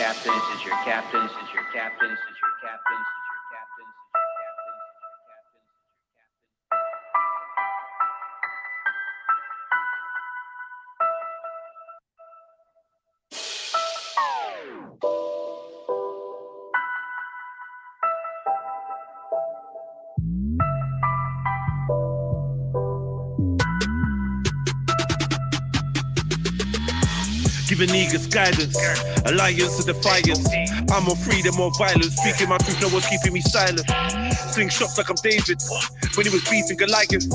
captain, this is your captain, this is your captain, this is your captain, this is your captain, this is your captain, this is your captain, this is your captain. Giving niggas guidance, alliance to defiance. I'm on freedom or violence, speaking my truth, no one's keeping me silent. Sling shots like I'm David, when he was beating Goliath.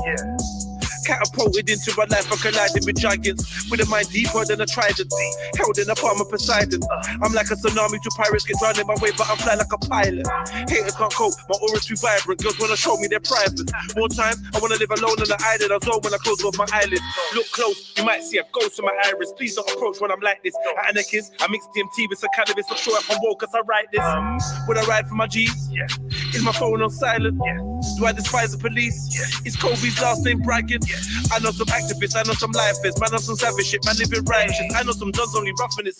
Catapulted into my life, I'm colliding with giants. With a mind deeper than a trident, held in the palm of Poseidon. I'm like a tsunami to pirates, get drowned in my way, but I'm fly like a pilot. Haters can't cope, my aura's too vibrant. Girls wanna show me their private. More times, I wanna live alone on the island. I zone when I close off my eyelids. Look close, you might see a ghost in my iris. Please don't approach when I'm like this. At Anarchist, I mix DMT with some cannabis. Not sure if I'm woke as I write this. Would I ride for my G's? Is my phone on silent? Do I despise the police? Is Kobe's last name bragging? I know some activists, I know some lifers, man, I know some savage shit, man, living righteous. I know some dons only roughing it.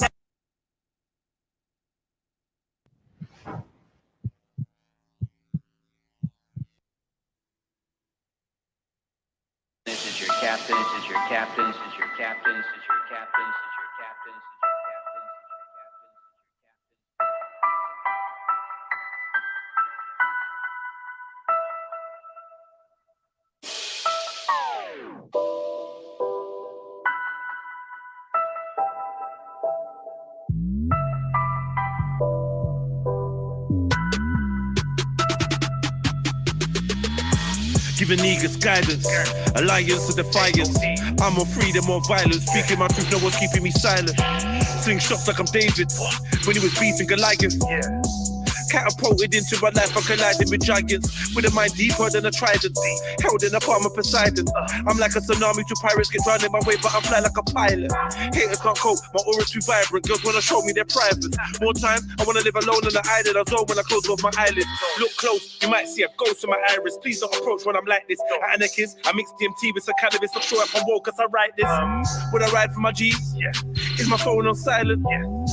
This is your captain, this is your captain, this is your captain, this is your captain, this is your captain, this is your captain, this is your captain. Giving niggas guidance, alliance to defiance. I'm on freedom or violence, speaking my truth, no one's keeping me silent. Sling shots like I'm David, when he was beating Goliath. Catapulted into my life, I'm colliding with giants. With a mind deeper than a trident, held in the palm of Poseidon. I'm like a tsunami to pirates, get drowned in my way, but I'm fly like a pilot. Haters can't cope, my aura's too vibrant. Girls wanna show me their private. More times, I wanna live alone on the island. I zone when I close off my eyelids. Look close, you might see a ghost in my iris. Please don't approach when I'm like this. At Anarchist, I mix DMT with some cannabis. Not sure if I'm woke as I write this. Would I ride for my G's? Is my phone on silent?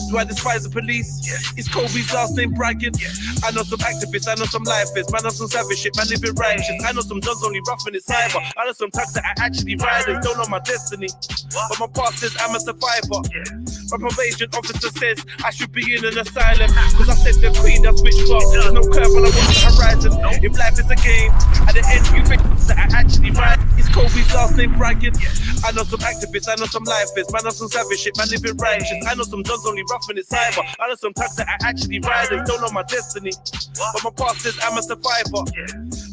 Do I despise the police? Is Kobe's last name bragging? I know some activists, I know some lifers, man, I know some savage shit, man, living righteous. I know some dons only roughing it cyber. I know some thugs that are actually riders, don't know my destiny. But my past says I'm a survivor. My probation officer says I should be in an asylum. Cause I said the queen does witchcraft. There's no curve when I watch the horizon. If life is a game, at the end you think that I actually ride. Is Kobe's last name bragging? I know some activists, I know some lifers, man, I know some savage shit, man, living righteous. I know some dons only roughing it cyber. I know some thugs that are actually riders, don't know my destiny. But my past says I'm a survivor.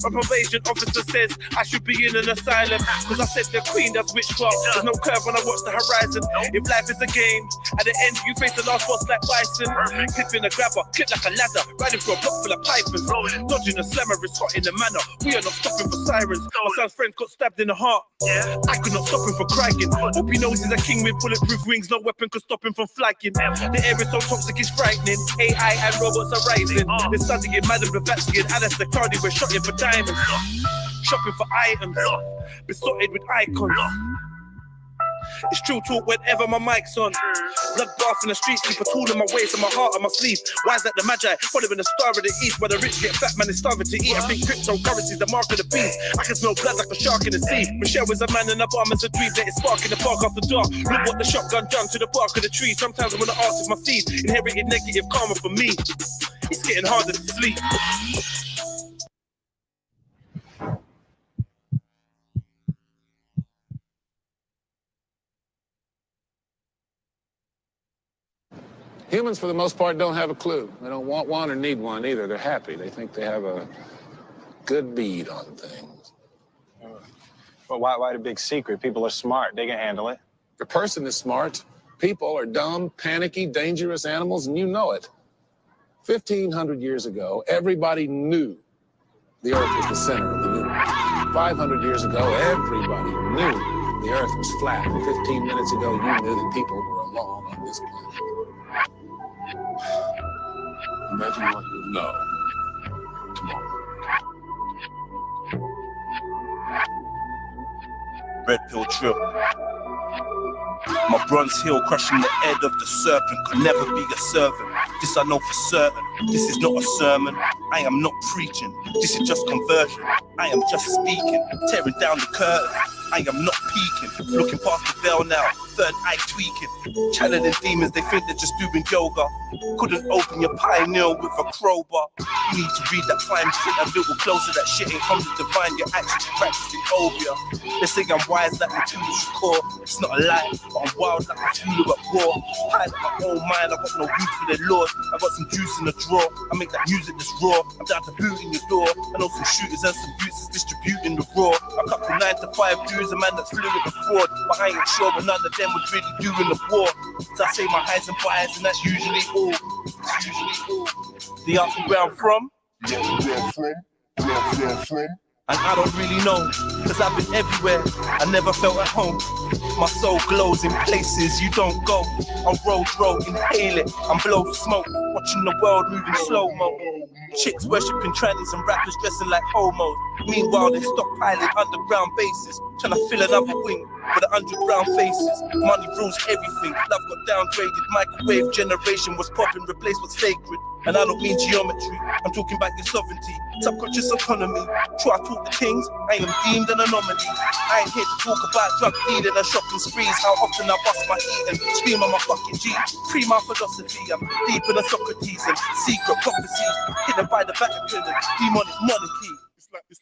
My probation officer says I should be in an asylum. Cause I said the queen does witchcraft. There's no curve when I watch the horizon. If life is a game, at the end you face the last boss like bison. Clipping a grabber, clip like a ladder. Riding for a block full of pipers. Dodging a slammer, it's hot in the manor. We are not stopping for sirens. My son's friend got stabbed in the heart. I could not stop him from crying. Hope he knows he's a king with bulletproof wings. No weapon could stop him from flagging. The air is so toxic, it's frightening. AI and robots are rising. They're studying Madame Blavatsky and Alice Cardi. We're shopping for diamonds, shopping for items, besotted with icons. It's true talk whenever my mic's on. Blood bath in the streets, keep a tool in my waist and my heart on my sleeve. Why is that the magi? Following the star of the east, where the rich get fat, man is starving to eat. I think cryptocurrency's the mark of the beast. I can smell blood like a shark in the sea. Michelle is a man in a bomb as a dream. Let it spark in the park after dark. Look what the shotgun done to the bark of the tree. Sometimes I wanna ask if my seed inherited negative karma for me. It's getting harder to sleep. Humans, for the most part, don't have a clue. They don't want one or need one either. They're happy. They think they have a good bead on things. Well, why the big secret? People are smart. They can handle it. The person is smart. People are dumb, panicky, dangerous animals, and you know it. 1,500 years ago, everybody knew the Earth was the center of the universe. 500 years ago, everybody knew the Earth was flat. 15 minutes ago, you knew that people were alone on this planet. Imagine what you know tomorrow. Red pill trill. My bronze heel crushing the head of the serpent could never be a servant. This I know for certain. This is not a sermon. I am not preaching. This is just conversion. I am just speaking, tearing down the curtain. I am not peeking, looking past the veil now, third eye tweaking. Channeling demons, they think they're just doing yoga. Couldn't open your pineal with a crowbar. You need to read that fine print a little closer. That shit ain't from the divine, you're actually practicing obia. They say I'm wise like Matilda Shakur. It's not a lie, but I'm wild like Matilda at war. High like my own mind, I got no use for their lord. I got some juice in the drawer, I make that music that's raw. I'm down to boot in your door. I know some shooters and some boots is distributing the raw. A couple 9 to 5 dudes, a man that's fluid with fraud. But I ain't sure, but none of them was really doing the war. So I say my highs and buys, and that's usually all. That's usually all. The answer where I'm from? And I don't really know, cause I've been everywhere, I never felt at home. My soul glows in places you don't go. On road, inhale it, and blow smoke. Watching the world moving slow-mo. Chicks worshipping trannies and rappers dressing like homos. Meanwhile they stockpiling underground bases, trying to fill another wing with 100 brown faces. Money rules everything, love got downgraded. Microwave generation was popping, replaced what's sacred. And I don't mean geometry, I'm talking about your sovereignty. Subconscious autonomy, true I talk the things, I am deemed an anomaly. I ain't here to talk about drug dealing and shopping sprees. How often I bust my heat and scream on my fucking G. Pre-my philosophy, I'm deep in a Socrates and secret prophecies hidden by the Vatican and demonic monarchy. It's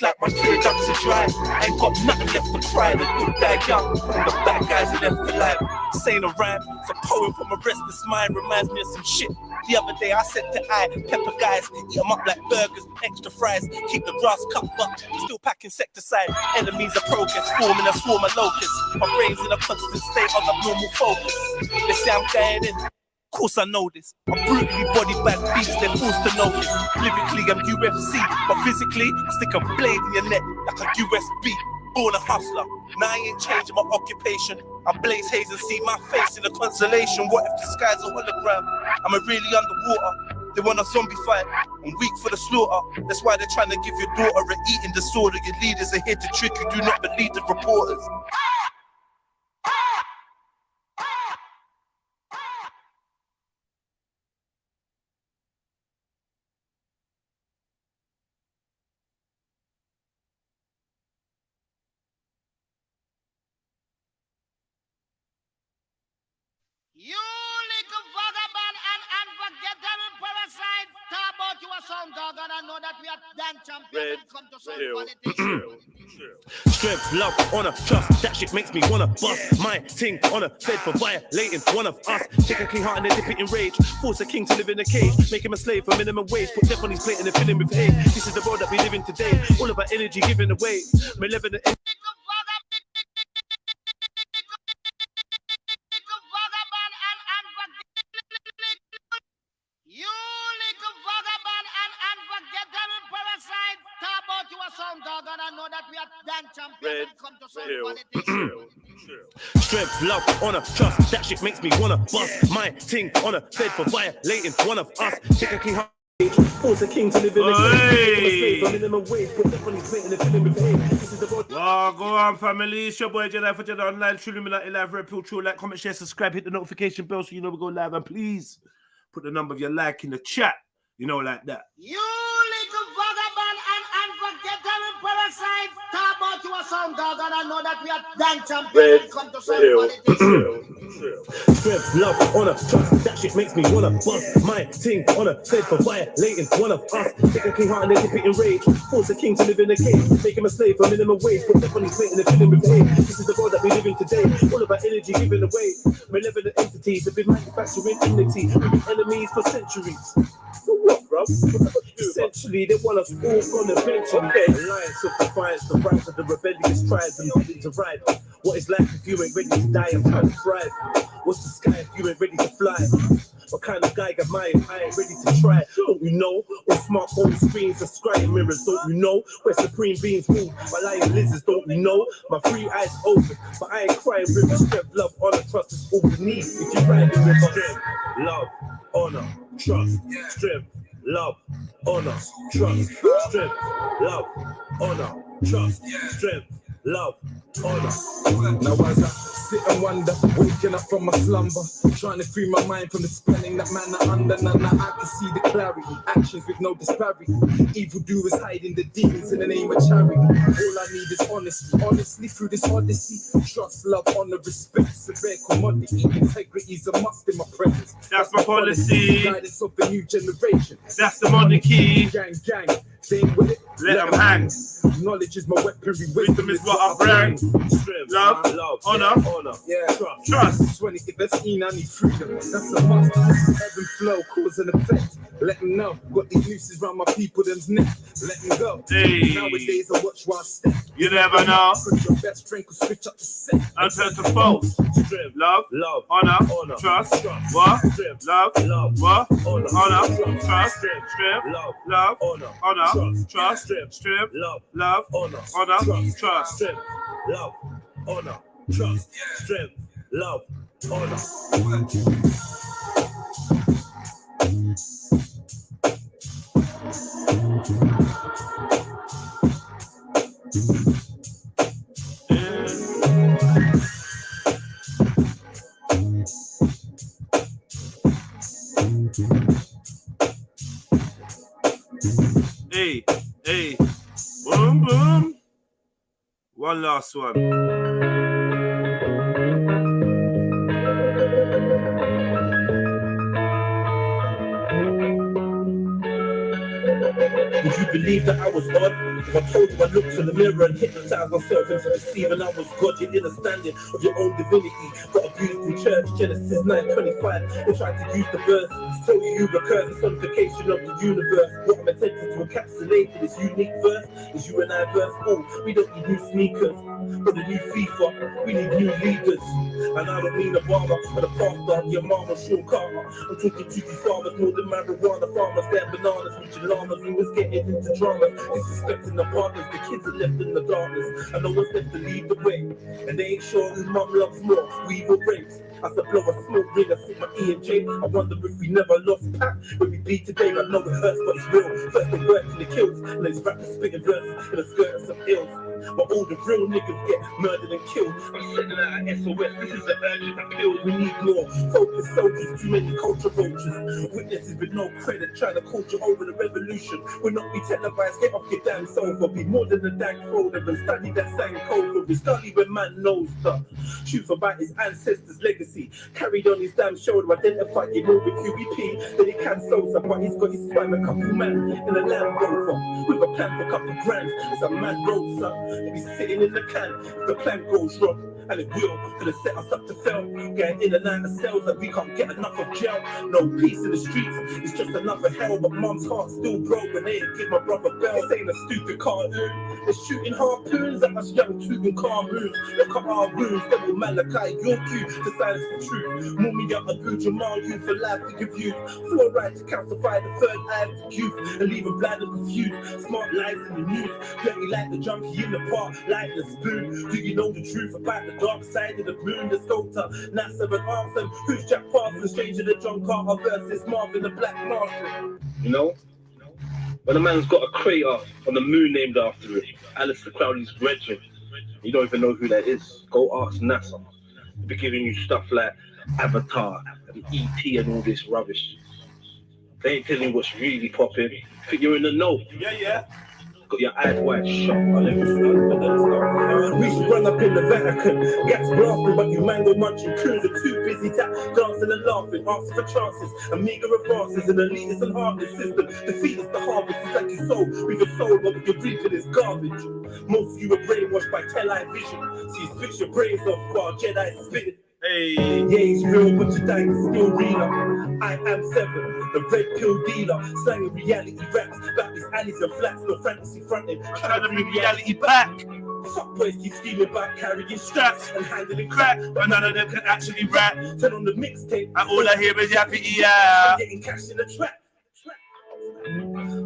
like my teardrops are dry. I ain't got nothing left to cry. The good die young, and the bad guys are left alive. This ain't a rhyme, it's a poem from a restless mind. Reminds me of some shit. The other day I said to pepper guys, eat them up like burgers with extra fries. Keep the grass cut, but still pack insecticide. Enemies of progress, forming a swarm of locusts. My brain's in a constant state of abnormal focus. They say I'm dying in. Of course I know this. I'm brutally body bag beats, they're forced to know this. Lyrically I'm UFC, but physically I stick a blade in your neck like a USB. Born a hustler, now I ain't changing my occupation. I blaze haze and see my face in a constellation. What if the sky's a hologram? Am I really underwater? They want a zombie fight, I'm weak for the slaughter. That's why they're trying to give your daughter an eating disorder. Your leaders are here to trick you, do not believe the reporters. You little vagabond and unforgettable parasite. Talk about you a sound dog, and I know that we are damn champions when it comes to sound quality. Strength, love, honor, trust. That shit makes me wanna bust my ting on a fed for violating one of us. Take a king heart and then dip it in rage. Force a king to live in a cage. Make him a slave for minimum wage. Put death on his plate and then fill him with hate. This is the world that we live in today. All about energy given away. Malevolent. You little vagabond and unforgettable parasite. Talk about you a sound dog, and I know that we are damn champions when it comes to sound quality. Strength, love, honor, trust. That shit makes me wanna bust my ting on a fed for violating one of us. Take a king heart. Force a king to live in a cage. Minimum wage. Put death on his plate and then fill him with hate. This is the world. Oh, go on, family. It's your boy Jedi for Jedi Online. TRILLUMINATI live. Red Pill Trill. Like, comment, share, subscribe. Hit the notification bell so you know we go live. And please put the number of your like in the chat. You know, like that. You little vagabond and unforgettable parasite. Talk about you a sound dog, and I know that we are damn champions when it comes to sound quality. Strength, love, honor, trust. That shit makes me wanna bust my ting on a fed for violating one of us. Take a king heart and then dip it in rage. Force a king to live in a cage. Make him a slave for minimum wage. Put death on his plate and then fill him with hate. This is the world that we live in today. All about energy given away. Malevolent entities have been manufacturing enmity. We've been enemies for centuries. For what, bro? Essentially, they want us all gone eventually. Alliance of defiance, the rise of the rebellious tribes and ready to ride. What is life if you ain't ready to die? I'm trying to thrive. What's the sky if you ain't ready to fly? What kind of guy am I if I ain't ready to try? Don't you know? On smartphone screens and scrying mirrors, don't you know? Where supreme beings move by lying lizards, don't you know? My free eyes open, but I ain't crying rivers. Strength, love, honor, trust is all we need. If you ride in with strength, love, honor, trust, strength, love, honor, trust, strength, love, honor, trust, strength, love, honor. Now as I sit and wonder, waking up from my slumber, trying to free my mind from the spelling that man are under. Now I can see the clarity, actions with no disparity. Evildoers hiding the demons in the name of charity. All I need is honesty, honestly through this odyssey. Trust, love, honor, respect, it's a rare commodity. Integrity is a must in my presence. That's my policy. Guidance of the new generation. That's the monarchy. Gang, gang, staying with it. Let them hang. Knowledge is my weaponry. Wisdom is what I bring. Love, honor, yeah, trust. 20, if that's I need freedom. That's a must. Ebb and flow, cause and effect. Let them know. Got these nooses around my people, them's neck. Let them go. Hey. Nowadays I watch while I step. You never know. Put your best friend could switch up the set. And turn to false. Love, honor, trust. What? Love, what? Honor, trust. Strip, love, honor, trust. Strip, love, honor, trust. Strength, love, honor, trust, strength, love, honor. Hey, hey, boom, boom. One last one. Would you believe that I was odd? If I told you I looked in the mirror and hypnotized myself into perceiving I was God, your understanding of your own divinity. Got abused in church, Genesis 9:25. They tried to use the verse to tell you recurs the personification of the universe. What I'm attempting to encapsulate in this unique verse is you and I verse. Oh, we don't need new sneakers, but a new FIFA. We need new leaders. And I don't mean the barber or the pastor, your mama, Sean Carter. I'm talking to these farmers more than marijuana farmers. They're bananas with your llamas. We was getting into drama, disrespecting the partners. The kids are left in the darkness, and no one's left to lead the way. And they ain't sure whose mum loves more, weave or rapes. As I blow a smoke ring, I sit my E and J. I wonder if we never lost Pat. When we bleed today, I know it hurts, but it's real. First they work in the kills, and there's rappers spitting verses in the skirts of ills. But all the real niggas get murdered and killed. I'm sending out an SOS, this is an urgent appeal. We need more focused soldiers, too many culture vultures. Witnesses with no credit, trying to culture over the revolution. We'll not be televised, get off your damn sofa. Be more than a dank folder and study that same code. We study when man knows the truth about his ancestors' legacy. Carried on his damn shoulder, identify him all with UBP. Then he can Sosa, but he's got his spine a couple man in a Land Rover with a plan for a couple grand. It's a mad road, son. He'll be sitting in the can if the plan goes wrong. And it will, gonna set us up to fail. Getting in and out of cells that we can't get enough of jail. No peace in the streets, it's just another hell. But mum's heart still broke when they ain't give my brother bell. This ain't a stupid cartoon. They're shooting harpoons at us young tooting car moves. Look at our wounds, they will Malachi, your cue to silence the truth. Mumia Abu Jamal, you for life to give you. Fluoride to calcify the third eye of the youth. And leave them blind and confused. Smart lies in the news. Dirty like the junkie in the park, like the spoon. Do you know the truth about the dark side of the moon? The sculptor, NASA and Arthur. Who's Jack Parsons? Stranger than John Carter versus Marvin the Black Marshal. You know? When a man's got a crater on the moon named after it, Alistair Crowley's brethren, you don't even know who that is. Go ask NASA. They'll be giving you stuff like Avatar and E.T. and all this rubbish. They ain't telling you what's really popping. Think you're in the know. Yeah. Got your eyes wide shut. We should run up in the Vatican. Gas blasting, but you mango munching. Crews are too busy tap, dancing and laughing, asking for chances. A meager advances, an elitist and heartless system. Defeat is the harvest, it's like you sold. We've a soul, but what you're reaping is garbage. Most of you are brainwashed by television. So you switch your brains off while Jedi spitting. Hey. Yeah, it's real, but your dying is still realer. I am 7, the red pill dealer. Slanging reality raps about these alleys and flats. No fantasy fronting, Trying to bring reality back. Fuck boys keep scheming about carrying Straps and handling crack, but none of them can actually rap. Turn on the mixtape, And all I hear is yappy yeah. I'm getting cash in the trap.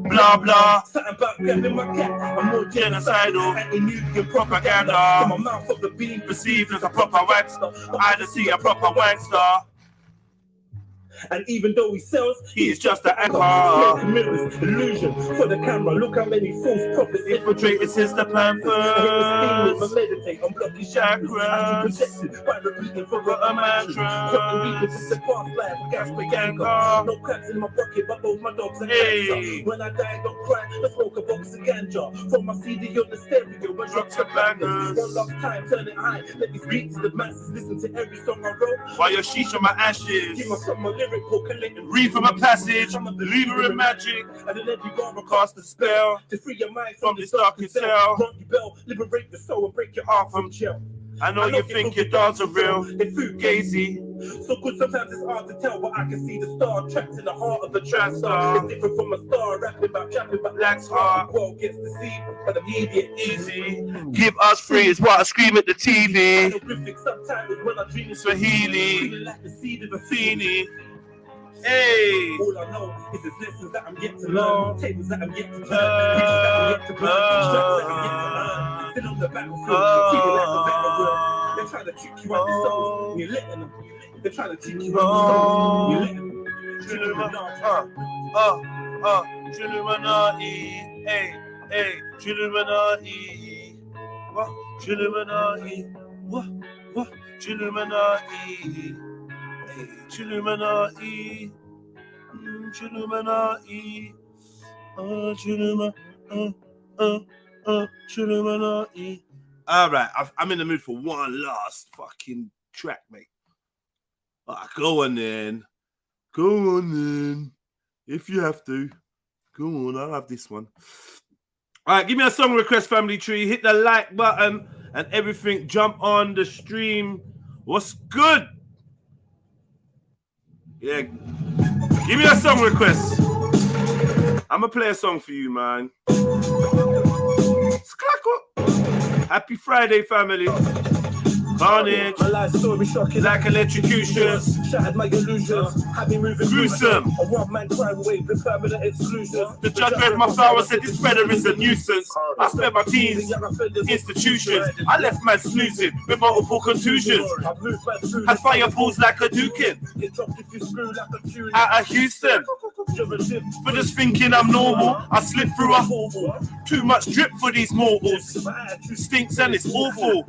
Blah blah. Something about grabbing my cat. I'm more Genocidal. anti-nuclear Propaganda. From my mouth up the beam, Perceived as a proper wankster. I just see a proper wankster. and even though he sells, He is just an Smoke anchor. mirrors, illusion for the camera. Look how many false prophets Infiltrated since the plan I hit the steam with Never meditate, I'm blocking chakras. Protected by repeating for a mantra. Cropping reapers with the past life, gas for ganga. No crabs in my pocket, but both my dogs are cancer. When I die, don't cry, I smoke a box of ganja. From my CD on the stereo, and drops the bangers. One last time, turn it high. Let me speak to the masses, listen to every song I wrote. While your sheesh on my ashes. Give my son my lyric book and let him Read from a passage. I'm a believer in magic. And then every bar Cast a spell to free your mind from this darkest cell. Rock your bell, liberate your soul and break your heart from jail. I know you think your dogs are real. They food Gazy. So good sometimes it's hard to tell, but I can see the star trapped in the heart of a trap star. It's different from a star rapping about trapping, but Black's heart. The world gets deceived, but immediate easy. Give us free is what I scream at the TV. Hieroglyphic subtitles when I dream in Swahili. feeling like the seed of a Feeny. Hey. All I know is there's lessons that I'm yet to learn, tables that I'm yet to turn, bridges that I'm yet to burn, straps that I'm yet to earn. Still on the battlefield, feeling like a veteran. They're trying to trick you out your soul, and you're letting them. They're trying to trick you out your soul, and you're letting them. Illuminati. Hey, hey, Illuminati. What? Illuminati. What? Illuminati. Illuminati, Illuminati, Illuminati. All right, I'm in the mood for one last fucking track, mate. Go on then. If you have to, go on. I'll have this one. All right, give me a song request, family tree. Hit the like button and everything. Jump on the stream. What's good? Yeah, give me a song request. I'm gonna play a song for you, man. Happy Friday, family. Carnage, my life story shocking like electrocution. Shattered my illusions, had me moving gruesome. A one-man crime wave with permanent exclusions. The judge read my file and said this predator is a nuisance. I spent my teens in institutions. I left man snoozing with multiple contusions. Had fireballs like a Dukin out of Houston. For just thinking I'm normal, I slipped through a hole. Too much drip for these mortals. Stinks and it's awful.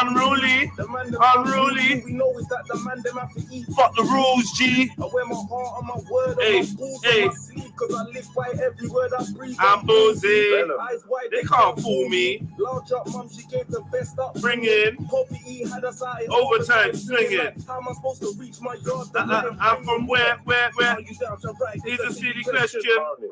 Unruly. We know is that the man them have to eat. Fuck the rules, G. I wear my heart on my word Hey, on my balls hey. on my sleeve, cause I live by every word I breathe. I'm boozy. Eyes wide, They can't fool me. Large up, mum, she gave the best up. Bring in Poppy had us out in overtime, swing it. How am I supposed to reach my yard? I'm from where? Are you down to right? It's a silly question.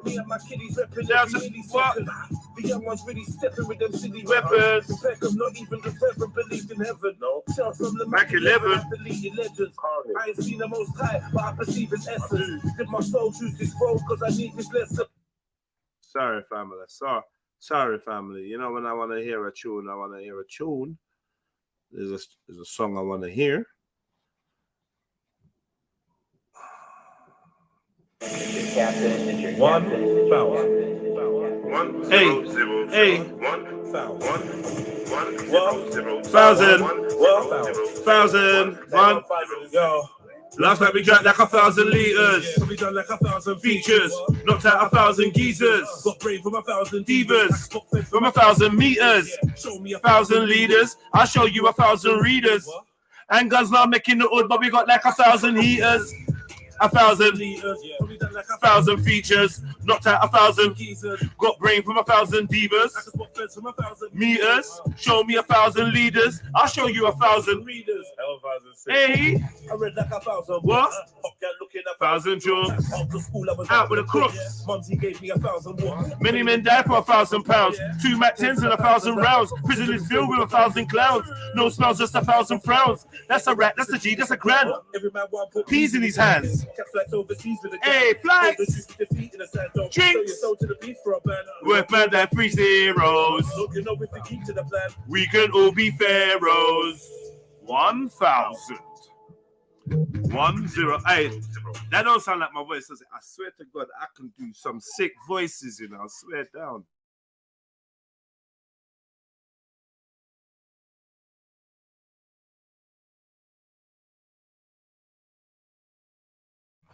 Me and my kiddies repping Down to every milli what? second. The young ones really stepping with them city Weapons. The back of not even the reverend believed in heaven. No. Shout from the Mac 11. I believe in legends. I ain't seen the most high, but I perceive his essence. Did my soul choose this road because I need this lesson? Sorry, family. Sorry, family. You know, when I want to hear a tune, I want to hear a tune. There's a song I want to hear. Captain, it's your One captain. foul. Hey. Foul. Thousand. One. Yo. Last night we drank like 1,000 liters. We done like 1,000 Features. Knocked out 1,000 geezers. Got brave from 1,000 Divas. From 1,000 meters. Show me 1,000 leaders. I'll show you 1,000 readers. And guns now making the hood, but we got like 1,000 heaters. 1,000 liters. We done like 1,000 features. Knocked out 1,000 geezers. Got brain from 1,000 divas. I spot feds from 1,000 Meters. Show me 1,000 leaders. I'll show you 1,000 readers. Hey. I read like 1,000 What? Hot girl looking at 1,000 jokes. After school, I was Out with the crooks. Mumsy gave me 1,000 more. Many men died for 1,000 pounds. 2 Mac 10s and 1,000 rounds. Prison is filled with 1,000 clowns. No smells, just 1,000 frowns. That's a rat, that's a G, that's a grand. Every man want put Peas in his hands. Catch flights overseas with a Hey, flights. defeat in the sand. Don't Drinks. show your soul to the beast for a band. Worth man that 3 zeros. Look, you know if we keep to the plan. We can all be pharaohs. 1,000. 10. Hey, that don't sound like my voice, does it? I swear to God, I can do some sick voices, you know. I swear down.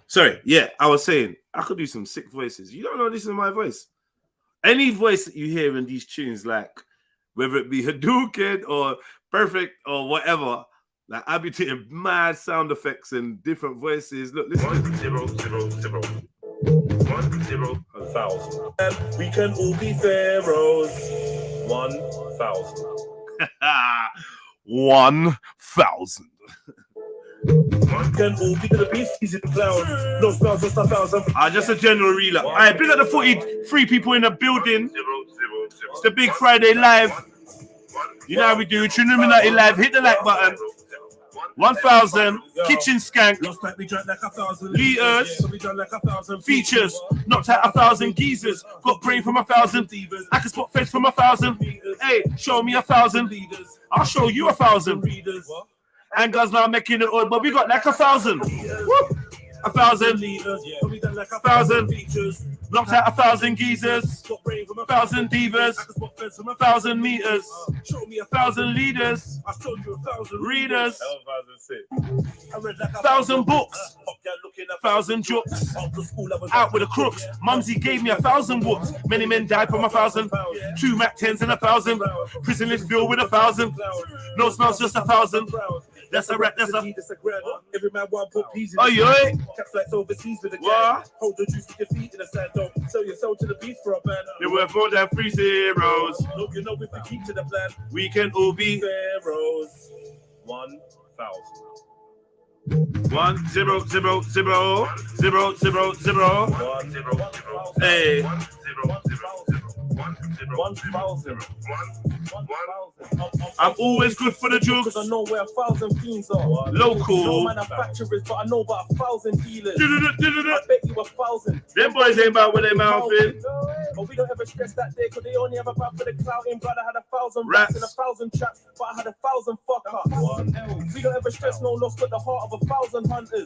Sorry, yeah, I was saying I could do some sick voices. You don't know this is my voice. Any voice that you hear in these tunes, like whether it be Hadouken or Perfect or whatever, like I be taking mad sound effects and different voices. Look, listen. 1 0 0 0 1 0 1,000. And we can all be pharaohs. 1,000. 1,000. Can all be the beasties in the clouds. No spells, just 1,000. Just a general real. I big up the 43 people in the building. It's the Big Friday Live. You know how we do. TRILLUMINATI Live. Hit the like button. 1,000 kitchen skank. Last night we drank like 1,000 liters. So we drank like 1,000 Features. Knocked out 1,000 geezers. Got brain from 1,000. I can spot face from 1,000. Hey, show me 1,000. I'll show you 1,000. And guys now making it old, but we got like 1,000. 1,000 liters, 1,000 features, knocked out 1,000 geezers, 1,000 divas, 1,000 meters, 1,000 leaders, readers, 1,000 books, 1,000 jokes, out with the crooks. Mumsy gave me 1,000 whoops. Many men died from 1,000. 2 Mac 10s and 1,000. Prison is filled with 1,000. No smells, just 1,000. That's a rat. That's a. Every man want put peas in Oh, yeah. Caps like overseas with a What? Hold the juice with your feet in the sand. Don't sell your soul to the beast for a man. There were more than 3 zeros. Look, you know if we keep to the plan. We can all be Pharaohs. 1,000. 1 0 0 0 0 0 0. 1 0 Hey. 1,000. I'm always good for the jokes. Because I know where 1,000 fiends are. Local. No manufacturers, but I know about 1,000 dealers. I Them bet you 1,000. boys ain't about with their mouth in. But we don't ever stress that day, because they only have a bad for the clouting. Brother had 1,000 Raps. raps and 1,000 traps, but I had 1,000 fuck ups. We don't ever stress no loss, but the heart of 1,000 hunters.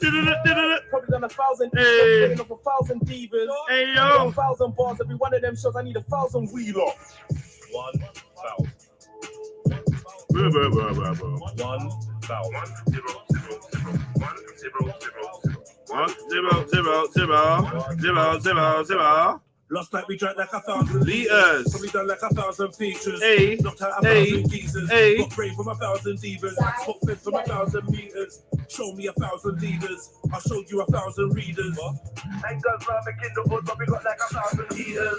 Probably done 1,000 Hey. of 1,000 divas. Hey, yo. 1,000 bars, every one of them shows I need 1,000 wheeler. 1,000. 1,000. 1 0 0 0 0 0 0. Last night we drank like 1,000 Liters. So we done like 1,000 features. Hey. Knocked out Hey. 1,000 geezers. Hey. Got brain from 1,000 divas. Got fed from 1,000 meters. Show me 1,000 leaders. I'll show you 1,000 readers. Ain't done making the hood, but we got like 1,000 liters.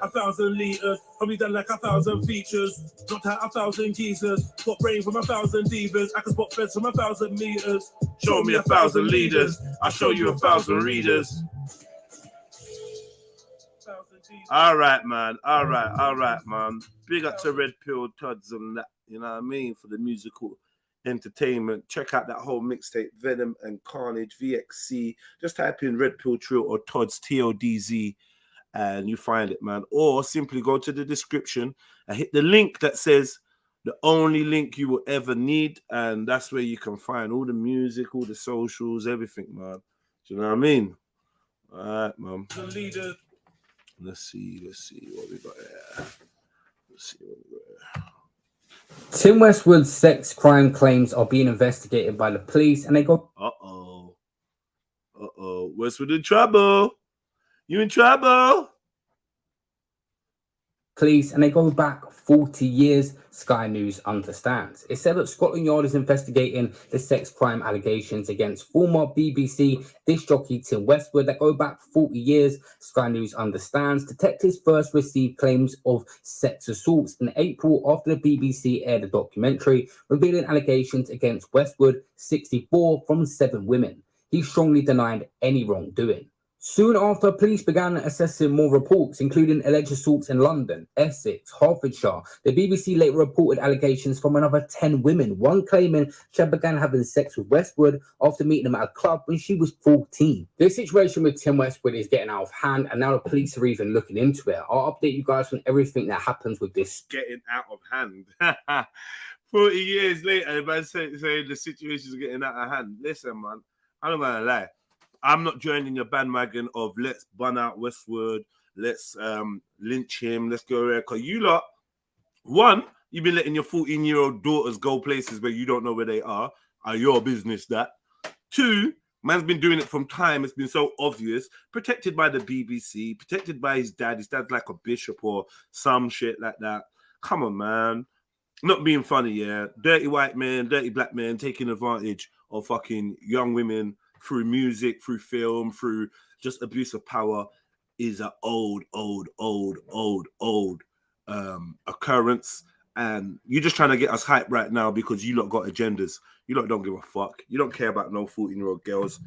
1,000 liters, probably done like 1,000 features. Knocked out 1,000 geezers. Got brain from 1,000 divas. I can spot feds from 1,000 meters. Show me 1,000 leaders. I'll show you 1,000 readers. All right, man. All right, man. Big up to Red Pill Tods and that, you know what I mean, for the musical entertainment. Check out that whole mixtape, Venom and Carnage, VXC. Just type in Red Pill Trill or Tods, TODZ, and you find it, man. Or simply go to the description and hit the link that says the only link you will ever need, and that's where you can find all the music, all the socials, everything, man. Do you know what I mean? All right, man. Let's see what we got here. Tim Westwood's sex crime claims are being investigated by the police, and they go, Uh-oh. Westwood in trouble. You in trouble? police, and they go back 40 years, Sky News understands. It said that Scotland Yard is investigating the sex crime allegations against former BBC disc jockey Tim Westwood that go back 40 years, Sky News understands. Detectives first received claims of sex assaults in April after the BBC aired a documentary revealing allegations against Westwood, 64, from 7 women. He strongly denied any wrongdoing. Soon after, police began assessing more reports, including alleged assaults in London, Essex, Hertfordshire. The BBC later reported allegations from another 10 women, one claiming she had begun having sex with Westwood after meeting him at a club when she was 14. This situation with Tim Westwood is getting out of hand, and now the police are even looking into it. I'll update you guys on everything that happens with this. Getting out of hand. 40 years later, man say the situation is getting out of hand. Listen, man, I'm not going to lie. I'm not joining your bandwagon of let's bun out Westwood, let's lynch him, let's go there. Because you lot, one, you've been letting your 14-year-old daughters go places where you don't know where they are your business that. 2, Man's been doing it from time. It's been so obvious. Protected by the BBC, protected by his dad. His dad's like a bishop or some shit like that. Come on, man. Not being funny, yeah. Dirty white men, dirty black men taking advantage of fucking young women through music, through film, through just abuse of power is an old occurrence. And you're just trying to get us hyped right now because you lot got agendas. You lot don't give a fuck. You don't care about no 14-year-old girls. Do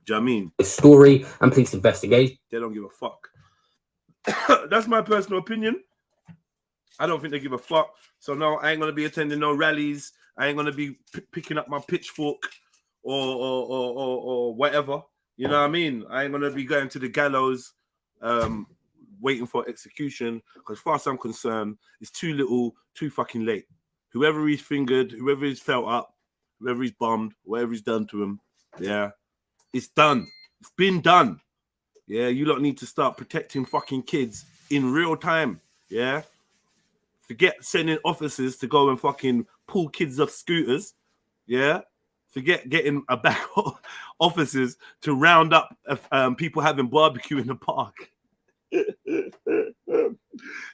you know what I mean? The story and police investigation. They don't give a fuck. That's my personal opinion. I don't think they give a fuck. So no, I ain't gonna be attending no rallies. I ain't gonna be picking up my pitchfork or whatever. You know what I mean? I ain't gonna be going to the gallows, waiting for execution. Because as far as I'm concerned, it's too little, too fucking late. Whoever he's fingered, whoever he's felt up, whoever he's bombed, whatever he's done to him, yeah, it's done. It's been done. Yeah, you lot need to start protecting fucking kids in real time. Yeah. Forget sending officers to go and fucking pull kids off scooters. Yeah. Forget getting a back officers to round up people having barbecue in the park. You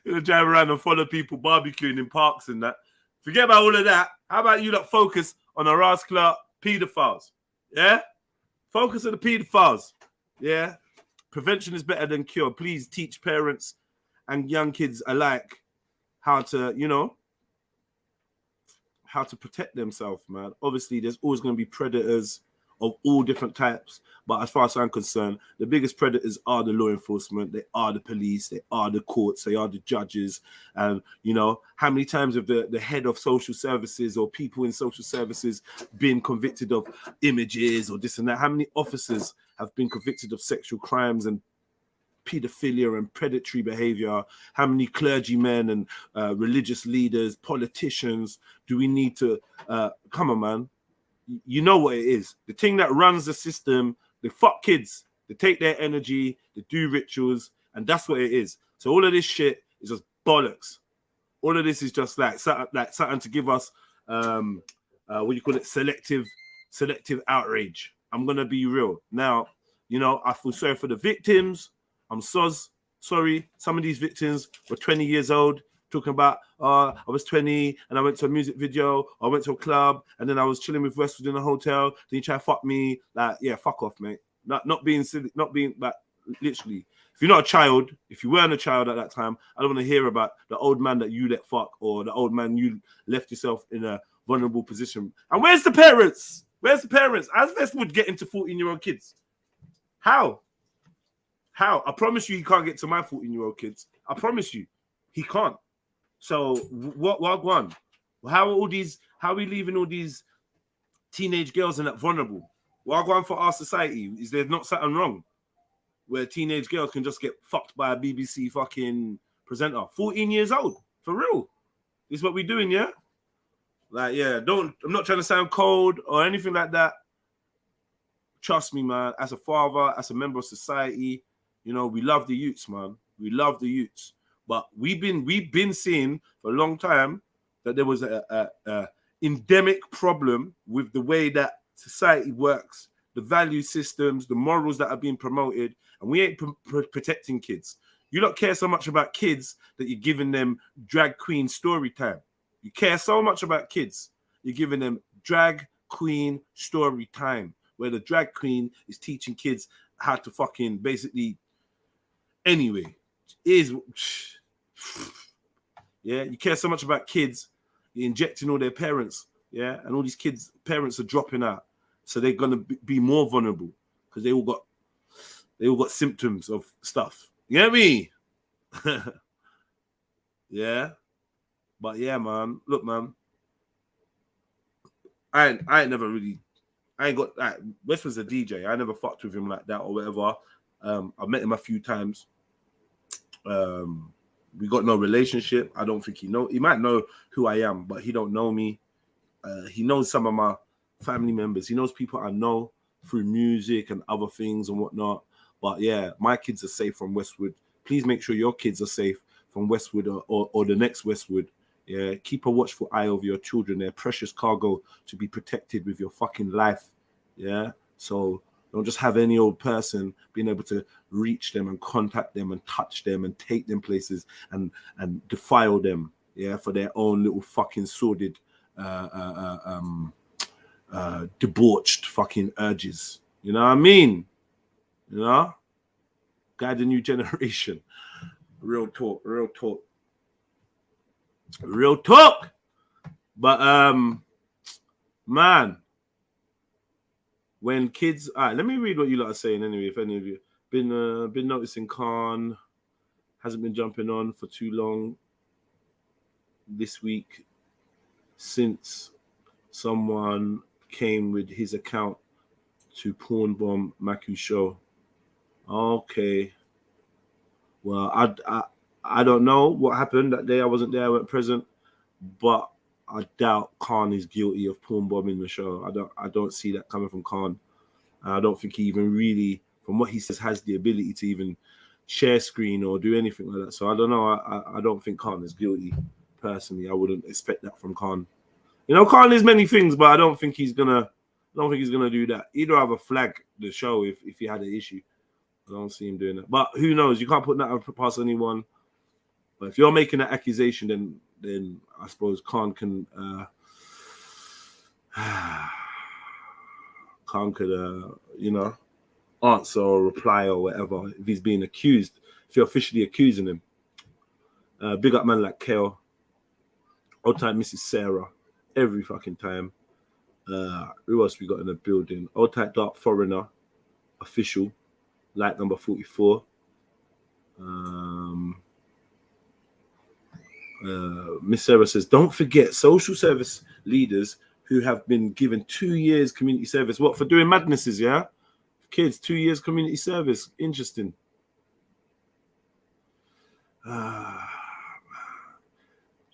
know, drive around and follow people barbecuing in parks and that. Forget about all of that. How about you lot focus on the rascal pedophiles? Yeah? Focus on the pedophiles. Yeah? Prevention is better than cure. Please teach parents and young kids alike how to, you know, how to protect themselves, man. Obviously, there's always going to be predators of all different types. But as far as I'm concerned, the biggest predators are the law enforcement. They are the police. They are the courts. They are the judges. And, you know, how many times have the head of social services or people in social services been convicted of images or this and that? How many officers have been convicted of sexual crimes and pedophilia and predatory behavior? How many clergymen and religious leaders, politicians do we need to come on, man? You know what it is. The thing that runs the system, they fuck kids, they take their energy, they do rituals, and that's what it is. So all of this shit is just bollocks. All of this is just like something to give us what do you call it, selective outrage. I'm gonna be real. Now, you know, I feel sorry for the victims. I'm sorry. Some of these victims were 20 years old, talking about, I was 20 and I went to a music video, I went to a club, and then I was chilling with Westwood in a hotel. Then you try to fuck me. Like, yeah, fuck off, mate. Not being silly, not being like literally. If you're not a child, if you weren't a child at that time, I don't want to hear about the old man that you let fuck or the old man you left yourself in a vulnerable position. And where's the parents? Where's the parents? How's Westwood get into 14-year-old kids? How? I promise you he can't get to my 14-year-old kids. I promise you. He can't. So what one? How are we leaving all these teenage girls in that vulnerable? What one for our society? Is there not something wrong where teenage girls can just get fucked by a BBC fucking presenter? 14 years old. For real. This is what we're doing, yeah? Like, yeah, I'm not trying to sound cold or anything like that. Trust me, man. As a father, as a member of society, you know, we love the youths, man. We love the youths. But we've been seeing for a long time that there was a endemic problem with the way that society works, the value systems, the morals that are being promoted, and we ain't protecting kids. You don't care so much about kids that you're giving them drag queen story time. You care so much about kids, you're giving them drag queen story time, where the drag queen is teaching kids how to fucking basically. Anyway, yeah, you care so much about kids, you're injecting all their parents, yeah, and all these kids' parents are dropping out, so they're gonna be more vulnerable because they all got symptoms of stuff. You get me? Yeah, but yeah, man. Look, man, I ain't never really, I ain't got like West was a DJ. I never fucked with him like that or whatever. I've met him a few times. We got no relationship. I don't think he might know who I am, but he don't know me. He knows some of my family members. He knows people I know through music and other things and whatnot. But yeah, my kids are safe from Westwood. Please make sure your kids are safe from Westwood or the next Westwood. Yeah, keep a watchful eye over your children. They're precious cargo to be protected with your fucking life. Yeah, So don't just have any old person being able to reach them and contact them and touch them and take them places and defile them, yeah, for their own little fucking sordid, debauched fucking urges. You know what I mean? You know? Guide the new generation. Real talk, real talk. Real talk. But man, when kids, all right, let me read what you lot are saying anyway. If any of you been noticing Khan hasn't been jumping on for too long this week since someone came with his account to porn bomb Maku's show. Okay. Well, I don't know what happened that day. I wasn't there. I wasn't present, but I doubt Khan is guilty of porn bombing the show. I don't see that coming from Khan. I don't think he even really, from what he says, has the ability to even share screen or do anything like that. So I don't know. I don't think Khan is guilty. Personally, I wouldn't expect that from Khan. You know, Khan is many things, but I don't think he's gonna do that. He'd rather flag the show if he had an issue. I don't see him doing that. But who knows? You can't put that past anyone. But if you're making that accusation, then I suppose Khan can you know, answer or reply or whatever if he's being accused. If you're officially accusing him. Big up man like Kale. Old time Mrs. Sarah. Every fucking time. Who else we got in the building? Old type Dark Foreigner. Official. Like number 44. Miss Sarah says, don't forget social service leaders who have been given 2 years community service. What, for doing madnesses, yeah? Kids, 2 years community service. Interesting.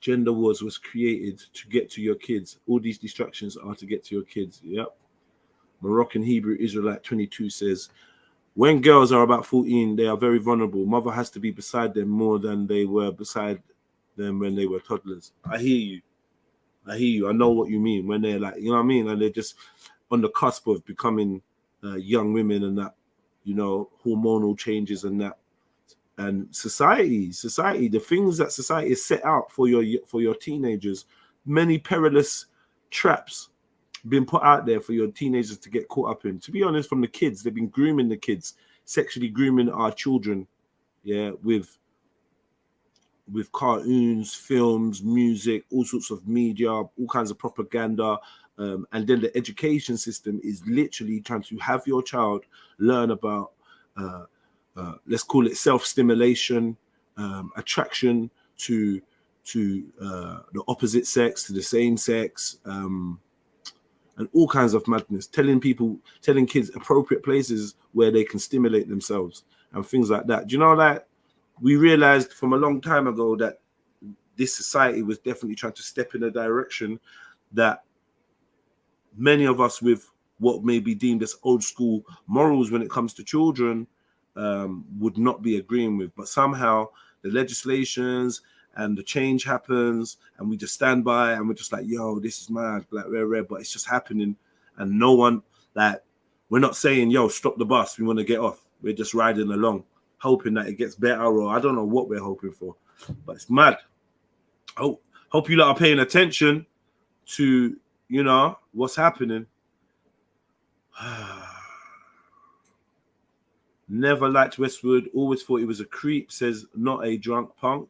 Gender wars was created to get to your kids. All these distractions are to get to your kids. Yep. Moroccan Hebrew Israelite 22 says, when girls are about 14, they are very vulnerable. Mother has to be beside them more than they were beside them when they were toddlers. I hear you. I know what you mean. When they're like, you know what I mean? And they're just on the cusp of becoming young women and that, you know, hormonal changes and that. And society, the things that society is set out for your teenagers, many perilous traps been put out there for your teenagers to get caught up in. To be honest, from the kids, they've been grooming the kids, sexually grooming our children, yeah, with cartoons, films, music, all sorts of media, all kinds of propaganda, and then the education system is literally trying to have your child learn about, let's call it self-stimulation, attraction to the opposite sex, to the same sex, and all kinds of madness, telling kids appropriate places where they can stimulate themselves and things like that. Do you know that we realized from a long time ago that this society was definitely trying to step in a direction that many of us with what may be deemed as old school morals when it comes to children would not be agreeing with. But somehow the legislations and the change happens, and we just stand by, and we're just like, yo, this is mad, like rare, but it's just happening, and no one, like, we're not saying, yo, stop the bus, we want to get off. We're just riding along, hoping that it gets better, or I don't know what we're hoping for, but it's mad. Hope you lot are paying attention to, you know, what's happening. Never liked Westwood, always thought he was a creep, says not a drunk punk.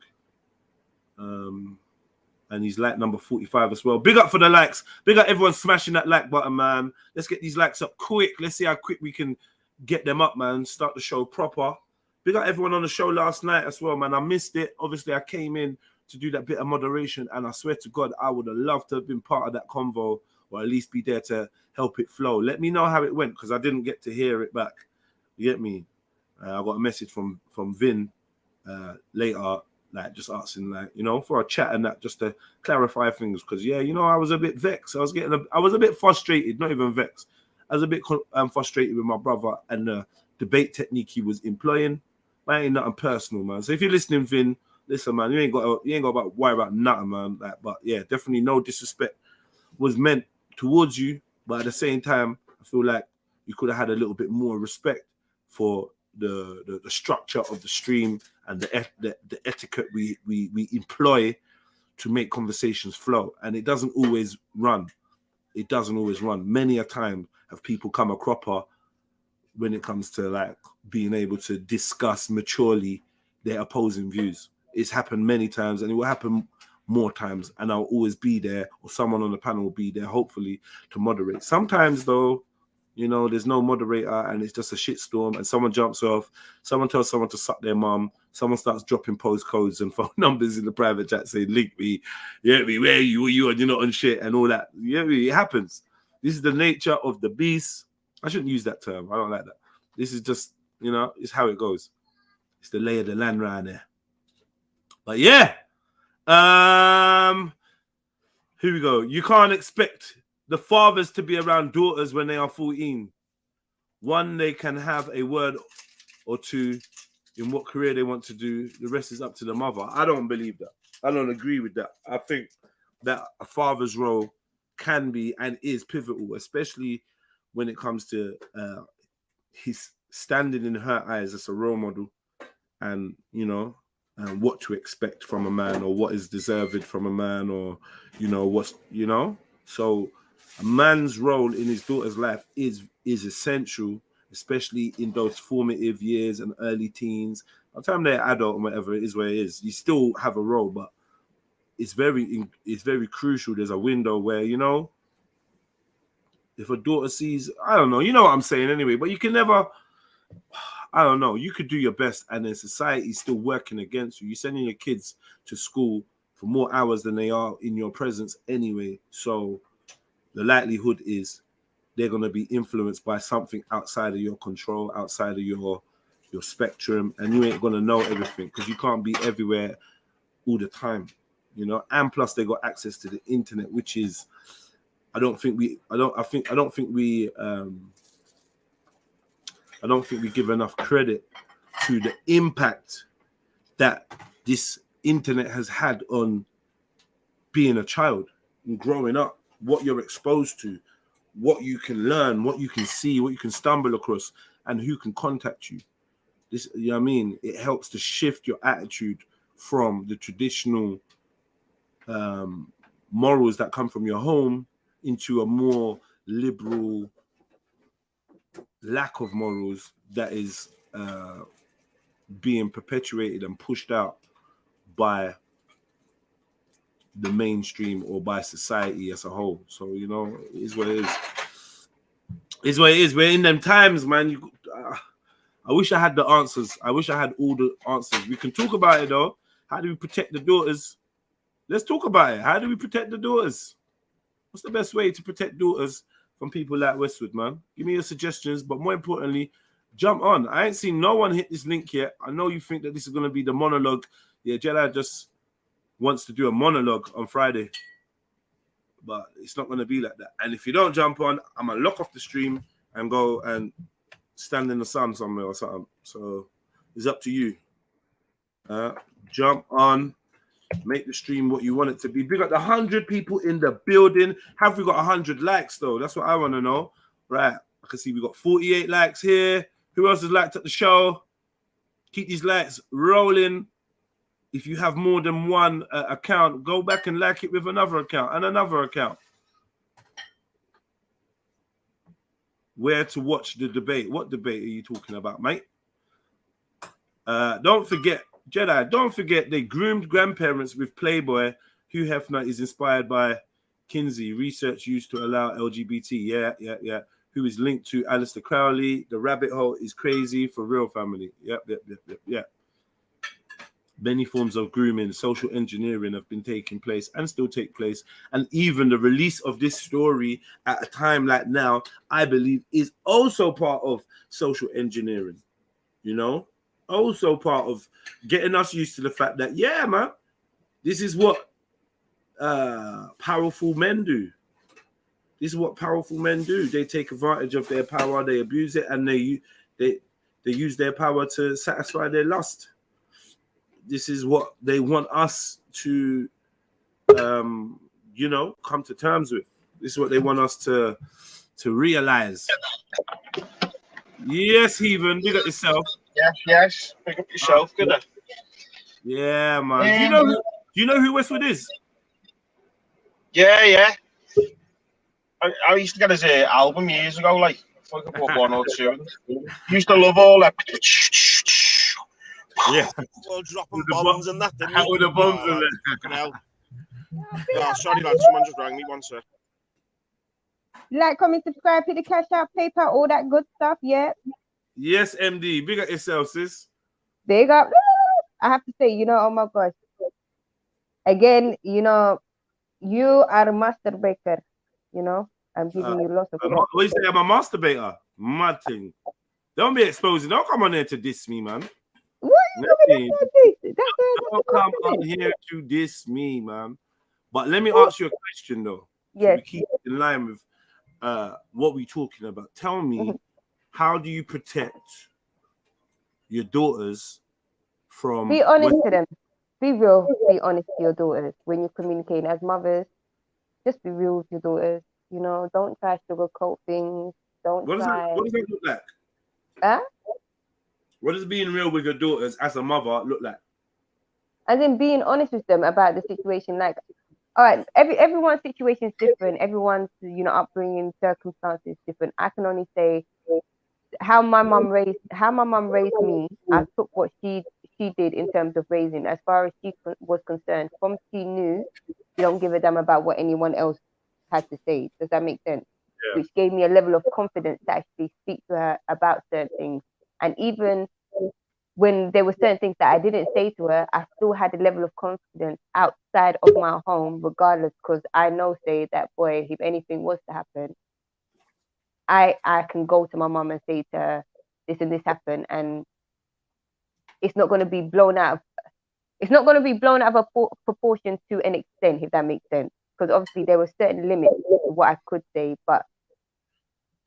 And he's like number 45 as well. Big up for the likes. Big up everyone smashing that like button, man. Let's get these likes up quick. Let's see how quick we can get them up, man. Start the show proper. Big up everyone on the show last night as well, man. I missed it. Obviously, I came in to do that bit of moderation, and I swear to God, I would have loved to have been part of that convo, or at least be there to help it flow. Let me know how it went, because I didn't get to hear it back. You get me? I got a message from Vin later, like just asking, like, you know, for a chat and that, just to clarify things, because yeah, you know, I was a bit vexed. I was a bit frustrated, not even vexed. I was a bit frustrated with my brother and the debate technique he was employing. That ain't nothing personal, man. So if you're listening, Vin, listen, man, you ain't got to worry about nothing, man. Like, but yeah, definitely no disrespect was meant towards you, but at the same time, I feel like you could have had a little bit more respect for the structure of the stream and the etiquette we employ to make conversations flow. And it doesn't always run. It doesn't always run. Many a time have people come a cropper when it comes to like being able to discuss maturely their opposing views. It's happened many times, and it will happen more times, and I'll always be there, or someone on the panel will be there, hopefully, to moderate. Sometimes, though, you know, there's no moderator, and it's just a shitstorm, and someone jumps off, someone tells someone to suck their mum, someone starts dropping postcodes and phone numbers in the private chat saying, link me, yeah, me, where are you, and you're not on shit, and all that. Yeah, it happens. This is the nature of the beast. I shouldn't use that term. I don't like that. This is just, you know, it's how it goes. It's the lay of the land around there. But yeah, here we go. You can't expect the fathers to be around daughters when they are 14. One, they can have a word or two in what career they want to do. The rest is up to the mother. I don't believe that. I don't agree with that. I think that a father's role can be and is pivotal, especially when it comes to his standing in her eyes as a role model, and, you know, and what to expect from a man, or what is deserved from a man, or, you know, what's, you know. So a man's role in his daughter's life is essential, especially in those formative years and early teens. By the time they're adult and whatever, it is where it is. You still have a role, but it's very crucial. There's a window where, you know, if a daughter sees, I don't know, you know what I'm saying anyway, but you can never, I don't know, you could do your best, and then society's still working against you. You're sending your kids to school for more hours than they are in your presence anyway. So the likelihood is they're going to be influenced by something outside of your control, outside of your spectrum, and you ain't going to know everything because you can't be everywhere all the time, you know. And plus they got access to the internet, which is, I don't think we give enough credit to the impact that this internet has had on being a child and growing up, what you're exposed to, what you can learn, what you can see, what you can stumble across, and who can contact you. This, you know what I mean? It helps to shift your attitude from the traditional morals that come from your home into a more liberal lack of morals that is being perpetuated and pushed out by the mainstream or by society as a whole. So, you know, it is what it is. It's what it is. We're in them times, man. I wish I had the answers. I wish I had all the answers. We can talk about it, though. How do we protect the daughters? Let's talk about it. How do we protect the daughters? What's the best way to protect daughters from people like Westwood, man? Give me your suggestions, but more importantly, jump on. I ain't seen no one hit this link yet. I know you think that this is going to be the monologue. Yeah, Jedi just wants to do a monologue on Friday, but it's not going to be like that. And if you don't jump on, I'm going to lock off the stream and go and stand in the sun somewhere or something. So it's up to you. Jump on. Make the stream what you want it to be. Big up the 100 people in the building. Have we got 100 likes, though? That's what I want to know. Right. I can see we got 48 likes here. Who else has liked at the show? Keep these likes rolling. If you have more than one account, go back and like it with another account and another account. Where to watch the debate? What debate are you talking about, mate? Don't forget, Jedi, don't forget they groomed grandparents with Playboy. Hugh Hefner is inspired by Kinsey. Research used to allow LGBT. Yeah. Who is linked to Aleister Crowley. The rabbit hole is crazy for real family. Yep. Many forms of grooming, social engineering have been taking place and still take place. And even the release of this story at a time like now, I believe, is also part of social engineering, you know? Also part of getting us used to the fact that, yeah, man, this is what powerful men do. This is what powerful men do. They take advantage of their power, they abuse it, and they use their power to satisfy their lust. This is what they want us to, you know, come to terms with. This is what they want us to to realize. Yes, Heathen, big up yourself. Yes. Pick up yourself, good. Yeah, man. Do you know who Westwood is? Yeah. I used to get his album years ago, like I think I bought one or two. Used to love all that. Yeah. Well, dropping bombs and that, didn't How he? with the bombs Oh, and lad, that. fucking hell. Yeah, sorry, lad. Someone just rang me. One sec. Like, comment, subscribe, hit the cash out, PayPal, all that good stuff. Yeah. Yes, MD. Big up yourself, sis. Big up. I have to say, you know, oh my gosh. Again, you know, you are a master baker. You know, I'm giving you lots of. What you say? I'm a masturbator. Mad thing. Don't be exposing. Don't come on here to diss me, man. What are you talking about? Don't come on here to diss me, man. But let me ask you a question, though. Yes. So we keep it in line with what we're talking about. Tell me, how do you protect your daughters from... Be honest to them. Be real. Be honest to your daughters when you're communicating as mothers. Just be real with your daughters. You know, don't try to sugarcoat things. What does that look like? Huh? What does being real with your daughters as a mother look like? As in being honest with them about the situation. Like, all right, everyone's situation is different. Everyone's, you know, upbringing circumstances is different. I can only say how my mum raised me. I took what she did in terms of raising. As far as she was concerned, from she knew, she don't give a damn about what anyone else had to say. Does that make sense? Yeah. Which gave me a level of confidence to actually speak to her about certain things. And even when there were certain things that I didn't say to her, I still had a level of confidence outside of my home, regardless, because I know, say, that, boy, if anything was to happen, I can go to my mom and say to her, this and this happened, and it's not going to be blown out of proportion to an extent, if that makes sense. Because obviously there were certain limits to what I could say, but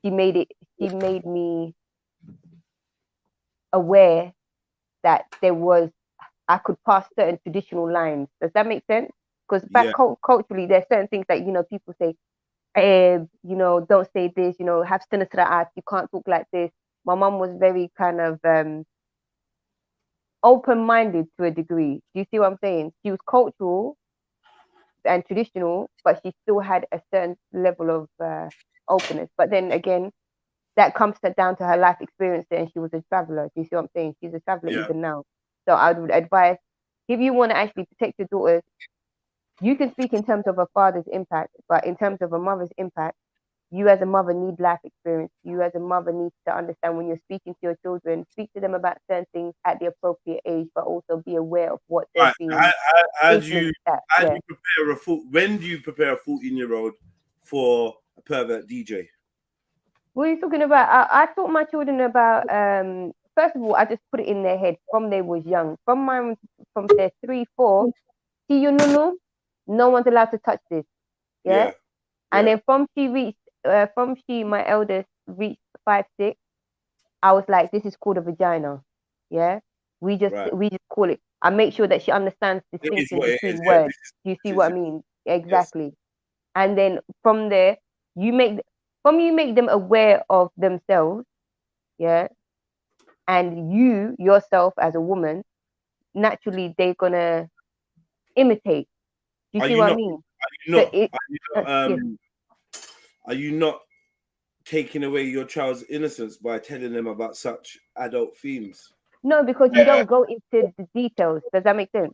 she made me aware that I could pass certain traditional lines. Does that make sense? Because back culturally, there's certain things that, you know, people say, you know, don't say this, you know, have sinasra'at, you can't talk like this. My mom was very kind of open-minded to a degree. Do you see what I'm saying? She was cultural and traditional, but she still had a certain level of openness. But then again, that comes down to her life experience, and she was a traveler. Do you see what I'm saying? She's a traveler even now. So I would advise, if you want to actually protect your daughters, you can speak in terms of a father's impact, but in terms of a mother's impact, you as a mother need life experience. You as a mother need to understand when you're speaking to your children, speak to them about certain things at the appropriate age, but also be aware of what they're being. When do you prepare a 14-year-old for a pervert DJ? What are you talking about? I taught my children about, first of all, I just put it in their head from they was young. From their 3, 4, see you, Nunu, no one's allowed to touch this. Yeah. And then from my eldest reached 5, 6, I was like, this is called a vagina. Yeah. We just call it. I make sure that she understands the distinction between words. Do you see what I mean? Exactly. Yes. And then from there, you make them aware of themselves. Yeah. And you yourself as a woman, naturally they're gonna imitate. Do you see what I mean? Are you not taking away your child's innocence by telling them about such adult themes? No, because you don't go into the details. Does that make sense?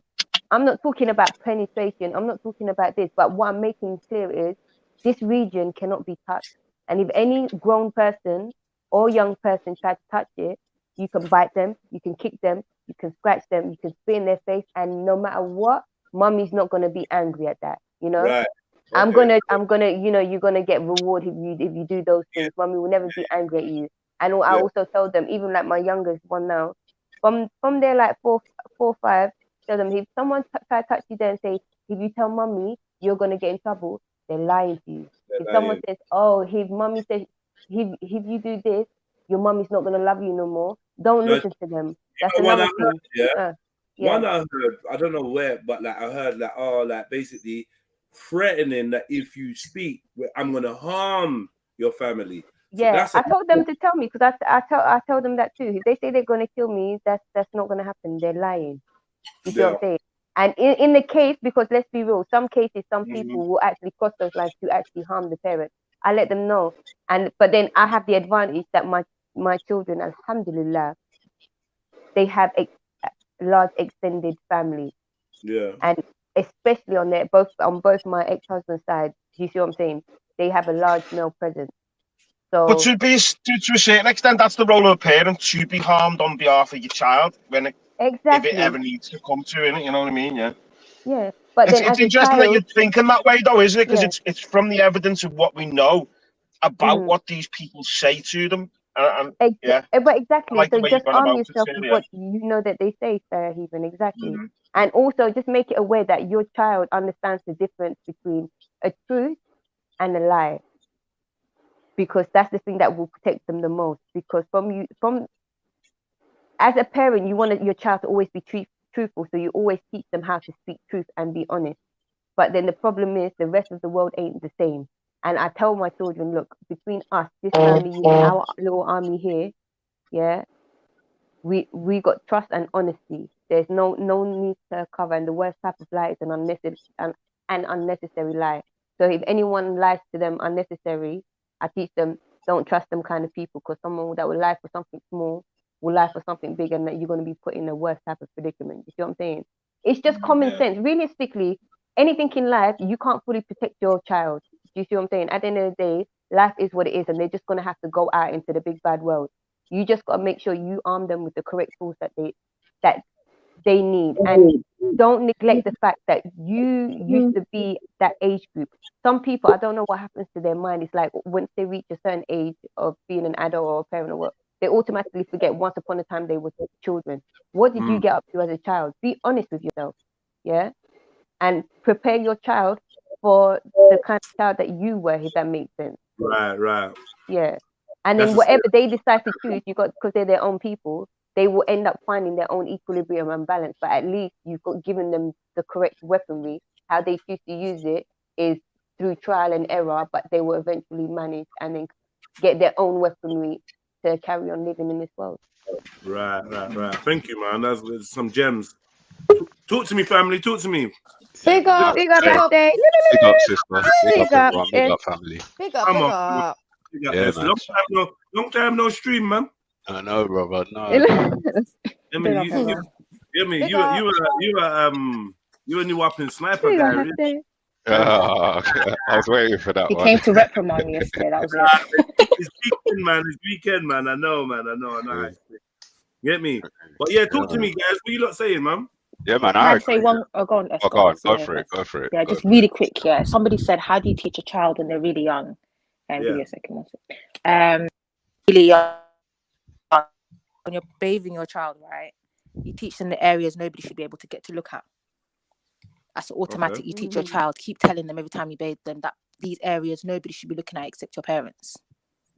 I'm not talking about penetration. I'm not talking about this. But what I'm making clear is this region cannot be touched. And if any grown person or young person tries to touch it, you can bite them, you can kick them, you can scratch them, you can spit in their face, and no matter what, mommy's not gonna be angry at that. You know, okay. I'm gonna, you know, you're gonna get rewarded if you do those things. Mommy will never be angry at you. And I also tell them, even like my youngest one now, from their like 4, 5, tell them if someone try to touch you there and say, if you tell mommy, you're gonna get in trouble, they're lying to you. If someone says, oh, if mommy says, if you do this, your mommy's not gonna love you no more, don't listen to them. That's another thing. One I heard, I don't know where, but like I heard like basically threatening that if you speak, I'm gonna harm your family. So Yeah, that's I told them to tell me because I told them that too. If they say they're gonna kill me, that's not gonna happen. They're lying. You see what I'm saying? And in the case, because let's be real, some cases, some people will actually cross those lines to actually harm the parent. I let them know, but then I have the advantage that my children, alhamdulillah, they have large extended family. Yeah. And especially on both my ex-husband's side, do you see what I'm saying? They have a large male presence. So, But to a certain extent, that's the role of a parent, to be harmed on behalf of your child if it ever needs to come to it. You know what I mean? Yeah. Yeah, but then It's as a interesting that child, you're thinking that way, though, isn't it? Because yeah. it's from the evidence of what we know about what these people say to them. Yeah. But I exactly. like the So way you just got arm about it, yourself too, with yeah. what you know that they say, Sarah Heaven. Exactly. And also just make it aware that your child understands the difference between a truth and a lie. Because that's the thing that will protect them the most. Because as a parent, you want your child to always be truthful. So you always teach them how to speak truth and be honest. But then the problem is the rest of the world ain't the same. And I tell my children, look, between us, this family unit, our little army here, yeah, we got trust and honesty. There's no need to cover. And the worst type of lie is an unnecessary lie. So if anyone lies to them unnecessary, I teach them don't trust them kind of people, because someone that will lie for something small will lie for something big, and that you're going to be put in the worst type of predicament. You see what I'm saying? It's just common sense. Realistically, anything in life, you can't fully protect your child. Do you see what I'm saying? At the end of the day, life is what it is, and they're just going to have to go out into the big bad world. You just got to make sure you arm them with the correct tools that they need, and don't neglect the fact that you used to be that age group. Some people, I don't know what happens to their mind. It's like once they reach a certain age of being an adult or a parent or what, they automatically forget once upon a time they were children. What did you get up to as a child? Be honest with yourself, yeah, and prepare your child for the kind of child that you were, if that makes sense. Right. Yeah. And then whatever they decide to choose, because they're their own people, they will end up finding their own equilibrium and balance. But at least you've got given them the correct weaponry. How they choose to use it is through trial and error, but they will eventually manage and then get their own weaponry to carry on living in this world. Right. Thank you, man. That's some gems. Talk to me, family. Talk to me. Big up, Big birthday. up, sister. Big Big up, up, everyone. Big up, family. Come on. Yeah, man. Long time no stream, man. I know, brother. No. I mean, you a new up in sniper guy, really. I was waiting for that He one. came to reprimand me yesterday. That was it. It's weekend, man. I know. Get me? But yeah, talk to me, guys. What you lot saying, man? Yeah, man. Can I say one? Oh, go on, Esther. Go on. Go for it. Yeah, just really quick. Yeah, somebody said, "How do you teach a child when they're really young?" Give me a second. Really young. When you're bathing your child, right? You teach them the areas nobody should be able to get to look at. That's automatic. Okay. You teach your child. Keep telling them every time you bathe them that these areas nobody should be looking at except your parents.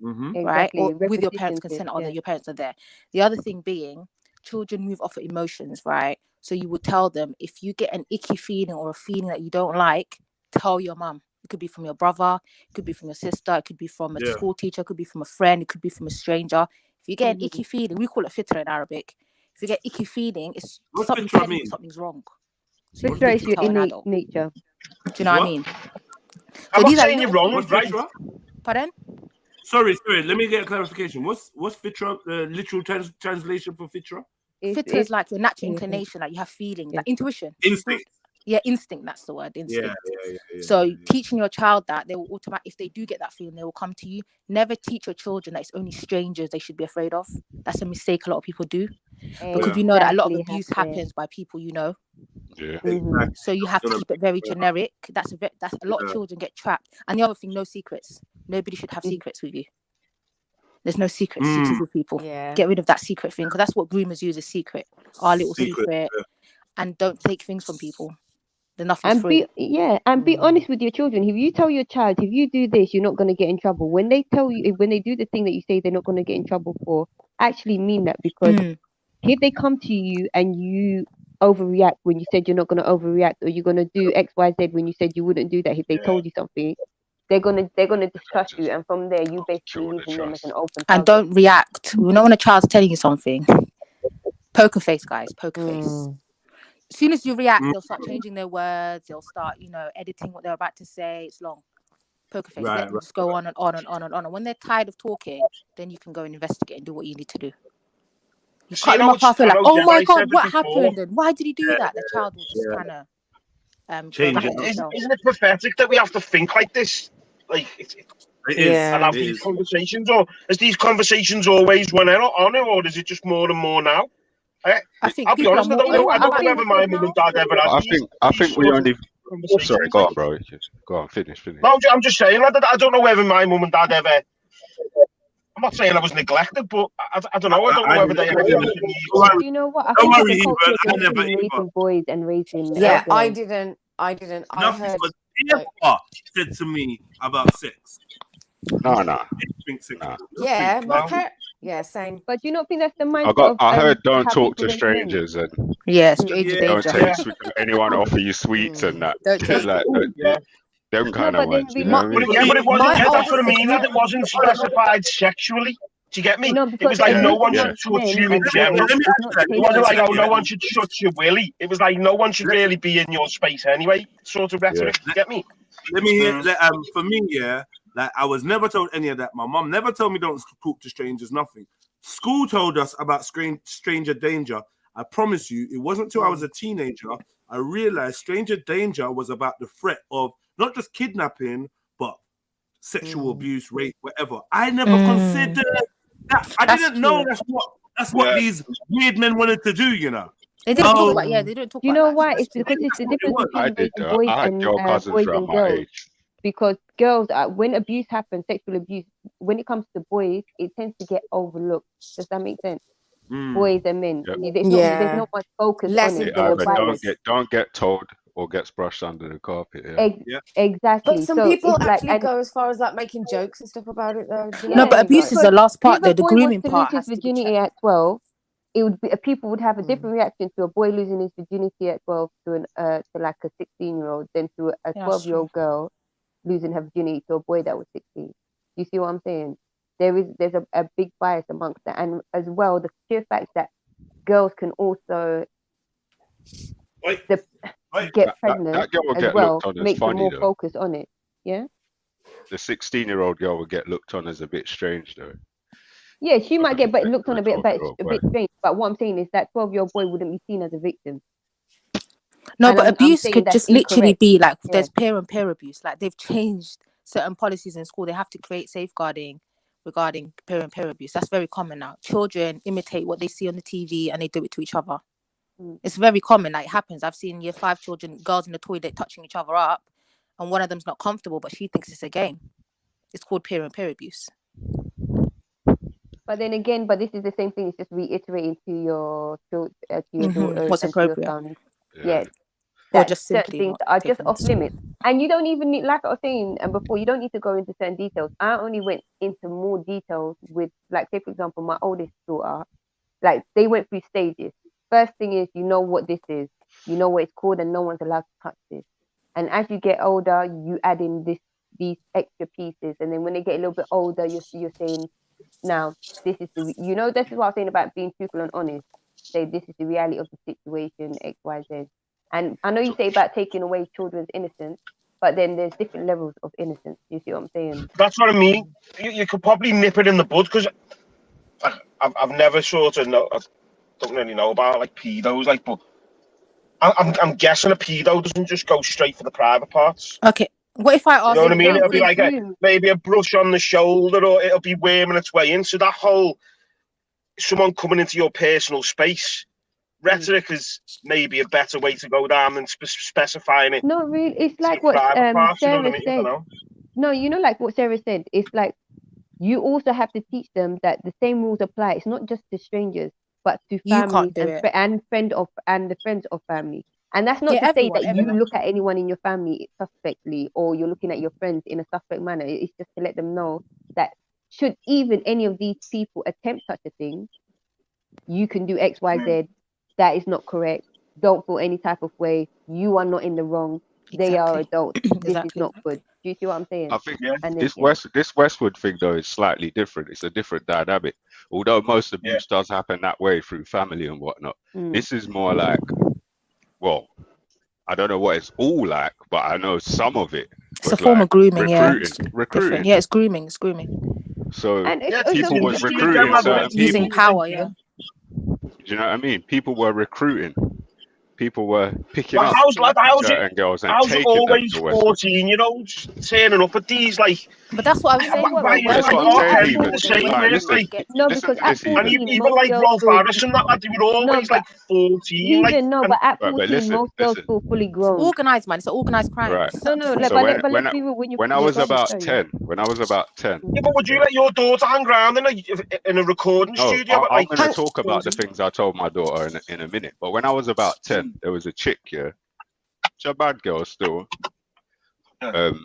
Right? Exactly. Or with your parents' Repetition, consent, or that your parents are there. The other thing being, children move off of emotions, right? So you would tell them, if you get an icky feeling or a feeling that you don't like, tell your mum. It could be from your brother, it could be from your sister, it could be from a school teacher, it could be from a friend, it could be from a stranger. If you get an icky feeling, we call it fitra in Arabic. If you get icky feeling, it's something telling you something's wrong. So Fitra is your innate nature. Do you know what I mean? I'm not saying you're wrong, right? Pardon? Sorry. Let me get a clarification. What's fitra? Literal translation for fitra? Fitra is like your natural inclination, like you have feeling, like intuition. Instinct. Yeah, instinct. That's the word. Instinct. Yeah. So teaching your child that, they will automatically, if they do get that feeling, they will come to you. Never teach your children that it's only strangers they should be afraid of. That's a mistake a lot of people do, because you know that a lot of abuse happens by people you know. Yeah. So you have to keep it very generic. That's a lot of children get trapped. And the other thing, no secrets. Nobody should have secrets with you. There's no secrets with people. Yeah. Get rid of that secret thing, because that's what groomers use, a secret. Our little secret. And don't take things from people. Nothing's free. Be honest with your children. If you tell your child, if you do this, you're not going to get in trouble. When they tell you, when they do the thing that you say they're not going to get in trouble for, actually mean that, because if they come to you and you overreact when you said you're not going to overreact, or you're going to do X, Y, Z when you said you wouldn't do that, if they told you something, they're gonna distrust you, and from there you basically Kill the using them as an trust. open And target. don't react. You know when a child's telling you something, poker face, guys, poker face. As soon as you react, they'll start changing their words. They'll start, editing what they're about to say. It's long. Poker face. Let them just go on and on and on and on. And when they're tired of talking, then you can go and investigate and do what you need to do. You See, cut them off after, I like, know oh my Jedi God, said it what before. happened? And why did he do that? The child will just kind of Change go back it into up. itself. Isn't it pathetic that we have to think like this? Like, It is. and have It these is. conversations, or has these conversations always run out on it, or is it just more and more now? I think I'll be people honest, are more open I don't about know it. whether my mum and dad ever had I these think we sort of only. conversations. Sorry, go on, bro. Go on, finish. No, I'm just saying, I don't know whether my mum and dad ever. I'm not saying I was neglected, but I don't know. I don't know whether they ever. Do you know what? I think it's a culture between raising boys and raising Yeah, girls. I didn't. I Nothing heard. was ever said to me about sex. No. Yeah, yeah, same. But do you not think that's the mindset I of heard don't how talk people to raise men? strangers and stranger don't danger. take anyone offer you sweets and that. Don't Shit like them kind of ones. You know what I mean? But it wasn't. Yeah, that's what I mean. It wasn't specified sexually. Do you get me? No, It because was like no one should amongst touch men you in and boys, general. it's not It wasn't like, taken. oh, no one should touch your willy. It was like no one should really be in your space anyway. Sort of rhetoric. Do you get me? Let me hear. For me, like I was never told any of that. My mom never told me don't talk to strangers. Nothing. School told us about stranger danger. I promise you, it wasn't until I was a teenager I realized stranger danger was about the threat of not just kidnapping, but sexual abuse, rape, whatever. I never considered that. I didn't know that's what these weird men wanted to do. They didn't talk about. Yeah, they didn't talk. Do you about know that. why? It's because it's the difference I between did. raising boys I had and girl cousins boys throughout and my girls. age. Because girls, when abuse happens, sexual abuse, when it comes to boys, it tends to get overlooked. Does that make sense? Boys and men. Yep. There's not much focus on it. Either don't get told or gets brushed under the carpet. Yeah. Exactly. But some So people it's actually like, go as far as like making jokes and stuff about it, though. No, but abuse is the last part, though. if a The boy grooming was to part lose his has to be virginity checked. at 12, it would be people would have a different reaction to a boy losing his virginity at 12 to like a 16-year-old than to a Yeah, that's 12-year-old girl losing her virginity to a boy that was 16. You see what I'm saying? There's a big bias amongst that, and as well the sheer fact that girls can also get pregnant that girl will as get well looked on as makes them funny more though. focused on it. Yeah. The 16-year-old girl will get looked on as a bit strange though. Yeah, she might get looked on a bit 12-year-old strange, but what I'm saying is that 12-year-old boy wouldn't be seen as a victim. No, And but I'm abuse saying could that's just literally incorrect. be like Yeah. there's peer and peer abuse. Like they've changed certain policies in school. They have to create safeguarding regarding peer and peer abuse. That's very common now. Children imitate what they see on the TV and they do it to each other. It's very common. Like it happens. I've seen year 5 children, girls in the toilet touching each other up, and one of them's not comfortable, but she thinks it's a game. It's called peer and peer abuse. But then again, this is the same thing. It's just reiterating to your daughters What's and to your appropriate. sons. Yeah. Or That just certain simply things not are just taking off it. limits, and you don't even need, like I was saying before, you don't need to go into certain details. I only went into more details with, like, say for example, my oldest daughter. Like they went through stages. First thing is, you know what this is, you know what it's called, and no one's allowed to touch this. And as you get older, you add in these extra pieces, and then when they get a little bit older, you're saying, now this is this is what I'm saying about being truthful and honest. Say this is the reality of the situation, X, Y, Z. And I know you say about taking away children's innocence, but then there's different levels of innocence. You see what I'm saying? That's what I mean. You could probably nip it in the bud, because I've never sort of I don't really know about like pedos, like, but I'm guessing a pedo doesn't just go straight for the private parts. Okay. What if I ask You know what I mean? It'll example? be like maybe a brush on the shoulder, or it'll be worming its way in. So that whole someone coming into your personal space rhetoric is maybe a better way to go down than specifying it. Not really. It's like what parts, you know Sarah what I mean? I said. don't know. No, like what Sarah said. It's like you also have to teach them that the same rules apply. It's not just to strangers, but to You families can't do it. and the friends of family. And that's not Yeah, to say everyone, that you everyone. look at anyone in your family suspectly, or you're looking at your friends in a suspect manner. It's just to let them know that should even any of these people attempt such a thing, you can do X, Y, Z. That is not correct. Don't feel any type of way. You are not in the wrong. they are adults. This is Exactly. not good. Do you see what I'm saying? I think And then, this Westwood thing though is slightly different. It's a different dynamic. Although most abuse does happen that way through family and whatnot, this is more like, well, I don't know what it's all like, but I know some of it It's a was form like of grooming, yeah. recruiting. Yeah, it's grooming. It's grooming. So and people was recruiting certain Using people. power, yeah. Do you know what I mean? People were recruiting. People were picking Well, up certain girls and how's it taking them always to Westwood. 14-year-olds turning up at these like? But that's what I was saying. Why Well, That's what I'm all saying, people even. the same? Like, It's listen, like no, listen because to at this, even. 14, even most like girls Rolf feel, Harris and that, they were always like 14. Like, even no, but at Right, 14, but listen, most girls feel fully It's grown. organized, man. It's an organized crime. Right. No, like, So but let's be real. when I was about 10, when I was about 10. yeah, but would you let your daughter hang around in a recording No, studio? I'm Like, going to talk about the things I told my daughter in a minute. But when I was about 10, there was a chick, yeah. She's a bad girl still. And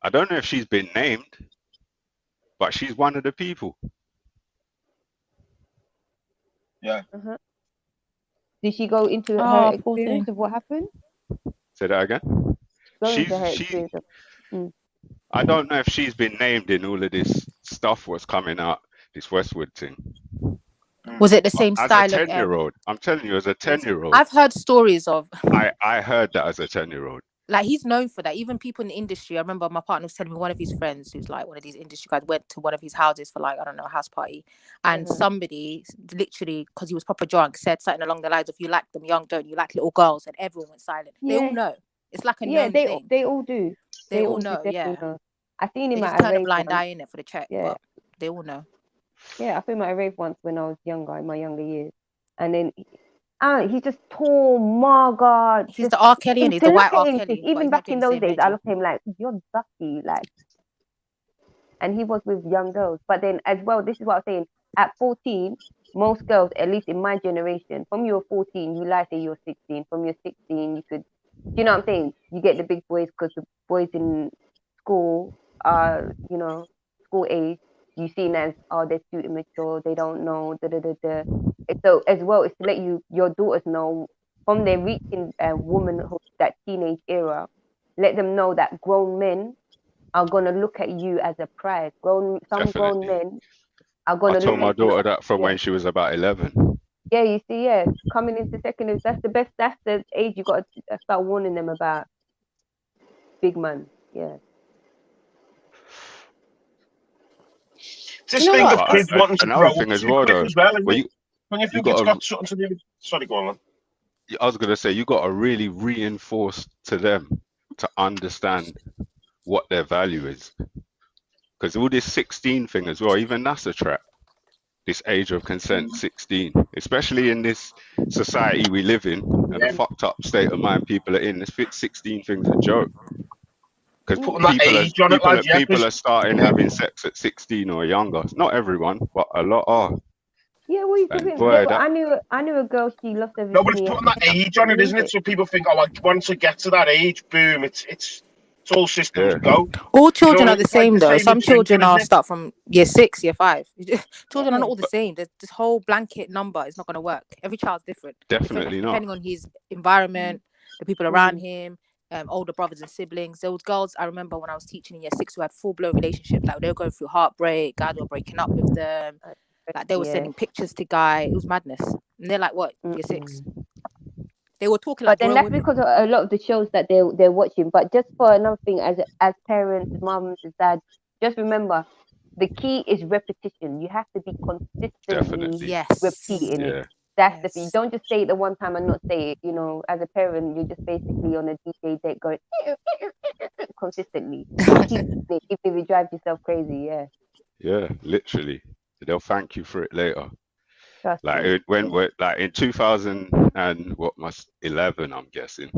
I don't know if she's been named, but she's one of the people. Yeah. Did she go into her experience of what happened? Say that again. Go into her experience. I don't know if she's been named in all of this stuff what's coming out, this Westwood thing. Was it the same As style a 10-year-old, I'm telling you, as a 10-year-old, I've heard stories of. I heard that as a 10-year-old. Like, he's known for that. Even people in the industry. I remember my partner was telling me one of his friends, who's like one of these industry guys, went to one of his houses for like, I don't know, a house party, and somebody literally, because he was proper drunk, said something along the lines of, "You like them young, don't you? Like little girls," and everyone went silent. They all know. It's like a known thing. They all do. They all know. Yeah. Know. I seen him They at just a turn a rave blind once. eye in it for the check. But they all know. Yeah, I saw him at a rave once when I was younger, in my younger years, and then he's just tall. My God, he's the R. Kelly, and he's the white R. Kelly. Even back in those days, I looked at him like, you're dusty, like. And he was with young girls. But then as well, this is what I'm saying. At 14, most girls, at least in my generation, from you were 14, you lie say you're 16. From your 16, you could, you know what I'm saying? You get the big boys because the boys in school are, you know, school age. You seen as, oh, they're too immature, they don't know, da-da-da-da. So as well, it's to let your daughters know from their reaching womanhood, that teenage era, let them know that grown men are going to look at you as a prize. Grown men are going to look at you. I told my daughter that from when she was about 11. Yeah, you see, coming into secondary, that's the age you got to start warning them about big man. Yeah. This thing of kids wanting to grow up thing as too well, quick though, as well. well, When you think it's got something to do with... Sorry, go on. I was going to say, you got to really reinforce to them to understand what their value is. Because all this 16 thing as well, even that's a trap. This age of consent, 16, especially in this society we live in and the fucked up state of mind people are in. This 16 thing's a joke. Because people are starting having sex at 16 or younger. Not everyone, but a lot are. Yeah, well, you could think. Boy, I knew a girl. She lost everything. No, but it's putting that age on it, isn't it? So people think, oh, once I get to that age, boom, it's all systems go. All children are the same, though. Same Some children start from year 6, year 5. Children are not all the same. This whole blanket number is not going to work. Every child's different. Definitely not. Depending on his environment, the people around him, older brothers and siblings. There was girls, I remember when I was teaching in year 6, who had full-blown relationships. Like, they were going through heartbreak. Guys were breaking up with them. Like, they were sending pictures to guys. It was madness. And they're like, what, year 6? They were talking like. But then that's because of a lot of the shows that they're watching. But just for another thing, as parents, mums, dads, just remember, the key is repetition. You have to be consistently repeating it. That's the thing. Don't just say it the one time and not say it. You know, as a parent, you're just basically on a DJ date going consistently. Even if it drives yourself crazy, Yeah, literally. They'll thank you for it later. Like in 2011, I'm guessing.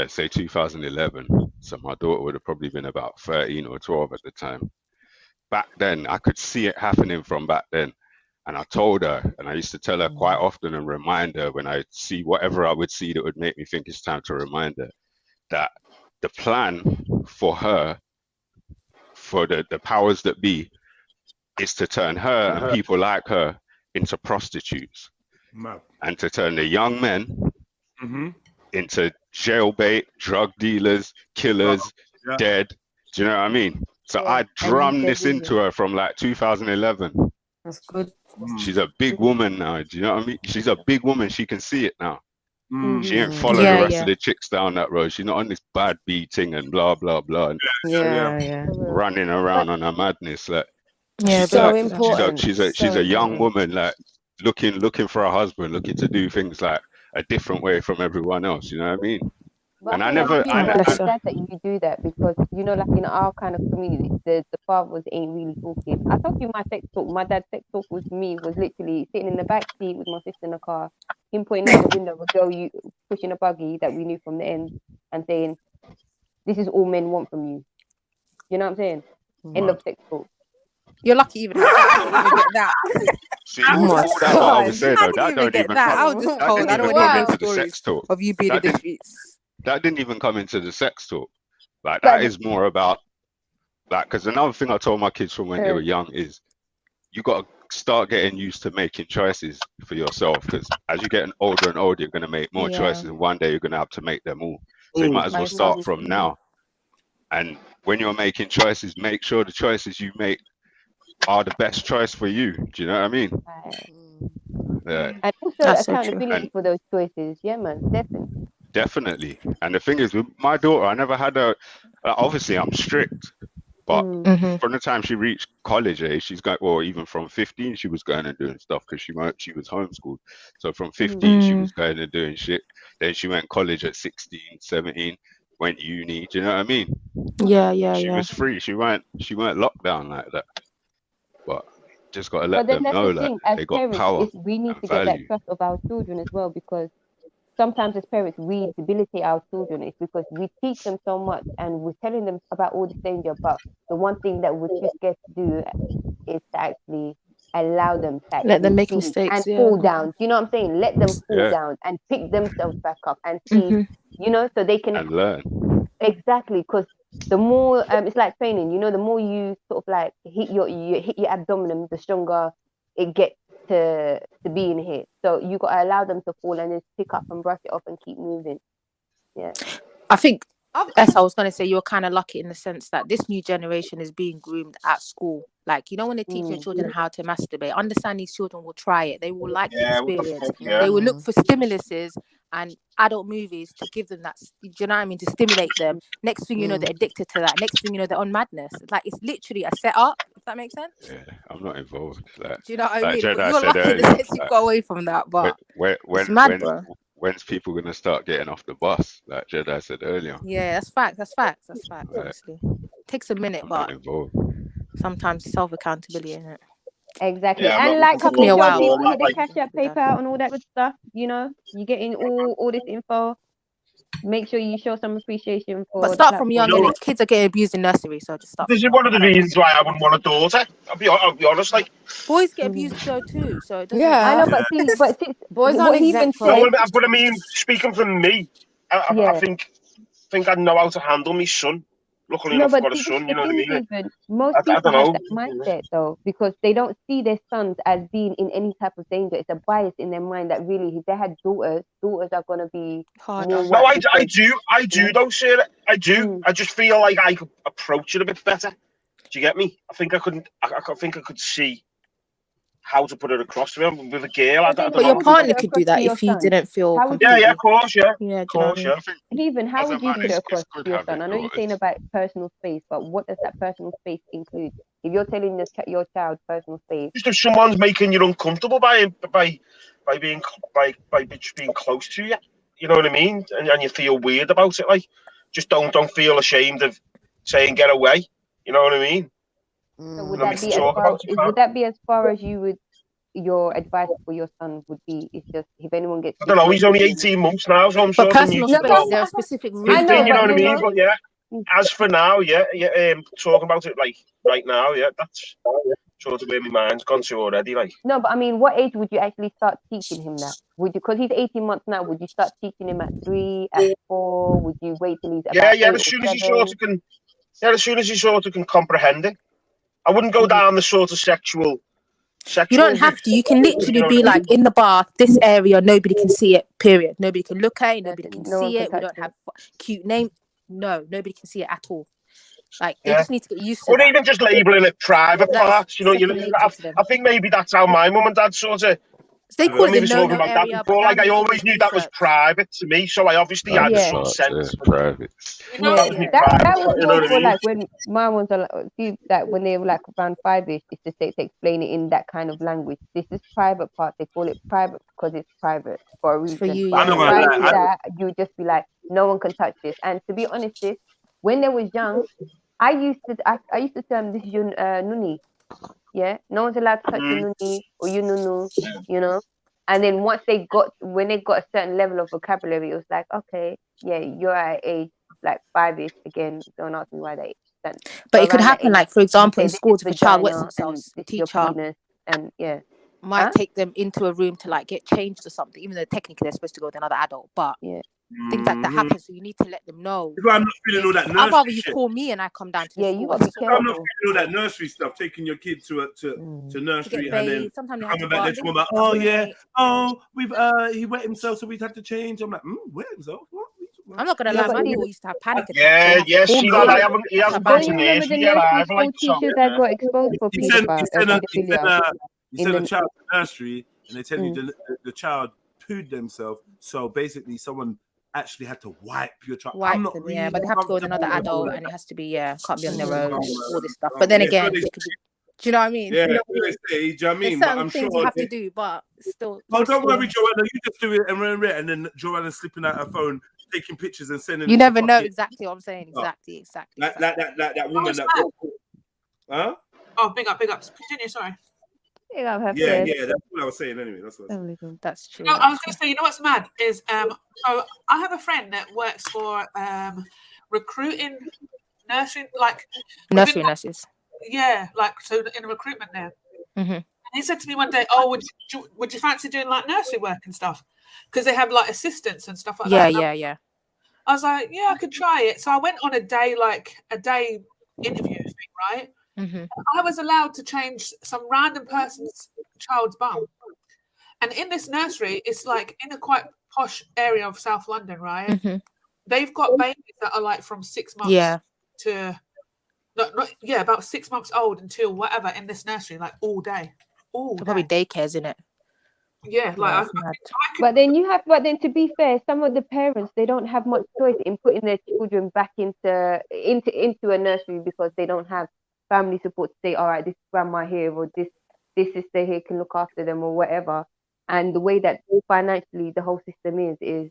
Say 2011. So my daughter would have probably been about 13 or 12 at the time. Back then, I could see it happening from back then. And I told her, and I used to tell her quite often and remind her when I see whatever I would see that would make me think it's time to remind her that the plan for her, for the powers that be, is to turn her and people like her into prostitutes, and to turn the young men into jailbait, drug dealers, killers, Yeah. dead. Do you know what I mean? So Yeah. I And drummed they're this into leaving. her from like 2011. That's good. She's a big woman now. Do you know what I mean? She's a big woman. She can see it now. She ain't Mhm. follow the Yeah, rest yeah. of the chicks down that road. She's not on this bad beating and blah blah blah and Yeah. For real. running around on her madness. Like Yeah, she's big So up like for that. important. she's So a young important. woman, like looking for a husband, looking to do things like a different way from everyone else. You know what I mean? But And I I think never, it's really Bless her. sad that you do that because like in our kind of community, the fathers ain't really talking. I told you my sex talk. My dad's sex talk with me was literally sitting in the back seat with my sister in the car, him pointing out the window of a girl you pushing a buggy that we knew from the end, and saying, "This is all men want from you." You know what I'm saying? End of sex talk. You're lucky you even had that. I didn't even get that. see Oh my all that what I was saying I though, didn't that even don't get even that. come, I was just that told. didn't I don't even want to hear come no into the stories sex talk. of you being in That the didn't streets. that didn't even come into the sex talk. Like But that is more about like because another thing I told my kids from when they were young is you got to start getting used to making choices for yourself because as you're getting older and older, you're going to make more Yeah. choices, and one day you're going to have to make them all. So you might as well Most start times. from now. And when you're making choices, make sure the choices you make are the best choice for you. Do you know what I mean? Right. Yeah, And also That's so true. accountability and for those choices. Yeah, man, definitely. definitely. And the thing is, with my daughter, I never had a. Obviously, I'm strict, but Mm-hmm. from the time she reached college age, she's got, well, even from 15, she was going and doing stuff because she was homeschooled. So from 15, she was going and doing shit. Then she went college at 16, 17, went uni. Do you know what I mean? Yeah, yeah, She yeah. was free. She weren't locked down like that. But just got to let But then them that's know the that thing, as they got parents, power is we need and to get that value. trust of our children as well because sometimes as parents we debilitate our children. It's because we teach them so much and we're telling them about all this danger, but the one thing that we're too scared to do is to actually allow them to Let them actually make see and mistakes. Yeah. fall down. Do you know what I'm saying? Let them fall Yeah, down and pick themselves back up and see, Mm-hmm. so they can and learn. exactly because the more it's like training, the more you sort of like hit your abdomen, the stronger it gets to being hit. So you got to allow them to fall and just pick up and brush it off and keep moving. Yeah. I think, as I was going to say, you're kind of lucky in the sense that this new generation is being groomed at school. Like, when they teach your children how to masturbate, understand these children will try it. They will like the Yeah, what the experience. fuck, yeah. They will look for stimuluses and adult movies to give them that, do you know what I mean, to stimulate them. Next thing you know, they're addicted to that. Next thing you know, they're on madness. Like, it's literally a setup, if that makes sense. Yeah, I'm not involved. Like, Do you know what I like mean? But Jedi you're said lucky in the earlier, sense you got away from that. But it's mad, bro. when's people gonna start getting off the bus? Like Jedi said earlier. Yeah, that's facts. That's facts. That's facts. Like, Honestly, takes a minute, I'm but not involved. sometimes self accountability, isn't it? Exactly. Yeah, I'm And not like looking you Took forward me said, a to Joe, while, B, all but you that. got the Like, cash app paper and all that good stuff, you're getting all this info. Make sure you show some appreciation for But the start from platform. young, and kids are getting abused in nursery, so just start this from is young. one of the reasons why I wouldn't want a daughter. I'll be honest. Like, Boys get abused though too, so it doesn't. I Yeah. know, but see, Boys aren't what he even exempt from no, said, it. but I mean, speaking from me, I yeah. think I know how to handle my son. Luckily No, enough, I've but got a see, son. the You know what I thing mean? even most I people don't have know. that mindset though because they don't see their sons as being in any type of danger. It's a bias in their mind that really, if they had daughters are gonna be harder. more No, whack I because, do though, Sarah. I do. I just feel like I could approach it a bit better. Do you get me? I think I could see how to put it across to him with a girl. I don't But know. your partner could do that if he didn't feel How would completely. Yeah, of course, yeah. Yeah, Of do you know what I course, mean? yeah. Even how as a would you man, put it it's across good to your having son? I know you're saying daughters. about personal space, but what does that personal space include? If you're telling your child personal space, Just if someone's making you uncomfortable by being close to you, you know what I mean, and you feel weird about it, like just don't feel ashamed of saying get away. You know what I mean? so would And then we that can be as talk far about it. would that be as far as you would your advice for your son would be? It's just if anyone gets I don't know. He's only 18 months now, so I'm sort of new personal to the space, whole there are specific thing, rules. you know what I mean? But yeah, as for now, yeah, talking about it like right now, yeah, that's sort of where my mind's gone to already. Like, no, but I mean, what age would you actually start teaching him that? Would you, because he's 18 months now, would you start teaching him at 3, at 4? Would you wait till he's about 8 as or soon 7? as he sort of can comprehend it. I wouldn't go down the sort of sexual sexual You don't abuse. have to. You can literally You know be what I like mean? in the bath, this area, nobody can see it, period. Nobody can look at it, nobody can No one see can it. We touch don't have it. cute name. No, nobody can see it at all. Like, they Yeah. just need to get used to Or that. even just labelling it private That is parts. You know, second nature to them. I think maybe that's how my mum and dad sort of. They call When it we the were talking no-no about that area, but before, now like I'm I just always doing knew that was research. private to me, so I obviously had Yeah. some sense. private. You know, That was me That private. was You know more what I for mean? like when my ones are like, see that when they were like around 5-ish, it's just to explain it in that kind of language. This is private part. They call it private because it's private for a It's for reason. you, But I'm not yeah. gonna prior lie. to that, you would just be like, no one can touch this. And to be honest, when they was young, I used to term this is your nuni. Yeah, no one's allowed to touch your nuni or you nunu, you know. And then when they got a certain level of vocabulary, it was like, okay, yeah, you're at age like 5-ish again. Don't ask me why they that. But But it could around that happen, age, like, for you example, say in this is schools, if a child wets vagina and themselves, the this is your teacher penis, and yeah, might take them into a room to like get changed or something, even though technically they're supposed to go with another adult. But yeah. things like that happen, so you need to let them know. That's why I'm not feeling all that I'd nursery rather you shit. call me and I come down to the Yeah, school. you gotta be I'm not careful. feeling all that nursery stuff. Taking your kid to to get nursery and then bathed. Sometimes they have to coming back there bath. talking about, oh yeah, oh we've he wet himself, so we'd have to change. I'm like, wet himself? What? I'm not gonna Yeah, lie, but my see, daughter used to have panic attacks. Yeah, They have to yeah, call see me. that he That's how hasn't bad been don't to you it is. remember the nursery yet nursery either, school like so. teachers that got exposed for You send paedophilia in a the child to nursery and they tell you the child pooed themselves. So basically, someone actually had to wipe your child. I'm Wipe not them, really yeah, but they have to go with another comfortable with all adult, that. and it has to be can't be on their own and all this stuff. Yeah, But then so again, they they could do you know what I mean? yeah, so they say, do you know what I There's mean? But certain I'm things sure you have to do, but still. oh, don't worry, Joanna. You just do it and then Joanna's slipping out her phone, taking pictures and sending You it never to know fucking exactly what I'm saying. Exactly. like that woman that huh? Oh, big up. Continue, sorry. Yeah, that's what I was saying anyway. That's what I was saying. That's true. No, I was going to say, you know what's mad is so I have a friend that works for recruiting nursery, like Nursery nurses. yeah, like so in recruitment there. Mm-hmm. And he said to me one day, "Oh, would you fancy doing like nursery work and stuff? Because they have like assistants and stuff like that." Yeah. I was like, "Yeah, I could try it." So I went on a day interview thing, right? Mm-hmm. I was allowed to change some random person's child's bum. And in this nursery, it's like in a quite posh area of South London, right? Mm-hmm. They've got babies that are like from 6 months to about 6 months old until whatever in this nursery, like all day. Probably daycares in it. Yeah, like but then to be fair, some of the parents, they don't have much choice in putting their children back into a nursery because they don't have family support to say, all right, this grandma here or this sister here can look after them or whatever. And the way that financially the whole system is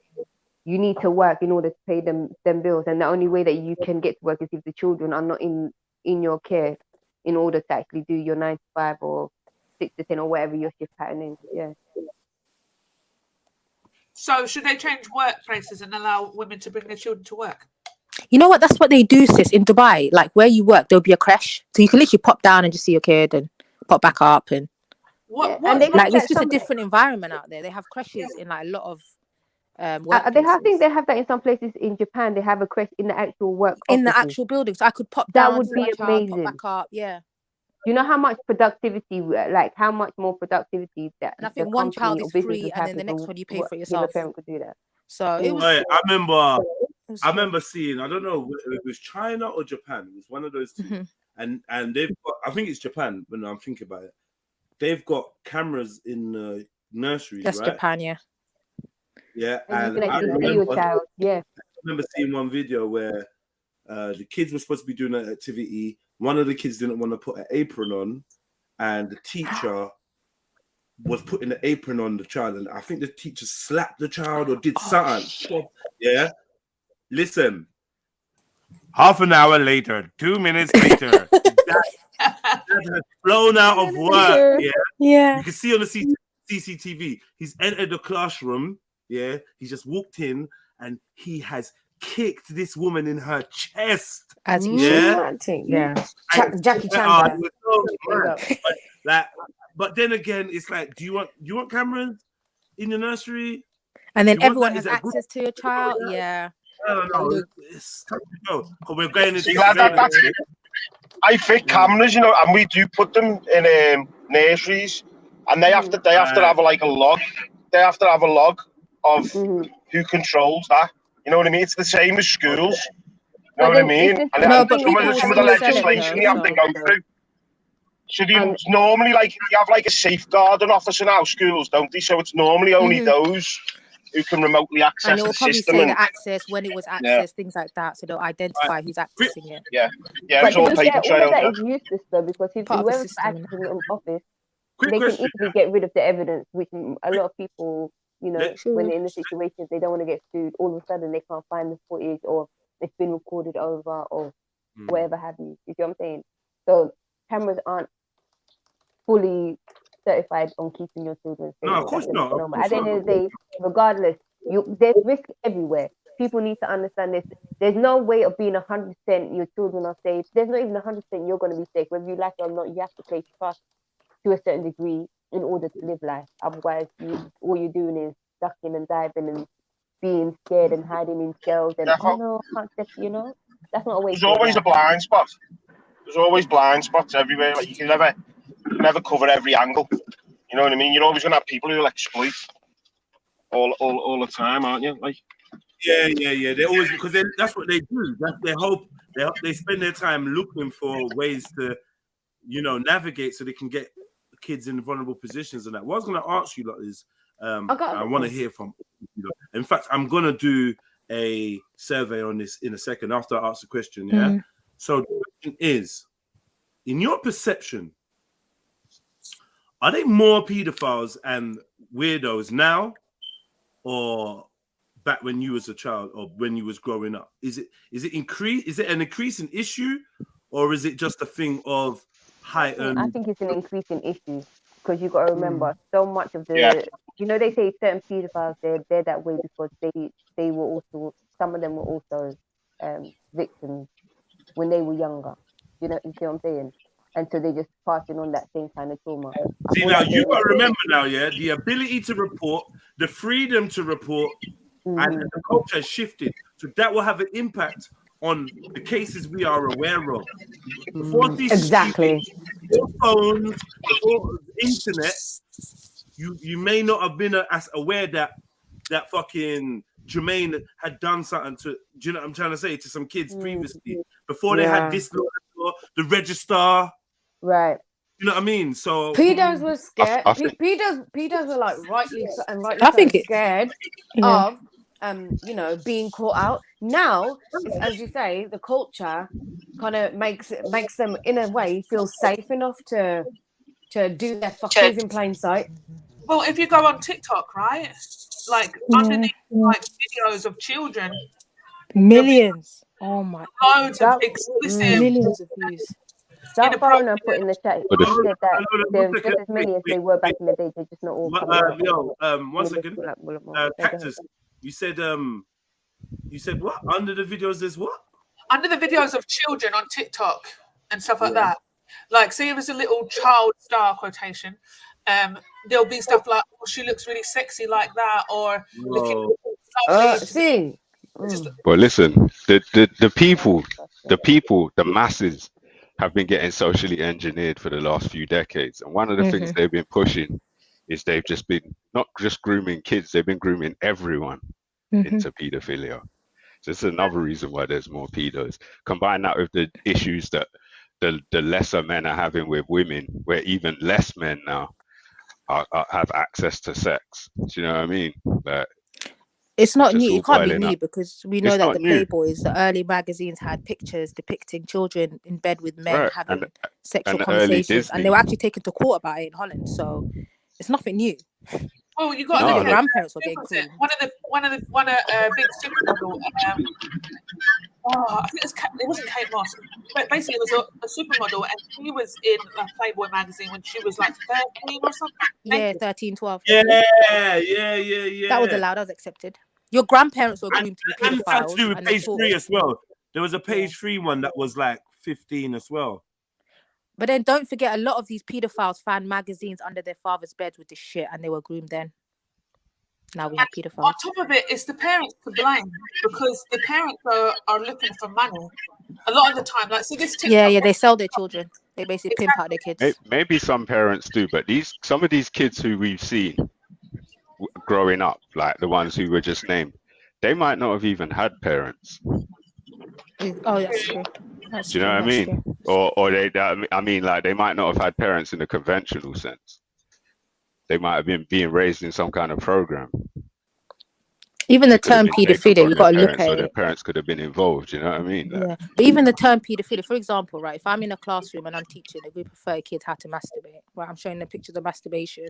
you need to work in order to pay them bills, and the only way that you can get to work is if the children are not in your care in order to actually do your 9 to 5 or 6 to 10 or whatever your shift pattern is. Yeah. So should they change workplaces and allow women to bring their children to work? You know what? That's what they do, sis, in Dubai. Like where you work, there'll be a creche, so you can literally pop down and just see your kid and pop back up and. And they like it's just a different environment out there. They have creches in like a lot of I think they have that in some places in Japan. They have a creche in the actual work in the offices. actual building, so I could pop That down, would see be my child, amazing. pop back up. Yeah. You know how much productivity, like how much more productivity that And I the think one company child or is business free, would and have then the if next one you pay for if a yourself. parent could do that. So it was. Right, I remember seeing. I don't know if it was China or Japan. It was one of those two. Mm-hmm. And they've got. I think it's Japan. When I'm thinking about it, they've got cameras in nurseries. That's right? Japan, yeah. Yeah, And you and can I actually see your child. Yeah. remember seeing one video where the kids were supposed to be doing an activity. One of the kids didn't want to put an apron on, and the teacher was putting the apron on the child, and I think the teacher slapped the child or did something. Shit. Yeah. Listen. Half an hour later, 2 minutes later, that has flown out of work. Yeah. Yeah. You can see on the CCTV, he's entered the classroom. Yeah. He just walked in and he has kicked this woman in her chest. As he should. Yeah. Jackie Chan. But then again, it's like, do you want cameras in the nursery? And then everyone has access to your child. Yeah. I don't know. It's time to go. We're going into I fit cameras, you know, and we do put them in nurseries, and they have to have like a log. They have to have a log of who controls that. You know what I mean? It's the same as schools. You know what I mean? And No, but some people of the still sell it legislation you have to though. go through. So it's normally like you have like a safeguarding officer now, schools, don't they? So it's normally only those who can remotely access And it will the probably system. say And the access, when it was accessed, things like that. So they'll identify who's accessing it. yeah, But it's all to be paper fair, all trail. of that is useless though, because Part of the whoever's system. acting in office, Quick they can question. easily get rid of the evidence, which a lot of people, you know, Let- when they're in the situation, they don't want to get sued. All of a sudden, they can't find the footage, or it's been recorded over, or whatever have you. You see what I'm saying? So cameras aren't fully certified on keeping your children safe. No, of course not. Of At the end course of the day, regardless, there's risk everywhere. People need to understand this. There's no way of being 100% your children are safe. There's not even 100% you're going to be safe. Whether you like it or not, you have to place trust to a certain degree in order to live life. Otherwise, all you're doing is ducking and diving and being scared and hiding in shells and oh no, I can't step, you know, that's not a way. There's always a blind spot. There's always blind spots everywhere. Like you can never cover every angle. You know what I mean? You're always gonna have people who exploit all the time, aren't you? Like Yeah. They always, because that's what they do. That's their hope. They spend their time looking for ways to, you know, navigate so they can get kids in vulnerable positions and that. What I was going to ask you lot is, I want to hear from you lot. In fact, I'm going to do a survey on this in a second after I ask the question. Yeah. So the question is, in your perception, are they more pedophiles and weirdos now, or back when you was a child, or when you was growing up? Is it an increasing issue, or is it just a thing of heightened? I think it's an increasing issue, because you got to remember so much of the, you know, they say certain pedophiles, they're that way because they were also, some of them were also victims when they were younger. You know what I'm saying? And so they just passing on that same kind of trauma. See, now you got to remember now, yeah, the ability to report, the freedom to report, and the culture has shifted. So that will have an impact on the cases we are aware of. Before these Exactly. before phones, before internet, you may not have been as aware that fucking Jermaine had done something to, do you know what I'm trying to say, to some kids previously, before they had this law, the register. Right. You know what I mean? So Pedos were scared. I think- Pedos were like rightly I think scared of you know, being caught out. Now, it's, as you say, the culture kind of makes them in a way feel safe enough to do their fuckers in plain sight. Well, if you go on TikTok, right, like underneath like videos of children, Millions. Oh my. loads of explicit Millions of views. That phone I put in the chat, he said that there's just as many as they were back in the day. They're just not all. 1 second. Cactus, you said what? Under the videos, there's what? Under the videos of children on TikTok and stuff like that. Like, say it was a little child star quotation. There'll be stuff like, oh, she looks really sexy like that, or looking lovely. But listen, the people, the masses have been getting socially engineered for the last few decades. And one of the things they've been pushing is they've just been not just grooming kids, they've been grooming everyone into pedophilia. So it's another reason why there's more pedos. Combine that with the issues that the lesser men are having with women, where even less men now have access to sex. Do you know what I mean? Like, it's not just new. all It can't be piling new up. because we know It's that not the new. Playboys, the early magazines had pictures depicting children in bed with men Right, having and sexual the early conversations, and they Disney. were actually taken to court about it in Holland. So it's nothing new. Well, you got to Even look the at grandparents were getting groomed. one big supermodel. I think it wasn't Kate Moss, but basically it was a supermodel, and she was in a Playboy magazine when she was like 13 or something. Yeah, 13, 12. Yeah. That was allowed. That was accepted. Your grandparents were groomed to be And had to do pedophiles, with and they page thought. 3 as well. There was a page 3 one that was like 15 as well. But then don't forget, a lot of these pedophiles found magazines under their father's beds with this shit, and they were groomed then. Now we have pedophiles. On top of it, it's the parents to blame, because the parents are looking for money, A lot of the time, like, see this TikTok. Yeah, they sell their children. They basically pimp out their kids. Maybe some parents do, but some of these kids who we've seen growing up, like the ones who were just named, they might not have even had parents. Oh, that's true. That's Do you know what I mean? Or I mean, like, they might not have had parents in the conventional sense. They might have been being raised in some kind of program. Even the term paedophilia, you've got to look at So it. their parents could have been involved. You know what I mean? Yeah, but even the term paedophilia, for example, right? If I'm in a classroom and I'm teaching a group of 30 kids how to masturbate, right? I'm showing them pictures of masturbation.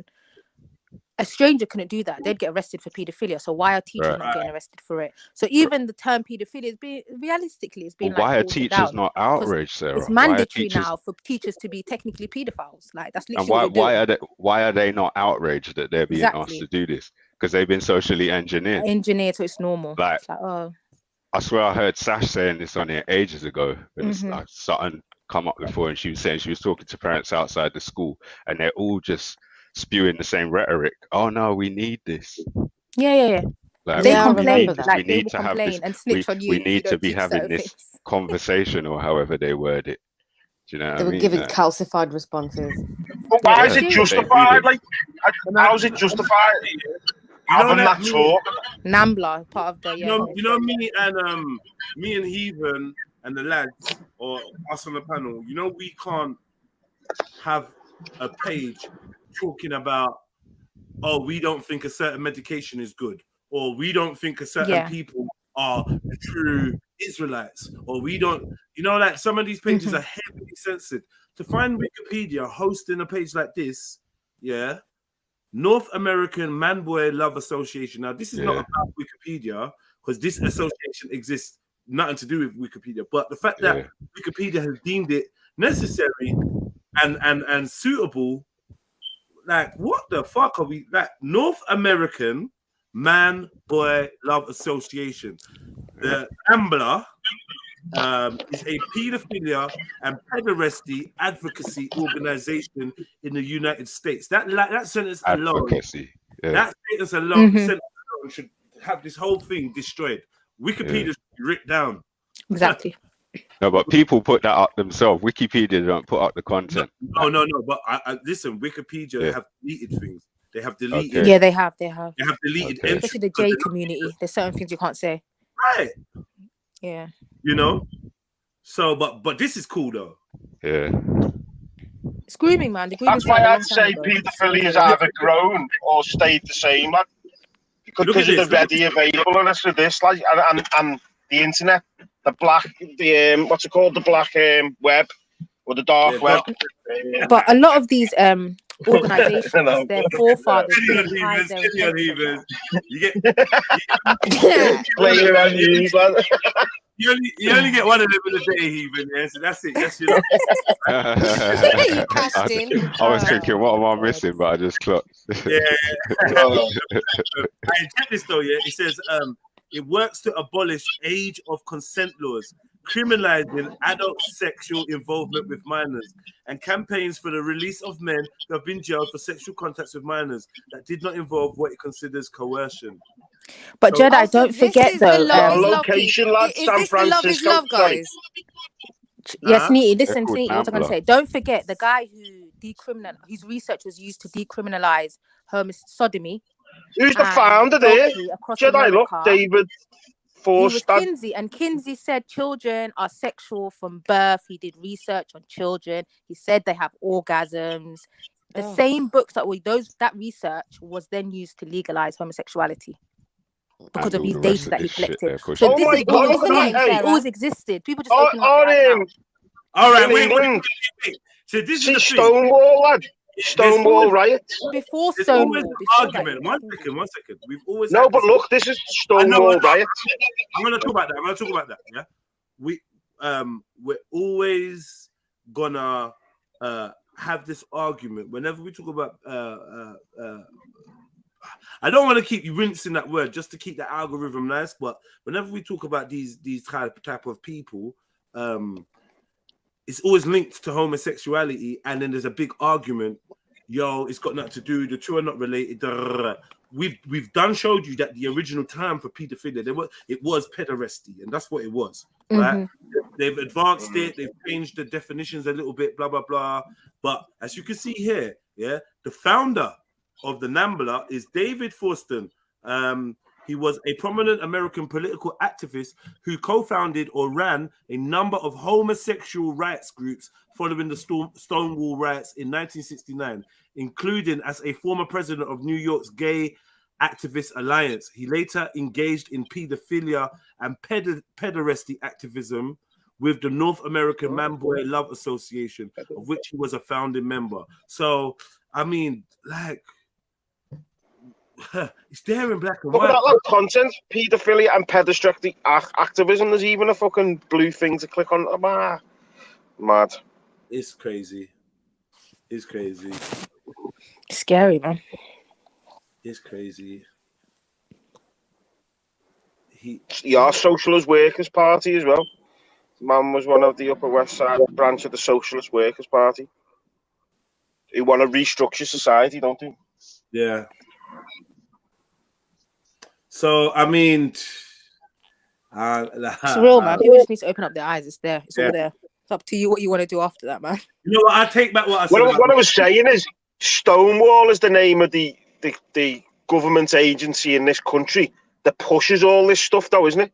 A stranger couldn't do that. They'd get arrested for paedophilia. So why are teachers not getting arrested for it? So even the term paedophilia is being realistically, it's been why are teachers not outraged, Sarah? It's mandatory now for teachers to be technically paedophiles. Like, that's literally and why are they not outraged that they're being asked to do this? Because they've been socially engineered. So it's normal. Like, it's like, oh. I swear I heard Sash saying this on here ages ago. And it's like something come up before, and she was saying she was talking to parents outside the school, and they're all just spewing the same rhetoric. Oh no, we need this. Yeah. Like, they complain. We need to have this. And snitch on you. We need to be having this conversation, or however they word it. Do you know what I mean? They were giving calcified responses. But why is it justified? Like, how is it justified? Having that talk. Nambla, part of the You know me and Heathen and the lads, or us on the panel. You know, we can't have a page talking about, oh, we don't think a certain medication is good, or we don't think a certain people are the true Israelites, or we don't, like some of these pages are heavily censored. To find Wikipedia hosting a page like this, North American Man Boy Love Association. Now, this is not about Wikipedia, because this association exists, nothing to do with Wikipedia, but the fact that Wikipedia has deemed it necessary and suitable, like, what the fuck are we, like, North American Man Boy Love Association. The Ambler is a pedophilia and pederasty advocacy organization in the United States. That sentence alone, that sentence alone should have this whole thing destroyed. Wikipedia should be written down. Exactly. No, but people put that up themselves. Wikipedia don't put up the content. No. But I listen, Wikipedia have deleted things. They have deleted. Yeah, they have. They have deleted. Especially the J community. There's certain things you can't say. Right. Yeah. So, but this is cool though. Yeah. It's grooming, man. That's why I'd say paedophilia has either grown or stayed the same, like, because of the ready availableness of this, like, and the internet, the black, what's it called, the black web or the dark web. But a lot of these organizations, their forefathers didn't hide their You get you only get one of them in a day, Heathen. Yeah, so that's it. That's I was thinking, what am I missing? But I just clocked. Check this though. Yeah, it says it works to abolish age of consent laws, criminalizing adult sexual involvement with minors, and campaigns for the release of men who have been jailed for sexual contacts with minors that did not involve what it considers coercion. But Jedi, don't forget though. Location, like San Francisco, love, guys. Yes, Neaty, listen, Neaty, what I'm going to say. Don't forget the guy who whose research was used to decriminalize sodomy. Who's the founder there? Jedi, look, David Forstad. Kinsey, and Kinsey said children are sexual from birth. He did research on children. He said they have orgasms. The same books that that research was then used to legalize homosexuality. Because of these data that he collected. So this is always existed. People just open up. All right, wait. So this is Stonewall, lad. Stonewall riot. Before Stonewall. Argument. One second. We've always but look, this is Stonewall riot. I'm gonna talk about that. Yeah. We're always gonna have this argument whenever we talk about I don't want to keep rinsing that word just to keep the algorithm nice, but whenever we talk about these type of people, it's always linked to homosexuality, and then there's a big argument. It's got nothing to do. The two are not related. We've showed you that the original term for pedophilia, it was pederasty, and that's what it was, right? They've advanced it. They've changed the definitions a little bit, blah, blah, blah. But as you can see here, yeah, the founder of the NAMBLA is David Forston. He was a prominent American political activist who co-founded or ran a number of homosexual rights groups following the Stonewall riots in 1969, including as a former president of New York's Gay Activist Alliance. He later engaged in pedophilia and pederasty activism with the North American Man-Boy Love Association, of which he was a founding member. So, I mean, like, it's there in black and Look white. at that, like, content, paedophilia and pederasty activism. There's even a fucking blue thing to click on. Mad. It's crazy. It's crazy. Scary, man. It's crazy. Yeah, Socialist Workers' Party as well. Man was one of the Upper West Side branch of the Socialist Workers' Party. They want to restructure society, don't they? Yeah. So, I mean, It's real, man. People just need to open up their eyes. It's there. It's all there. It's up to you what you want to do after that, man. You know what? I take back what I said. What I was saying is, Stonewall is the name of the government agency in this country that pushes all this stuff, though, isn't it?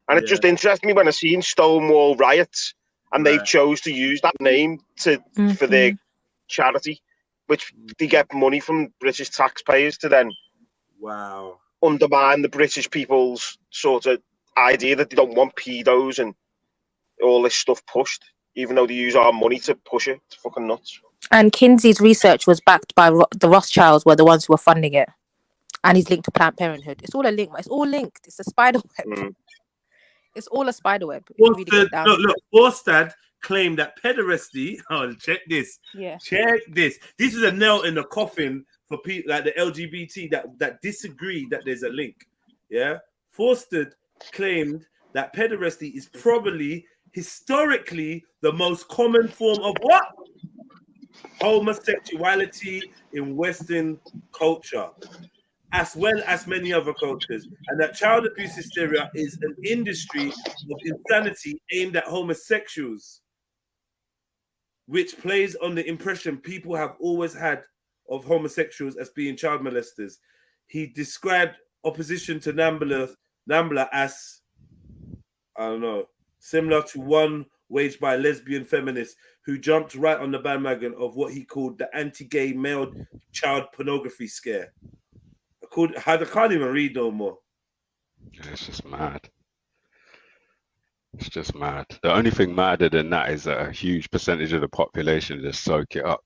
And it just interested me when I seen Stonewall riots, and they chose to use that name for their charity, which they get money from British taxpayers to then undermine the British people's sort of idea that they don't want pedos and all this stuff pushed, even though they use our money to push it. It's fucking nuts. And Kinsey's research was backed by the Rothschilds, were the ones who were funding it, and he's linked to Planned Parenthood. It's all a link. It's all linked. It's a spider web. It's all a spider web. Look, Orstad claimed that pederasty. Oh, check this. Yeah. Check this. This is a nail in the coffin for people like the LGBT that disagree that there's a link. Yeah. Forsted claimed that pederasty is probably historically the most common form of what? Homosexuality in Western culture, as well as many other cultures, and that child abuse hysteria is an industry of insanity aimed at homosexuals, which plays on the impression people have always had of homosexuals as being child molesters. He described opposition to NAMBLA as, I don't know, similar to one waged by a lesbian feminist who jumped right on the bandwagon of what he called the anti-gay male child pornography scare. I can't even read no more. It's just mad. It's just mad. The only thing madder than that is that a huge percentage of the population just soak it up.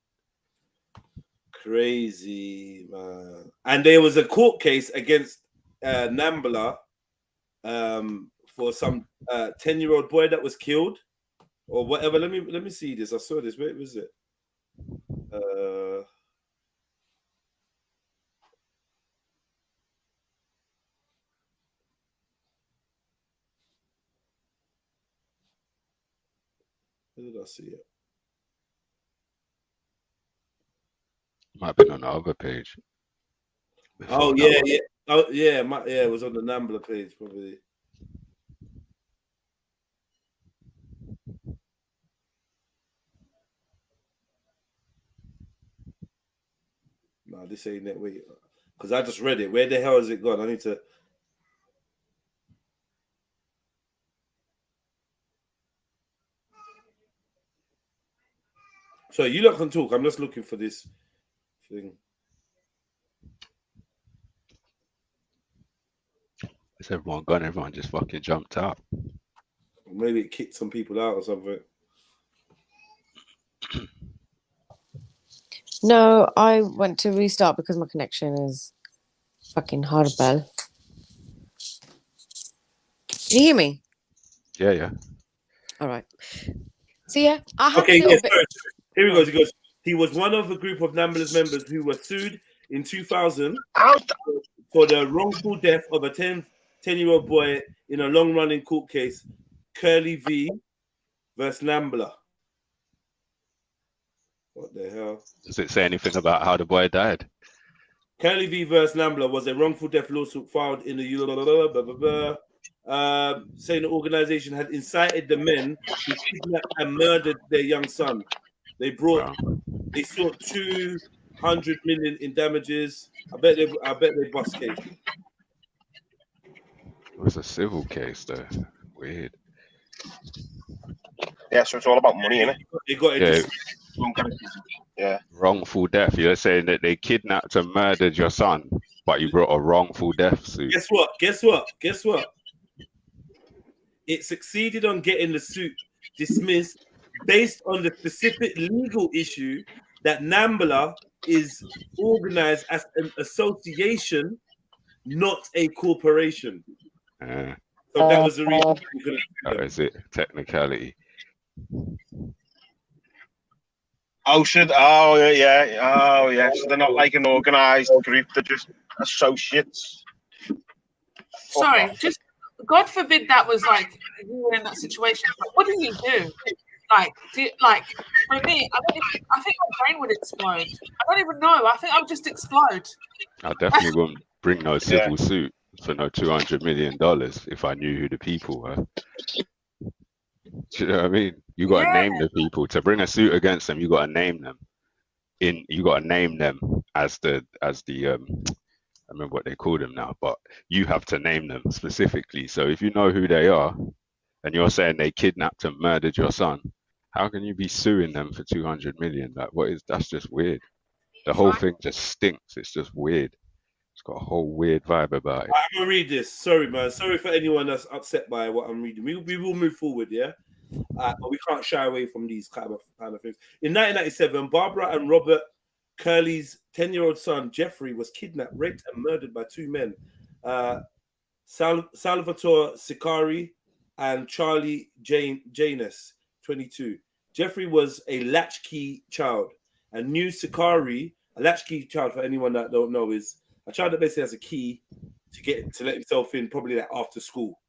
Crazy, man. And there was a court case against NAMBLA for some 10-year-old boy that was killed or whatever. Let me see this. I saw this. Where was it? Where did I see it? Might have been on the other page. Oh yeah, yeah. Oh yeah, it was on the NAMBLA page probably. No, this ain't it. Wait, because I just read it. Where the hell has it gone? I need to. So you lot can talk. I'm just looking for this thing. Is everyone gone? Everyone just fucking jumped out. Maybe it kicked some people out or something. No, I went to restart because my connection is fucking horrible. Can you hear me? Yeah, yeah. All right. So yeah, I have Okay, a little bit. Here he goes. He goes. He was one of a group of NAMBLA's members who were sued in 2000 for the wrongful death of a 10-year-old boy in a long-running court case, Curly V versus NAMBLA. What the hell? Does it say anything about how the boy died? Curly V versus NAMBLA was a wrongful death lawsuit filed in the saying the organization had incited the men who kidnapped and murdered their young son. They sought 200 million in damages. I bet they bust case. It was a civil case, though. Weird. Yeah, so it's all about money, innit? They got Yeah. Yeah. Wrongful death. You're saying that they kidnapped and murdered your son, but you brought a wrongful death suit. Guess what? It succeeded on getting the suit dismissed based on the specific legal issue that NAMBLA is organized as an association, not a corporation. So that was the reason. That is it. Technicality. Oh, yeah. Oh, yeah. So they're not like an organized group. They're just associates. Sorry, just God forbid that was like you were in that situation. But what do you do? Like for me, I think my brain would explode. I don't even know. I think I would just explode. I definitely wouldn't bring no civil suit for no $200 million if I knew who the people were. Do you know what I mean? You got to name the people. To bring a suit against them, you got to name them. You got to name them as the I remember what they call them now, but you have to name them specifically. So if you know who they are, and you're saying they kidnapped and murdered your son, how can you be suing them for 200 million? Like, that's just weird. The whole thing just stinks. It's just weird. It's got a whole weird vibe about it. I'm gonna read this. Sorry, man. Sorry for anyone that's upset by what I'm reading. We will move forward, yeah. But we can't shy away from these kind of things. In 1997, Barbara and Robert Curley's 10-year-old son Jeffrey was kidnapped, raped, and murdered by two men, Salvatore Sicari and Charlie Janus, 22. Jeffrey was a latchkey child, and new Sicari, a latchkey child, for anyone that don't know, is a child that basically has a key to let himself in, probably like after school,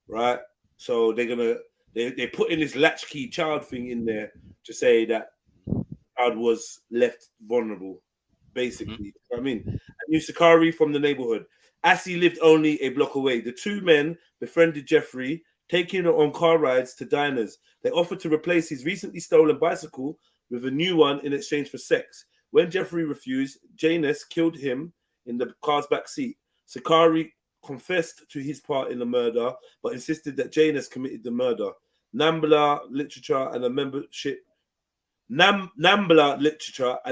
right? So they put in this latchkey child thing in there to say that child was left vulnerable, basically. I mean, I knew Sicari from the neighborhood. Assie lived only a block away. The two men befriended Jeffrey, taking him on car rides to diners. They offered to replace his recently stolen bicycle with a new one in exchange for sex. When Jeffrey refused, Janus killed him in the car's back seat. Sicari confessed to his part in the murder, but insisted that Janus committed the murder. NAMBLA literature and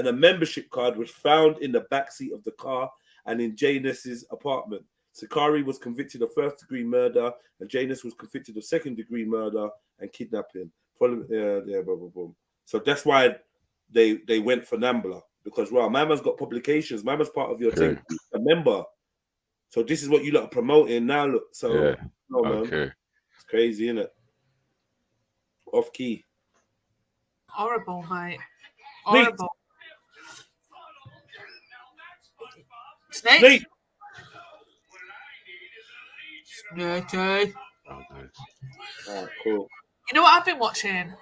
a membership card was found in the backseat of the car and in Janus's apartment. Sicari was convicted of first-degree murder, and Janus was convicted of second-degree murder and kidnapping. So that's why they went for NAMBLA, because Mama's got publications. Mama's part of your team, a member. So this is what you lot are promoting now. Look, so man, it's crazy, isn't it? Off key. Horrible, mate. Horrible. Snake. Snakey. Oh, nice. Oh, cool. You know what I've been watching?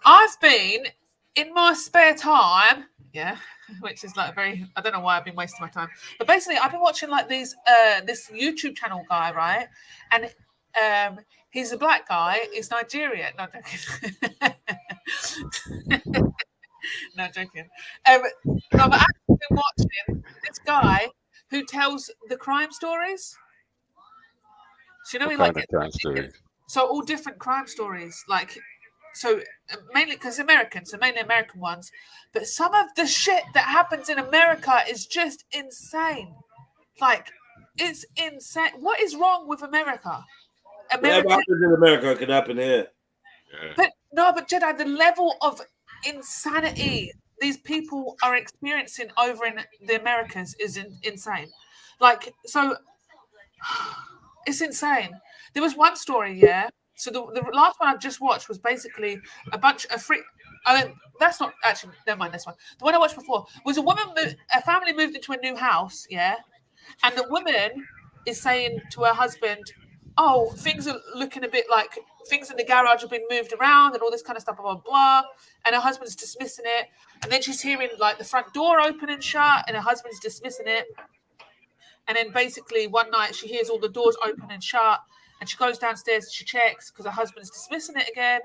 I've been in my spare time, which is like I don't know why I've been wasting my time, but basically I've been watching like these this YouTube channel guy, right? And he's a black guy. He's Nigerian. No, joking. No, joking. No, but I've been watching this guy who tells the crime stories. So you know, What kind of crime stories? So all different crime stories, like, so mainly because American, so mainly American ones. But some of the shit that happens in America is just insane. Like, it's insane. What is wrong with America? Whatever happens in America can happen here. But Jedi, the level of insanity these people are experiencing over in the Americas is insane. Like, so it's insane. There was one story, so the last one I just watched was basically a bunch of free. That's not actually. Never mind this one. The one I watched before was a family moved into a new house, and the woman is saying to her husband, "Oh, things are looking a bit like things in the garage have been moved around and all this kind of stuff, blah blah blah." And her husband's dismissing it, and then she's hearing like the front door open and shut, and her husband's dismissing it. And then basically one night she hears all the doors open and shut, And she goes downstairs and she checks because her husband's dismissing it again.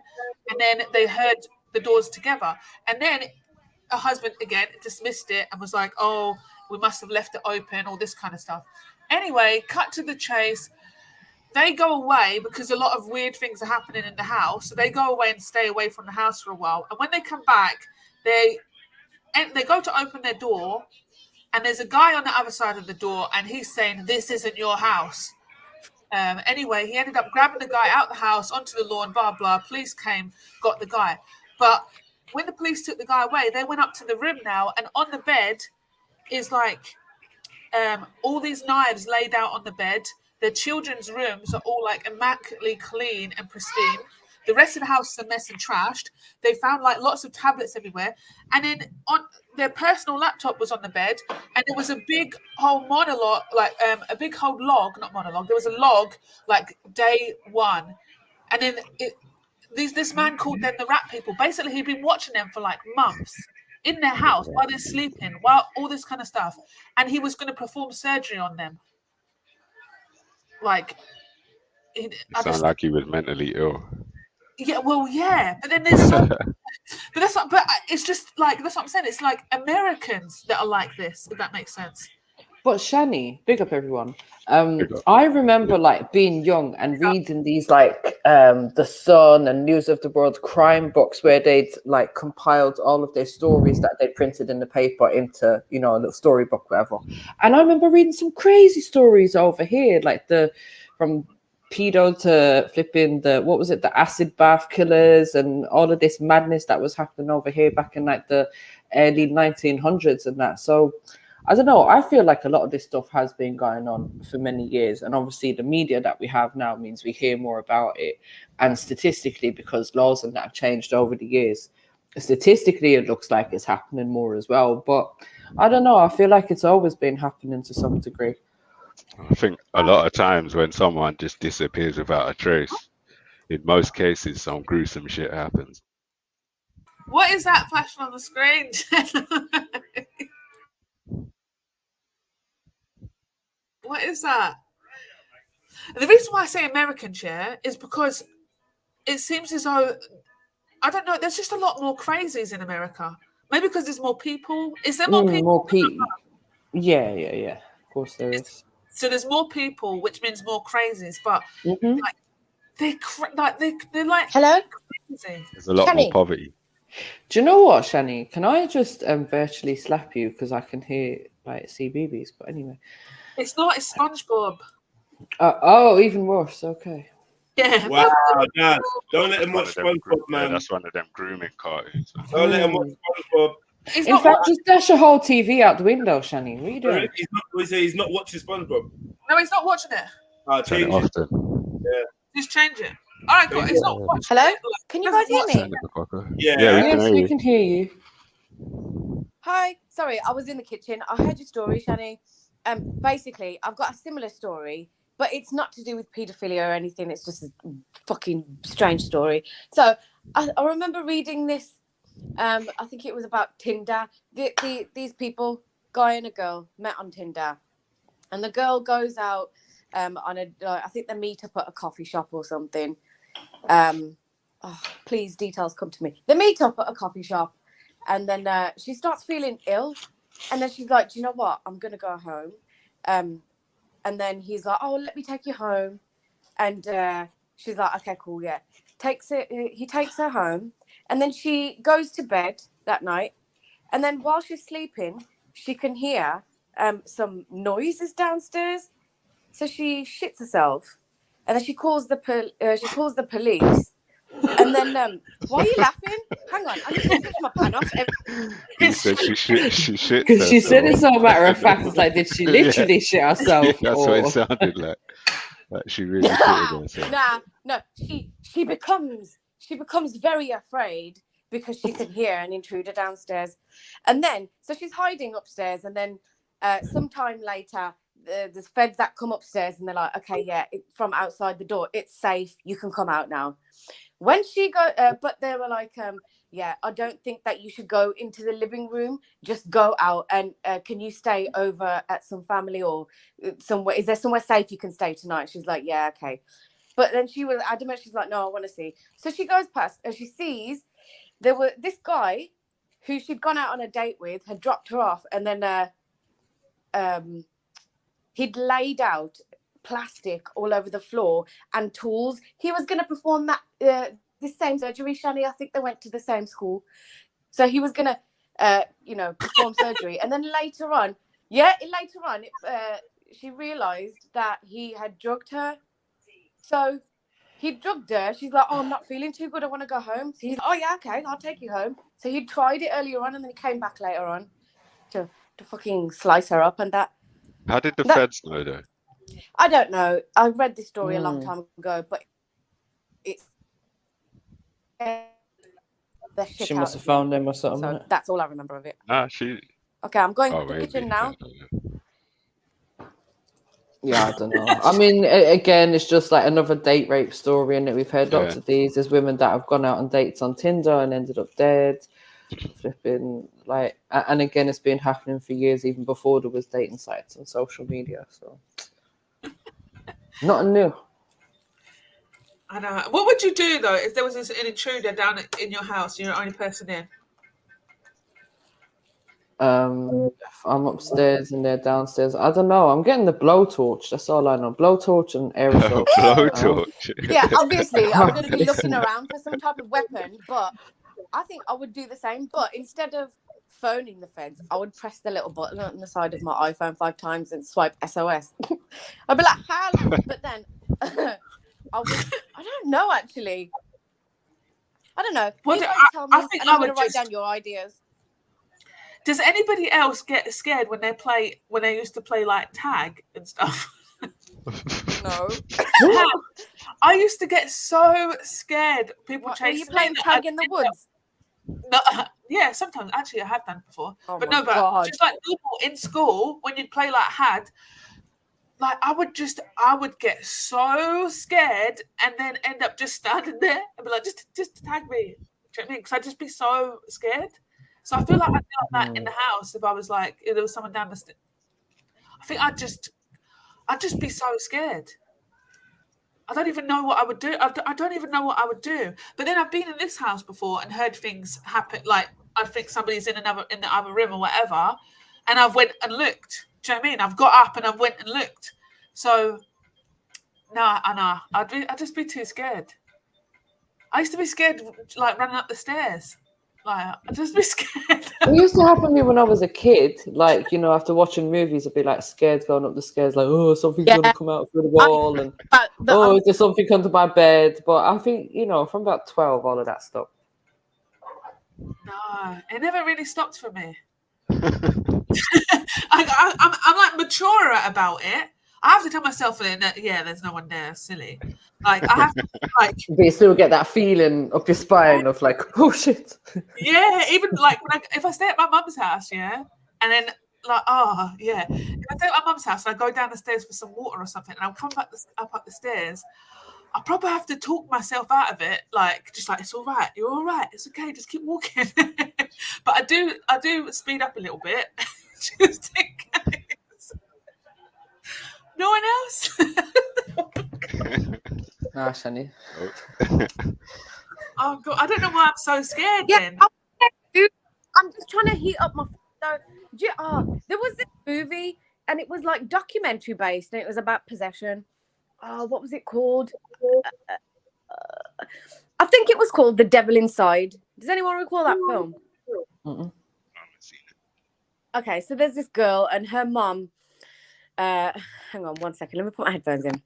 And then they heard the doors together. And then her husband again dismissed it and was like, oh, we must have left it open, all this kind of stuff. Anyway, cut to the chase. They go away because a lot of weird things are happening in the house. So they go away and stay away from the house for a while. And when they come back, they go to open their door, and there's a guy on the other side of the door, and he's saying, this isn't your house. Anyway, he ended up grabbing the guy out the house, onto the lawn, blah, blah. Police came, got the guy. But when the police took the guy away, they went up to the room now, and on the bed is like all these knives laid out on the bed. The children's rooms are all like immaculately clean and pristine. The rest of the house is a mess and trashed. They found like lots of tablets everywhere. And then on their personal laptop was on the bed, and there was a big whole monologue, like a big whole log, not monologue. There was a log like day one. And then this man called them the rat people. Basically, he'd been watching them for like months in their house while they're sleeping, while all this kind of stuff. And he was going to perform surgery on them. Like, Sound like he was mentally ill. Yeah, well, yeah, but then there's so, but it's just like, that's what I'm saying. It's like Americans that are like this, if that makes sense. But Shani, big up everyone. I remember like being young and reading these like The Sun and News of the World crime books where they'd like compiled all of their stories that they printed in the paper into, you know, a little storybook, whatever. And I remember reading some crazy stories over here, like from pedo to flipping the acid bath killers and all of this madness that was happening over here back in like the early 1900s and that. So I don't know, I feel like a lot of this stuff has been going on for many years, and obviously the media that we have now means we hear more about it, and statistically, because laws and that have changed over the years, statistically it looks like it's happening more as well. But I don't know, I feel like it's always been happening to some degree. I think a lot of times when someone just disappears without a trace, in most cases, some gruesome shit happens. What is that flashing on the screen? What is that? And the reason why I say American chair is because it seems as though, I don't know, there's just a lot more crazies in America. Maybe because there's more people. Is there more people? More people. Yeah. Of course there is. So there's more people, which means more crazies. But like they're like hello. Crazy. There's a lot more poverty. Do you know what, Shani? Can I just virtually slap you because I can hear like CBeebies? But anyway, it's not. It's SpongeBob. Oh, even worse. Okay. Yeah. Wow, Dad. Don't let him watch SpongeBob, man. That's one of them grooming cartoons. Don't let him watch SpongeBob. In fact, just dash a whole TV out the window, Shani. What are you doing? He's not watching SpongeBob. No, he's not watching it. Change it. Often. Yeah. Just change it. All right, cool. It's not watching. Hello? Can you guys hear me? Yeah, we can hear you. Hi. Sorry, I was in the kitchen. I heard your story, Shani. Basically, I've got a similar story, but it's not to do with paedophilia or anything. It's just a fucking strange story. So I remember reading this. I think it was about Tinder. These people, guy and a girl, met on Tinder, and the girl goes out on I think they meet up at a coffee shop or something. Please, details come to me. They meet up at a coffee shop, and then she starts feeling ill, and then she's like, do you know what? I'm gonna go home. And then he's like, oh, let me take you home, and she's like, okay, cool, yeah. He takes her home. And then she goes to bed that night. And then while she's sleeping, she can hear some noises downstairs. So she shits herself. And then she calls the police. And then, why are you laughing? Hang on, I need to switch my pan off. He said she shit. Because she said it's all matter of fact. It's like, did she literally shit herself? That's what it sounded like. Like she really shitted herself. No. She becomes very afraid because she can hear an intruder downstairs. And then, so she's hiding upstairs. And then sometime later, there's feds that come upstairs and they're like, okay, yeah, from outside the door, it's safe. You can come out now. When she but they were like, yeah, I don't think that you should go into the living room. Just go out and can you stay over at some family or somewhere? Is there somewhere safe you can stay tonight? She's like, yeah, okay. But then she was adamant. She's like, no, I want to see. So she goes past and she sees this guy who she'd gone out on a date with had dropped her off, and then he'd laid out plastic all over the floor and tools. He was going to perform that the same surgery, Shani. I think they went to the same school, so he was going to perform surgery. And then later on, she realized that he had drugged her. So he drugged her. She's like, oh, I'm not feeling too good, I want to go home. So he's like, oh yeah, okay, I'll take you home. So he tried it earlier on, and then he came back later on to fucking slice her up and that. How did the feds know though? I don't know. I read this story a long time ago, but it's the shit She out must have of found me. them or something. So that's all I remember of it. Nah, she. Okay, I'm going Oh, to the maybe. kitchen now. Yeah, I don't know. I mean, again, it's just like another date rape story, and we've heard lots of these. There's women that have gone out on dates on Tinder and ended up dead. Flipping like, and again, it's been happening for years, even before there was dating sites and social media. So, not new. I know. What would you do though if there was an intruder down in your house? You're the only person in. I'm upstairs and they're downstairs. I don't know. I'm getting the blowtorch. That's all I know. Blowtorch and aerosol. Blowtorch. Yeah, obviously, I'm going to be looking around for some type of weapon, but I think I would do the same. But instead of phoning the feds, I would press the little button on the side of my iPhone 5 times and swipe SOS. I'd be like, hello. But then I don't know, actually. I don't know. What You do- guys tell I me, think and I I'm going to would write just- down your ideas. Does anybody else get scared when they used to play like tag and stuff? No. I used to get so scared. People What, were you chasing playing me. tag in the woods? No, yeah, sometimes actually I have done before. Oh but my no, but God. just like people in school when you'd play like had, like I would get so scared and then end up just standing there and be like, just tag me. Do you know what I mean? Because I'd just be so scared. So I feel like I'd be like that in the house if I was like if there was someone down the stairs. I think I'd just be so scared. I don't even know what I would do. I don't even know what I would do. But then I've been in this house before and heard things happen. Like I think somebody's in the other room or whatever, and I've went and looked. Do you know what I mean? I've got up and I've went and looked. So no, I'd just be too scared. I used to be scared, like running up the stairs. Like I'd just be scared. It used to happen to me when I was a kid. Like, you know, after watching movies, I'd be like scared going up the stairs, like, oh, something's going to come out through the wall. And, oh, is there something under my bed? But I think, you know, from about 12, all of that stopped. No, it never really stopped for me. I'm like maturer about it. I have to tell myself that, yeah, there's no one there. Silly. Like I have to, like. But you still get that feeling up your spine of like, oh shit. Yeah, even like if I stay at my mum's house, yeah, and then like, oh yeah, if I stay at my mum's house and I go down the stairs for some water or something, and I'm coming up the stairs, I probably have to talk myself out of it, like just like it's all right, you're all right, it's okay, just keep walking. But I do speed up a little bit, just in case. No one else. Ah, Shani. Oh God, I don't know why I'm so scared. Yeah, then. I'm just trying to heat up my. There was this movie, and it was like documentary based, and it was about possession. Oh, what was it called? I think it was called The Devil Inside. Does anyone recall that film? Okay, so there's this girl and her mom. Hang on one second. Let me put my headphones in.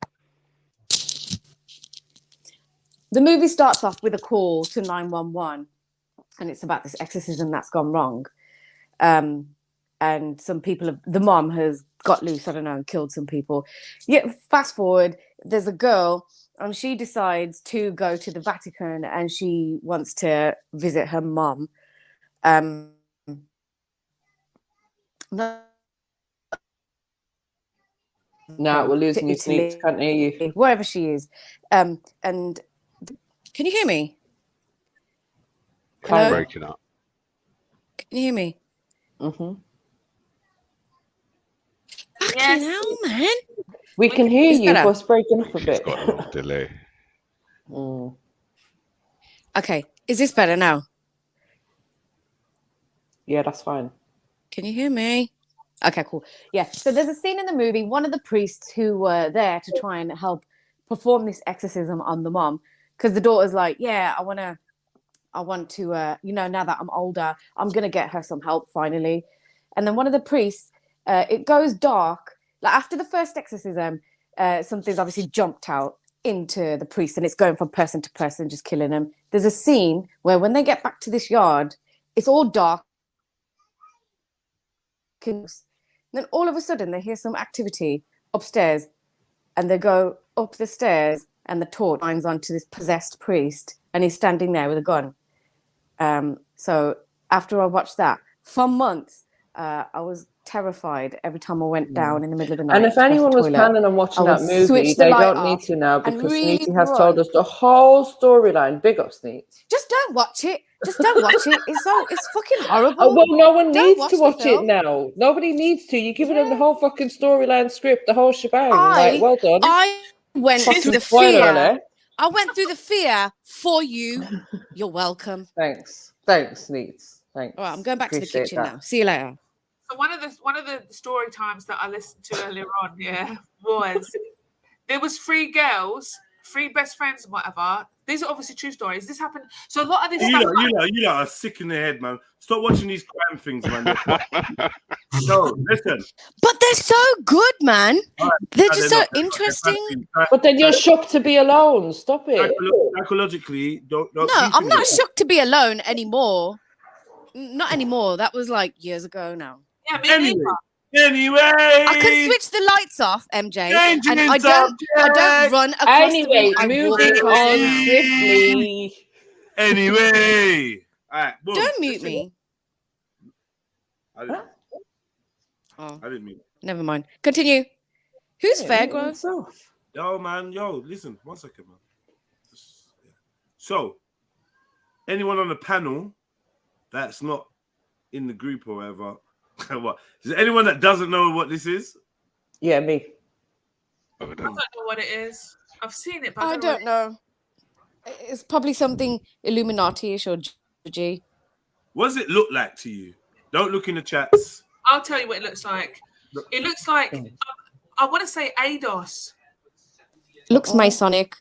The movie starts off with a call to 911, and it's about this exorcism that's gone wrong. And some people, the mom has got loose, I don't know, and killed some people. Yeah, fast forward, there's a girl, and she decides to go to the Vatican, and she wants to visit her mom. Now we're losing you, Sneaks. Can't hear you. Wherever she is. And can you hear me? Hello? Breaking up. Can you hear me? Mm-hmm. Fucking hell, man. We can hear It's you, better. but it's breaking up a She's bit. got a little delay. Okay, is this better now? Yeah, that's fine. Can you hear me? Okay, cool. Yeah. So there's a scene in the movie. One of the priests who were there to try and help perform this exorcism on the mom, because the daughter's like, yeah, I want to, now that I'm older, I'm gonna get her some help finally. And then one of the priests, it goes dark. Like after the first exorcism, something's obviously jumped out into the priest, and it's going from person to person, just killing him. There's a scene where when they get back to this yard, it's all dark. Then all of a sudden they hear some activity upstairs, and they go up the stairs, and the torch shines onto this possessed priest, and he's standing there with a gun. So after I watched that, for months, I was terrified every time I went down in the middle of the night. And if to go to anyone the was toilet, planning on watching I that would movie, switch the they light don't need off to now and because really Sneaky has run. told us the whole storyline. Big up, Sneak. Just don't watch it. Just don't watch it. It's fucking horrible. Oh, well, no one Don't needs to the watch it film. now. Nobody needs to. You're giving them the whole fucking storyline script, the whole shebang. Like, well done. I went Fucking through the spoiler fear. alert. I went through the fear for you. You're welcome. Thanks, Neats. Thanks. All right, I'm going back to the Appreciate kitchen that. now. See you later. So one of the story times that I listened to earlier on, was there was three girls, three best friends and whatever. These are obviously true stories. This happened. So a lot of this You stuff. lot are sick in the head, man. Stop watching these crime things, man. No, listen. But they're so good, man. Right, They're no, just they're so not. interesting. But then you're shocked to be alone. Stop it. Psychologically, don't. No, I'm not shocked to be alone anymore. Not anymore. That was like years ago now. Yeah, Anyway, I can switch the lights off, MJ, and I don't run across the room. I walk across the room. Swiftly. Anyway, all right, boom. Don't mute me. I didn't mean. Never mind. Continue. Who's Fairgrove? Yo, man. Yo, listen. 1 second, man. So, anyone on the panel that's not in the group or whatever, what? Is there anyone that doesn't know what this is? Yeah, me. I don't know what it is. I've seen it, but I don't know. It's probably something Illuminati-ish or G. What does it look like to you? Don't look in the chats. I'll tell you what it looks like. It looks like I want to say ADOS. Looks Masonic,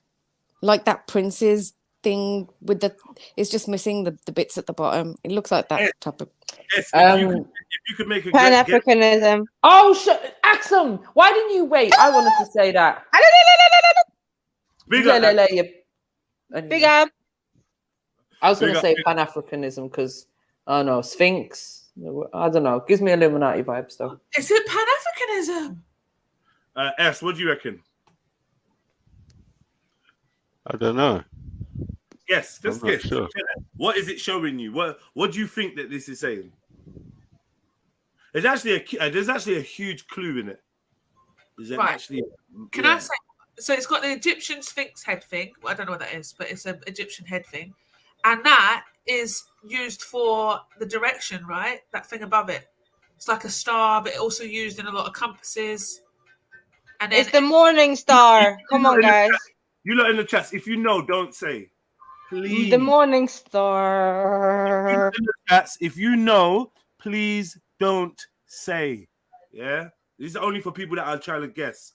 like that Prince's thing with the. It's just missing the bits at the bottom. It looks like that type of. Yes, if you could make a Pan-Africanism. Oh, Axum, why didn't you wait? I wanted to say that. Big up. Big up. I was going Big to up. say Pan-Africanism because, I don't know, Sphinx. I don't know. Gives me Illuminati vibes, though. Is it Pan-Africanism? S, what do you reckon? I don't know. Yes, just I'm not guess. sure. What is it showing you? What do you think that this is saying? There's actually a huge clue in it. Is it Right. actually? Can I say? So it's got the Egyptian Sphinx head thing. Well, I don't know what that is, but it's an Egyptian head thing, and that is used for the direction, right? That thing above it. It's like a star, but also used in a lot of compasses. And then It's the morning star. Come on, guys. You lot in the chats. If you know, don't say. Please. The morning star. In the chats, if you know, please don't say. Yeah, this is only for people that are trying to guess.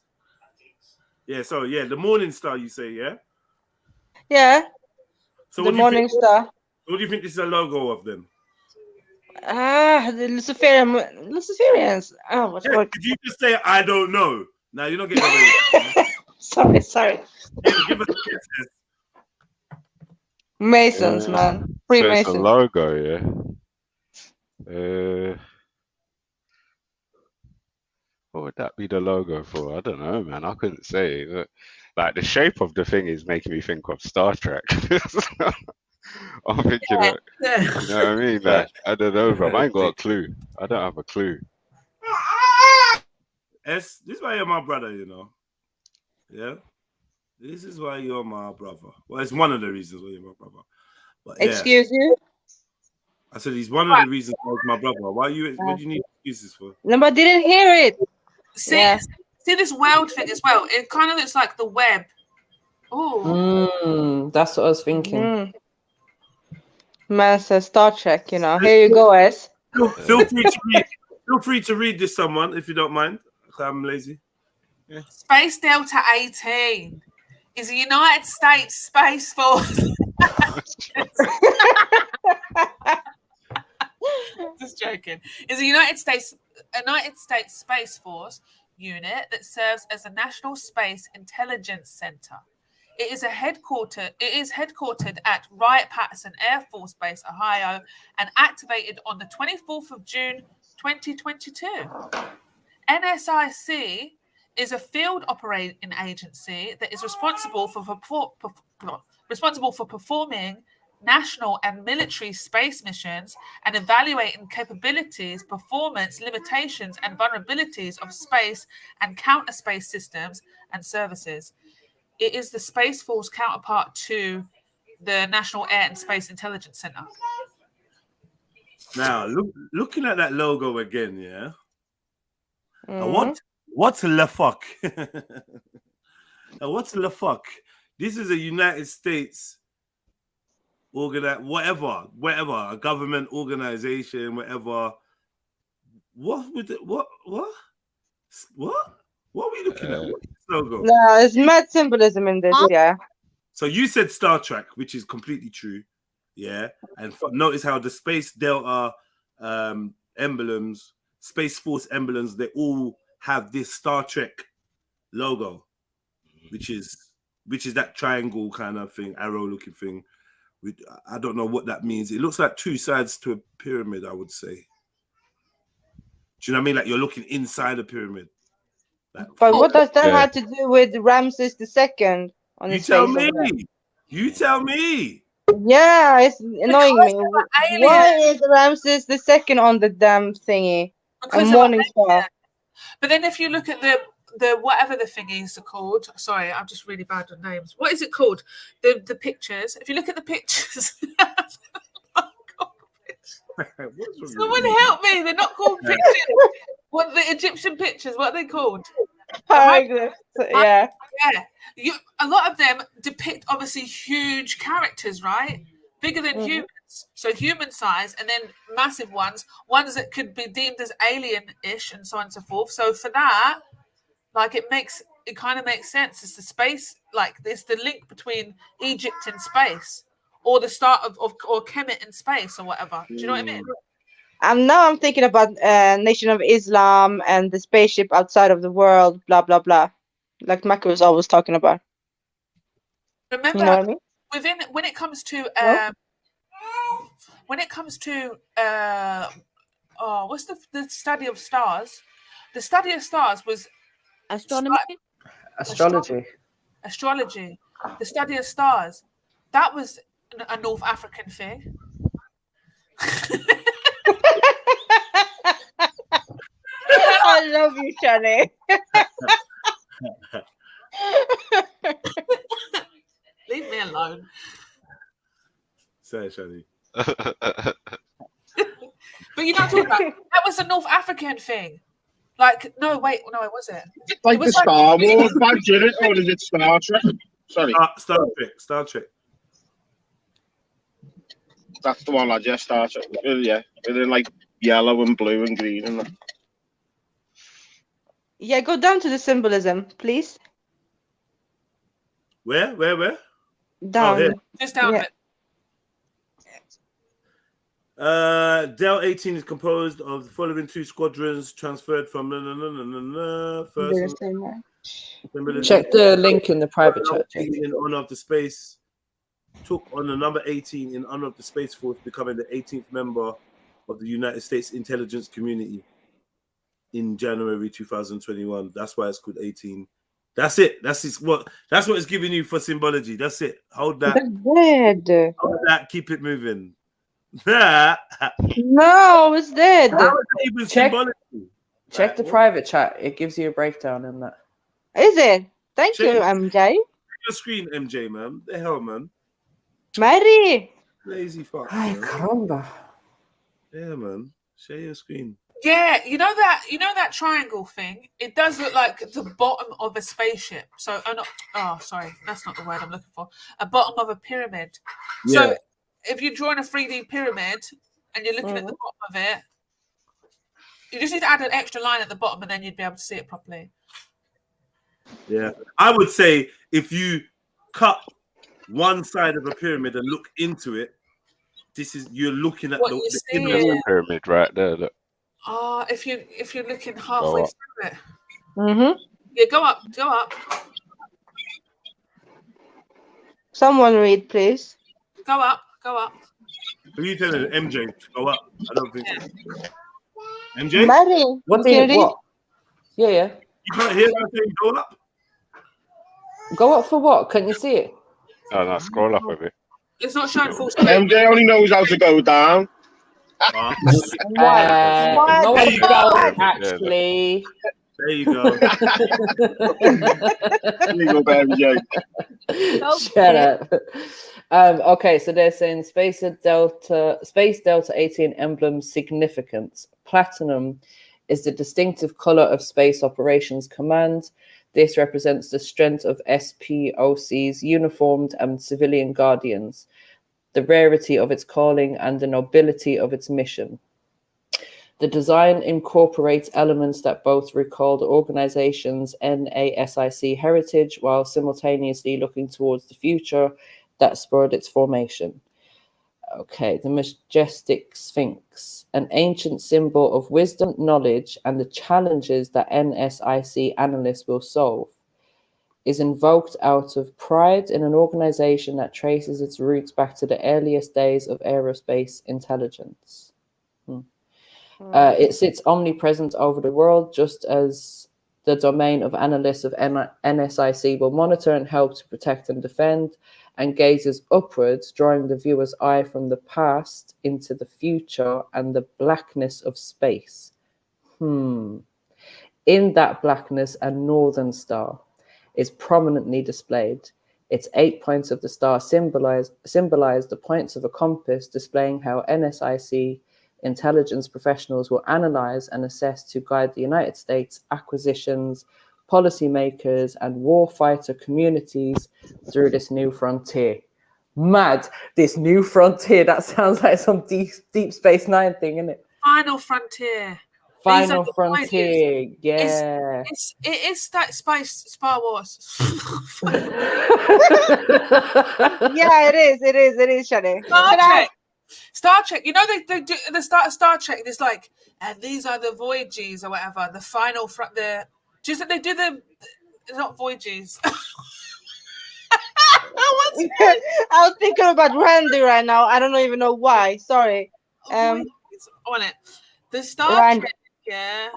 Yeah, so yeah, the morning star. You say, yeah. Yeah. So The what do you morning think, star. What do you think this is a logo of then? The Luciferians. Oh, what's Yeah, what? could you just say I don't know? Now you're not getting away with it. Sorry. Yeah, give us a guess. Masons, man. So it's a Freemasons. logo, yeah. What would that be the logo for? I don't know, man. I couldn't say. But, like the shape of the thing is making me think of Star Trek. I'm thinking, you know what I mean? Like, I don't know, bro. I ain't got a clue. I don't have a clue. This is why you're my brother, you know. Yeah. This is why you're my brother. Well, it's one of the reasons why you're my brother. But yeah. Excuse you? I said he's one of the reasons why he's my brother. What do you need excuses for? No, but didn't hear it. See this world thing as well. It kind of looks like the web. Oh, That's what I was thinking. Man says Star Trek, you know. Here you go, S. Feel free to read. Feel free to read this, someone, if you don't mind. I'm lazy. Yeah. Space Delta 18 is a United States Space Force. Just joking. Is a United States Space Force unit that serves as a national space intelligence center. It is headquartered at Wright-Patterson Air Force Base, Ohio, and activated on the 24th of June, 2022. NSIC is a field operating agency that is responsible for performing national and military space missions and evaluating capabilities, performance, limitations, and vulnerabilities of space and counter-space systems and services. It is the Space Force counterpart to the National Air and Space Intelligence Center. Now, looking at that logo again, yeah. Now what's the fuck? Now, what's the fuck? This is a United States whatever, a government organization, whatever. What would it, what are we looking at? What's this logo? No, there's mad symbolism in this, yeah. So you said Star Trek, which is completely true, yeah. And notice how the Space Delta emblems, Space Force emblems, they all have this Star Trek logo, which is that triangle kind of thing, arrow-looking thing. I don't know what that means. It looks like two sides to a pyramid, I would say. Do you know what I mean? Like you're looking inside a pyramid. Like, but what does that have to do with Ramses II? You tell me. You tell me. Yeah, it's annoying me. Why is Ramses II on the damn thingy? Because a morning star. But then if you look at the whatever the thingies are called, sorry, I'm just really bad on names. What is it called? The pictures. If you look at the pictures, someone help me. They're not called pictures. What the Egyptian pictures? What are they called? Hieroglyphs. Yeah. Yeah. A lot of them depict obviously huge characters, right? Bigger than humans. So human size, and then massive ones that could be deemed as alien-ish, and so on and so forth. So for that, like it kind of makes sense. It's the space, like it's the link between Egypt and space, or the start of or Kemet in space, or whatever. Do you know what I mean? Now I'm thinking about Nation of Islam and the spaceship outside of the world, blah blah blah, like Maka was always talking about. Remember, you know what I mean? when it comes to what's the study of stars? The study of stars was Astrology. Astrology. The study of stars. That was a North African thing. I love you, Shani. Leave me alone. Say it, Shani. But you're not talking about that was a North African thing. Like, no, it wasn't. Like it was the Star Wars badge, is it? Or is it Star Trek? Sorry. Star Trek. That's the one, lad, yeah, Star Trek. Yeah. They're like yellow and blue and green and that. Yeah, go down to the symbolism, please. Where? Down. Oh, here. Just down a bit. Del 18 is composed of the following two squadrons transferred from first. Check the link in the private chat. In honor of the space, took on the number 18 in honor of the Space Force, becoming the 18th member of the United States intelligence community in January 2021. That's why it's called 18. That's it. That's what it's giving you for symbology. That's it. Hold that. Dead. Hold that. Keep it moving. No, it's dead. Check the private chat. It gives you a breakdown in that. Is it? Thank you, MJ. Your screen, MJ, man. The hell, man. Mary. Lazy fuck. Ay, caramba. Yeah, man. Share your screen. Yeah, you know that triangle thing. It does look like the bottom of a spaceship. So, sorry, that's not the word I'm looking for. A bottom of a pyramid. Yeah. So, if you're drawing a 3D pyramid and you're looking at the bottom of it, you just need to add an extra line at the bottom, and then you'd be able to see it properly. Yeah, I would say if you cut one side of a pyramid and look into it, you're looking at What the you inner see. There's the pyramid right there. Look. If you're looking Go halfway up. through it. Mm-hmm. Yeah, go up. Someone read, please. Go up. Are you telling MJ to go up? I don't think. MJ? Mary, What you do can you read? what? Yeah. You can't hear what I'm saying? Go up? Go up for what? Can you see it? No, scroll up a bit. It's not showing full screen. MJ only knows how to go down. No, There I you go. don't actually. There you go. There you go, MJ. Shut up. Okay, so they're saying Space Delta 18 Emblem Significance. Platinum is the distinctive color of Space Operations Command. This represents the strength of SPOC's uniformed and civilian guardians, the rarity of its calling, and the nobility of its mission. The design incorporates elements that both recall the organization's NASIC heritage while simultaneously looking towards the future that spurred its formation. Okay, the majestic Sphinx, an ancient symbol of wisdom, knowledge, and the challenges that NSIC analysts will solve, is invoked out of pride in an organization that traces its roots back to the earliest days of aerospace intelligence. It sits omnipresent over the world, just as the domain of analysts of NSIC will monitor and help to protect and defend, and gazes upwards, drawing the viewer's eye from the past into the future and the blackness of space. In that blackness, a northern star is prominently displayed. Its 8 points of the star symbolize the points of a compass, displaying how NSIC intelligence professionals will analyze and assess to guide the United States acquisitions, policymakers, and warfighter communities through this new frontier. Mad, this new frontier. That sounds like some Deep Space Nine thing, isn't it? Final frontier. Final frontier. Yeah. It is that Star Wars. Yeah, it is, Shani. Star Trek. You know they do the start of Star Trek. It's like, and these are the Voyages or whatever. The final just that they do the. It's not Voyages. I was thinking about Randy right now. I don't even know why. Sorry. On it. The Star Randy. Trek. Yeah.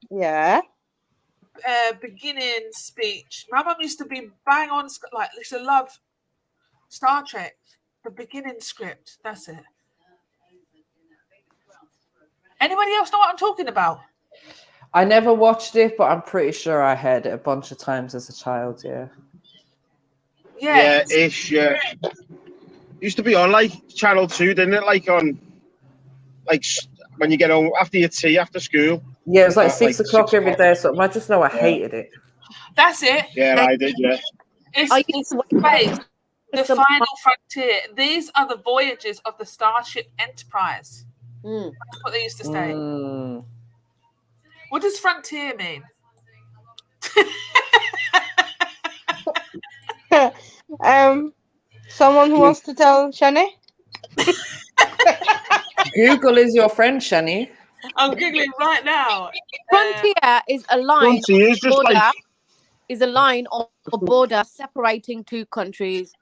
Yeah. Beginning speech. My mum used to be bang on, like, used to love Star Trek. The beginning script. That's it. Anybody else know what I'm talking about? I never watched it, but I'm pretty sure I heard it a bunch of times as a child. Yeah. Yeah. Yeah, ish. Yeah. Used to be on like Channel 2, didn't it? Like on, like when you get home after your tea after school. Yeah, it was like 6 o'clock every day or something. I just know I hated it. That's it. Yeah, I did. Yeah. It's space. The final frontier. These are the voyages of the Starship Enterprise. That's what they used to say. What does frontier mean? Someone who wants to tell Shani? Google is your friend, Shani. I'm googling right now. Frontier is a line. Frontier is just border, like- is a line or border separating two countries.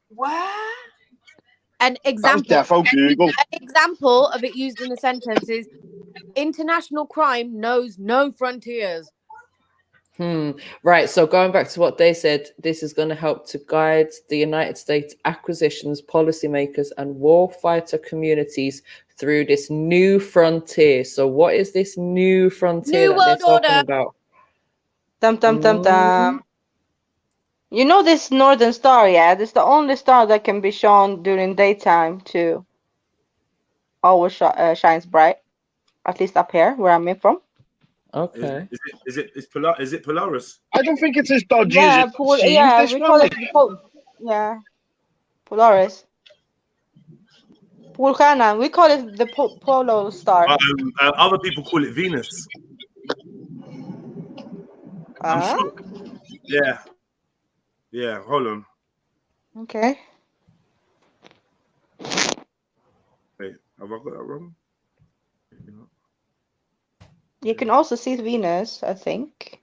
What? An example. Google. An example of it used in a sentence is: international crime knows no frontiers. Right. So going back to what they said, this is going to help to guide the United States acquisitions, policymakers, and warfighter communities through this new frontier. So what is this new frontier New that they're world talking order. about? You know this northern star, yeah? This is the only star that can be shown during daytime too. Always shines bright. at least up here where I'm from. Okay. Is it Polaris? I don't think it's as dodgy Yeah, as it seems. yeah, This we one. call it yeah, Polaris. Pulcana, we call it the polo star. Other people call it Venus. I'm sure. Yeah. Yeah. Hold on. Okay. Wait, have I got that wrong? You can also see Venus, I think.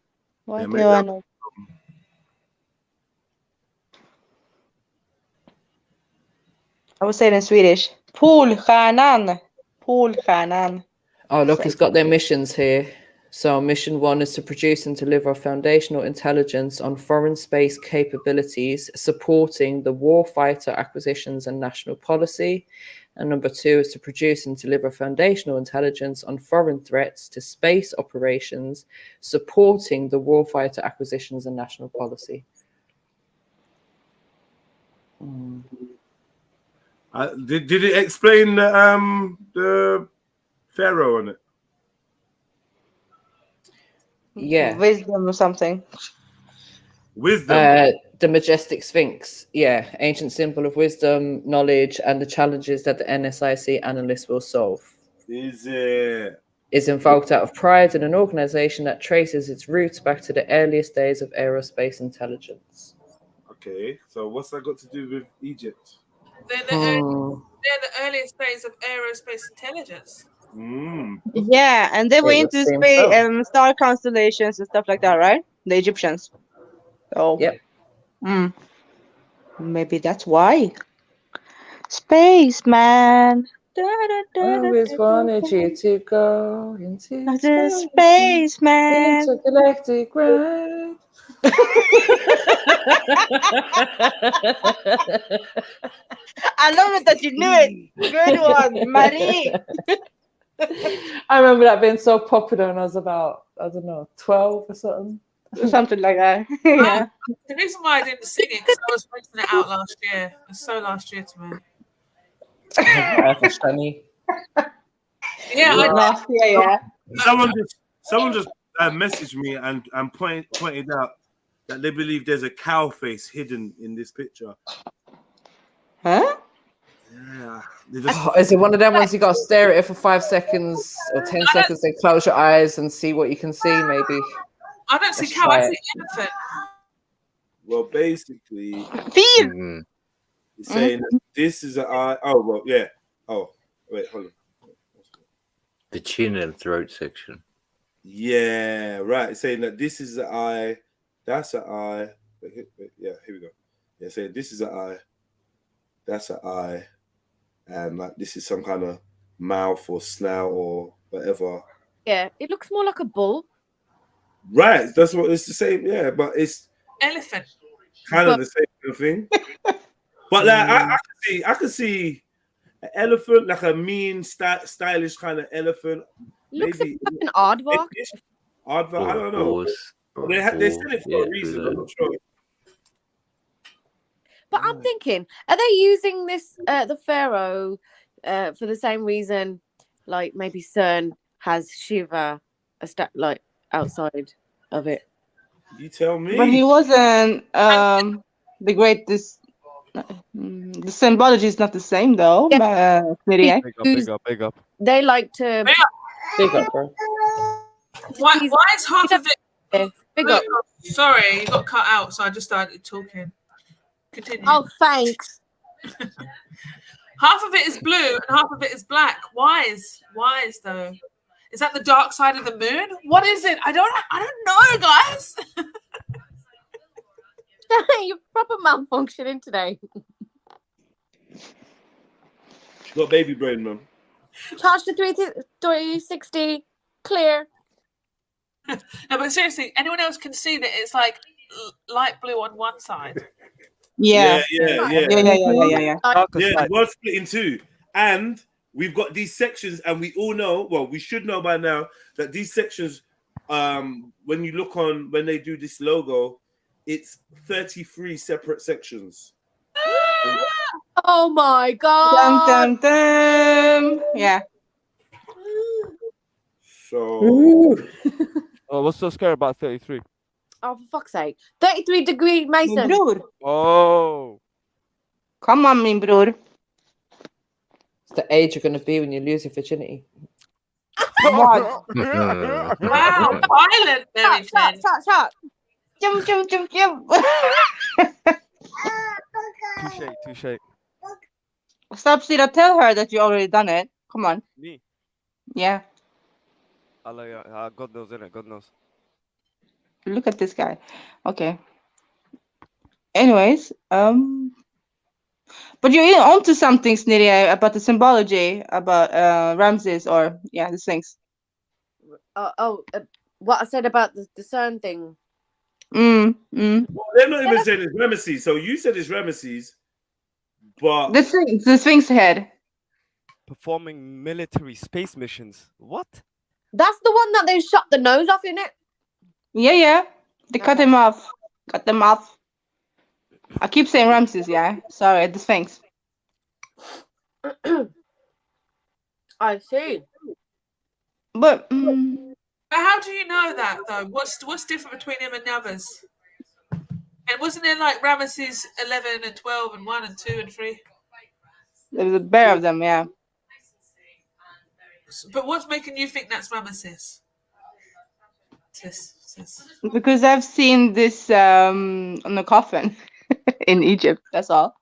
Why Yeah, do maybe I I'm- know? I would say it in Swedish. Polstjärnan. Polstjärnan. Oh, look, So- it's got their missions here. So, mission 1 is to produce and deliver foundational intelligence on foreign space capabilities, supporting the warfighter acquisitions and national policy. And number 2 is to produce and deliver foundational intelligence on foreign threats to space operations, supporting the warfighter acquisitions and national policy. Did it explain the pharaoh on it? Yeah. Wisdom or something. Wisdom. The majestic sphinx, yeah, ancient symbol of wisdom, knowledge, and the challenges that the NSIC analysts will solve. Is it? Is invoked out of pride in an organization that traces its roots back to the earliest days of aerospace intelligence. Okay, so what's that got to do with Egypt? They're the earliest days of aerospace intelligence. Yeah, and they were It would into seem space, so. star constellations and stuff like that, right? The Egyptians. So, yep. Maybe that's why. Spaceman. Always wanted you to go into The spaceman. intergalactic ride. I love it that you knew it. Good one, Marie. I remember that being so popular when I was about, I don't know, 12 or something. Something like that. Yeah. The reason why I didn't sing it because I was renting it out last year. It was so last year to me. Whatever, Shani. Yeah, Last year, yeah. Someone just messaged me and pointed out that they believe there's a cow face hidden in this picture. Huh? Yeah. Is it one of them ones you got to stare at it for 5 seconds or 10 seconds, then close your eyes and see what you can see, maybe? I don't see Let's cow, try I it. see elephant. Well, basically, Feed. it's saying that this is an eye. Oh, well, yeah. Oh, wait, hold on. The chin and throat section. Yeah, right. It's saying that this is an eye. That's an eye. Wait, yeah, here we go. Yeah, saying this is an eye. That's an eye. And like this is some kind of mouth or snout or whatever. Yeah, it looks more like a bull. Right, that's what it's the same. Yeah, but it's Elephant. kind of the same kind of thing. But like I could see an elephant, like a mean, stylish kind of elephant. Looks Maybe like an aardvark. Aardvark. I don't know. They said it for a reason. I'm not sure. But I'm thinking, are they using this the pharaoh for the same reason? Like maybe CERN has Shiva like outside of it. You tell me. But he wasn't the greatest. The symbology is not the same though. Big up. They like to big up, bro. Why is half of it? Big up. Sorry, you got cut out, so I just started talking. Continue. Oh, thanks. Half of it is blue and half of it is black. Why is though? Is that the dark side of the moon? What is it? I don't know, guys. You're proper malfunctioning today. She got baby brain, man. Charge to 360, clear. No, but seriously, anyone else can see that it's like light blue on one side. Yeah. Yeah. Yeah. The world's split in two. And we've got these sections, and we all know, well, we should know by now that these sections, when you look on, when they do this logo, it's 33 separate sections. Oh my god. Dum, dum, dum. Yeah. So. Oh, what's so scary about 33? Oh, for fuck's sake. 33-degree Mason. Broer. Oh. Come on, my broer. It's the age you're going to be when you lose your virginity. What? Wow, violent, Mary Jane. Shut. Jump. Touche. Stop, Sita. Tell her that you already done it. Come on. Me? Yeah. God knows, innit? God knows. Look at this guy. Okay. Anyways, but you're onto something, Snitty, about the symbology about Ramses or these things. What I said about the CERN thing. Well, they're not even saying it's Ramesses. So you said it's Ramesses, but the Sphinx head. Performing military space missions. What? That's the one that they shot the nose off, in it. Yeah. They cut him off. Cut them off. I keep saying Ramses, yeah. Sorry, the Sphinx. I see. But How do you know that though? What's different between him and the others? And wasn't there like Ramesses 11 and 12 and 1 and 2 and 3? there's a bear of them, yeah. But what's making you think that's Ramesses? Because I've seen this on the coffin in Egypt. That's all.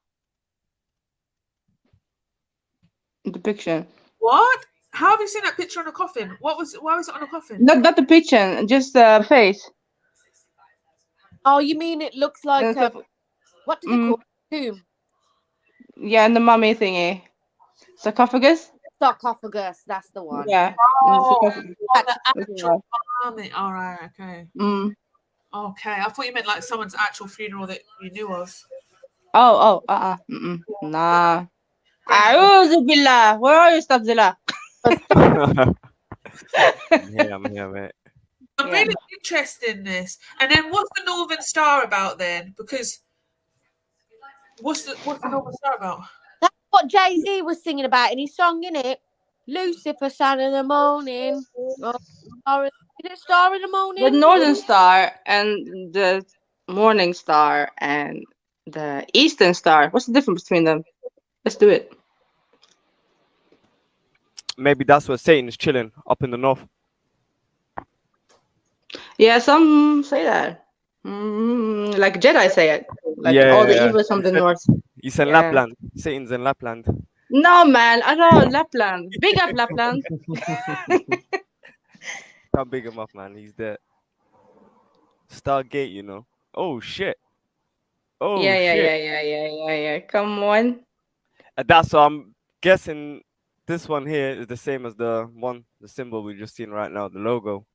Depiction. What? How have you seen that picture on a coffin? Why was it on a coffin? Not the picture, just the face. Oh, you mean it looks like what do they call it? Tomb? Yeah, and the mummy thingy. Sarcophagus? Sarcophagus, that's the one. Yeah. Oh, the actual mummy. All right, okay. Okay, I thought you meant like someone's actual funeral that you knew of. Nah. Billah. Where are you, Stabzilla? I'm here, mate. I'm really interested in this. And then what's the Northern Star about then? Because what's the Northern Star about? That's what Jay-Z was singing about in his song, innit? Lucifer, sun in the morning. Is it Star in the Morning? The Northern Star and the Morning Star and the Eastern Star. What's the difference between them? Let's do it. Maybe that's where Satan is chilling, up in the north. Yeah, some say that. Like Jedi say it. Like all the evil is from the north. He's in Lapland. Satan's in Lapland. No, man. I know Lapland. Big up Lapland. Can't big him up, man. He's there. Stargate, you know. Oh, shit. Oh, shit. Yeah. Come on. That's what I'm guessing. This one here is the same as the symbol we just seen right now, the logo.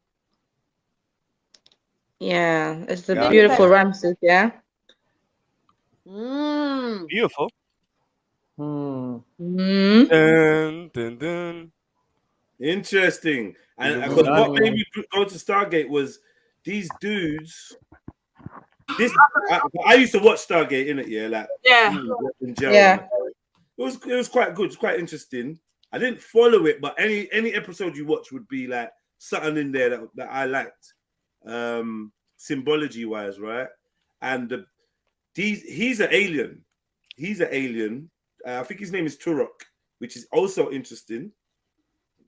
Yeah, it's the beautiful Ramses, yeah. Beautiful. Dun, dun, dun. Interesting. And because what made me go to Stargate was these dudes. I used to watch Stargate, innit? Yeah, like in jail. Yeah. It was quite good. It's quite interesting. I didn't follow it, but any episode you watch would be like something in there that I liked, symbology wise, right? And he's an alien. He's an alien. I think his name is Turok, which is also interesting.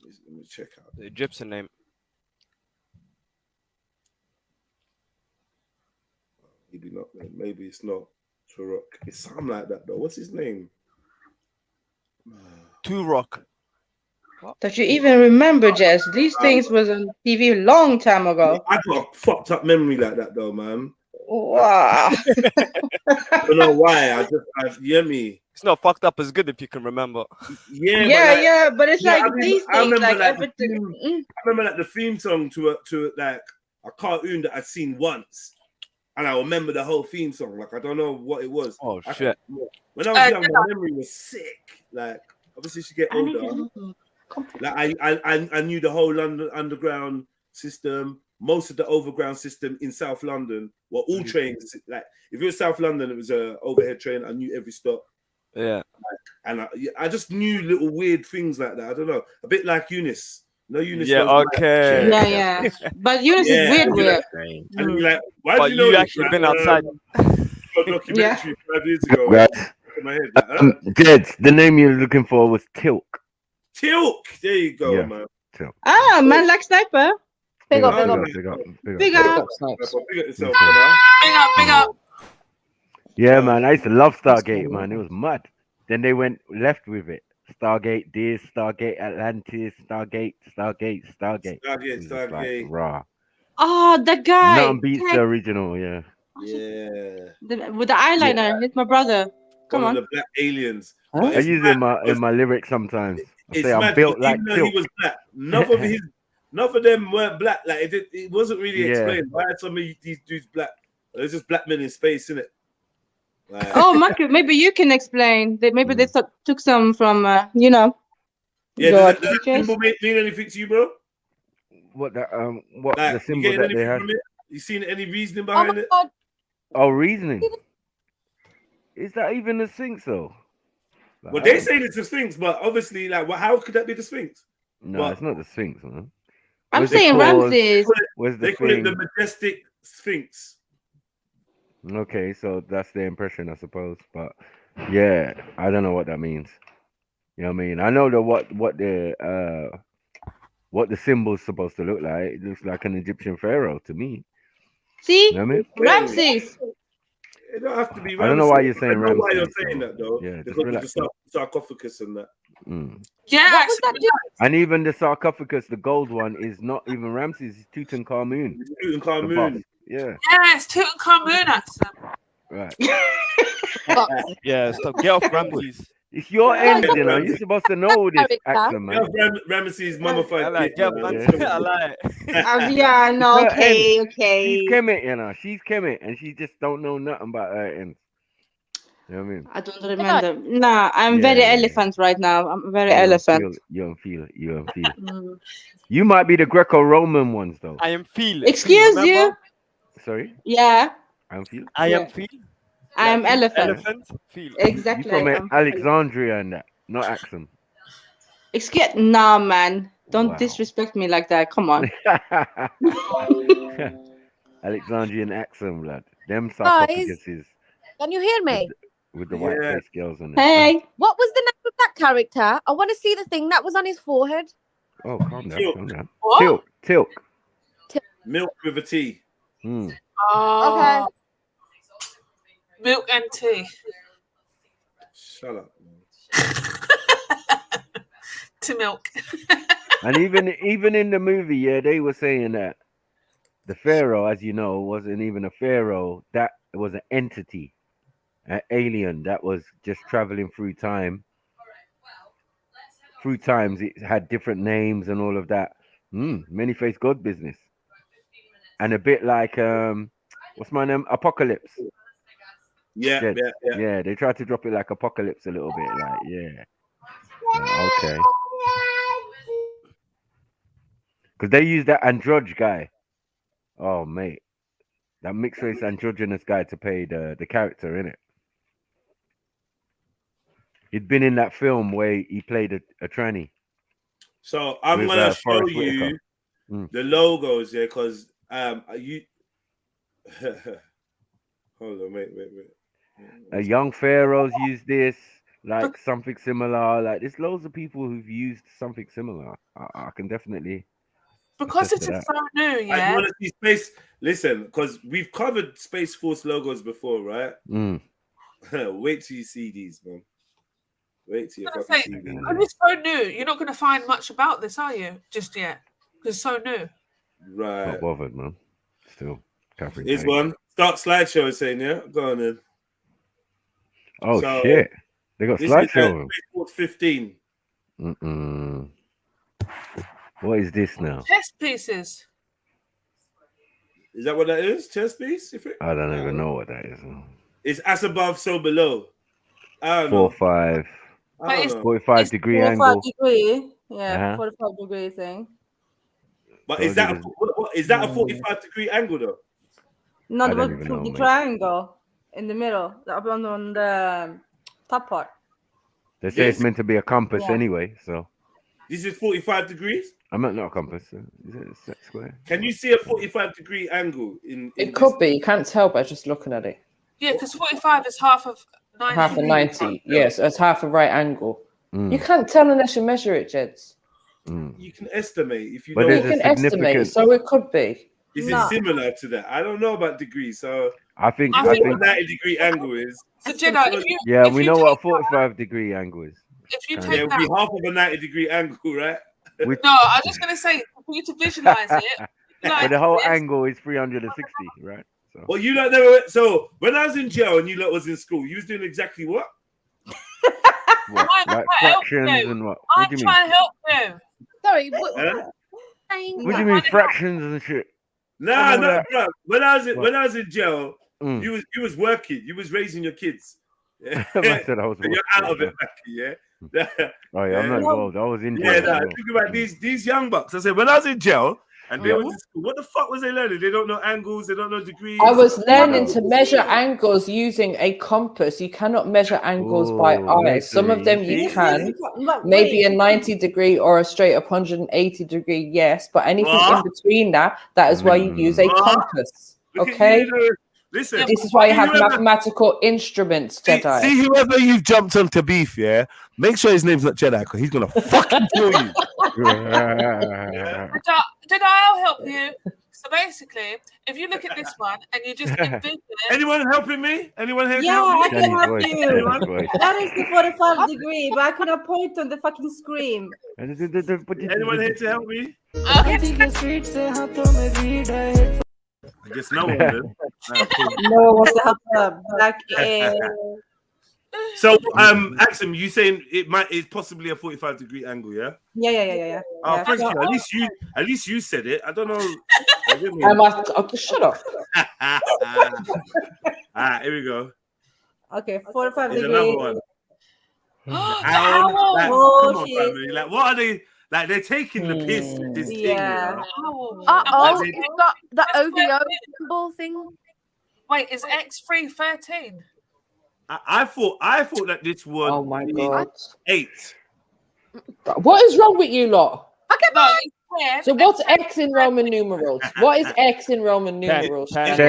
Let me check out the Egyptian name. Maybe not. Maybe it's not Turok. It's something like that though. What's his name? Turok. Don't you even remember, Jess? These things was on TV a long time ago. I got a fucked up memory like that though, man. Wow. I don't know why. Me. It's not fucked up as good if you can remember. Yeah, but it's like these things, like I remember like the theme song to like a cartoon that I'd seen once, and I remember the whole theme song. Like I don't know what it was. Oh shit! When I was young, my memory was sick. Like obviously, as you get older, like I knew the whole London Underground system. Most of the overground system in South London were all trains. Like if it was South London, it was a overhead train. I knew every stop. Yeah, and I just knew little weird things like that. I don't know, a bit like Eunice. No, Eunice Yeah, knows okay. Yeah, yeah. But Eunice is weird, and you're weird. like, and you'll be like, why But do you know you this? actually been outside. A documentary 5 years ago. Guys, In my head, like, huh? Jed, the name you're looking for was Tilk. Tilk. There you go, Yeah, man. Tilk. Ah, man like sniper. Big up, big up. big up. Big up. Big up yourself, Okay. brother. Big up. Yeah, man, I used to love Stargate, man. It was mad. Then they went left with it. Stargate this, Stargate Atlantis, Stargate. It was just like, raw. Oh, the guy. Nothing beats the original, yeah. Yeah. With the eyeliner. He's my brother. Come One on. of the black aliens. I But it's use it in my lyrics sometimes. I It's say I'm mad built because like even though he Tilk. was black, none of them weren't black. Like it wasn't really Yeah. explained why are some of these dudes black. There's just black men in space, innit? Like, Oh, Marco, maybe you can explain. Maybe they took some from, yeah. your Does that teachers. symbol mean anything to you, bro? What the Like, you symbol getting that they anything had? from it? You seen any reasoning Oh my behind it? god. Oh, reasoning. Is that even the Sphinx though? Like, Well, they say it's the Sphinx, but obviously, like, how could that be the Sphinx? no, but- it's not the Sphinx, man. I'm Where's the saying claws? Ramses. Where's the They call it the thing? majestic Sphinx. Okay, so that's the impression, I suppose. But yeah, I don't know what that means. You know what I mean? I know what the symbol's supposed to look like. It looks like an Egyptian pharaoh to me. See? You know what I mean? Ramses. It don't have to be. I don't know why you're Ramses. saying I know why you're Ramses, saying though. that though. Yeah, just because of relax. the sarcophagus and that. Yeah. What was that? And even the sarcophagus, the gold one, is not even Ramses. It's Tutankhamun. The boss. Tutankhamun. Yeah. Yes, Tutankhamun accent. Right. Yeah, stop. Get off Ramses. It's your No, end, it's you know. not You're supposed to know this character. accent, man. Ramesses mummified. I like, dick, get man. I like. Yeah, no, Her okay, end. okay. She's Kemet, you know. She's Kemet, and she just don't know nothing about her end. You know what I mean? I don't remember. Nah, I'm very Yeah. elephant right now. I'm very You don't elephant. feel it. You don't feel it. You might be the Greco-Roman ones, though. I am feel. Excuse Remember? you? Sorry? Yeah, I am feel? I Yeah. am feel. I am elephant. Elephant. Feel. Exactly. You from I'm Alexandria and that, not Axum. Excuse, nah, man. Don't Wow. disrespect me like that. Come on. Alexandrian Axum, lad. Them Guys, sarcophaguses can you hear me? with the white Yeah. face girls on it. Hey. What was the name of that character? I want to see the thing that was on his forehead. Oh, calm down, Tilk. calm down. What? Tilk. Milk with a T. Hmm. Oh. Milk and tea. Shut up. To milk. And even in the movie, yeah, they were saying that the pharaoh, as you know, wasn't even a pharaoh. That was an entity, an alien that was just traveling through time. Through times, it had different names and all of that. Many-faced God business. And a bit like what's my name? Apocalypse. Yeah. Yeah, they tried to drop it like Apocalypse a little bit, like, yeah. Okay. Because they used that androgy guy. Oh, mate. That mixed race androgynous guy to play the character in it. He'd been in that film where he played a tranny. So I'm With, gonna show Forrest you Whitaker. the logos here because you hold on, wait. Young pharaohs use this, like something similar. Like there's loads of people who've used something similar. I can definitely Because attest it to is that. so new, I yeah. want to see space. Listen, because we've covered Space Force logos before, right? Wait till you see these, man. Wait till you I was fucking gonna see say, these. when it's so new, you're not going to find much about this, are you? Just yet, because it's so new. Right. Not bothered, man. Still, Catherine. Here's Tate. one. Start slideshow saying, yeah? Go on then. Oh So, shit! They got this is slideshow. Space Force 15. What is this now? Chess pieces. Is that what that is? Chess piece? I don't even know what that is. It's as above, so below. I don't know. 4-5, I don't know. 45 degree 45 angle. degree. Yeah, Uh-huh. 45 degree thing. But Told is that you a, this- is that a 45-degree angle though? No, I the, don't even know, the mate. triangle in the middle, on the top part. They say it's This? meant to be a compass Yeah. anyway, so This is 45 degrees? I'm not a compass. Is it a set square? Can you see a 45-degree angle in It could be. You can't tell by just looking at it. Yeah, because 45 is half of 90. Half of 90. Yes, it's half a right angle. You can't tell unless you measure it, Jeds. You can estimate if you But know. there's You a can estimate, significant. so it could be. Is No. it similar to that? I don't know about degrees, so I think. what a 90-degree angle is. So Jedi, if you Yeah, if we you know what a take 45-degree angle is. if you Kind take Yeah, it would that, be half of a 90-degree angle, right? Which- no, I was just gonna say for you to visualize it. But the whole angle is 360, right? So. Well, you lot never. So when I was in jail and you lot was in school, you was doing exactly what? What? I'm Like trying to help fractions you. and what? I'm What do you mean? trying to help you. Sorry, Huh? What do you mean fractions and shit? Nah, Some of no, that- bro. When I was in jail, Mm. you was working, you was raising your kids. Yeah. I said I was So you're out of it, Becky, yeah. Oh yeah, I'm not involved. I was in jail. Yeah, as nah, well. think about these young bucks. I said when I was in jail and they Yeah. was in school, what the fuck was they learning? They don't know angles, they don't know degrees. I was learning to measure angles using a compass. You cannot measure angles by eye. Some of them you can. Maybe a 90-degree or a straight up 180-degree, yes. But anything in What? between that is why you use a What? compass. Look at Okay? you, though. Listen, This is why you have whoever- mathematical instruments, Jedi. See whoever you've jumped onto beef, yeah. Make sure his name's not Jedi, because he's gonna fucking kill you. Jedi, I'll help you. So basically, if you look at this one and you just envision it, Anyone helping me? Anyone here? to Yeah, help me? I can help voice, you. Danny's voice. That is the 45 degree, but I cannot point on the fucking screen. Anyone here to help me? I guess no one did. No one wants to help her. Like, So, Axum, you saying it's possibly a 45-degree angle, yeah? yeah. Oh, Yeah. thank you. At least you said it. I don't know. I must. Okay, shut up. Here we go. Okay, 45 Here's degree. another one. Owl. Like, Oh, come on, shit. family. Like, what are they? Like, they're taking the piss with this thing. Yeah. You know? Oh, Like, it's got the OVO symbol thing. wait, is X3 13? I thought that this was. Oh my God. 8. What is wrong with you lot? No, it's 10. So what's X in Roman numerals? What is X in Roman numerals? It's 10.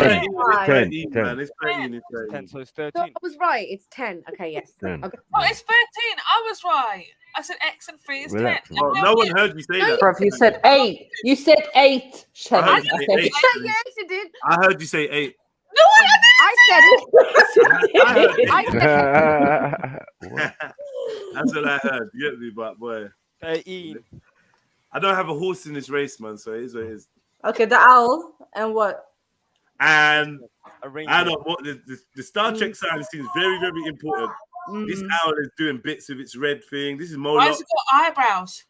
13, man. It's 13. It's 13. 10, so it's So 13. I was right. It's 10. Okay, yes. 10. Okay. Oh, it's 13. I was right. I said X and 3 is 10. Relax. Oh, no one heard you say that. Bruv, you said 8. You said 8. Shut I up. heard you say 8. Yes, you did. I heard you say 8. No, I said it. I heard it. I said That's what I heard. You get me, but boy, 13. I don't have a horse in this race, man. So it is what it is. Okay, the owl and what? And Arrange I it. don't what the Star Trek sign seems very, very important. This owl is doing bits of its red thing. This is why Moloch. has it got eyebrows?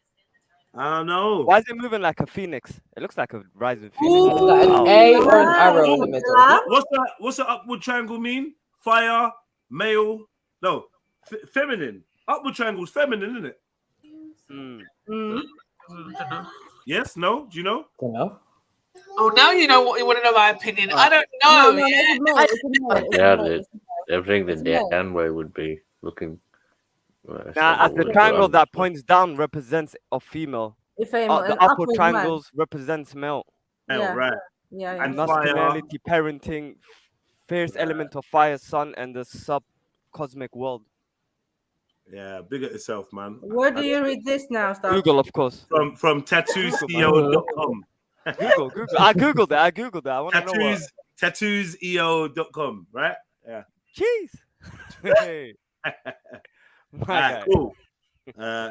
I don't know. Why is it moving like a phoenix? It looks like a rising phoenix. Is that an A or an arrow in the middle? What's the upward triangle mean? Fire, male, no, feminine. Upward triangle's feminine, isn't it? Yes, no? Do you know? Don't know. Oh, now you know what you want to know my opinion. I don't know. Yeah, everything that Dan way would be looking. Now, as the triangle that points down represents a female. If The upward triangles represents male. Yeah. Right. Yeah. And Masculinity, parenting, fierce element of fire, sun, and the sub-cosmic world. Yeah, big at yourself, man. Where do you read this now, Star? Google, of course. From tattooseo.com. Google. I googled it. I want to know what. Tattooseo.com, right? Yeah. Jeez. Hey. My guy. Cool.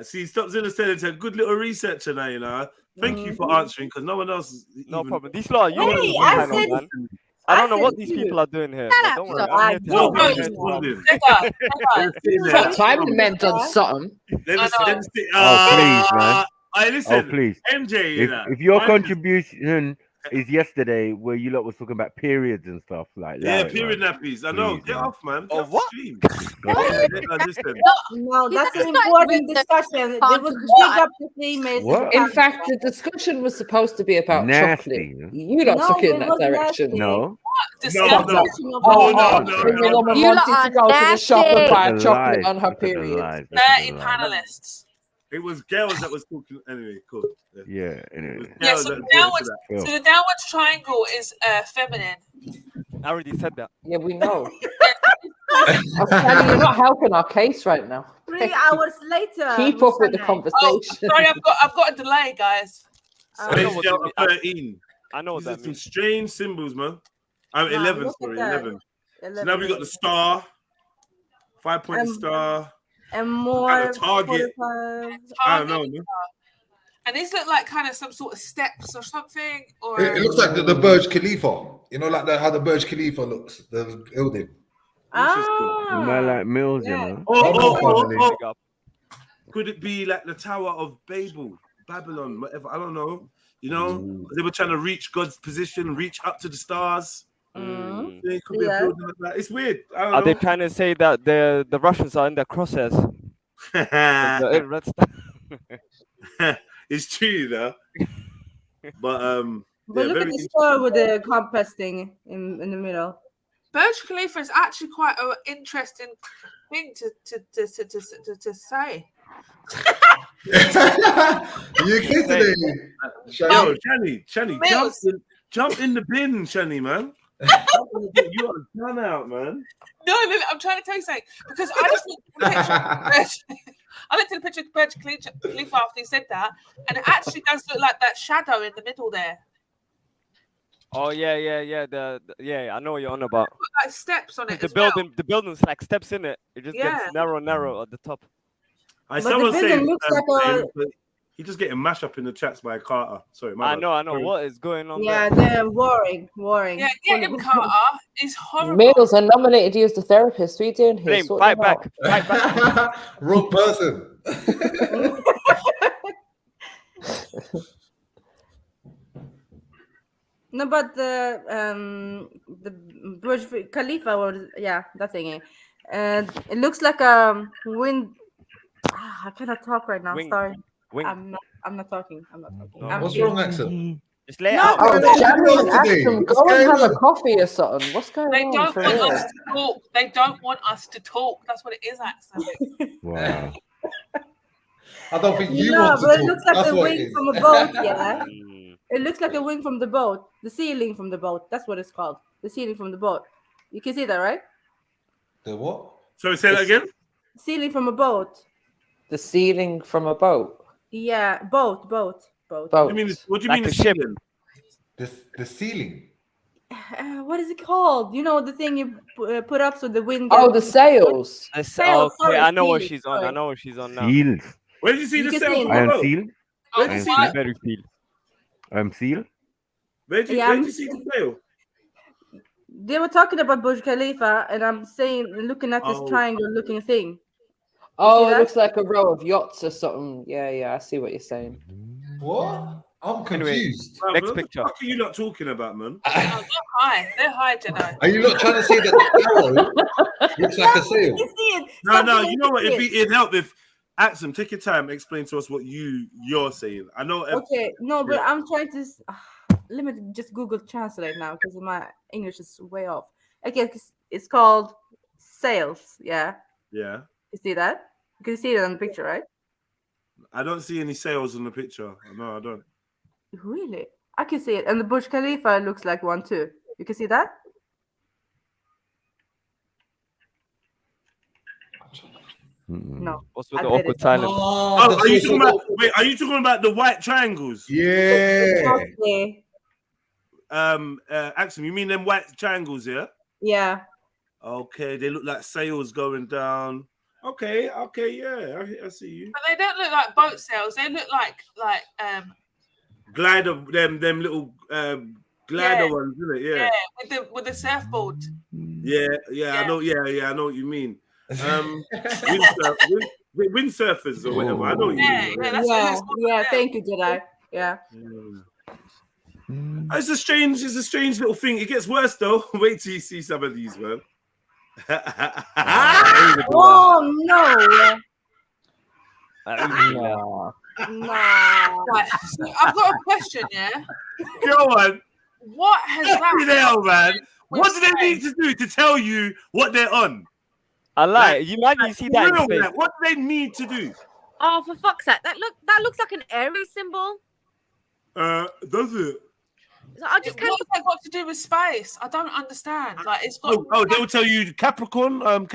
See, Stop Zilla said it's a good little researcher now, you know. Thank you for answering, because no one else is No problem. These lot are you. Hey, I said- man. I don't know what said these you. people are doing here. Shut but up, Don't worry. stop. I'm here to help. I'm here to help. Time meant on something. Oh, please, man. Listen, Oh, please. MJ, you know, If your mine is- contribution is yesterday where you lot was talking about periods and stuff like that. Yeah, period nappies. I know. Please, Get man. off, man. Oh, Get off what? the stream. Listen. No, that's an It's not important even the discussion. They fun. would big up the females. What? In fact, the discussion was supposed to be about Nasty. chocolate. You lot No, took it in it that was direction. nasty. No. Your woman You lot wanted to are go to the shop and buy That's a chocolate lie. on her That's a period. lie. That's a 30 lie. panelists. It was girls that was talking. Anyway, cool. Yeah. Anyway. Yeah, so the downward triangle is feminine. I already said that. Yeah, we know. Sally, you're not helping our case right now. 3 hours later. Keep up with the Oh, conversation. sorry, I've got a delay, guys. Space Delta 13. I know what These are that some means. strange symbols, man. Wow, 11, look at sorry, that. 11. So now we got the star, 5-pointed star, And and more a target. 45. I don't know, man. And these look like kind of some sort of steps or something. Or It looks like the Burj Khalifa. You know, like how the Burj Khalifa looks, the building. Ah, Man like Mills, yeah. you know. Oh. Could it be like the Tower of Babylon, whatever? I don't know. You know, they were trying to reach God's position, reach up to the stars. They could be a building like that. It's weird. I don't Are know. they trying to say that the Russians are in their crosshairs? It's true, though. But But look at the star with the compass thing in the middle. Burj Khalifa is actually quite an interesting thing to say. You kidding me? Yo, Shani, jump in the bin, Shani, man. You are done out, man. No, I'm trying to tell you something because I just looked at the picture. I looked at the picture of Burj Khalifa after he said that, and it actually does look like that shadow in the middle there. Oh yeah. I know what you're on about. Like steps on it. The building's like steps in it. It just Yeah. gets narrow at the top. Someone saying looks like he's just getting mashed up in the chats by Carter. Sorry, my I bad. know. What is going on? Yeah, there? they're warring. Yeah, get him, Carter. He's horrible. Mills, I nominated you as the therapist. What are you doing here? Blame, fight back. Fight back. Wrong person. No, but the Burj Khalifa or that thingy. It looks like a wind. I cannot talk right now. Wing. Sorry. Wing. I'm not talking. What's wrong, Axel? Just lay it No, out. but Oh, Jamie, Axel, go and have a coffee or something. What's going They on? don't For want real? us to talk. They don't want us to talk. That's what it is, Axel. Wow. I don't think you No, want to but talk. it looks like That's a what it wing is. from a boat. Yeah, it looks like a wing from the boat. The ceiling from the boat. That's what it's called. The ceiling from the boat. You can see that, right? The what? Sorry, say that again. Ceiling from a boat. The ceiling from a boat. Yeah, boat. Boat. What do you mean? What do you Like mean a the ship. ceiling? The ceiling. What is it called? You know, the thing you put up so the wind. Oh, gets- the sails. Sails, Okay, sorry, I know what ceiling, she's on. sorry. I know what she's on now. Seals. Where did you see You the can sail see from it. the I am boat? seal. Oh, Where did you see what? that? Very feel. I am seal. Where did Yeah, you see the sail? They were talking about Burj Khalifa, and I'm saying, looking at this Oh. triangle-looking thing. Oh, that? it looks like a row of yachts or something. Yeah, I see what you're saying. What? I'm Anyway, confused. Man, next what picture. the fuck are you not talking about, man? Oh, they're high, Jedi. Are you not trying to say that the arrow looks like a sail? You see it? No, Stop no. doing You know what? it. It'd help if Axum, take your time, explain to us what you're saying. I know. Okay, no, but Yeah. I'm trying to. Let me just Google Translate now because my English is way off. Okay, it's called sails. Yeah, Yeah. you see that? You can see it on the picture, right? I don't see any sails in the picture. No, I don't. Really? I can see it, and the Burj Khalifa looks like one too. You can see that? No. What's with I the did awkward it. silence? Oh, are you talking about? Wait, are you talking about the white triangles? Yeah. Okay. Axum, you mean them white triangles? Yeah. Yeah. Okay, they look like sails going down. Okay, yeah, I see you. But they don't look like boat sails. They look like Glider, them little glider Yeah. ones, isn't it? Yeah. with the surfboard. Yeah, I know. Yeah, I know what you mean. Windsurfers or whatever. I know what you mean. That's what it looks like. Yeah. Thank you, Jedi. Yeah. It's a strange little thing. It gets worse though. Wait till you see some of these, man. Oh no! No. Right, so I've got a question. Yeah. Go on. What has Fucking that? hell, man. What do they need to do to tell you what they're on? I lie. You imagine you see that in Real, space. man. What do they need to do? Oh, for fuck's sake! That looks like an Aries symbol. Does it? So I just What has that got to do with space? I don't understand. Like it's got. Oh, they will tell you Capricorn. What's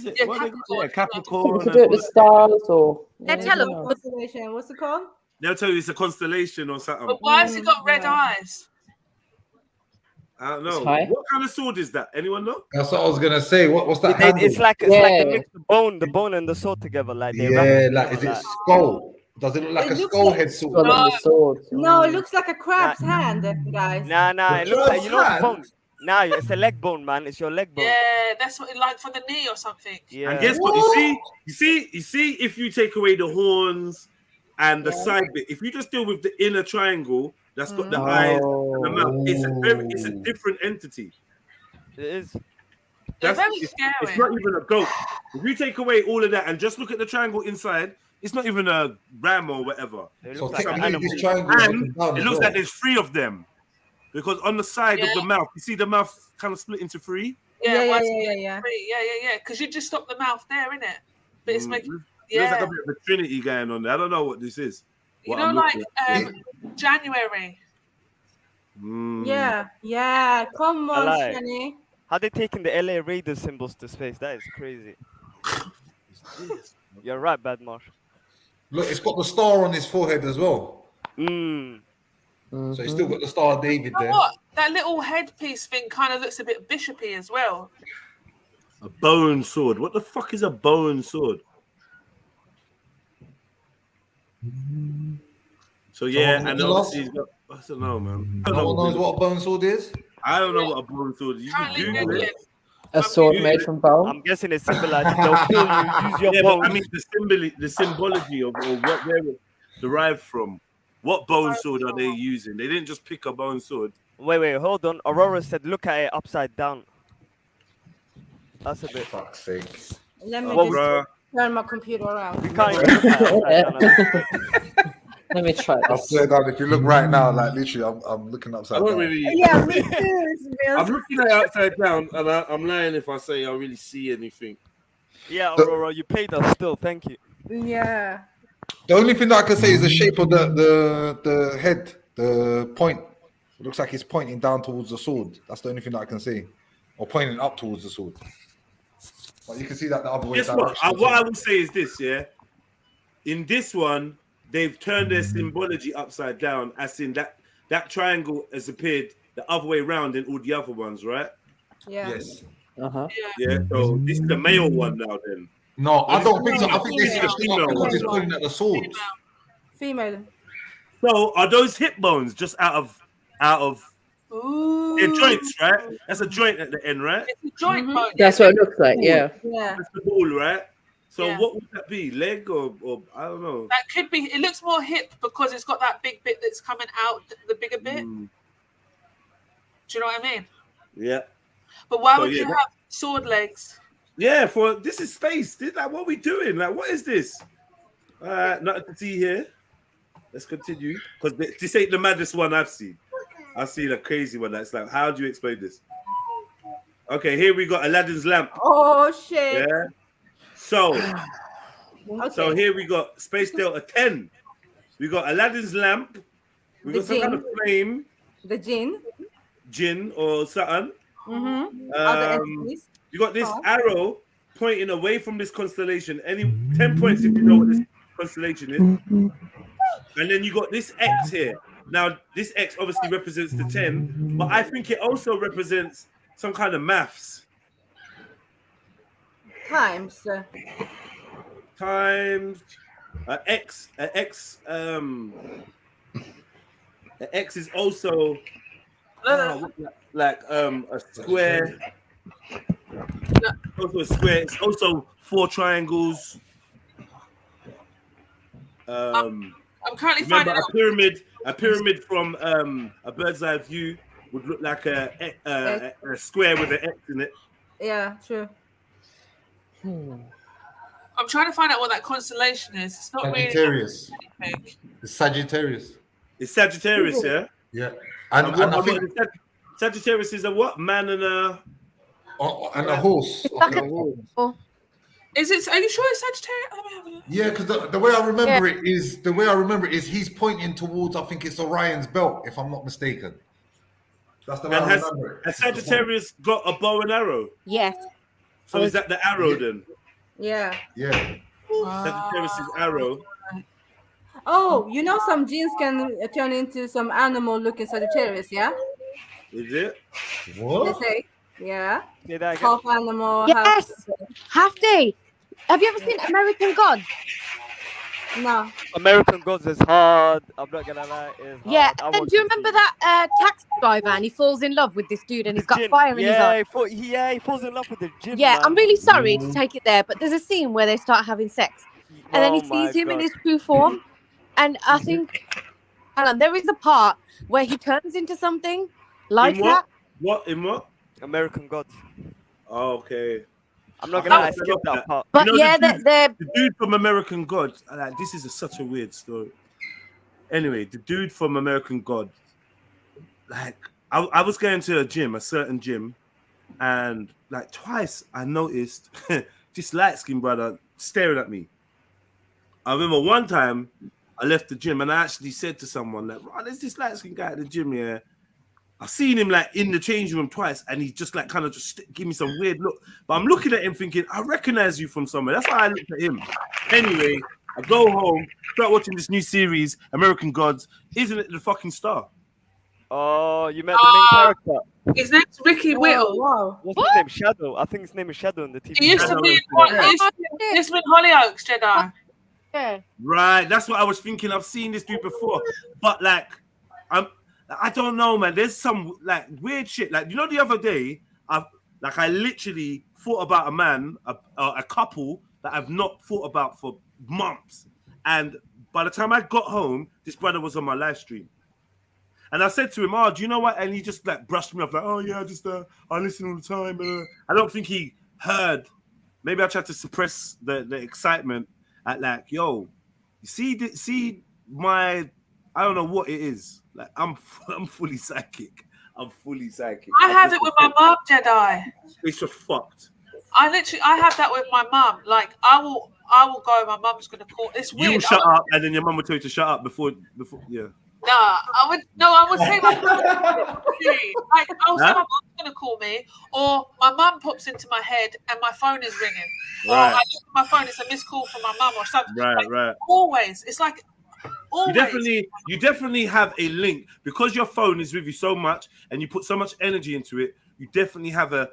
it? Yeah, What Capricorn. Capricorn. We could do it with stars or. Let's yeah, tell I them. don't know. Constellation. What's it called? They'll tell you it's a constellation or something. But why has it got red eyes? I don't know. high. What kind of sword is that? Anyone know? That's what I was gonna say. What's that? It's like they Yeah. mix the bone and the sword together. Like they Yeah, wrap it like is together, it skull? Does it look like It a looks skull like- head sword? Skull and the sword. No, it looks like a crab's Nah. hand, guys. Nah, The it looks like crab's you know the hand? bone. Nah, it's a leg bone, man. It's your leg bone. Yeah, that's what like for the knee or something. Yeah. And guess what? You see, if you take away the horns and the side bit, if you just deal with the inner triangle that's got the eyes and the mouth, it's a different entity. It is. They're very It's scary. not even a goat. If you take away all of that and just look at the triangle inside, it's not even a ram or whatever. It So looks like an technically, animal. this triangle is And looking down it as looks well. like there's 3 of them. Because on the side of the mouth, you see the mouth kind of split into 3. Yeah, Yeah. yeah. Because you just stop the mouth there, innit? But it's making There's like a bit of a trinity going on there. I don't know what this is. you what know, I'm like looking at. January. Yeah. Come I on, like. Shani. How they taking the LA Raiders symbols to space? That is crazy. You're right, Bad Marsh. Look, it's got the star on his forehead as well. Mm. So he's still got the Star of David You know there. what? That little headpiece thing kind of looks a bit bishopy as well. A bone sword. What the fuck is a bone sword? So yeah, Someone and else? obviously he's got. I don't know, man. I don't No know one knows what a bone sword is? I don't know what a bone sword is. You can Google it. A sword made from bone. I'm guessing it symbolizes they'll kill you. Use your Yeah, bones. but I mean the symbology of or where it derived from. What bone sword are they using? They didn't just pick a bone sword. Wait, hold on. Aurora said, "Look at it upside down." That's a bit. Fuck's sake. Let me Well, just bruh. turn my computer around. We can't even look at it upside down. Let me try I this. swear down, if you look right now, like literally, I'm looking I upside don't down. really. Yeah, me too. It I'm feels- looking at it upside down, and I'm lying if I say I really see anything. Yeah, Aurora, you paid us still. Thank you. Yeah. The only thing that I can say is the shape of the head, the point. It looks like it's pointing down towards the sword. That's the only thing that I can see, or pointing up towards the sword. But you can see that the other way. Guess what? What I will say is this, yeah. In this one, they've turned their symbology upside down, as in that triangle has appeared the other way around in all the other ones, right? Yeah. Yes. Yeah. So this is the male one now, then. No, I This don't is think so. I think this is female. the female because it's pointing at the swords. Female. So are those hip bones just out of Ooh. they're joints, right? That's a joint at the end, right? It's a joint bone. That's what it looks like. Yeah. Yeah. That's the ball, right? So Yeah. what would that be? Leg or I don't know. That could be. It looks more hip because it's got that big bit that's coming out, the bigger bit. Mm, Do you know what I mean? yeah. But why So, would yeah, you that- have sword legs? Yeah, for this is space. Like, what are we doing? Like, what is this? Nothing to see here. Let's continue. Because this ain't the maddest one I've seen. I've seen a crazy one that's like, how do you explain this? Okay, here we got Aladdin's lamp. Oh shit. Yeah. So Okay. here we got Space Delta 10. We got Aladdin's lamp. We The got some kind of jinn. flame, The jinn or something. Mm-hmm. Other entities. You got this Oh. arrow pointing away from this constellation. 10 points if you know what this constellation is. And then you got this X here. Now, this X obviously represents the 10, but I think it also represents some kind of maths. Times. Times X is also like a square. Also a square. It's also 4 triangles. I'm currently Remember, finding a pyramid from a bird's eye view would look like a square with an X in it. Yeah, true. I'm trying to find out what that constellation is. It's not Sagittarius. really anything. It's Sagittarius. It's Sagittarius, yeah. Yeah. And what- I think Sagittarius is a what? Man and a and a horse. It's like Okay, a horse. Oh, Is it? Are you sure it's Sagittarius? Let me have a look. Yeah, because the way I remember it is he's pointing towards, I think it's Orion's belt, if I'm not mistaken. That's the way And I has, remember it. has Sagittarius got a bow and arrow? Yes. So is that the arrow then? Yeah. Yeah. Sagittarius is arrow. Oh, you know some genes can turn into some animal looking Sagittarius, yeah? Is it? They say, yeah. Say that again. Half animal, half. Yes. Half-day. Have you ever seen American Gods? No. American Gods is hard. I'm not gonna lie. It's Yeah. hard. I And then watched do you it. remember that taxi driver and he falls in love with this dude and he's got Jin. fire in his eye? He falls in love with the gym. Yeah, man. I'm really sorry to take it there, but there's a scene where they start having sex. And then he Oh my sees him in God. his true form. And I think, hang on, there is a part where he turns into something like In what? that. In what? American Gods. Oh, okay. I'm not gonna lie, I skipped that part. But You know, yeah, the dude from American God. Like, this is such a weird story. Anyway, the dude from American God. Like, I was going to a certain gym, and like twice I noticed this light skinned brother staring at me. I remember one time I left the gym and I actually said to someone like, "Oh, there's this light skinned guy at the gym here. I've seen him like in the changing room twice, and he just like kind of just give me some weird look. But I'm looking at him thinking, I recognize you from somewhere. That's why I looked at him. Anyway, I go home, start watching this new series, American Gods. Isn't it the fucking star? Oh, you met the main character. His name's Ricky Whittle. Wow. What's his name? Shadow. I think his name is Shadow in the TV. He used to be in Hollyoaks, Jedi. Yeah. Right, that's what I was thinking. I've seen this dude before, but like, I don't know, man. There's some like weird shit. Like, you know, the other day, I literally thought about a man, a couple that I've not thought about for months, and by the time I got home, this brother was on my live stream. And I said to him, "Oh, do you know what?" And he just like brushed me off, like, "Oh yeah, I listen all the time." I don't think he heard. Maybe I tried to suppress the excitement at like, "Yo, you see my, I don't know what it is. Like, I'm fully psychic. I'm fully psychic. I have it with my mum, Jedi. It's just fucked. I have that with my mum. Like, I will go. My mum's gonna call. It's weird. You shut up, and then your mum will tell you to shut up before. Yeah. I would say my mum. Like, I'll say my mum's gonna call me, or my mum pops into my head and my phone is ringing, or Right. I look at my phone, it's a missed call from my mum or something. Right, Like, right. Always, it's like always. You definitely have a link because your phone is with you so much, and you put so much energy into it. You definitely have a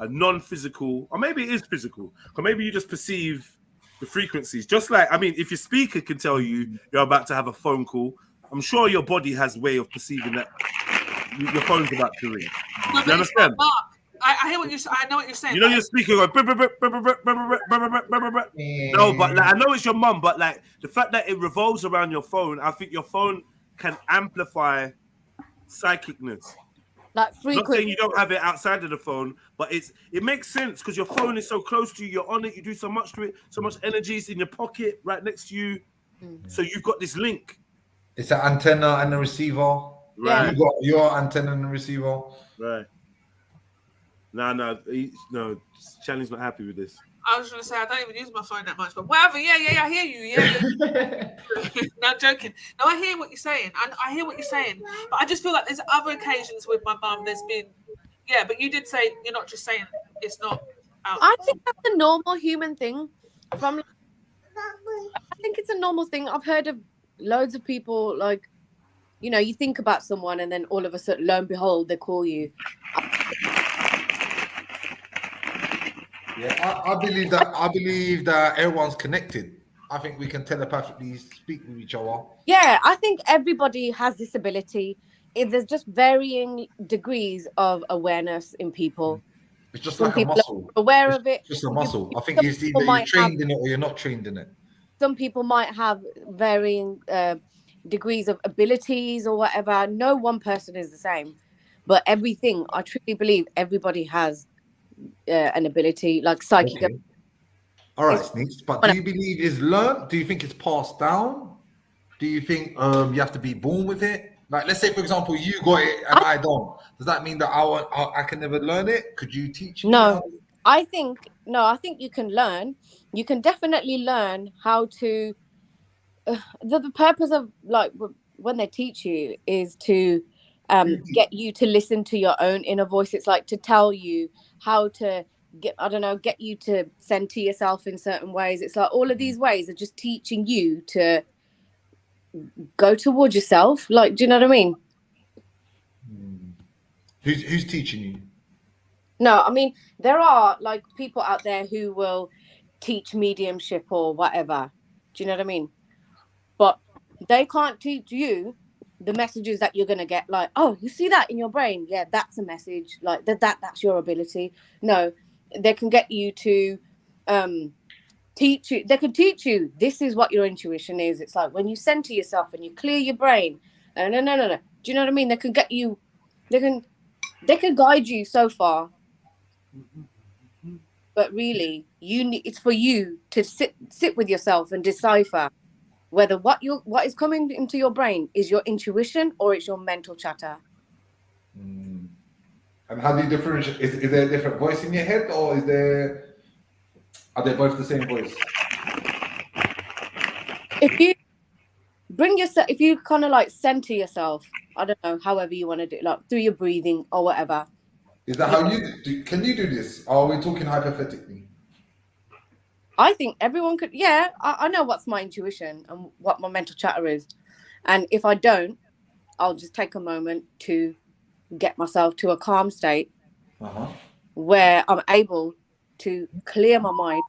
non-physical, or maybe it is physical, or maybe you just perceive the frequencies. Just like, I mean, if your speaker can tell you you're about to have a phone call, I'm sure your body has a way of perceiving that your phone's about to ring. No, You but understand? it's my mum. I hear what you. I know what you're saying. You know but your speaker going. No, but like, I know it's your mum, but like the fact that it revolves around your phone, I think your phone can amplify psychicness. Like Not frequency. saying you don't have it outside of the phone, but it makes sense because your phone is so close to you. You're on it. You do so much to it. So much energy is in your pocket, right next to you. So you've got this link. It's an antenna and a receiver. Right. You got your antenna and a receiver. Right. No, Shannon's not happy with this. I was going to say I don't even use my phone that much, but whatever. Yeah, I hear you. Yeah. No, joking. No, I hear what you're saying. I hear what you're saying, but I just feel like there's other occasions with my mum. There's been, yeah, but you did say you're not just saying it's not. Out. I think that's a normal human thing. I think it's a normal thing. I've heard of loads of people, like, you know, you think about someone and then all of a sudden, lo and behold, they call you. Yeah, I believe that. I believe that everyone's connected. I think we can telepathically speak with each other. Yeah, I think everybody has this ability. There's just varying degrees of awareness in people. It's just Some like a people muscle. are aware of it. Just a muscle. I think Some it's either people you're might trained have- in it or you're not trained in it. Some people might have varying degrees of abilities or whatever. No one person is the same, but everything, I truly believe everybody has an ability, like psychic. Okay. All right, Sneaks. But do you believe it's learned? Do you think it's passed down? Do you think you have to be born with it? Like, let's say, for example, you got it and I don't. Does that mean that I can never learn it? Could you teach me? No, I think you can learn. You can definitely learn how to. The purpose of like when they teach you is to get you to listen to your own inner voice. It's like to tell you how to get you to center yourself in certain ways. It's like all of these ways are just teaching you to go towards yourself. Like, do you know what I mean? Who's teaching you? No, I mean, there are like people out there who will teach mediumship or whatever. Do you know what I mean? But they can't teach you the messages that you're going to get. Like, oh, you see that in your brain? Yeah, that's a message. Like that's your ability. No, they can get you to teach you. They can teach you this is what your intuition is. It's like when you center yourself and you clear your brain. No. Do you know what I mean? They can get you. They can guide you so far. But really, it's for you to sit with yourself and decipher whether what is coming into your brain is your intuition or it's your mental chatter. And how do you differentiate? Is there a different voice in your head, or are they both the same voice? If you if you kind of like center yourself, I don't know, however you want to do it, like through your breathing or whatever. Is that how you do? Can you do this? Or are we talking hypothetically? I think everyone could. Yeah, I know what's my intuition and what my mental chatter is. And if I don't, I'll just take a moment to get myself to a calm state where I'm able to clear my mind.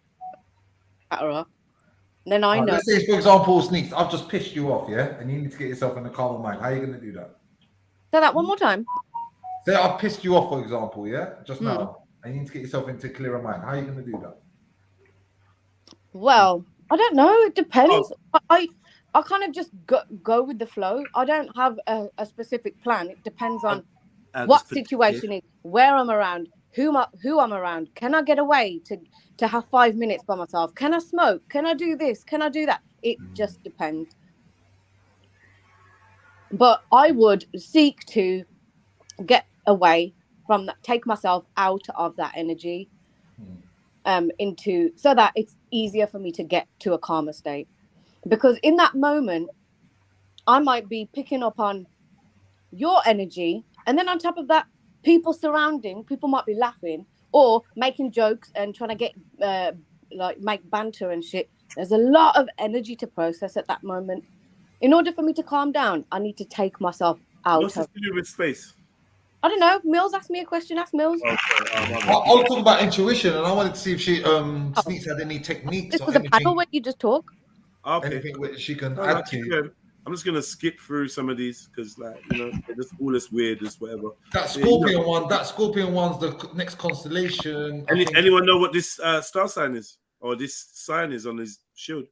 Then I know. Let's say, for example, Sneaks, I've just pissed you off, yeah? And you need to get yourself in a calmer mind. How are you going to do that? Say that one more time. Say I've pissed you off, for example, yeah? Just now. And you need to get yourself into clearer mind. How are you going to do that? Well, I don't know. It depends. I kind of just go with the flow. I don't have a specific plan. It depends on what situation is, where I'm around, who I'm around. Can I get away to have 5 minutes by myself? Can I smoke? Can I do this? Can I do that? It just depends. But I would seek to get away from that, take myself out of that energy. Into so that it's easier for me to get to a calmer state, because in that moment I might be picking up on your energy, and then on top of that, people might be laughing or making jokes and trying to get like make banter and shit. There's a lot of energy to process at that moment. In order for me to calm down, I need to take myself out. What's this to do with space? I don't know. Mills asked me a question. Ask Mills. I was talking about intuition, and I wanted to see if she Sneaks had any techniques. This was a panel where you just talk. Okay. Anything which she can No, add to. I'm just gonna skip through some of these because, like, they're just all as weird as whatever. That Scorpion one. That Scorpion one's the next constellation. Anyone know what this star sign is, or this sign is on his shield?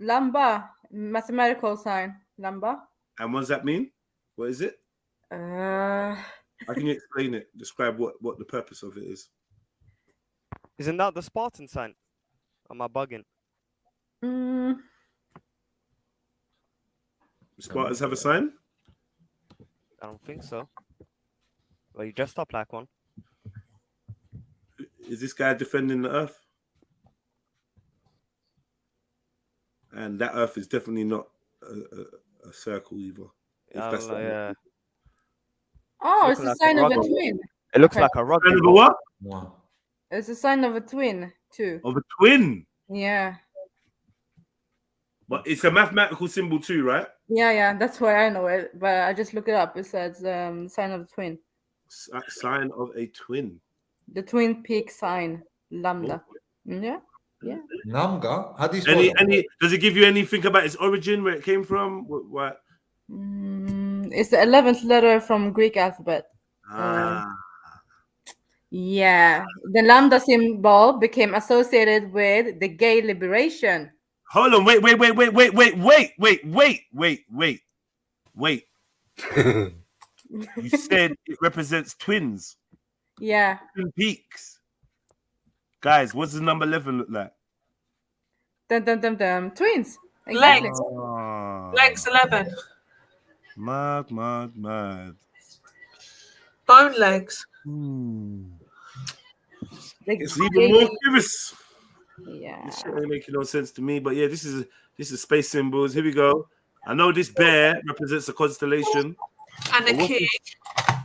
Lamba, mathematical sign. Lamba. And what does that mean? What is it? How can you explain it? Describe what the purpose of it is. Isn't that the Spartan sign? Am I bugging? Spartans have a sign? I don't think so. Well, you dressed up like one. Is this guy defending the Earth? And that Earth is definitely not a circle either. Yeah. Oh, it's a sign of a twin. It looks like a rug. Sign of a what? It's a sign of a twin too. Of a twin? Yeah. But it's a mathematical symbol too, right? Yeah. That's why I know it. But I just look it up. It says sign of a twin. Sign of a twin. The twin peak sign, lambda. Yeah. Namga? How do you spell that? Does it give you anything about its origin, where it came from? What? It's the 11th letter from Greek alphabet. Yeah. The lambda symbol became associated with the gay liberation. Hold on, wait. You said it represents twins. Yeah. Twin peaks. Guys, what's the number 11 look like? Twins. Exactly. Legs 11. Mad. Bone legs. It's even more curious. Yeah. This shit ain't making no sense to me. But yeah, this is space symbols. Here we go. I know this bear represents a constellation. And the But what's key. this?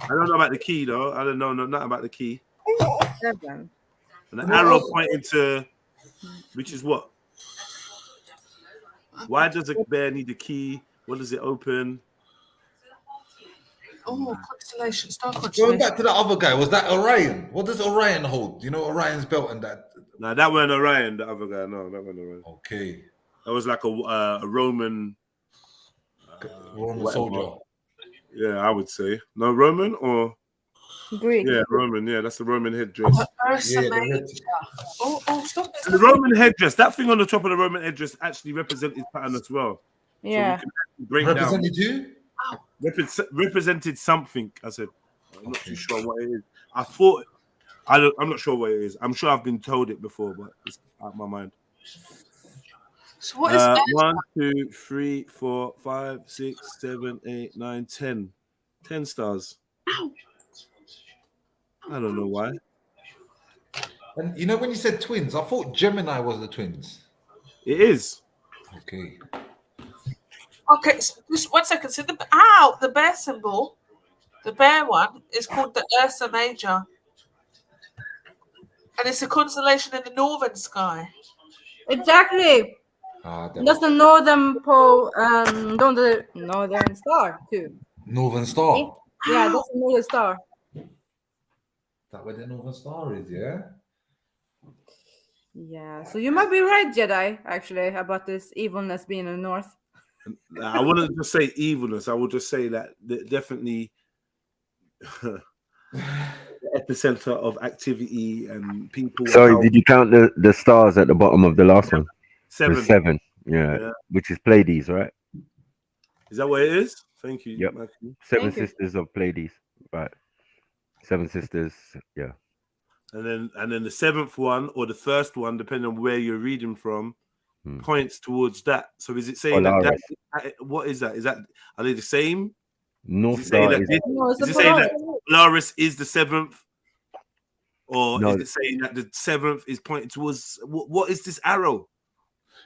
I don't know about the key though. I don't know nothing about the key. 7. And the arrow pointing to, which is what? Why does a bear need a key? What does it open? Oh, constellation, star Going constellation. back to the other guy, was that Orion? What does Orion hold? You know Orion's belt and that? No, that wasn't Orion. The other guy, no, that wasn't Orion. Okay. That was like a Roman. Roman whatever. soldier. Yeah, I would say. No, Roman or? Greek. Yeah, Roman. Yeah, that's the Roman headdress. Oh, stop this. The Roman headdress, that thing on the top of the Roman headdress actually represented his pattern as well. Yeah. So we can break Represented down. you? Represented something. I said, I'm not too sure what it is. I thought, I'm not sure what it is. I'm sure I've been told it before, but it's out of my mind. So what is 1, 2, 3, 4, 5, 6, 7, 8, 9, 10. 10 stars. I don't know why. And you know when you said twins, I thought Gemini was the twins. It is. Okay. Okay, so just 1 second. So the bear symbol, the bear one, is called the Ursa Major. And it's a constellation in the northern sky. Exactly. That's the northern pole, northern star too. Northern Star. Yeah, that's the northern star. Is that where the Northern Star is, yeah? Yeah, so you might be right, Jedi, actually, about this evilness being in the north. I wouldn't just say evilness. I would just say that definitely the epicenter of activity and people. Sorry, did you count the stars at the bottom of the last one? 7. There's 7. Yeah, which is Pleiades, right? Is that what it is? Thank you. Yep. Matthew. 7 sisters of Pleiades, right? 7 sisters. Yeah. And then the 7th one or the first one, depending on where you're reading from, points towards that. So is it saying that what is that? Are they the same? North is it saying Star that is it saying that Polaris is the 7th? Or No. is it saying that the 7th is pointing towards what is this arrow?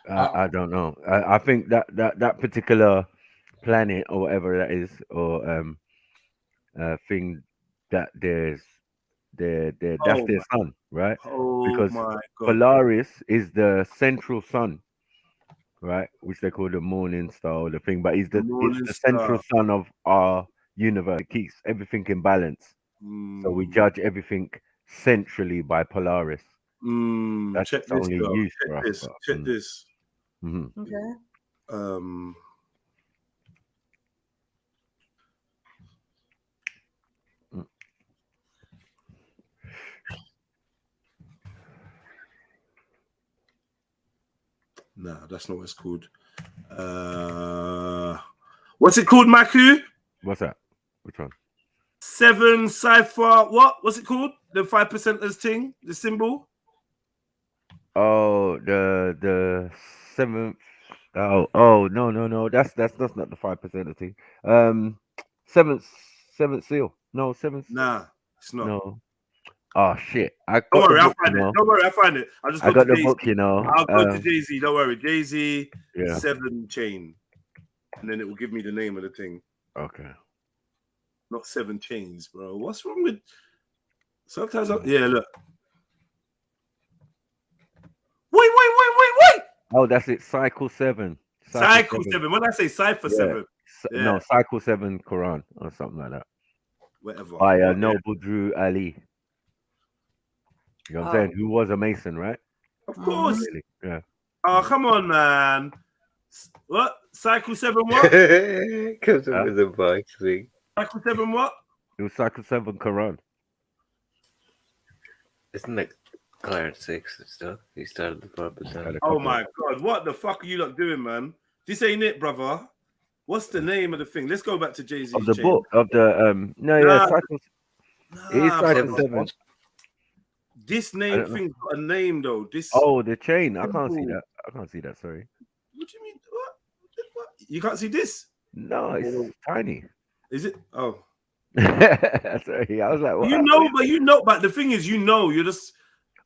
I don't know. I think that particular planet or whatever that is, or thing that that's their sun, right? Oh Because my God. Polaris is the central sun, right? Which they call the morning star or the thing, but it's the central sun of our universe. It keeps everything in balance. So we judge everything centrally by Polaris. That's Check its this, only though. use Check for us. this. but, Check this. Okay. Nah, that's not what it's called. What's it called, Maku? What's that? Which one? 7 cipher. What's it called? The 5%ers thing, the symbol. Oh, the 7th. Oh, no. That's not the 5% thing. 7th seal. No, 7th. Nah, it's not. No. Oh shit! I got Don't worry, the I'll book, find you know. it. Don't worry, I'll find it. I'll just I go got to the book, Jay-Z. you know. I'll go to Jay-Z. Don't worry, Jay-Z. Yeah. 7 chain, and then it will give me the name of the thing. Okay. Not 7 chains, bro. What's wrong with? Sometimes, yeah. Look. Wait. Oh, that's it. Cycle 7. Cycle 7. When I say cipher 7, No, Cycle 7 Quran or something like that. Whatever. By Noble Drew Ali. You know what I'm saying? Who was a Mason, right? Of course. Really? Yeah. Oh, come on, man. What? Cycle 7 what? Comes up with a bike thing. Cycle 7 what? It was Cycle 7 Quran. Isn't it Clarence 6 and stuff? He started the 5%. Oh my God. What the fuck are you lot doing, man? This ain't it, brother. What's the name of the thing? Let's go back to Jay-Z's Of the chain. book, of the Cycle. It is Cycle 7. This name thing's got a name though. This. Oh, the chain. I can't see that. Sorry. What do you mean? What? You can't see this? No, it's tiny. Is it? Oh. Sorry, I was like, what? But the thing is, you're just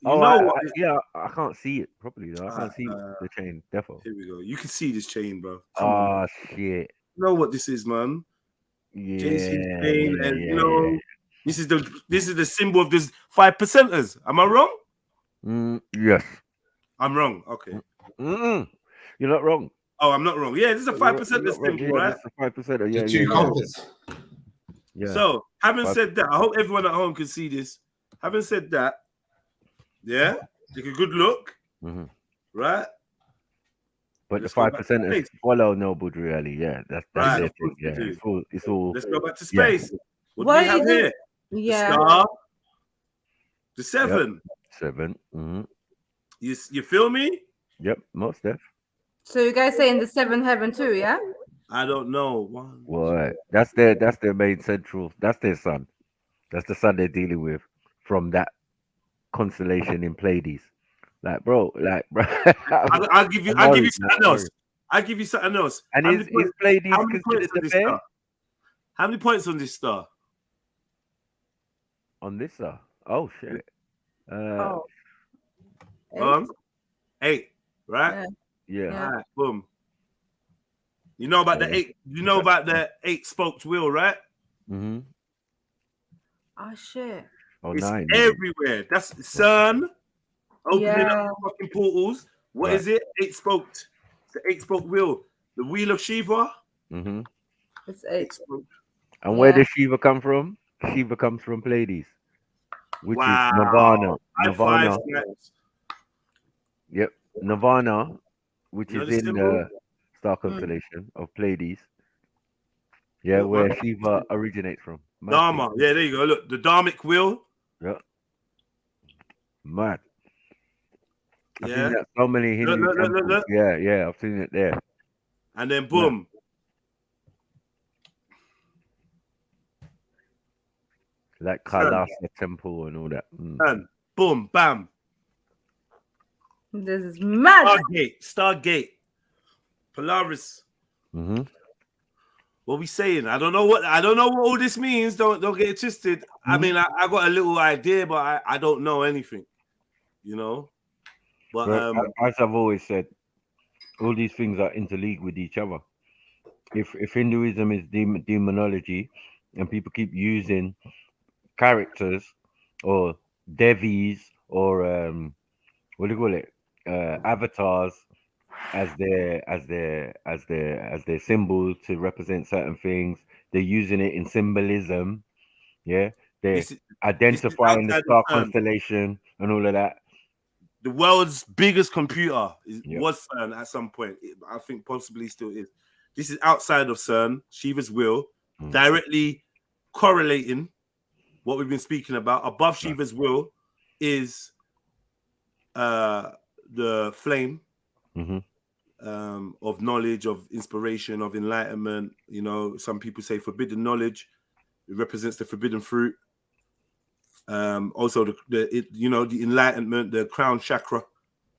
You Oh, know what? yeah, I can't see it properly though. I can't see Uh, the chain. Defo. Here we go. You can see this chain, bro. Come on, Oh man. shit. You know what this is, man? JC's Yeah, chain, yeah, and you yeah, yeah. know, this is the symbol of this 5%ers. Am I wrong? Yes. I'm wrong. Okay. You're not wrong. Oh, I'm not wrong. Yeah, this is a You're 5%er not wrong. symbol, Yeah, right? this is a 5%. Yeah, The yeah, two yeah. compass. Yeah. So, having 5%. said that, I hope everyone at home can see this. Having said that, yeah, take a good look, right? But Let's the go back to 5%ers space. follow Noble really. Yeah, that's Right, their of thing. course they Yeah, do. it's all. Let's go back to Yeah. space. What do Why we have is it- here? Yeah. The star, the Yep. 7. 7. You feel me? Yep, most def. So you guys say in the 7th heaven too, yeah? I don't know. One. What? That's their main central. That's their sun. That's the sun they're dealing with from that constellation in Pleiades. Like, bro. I'll give you something else. I'll give you something else. And How is many points- Pleiades how many considered points on the this bear? star? How many points on this star? On this star? Oh shit. Oh. 8, right? Yeah. All right, boom. You know about the 8. You know about the 8-spoked wheel, right? Mm-hmm. Oh shit. Oh, It's 9. everywhere. That's CERN opening Yeah. up fucking portals. What is it? 8-spoked. It's the 8-spoked wheel. The wheel of Shiva. Mm-hmm. It's 8. And where does Shiva come from? Shiva comes from Pleiades, which is Nirvana. High five, Nirvana. snaps. Yep. Nirvana, which You know is the in symbol? the star constellation of Pleiades. Yeah, Look, where man. Shiva originates from. Mad Dharma. thing. Yeah, there you go. Look, the Dharmic wheel. Yeah. Mad. I've Yeah. seen that so many Hindu temples. Look. Yeah, I've seen it there. And then boom. Like Sun. Kailasa temple and all that. And boom, bam. This is mad. Stargate. Polaris. Mm-hmm. What we saying? I don't know what all this means. Don't get it twisted. I mean, I got a little idea, but I don't know anything. You know? But as I've always said, all these things are interleagued with each other. If Hinduism is demonology, and people keep using characters or devis or what do you call it, avatars as their symbol to represent certain things, they're using it in symbolism. Yeah, they're identifying the outside star the CERN. constellation and all of that. The world's biggest computer was CERN at some point. I think possibly still is. This is outside of CERN, Shiva's will, directly correlating what we've been speaking about. Above Shiva's will is the flame of knowledge, of inspiration, of enlightenment. You know, some people say forbidden knowledge. It represents the forbidden fruit. Also the enlightenment, the crown chakra.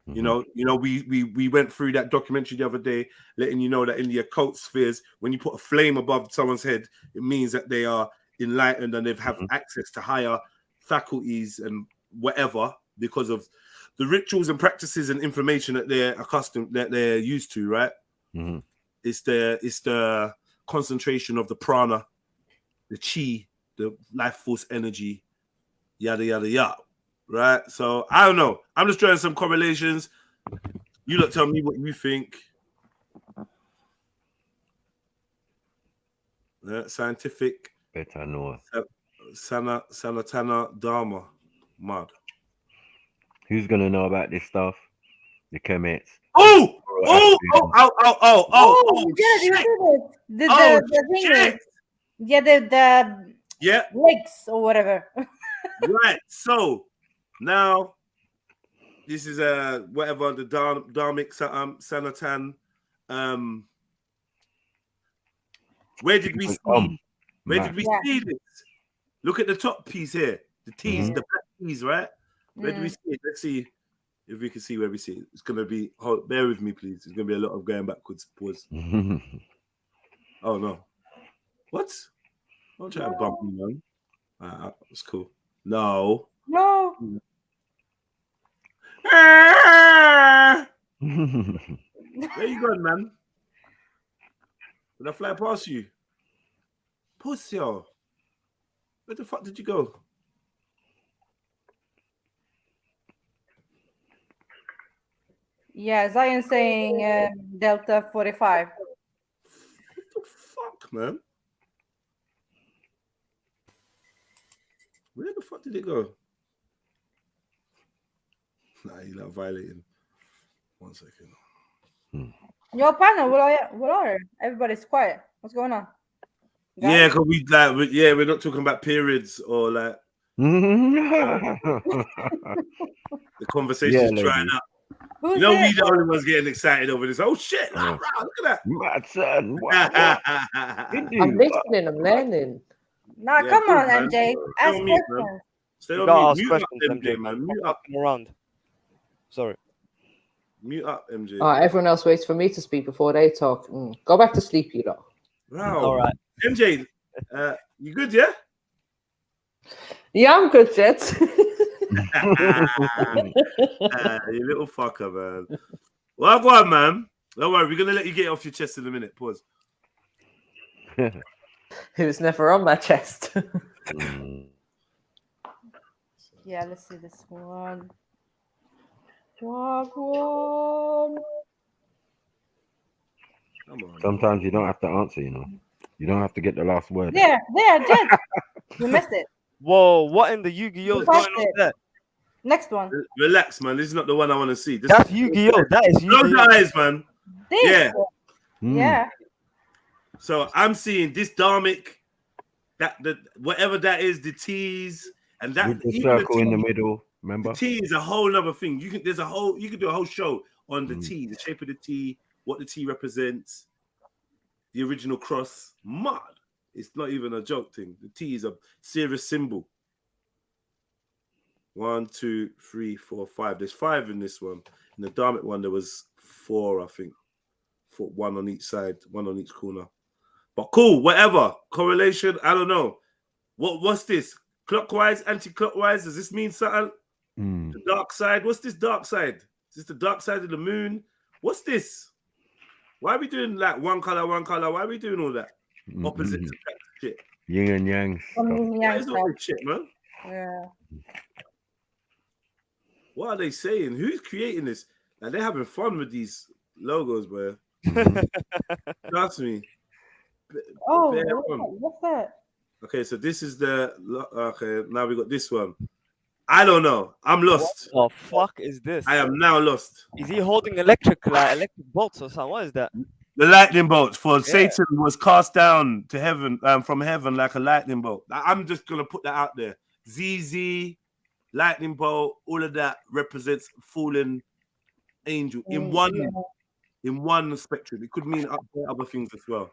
You know, we went through that documentary the other day, letting you know that in the occult spheres, when you put a flame above someone's head, it means that they are enlightened and they've have access to higher faculties and whatever, because of the rituals and practices and information that they're used to, right? It's the concentration of the prana, the chi, the life force energy, yada yada yada. Right? So I don't know. I'm just drawing some correlations. You lot tell me what you think. Scientific. Better know. Sanatana Dharma. Mad. Who's gonna know about this stuff? The chemists. Yeah, the legs or whatever. Right. So now this is whatever the Dharmic Sanatan. Where did we see this? Look at the top piece here. The T's, the black T's, right? Where do we see it? Let's see if we can see where we see it. It's gonna be bear with me, please. It's gonna be a lot of going backwards. Pause. Oh no. What? Don't try to bump me, man. That's cool. No. Where you going, man? Did I fly past you? Pussy, yo. Where the fuck did you go? Yeah, Zion saying Delta 45. What the fuck, man? Where the fuck did it go? Nah, you're not violating. 1 second. Your partner, what are? Everybody's quiet. What's going on? Yeah, because we're not talking about periods or like the conversation's Yeah, drying lady. up. Who's You know, there? we the only ones getting excited over this. Oh shit! Yeah. Look at Mad son, what? I'm listening, I'm learning. Nah, Yeah, come good, on, man. MJ. Stay Ask on mute, man. questions. Stay You on gotta mute. ask Mute up, questions, MJ, man. Mute Stop up. fucking around. Sorry. Mute up, MJ. All right, everyone else waits for me to speak before they talk. Go back to sleep, you lot. Wow. All right. MJ, you good, yeah? Yeah, I'm good, Jet. You little fucker, man. Well, go on, man. Don't worry, we're gonna let you get off your chest in a minute. Pause. It was never on my chest. Yeah, let's see this one. Wagwan. Come on. Sometimes you don't have to answer, you know. You don't have to get the last word. There, Jet. You missed it. Whoa, what in the Yu-Gi-Oh is going on there? Next one. Relax, man. This is not the one I want to see. That's Yu-Gi-Oh. That is Close Yu-Gi-Oh. your eyes, man. This. Yeah. Yeah. So I'm seeing this Dharmic, whatever that is, the T's, and that With the even circle in the T- middle, remember? The T is a whole other thing. You can do a whole show on the T, the shape of the T, what the T represents, the original cross. Mad. It's not even a joke thing. The T is a serious symbol. 1, 2, 3, 4, 5. There's 5 in this one. In the Dharmic one, there was 4, I think. 4, 1 on each side, 1 on each corner. But cool, whatever. Correlation, I don't know. What's this? Clockwise, anti-clockwise? Does this mean something? The dark side? What's this dark side? Is this the dark side of the moon? What's this? Why are we doing like one color? Why are we doing all that? Opposite to that shit. Yin and yang. What is all this shit, man? Yeah. What are they saying? Who's creating this? Like, they're having fun with these logos, bro. Trust me. Oh, Bare fun. what's that? Okay, so this is the... Okay, now we got this one. I don't know. I'm lost. What the fuck is this? I am now lost. Is he holding electric bolts or something? What is that? The lightning bolts for Satan was cast down to heaven, from heaven like a lightning bolt. I'm just going to put that out there. ZZ, lightning bolt, all of that represents fallen angel in one spectrum. It could mean other things as well.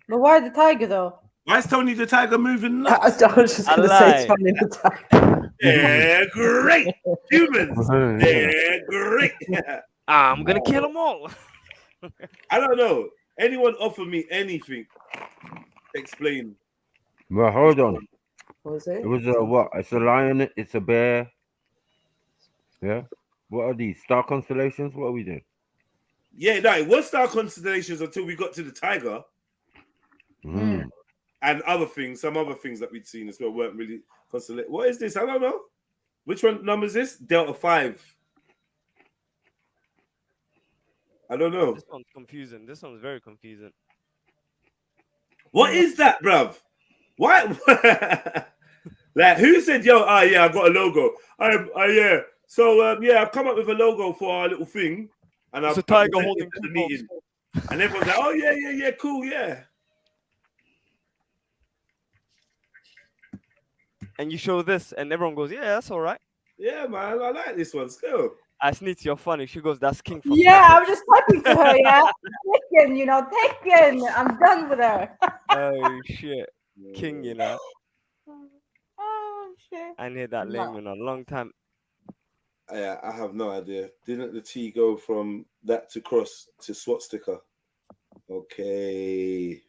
But why the tiger though? Why is Tony the Tiger moving nuts? I was just going to say Tony the Tiger. They're great. Humans, they're great. I'm going to kill them all. I don't know. Anyone offer me anything? Explain. Well, hold on. What was it? It was a what? It's a lion. It's a bear. Yeah. What are these star constellations? What are we doing? Yeah, no, it was star constellations until we got to the tiger. And other things, some other things that we'd seen as well weren't really constellated. What is this? I don't know. Which one number is this? Delta 5. I don't know. This one's confusing. This one's very confusing. What is that, bruv? Why? Like, who said, yo, yeah, I got a logo. Yeah. So, yeah, I've come up with a logo for our little thing. And It's I've a tiger presented holding it at 2 the bolts. meeting. And everyone's like, oh, yeah, cool, yeah. And you show this, and everyone goes, yeah, that's all right. Yeah, man, I like this one still. Snitch, you're funny. She goes, that's King from Yeah, Tekken." I was just typing to her, yeah. Taken. I'm done with her. Oh, shit. King, you know. Oh, shit. I ain't heard that name in a long time. Yeah, I have no idea. Didn't the T go from that to cross to SWAT sticker? Okay.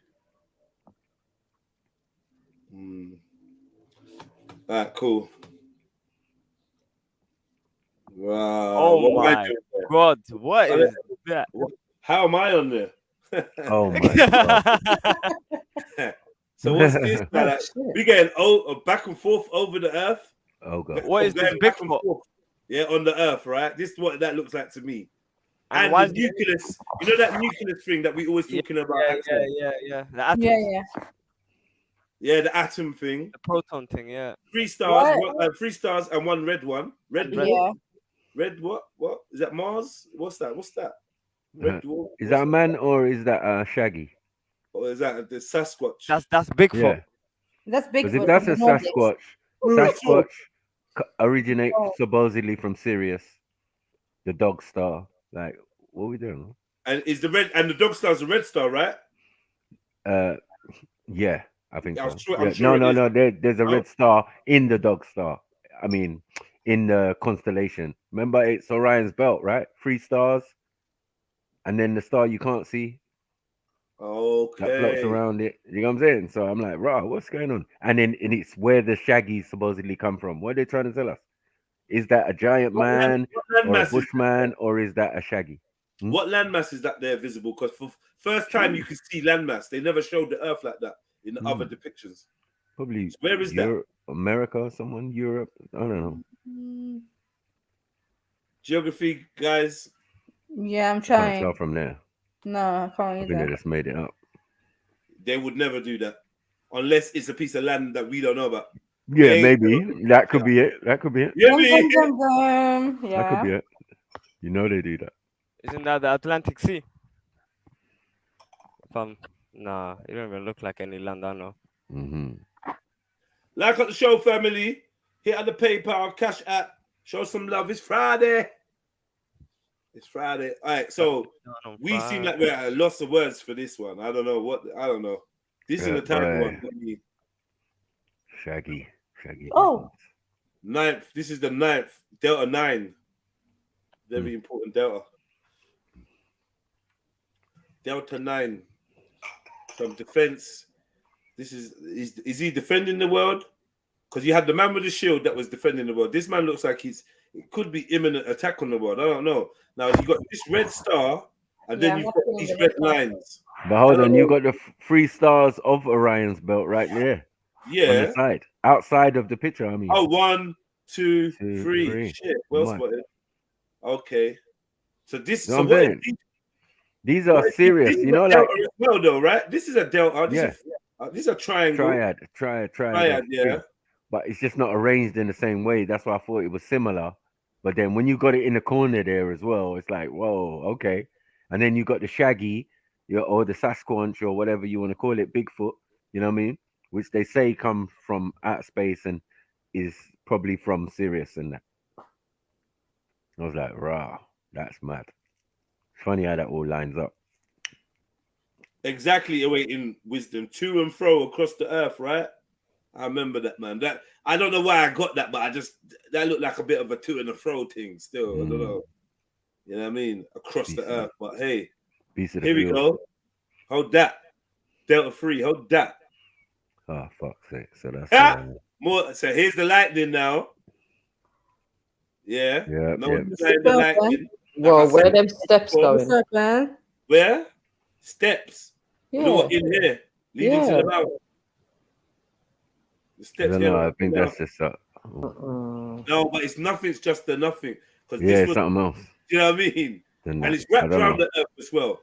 All right, cool. Wow. Oh what am I my doing there? god, what How is the- that? How am I on there? Oh my god. So what's this? Oh, Like, shit. we getting back and forth over the earth. Oh god. What is Going this back and Bigfoot? forth, yeah, on the earth, right? This is what that looks like to me. And And why the is nucleus, you know that nucleus thing that we always talking about. yeah, Axel? the atoms, Yeah, the atom thing. the proton thing, yeah. 3 stars, What? 3 stars and 1 red one. Red red- dwarf. Red what? What is that? Mars? What's that? What's that? Red dwarf. Is that a man or is that Shaggy? Or is that the Sasquatch? That's Bigfoot. Yeah. That's Because if Bigfoot that's from a the Nordics. Sasquatch originates Oh. supposedly from Sirius, the dog star. Like, what are we doing? And is the red and the dog star's a red star, right? Yeah, I think I'm so. sure- Yeah, I'm sure it is. no. There's a Oh. red star in the dog star. I mean, in the constellation. Remember, it's Orion's belt, right? 3 stars, and then the star you can't see that floats Okay. around it. You know what I'm saying? So I'm like, rah, what's going on? And it's where the Shaggies supposedly come from. What are they trying to tell us? Is that a giant man land or a mass is bushman, or is that a Shaggy? What landmass is that there visible? Because for first time you can see landmass. They never showed the Earth like that in the other depictions. Probably So where is Europe, America, or someone, Europe. I don't know. that? Geography, guys. Yeah, I'm Can't trying. tell from there. No, I can't I think they either. just made it up. They would never do that unless it's a piece of land that we don't know about. Yeah, They ain't maybe never- that could be it. That could be it. Yeah, Dum, me. dum, dum, dum. That could be Yeah. it. You know they do that. Isn't that the Atlantic Sea? Nah, it don't even look like any land I know. Like on the show, family. Hit on the PayPal, Cash App. Show some love. It's Friday. It's Friday. All right, so we seem like we're at a loss of words for this one. I don't know. This is Yeah, a terrible boy. one for me. Shaggy. Oh. 9th. This is the 9th. Delta 9. Very important Delta. Delta 9. From defense. This is he defending the world? Because you had the man with the shield that was defending the world. This man looks like it could be imminent attack on the world. I don't know. Now you got this red star, and then you've got these red lines. But hold on, you got the 3 stars of Orion's belt right there. On Yeah. the side. Outside of the picture, I mean. Oh, 1, 2, 2, 3. 3. Shit. Well Mad. spotted. Okay. So this. You know So what I'm what? saying? These are serious, This is you know, a like delta as well, though, right? This is a delta. This is a triangle. triad. Triad, yeah. thing. But it's just not arranged in the same way. That's why I thought it was similar. But then when you got it in the corner there as well, it's like, whoa, okay. And then you got the Shaggy, or the Sasquatch, or whatever you want to call it, Bigfoot, you know what I mean? Which they say come from outer space and is probably from Sirius and that. I was like, rah, that's mad. Funny how that all lines up. Exactly, awaiting wisdom to and fro across the earth, right? I remember that, man. That I don't know why I got that, but that looked like a bit of a to and fro thing. Still, I don't know. You know what I mean? Across the earth, but hey, here we go. Hold that, Delta 3. Hold that. Oh, fuck's sake! So that's more. So here's the lightning now. Yeah. Yeah. The lightning. Whoa, Like I where said them steps before. going? Where? Steps. Yeah. You know what? In here, leading to the mountain. The I steps don't here. know. I think that's just No, but it's nothing. It's just the nothing. Because yeah, this was something else. You know what I mean? Than And that. it's wrapped I don't around know. the earth as well.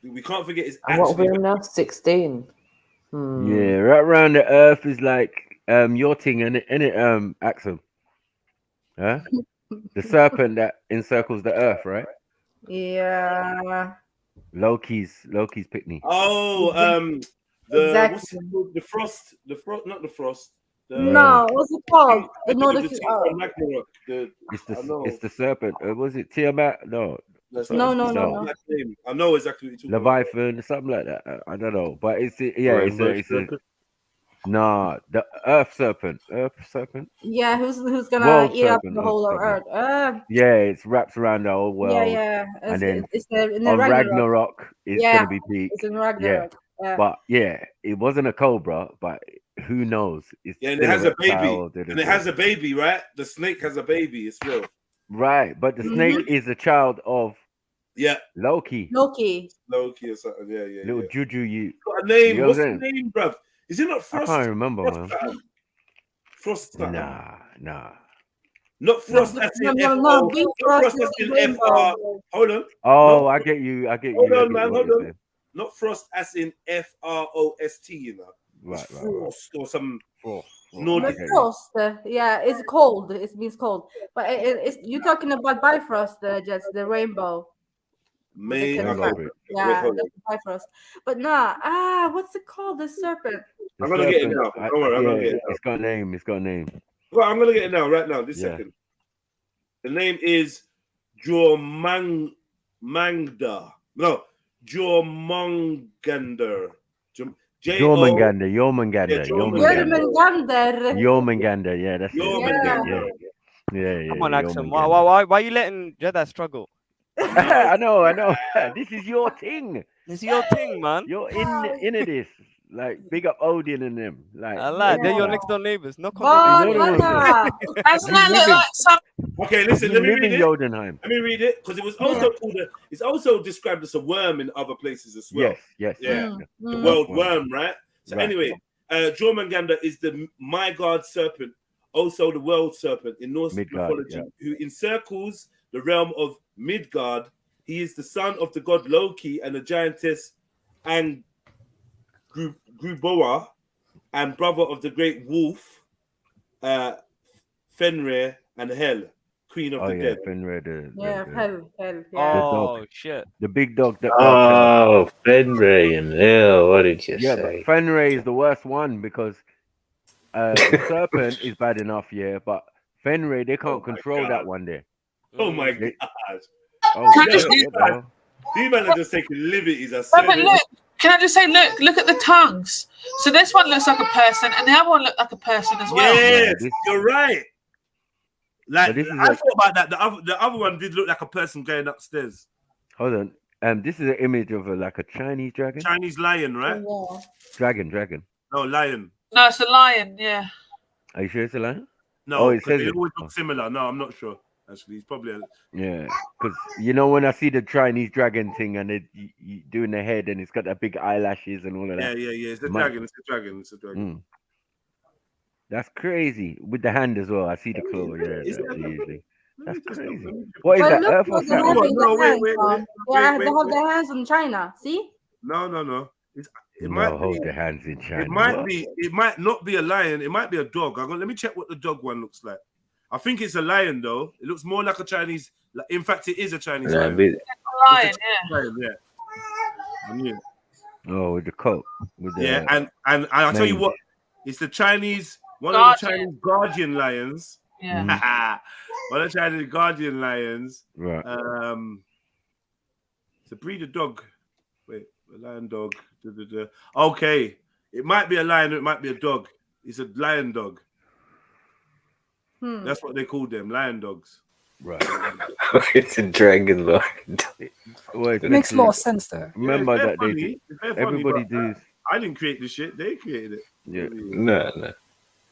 We can't forget it's And what actually. we're now 16. Yeah, right around the earth is like your thing, and Axel. Huh? The serpent that encircles the earth, right? Yeah. Loki's Picnic. Oh, what's it called? The frost, not the frost. No, what's it called? The thing from Ragnarok. It's the serpent. Was it Tiamat? No. That's No. that name. I know exactly what you're talking Leviathan, something like that. I don't know, but it's Rainbow it's a the earth serpent. Yeah, who's gonna World eat up serpent the or whole of something. Earth? Yeah, it's wraps around the whole world. Yeah. And then It's in the on Ragnarok. Ragnarok, it's Yeah, gonna be peak. it's in Ragnarok. Yeah. But yeah, it wasn't a cobra, but who knows? It's Yeah, and still it has a baby. reptile, And it has a baby, right? The snake has a baby as well. Right, but the snake is a child of Yeah. Loki. Loki. Loki or something. Yeah, yeah, Little yeah. Juju, you. Got a name. You know What's what the I'm saying? name, bruv? Is it not I Frost? can't remember, Frost man. something? Frost something. Nah. Not Frost as in F O. Big Not Frost Frost is as the in F rainbow. R. Hold on. Oh, I get you. Hold on, I man. get what Hold you're on. saying. Not Frost as in Frost. You know. Right, It's right. Frost or some Frost. I Nordic. The frost, yeah, it's cold. It means cold. But it's you're talking about Bifrost, just the rainbow. With the May. Okay. contract. Wait, Yeah, hold on. that's Bifrost. But what's it called? The serpent. The I'm gonna get it serpent, now. Don't worry, I'm gonna yeah, get it now. it's got a name. It's got a name. Well, I'm gonna get it now, right now, this Yeah. second. The name is Jormangda. No, Jormungandr. Jormungandr. Jormungandr. Jormungandr. Yeah, that's it. Jormungandr. Yeah. Come on, Axel. Jormungandr. Why are you letting Jedi struggle? I know. This is your thing. This is your thing, man. You're into this. Like, big up Odin and them. Like, I like. They're your like, next door neighbors. No You know what I'm saying? Doesn't that look like some? Okay, listen, let me live read in it. Jotunheim. Let me read it because it was also called it's also described as a worm in other places as well. Yes. Yeah. Mm. The Mm. world That's worm, right? So Right. anyway, Jormungandr is the God serpent, also the world serpent in Norse Midgard, mythology, yeah. who encircles the realm of Midgard. He is the son of the god Loki and the giantess Gruboa, and brother of the great wolf, Fenrir and Hel, queen of the dead. Fenrir, Hell, the yeah. dog. Shit. The big dog that Oh, Fenrir and Hill. What did you Yeah, say? but Fenrir is the worst one because the serpent is bad enough, yeah, but Fenrir, they can't control that one there. Oh my They- god. Oh, Can I shit, just- what the hell? These men are just taking liberties. I No, swear. but look, can I just say, look at the tongues. So this one looks like a person, and the other one looked like a person as well. Yes, you're right. Like But this is I thought about that. The other one did look like a person going upstairs. Hold on. This is an image of like a Chinese dragon. Chinese lion, right? Dragon. No, lion. No, it's a lion. Yeah. Are you sure it's a lion? No, Oh, it because says they it. always look similar. No, I'm not sure. Actually, it's probably Yeah, because you know when I see the Chinese dragon thing and you doing the head and it's got that big eyelashes and all of that. yeah. It's a Man. dragon. It's a dragon. It's a dragon. That's crazy. With the hand as well. I see the claw. Yeah, Is that's that- usually. That's just crazy. look- What is But that? look Earth or where they're Saturn? having No, the wait, hands wait, from. wait, Yeah, wait, they have wait. their hands in China. See? No. It No, might hold be. the hands in China. It might What? be. It might not be a lion. It might be a dog. Let me check what the dog one looks like. I think it's a lion though. It looks more like a Chinese. In fact, it is a Chinese No, lion. but- It's Lion, a Chinese lion, yeah. I knew it. Oh, with the coat. With the Yeah, and I'll tell you mange. what. It's the Chinese. One Guardian. of the Chinese guardian lions. Yeah. One of the Chinese guardian lions. Right. It's a breed of dog. Wait, a lion dog. Okay, it might be a lion. Or it might be a dog. It's a lion dog. That's what they call them, lion dogs. Right. It's a dragon lord. Well, it's Makes a lot of literally- sense though. Remember it's that very they funny. It's very funny, everybody but does. I didn't create this shit. They created it. Yeah. No.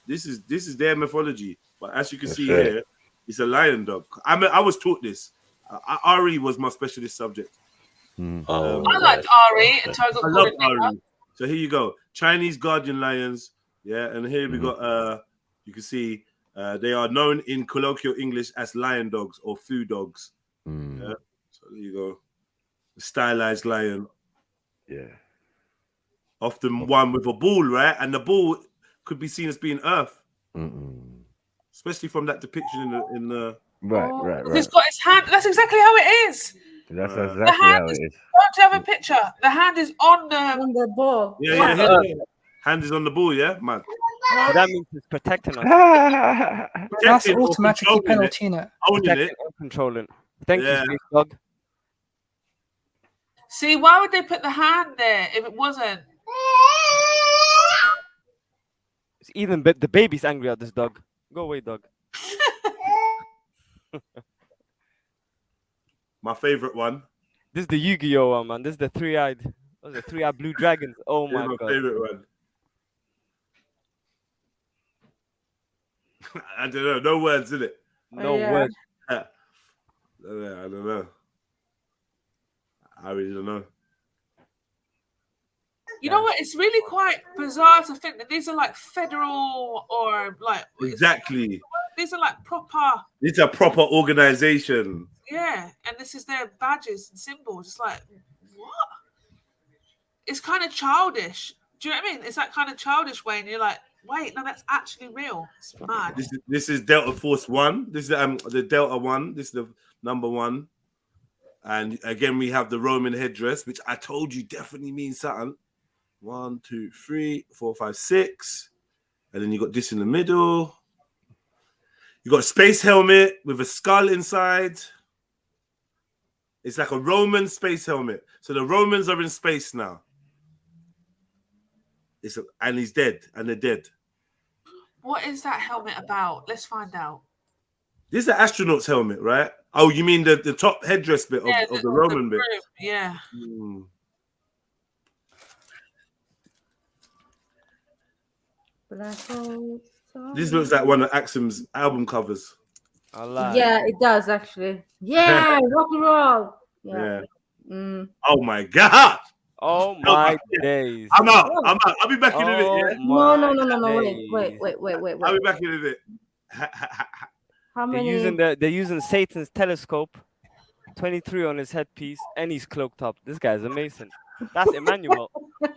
This is their mythology. But as you can That's see right. here, it's a lion dog. I was taught this. Ari was my specialist subject. Oh, I liked Ari until I got I called love a nigger. Ari. So here you go. Chinese guardian lions. Yeah, and here we got you can see they are known in colloquial English as lion dogs or foo dogs. Yeah. So there you go. The stylized lion. Yeah. Often one with a bull, right? And the bull could be seen as being Earth. Especially from that depiction in the Right. He's got his hand. That's exactly how it is. That's The exactly hand how is. it is. Don't you have a picture? The hand is on the ball. Yeah. Hand is on the bull, yeah, man. So that means it's protecting us. That's Protecting or automatically controlling it. penalty, innit? Owning Protecting it. and controlling. Thank Yeah. you, Space Dog. See, why would they put the hand there if it wasn't? It's even the baby's angry at this dog. Go away, dog. My favorite one. This is the Yu-Gi-Oh one, man. This is the three-eyed blue dragons. Oh This my is my god. favorite one. I don't know. No words in it. No word. I don't know. I really don't know. You know what? It's really quite bizarre to think that these are like federal or like Exactly. these are like proper. It's a proper organization. Yeah, and this is their badges and symbols. It's like what? It's kind of childish. Do you know what I mean? It's that kind of childish way, and you're like, wait, no, that's actually real. It's mad. This is Delta Force 1. This is the Delta 1. This is the number 1. And again, we have the Roman headdress, which I told you definitely means something. 1, 2, 3, 4, 5, 6. And then you got this in the middle. You got a space helmet with a skull inside. It's like a Roman space helmet. So the Romans are in space now. And he's dead. And they're dead. What is that helmet about? Let's find out. This is the astronaut's helmet, right? Oh, you mean the top headdress bit of the Roman bit? Yeah. This looks like one of Axum's album covers. Yeah, it does actually. Yeah, rock and roll. Yeah. Oh my god. Oh my days. I'm out. I'll be back in a bit. Yeah? No. Wait. I'll be back in a bit. How many? They're using Satan's telescope, 23 on his headpiece, and he's cloaked up. This guy's a Mason. That's Emmanuel.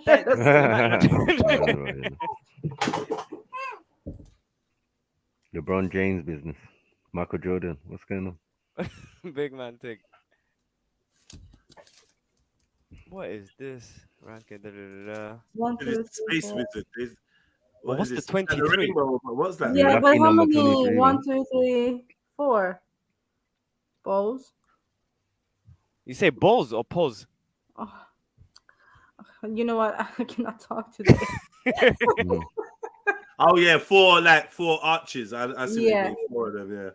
That's Emmanuel. LeBron James business. Michael Jordan. What's going on? Big man thing. What is this? Ranking. One, two, three, Space four. Wizard. What's the is this? 23? What's that? Yeah, but how many? 23, 1, 2, 3, 4 balls. You say balls or pose? Oh. You know what? I cannot talk today. Oh yeah, four arches. I see. Yeah. 4 of them. Yeah.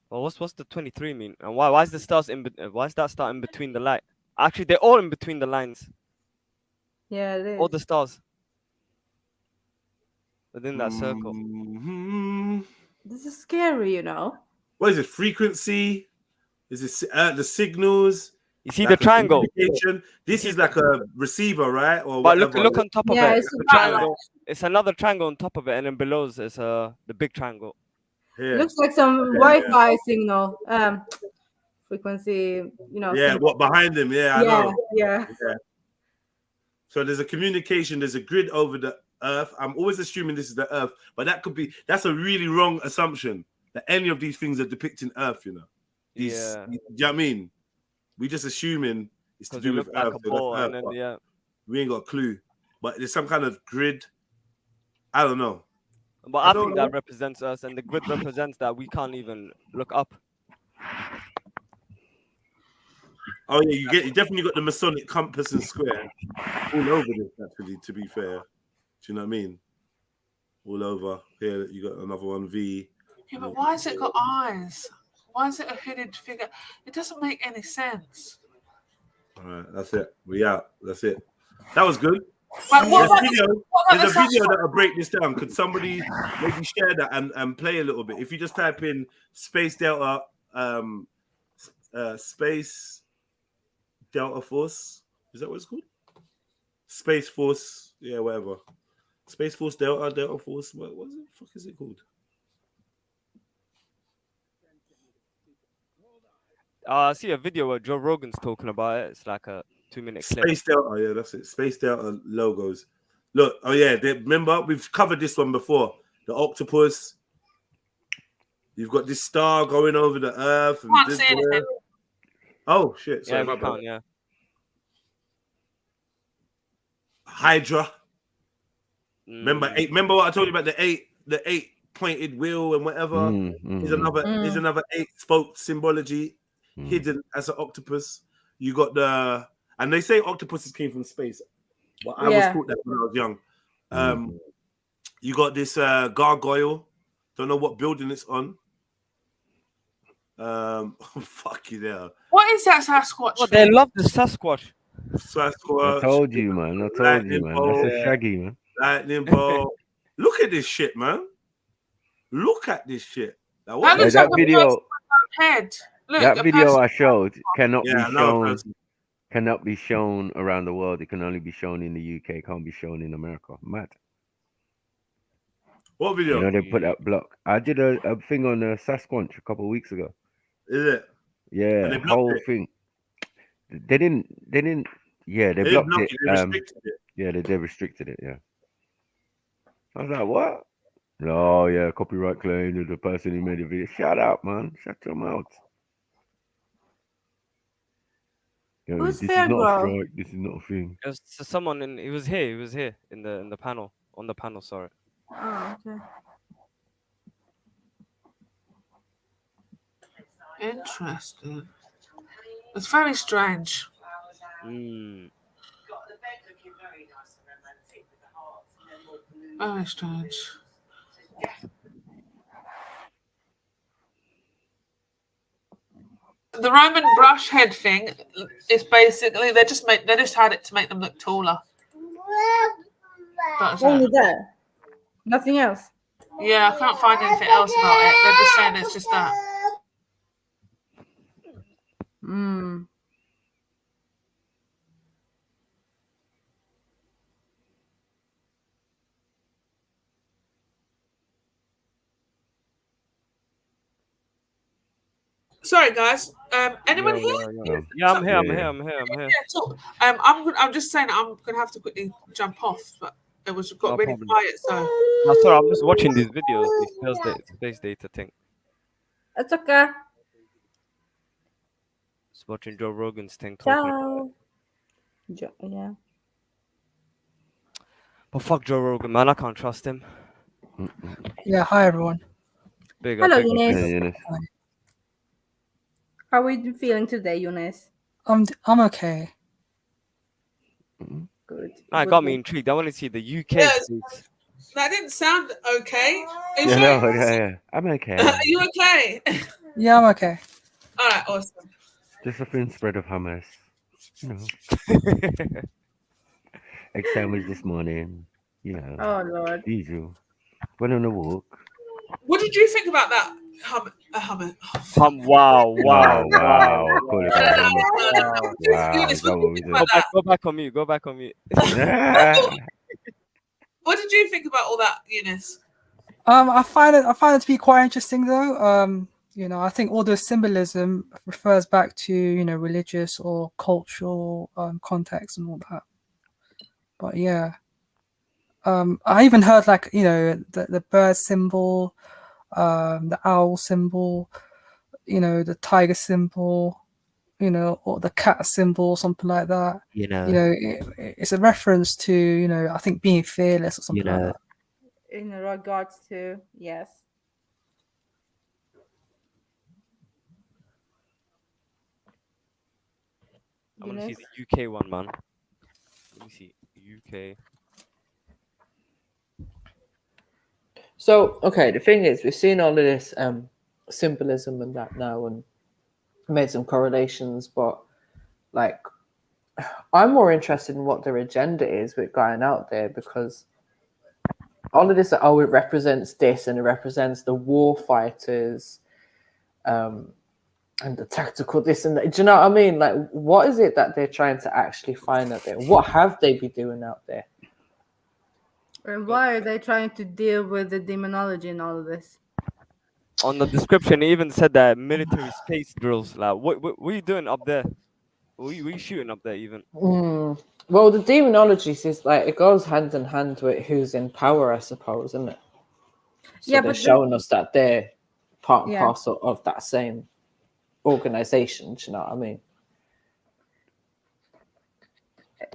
Well, what's the 23 mean? And why is the stars why is that star in between the line? Actually, they're all in between the lines. Yeah, it is. All the stars within that circle. This is scary, you know. What is it? Frequency? Is it the signals? You see like the triangle? This is like a receiver, right? Or But whatever. look on top of Yeah, it. it's The a triangle. It's another triangle on top of it, and then below is the big triangle. Yeah. Looks like some Wi-Fi signal. Frequency, you know. Yeah, signal. what behind them? Yeah, I know. Yeah. So there's a communication, there's a grid over the Earth. I'm always assuming this is the Earth, but that's a really wrong assumption that any of these things are depicting Earth, you know. Do you know what I mean? We just assuming it's to do with like Earth. a ball, Earth, and then, yeah. We ain't got a clue. But there's some kind of grid. I don't know. But I think that represents us, and the grid represents that we can't even look up. Oh yeah, you definitely got the Masonic compass and square all over this. Actually, to be fair, do you know what I mean? All over here, you got another one V. Yeah, but why has it got eyes? Why is it a hooded figure? It doesn't make any sense. All right, that's it. We out. That's it. That was good. Right, There's a video that'll break this down. Could somebody maybe share that and play a little bit? If you just type in Space Delta, Space Delta Force, is that what it's called? Space Force, yeah, whatever. Space Force Delta Force. What the fuck is it called? I see a video where Joe Rogan's talking about it. It's like a 2-minute clip. Space Delta, yeah, that's it. Space Delta logos. Look, oh yeah, remember we've covered this one before. The octopus. You've got this star going over the Earth. And Can't see anything. Oh shit! Sorry, Yeah, my we bad. can't, yeah. Hydra. Remember what I told you about the eight pointed wheel and whatever. Here's another 8-spoke symbology hidden as an octopus. You got and they say octopuses came from space. Well, I was taught that when I was young. You got this gargoyle. Don't know what building it's on. Fuck you there. What is that Sasquatch? Oh, they love the Sasquatch. Sasquatch. I told you, man. That's a shaggy, man. Lightning bolt. Look at this shit, man. Look at this shit. Now, That looks that like video. head. Look, That a video person. I showed cannot Yeah, be another shown. person. Cannot be shown around the world. It can only be shown in the UK. Can't be shown in America. Mad. What You video? know they put that block. I did a thing on Sasquatch a couple of weeks ago. Is it? Yeah, And they blocked whole it. thing. They didn't. Yeah, they They didn't blocked block it. it. They restricted it. Yeah, they restricted it. Yeah. I was like, what? Oh yeah, copyright claim to the person who made the video. Shut up, man. Shut your mouth. You know, Who's this is fair, not a bro? strike. This is not a thing. It was someone in. He was here. He was here in the panel on the panel. Sorry. Oh, okay. Interesting. It's very strange. Mm. Very strange. The Roman brush head thing is basically they just had it to make them look taller. That's Only it. that. Nothing else. Yeah, I can't find anything else about it. They're just saying it's just that. Mm. Sorry, guys. Anyone here? Yeah, I'm here. I'm here. I'm here. I'm here. Yeah, talk. I'm just saying I'm gonna have to quickly jump off, but it got No really problem. quiet. So No, sorry, I'm just watching these videos. These space data thing. That's okay. Just watching Joe Rogan's thing talking about it. Ciao. Yeah. But fuck Joe Rogan, man. I can't trust him. Yeah, hi everyone. Big Hello, up, big up. Eunice. Yeah, Eunice. How are you feeling today, Eunice? I'm okay. Good. Nah, it got me intrigued. I want to see the UK Yes. space. that didn't sound okay. Are you Yeah, sure? no, yeah. I'm okay. Are you okay? Yeah, I'm okay. All right, awesome. Just a thin spread of hummus. You know. Egg sandwich this morning. You know. Oh Lord. Usual. Went on a walk. What did you think about that? Wow, wow, Wow. Call it a hummus. wow. Wow. Is that what we did? Go back on mute. Go back on mute. What did you think about all that, Eunice? I find it to be quite interesting though. You know, I think all the symbolism refers back to, you know, religious or cultural context and all that. But yeah. I even heard like, you know, the bird symbol, the owl symbol, you know, the tiger symbol, you know, or the cat symbol, something like that. You know, it's a reference to, you know, I think being fearless or something like that. In regards to yes. I want to see Eunice? the UK one, man. Let me see UK. So, okay, the thing is, we've seen all of this symbolism and that now and made some correlations, but like, I'm more interested in what their agenda is with going out there, because all of this, it represents this and it represents the war fighters and the tactical this and that. Do you know what I mean? Like, what is it that they're trying to actually find out there? What have they been doing out there? And why are they trying to deal with the demonology and all of this? On the description, it even said that military space drills. Like, what are you doing up there? What are you shooting up there, even? Well, the demonology is like, it goes hand in hand with who's in power, I suppose, isn't it? So Yeah, they're but showing us that they're part and Yeah. parcel of that same organization. Do you know what I mean?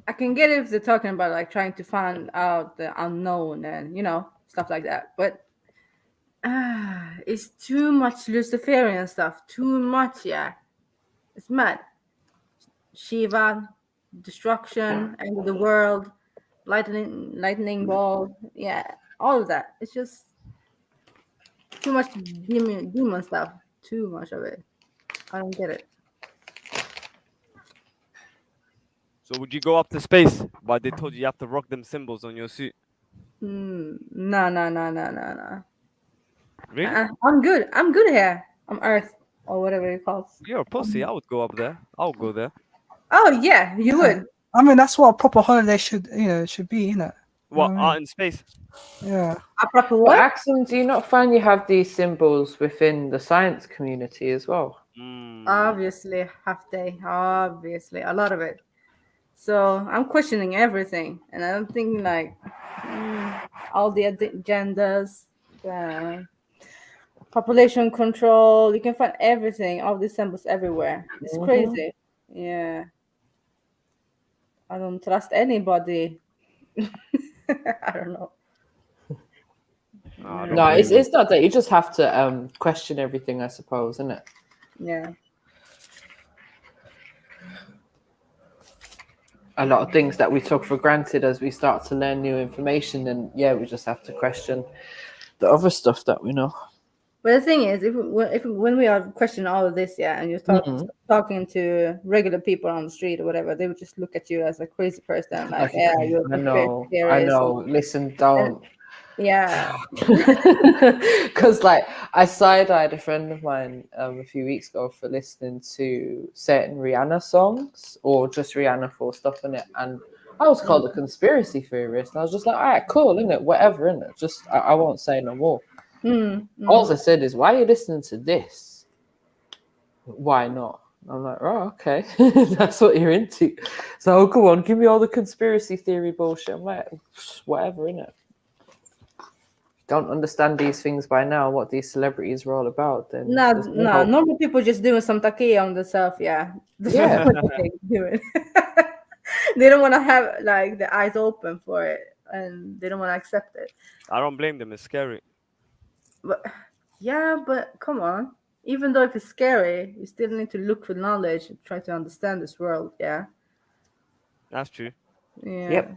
I can get it if they're talking about like trying to find out the unknown and, you know, stuff like that. But it's too much Luciferian stuff. Too much, yeah. It's mad. Shiva, destruction, end of the world, lightning ball, yeah, all of that. It's just too much demon stuff. Too much of it. I don't get it. So would you go up to space? But they told you have to rock them symbols on your suit. No. Really? I'm good. I'm good here on Earth. or whatever it calls. You're a pussy. I would go up there. I'll go there. Oh yeah, you would. I mean, that's what a proper holiday should be, innit? What, art in space? Yeah. A proper But what? Axon, do you not find you have these symbols within the science community as well? Obviously, half day. Obviously, a lot of it. So I'm questioning everything, and I'm thinking like all the agendas, population control. You can find everything, all these symbols everywhere. It's crazy. Yeah. I don't trust anybody. I don't know. No, it's not that. You just have to question everything, I suppose, isn't it? Yeah. A lot of things that we took for granted as we start to learn new information, and yeah, we just have to question the other stuff that we know. But the thing is, if when we are questioning all of this, yeah, and you're talking to regular people on the street or whatever, they would just look at you as a crazy person, like, yeah, you're a I know. theorist. Listen, don't. Yeah. Because like I side-eyed a friend of mine a few weeks ago for listening to certain Rihanna songs or just Rihanna for stuff in it, and I was called a conspiracy theorist. And I was just like, all right, cool, innit? Whatever, innit? Just I won't say no more. All I said is, why are you listening to this? Why not? I'm like, oh, okay, that's what you're into. So go on, give me all the conspiracy theory bullshit. I'm like, whatever, innit? Don't understand these things by now, what these celebrities are all about, then No, there's no hope. normal people just doing some taquilla on themselves, yeah. Yeah. Doing. They don't want to have like the eyes open for it, and they don't want to accept it. I don't blame them. It's scary. But yeah, but come on. Even though if it's scary, you still need to look for knowledge and try to understand this world, yeah. That's true. Yeah. Yep.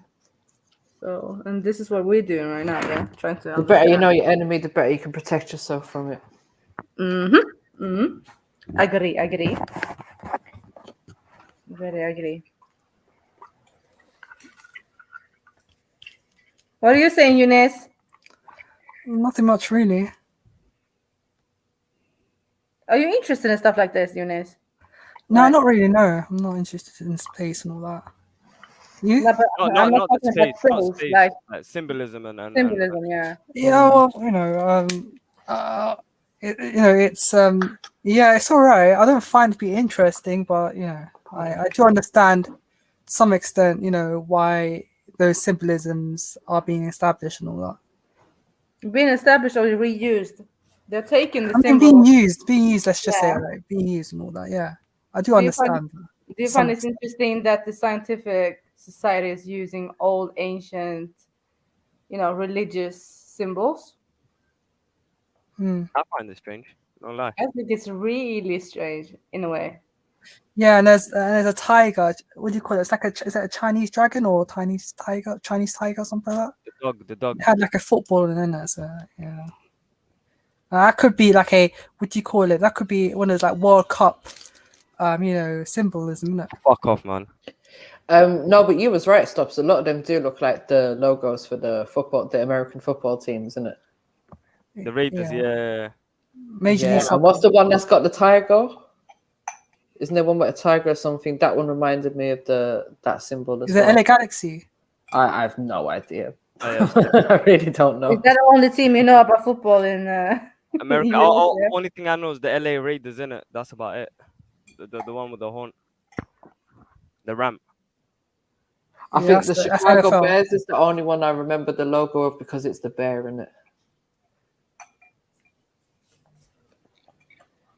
So, and this is what we're doing right now, yeah, trying to The understand. better you know your enemy, the better you can protect yourself from it. Agree. Very agree. What are you saying, Eunice? Nothing much really. Are you interested in stuff like this, Eunice? No, not really. No, I'm not interested in space and all that. You? No, but I'm not talking the about space, not symbols, space. like Symbolism and symbolism, yeah. Yeah, well, it's yeah, it's all right. I don't find it to be interesting, but I do understand to some extent, why those symbolisms are being established and all that. Being established or reused. They're taking the I mean, symbol. being used. Let's just say, Yeah. like, being used and all that. Yeah, I do Do you find, understand. do you find it interesting that the scientific society is using old, ancient, religious symbols? Hmm. I find this strange. No lie. I think it's really strange in a way. Yeah, and there's a tiger. What do you call it? It's like is that a Chinese dragon or Chinese tiger, something like that? The dog. It had like a football in it, so yeah. That could be like what do you call it? That could be one of those like World Cup, symbolism, isn't it? Fuck off, man. No, but you was right, Stops. A lot of them do look like the logos for the American football teams, isn't it? The Raiders, yeah. Major League Soccer. And what's the one that's got the tiger? Isn't there one with a tiger or something? That one reminded me of that symbol as Is well. it LA Galaxy? I have no idea. I really don't know. Is that the only team you know about football in America? US, yeah? Only thing I know is the LA Raiders, innit? That's about it. The one with the horn. The ramp. I think the Chicago Bears is the only one I remember the logo of because it's the bear, isn't it?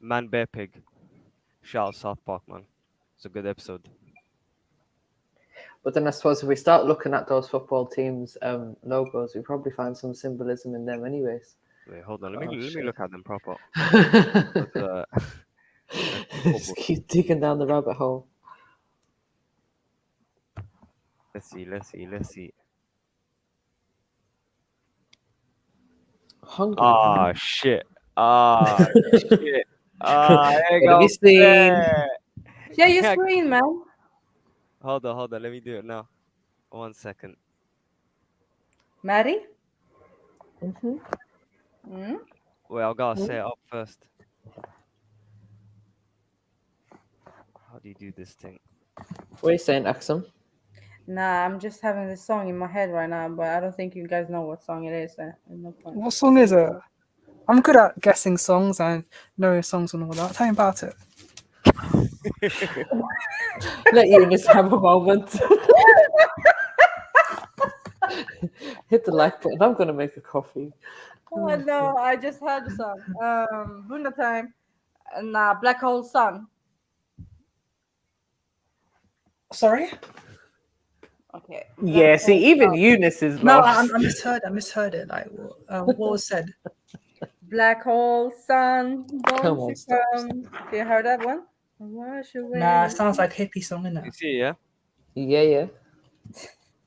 Man, bear, pig. Shout out South Park, man. It's a good episode. But then I suppose if we start looking at those football teams' logos, we probably find some symbolism in them, anyways. Wait, hold on. Let me look at them proper. Just keep digging down the rabbit hole. Let's see. Hungry. Ah, shit. Shit. What have you seen? Yeah, your screen, man. Hold on. Let me do it now. 1 second. Maddie? Wait, I gotta set it up first. How do you do this thing? What are you saying, Axum? Nah, I'm just having this song in my head right now, but I don't think you guys know what song it is. There's no point. What song is it? I'm good at guessing songs and knowing songs and all that. Tell me about it. Let Eunice have a moment. Hit the like button. I'm gonna make a coffee. Oh no, I just heard the song. Bunda Time and Black Hole Sun. Sorry? Okay. Yeah, see, even Eunice is No, lost. I misheard it. Like, what was said? Black Hole Sun, Come won't on, you stop. come? You heard that one? Wash away. Nah, it sounds like hippie song, innit? You see, yeah? Yeah.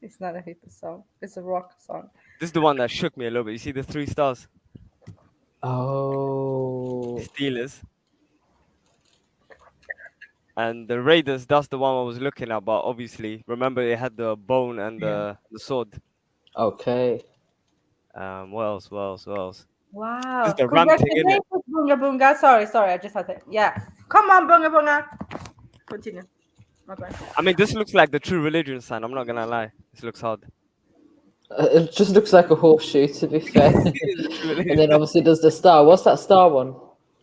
It's not a hippie song. It's a rock song. This is the one that shook me a little bit. You see the 3 stars? Oh. Steelers. And the Raiders, that's the one I was looking at, but obviously, remember it had the bone and the sword. Okay. What else? Wow. This is the ranting, innit? Congratulations, Bunga Bunga. Sorry, I just had to. Yeah. Come on, Bunga Bunga. Continue. My bad. I mean, this looks like the True Religion sign. I'm not gonna lie. This looks hard. It just looks like a horseshoe, to be fair. And then obviously there's the star. What's that star one?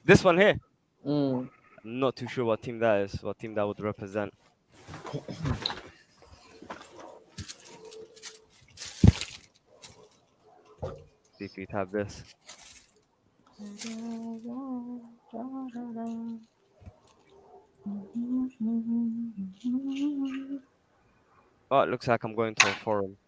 This one here. Mm. I'm not too sure what team that is. What team that would represent. See if you'd have this. Oh, it looks like I'm going to a forum.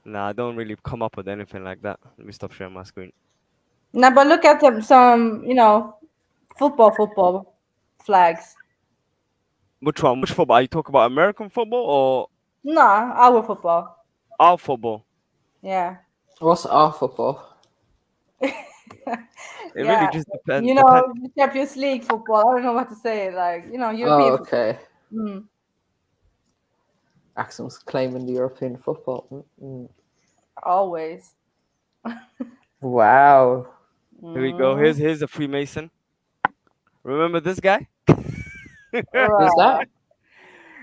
Nah, I don't really come up with anything like that. Let me stop sharing my screen. Now, but look at some, football flags. Which one? Which football? Are you talking about American football or Nah, our football. our football? Yeah. What's our football? It Yeah. really just depends. The Champions League football. I don't know what to say. Like, European Oh, okay. football. Mm. Axum's claiming the European football. Mm. Always. Wow. Here we go. Here's a Freemason. Remember this guy? Who's that?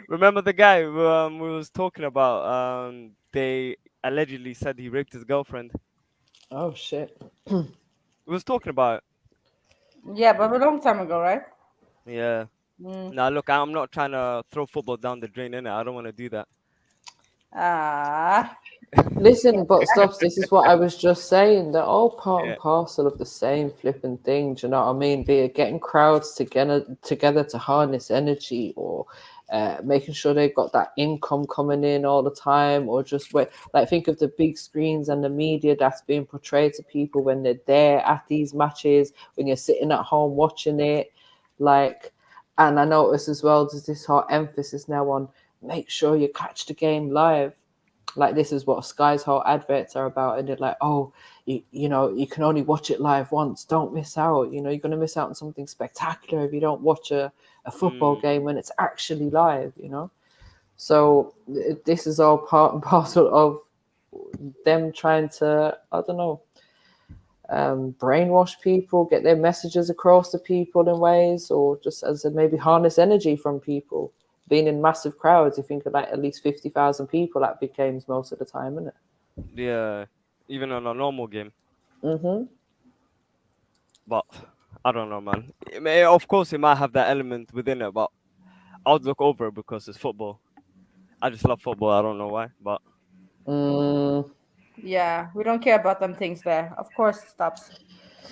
Remember the guy we was talking about? They allegedly said he raped his girlfriend. Oh shit. We was talking about it. Yeah, but a long time ago, right? Yeah. Now look, I'm not trying to throw football down the drain, innit? I don't want to do that. Listen, but Stubbs, this is what I was just saying. They're all part and parcel of the same flipping thing. Do you know what I mean? Be it getting crowds together to harness energy, or making sure they've got that income coming in all the time, or just think of the big screens and the media that's being portrayed to people when they're there at these matches, when you're sitting at home watching it. And I notice as well, there's this whole emphasis now on make sure you catch the game live. Like, this is what Sky's whole adverts are about. And they're like, oh, you can only watch it live once. Don't miss out. You're going to miss out on something spectacular if you don't watch a football game when it's actually live, So this is all part and parcel of them trying to, I don't know, brainwash people, get their messages across to people in ways, or just as maybe harness energy from people. Being in massive crowds, you think of like at least 50,000 people at big games most of the time, isn't it? Yeah, even on a normal game. Mm-hmm. But I don't know, man. Of course, it might have that element within it, but I would look over it because it's football. I just love football. I don't know why, but. Yeah, we don't care about them things there. Of course, it stops.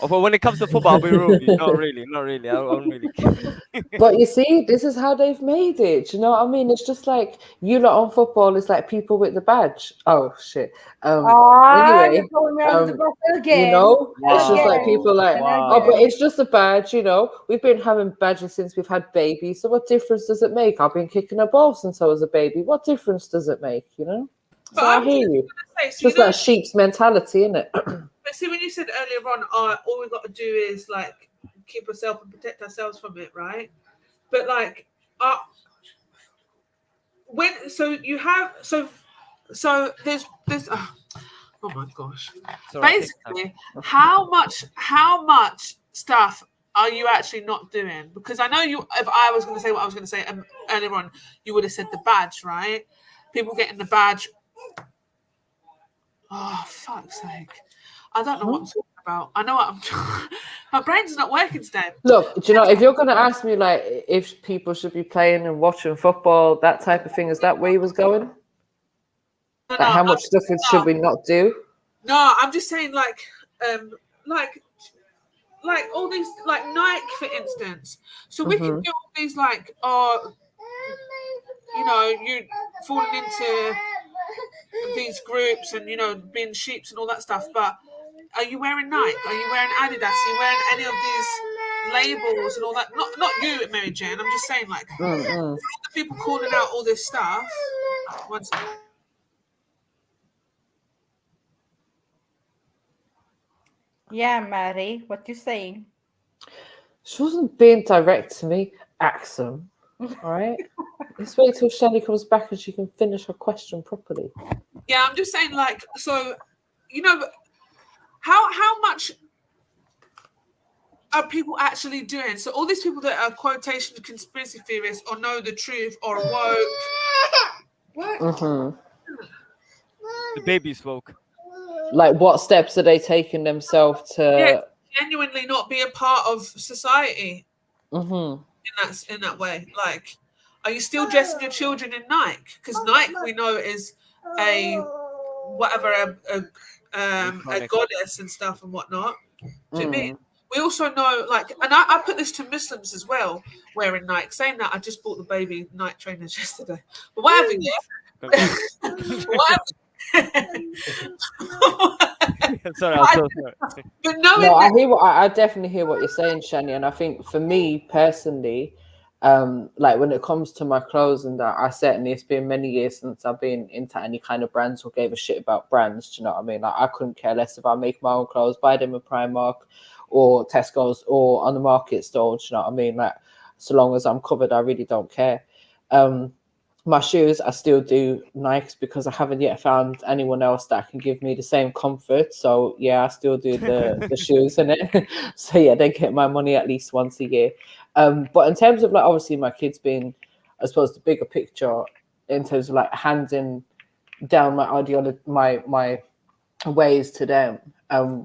Oh, but when it comes to football, I'll be real with you. Not really. I don't really care. But you see, this is how they've made it. You know what I mean? It's just like you lot on football is like people with the badge. Oh shit. Anyway, you're going around the bus it's just like people like, Wow. but it's just a badge. We've been having badges since we've had babies. So what difference does it make? I've been kicking a ball since I was a baby. What difference does it make? So I hear you. It's just that sheep's mentality, isn't it? But see, when you said earlier on, all we got to do is like keep ourselves and protect ourselves from it, right? But like, so there's this. Oh my gosh! Right, basically, how much stuff are you actually not doing? Because I know you. If I was going to say what I was going to say earlier on, you would have said the badge, right? People getting the badge. Oh, fuck's sake! I don't know what I'm talking about. I know what I'm. My brain's not working today. Look, do you know, if you're going to ask me, like, if people should be playing and watching football, that type of thing, is that where you was going? No, Like, how much stuff should we not do? No, I'm just saying, like all these, like Nike, for instance. So we can do all these, like, you know, you falling into these groups and, you know, being sheeps and all that stuff. But are you wearing Nike? Are you wearing Adidas? Are you wearing any of these labels and all that? Not you, Mary Jane. I'm just saying, like, all the people calling out all this stuff. One second. Yeah, Mary, what you saying? She wasn't being direct to me. Axum. All right? Let's wait till Shelley comes back and she can finish her question properly. Yeah, I'm just saying, like, so, you know, how much are people actually doing? So all these people that are quotation conspiracy theorists or know the truth or woke. What? The baby spoke. Like, what steps are they taking themselves to Genuinely not be a part of society Mhm. in that way? Like, are you still dressing your children in Nike? Because Nike, we know, is a goddess and stuff and whatnot. Do you mean? We also know, like, and I put this to Muslims as well, wearing Nike. Saying that, I just bought the baby Nike trainers yesterday. But whatever, yeah. Whatever. Sorry, I'm so sorry. But no, I definitely hear what you're saying, Shani, and I think for me personally, like when it comes to my clothes and that, I certainly, it's been many years since I've been into any kind of brands or gave a shit about brands. Do you know what I mean? Like, I couldn't care less if I make my own clothes, buy them in Primark or Tesco's or on the market store. Do you know what I mean? Like, so long as I'm covered, I really don't care. My shoes, I still do Nikes because I haven't yet found anyone else that can give me the same comfort. So yeah, I still do the shoes in it. So yeah, they get my money at least once a year. But in terms of, like, obviously my kids being, I suppose, the bigger picture in terms of, like, handing down my ideology, my ways to them.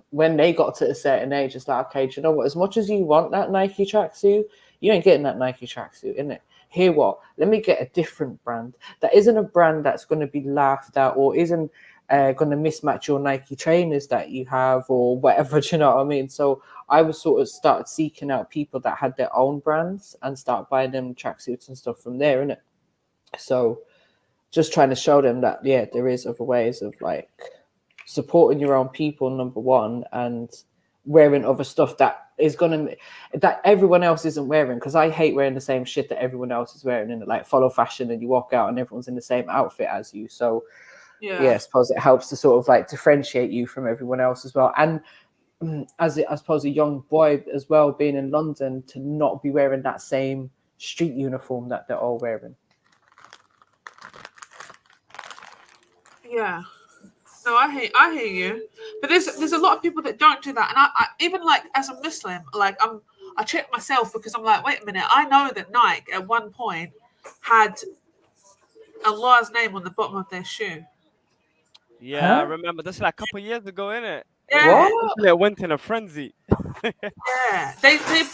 When they got to a certain age, it's like, okay, do you know what? As much as you want that Nike tracksuit, you ain't getting that Nike tracksuit, innit? Hear what? Let me get a different brand that isn't a brand that's going to be laughed at or isn't going to mismatch your Nike trainers that you have or whatever. Do you know what I mean? So I would sort of start seeking out people that had their own brands and start buying them tracksuits and stuff from there, innit? So just trying to show them that, yeah, there is other ways of, like, supporting your own people, number one, and wearing other stuff that everyone else isn't wearing, because I hate wearing the same shit that everyone else is wearing, and, like, follow fashion and you walk out and everyone's in the same outfit as you. So yeah, I suppose it helps to sort of, like, differentiate you from everyone else as well. And I suppose a young boy as well, being in London, to not be wearing that same street uniform that they're all wearing. Yeah. No, I hear you. But there's a lot of people that don't do that. And I even, like, as a Muslim, like, I check myself because I'm like, wait a minute, I know that Nike at one point had Allah's name on the bottom of their shoe. Yeah, I remember. That's like a couple of years ago, innit? Yeah. It went in a frenzy. Yeah, they put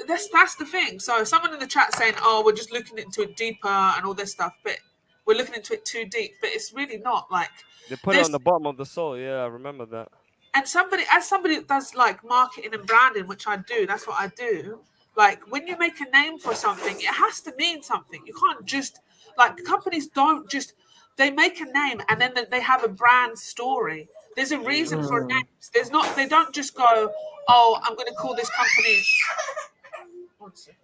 that's the thing. So someone in the chat saying, "Oh, we're just looking into it deeper and all this stuff," but we're looking into it too deep. But it's really not. Like, They put it on the bottom of the sole. Yeah, I remember that. And somebody that does, like, marketing and branding, which I do, that's what I do. Like, when you make a name for something, it has to mean something. You can't just, like, companies don't just, they make a name and then they have a brand story. There's a reason for names. They don't just go, oh, I'm going to call this company. One second.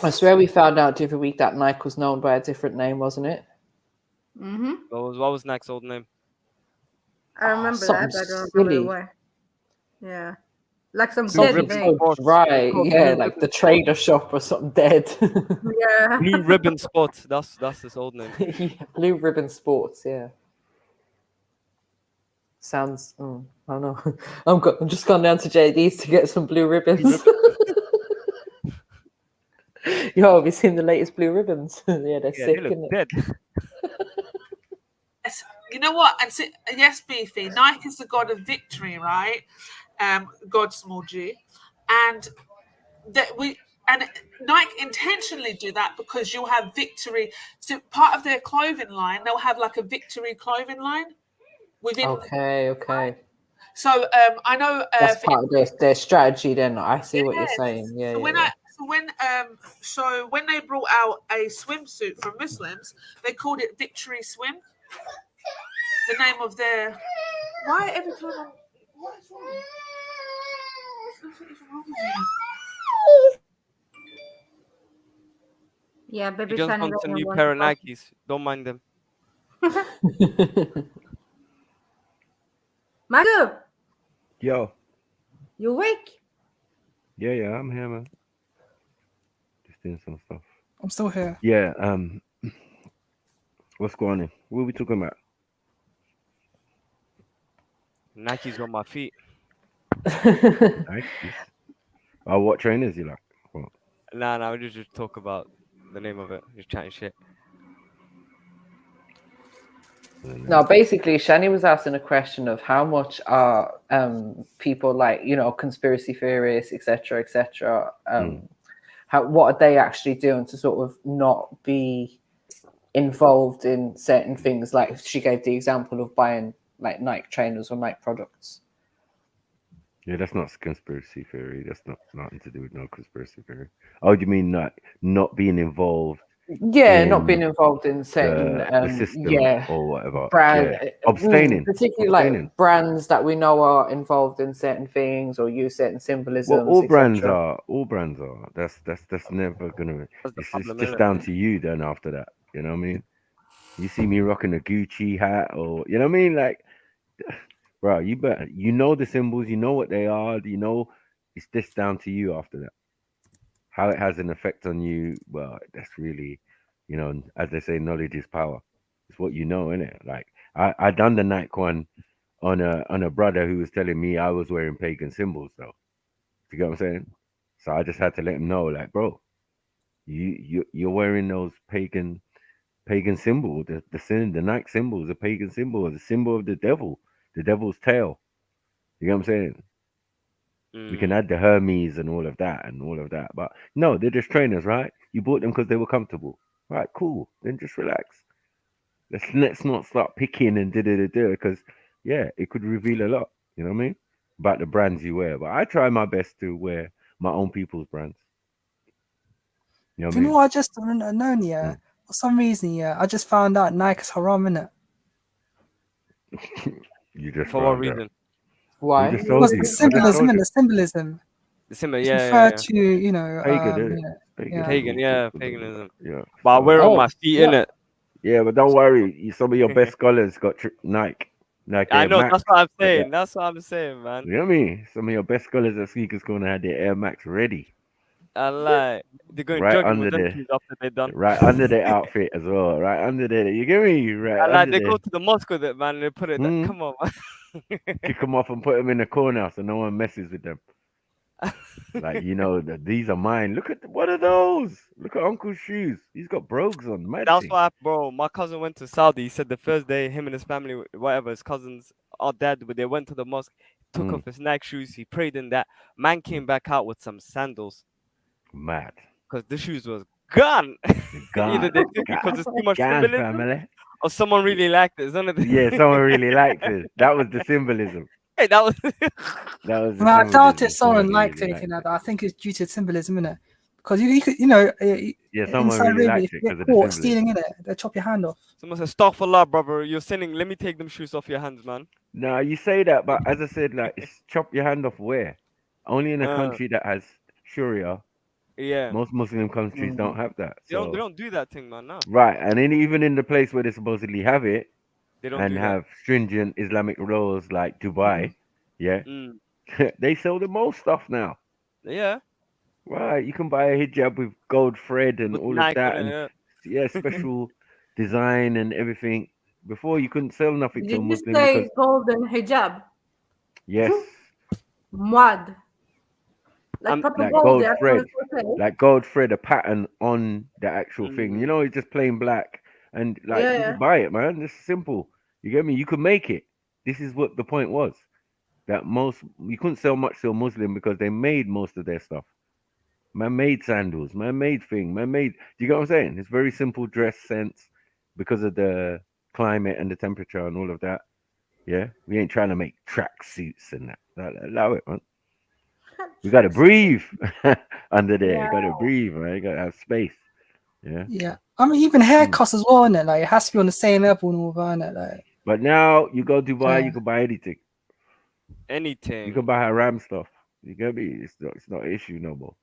I swear we found out the other week that Nike was known by a different name, wasn't it? Mm-hmm. What was Nike's old name? I remember that, but I don't remember the way. Yeah. Like some dead name. Right, yeah, like the trader shop or something dead. Yeah. Blue Ribbon Sports. That's his old name. Yeah, Blue Ribbon Sports, yeah. Sounds I know. I'm just gone down to JD's to get some blue ribbons. Yo, have you seen the latest blue ribbons? Yeah, they're Yeah, sick, they look innit? dead. Yes, you know what? And yes, Beefy, Nike is the god of victory, right? God small g, and that we and Nike intentionally do that because you'll have victory. So part of their clothing line, they'll have like a victory clothing line within. Okay. So I know That's part of their strategy. Then I see what you're yes. saying. Yeah, So yeah. when they brought out a swimsuit for Muslims, they called it Victory Swim. The name of their. Why every time I'm. What is wrong? There's nothing even wrong with you. Yeah, He baby just Shani wants a Rania new wants pair to of talk. Nikes. Don't mind them. Magu, Yo. you awake? Yeah, I'm here, man. Just doing some stuff. I'm still here. Yeah, what's going on? What are we talking about? Nikes on my feet. Nikes. Oh, what trainers you like? What? Nah, we just talk about the name of it. Just chatting shit. No, basically, Shani was asking a question of how much are people like, conspiracy theorists, etc. What are they actually doing to sort of not be involved in certain things? Like she gave the example of buying like Nike trainers or Nike products. Yeah, that's not conspiracy theory. That's nothing to do with no conspiracy theory. Oh, you mean not being involved? Yeah, not being involved in certain the system or whatever. brand, Yeah, abstaining. particularly like brands that we know are involved in certain things or use certain symbolisms. Well, all brands etc. are. All brands are. That's never gonna. That's the It's problem, just innit? down to you then. After that, you know what I mean. You see me rocking a Gucci hat, or you know what I mean, like. Bro, you better, the symbols, you know what they are, it's just down to you after that. How it has an effect on you, well, that's really, as they say, knowledge is power. It's what you know, innit? Like I done the Nike one on a brother who was telling me I was wearing pagan symbols though. You get what I'm saying? So I just had to let him know, like, bro, you're wearing those pagan symbols. The Nike symbol is a pagan symbol, the symbol of the devil's tail. You know what I'm saying? We can add the Hermes and all of that, but no, they're just trainers, right? You bought them because they were comfortable, right? Cool. Then just relax. Let's not start picking and because it could reveal a lot. You know what I mean? About the brands you wear, but I try my best to wear my own people's brands. You know what Do I you mean? know what I just known? Yeah, for some reason, I just found out Nike's haram, innit? You just For what found out. reason? Why? Who just told Because you? the I just symbolism, told and you. the symbolism. The symbol, It's yeah. referred to, Pagan, isn't it? Pagan, yeah, Blah, blah, blah, paganism. yeah. But I wear on Oh, my feet, yeah. innit? Yeah, but don't worry. Some of your best scholars got Nike I Air know, Max. that's what I'm Like that. saying. That's what I'm saying, man. You know what I mean? Some of your best scholars at Sneakers Corner had their Air Max ready, I like they're going right jogging under with them shoes after they're done. the outfit as well, right under there. You get me? Right I like under they there. go to the mosque with it, man. And they put it. Come on, man. Kick them off and put them in the corner so no one messes with them. Like these are mine. Look at what are those? Look at Uncle's shoes. He's got brogues on. Mad That's thing. why, bro. My cousin went to Saudi. He said the first day, him and his family, whatever, his cousins, our dad, but they went to the mosque, took off his Nike shoes. He prayed in that. Man came back out with some sandals. Mad. Because the shoes was gone. Either they took it because it's too much symbolism, family. or someone really liked it. It's none of the... Yeah, someone really liked it. That was the symbolism. Hey, that was. That was the I doubt symbolism. if someone liked really anything like that. I think it's due to symbolism, innit? Because you could, in someone Saudi really Arabia, liked if it you because get of the caught symbolism. stealing in it, they chop your hand off. Someone said, "Astaghfirullah, brother. You're sinning. Let me take them shoes off your hands, man." No, you say that, but as I said, like, it's chop your hand off where? Only in a country that has Sharia. Yeah. Most Muslim countries don't have that. They So don't do that thing, man. No. right, and then even in the place where they supposedly have it, They don't and do that. have stringent Islamic laws like Dubai, they sell the most stuff now. Yeah. Right, you can buy a hijab with gold thread and With all Nike of that, on and it, special design and everything. Before you couldn't sell nothing to a Did you Muslim because say golden hijab? Yes. Mud. Like proper Like gold, gold yeah. thread, like gold thread, a pattern on the actual thing. You know, it's just plain black, and like you Yeah. just buy it, man. It's simple. You get me? You could make it. This is what the point was. That most you couldn't sell much to a Muslim because they made most of their stuff. Man made sandals, man made thing, man made. Do you get what I'm saying? It's very simple dress sense because of the climate and the temperature and all of that. Yeah, we ain't trying to make track suits and that. Allow it, man. We gotta breathe under there. You gotta breathe, man. You gotta have space. Yeah. Yeah. I mean, even haircuts as well, innit? Like, it has to be on the same level and all that, innit? Like, But now you go Dubai, Yeah. you can buy anything. Anything. You can buy haram stuff. You get me? It's not an issue no more.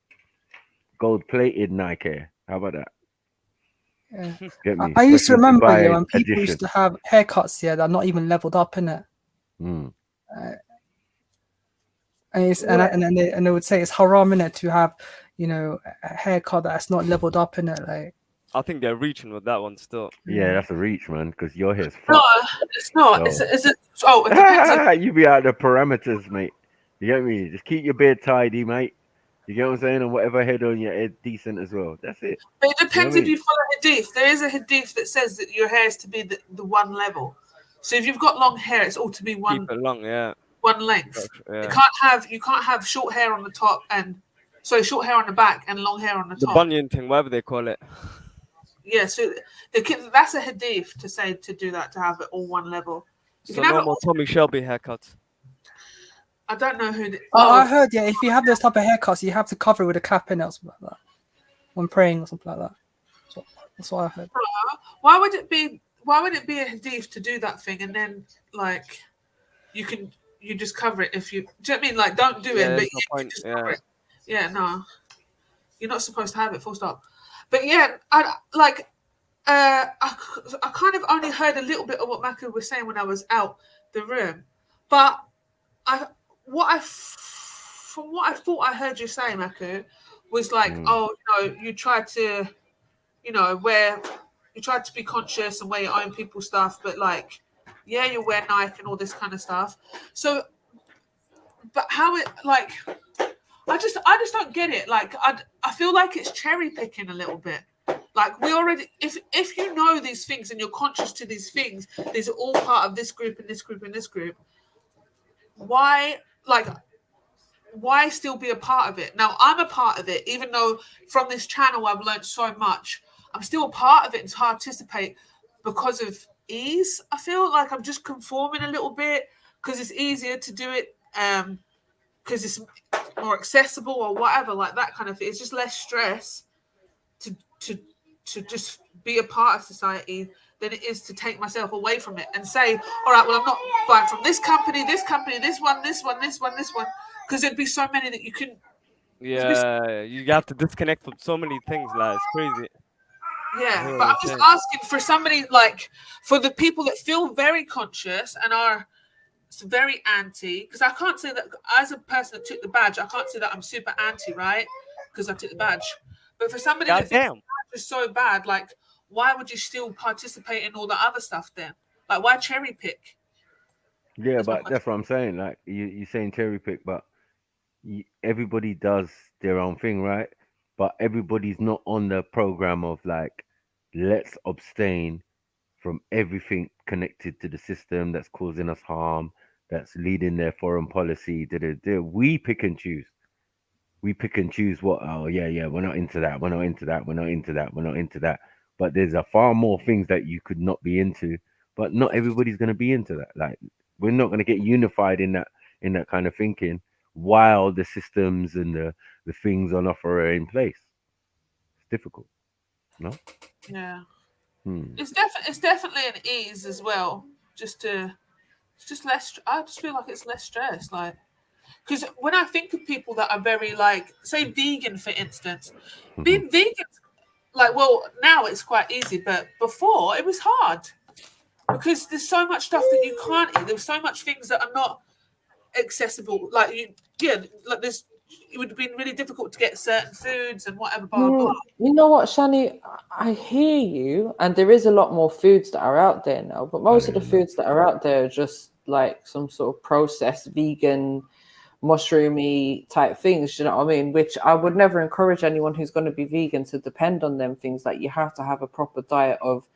Gold plated Nike hair. How about that? Yeah. Get me? I used to Special remember, yeah, Dubai when people edition. used to have haircuts, yeah, that are not even leveled up, innit? Mm. And they would say it's haram, innit, to have, you know, a haircut that's not leveled up, innit? Like, I think they're reaching with that one still. Yeah, that's a reach, man, because your hair's No, fucked. it's not. So- Is it? Oh, it depends. You be out the parameters, mate. You get me? Just keep your beard tidy, mate. You get what I'm saying? And whatever head on your head decent as well. That's it. But it depends You know what I if you follow hadith. There is a hadith that says that your hair is to be the one level. So if you've got long hair, it's all to be one Keep it long, yeah. one length. Yeah. You can't have short hair on the top and short hair on the back and long hair on the The top. bunion thing, whatever they call it. Yeah, so that's a hadith to say to do that, to have it all one level. You So can have no it more Tommy Shelby haircuts. I don't know who. I heard, yeah, if you have those type of haircuts, you have to cover it with a cap in it or something like that. When praying or something like that. That's what I heard. Why would it be a hadith to do that thing and then like you just cover it if you do you know what I mean? Like don't do Yeah, it, but there's no you point. just Yeah. cover it. Yeah, no. You're not supposed to have it, full stop. But yeah, I kind of only heard a little bit of what Maku was saying when I was out the room. But from what I thought I heard you say, Maku, was like, you tried to, you tried to be conscious and wear your own people's stuff, but like, yeah, you wear Nike and all this kind of stuff. So, but how it like, I just don't get it. Like, I feel like it's cherry picking a little bit. Like we already, if you know these things and you're conscious to these things, these are all part of this group and this group and this group. Why still be a part of it? Now I'm a part of it, even though from this channel I've learned so much. I'm still a part of it and to participate because of ease. I feel like I'm just conforming a little bit because it's easier to do it, because it's more accessible or whatever, like that kind of thing. It's just less stress to just be a part of society than it is to take myself away from it and say, all right, well, I'm not buying from this company, this one, because there'd be so many that you can. Yeah, you have to disconnect from so many things. Like it's crazy. Yeah, but I'm just asking for somebody, like, for the people that feel very conscious and are very anti, because I can't say that as a person that took the badge, I can't say that I'm super anti, right? Because I took the badge. But for somebody that thinks the badge is so bad, like, why would you still participate in all the other stuff then? Like, why cherry pick? Yeah, but that's what I'm saying. Like you're saying cherry pick, but everybody does their own thing, right? But everybody's not on the program of like, let's abstain from everything connected to the system that's causing us harm, that's leading their foreign policy. We pick and choose. We pick and choose what, we're not into that. We're not into that. We're not into that. We're not into that. But there's a far more things that you could not be into, but not everybody's going to be into that. Like, we're not going to get unified in that kind of thinking while the systems and the things on offer are in place. It's difficult, no? Yeah. It's definitely an ease as well. It's just less. I just feel like it's less stress. Like, because when I think of people that are very like, say, vegan, for instance, being vegan, like, well, now it's quite easy, but before it was hard because there's so much stuff that you can't eat. There's so much things that are not accessible. Like this. It would have been really difficult to get certain foods and whatever. Blah, blah, blah. You know what, Shani? I hear you, and there is a lot more foods that are out there now, but most of the foods that are out there are just like some sort of processed vegan, mushroomy type things. You know what I mean? Which I would never encourage anyone who's going to be vegan to depend on them things. Like you have to have a proper diet of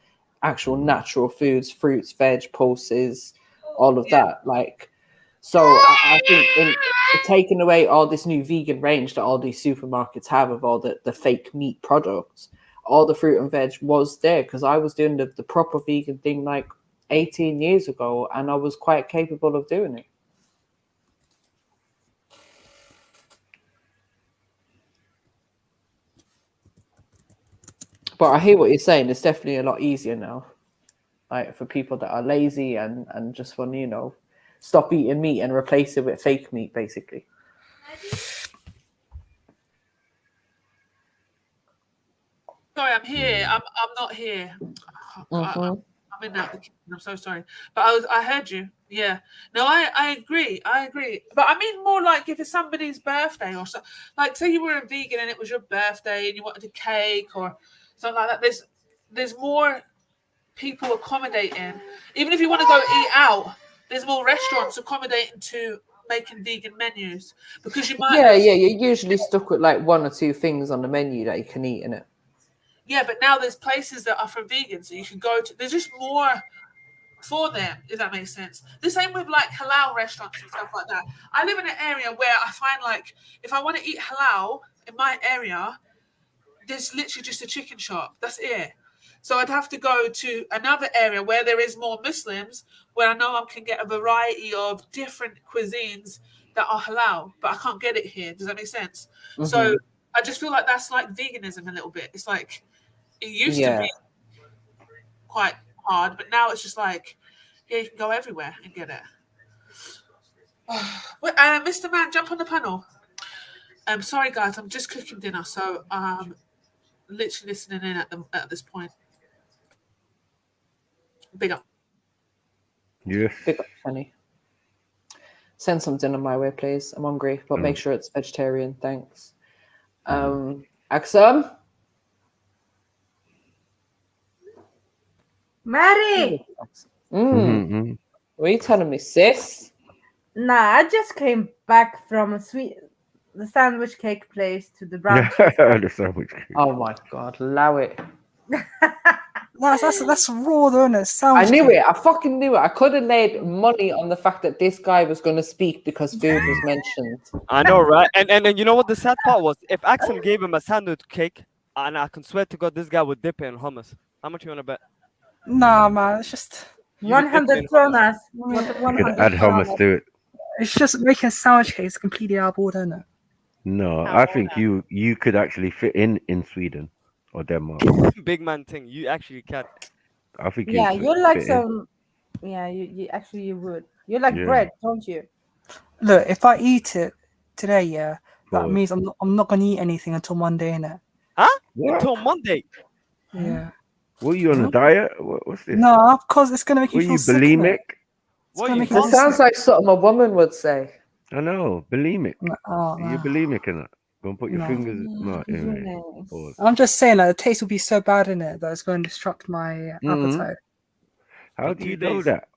actual natural foods, fruits, veg, pulses, all of that. Like, so I think in taking away all this new vegan range that all these supermarkets have of all the fake meat products, all the fruit and veg was there because I was doing the proper vegan thing like 18 years ago and I was quite capable of doing it. But I hear what you're saying. It's definitely a lot easier now. Like for people that are lazy and just want to, you know, stop eating meat and replace it with fake meat, basically. Sorry, I'm here. I'm not here. Mhm. I'm in the kitchen. I'm so sorry. But I heard you. Yeah. No, I agree. I agree. But I mean more like if it's somebody's birthday or so, like say you were a vegan and it was your birthday and you wanted a cake or something like that. There's more people accommodating. Even if you want to go eat out, there's more restaurants accommodating to making vegan menus because you might Yeah, you're usually stuck with like one or two things on the menu that you can eat in it. Yeah, but now there's places that are for vegans, so you can go to. There's just more for them, if that makes sense. The same with like halal restaurants and stuff like that. I live in an area where I find like if I want to eat halal in my area, there's literally just a chicken shop. That's it. So I'd have to go to another area where there is more Muslims, where I know I can get a variety of different cuisines that are halal, but I can't get it here. Does that make sense? So Mhm. I just feel like that's like veganism a little bit. It's like it used to Yeah. be quite hard, but now it's just like, yeah, you can go everywhere and get it. Mr. Man, jump on the panel. Sorry guys, I'm just cooking dinner, so literally listening in at this point. Big up. Yes. Big up, honey. Send some dinner my way, please. I'm hungry, but make sure it's vegetarian. Thanks. Axel? Mary! What are you telling me, sis? Nah, I just came back from the sandwich cake place to the brown The sandwich cake. Oh my god, allow it. That's raw, though, isn't it? I Sounds knew it. I fucking knew it. I could have laid money on the fact that this guy was going to speak because food was mentioned. I know, right? And you know what the sad part was? If Axel gave him a sandwich cake, and I can swear to God, this guy would dip it in hummus. How much you want to bet? Nah, man, it's just 100 kronas. You could add hummus to it. It's just making sandwich cakes completely out of order, isn't it? No, I think you could actually fit in Sweden or Denmark. Big man thing. You actually can. I think Yeah, you'd you're like fit in. some. Yeah, you actually you would. You're like Yeah. bread, don't you? Look, if I eat it today, yeah, that Pause. means I'm not gonna eat anything until Monday, innit? Huh? What? Until Monday. Yeah. What are you on a diet? What's this? No, because it's gonna make Were you feel you sick. innit? bulimic? It's gonna make It you sounds sick. like something a woman would say. I know, bulimic. Oh, You're bulimic in it. Go and put your No. fingers. No, anyway. Pause. I'm just saying, like, the taste will be so bad in it that it's going to disrupt my appetite. How For do 2 you know days. that?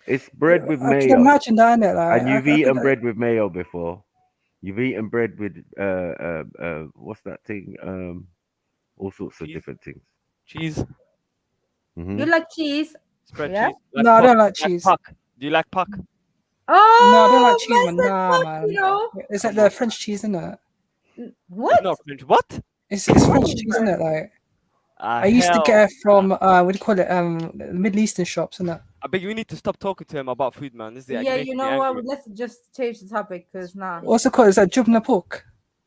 It's bread with I can mayo. imagine that, innit? Like, And you've I eaten could, bread with mayo before. You've eaten bread with what's that thing? All sorts of different things. Cheese. You like cheese? Spread Yeah? cheese. No, I don't like Like cheese. puck. Do you like puck? Oh, No, I don't like cheese, man. where's Nah, that man. you know? It's like the French cheese, isn't it? It's What? not French. What? It's French cheese, isn't it? Like, I used to Hell. get it from what do you call it? Middle Eastern shops, isn't it? I bet you need to stop talking to him about food, man. This is Yeah, making you me know what? angry. Let's just change the topic because nah. What's it called? Is that jubna pork?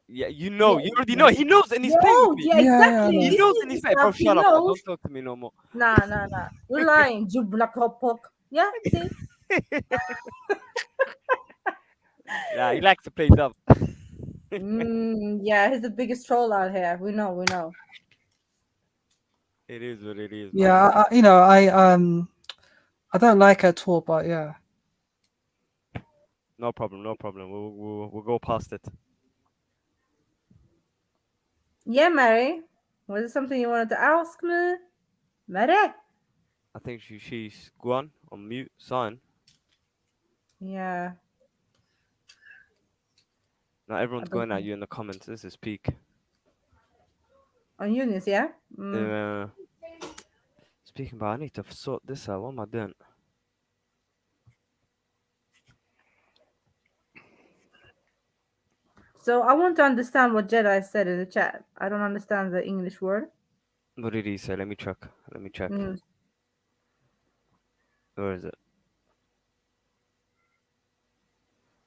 Yeah, you know. Yeah, You already know. He knows and he's playing No, with me. yeah, Yeah, exactly. yeah, He This knows is and the he's playing. Bro, stuff he shut up. Bro. knows. Don't talk to me no more. Nah. You're lying. You black pork. Yeah, see? Yeah, he likes to play dumb. Yeah, he's the biggest troll out here. We know. It is what it is, man. Yeah, I don't like it at all, but yeah. No problem. We'll go past it. Yeah, Mary. Was it something you wanted to ask me? Mary? I think she's gone on mute, son. Yeah. Now everyone's going at you in the comments. This is peak. On Eunice, yeah? Speaking about, I need to sort this out. What am I doing? So I want to understand what Jedi said in the chat. I don't understand the English word. What did he say? Let me check. Where is it?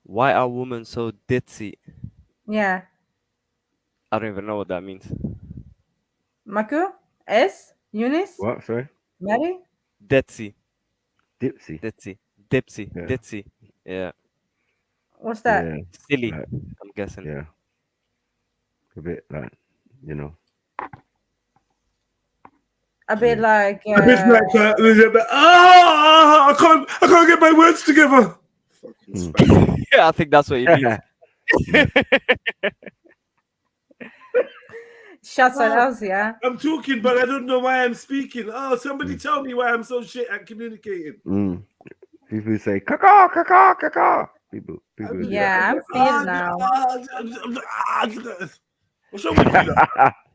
Why are women so ditzy? Yeah. I don't even know what that means. Maku? S? Eunice? What? Sorry. Mary? Ditzy. Dipsy. Dipsy. Yeah. Ditzy. Yeah. What's that? Yeah. Silly. Like, I'm guessing. yeah. A bit like, you know. A bit like. It's like I can't get my words together. Yeah, I think that's what he means. Shots at us, yeah. I'm talking, but I don't know why I'm speaking. Oh, somebody tell me why I'm so shit at communicating. People say caca, caca, caca. People do Yeah, I'm feeling now. What's wrong with you?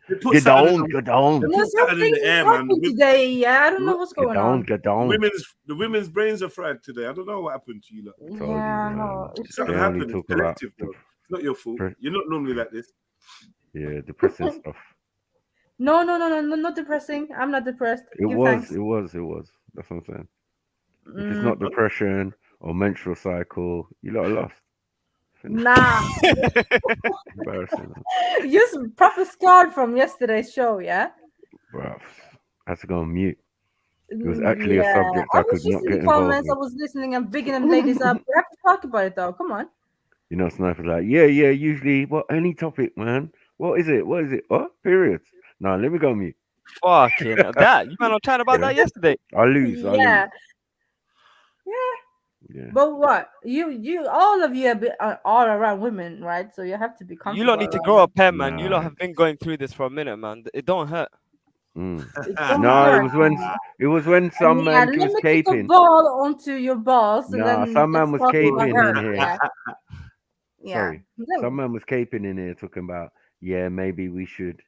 They put Get something down, in- get down. they No, put something in the air, man. happened today. Yeah, I don't know what's going on. Get down. The women's brains are fried today. I don't know what happened to you. Lot. Yeah, no. Something They only happened. talk It's collective, about bro. It's not your fault. You're not normally like this. Yeah, depressing stuff. No, not depressing. I'm not depressed. It Give was. thanks. That's what I'm saying. If it's not depression or menstrual cycle, you lot are lost. Nah. Embarrassing. You're proper scarred from yesterday's show, yeah? Bruv. I had to go on mute. It was actually a Yeah. subject I I was could just not in get the involved comments. I with. was listening and bigging them ladies up. We have to talk about it, though. Come on. You know, Sniper's like, yeah, usually, any topic, man. What is it? What? Periods. No, let me go on mute. Fucking that. You man were chatting about that yesterday. I lose. Yeah. Yeah. But what? You, all of you are around women, right? So you have to be You comfortable. lot need to around grow up, them. man. You lot have been going through this for a minute, man. It don't hurt. It don't No, hurt. it was when some Yeah, man let was me kick a caping. ball onto your balls and Nah, then some man let's was talk about caping her. in here. Yeah. Yeah. Sorry. No. Some man was caping in here talking about, yeah, maybe we should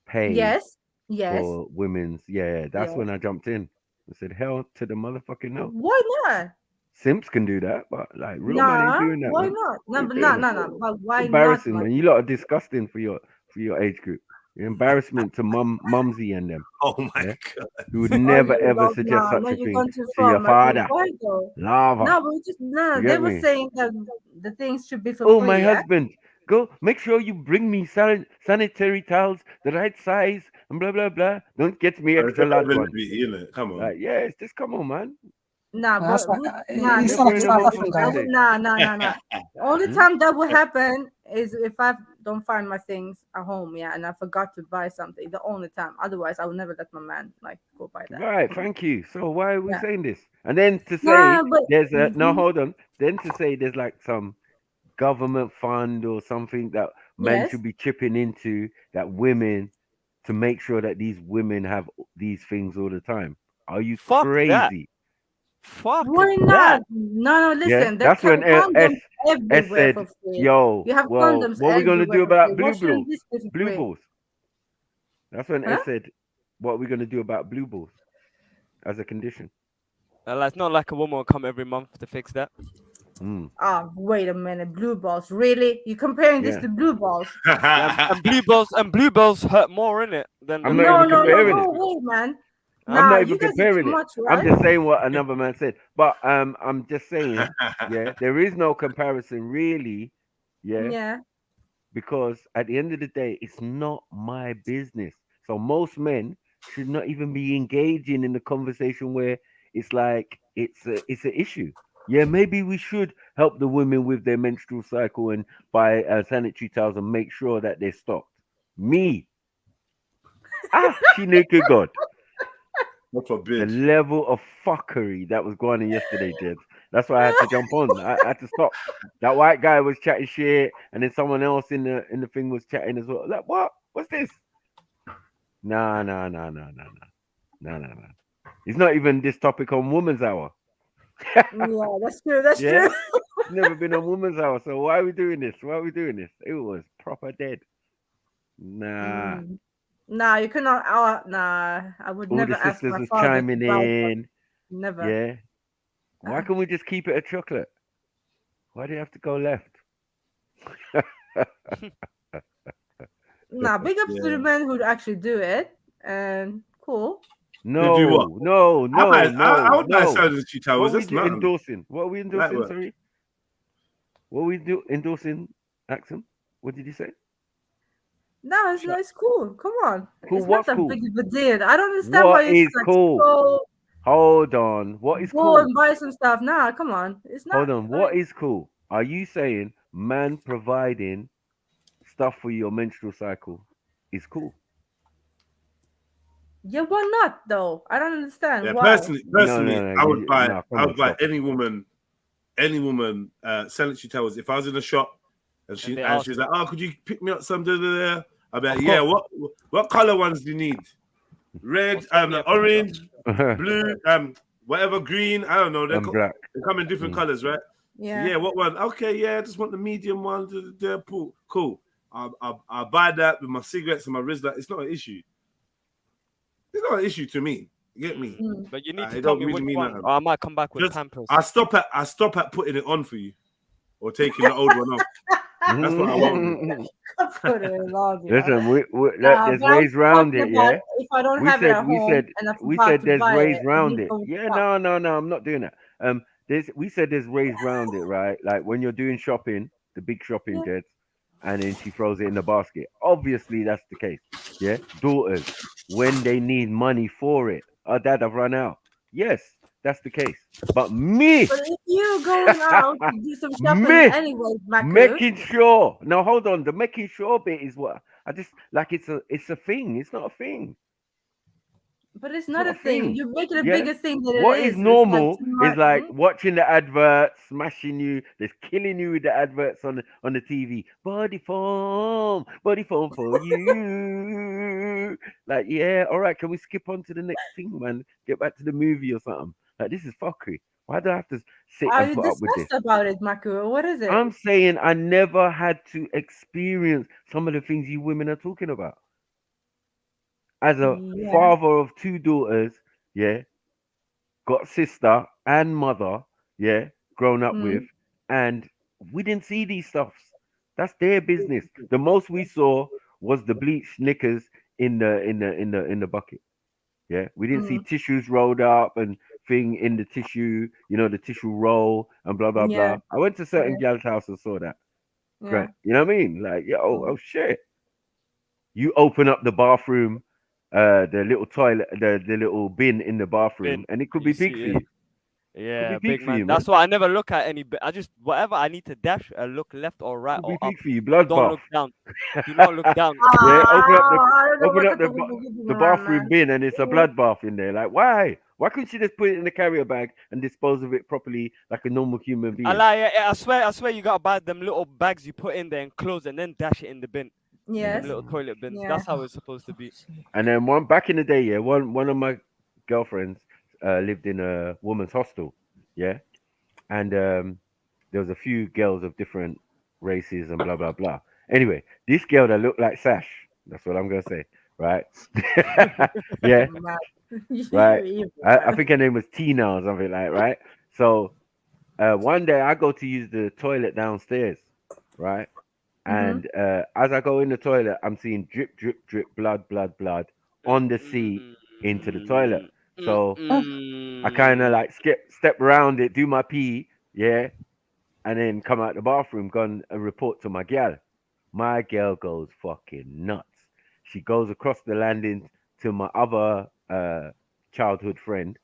pay Yes. for women's. Yeah, that's Yeah. when I jumped in. I said, hell to the motherfucking no. Why not? Simps can do that, but like real man ain't doing that. Why Man. not? No, Ain't but doing no. it. But why Embarrassing, not? man. You lot are disgusting for your age group. You're embarrassment to mumsy and them. Oh my God. God. Who would never ever No, suggest such a you're thing going too to far, your Michael. father. Why though? Lava. No, but just You they get were me? saying that the things should be for Oh, free. my Yeah? husband, go make sure you bring me sanitary towels, the right size, and blah blah blah. Don't get me extra large ones. Come on. Like, yes, just come on, man. Nah, That's but like, nah, you this sound like a is South not- African I guy. would- nah. The only time that would happen is if I don't find my things at home, yeah, and I forgot to buy something. The only time. Otherwise, I would never let my man like go buy that. Right, thank you. So why are we Yeah. saying this? And then to say Nah, but there's a no, hold on. Then to say there's like some government fund or something that men Yes. should be chipping into that women to make sure that these women have these things all the time. Are you Fuck that. crazy? Fuck Why that. not? No, Yeah, listen. They that's when condoms S everywhere said, for free. "Yo, You have well, condoms what are we gonna everywhere do for about free. blue Why shouldn't balls? this be for Blue free? balls." That's when Huh? S said, "What are we gonna do about blue balls as a condition?" It's not like a woman will come every month to fix that. Wait a minute. Blue balls, really? You comparing this Yeah. to blue balls? and blue balls hurt more in it than I'm the not even comparing No it. way, man. I'm Nah, not even you guys are too comparing it. much, I'm right? just saying what another man said. But I'm just saying, yeah, there is no comparison really, yeah, Yeah. because at the end of the day, it's not my business. So most men should not even be engaging in the conversation where it's like it's an issue. Yeah, maybe we should help the women with their menstrual cycle and buy sanitary towels and make sure that they're stocked. Me, Chineke God. Not for The bitch. level of fuckery that was going on yesterday, Jed. That's why I had to jump on. I had to stop. That white guy was chatting shit, and then someone else in the thing was chatting as well. Like, what? What's this? Nah. It's not even this topic on Woman's Hour. Yeah, that's true. That's Yeah, true. never been a woman's house. So why are we doing this? Why are we doing this? It was proper dead. Nah. Mm. Nah, you cannot. Nah, I would All the never ask sisters my was father to chiming buy one. in. Never. Yeah. Why can't we just keep it a chocolate? Why do you have to go left? Nah, big ups to the Yeah. men who actually do it, and cool. They do what? No. I would buy sanitary What towels. are we That's not endorsing? What are we light endorsing? work. Sorry. What are we endorsing? Axum? What did you say? No, it's cool. Come on, Cool. it's not What's that cool? big of a deal. I don't understand why What it's is like cool? so. Hold on. What is Go cool? and buy some stuff. Nah, come on, it's not. Hold on. What is cool? Are you saying man providing stuff for your menstrual cycle is cool? Yeah, why not though? I don't understand Yeah, why. personally, I would buy. No, come I on, would buy stop it. any woman, sanitary towels. If I was in a shop and she they was like, "Oh, could you pick me up some?" I'd be like, "Yeah, what color ones do you need? Red, orange, blue, whatever, green. I don't know. They And black. They come in different colors, right? Yeah. Yeah, what one? Okay, yeah, I just want the medium one. Cool. I'll buy that with my cigarettes and my Rizla. It's not an issue. It's not an issue to me. You get me? But you need to It tell don't me really which mean one, nothing. or I might come back with Just, Pampers. I stop at putting it on for you, or taking the old one off. That's what I want. Put it on, yeah. Listen, look, Nah, there's but I'm ways round talking it, about yeah. if I don't have it at home and I We forgot said to there's buy ways it, round you it. go Yeah, shop. no, I'm not doing that. We said there's ways round it, right? Like when you're doing shopping, the big shopping Yeah. jets, and then she throws it in the basket. Obviously, that's the case. Yeah, daughters, when they need money for it, oh, dad, I've run out. Yes, that's the case. But me, But if you're going out to do some shopping me, anyway, Maku, making sure. Now hold on, the making sure bit is what I just like. It's a thing. It's not a thing. but it's It's not not a a thing. thing. You're making a Yeah. bigger thing than it What is is. It's like normal too is much. like watching the adverts, smashing you, just killing you with the adverts on the TV. Body form for you. Like, yeah, all right, can we skip on to the next thing, man? Get back to the movie or something. Like, this is fuckery. Why do I have to sit Are and you put up with this? discussed about it, Maku? What is it? I'm saying I never had to experience some of the things you women are talking about. As a Yeah. father of two daughters, yeah, got sister and mother, yeah, grown up with, and we didn't see these stuffs. That's their business. The most we saw was the bleached knickers in the bucket. Yeah, we didn't see tissues rolled up and thing in the tissue, the tissue roll and blah blah Yeah. blah. I went to certain Yeah. gal's house and saw that. Yeah. Great, you know what I mean? Like, oh shit. You open up the bathroom, the little toilet, the little bin in the bathroom, and it could be You big see for it. you. Yeah, Could be big big for man. you, man. That's why I never look at any. I just whatever I need to dash, I look left or right Could or be up. big for you. Blood Don't bath. look down. Do not look down. Yeah, open up I don't know open what up to do the around, bathroom man. bin, and it's a blood bath in there. Like, why? Why couldn't she just put it in the carrier bag and dispose of it properly like a normal human being? I like. I swear, you gotta buy them little bags you put in there and close, and then dash it in the bin. Yes. Them little toilet bins. Yeah. That's how it's supposed to be. And then back in the day, yeah, one of my girlfriends lived in a woman's hostel, yeah, and there was a few girls of different races and blah blah blah. Anyway, this girl that looked like Sash, that's what I'm gonna say, right? Yeah, right. I think her name was Tina or something like, right? So one day I go to use the toilet downstairs, right? And as I go in the toilet, I'm seeing drip, drip, drip, blood, blood, blood on the seat into the toilet. So I kind of like step around it, do my pee, yeah, and then come out the bathroom, go and report to my gal. My girl goes fucking nuts. She goes across the landing to my other childhood friend,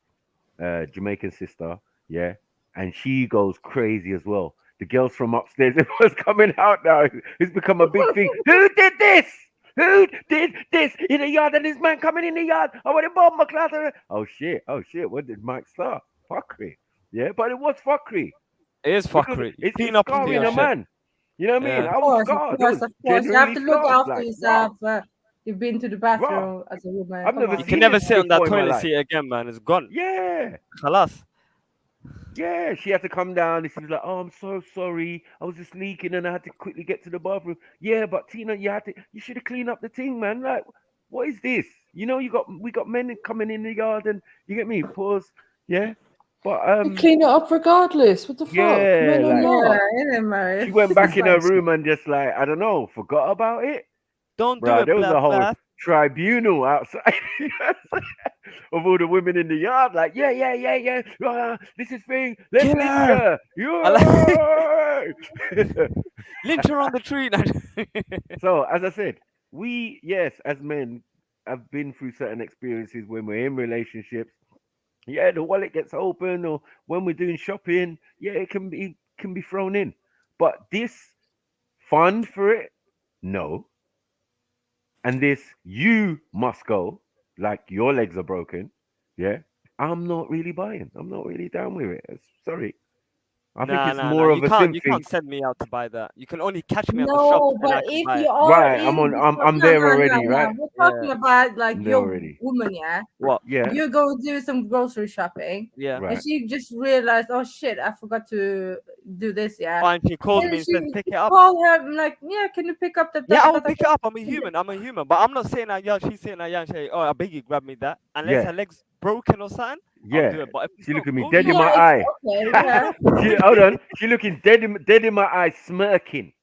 Jamaican sister, yeah, and she goes crazy as well. The girls from upstairs, it was coming out now. It's become a big thing. Who did this? Who did this in the yard? And this man coming in the yard. I want to bomb my class. Oh shit! What did Mike start? Fuckery. Yeah, but it was fuckery. It is fuckery. It's Clean up after scarring your a shit. man. You know what I mean? Yeah. I was Of scarred. course. You have Genuinely to look scarred. after Like, yourself. You've been to the bathroom as a woman. I've Come never on. You seen can never this sit on that before in my toilet life. seat again, man. It's gone. Yeah. Khalas. Yeah, she had to come down and she was like, "Oh, I'm so sorry. I was just leaking and I had to quickly get to the bathroom." Yeah, but Tina, you should have cleaned up the thing, man. Like, what is this? You know, we got men coming in the yard and you get me, pause. Yeah. But You clean it up regardless. What the fuck? yeah, Men or like not? she went back in her room and just like, I don't know, forgot about it. Don't do Bro, it, there was a whole Black. tribunal outside of all the women in the yard. Like, yeah. This is thing. Let's Kill lynch her. her. Yeah. Lynch her on the tree. So, as I said, we, yes, as men, have been through certain experiences when we're in relationships. Yeah, the wallet gets open, or when we're doing shopping, yeah, it can be thrown in. But this fund for it, no. And this you must go, like your legs are broken. Yeah, I'm not really buying. I'm not really down with it. Sorry. I think it's more of You a can't. simp You thing. can't send me out to buy that. You can only catch me at the shop No, and but I can if buy you it. are Right, in the I'm there already, no. right? We're Yeah. talking about like I'm there your already. woman, yeah. What? Yeah. You go do some grocery shopping, Yeah. and Right. she just realized, oh shit, I forgot to do this, yeah. Fine. She calls Then me and she says, "Pick it up." call her I'm like, yeah, can you pick up the? Yeah, I will pick it up. I'm a human. But I'm not saying that. Yeah, she's saying that. Yeah, and say, "Oh, I beg you, grab me that." Unless Yeah. her leg's broken or something, I'll Yeah. do it. But if it's She not look at me good, dead in my Yeah, eye. okay, yeah. Hold on. She looking dead in my eye, smirking.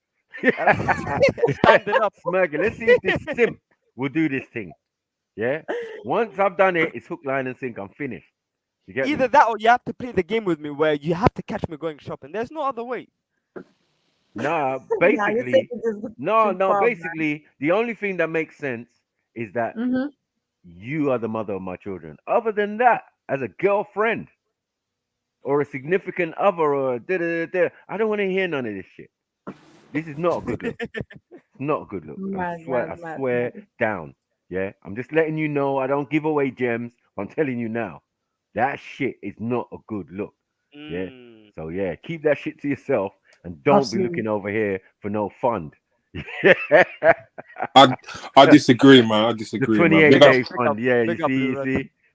standing up. Smirking. Let's see if this simp will do this thing. Yeah. Once I've done it, it's hook, line, and sink. I'm finished. You get Either me? that or you have to play the game with me where you have to catch me going shopping. There's no other way. Nah, Nah, you're basically, taking this too far, man. basically, the only thing that makes sense is that Mm-hmm. you are the mother of my children. Other than that, as a girlfriend or a significant other or I don't want to hear none of this shit. This is not a good look. It's not a good look. I swear down. Yeah, I'm just letting you know. I don't give away gems. I'm telling you now, that shit is not a good look. Yeah. So yeah, keep that shit to yourself and don't be looking over here for no fund. I disagree, man. I The disagree, man. 28-day fund. Yeah,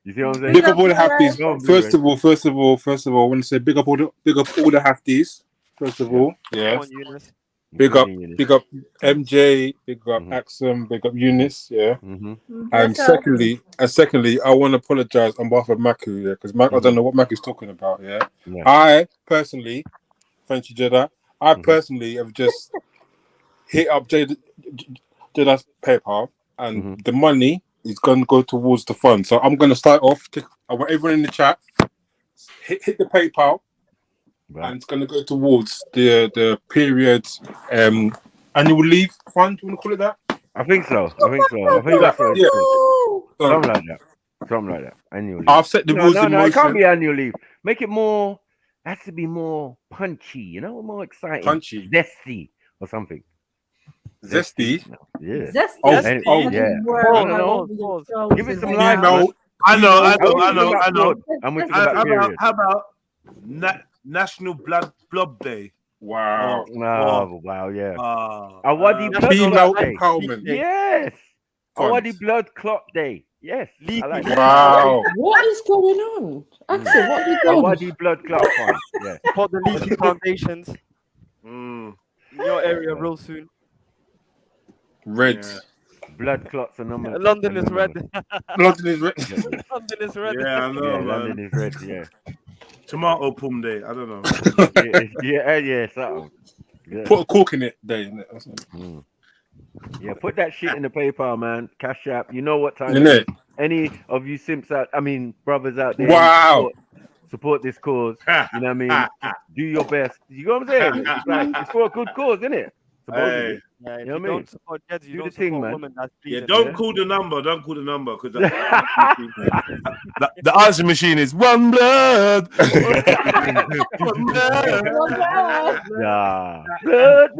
you see what I'm saying? Big up all the hafties. Go on, First Blu-ray. of all, I want to say big up all the hafties. First of all, yeah. Come on, Eunice. Big up MJ, big up Axum, big up Eunice, yeah. And secondly, I want to apologize on behalf of Maku, yeah, because I don't know what Maku's talking about, yeah. I personally, thank you, Jeddah. I personally have just hit up Jeddah's PayPal, and the money is going to go towards the fund. So I'm going to start off. I want everyone in the chat hit the PayPal. Right. And it's going to go towards the period annual leave fund. Do you want to call it that? I think so. I think that's what it's called. Something like that. Annual leave. I've set the rules in motion. It can't motion. be annual leave. Make it more. Has to be more punchy. You know, more exciting. Punchy. Zesty or something. Zesty. Yeah. Zesty. Yeah. Give it some life. I know. And we're talking about period. How about National Blob Day? Wow. Wow, yeah. Awadi Blood Female Clot Day. empowerment. Yes. Awadi Blood Clot Day. Yes. I like that. Wow. What is going on? Axel, what have you done? Awadi Blood Clot Fund. Yeah. Support the leaky foundations. In your area real soon. Red. Yeah. Blood clots are number. London is red. London is red. London is red. Yeah, I know, man. London is red, yeah. Tomato Pum Day. I don't know. yeah, something. Yeah. Put a cork in it, day, isn't it? Yeah, put that shit in the PayPal, man. Cash App. You know what time Isn't it? Any of you simps brothers out there. Wow. Support this cause. You know what I mean? Do your best. You know what I'm saying? It's for a good cause, isn't it? Supposedly. Yeah, you know what I mean? Do the thing, man. Don't call the number. Don't call the number because the answer machine is one blood. One blood. Yeah. Blood.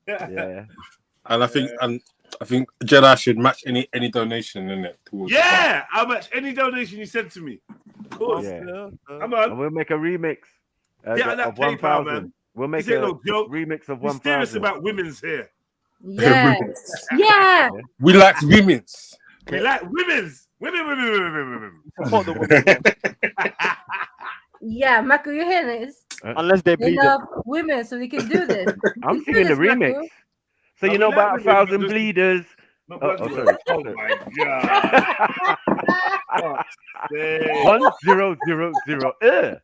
Yeah. And I think Jeddah should match any donation in it. Yeah, I'll match any donation you send to me. Of course. Yeah. Come on. And we'll make a remix That of PayPal, 1,000. man. We'll make This ain't a no joke. remix of We're 1,000. serious about women's here. Yes. Women's. Yeah. We like women's. We like women's. Women. Support the women, man. Yeah, Maku, you hear this? Unless they They bleed love women, so we can do this. I'm We can do singing the this, remix. Maku. So you know about 1,000 bleeders. Not Oh, blood sorry. Oh my god. 1000.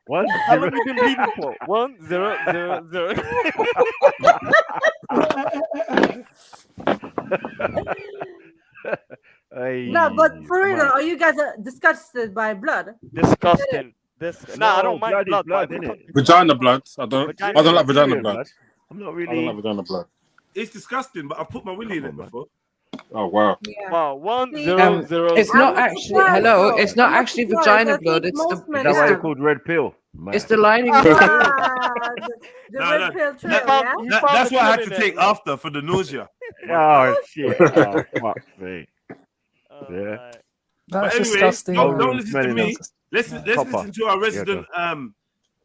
1 How long you been bleeding for? 1000. No, but for real, are you guys disgusted by blood? Disgusting. Nah, I don't mind blood is blood, blood, but if it innit? comes- Vagina blood. I don't like vagina Period, blood. blood. I'm not I really. don't like vagina blood. It's disgusting, but I've put my willy in it before. Oh wow. Wow, 1000. It's not actually. Hello, it's not actually vagina blood. It's the. Is that why they're called red pill? It's the lining. No, red pill trail, yeah? That's what I had to take after for the nausea. Oh shit! Oh fuck's sake! Yeah. But That's anyway, disgusting. don't listen to smelling me. us. Let's Copper. listen to our Yeah, resident.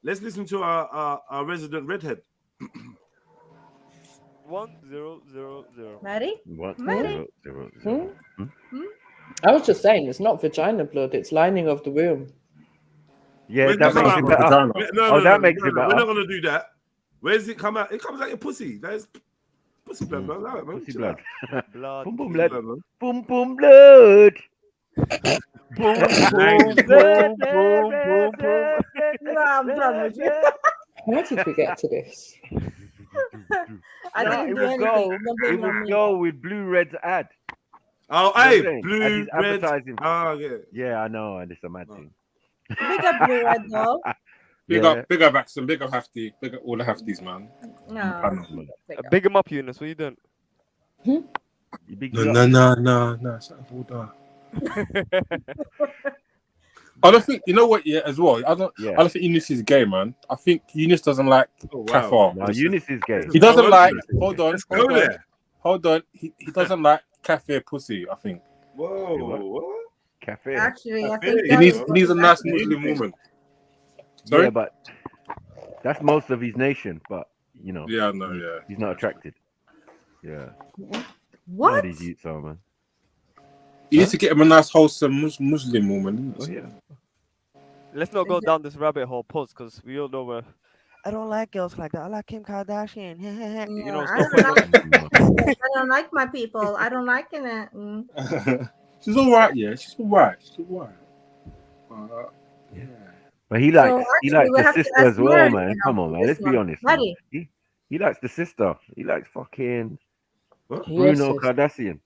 Let's listen to our resident redhead. 1000. Maddie? What? Maddie? I was just saying, it's not vagina blood. It's lining of the womb. Yeah, Where's that it come makes out it from? better. No, that makes it We're better. not gonna do that. Where does it come out? It comes out your pussy. That's pussy blood, man. Alright, man. Pussy Chill blood. out. Blood. Boom boom Pussy blood. blood, man. Boom boom blood. Boom, blood, boom, boom, boom. No, I'm done with you. How did we get to this? I didn't it do would anything. go. Don't It blame it on would me. go with Blue Red's ad. Oh, You know what hey, I'm saying? And blue, he's red. advertising. Oh, yeah. Yeah, I know, and it's a mad thing. Big up Blue Red, though. Big Yeah. up Axon, big up Hafty, big up all the Hafties, man. No. Big him up, Eunice. What you doing? You big No, you no, up. no, no, no. Something all done. I don't think you know what. Yeah, as well. I don't think Eunice is gay, man. I think Eunice doesn't like Kafar. No, Eunice is gay. He doesn't like. Let's go there. Hold on. He doesn't like cafe pussy. I think. Whoa, what? Cafe. Actually, I think He needs a nice Muslim woman. Sorry? Yeah, but that's most of his nation. But you know, Yeah, no, yeah. he's not attracted. Yeah. What? These youths are, man. You need to get him a nice, wholesome Muslim woman. Oh yeah. Let's not go down this rabbit hole, pause, because we all know where. I don't like girls like that. I like Kim Kardashian. You know, I don't like my people. I don't like it. She's all right, yeah. She's all right. Yeah. But he likes actually, we the have to sister as ask well, Mary man. now Come on, for man. this Let's be one. honest. Man. Maddie. He likes the sister. He likes fucking What? Bruno Yes, Kardashian.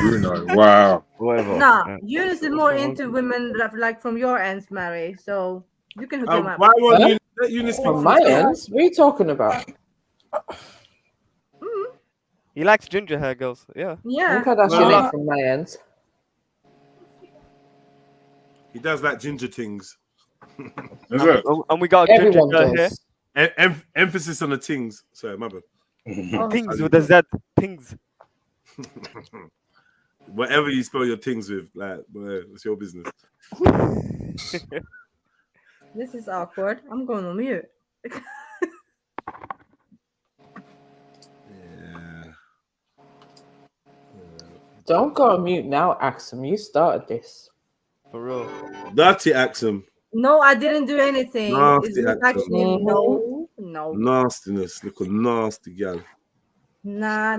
Bruno, wow. Whatever. No, Eunice is more into women like from your ends, Mary. So you can hook him up. Why won't Huh? you let Eunice speak From for my herself? ends? What are you talking about? He likes ginger hair girls. Yeah. Yeah. Kardashian ain't from my ends. He does like ginger things. And we got a ginger Everyone girl here. does. Emphasis on the things. Sorry, my bad. Things with a Z. Things. Whatever you spell your things with, like, it's your business. This is awkward. I'm going on mute. Don't go on mute now, Axum. You started this. For real. Dirty Axum. No, I didn't do anything. Nasty It's just accent. actually no. Nastiness. Look a nasty gal. Nah.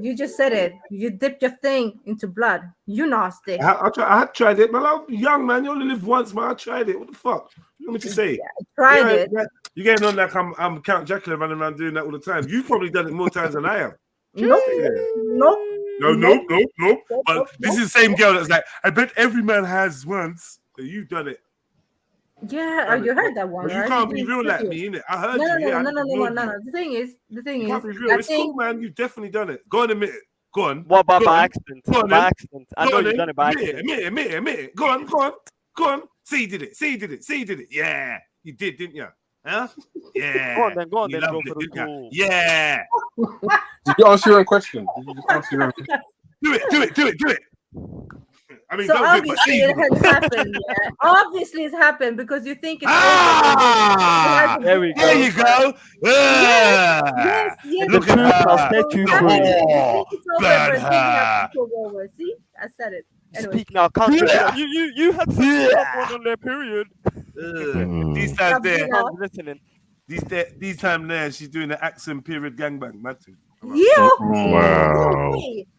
You just said it. You dipped your thing into blood. You nasty. I tried it, man. I'm young, man. You only live once, man. I tried it. What the fuck? You want me to say? Tried it. You're getting on like I'm Count Dracula running around doing that all the time. You've probably done it more times than I have. Nope. Nope. But this is the same girl that's like, I bet every man has once. So you've done it. Yeah, you heard that one, But right? you can't be real like me, innit? I heard you. Yeah, No. you. The thing is, You can't be real. It's cool, man. You've definitely done it. Go on, admit it. Go on. What about Go by on. accident? Go on, By then. accident. I Go know on, you've then. done it by Admit accident. it. Go on. See, you did it. Yeah, you did, didn't you? Huh? Yeah. Go on then, You go loved for the didn't you? cool. Yeah. Did you answer your own question? Did you just answer your own question? Do it. I mean, So don't do it, but obviously it leave has happened. Yeah. Obviously it's happened because you think it's Ah, over. There we there you go. Yes, yes. Look at her. You think Oh, it's over, burn but then you have her. to pull over. See, I said it. Anyway. Speak now, can't you? You had someone on their period. These times there, Can't be listening. these time there, she's doing the accent period gangbang. Mad thing. You. Wow.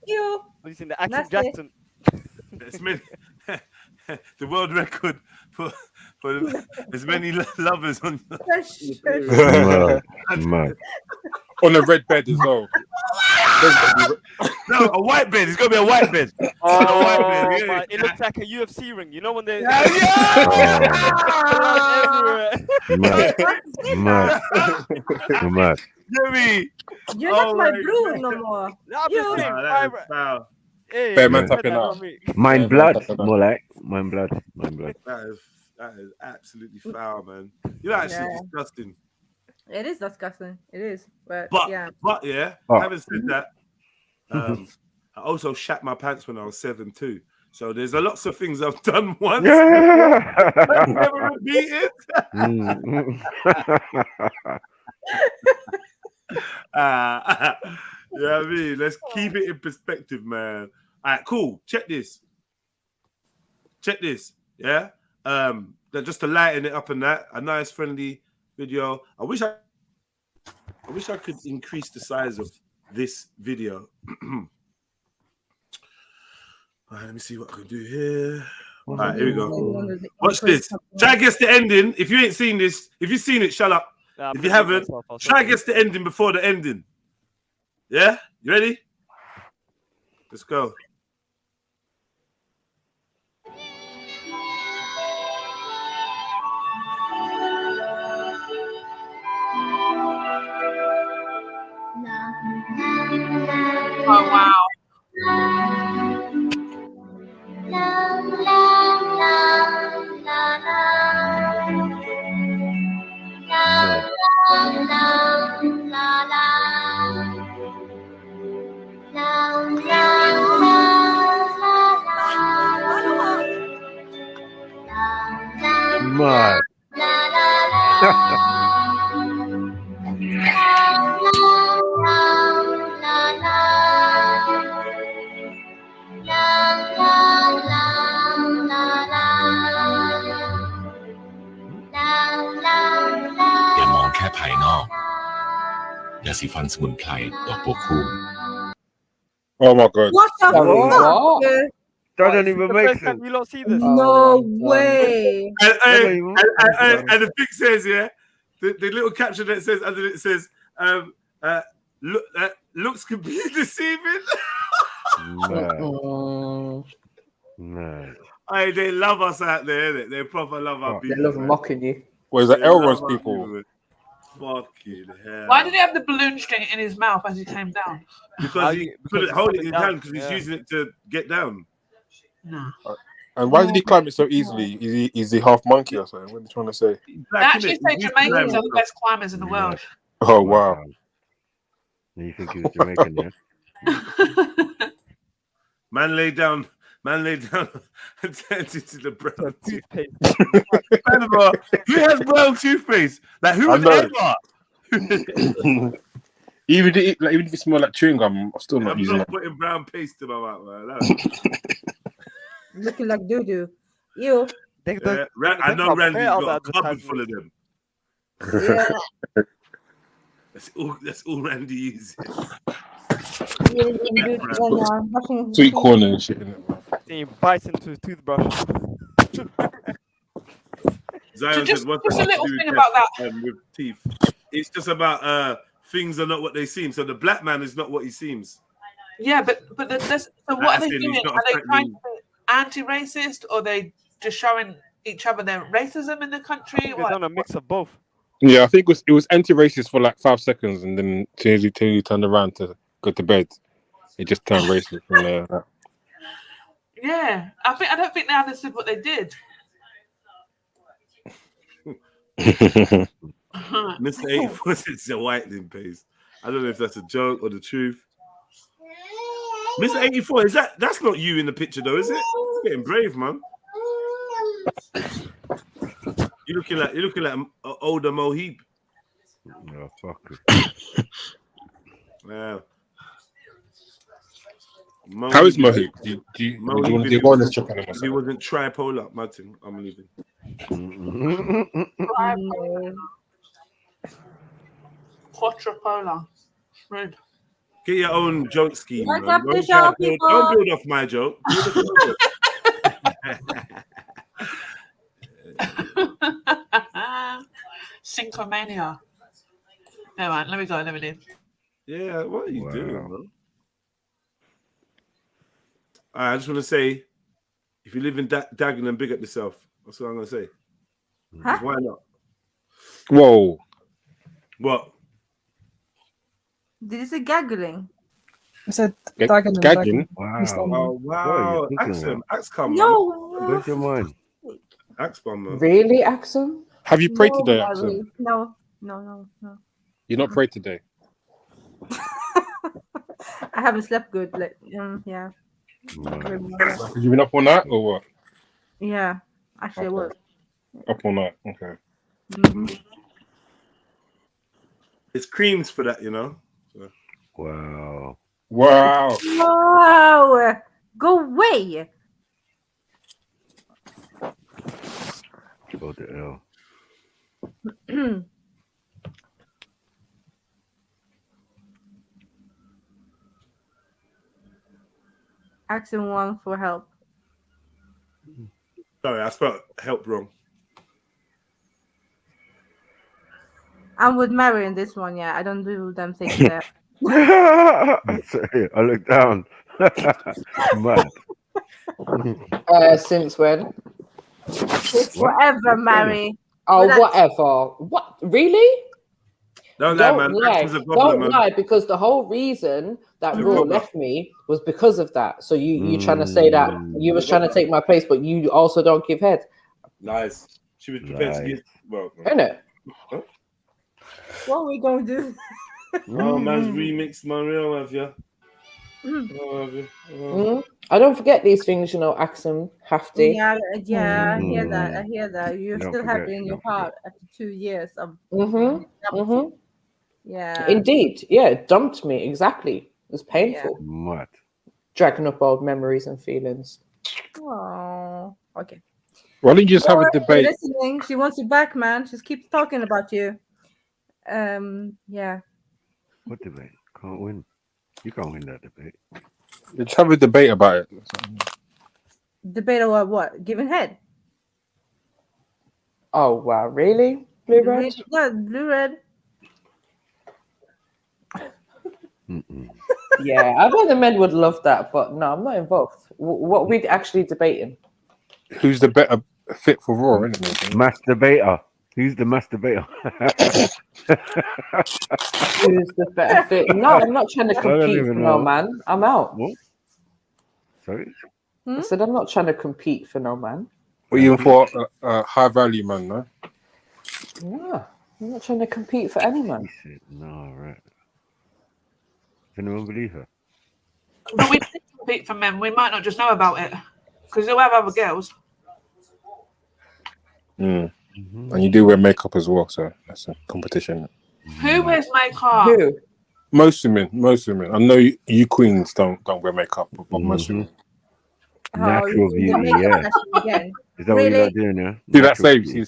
You. Have you seen the accent That's it. Jackson? It's many, the world record for as many lovers on. Mad. On a red bed as well. No, a white bed. It's gonna be a white bed. Oh, a white bed. Yeah. my, it looks like a UFC ring. You know when they Mad. Mad. Jimmy. You're not my bro no more. You. Hey, Bear man tapping out. Mine blood. More like mine blood. Mine blood. That is absolutely foul, man. You're actually disgusting. It is disgusting. It is. But yeah. But having said that, I also shat my pants when I was 7 too. So there's a lots of things I've done once. I've never repeated. Yeah, I mean, let's keep it in perspective, man. All right, cool. Check this. Yeah. Just to lighten it up and that, a nice friendly video. I wish I could increase the size of this video. All right, let me see what I can do here. All right, here we go. Watch this. Try and guess the ending. If you ain't seen this, if you've seen it, shut up. If you haven't, try and guess the ending before the ending. Yeah? You ready? Let's go. Oh wow. Mad. Oh my god. What the fuck? That don't even make sense. You don't see this? No way. And the thing says, yeah, the little caption that says under it says, looks can be deceiving. Mad. Hey, they love us out there, innit? They proper love our people. They love mocking you. Where's the Elrond's people? Fucking hell. Why did he have the balloon string in his mouth as he came down? Because he put it holding it in his hand because he's using it to get down. No. And why did he climb it so easily? Is he half monkey or something? What are you trying to say? They actually say Jamaicans are the best climbers in the world. Oh wow. You think he was Jamaican, yeah? Man lay down and turned into the brown toothpaste. Who has brown toothpaste? Like who would ever? Even if it smells like chewing gum, I'm still not using not it. putting brown paste in my mouth, man. Looking like doo-doo. You. I know Randy's got a cupboard full of them. Yeah. That's all Randy uses. Sweet corn and shit in it. Then he bites into his toothbrush. Zion just said, what's a that little to do thing with about that with teeth? It's just about things are not what they seem. So the black man is not what he seems. Yeah, but so what are they doing? he's not Are they trying affecting- to be anti-racist, or are they just showing each other their racism in the country? They've done a mix of both. Yeah, I think it was anti-racist for like 5 seconds, and then till he turned around to go to bed, it just turned racist from there. Yeah, I don't think they understood what they did. Mr. 84 says it's a whitening paste. I don't know if that's a joke or the truth. Mr. 84, that's not you in the picture though, is it? getting brave, man. You're looking like an older Mohib. No, fuck it. Yeah. How is Mohib? Do you want to do bonus check on him or If he something? wasn't tripolar, Martin, I'm leaving. Quattropolar. Rude. Get your own joke scheme, What's man. up, the show, people? Don't build off my joke. Build off your joke. Synchromania. No, man, let me go. Let me leave. Yeah, what are you doing, bro? I just want to say, if you live in Dagenham, big up yourself. That's what I'm going to say. Huh? Why not? Whoa. What? Did you say gaggling? I said Gagging? Dagenham. Oh, wow. Axum. Axcom, No. man. Where's your mind? Axcom, man. Really, Axum? Have you prayed No, today, Mary. Axum? No. You're not prayed today. I haven't slept good. Like, yeah. Have you been up all night or what? Yeah, actually, it was. Up all night. Okay. It's creams for that, you know. So. Wow. Wow. Wow! Go away! What the hell? Asking one for help. Sorry, I spelled help wrong. I'm with Mary in this one, yeah. I don't do them things there. Sorry, I looked down. Mad. Since when? Forever, Mary. Oh, But whatever. What? Really? Don't lie, man. lie. Axum's a gobbler, Don't man. lie, because the whole reason that He's a Raw gobbler. left me was because of that. So you trying to say that you was trying to take my place, but you also don't give head. Nice. She was prepared to get. Well, Isn't it? Huh? what are we going to do? Oh, man's remix, man. Real have you? I don't forget these things, you know, Axum, Hafty. Yeah, I hear that. I hear that. You're Don't still forget, happy in your heart after 2 years of yeah. Indeed. Yeah, it dumped me. Exactly. It was painful. Mad. Dragging up old memories and feelings. Oh, okay. Why don't you just have a Laura, debate? you're listening. She wants you back, man. She keeps talking about you. Yeah. What debate? Can't win. You can't win that debate. Let's have a debate about it. Debate about what? Giving head. Oh wow, really? Blue red? Yeah, blue red. Yeah, I bet the men would love that, but no, I'm not involved. What are we actually debating? Who's the better fit for Raw, isn't it? Masturbator. Who's the masturbator? Who's the better fit? No, I'm not trying to I don't compete even for no know. man. I'm out. What? Sorry? I said I'm not trying to compete for no man. What are you in for? A high value man, no? No, I'm not trying to compete for any man. No, right. Does anyone believe her? But we did compete for men. We might not just know about it because they'll have other girls. And you do wear makeup as well, so that's a competition. Who wears makeup? Who? Most women. I know you queens don't wear makeup, but most women. Natural beauty, yeah. Again. Is that what you're not doing, yeah? See that Natural save? beauty.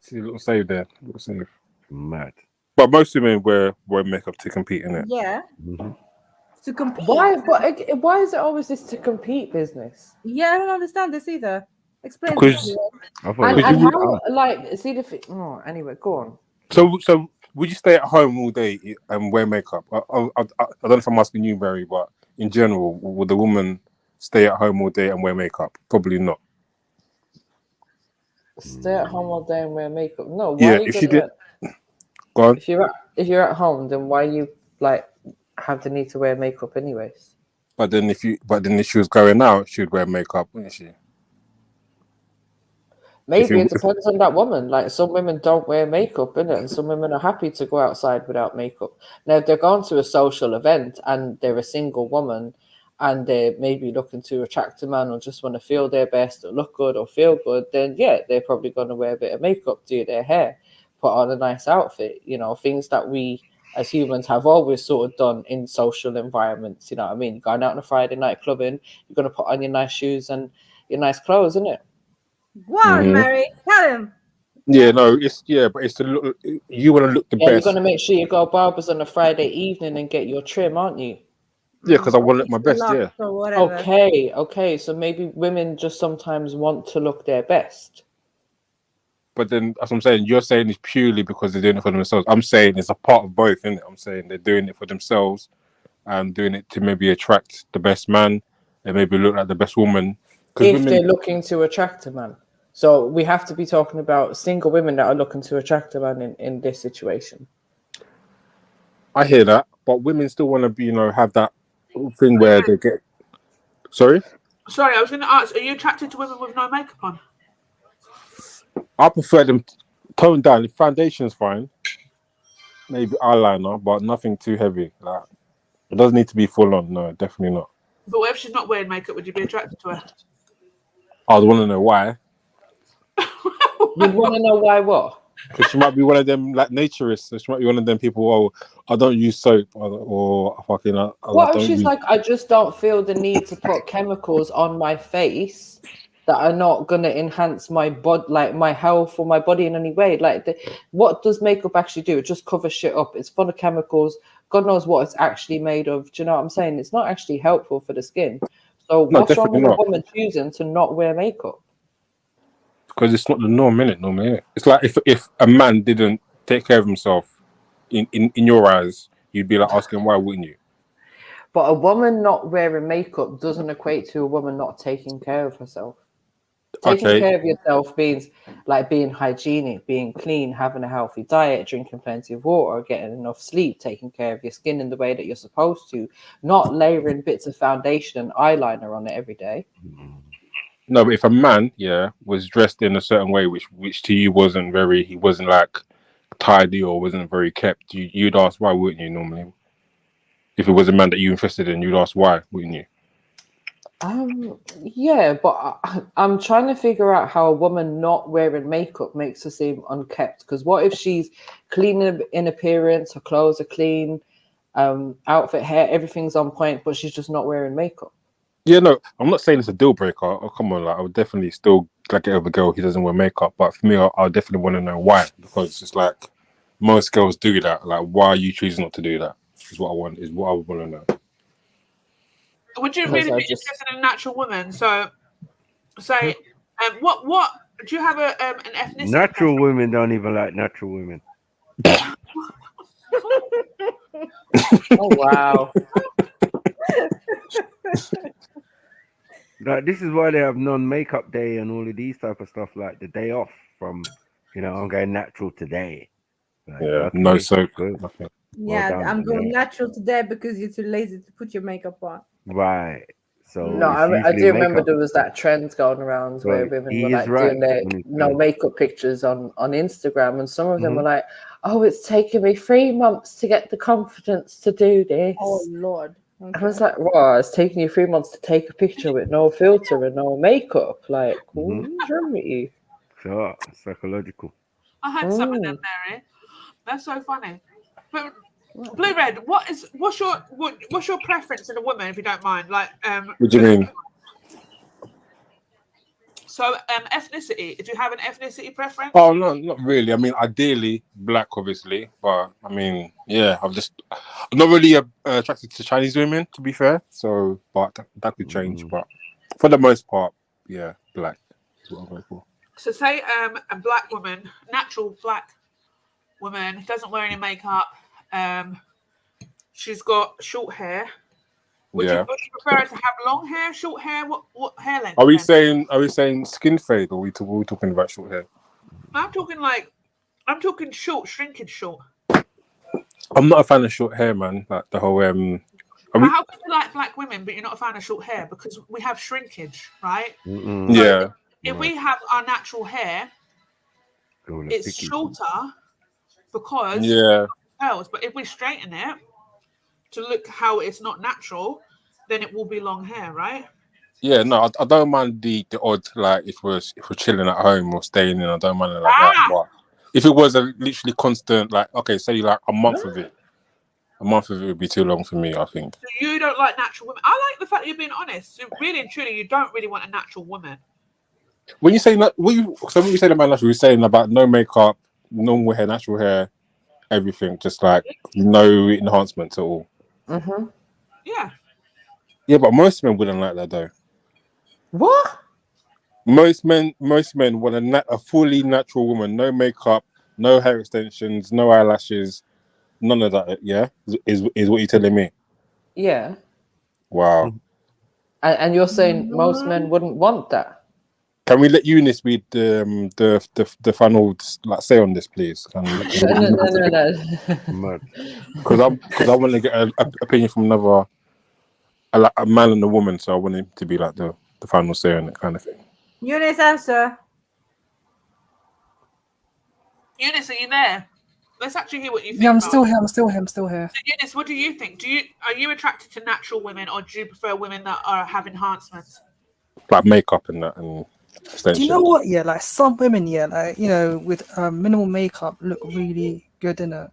See a little save there. Little save. Mad. But most women wear makeup to compete in it. Yeah. To compete. Why? But why is it always this to compete business? Yeah, I don't understand this either. Explain Because- this to me. And how, like, see the oh, anyway, go on. So would you stay at home all day and wear makeup? I don't know if I'm asking you, Mary, but in general, would the woman stay at home all day and wear makeup? Probably not. Stay at home all day and wear makeup. No, why Yeah, are you if she gonna, did. Go on. if you're at home, then why you like have the need to wear makeup anyways? But then if she was going out, she would wear makeup, wouldn't she? Maybe it depends on that woman. Like some women don't wear makeup, innit? And some women are happy to go outside without makeup. Now, if they're going to a social event and they're a single woman and they're maybe looking to attract a man or just want to feel their best or look good or feel good, then yeah, they're probably going to wear a bit of makeup, do their hair, put on a nice outfit, you know, things that we as humans have always sort of done in social environments, you know what I mean? Going out on a Friday night clubbing, you're going to put on your nice shoes and your nice clothes, isn't it? Go on, Mary. Tell him. Yeah, no, but it's to look. You want to look the Yeah, you're best. going to make sure you go barbers on a Friday evening and get your trim, aren't you? Yeah, because I want to look my best. Yeah. Or whatever. Okay. So maybe women just sometimes want to look their best. But then, as I'm saying, you're saying it's purely because they're doing it for themselves. I'm saying it's a part of both, isn't it? I'm saying they're doing it for themselves and doing it to maybe attract the best man and maybe look like the best woman. If they're looking to attract a man. So we have to be talking about single women that are looking to attract a man in this situation. I hear that, but women still want to be, have that thing where they get. Sorry, I was going to ask: are you attracted to women with no makeup on? I prefer them toned down. The foundation's fine, maybe eyeliner, but nothing too heavy. Like it doesn't need to be full on. No, definitely not. But what if she's not wearing makeup? Would you be attracted to her? I would want to know why. You'd want to know why what? Because she might be one of them like naturists. So she might be one of them people. Oh, I don't use soap, or fucking. What if she's like, I just don't feel the need to put chemicals on my face that are not gonna enhance my body, like my health or my body in any way. Like, what does makeup actually do? It just covers shit up. It's full of chemicals. God knows what it's actually made of. Do you know what I'm saying? It's not actually helpful for the skin. So No, what's wrong with definitely a woman choosing to not wear makeup? Because it's not the norm, innit? Normally, it's like if a man didn't take care of himself, in your eyes, you'd be like asking why wouldn't you? But a woman not wearing makeup doesn't equate to a woman not taking care of herself. Taking care of yourself means like being hygienic, being clean, having a healthy diet, drinking plenty of water, getting enough sleep, taking care of your skin in the way that you're supposed to, not layering bits of foundation and eyeliner on it every day. No, but if a man, was dressed in a certain way, which to you he wasn't like tidy or wasn't very kept, you'd ask why wouldn't you normally? If it was a man that you're interested in, you'd ask why wouldn't you? Yeah, but I'm trying to figure out how a woman not wearing makeup makes her seem unkept. Because what if she's clean in appearance, her clothes are clean, outfit, hair, everything's on point, but she's just not wearing makeup? Yeah, no, I'm not saying it's a deal breaker. Oh, come on, like I would definitely still get over a girl who doesn't wear makeup. But for me, I definitely want to know why, because it's like most girls do that. Like, why are you choosing not to do that? Is what I want. Is what I would want to know. Would you really be interested in a natural woman? So, say, what do you have an ethnicity? Natural women don't even like natural women. Oh wow. Like, this is why they have non-makeup day and all of these type of stuff, like the day off from, I'm going natural today. Like, okay, no soap. Nothing. Yeah, Well done, I'm going natural today because you're too lazy to put your makeup on. Right. So No, I do remember there was that trend going around where women were like doing their no makeup pictures on Instagram, and some of them were like, "Oh, it's taken me 3 months to get the confidence to do this." Oh Lord. Okay. I was like, "Wow, it's taking you 3 months to take a picture with no filter and no makeup. Like, what's wrong with you?" Sure, psychological. I had some of them, Mary. That's so funny. But Blue Red, what's your preference in a woman, if you don't mind? Like, what do you mean? So, ethnicity. Do you have an ethnicity preference? Oh no, not really. I mean, ideally black, obviously, but I mean, yeah, I'm not really attracted to Chinese women, to be fair. So, but that could change. But for the most part, yeah, black is what I'm going for. So, say a black woman, natural black woman, doesn't wear any makeup. She's got short hair. Would you prefer her to have long hair, short hair? What hair length? Are we saying skin fade, or are we talking about short hair? I'm talking short, shrinkage short. I'm not a fan of short hair, man. Like the whole How can you like black women, but you're not a fan of short hair? Because we have shrinkage, right? Yeah. If we have our natural hair, it's shorter because curls. But if we straighten it to look how it's not natural, then it will be long hair, right? Yeah, no, I don't mind the odd, like if we're chilling at home or staying in, I don't mind it like that. But if it was a literally constant, like okay, say like a month of it would be too long for me, I think. So you don't like natural women. I like the fact that you're being honest. So really and truly, you don't really want a natural woman. When you say that, when you say about natural, you're saying about no makeup, normal hair, natural hair, everything, just like no enhancements at all. Mm-hmm. Yeah. Yeah, but most men wouldn't like that though. What? Most men want a fully natural woman, no makeup, no hair extensions, no eyelashes, none of that. Yeah, is what you're telling me? Yeah. Wow. And you're saying most men wouldn't want that? Can we let Eunice be the final like say on this, please? No. Because I want to get an opinion from another a man and a woman, so I want him to be like the final say on it, kind of thing. Eunice, answer. Eunice, are you there? Let's actually hear what you think. Yeah, I'm about still it. here. I'm still here. So, Eunice, what do you think? Are you attracted to natural women, or do you prefer women that have enhancements? Like makeup and that and extensions. Do you know what? Yeah, like some women, yeah, like with minimal makeup, look really good in it.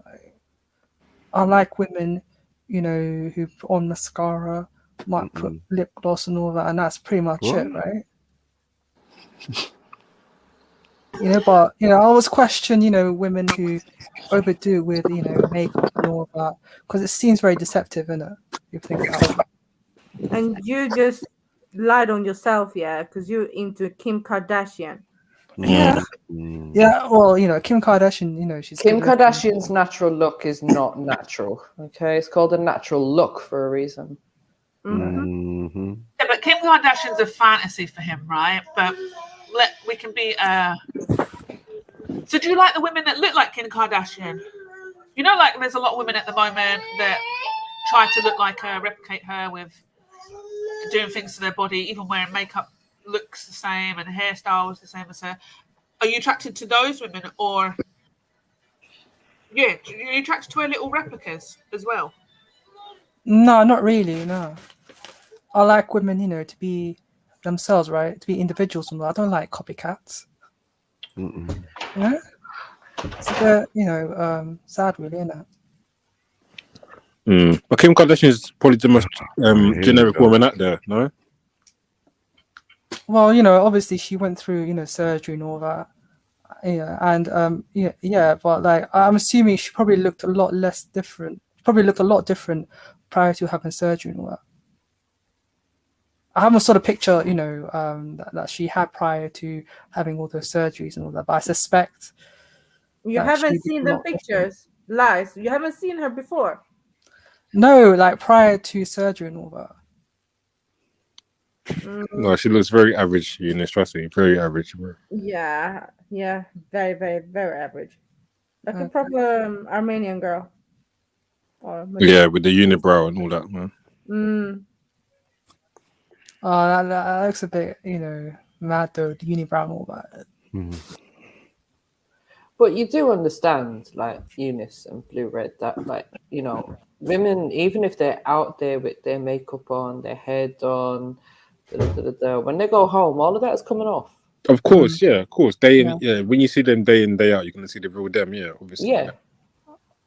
Like, I like women, who put on mascara, might put lip gloss and all that, and that's pretty much it, right? But I always question, women who overdo with makeup and all that, because it seems very deceptive, innit? If you think about it. And you just lied on yourself, yeah, because you're into Kim Kardashian. Yeah. Yeah, well, Kim Kardashian, she's Kim good looking. Kardashian's natural look is not natural. Okay, it's called a natural look for a reason. Mm-hmm. Yeah, but Kim Kardashian's a fantasy for him, right? But we can be. So, do you like the women that look like Kim Kardashian? Like there's a lot of women at the moment that try to look like her, replicate her with doing things to their body, even wearing makeup looks the same and hairstyles the same as her. Are you attracted to those women, or are you attracted to her little replicas as well? No, not really. No, I like women, to be themselves, right? To be individuals. And I don't like copycats. Yeah, it's a bit, sad, really, isn't it? But Kim Kardashian is probably the most generic woman out there, no? Well, obviously she went through, surgery and all that. Yeah, and but like I'm assuming she probably looked a lot less different. Probably looked a lot different prior to having surgery and all that. I haven't sort of picture, that she had prior to having all those surgeries and all that, but I suspect you haven't seen the pictures. Lies. You haven't seen her before. No, like prior to surgery and all that. No, she looks very average, Eunice, trust me, very average. Bro. Yeah, very, very, very average. Like a proper Armenian girl. Yeah, with the unibrow and all that, man. Oh, that looks a bit, mad though, the unibrow and all that. But you do understand, like Eunice and Blue Red, that like, women, even if they're out there with their makeup on, their head on, when they go home, all of that is coming off. Of course, of course. When you see them day in, day out, you're gonna see the real them, obviously. Yeah.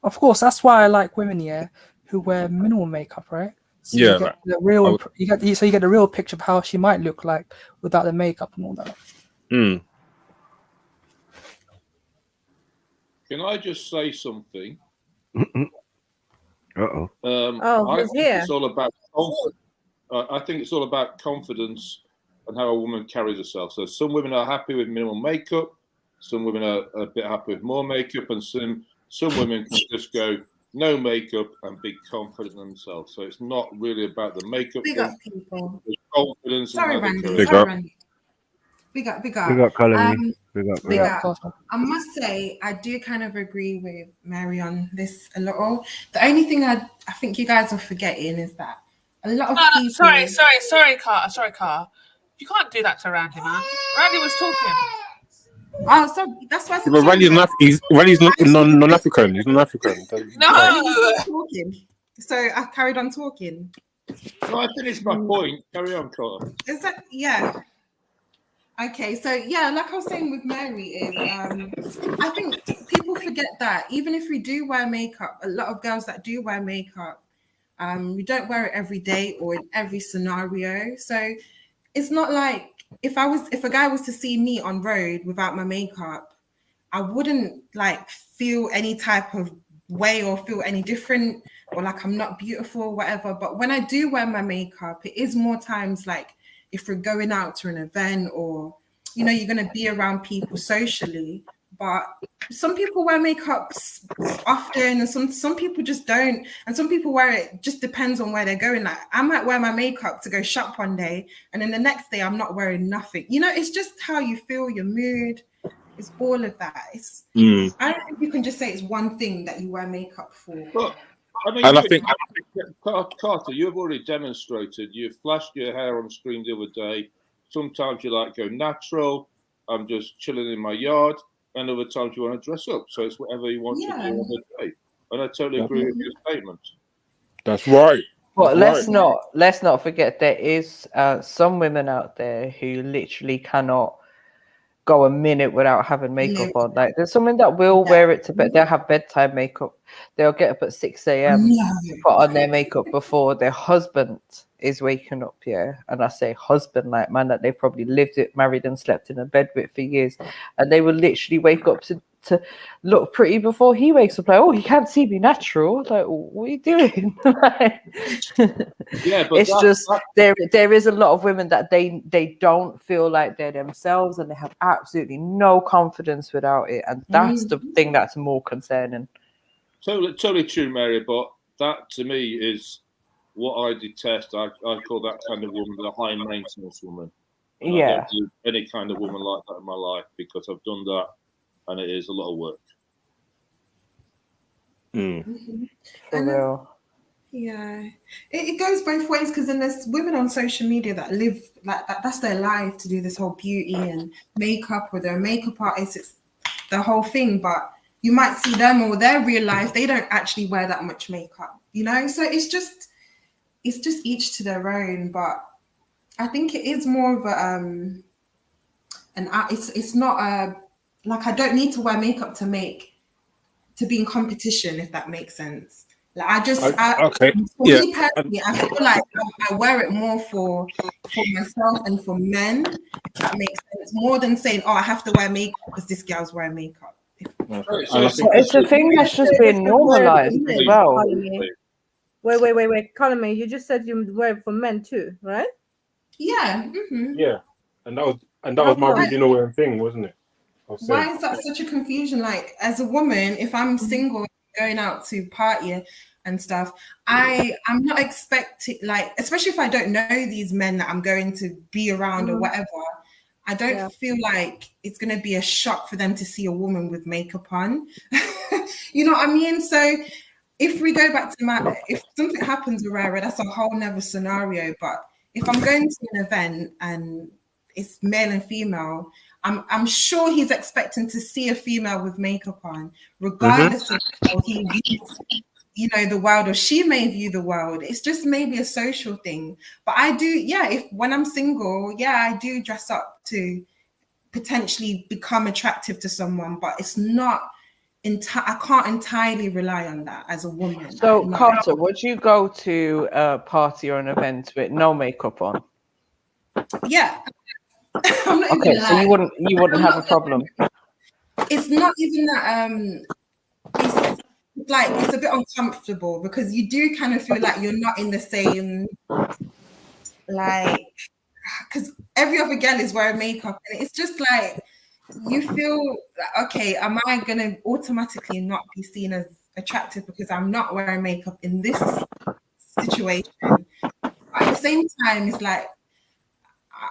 Of course, that's why I like women, who wear minimal makeup, right? So you get the real you get the real picture of how she might look like without the makeup and all that. Can I just say something? I think it's all about I think it's all about confidence and how a woman carries herself. So some women are happy with minimal makeup, some women are a bit happy with more makeup, and some women can just go no makeup and be confident in themselves. So it's not really about the makeup. Big up, people. There's confidence. Sorry, Randy. Big up. Big up. Big up, Colony. Big up. I must say, I do kind of agree with Mary on this a little. The only thing I think you guys are forgetting is that a lot of people. Sorry, Carter. Sorry, Carter. You can't do that to Randy, man. Randy was talking. Oh, so that's why. But Randy's non-African. He's non-African. No. Talking. So I carried on talking. No, I finished my point. Carry on, Carter. Is that okay? So yeah, like I was saying with Mary is, I think people forget that even if we do wear makeup, a lot of girls that do wear makeup, we don't wear it every day or in every scenario. So it's not like if a guy was to see me on road without my makeup, I wouldn't like feel any type of way or feel any different or like I'm not beautiful or whatever. But when I do wear my makeup, it is more times like if we're going out to an event or, you know, you're going to be around people socially. But some people wear makeup often and some people just don't. And some people wear it, just depends on where they're going. Like I might wear my makeup to go shop one day and then the next day I'm not wearing nothing. You know, it's just how you feel, your mood. It's all of that. I don't think you can just say it's one thing that you wear makeup for. But I mean, And I think Carter, you've already demonstrated. You flashed your hair on screen the other day. Sometimes you like go natural. I'm just chilling in my yard. And other times you want to dress up. So it's whatever you want to do on the day. And I totally agree with your statement. That's right. But let's not forget there is some women out there who literally cannot go a minute without having makeup on. Like there's someone that will wear it to bed. They'll have bedtime makeup. They'll get up at 6 a.m. put on their makeup before their husband is waking up. Yeah, and I say husband, like man that they've probably lived it, married and slept in a bed with for years, and they will literally wake up to look pretty before he wakes up. Like, oh, he can't see me natural. Like, what are you doing? Yeah, but it's just there is a lot of women that they don't feel like they're themselves and they have absolutely no confidence without it, and that's the thing that's more concerning. Totally true, Mary. But that to me is what I detest. I call that kind of woman the high maintenance woman. And I don't do any kind of woman like that in my life because I've done that. And it is a lot of work. For real. Yeah, it goes both ways because then there's women on social media that live like that. That's their life to do this whole beauty and makeup, or they're a makeup artist. It's the whole thing. But you might see them or their real life. They don't actually wear that much makeup, you know. So it's just each to their own. But I think it is more of a it's not a like I don't need to wear makeup to be in competition, if that makes sense. Like me personally, I feel like I wear it more for myself and for men, if that makes sense, more than saying, oh, I have to wear makeup because this girl's wearing makeup. It's a thing that's just been normalized as well. Wait, Colin, you just said you wear it for men too, right? Yeah. Yeah, and that was my original thing, wasn't it? Why is that such a confusion? Like, as a woman, if I'm single, going out to party and stuff, I'm not expecting, like, especially if I don't know these men that I'm going to be around or whatever, I don't feel like it's going to be a shock for them to see a woman with makeup on. You know what I mean? So if we go back to if something happens with Rara, that's a whole nother scenario. But if I'm going to an event and it's male and female, I'm sure he's expecting to see a female with makeup on, regardless of how he views, you know, the world, or she may view the world. It's just maybe a social thing. But I do, when I'm single, I do dress up to potentially become attractive to someone, but it's not, I can't entirely rely on that as a woman. So, Carter, would you go to a party or an event with no makeup on? Yeah. I'm not okay, even so you wouldn't have a problem. It's not even that it's like it's a bit uncomfortable because you do kind of feel like you're not in the same, like, because every other girl is wearing makeup and it's just like you feel like, okay, am I gonna automatically not be seen as attractive because I'm not wearing makeup in this situation? At the same time, it's like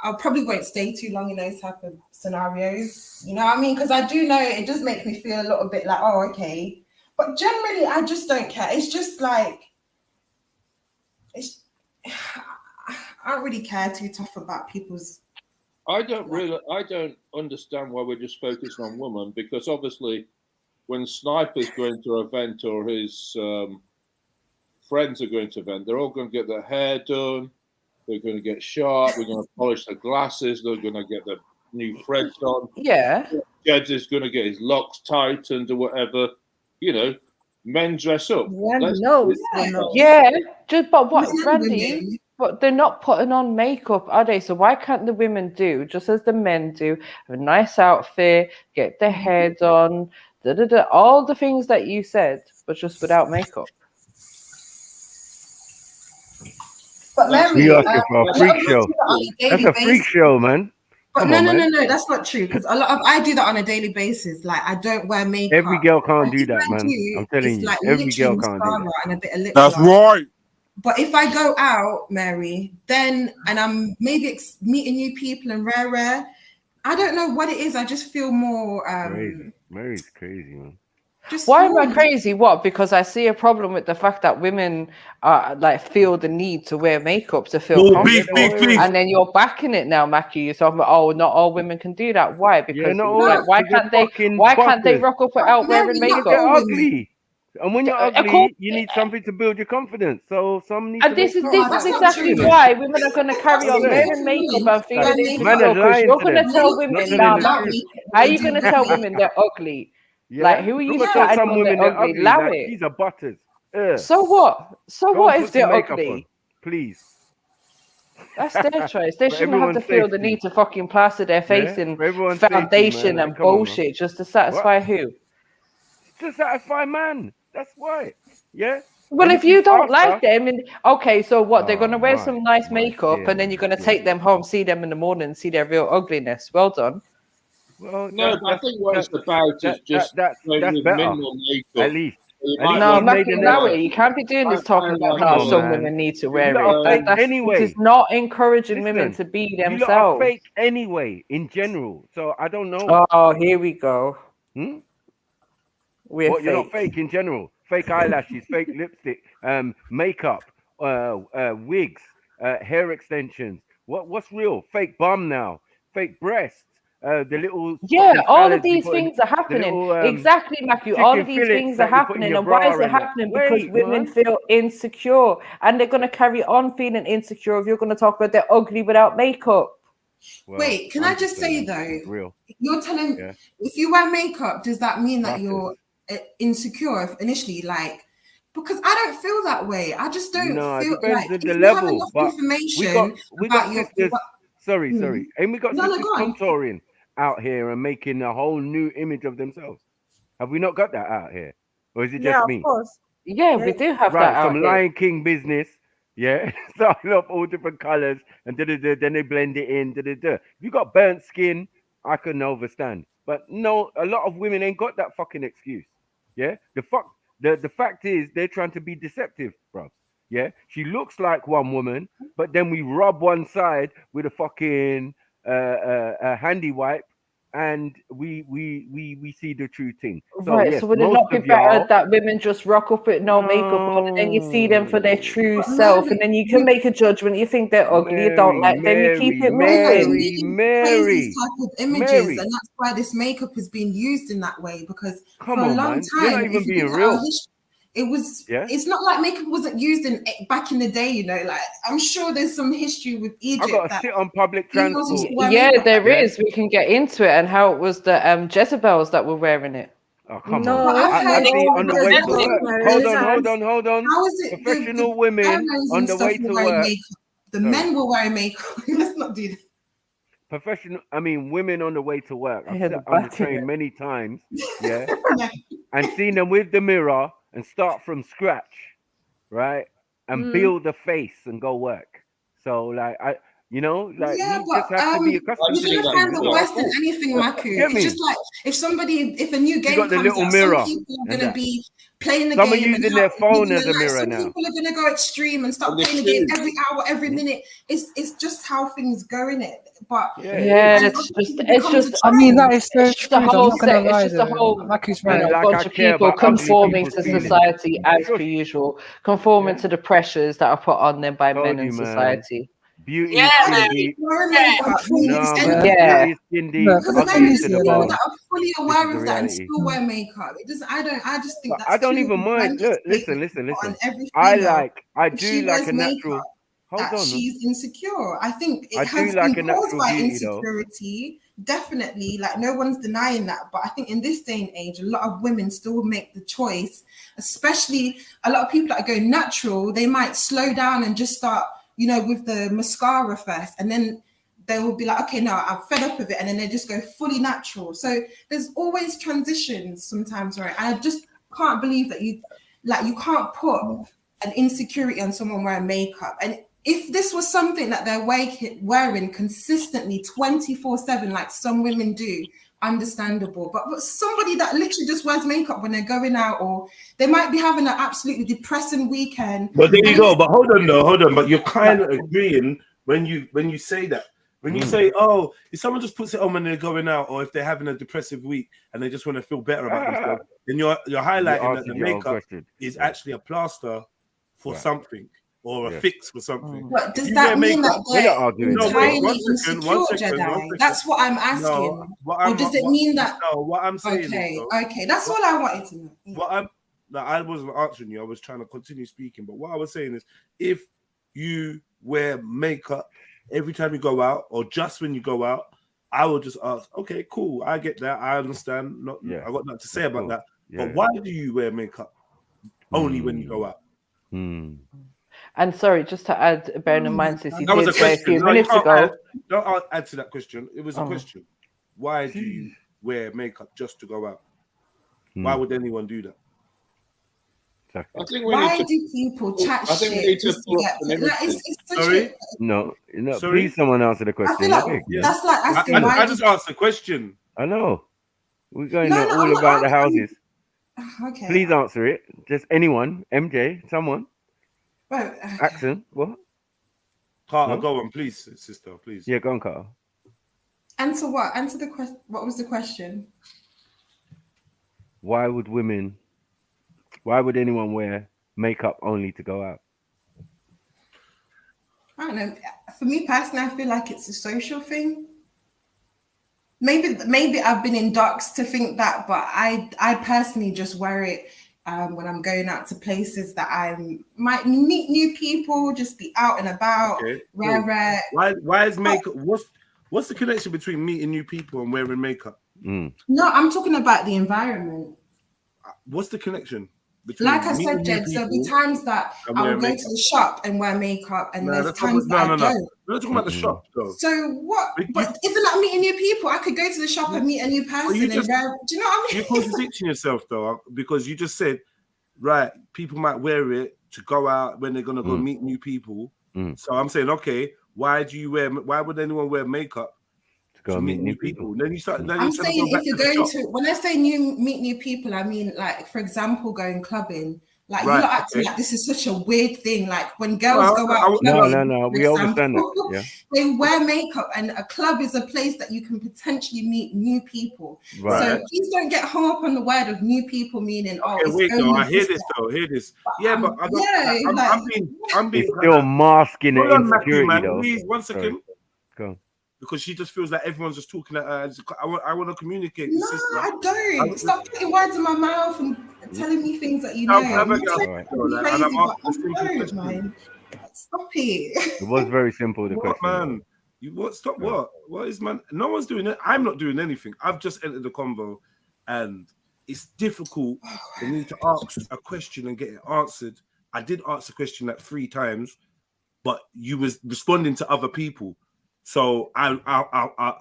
I probably won't stay too long in those type of scenarios. You know what I mean? Because I do know it does make me feel a little bit like, oh, okay. But generally, I just don't care. It's just like, I don't really care too tough about people's. I don't understand why we're just focusing on women, because obviously when Sniper's going to an event or his friends are going to event, they're all going to get their hair done. They're going to get sharp. We're going to polish their glasses. They're going to get their new threads on. Yeah. Jed is going to get his locks tightened or whatever. You know, men dress up. Yeah, just but what, Brandy? But they're not putting on makeup, are they? So why can't the women do just as the men do? Have a nice outfit, get their hair done, all the things that you said, but just without makeup. But Mary, You asking for a freak show? That's a freak show, man. But Come no, on, no, man. no, no, that's not true. Because I do that on a daily basis. Like I don't wear makeup. Every girl can't do If that, I man. do, I'm telling it's you, like every girl literally can't do mascara that. and a bit of lip That's gloss. right. But if I go out, Mary, then and I'm maybe meeting new people and rare, I don't know what it is. I just feel more. Mary's crazy, man. Why am I crazy? What? Because I see a problem with the fact that women like feel the need to wear makeup to feel confident, and then you're backing it now, Mackie. You're talking about, oh, not all women can do that. Why? Because why can't they rock up without wearing makeup? They're ugly. And when you're ugly, you need something to build your confidence. So some need to And this is make exactly why women are going to carry on wearing makeup and feeling insecure, because you're going to tell women, nah, Mackie, how are you going to tell women they're ugly? Like, who are you chatting some on women they're they're ugly? ugly? Allow Like, it. these are butters. So what? So Go what and if put some they're makeup ugly? on, please. That's their choice. They For shouldn't have to everyone's feel the safety. need to fucking plaster their face Yeah, in for everyone's safety, foundation man. and Come on, man. bullshit just to satisfy who? To satisfy man. That's why. Yeah. Well, And if you don't like after, them, okay, so what? They're Oh, gonna wear my- some nice my makeup, dear, and then you're gonna dear. take them home, see them in the morning, see their real ugliness. Well done. Well, No, but I think what it's about is just that's with better. minimal makeup. At least. You At might least No, you've made Mackie, an allow effort. it. You can't be doing this talking about Come how on, some man. women need to You wear lot it. are fake This anyway. is not encouraging women Listen, to be You lot are themselves. fake anyway, in general. So I don't know. Oh, here we go. Hmm? We're What, you're not fake. fake in general? Fake eyelashes, fake lipstick, makeup, wigs, hair extensions. What's real? Fake bum now, fake breasts, the little Yeah, fucking all of salads you these put in, things are the happening. little Exactly, Matthew. All of chicken these fillets things are that you put in happening. your And why is bra it and that. happening? Because Wait, women man. feel insecure, and they're going to carry on feeling insecure if you're going to talk about they're ugly without makeup. Well, Wait, can I just say though, it's real. you're telling Yeah. if you wear makeup, does that mean that Butters. you're insecure initially? Like, because I don't feel that way. I just don't No, it feel depends like on if the you have level. enough But information we got about your sisters. Sorry. And we got No, sisters go on. contouring out here and making a whole new image of themselves. Have we not got that out here, or is it just me? course. Yeah, we do have Right, that out some here. Lion King business. Yeah, starting off all different colors and then they blend it in. If you got burnt skin, I can understand. But no, a lot of women ain't got that fucking excuse. Yeah, the fact is they're trying to be deceptive, bro. Yeah, she looks like one woman, but then we rub one side with a fucking handy wipe, and we see the true thing. So Right, yes, so would it most not be of better y'all. that women just rock up with no makeup on, and then you see them for their true self, and then you can make a judgment. You think they're ugly, you don't like them, you keep it moving. Crazy type of images, Mary. and that's why this makeup is being used in that way. Because Come for a on, long man. time, You're not even if you being look at our real. history, it was. Yeah. It's not like makeup wasn't used in back in the day. You know, like I'm sure there's some history with I Egypt got to that sit on public females used transport. to wear Yeah, makeup. there is. We can get into it, and how it was the Jezebels that were wearing it. Oh, come But on. I've I heard see on the way to work. Hold on. How is it Professional the women pharaohs on and the stuff way were to wearing work. makeup? The Sorry. men were wearing makeup. Let's not do that. Women on the way to work. I've Yeah, sat the on the back in train it. many times, yeah, and seen them with the mirror and start from scratch, right, and build the face and go work. So like you Yeah, just but have to be accustomed to you're these gonna things find as the well. worst in anything, Maku. Get It's me? just like if a new You game got the comes little out, mirror some people are and gonna that. be playing the Some are game and using their phone as a mirror some now. people are gonna go extreme and start And the playing the game shoes. every hour, every minute. It's just how things go in it. But Yeah, and it's just, it it's becomes just. a I mean, that trend. is so It's just a true. Though. I'm whole not gonna set. It's lie, just a though. whole, Maki's And right. like I bunch of care people about ugly conforming people's to feelings. society as per Shush. usual, conforming to the pressures that are put on them by men Told in you, man. society. Beauty Yeah, is skin Mary. deep. Wearing Yeah. makeup No, means man. Yeah. Beauty is skin deep. No, but the because thing Ugly Mary, is, to the yeah, people bone. that are fully aware of that and still wear makeup. It doesn't. I just think that's I don't too even mind. Look, statement listen. on every I female. If do she like wears a natural. makeup, Hold that on. she's insecure. I think it I has do like been a caused natural by beauty, though. insecurity. Definitely, like no one's denying that. But I think in this day and age, a lot of women still make the choice, especially a lot of people that go natural. They might slow down and just start, with the mascara first, and then they will be like, okay, no, I'm fed up of it, and then they just go fully natural. So there's always transitions sometimes, right? And I just can't believe that you can't put an insecurity on someone wearing makeup. And if this was something that they're wearing consistently 24/7, like some women do, understandable. But somebody that literally just wears makeup when they're going out, or they might be having an absolutely depressing weekend. But there you go. But hold on. But you're kind of agreeing when you say that. When you say, oh, if someone just puts it on when they're going out, or if they're having a depressive week and they just want to feel better about themselves, then you're highlighting that the makeup is actually a plaster for something, or a fix for something. But does that mean that they're entirely insecure, Jedi? That's what I'm asking. Or does it mean that? No, what I'm saying is, okay, that's all I wanted to know. I wasn't answering you. I was trying to continue speaking. But what I was saying is, if you wear makeup every time you go out, or just when you go out, I will just ask, okay, cool, I get that, I understand. I got nothing to say about that. But why do you wear makeup only when you go out? And sorry, just to add, bearing in mind, since you That was did a say a question. few minutes ago. Don't add to that question. It was a question. Why do you wear makeup just to go out? Why would anyone do that? I think Why do people chat shit just to get? It's such a. No. Sorry? Please, someone answer the question. I feel like that's like asking why. I just asked the question. I know. We're going all about the houses. Okay. Please answer it. Just anyone. MJ, someone. Well, Axon, what? Carter, go on, please, sister, please. Yeah, go on, Carter. Answer what? Answer the question. What was the question? Why would anyone wear makeup only to go out? I don't know. For me personally, I feel like it's a social thing. Maybe I've been in docs to think that, but I personally just wear it when I'm going out to places that I might meet new people, just be out and about. Okay, cool. Why is makeup? What's the connection between meeting new people and wearing makeup? No, I'm talking about the environment. What's the connection? Like I said, Jed, there'll be times that I will go to the shop and wear makeup, and there's times that I don't. We're not talking about the shop, though. So what? But isn't that meeting new people? I could go to the shop and meet a new person. Do you know what I mean? You're contradicting yourself, though, because you just said, right, people might wear it to go out when they're gonna go meet new people. So I'm saying, okay, why would anyone wear makeup? Go meet new people. Then you start. I'm saying if you're going to, when I say meet new people, I mean like, for example, going clubbing. Like you're acting like this is such a weird thing. Like when girls go out. No. We understand that. Yeah. They wear makeup, and a club is a place that you can potentially meet new people. Right. So please don't get hung up on the word of new people meaning. Oh, wait, I hear this though. Hear this. Yeah, but I don't. I'm being. It's still masking the insecurity, man, though. Please, 1 second. Go. Because she just feels like everyone's just talking at her. I want to communicate. No, sister. I don't. Stop putting words in my mouth and telling me things that you know. Stop it. It was very simple. The question, man. Stop what? What is man? No one's doing it. I'm not doing anything. I've just entered the convo, and it's difficult for me to ask a question and get it answered. I did ask the question like 3 times, but you was responding to other people. So I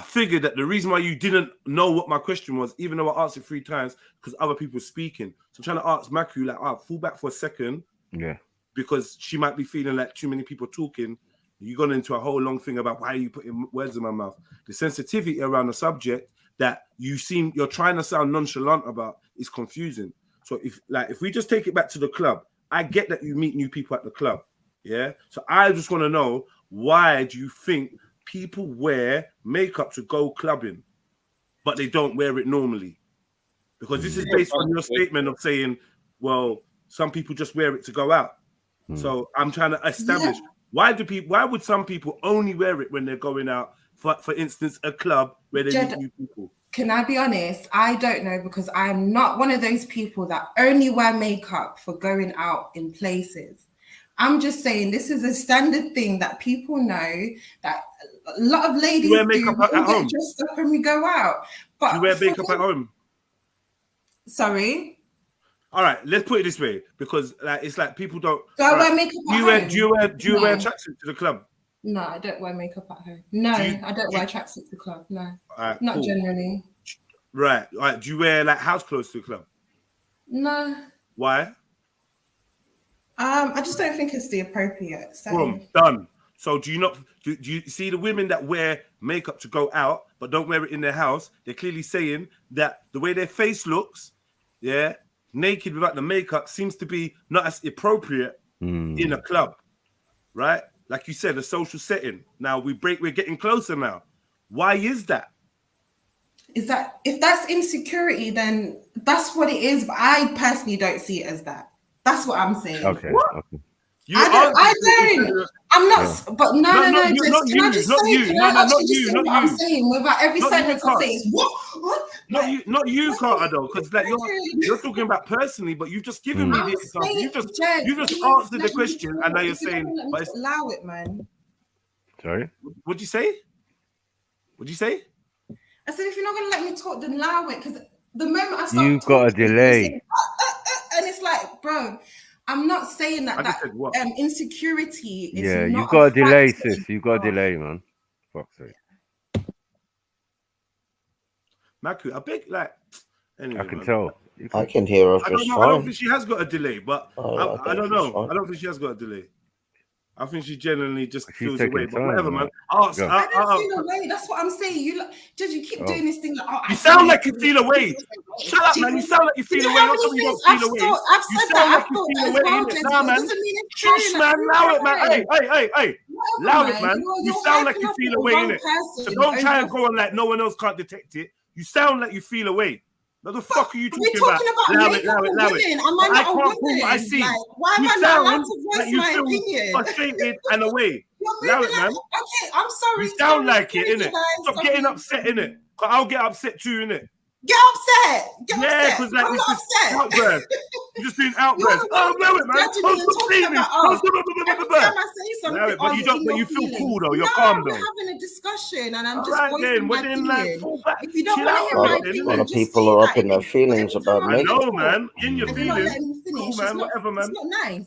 figured that the reason why you didn't know what my question was, even though I asked it 3 times, because other people were speaking. So I'm trying to ask Maku, like, fall back for a second. Yeah. Because she might be feeling like too many people talking. You got into a whole long thing about why are you putting words in my mouth. The sensitivity around the subject that you're trying to sound nonchalant about is confusing. So if we just take it back to the club, I get that you meet new people at the club. Yeah. So I just want to know, why do you think people wear makeup to go clubbing, but they don't wear it normally? Because this is based on your statement of saying, well, some people just wear it to go out. So I'm trying to establish, why would some people only wear it when they're going out, for instance, a club where they meet new people? Can I be honest? I don't know, because I'm not one of those people that only wear makeup for going out in places. I'm just saying this is a standard thing that people know, that a lot of ladies You wear makeup do. at We all get home? dressed up and we go out. But Do you wear makeup at home? Sorry? All right, let's put it this way, because like it's like people don't. Do I all wear right, makeup do at you wear home? do you wear do you wear No. tracksuit to the club? No, I don't wear makeup at home. No, I don't wear tracksuit to the club. No, All right, not cool. generally. Right. All right. Do you wear like house clothes to the club? No. Why? I just don't think it's the appropriate setting. Boom, done. So do you not do you see the women that wear makeup to go out but don't wear it in their house? They're clearly saying that the way their face looks, yeah, naked without the makeup, seems to be not as appropriate in a club, right? Like you said, a social setting. Now we're getting closer now. Why is that? Is that, if that's insecurity, then that's what it is. But I personally don't see it as that. That's what I'm saying. Okay. What? Okay. I don't. I'm not. But no. Can I just say? Can I actually just say what I'm saying without every sentence I say is what? Not you, Carter, though, because like you're talking about personally, but you've just given me the example. You just answered the question, and now you're saying, but it's, allow it, man. Sorry. What'd you say? What'd you say? I said, if you're not going to let me talk, then allow it. Because the moment I start You've got a talking, delay. you say, and it's like, bro, I'm not saying that insecurity is Yeah, not you've got a delay, factor. sis. You've got a delay, man. Fuck's sake. Maku, I beg, like, anyway, I can man. tell. I can hear her I don't just know. I don't fine. think she has got a delay, but I don't know. I don't think she has got a delay. I think she genuinely just feels away. But whatever, man. I don't feel away. That's what I'm saying. You keep doing this thing like, oh, you sound like you feel away. Shut up, man. You sound like you feel away. How many things I've said that I've thought as well, Jed. Nah, man. Doesn't mean it's Shush, true. man. Allow it, man. Hey. Allow it, man. You You're sound like hyping you up feel the away, wrong innit? So person don't try over- and go on like no one else can't detect it. You sound like you feel away. What the fuck are you talking We're talking about Allow makeup and it. women. Am I not a can't call woman? what I see. Like, why am You I not allowed sound to voice like you my feel opinion? frustrated and away. You're Allow moving it, man. Okay, I'm sorry. You sound like sorry, it, innit? guys, Stop getting upset, innit? I'll get upset too, innit? Get upset. Get upset. Because like I'm it's not just upset. outburst. You're just doing outbursts. Oh, allow it, man. Judging me and talking about, every time I say something, Allow it, but you don't. But you feel cool though. You're calm though. I'm having a discussion and I'm All just right, voicing then. my Well, then, opinion. like, fall back. If you don't Chill want to out hear a my bit, then, opinion, A lot of just people say are that. up in their feelings about I makeup. know, man. In your If you're not feelings. letting me finish, Cool, man. Whatever, man. it's not nice.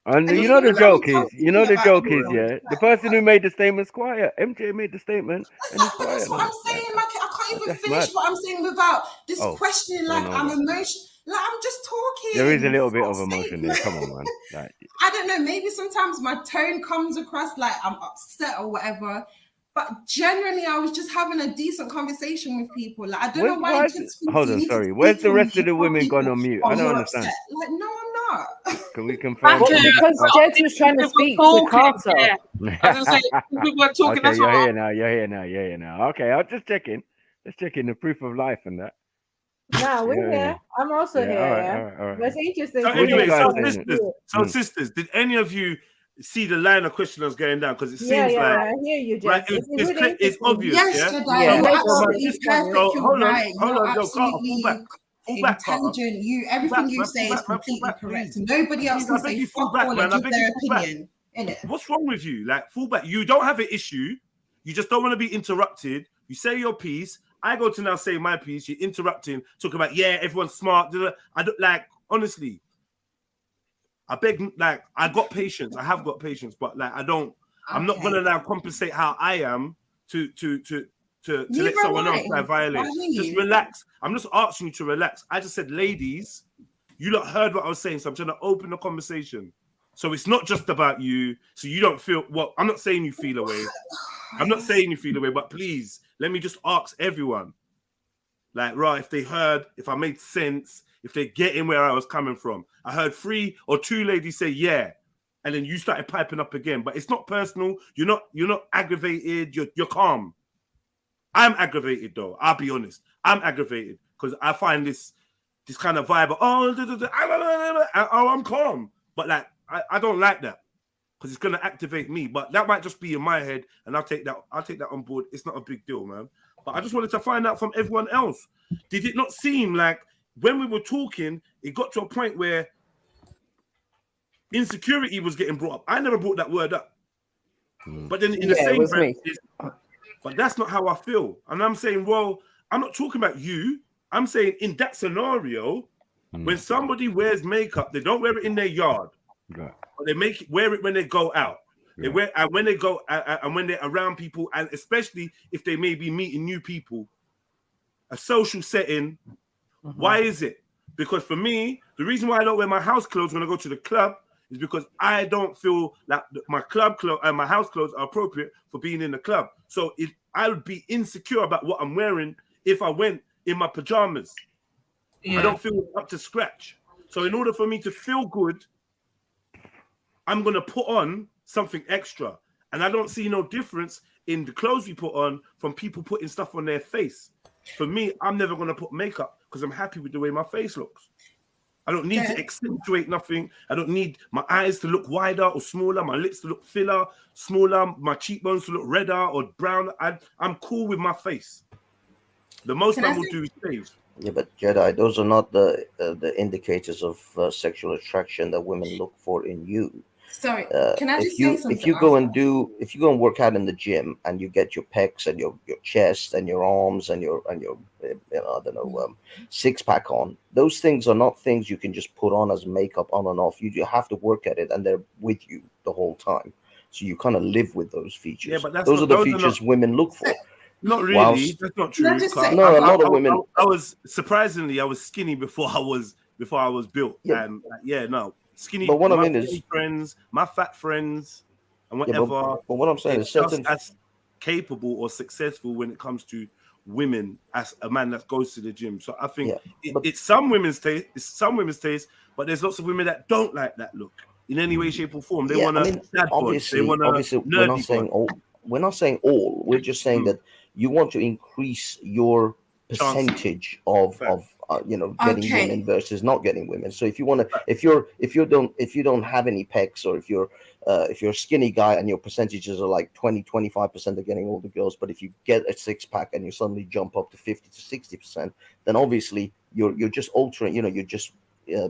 And And you if know you're the not letting joke me is, talk to me about yeah, the person who made the statement's quiet. MJ made the statement and it's But that's quiet what now. I'm saying. Like, I can't even That's finish mad. what I'm saying without this Oh, questioning. don't Like, know I'm that. emotional. Like, I'm just talking. There is a little bit of Fuck's emotion sake, there. Come man. on, man. Like, I don't know. Maybe sometimes my tone comes across like I'm upset or whatever. But generally, I was just having a decent conversation with people. Like, I don't know why kids think hold you on, need sorry. to Where's speak the on rest of the tell women gone people, on mute? oh, I don't you're understand. upset. Like, no, I'm not. Can we confirm? Well, because Jed was trying to speak to Carter. I was gonna say we were talking. Okay, That's you're all. here now. You're here now. Okay, I'll just check in. Let's check in the proof of life and that. No, we're Yeah. here. I'm also Yeah, here. all right, Yeah. all right, all right. But it's interesting. So to hear anyway, guys your saying? point. sisters, did any of you see the line of questioners going down? Because it Yeah, seems like I hear you, right, Jess. It's really it's interesting. obvious, Yes, yeah. Jedi, Yeah. you're So absolutely it's perfect. obvious. You're hold right. on, You're Carter, absolutely fall back, Carter. intelligent. Everything Fall back, you man, say fall is back, man, completely fall back, correct. please. Nobody else Please, can I beg say you, fall fuck back, all man. and I give beg their you, fall back. opinion. Innit? What's wrong with you? Like, fall back. You don't have an issue. You just don't want to be interrupted. You say your piece. I go to now say my piece. You're interrupting, talking about, yeah, everyone's smart. I don't like, honestly, I beg, like, I got patience. I have got patience, but like, I'm not gonna now compensate how I am to let someone else violate. Just relax. I'm just asking you to relax. I just said, ladies, you lot heard what I was saying, so I'm trying to open the conversation. So it's not just about you. So you don't feel I'm not saying you feel away. I'm not saying you feel away, but please let me just ask everyone. Like, right, if they heard, if I made sense, if they're getting where I was coming from. I heard 3 or 2 ladies say yeah, and then you started piping up again. But it's not personal. You're not aggravated. You're calm. I'm aggravated though. I'll be honest. I'm aggravated because I find this kind of vibe. I'm calm, but like I don't like that because it's gonna activate me. But that might just be in my head, and I'll take that on board. It's not a big deal, man. But I just wanted to find out from everyone else. Did it not seem like when we were talking, it got to a point where insecurity was getting brought up? I never brought that word up. But then in the Yeah, it same was breath, me. but that's not how I feel. And I'm saying, well, I'm not talking about you. I'm saying in that scenario, when somebody wears makeup, they don't wear it in their yard. Right. But they wear it when they go out. They Yeah. wear and when they go and when they're around people, and especially if they may be meeting new people, a social setting. Why is it? Because for me, the reason why I don't wear my house clothes when I go to the club is because I don't feel like my club clothes and my house clothes are appropriate for being in the club. So I would be insecure about what I'm wearing if I went in my pajamas. I don't feel up to scratch. So in order for me to feel good, I'm going to put on something extra. And I don't see no difference in the clothes we put on from people putting stuff on their face. For me, I'm never going to put makeup because I'm happy with the way my face looks. I don't need to accentuate nothing. I don't need my eyes to look wider or smaller, my lips to look thinner, smaller, my cheekbones to look redder or brown. I'm cool with my face. The most I will do is shave. Yeah, but Jedi, those are not the indicators of sexual attraction that women look for in you. Sorry, can I just if you say something? if you go and work out in the gym and you get your pecs and your chest and your arms and your I don't know six pack on, those things are not things you can just put on as makeup on and off. You have to work at it, and they're with you the whole time. So you kind of live with those features. Yeah, but those are the features women look for. Not really. That's not true. No, a lot of women. I was surprisingly, I was skinny before I was built. Yeah. And no, skinny. But what I my mean is- skinny friends, my fat friends, and Yeah, whatever. but what I'm saying is just certain. as capable or successful when it comes to women as a man that goes to the gym. So I think it's some women's taste. It's some women's taste, but there's lots of women that don't like that look in any way, shape, or form. They want to obviously, we're not saying all. We're not saying all. We're just saying that you want to increase your percentage of getting women versus not getting women. So if you want to, if you don't have any pecs, or if you're a skinny guy and your percentages are like 20-25% of getting all the girls, but if you get a six pack and you suddenly jump up to 50 to 60%, then obviously you're just altering. You're just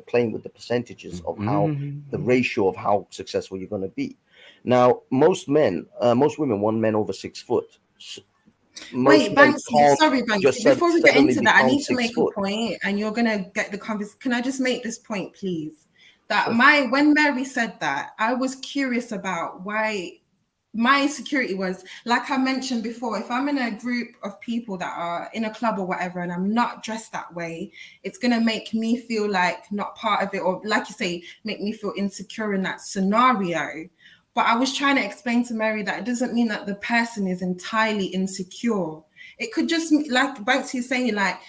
playing with the percentages of how the ratio of how successful you're going to be. Now, most women want men over 6 foot. Wait, Banksy, sorry, Banksy. Before we get into that, I need to make a point. point, and you're gonna get the conversation. Can I just make this point, please? That when Mary said that, I was curious about why my insecurity was, like I mentioned before, if I'm in a group of people that are in a club or whatever, and I'm not dressed that way, it's gonna make me feel like not part of it, or like you say, make me feel insecure in that scenario. But I was trying to explain to Mary that it doesn't mean that the person is entirely insecure. It could just, like Banksy is saying, like,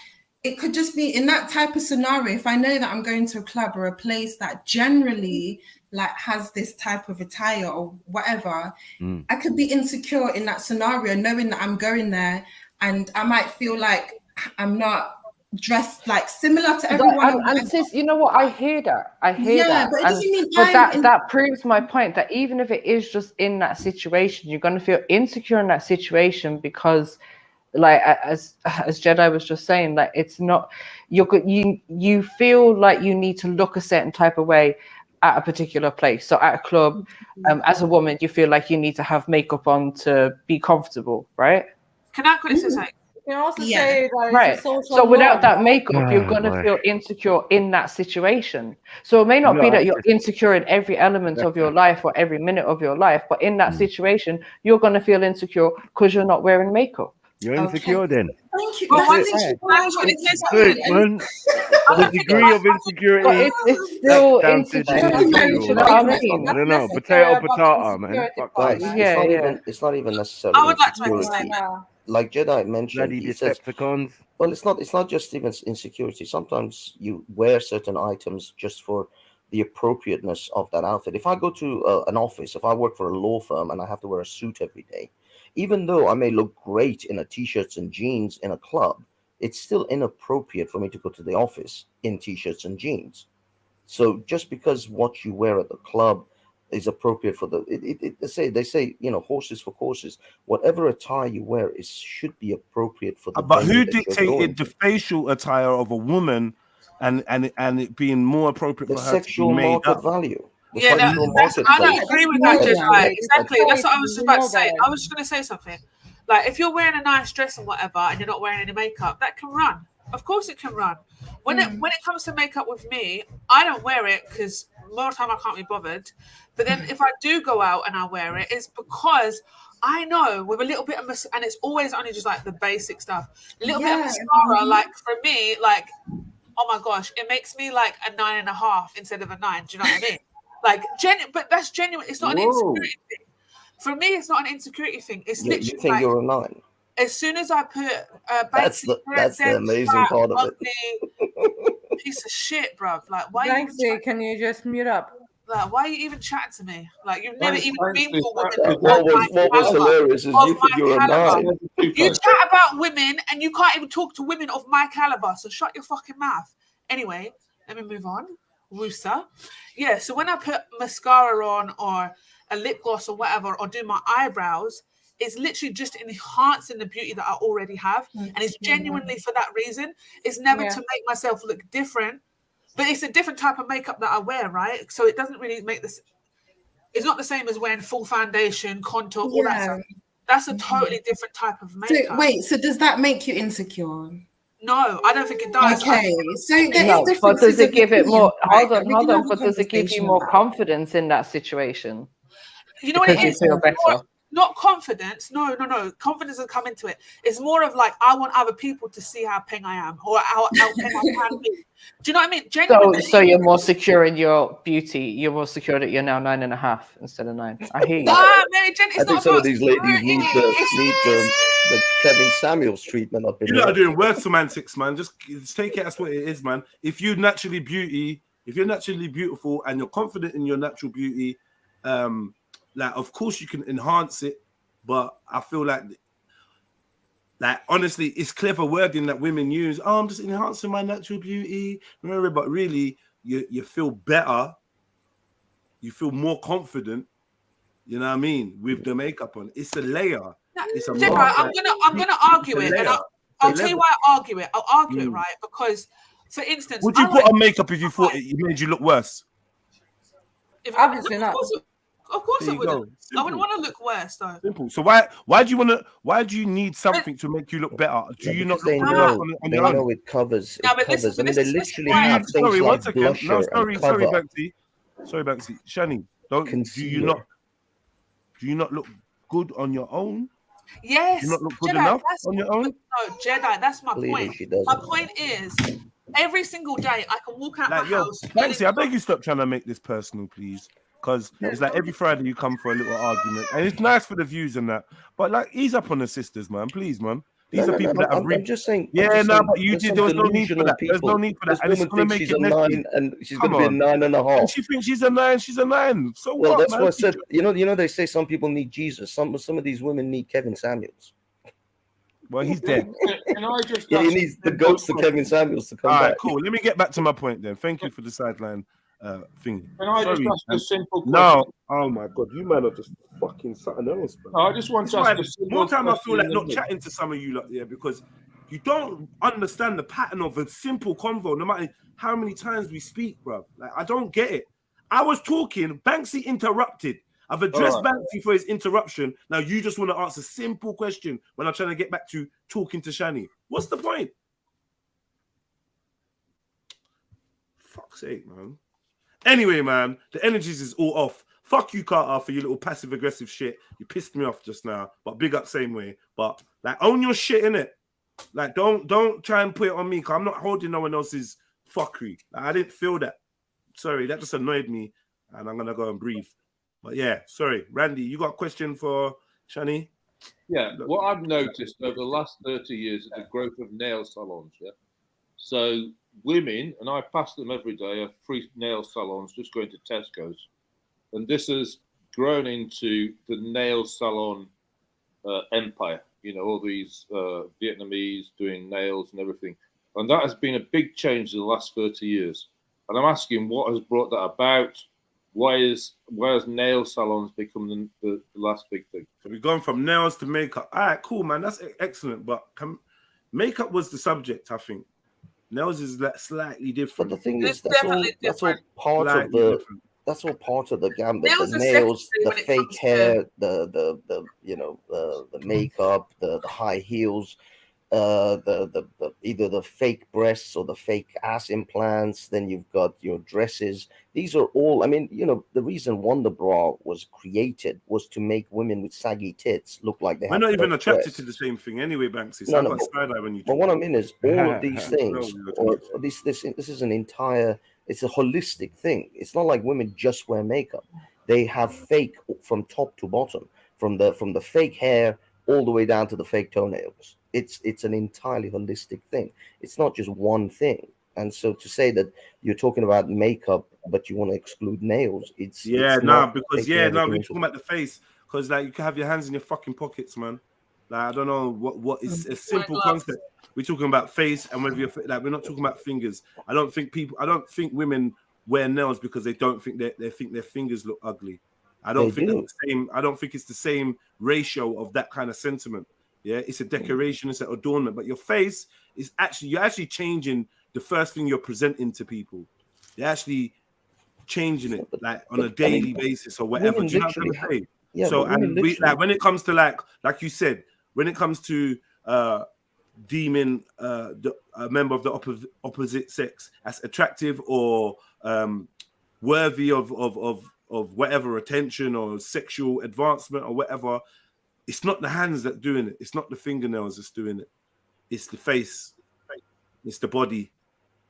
it could just be in that type of scenario. If I know that I'm going to a club or a place that generally like has this type of attire or whatever, I could be insecure in that scenario, knowing that I'm going there, and I might feel like I'm not dressed like similar to everyone. And sis, you know what? I hear that. But it doesn't mean that proves my point that even if it is just in that situation, you're going to feel insecure in that situation because, like as Jedi was just saying, like it's not you feel like you need to look a certain type of way at a particular place. So at a club, as a woman, you feel like you need to have makeup on to be comfortable, right? Can I quickly say something? You can also say that Right. it's a social So without norm. that makeup, you're going to feel insecure in that situation. So it may not be that you're insecure in every element of your life or every minute of your life, but in that situation, you're going to feel insecure because you're not wearing makeup. You're insecure then. Thank you. Well, one That's thing it, man. The degree of insecurity. But it's still that's down to the individual. you know what I mean? I don't know. Potato, man. Fuck Guys, that. it's not even necessarily I would like to make a insecurity. statement. Like Jedi mentioned, Bloody he says, Decepticons. well, it's not just even insecurity. Sometimes you wear certain items just for the appropriateness of that outfit. If I go to an office, if I work for a law firm and I have to wear a suit every day, even though I may look great in a t-shirts and jeans in a club, it's still inappropriate for me to go to the office in t-shirts and jeans. So just because what you wear at the club is appropriate for the. They say horses for courses. Whatever attire you wear should be appropriate for the. But venue who that you're dictated going the to. facial attire of a woman, and it being more appropriate The for her to be sexual made market up? value? The Yeah, sexual I marketplace. don't agree with that, Jedi. Exactly. That's what I was just about to say. I was just going to say something. Like, if you're wearing a nice dress and whatever, and you're not wearing any makeup, that can run. Of course, it can run. When it comes to makeup with me, I don't wear it because more time I can't be bothered. But then if I do go out and I wear it, it's because I know with a little bit of and it's always only just like the basic stuff. A little bit of mascara, like for me, like, oh my gosh, it makes me like a 9.5 instead of a 9. Do you know what I mean? Like, but that's genuine. It's not an insecurity thing. For me, it's not an insecurity thing. It's You literally think like, you're a 9? as soon as I put That's the amazing part of it. Piece of shit, bruv. Like, why? Banksy, can you just mute up? Like, why are you even chatting to me? Like, you've never even been with a woman. What was hilarious is you think you're a 9. You chat about women and you can't even talk to women of my caliber. So shut your fucking mouth. Anyway, let me move on. Woosa. Yeah. So when I put mascara on or a lip gloss or whatever, or do my eyebrows, it's literally just enhancing the beauty that I already have. And it's genuinely for that reason. It's never to make myself look different, but it's a different type of makeup that I wear, right? So it doesn't really make this, it's not the same as wearing full foundation, contour, all that stuff. That's a totally different type of makeup. So does that make you insecure? No, I don't think it does. Okay, so there No, is but does differences it of give it opinion, more? right? Hold We on. can have a But does it give you conversation more about confidence in that situation? You know what Because it you is? feel better. Not confidence. No. Confidence doesn't come into it. It's more of like, I want other people to see how peng I am or how peng I can be. Do you know what I mean? Genuinely. So you're more secure in your beauty. You're more secure that you're now 9.5 instead of 9. I hear you. Mary Jen, it's I think not some about of these ladies need the Kevin Samuels treatment up in You're not here. doing word semantics, man. Just take it as what it is, man. If you're naturally beautiful and you're confident in your natural beauty, like, of course you can enhance it, but I feel like honestly, it's clever wording that women use. Oh, I'm just enhancing my natural beauty. Remember, but really, you feel better. You feel more confident. You know what I mean? With the makeup on, it's a layer. It's a Deborah, I'm gonna argue it, and I'll tell you why I argue it. I'll argue it, right? Because, for instance, would you put on makeup if you thought it made you look worse? Obviously not. Of course There I you wouldn't. go. I wouldn't want to look worse, though. Simple. So why do you need something to make you look better? Do you not look good enough on your own? Know it covers. No, It but covers. listen, I mean, they literally why- have things Sorry, like one second. blusher No, and cover. Sorry, Banksy. Shani, do you not look good on your own? Yes. Do you not look good Jedi, enough that's on your own? No, Jedi, that's my Clearly point. she doesn't. My point is, every single day I can walk out my house. Banksy, I beg you stop trying to make this personal, please. Because it's like every Friday you come for a little argument, and it's nice for the views and that. But like, ease up on the sisters, man, please, man. These are people that have. I'm just saying. Yeah, I'm just no, saying, but you there's did. some There was no need for delusional that. There's no people. need for that. This And it's woman gonna thinks make she's it a messy. 9, and she's Come going to be a on. 9.5. And she thinks she's a 9. She's a 9. So Well, what? that's Man? what I said. You know, they say some people need Jesus. Some of these women need Kevin Samuels. Well, he's dead. Can I just Yeah, he ask needs a the simple ghost of Kevin Samuels to come All right, back. cool. Let me get back to my point then. Thank you for the sideline thing. Can I just ask a simple question? No. Oh my God, you man are just fucking something else, bro. I just want to ask a simple more time I feel like question. not chatting to some of you lot there because you don't understand the pattern of a simple convo, no matter how many times we speak, bro. Like, I don't get it. I was talking, Banksy interrupted. I've addressed Banksy for his interruption. Now you just want to ask a simple question when I'm trying to get back to talking to Shani. What's the point? Fuck's sake, man. Anyway, man, the energies is all off. Fuck you, Carter, for your little passive-aggressive shit. You pissed me off just now, but big up same way. But, like, own your shit, innit? Like, don't try and put it on me, because I'm not holding no one else's fuckery. Like, I didn't feel that. Sorry, that just annoyed me, and I'm going to go and breathe. But, yeah, sorry. Randy, you got a question for Shani? Yeah, what I've noticed over the last 30 years is the growth of nail salons, yeah? So women, and I pass them every day, are free nail salons just going to Tesco's. And this has grown into the nail salon empire. You know, all these Vietnamese doing nails and everything. And that has been a big change in the last 30 years. And I'm asking what has brought that about? why has nail salons become the last big thing? So we've gone from nails to makeup. All right, cool, man. That's excellent. But makeup was the subject, I think. Nails is slightly different. But the thing is, that's all part of the. That's all part of the gambit. Nails The are nails, secondary the when it fake comes hair, the makeup, the high heels, the either the fake breasts or the fake ass implants. Then you've got your dresses. These are all. I mean, the reason Wonder Bra was created was to make women with saggy tits look like they We're have. not even attracted breasts. to the same thing anyway, Banksy. So No, I no, got side eye when you. But what I mean is, all of these things, or this is an entire. It's a holistic thing. It's not like women just wear makeup. They have fake from top to bottom, from the fake hair all the way down to the fake toenails. It's an entirely holistic thing. It's not just one thing. And so to say that you're talking about makeup, but you want to exclude nails, it's we're talking about the face, because like you can have your hands in your fucking pockets, man. Like I don't know what is a simple concept. We're talking about face, and whether you're like, we're not talking about fingers. I don't think women wear nails because they don't think they think their fingers look ugly. I don't think that's the same. I don't think it's the same ratio of that kind of sentiment. Yeah, it's a decoration, it's an adornment, but your face is you're actually changing the first thing you're presenting to people. You're actually changing it like on a daily basis or whatever. Do you know what I'm trying to say? Yeah, so and like when it comes to like you said, when it comes to deeming a member of the opposite sex as attractive or worthy of whatever attention or sexual advancement or whatever, it's not the hands that doing it. It's not the fingernails that's doing it. It's the face. It's the body.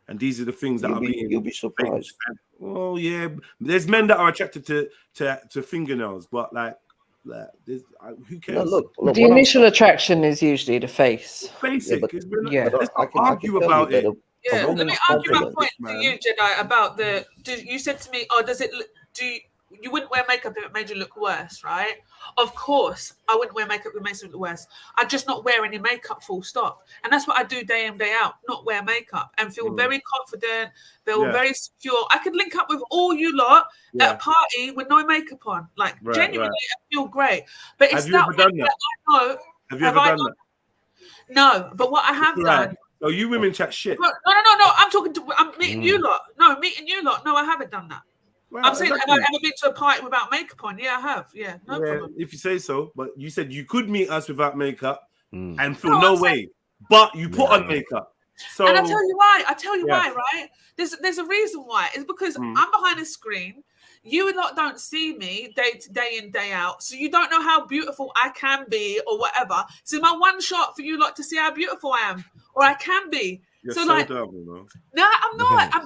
And these are the things that you'll be surprised. Oh yeah, there's men that are attracted to fingernails, but like who cares? No, look, the initial attraction is usually the face. Basic. Yeah, let's not argue about it. Yeah, let me argue my point to you, Jedi, about you said to me, you wouldn't wear makeup if it made you look worse, right? Of course, I wouldn't wear makeup if it makes me look worse. I'd just not wear any makeup, full stop. And that's what I do day in, day out, not wear makeup and feel very confident, feel very secure. I could link up with all you lot at a party with no makeup on. Like, genuinely, I feel great. But it's that I know. Have you ever done that? No, but what I have done. Oh, you women chat shit. No. I'm meeting you lot. No, meeting you lot. No, I haven't done that. Well, I'm saying, have I ever been to a party without makeup on? Yeah, I have. Yeah, no problem. If you say so, but you said you could meet us without makeup and feel no way, but you put on makeup. So, and I tell you why. Why, right? There's a reason why. It's because I'm behind a screen. You lot don't see me day in, day out, so you don't know how beautiful I can be or whatever. So my one shot for you lot to see how beautiful I am or I can be. You're so like, no, I'm not. I'm.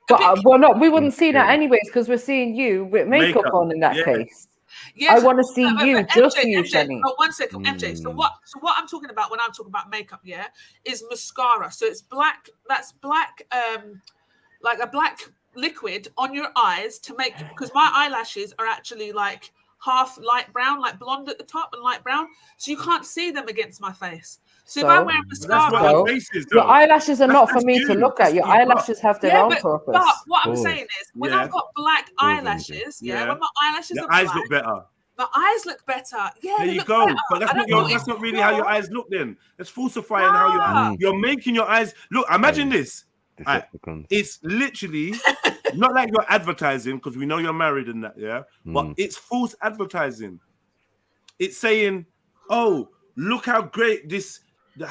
But we wouldn't see that anyways because we're seeing you with makeup on in that case. Yes, I want to see you, just MJ, you, MJ, Shani. Oh, 1 second, MJ. So what I'm talking about when I'm talking about makeup, is mascara. So it's black. That's black, like a black liquid on your eyes to make, because my eyelashes are actually like half light brown, like blonde at the top and light brown, so you can't see them against my face. So if I wear mascara, your eyelashes are not for me to look at. Your eyelashes have their own purpose. But what I'm saying is, when I've got black eyelashes, when my eyelashes are black, eyes look better. My eyes look better. Yeah, there you go. But that's not really how your eyes look. Then that's falsifying how you're making your eyes look. Imagine this. Right. It's literally not like you're advertising, because we know you're married and that, but it's false advertising. It's saying, "Oh, look how great this."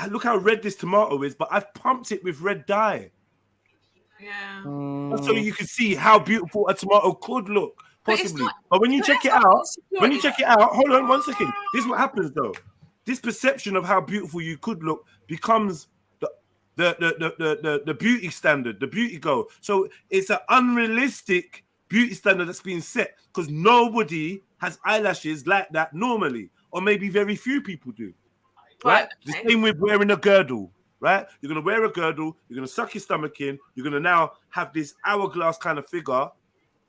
Look how red this tomato is, but I've pumped it with red dye. Yeah. So you can see how beautiful a tomato could look, possibly. But when you check it out, hold on 1 second. This is what happens though. This perception of how beautiful you could look becomes the beauty standard, the beauty goal. So it's an unrealistic beauty standard that's being set because nobody has eyelashes like that normally, or maybe very few people do. Right? The same with wearing a girdle, right? You're going to wear a girdle, you're going to suck your stomach in, you're going to now have this hourglass kind of figure,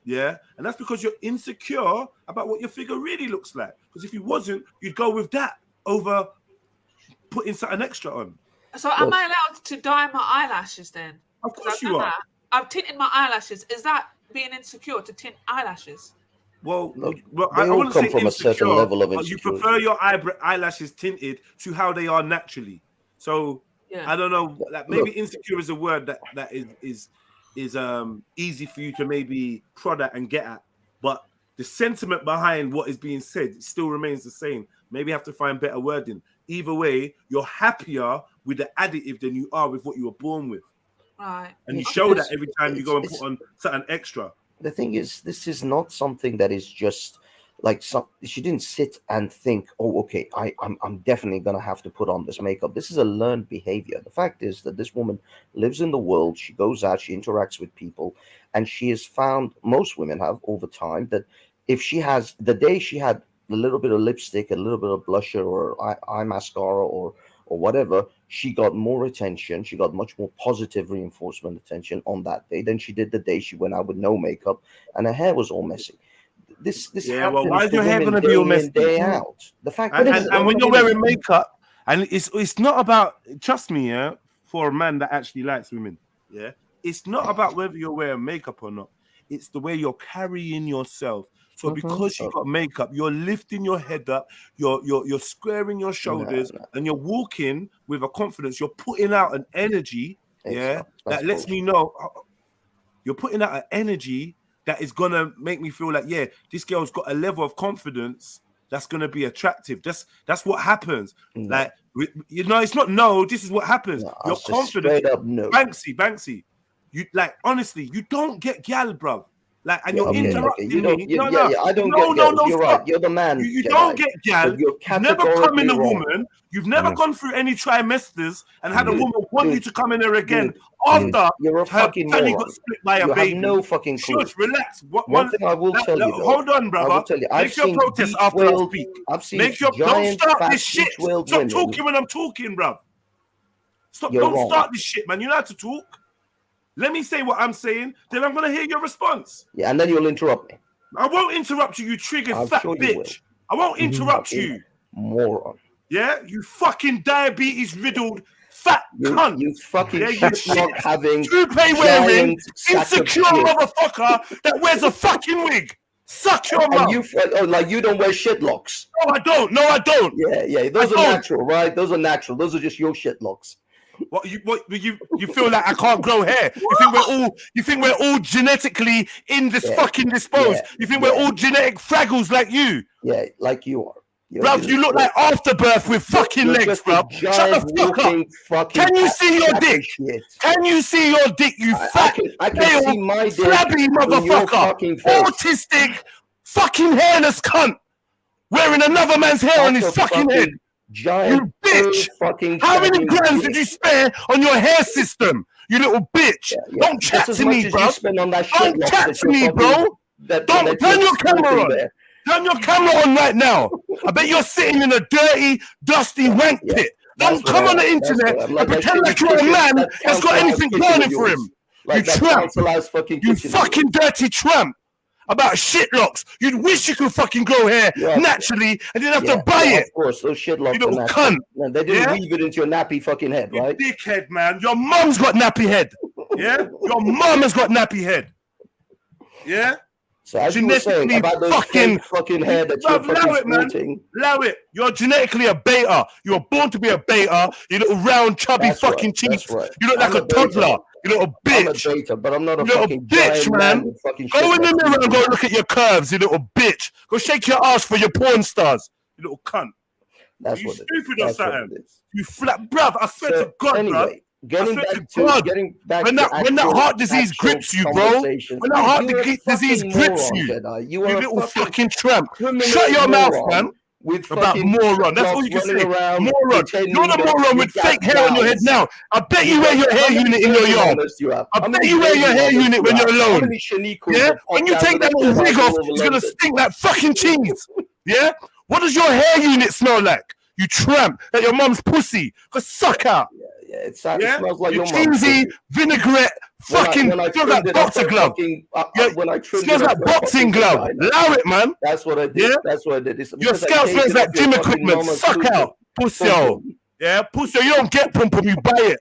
and that's because you're insecure about what your figure really looks like. Because if you wasn't, you'd go with that over putting something extra on. So am I allowed to dye my eyelashes then? Of course you are. I've tinted my eyelashes. Is that being insecure to tint eyelashes? Well, they I all wouldn't come say from a certain insecure, level of but you insecurity. prefer your eyelashes tinted to how they are naturally. So Yeah. I don't know. Like maybe insecure is a word that is easy for you to maybe prod at and get at, but the sentiment behind what is being said still remains the same. Maybe you have to find better wording. Either way, you're happier with the additive than you are with what you were born with. Right. And you show that every time you go and put on something extra. The thing is, this is not something that is just like she didn't sit and think, oh, okay, I'm definitely gonna have to put on this makeup. This is a learned behavior. The fact is that this woman lives in the world, she goes out, she interacts with people, and she has found, most women have over time, that if she has, the day she had a little bit of lipstick, a little bit of blusher or eye mascara or whatever, she got more attention. She got much more positive reinforcement attention on that day than she did the day she went out with no makeup and her hair was all messy. This well, why is your hair going to be all messy? Day out. The fact and when you're wearing makeup, and it's not about, trust me, yeah, for a man that actually likes women, yeah, it's not about whether you're wearing makeup or not. It's the way you're carrying yourself. So because you got makeup, you're lifting your head up, you're squaring your shoulders, and you're walking with a confidence. You're putting out an energy, that lets me know you're putting out an energy that is gonna make me feel like, yeah, this girl's got a level of confidence that's gonna be attractive. That's what happens. Like, you know, it's not this is what happens. Your confidence, Banksy. You like, honestly, you don't get gal, bruv. Like, and you're interrupting me. I don't get gal. You're right. You're the man. You don't get gal. You've never come in a woman. You've never gone through any trimesters and had a woman want you to come in there again after you're a fucking moron. got split by a baby. You have no fucking clue. Shush, relax. One thing I will tell you, though, hold on, brother. Make your protest after I speak. Don't start this shit. Stop talking when I'm talking, bruv. Don't start this shit, man. You know how to talk. Let me say what I'm saying, then I'm going to hear your response. Yeah, and then you'll interrupt me. I won't interrupt you, you triggered fat bitch. I won't interrupt you. Moron. Yeah? You fucking diabetes-riddled fat cunt. You fucking shit-having, toupee-wearing, insecure motherfucker that wears a fucking wig. Suck your mouth. Like you don't wear shit locks. No, I don't. Yeah. Those are natural, right? Those are natural. Those are just your shit locks. What you feel like I can't grow hair? You think we're all genetically fucking disposed? You think we're all genetic fraggles like you? Yeah, like you are. Bruv, you look like afterbirth with fucking legs, bruv. Shut the fuck up. Can you see your dick? Can you see your dick, you fat, pale, flabby motherfucker? Autistic, fucking hairless cunt. Wearing another man's hair on his fucking head. You bitch! How many grams did you spare on your hair system? You little bitch! Don't chat to me, bro! Don't chat to me, bro! Don't turn your camera on! Turn your camera on right now! I bet you're sitting in a dirty, dusty wank pit. Don't come on the internet and pretend like you're a man that's got anything going for him. You tramp! You fucking dirty tramp! About shitlocks. You'd wish you could fucking grow hair naturally and didn't have to buy it. Of course, those shitlocks. You little cunt. Man, they didn't weave it into your nappy fucking head, right? You dickhead, man. Your mum's got nappy head. Yeah? Your mum has got nappy head. Yeah? So as you were saying about those fucking hair that you're fucking sporting. Allow it. You're genetically a beta. You were born to be a beta. You little round, chubby fucking cheeks. Right. You look like a toddler. You little bitch. I'm a beta, but I'm not a little fucking bitch, man. Go in the mirror and go look at your curves, you little bitch. Go shake your ass for your porn stars, you little cunt. That's you stupid or something? You flat, bruv. I swear to God, anyway, bruv. Getting back when that heart disease grips you, bro. When that heart disease grips you, you little fucking tramp. Shut your mouth, man. About moron. That's all you can say. Moron. You're the moron with fake hair on your head now. I bet you wear your hair unit in your yard. I bet you wear your hair unit when you're alone. Yeah? When you take that little wig off, it's going to stink like fucking cheese. Yeah? What does your hair unit smell like? You tramp. Like your mum's pussy. Go suck out. It smells like your cheesy vinaigrette. Fucking feel like boxer glove. Smells like boxing glove. Allow it, man. That's what I did. That's what I did. Your scalp smells like gym equipment. Suck out, pussy. Yeah, pussy. You don't get pum pum. You buy it.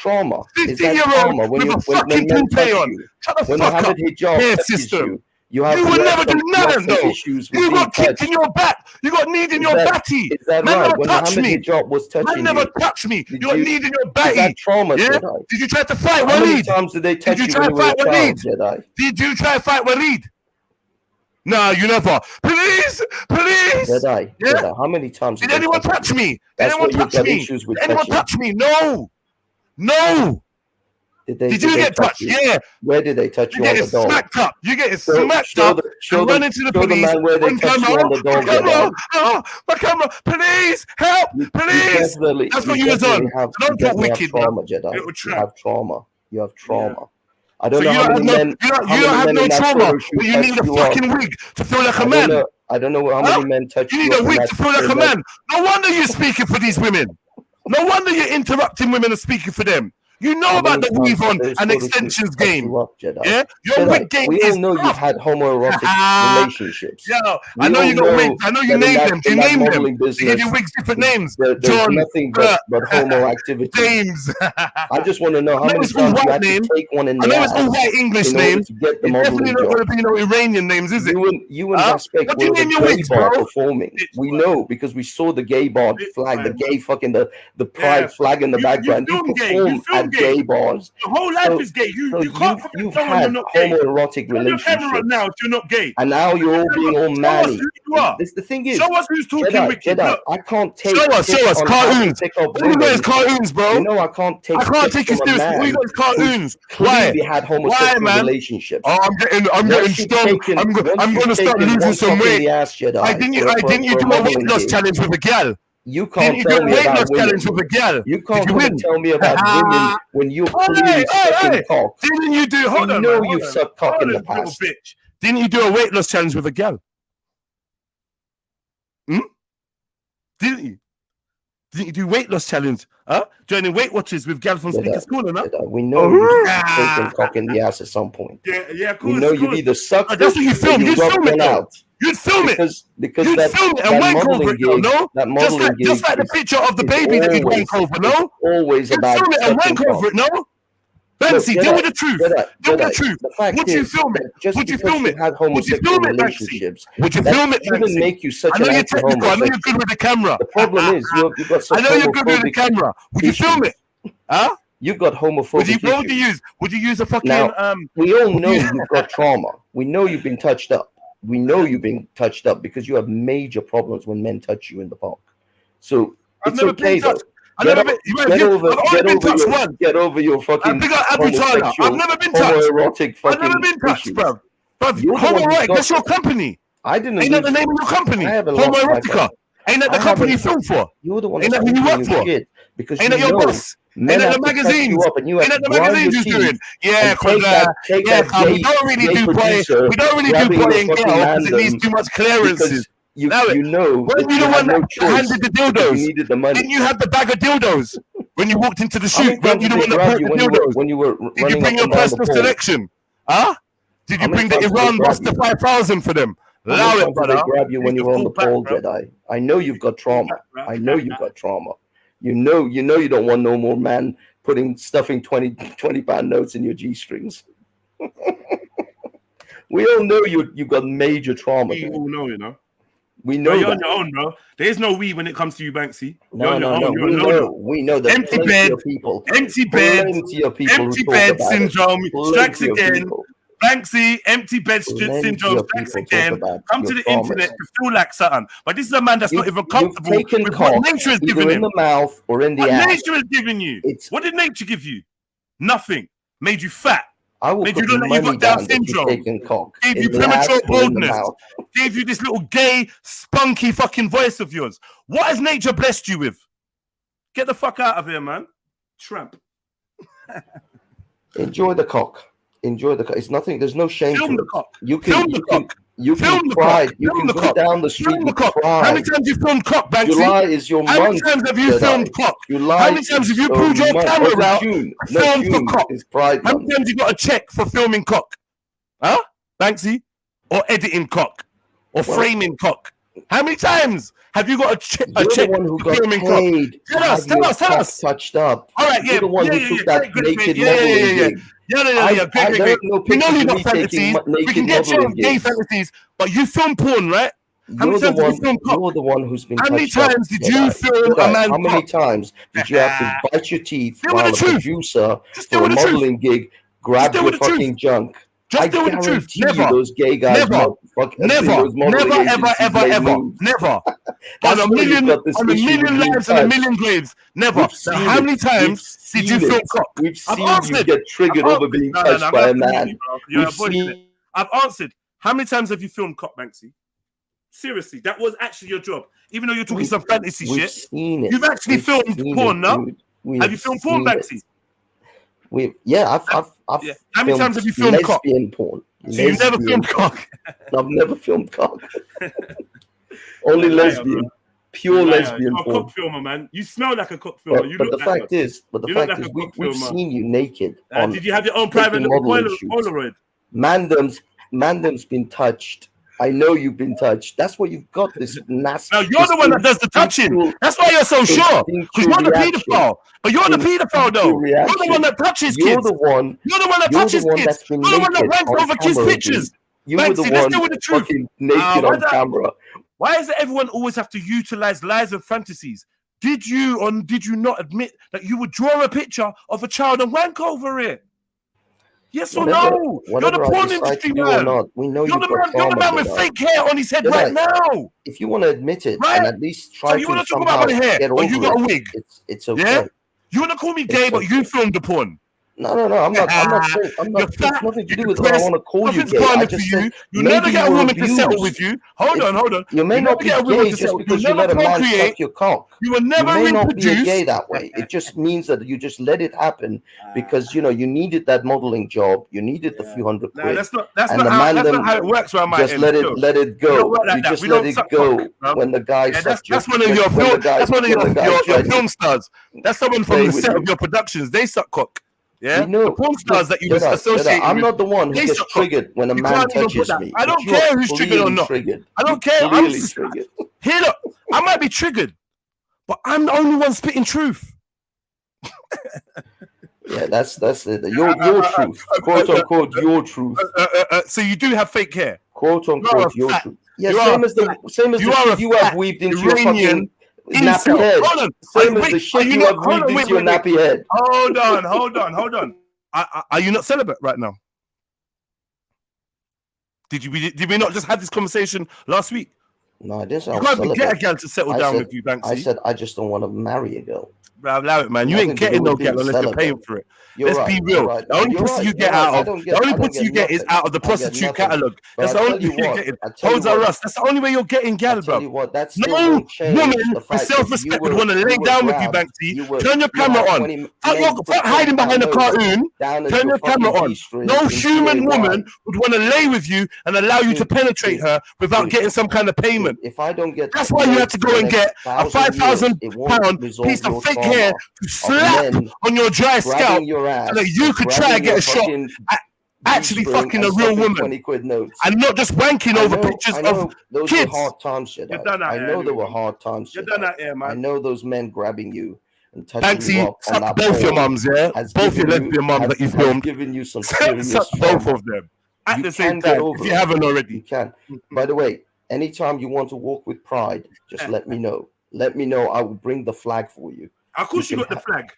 trauma? Is that 50-year-old trauma when with you a fucking men touch toupee on? you? Shut the When fuck up. Mohammed hijab Hair touches system. you You will never do nothing, though. issues with You being got kicked touched. in your back. You got kneed in Is your that- batty. Is that Man right? never When touched Mohammed me. hijab was touching Man never you, touched me. You did got you- kneed in your is batty. that trauma, Yeah? Jedi? Did you try to fight How many Waleed? times did they touch Did you you try when to you were a fight child, Waleed? Jedi? Did you try to fight Waleed? No, you never. Please, please. Jedi, Yeah? Jedi, how many times Did did they anyone touch touch you? me? Did That's anyone what you've touch got me? issues with Did anyone touching. touch me? No. No. Did you get touched? Yeah. Where did they touch you You on get the dog? smacked up. You get smacked up. Show Run into the police. man where they touch you on the dog. My camera. Police, help! Police. That's what you was on. Don't talk wicked, trauma, Jedi. You have trauma. You have trauma. I don't so know how many men. You don't have no trauma, but you need a fucking wig to feel like a man. I don't know how many men touch you. You need a wig to feel like a man. No wonder you're speaking for these women. No wonder you're interrupting women and speaking for them. You know about the weave on and extensions game. Yeah? Your wig game we is all know you've had homoerotic relationships. Yeah, I know you got wigs. I know you named them. You named them. You give your wigs different names. There's John, nothing but homo activity. James. I just want to know how many times you had to take one in the I know it's all white English names. It's definitely not going to be no Iranian names, is it? You and Aspect were the gay bar performing. We know because we saw the gay bar flag, the gay fucking the pride flag in the background. You perform at gay bars. The whole life is gay. You can't you've had homoerotic relationships. Now if you're not gay. And now you're all being all manny. The thing is, show us who's talking wicked. I can't take. Show us cartoons. All you got is cartoons, bro. You know I can't take. I can't take you seriously. All you got is cartoons. Why? Had homosexual relationships. Oh, I'm getting strong. I'm gonna start losing some weight. I didn't you do a weight loss challenge with a gal? You can't tell me about women. You can't tell me about women when you're clearly sucking cock. Didn't you do? Hold on. No, you've sucked cock in the past. Bitch. Didn't you do a weight loss challenge with a gal? Didn't you? Didn't you do weight loss challenge? Joining Weight Watchers with gal from Speaker's Corner, no? We know you've taken cock in the ass at some point. Yeah, cool. We know you've either sucked that's what you film. You film it out. You'd film it. Because you'd film it and wank over it, no? Just like the picture of the baby that you'd wank over, no? Always about film it and wank over it, no? Banksy, deal with the truth. Deal with the truth. Would you film it? Would you film it? Would you film it, Banksy? Would you film it, Banksy? Make you such I know you're technical. I know you're good with the camera. The problem is you've got such I know you're good with the camera. Would you film it? Huh? You've got homophobic issues. Would you use a fucking Now, we all know you've got trauma. We know you've been touched up. We know you've been touched up because you have major problems when men touch you in the park. So it's okay though. Get over your fucking I've never been touched. Homoerotic fucking I've never been touched, bro. Homoerotic, that's your company. I didn't. Ain't that the name of your company? Homoerotica. Ain't that the company you film for? You're the one. Ain't that who you work for? Because ain't that your boss? Ain't that the magazines? Ain't that the magazines you're doing? Yeah, because we don't really do boy. We don't really do boy and girl because it needs too much clearances. You know, weren't you the one that handed the dildos? Needed the money. Didn't you have the bag of dildos when you walked into the shoot? Weren't you the one that brought the dildos? When you were did you bring your personal selection? Huh? Did you bring the Iran Buster 5000 for them? Allow it, brother. They grab you when you're on the pole, Jedi. I know you've got trauma. I know you've got trauma. You know you don't want no more man stuffing 20 pound notes in your G-strings. We all know you've got major trauma. We all know, you know. We know you're on your own, bro. There's no we when it comes to you, Banksy. No. We know that empty bed, empty bed syndrome strikes again. Banksy, empty bed syndrome strikes again. Come to the internet to feel like something. But this is a man that's not even comfortable with what nature has given him. In the mouth or in the ass. What nature has given you? What did nature give you? Nothing. Made you fat. Made you look like you got Down syndrome. Gave you premature baldness. Gave you this little gay, spunky fucking voice of yours. What has nature blessed you with? Get the fuck out of here, man. Tramp. Enjoy the cock. Enjoy the cock. It's nothing. There's no shame. Film to the cock. You can film the cock. You film can the cry. cock. You can go down the street and cry. How many times have you filmed cock, Banksy? July is your month. How many times have you filmed cock? How many times have you pulled your camera out and filmed for cock? How many times you got a check for filming cock? Huh? Banksy? Or editing cock? Or framing cock? How many times have you got a check for filming cock? Tell us. Touched up. All right, yeah. You're the one who took that naked modeling gig. Yeah. Great. We know you got fantasies. We can get you on gay fantasies, but you film porn, right? How many times did you film cock? You're the one who's been. How many times did you film a man? How many times did you have to bite your teeth while a producer for a modeling gig grabbed your fucking junk? Just deal with the truth. Never. Those gay guys Never, never. On a million lives and a million graves, never. Now, how many times did you film cock? We've seen you get triggered over being touched by a man. I've answered. How many times have you filmed cock, Banksy? Seriously, that was actually your job. Even though you're talking some fantasy shit, you've actually filmed porn, no? Have you filmed porn, Banksy? I've How many times have you filmed cock? Lesbian porn. So you've never filmed cock? I've never filmed cock. Only lesbian. Pure lesbian You're a porn. cock filmer, man. You smell like a cock filmer. But the fact is, we've seen you naked. Did you have your own private little Polaroid? Mandem's been touched. I know you've been touched. That's why you've got this nasty. Now you're the one that does the touching. That's why you're so sure. Because you're the paedophile. But you're the paedophile, though. You're the one that touches kids. You're the one that touches kids. You're the one that wanks over kids' pictures. Banksy, let's deal with the truth. Naked on camera. Why does everyone always have to utilize lies and fantasies? Did you or did you not admit that you would draw a picture of a child and wank over it? Yes or no? You're the porn industry man. We know you're the man with fake hair on his head right now. If you want to admit it and at least try you to want to talk about my hair, but you got a wig. It's okay. Yeah? You want to call me gay, but you filmed the porn. No. I'm not. It's nothing to do with what I want to call you gay. I just said you never get a woman to settle with you. Hold on. You may not be gay just because you let a man suck your cock. You will never may not be reproduce. gay that way. It just means that you just let it happen because you needed that modeling job. You needed the few hundred quid. That's not how it works around my just let it go. You just let it go when the guy sucks your. That's one of your film stars. That's someone from the set of your productions. They suck cock. Yeah, the porn stars that you associate. I'm not the one who gets triggered when a man touches me. I don't care who's triggered or not. I don't care. Really triggered. Here, look, I might be triggered, but I'm the only one spitting truth. Yeah, that's it. Your truth, quote unquote, your truth. So you do have fake hair, quote unquote, your truth. Yeah, same as the shit you have weaved into your fucking nappy head. Same as the shit you have weaved into your nappy head. Hold on. Are you not celibate right now? Did we not just have this conversation last week? No, I didn't say you can't get a girl to settle down with you, Banksy. I said I just don't want to marry a girl. Allow it, man. You ain't getting no girl unless you're paying for it. Let's be real. The only pussy you get out of is out of the prostitute catalogue. That's the only thing you're getting. Hold on, Russ. That's the only way you're getting gal, bro. No woman with self-respect would want to lay down with you, Banksy. Turn your camera on. Stop hiding behind a cartoon. Turn your camera on. No human woman would want to lay with you and allow you to penetrate her without getting some kind of payment. If I don't get, that's why you had to go and get a £5,000 piece of fake hair to slap on your dry scalp so that you could try and get a shot at actually fucking a real woman and not just wanking over pictures of those kids. Were hard times, I know there were hard times. You're done out here, man. I know those men grabbing you and touching Banksy, you up on that both your mums, yeah? Both your lesbian mums that you filmed. Giving you some serious both of them at the same time, if you haven't already. You can. By the way, anytime you want to walk with pride, just let me know. Let me know. I will bring the flag for you. Of course you got the flag.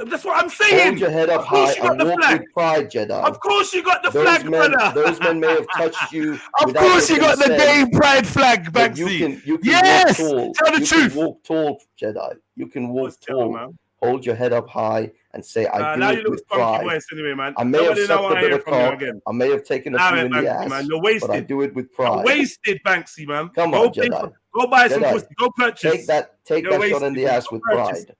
That's what I'm saying. Hold your head up high and walk with pride, Jedi. Of course you got the flag, brother. Those men may have touched you. Of course you got the gay pride flag, Banksy. You can yes! walk tall. Tell the truth. Can walk tall, Jedi. You can walk tall. Hold your head up high and say, I do it with pride. Anyway, man. I may have sucked a bit of cock. I may have taken a few in the ass, man. You're wasted. But I do it with pride. You're wasted, Banksy, man. Come on, Jedi. Go buy some pussy. Go purchase. Take that shot in the ass with pride.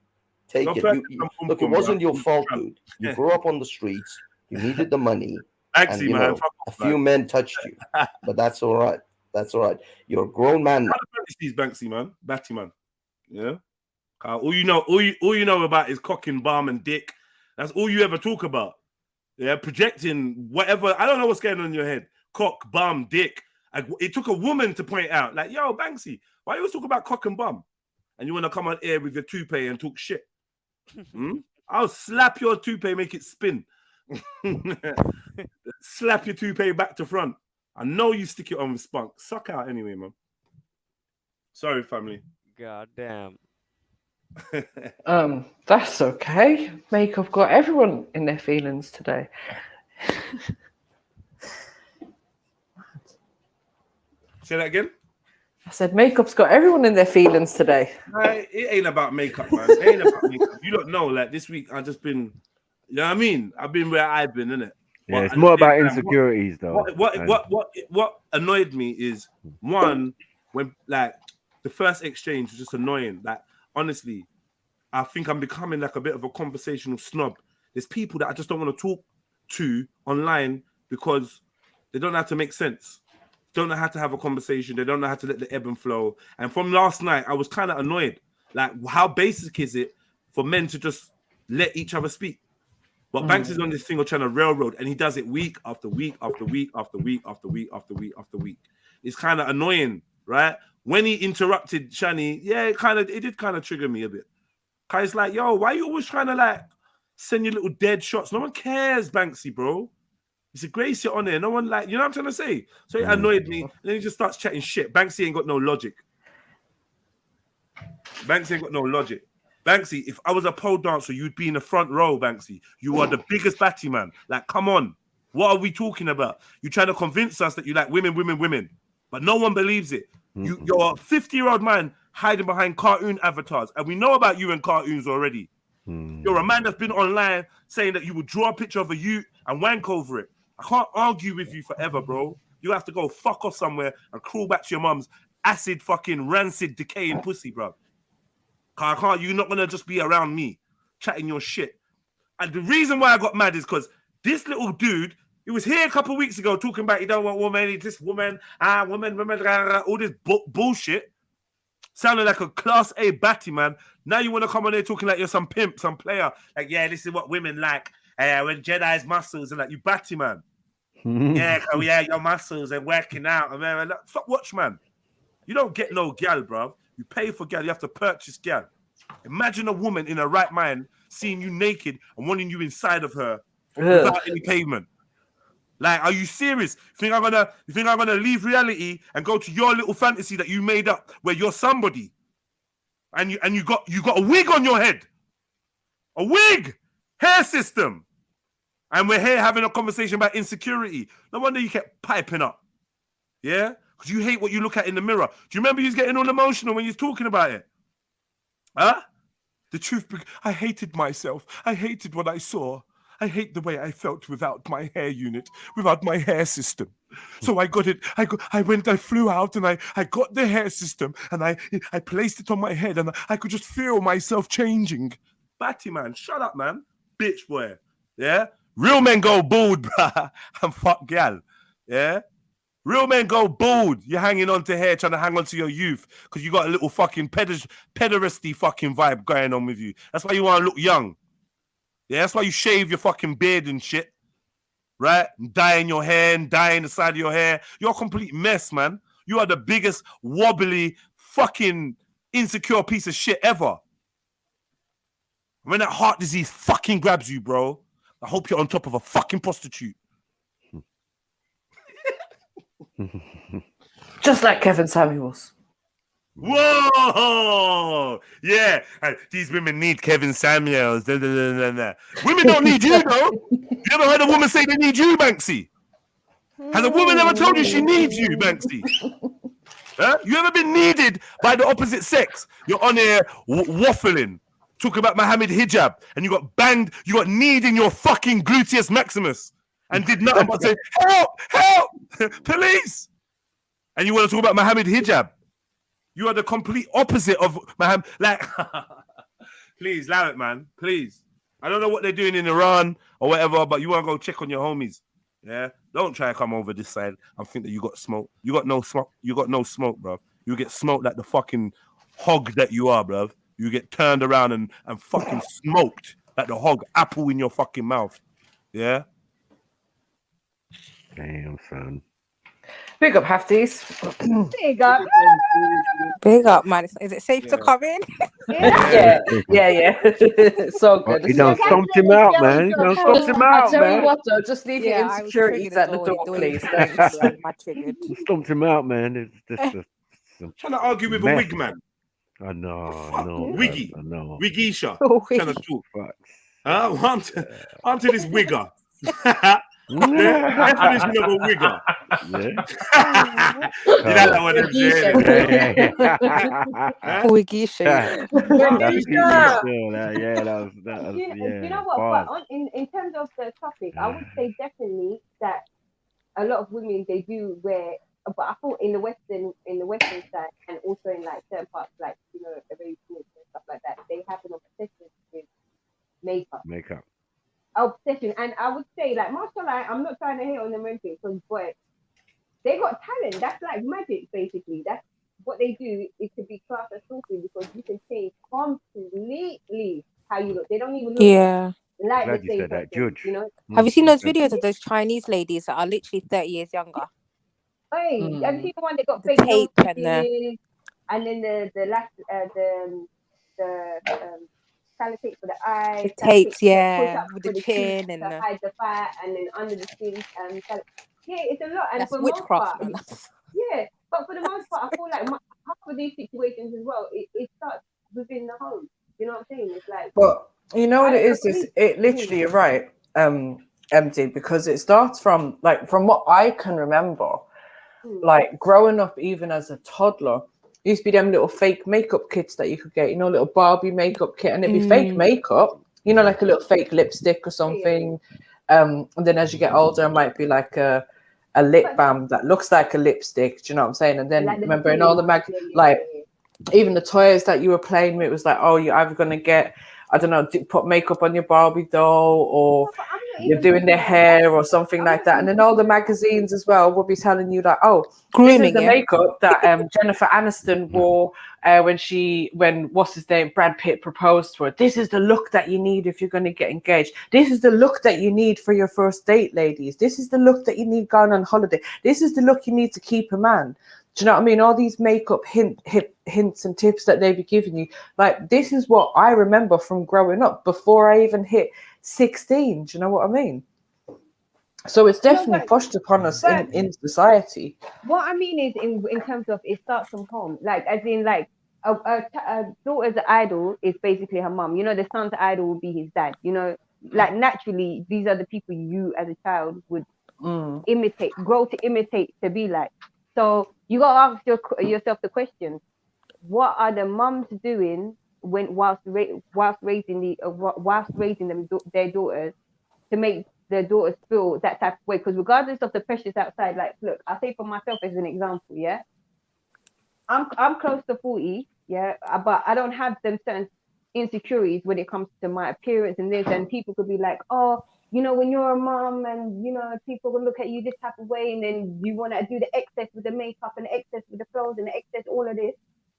Take it. Look, it wasn't your fault, dude. You grew up on the streets. You needed the money. Banksy, and, man. A few men touched you. But that's all right. That's all right. You're a grown man. How the Banksy, man? Batty, man. Yeah? All you know about is cock and bum and dick. That's all you ever talk about. Yeah, projecting whatever. I don't know what's going on in your head. Cock, bum, dick. It took a woman to point out, like, yo, Banksy, why you always talk about cock and bum? And you want to come on air with your toupee and talk shit? I'll slap your toupee, make it spin. Slap your toupee back to front. I know you stick it on with spunk. Suck out anyway, man. Sorry, family. God damn. That's okay. Makeup got everyone in their feelings today. Say that again. I said makeup's got everyone in their feelings today. It ain't about makeup, man. It ain't about makeup. You don't know. Like this week, I've just been. You know what I mean? I've been where I've been, innit? Yeah, But it's at the more same about time, insecurities, though. What annoyed me is one when like the first exchange was just annoying. Like honestly, I think I'm becoming like a bit of a conversational snob. There's people that I just don't want to talk to online because they don't know how to make sense. Don't know how to have a conversation. They don't know how to let the ebb and flow. And from last night, I was kind of annoyed. Like, how basic is it for men to just let each other speak? But Banks is on this thing of trying to railroad, and he does it week after week after week after week after week after week after week. It's kind of annoying, right? When he interrupted Shani, yeah, it did kind of trigger me a bit. Cause it's like, yo, why are you always trying to like send your little dead shots? No one cares, Banksy, bro. It's a grace you're on there. No one like, you know what I'm trying to say? So it annoyed me. And then he just starts chatting shit. Banksy ain't got no logic. Banksy ain't got no logic. Banksy, if I was a pole dancer, you'd be in the front row, Banksy. You are the biggest batty man. Like, come on. What are we talking about? You're trying to convince us that you like women. But no one believes it. You're a 50-year-old man hiding behind cartoon avatars. And we know about you in cartoons already. You're a man that's been online saying that you would draw a picture of a ute and wank over it. I can't argue with you forever, bro. You have to go fuck off somewhere and crawl back to your mum's acid fucking rancid decaying pussy, bro. I can't. You're not gonna just be around me chatting your shit. And the reason why I got mad is because this little dude, he was here a couple of weeks ago talking about he don't want woman, he this woman, woman, all this bullshit. Sounding like a class A batty, man. Now you want to come on there talking like you're some pimp, some player. Like, yeah, this is what women like. When Jedi's muscles and like you batty, man. Yeah, your muscles are working out. Man. Fuck, watch, man. You don't get no gal, bro. You pay for gal. You have to purchase gal. Imagine a woman in her right mind seeing you naked and wanting you inside of her without any payment. Like, are you serious? You think I'm gonna leave reality and go to your little fantasy that you made up where you're somebody, and you got a wig on your head, a wig, hair system, and we're here having a conversation about insecurity. No wonder you kept piping up, yeah, because you hate what you look at in the mirror. Do you remember you was getting all emotional when you was talking about it? Huh? The truth, I hated myself. I hated what I saw. I hate the way I felt without my hair unit, without my hair system. So I got it. I flew out and I got the hair system and I placed it on my head and I could just feel myself changing. Batty man, shut up, man. Bitch boy. Yeah? Real men go bald, bruh. And fuck gal. Yeah? Real men go bald. You're hanging on to hair, trying to hang on to your youth because you got a little fucking pederasty fucking vibe going on with you. That's why you want to look young. Yeah, that's why you shave your fucking beard and shit, right? And dyeing your hair and dyeing the side of your hair. You're a complete mess, man. You are the biggest wobbly, fucking insecure piece of shit ever. When that heart disease fucking grabs you, bro, I hope you're on top of a fucking prostitute. Just like Kevin Samuels. Whoa! Yeah, these women need Kevin Samuels. Women don't need you, though. You ever heard a woman say they need you, Banksy? Has a woman ever told you she needs you, Banksy? Huh? You ever been needed by the opposite sex? You're on here waffling, talking about Mohammed hijab, and you got banged, you got kneed in your fucking gluteus maximus, and did nothing but say, help, help, police. And you want to talk about Mohammed hijab. You are the complete opposite of Mohammed. Like, please, allow it, man. Please. I don't know what they're doing in Iran or whatever, but you want to go check on your homies. Yeah? Don't try to come over this side and think that you got smoke. You got no smoke. You got no smoke, bro. You get smoked like the fucking hog that you are, bro. You get turned around and fucking smoked like the hog apple in your fucking mouth. Yeah? Damn, son. Big up, Hafties. Big up. Big up, man. Is it safe to come in? Yeah. So good. You done stomped him out, man. You done stomped him out, I tell man. you what, though, just leave your insecurities at the door, please. Thanks. You stomped him out, man. It's just trying to argue with a wig man. I know. Wiggy. I know. Wiggisha. Oh, Trying to talk. I'm to this wigger. Definition of a wigger. Yeah. You know that one, MJ. Wiggy shape. That's peaky still. That was Do you know what? bars. But in terms of the topic, I would say definitely that a lot of women they do wear. But I thought in the western side and also in like certain parts like Arabian and stuff like that, they have an obsession with makeup. Obsession, and I would say like mashallah, I'm not trying to hate on them or anything because boy, they got talent. That's like magic basically. That's what they do. It could be classed as sorcery because you can change completely how you look. They don't even look like Glad the you same said that, person, Judge. Have you seen those videos of those Chinese ladies that are literally 30 years younger? Hey, have you seen the one that got The fake nose tape and the piercings, and then the last sellotape for the eyes, tapes, sellotape to push up with for the the cheeks chin to and hide the fat, and then under the skin, yeah, it's a lot. And that's for the most witchcraft, part, man. yeah, but for the most part, I feel like half of these situations as well, it starts within the home. You know what I'm saying? It's like, But you know what I it don't know, is? for This me, it literally you're right, MD, because it starts from from what I can remember, like growing up even as a toddler, used to be them little fake makeup kits that you could get, little Barbie makeup kit, and it'd be fake makeup, like a little fake lipstick or something. And then as you get older, it might be like a lip balm that looks like a lipstick. Do you know what I'm saying? And then like the remember in all the even the toys that you were playing with, it was like, oh, you're either gonna get, I don't know, put makeup on your Barbie doll, or you're doing their hair or something like that. And then all the magazines as well will be telling you like, oh, this is the makeup that Jennifer Aniston wore when what's his name, Brad Pitt proposed to her. This is the look that you need if you're going to get engaged. This is the look that you need for your first date, ladies. This is the look that you need going on holiday. This is the look you need to keep a man. Do you know what I mean? All these makeup hints and tips that they be giving you. Like, this is what I remember from growing up before I even hit 16. Do you know what I mean? So it's definitely pushed upon us in society. What I mean is in terms of it starts from home, like as in like a daughter's idol is basically her mom. The son's idol will be his dad. Like naturally, these are the people you as a child would grow to imitate, to be like. So you gotta ask yourself the question: what are the mums doing whilst raising their daughters to make their daughters feel that type of way? Because regardless of the pressures outside, like, look, I'll say for myself as an example, yeah, I'm close to 40, yeah, but I don't have them certain insecurities when it comes to my appearance and this, and people could be like, oh, when you're a mom and people will look at you this type of way, and then you want to do the excess with the makeup and the excess with the clothes and the excess all of this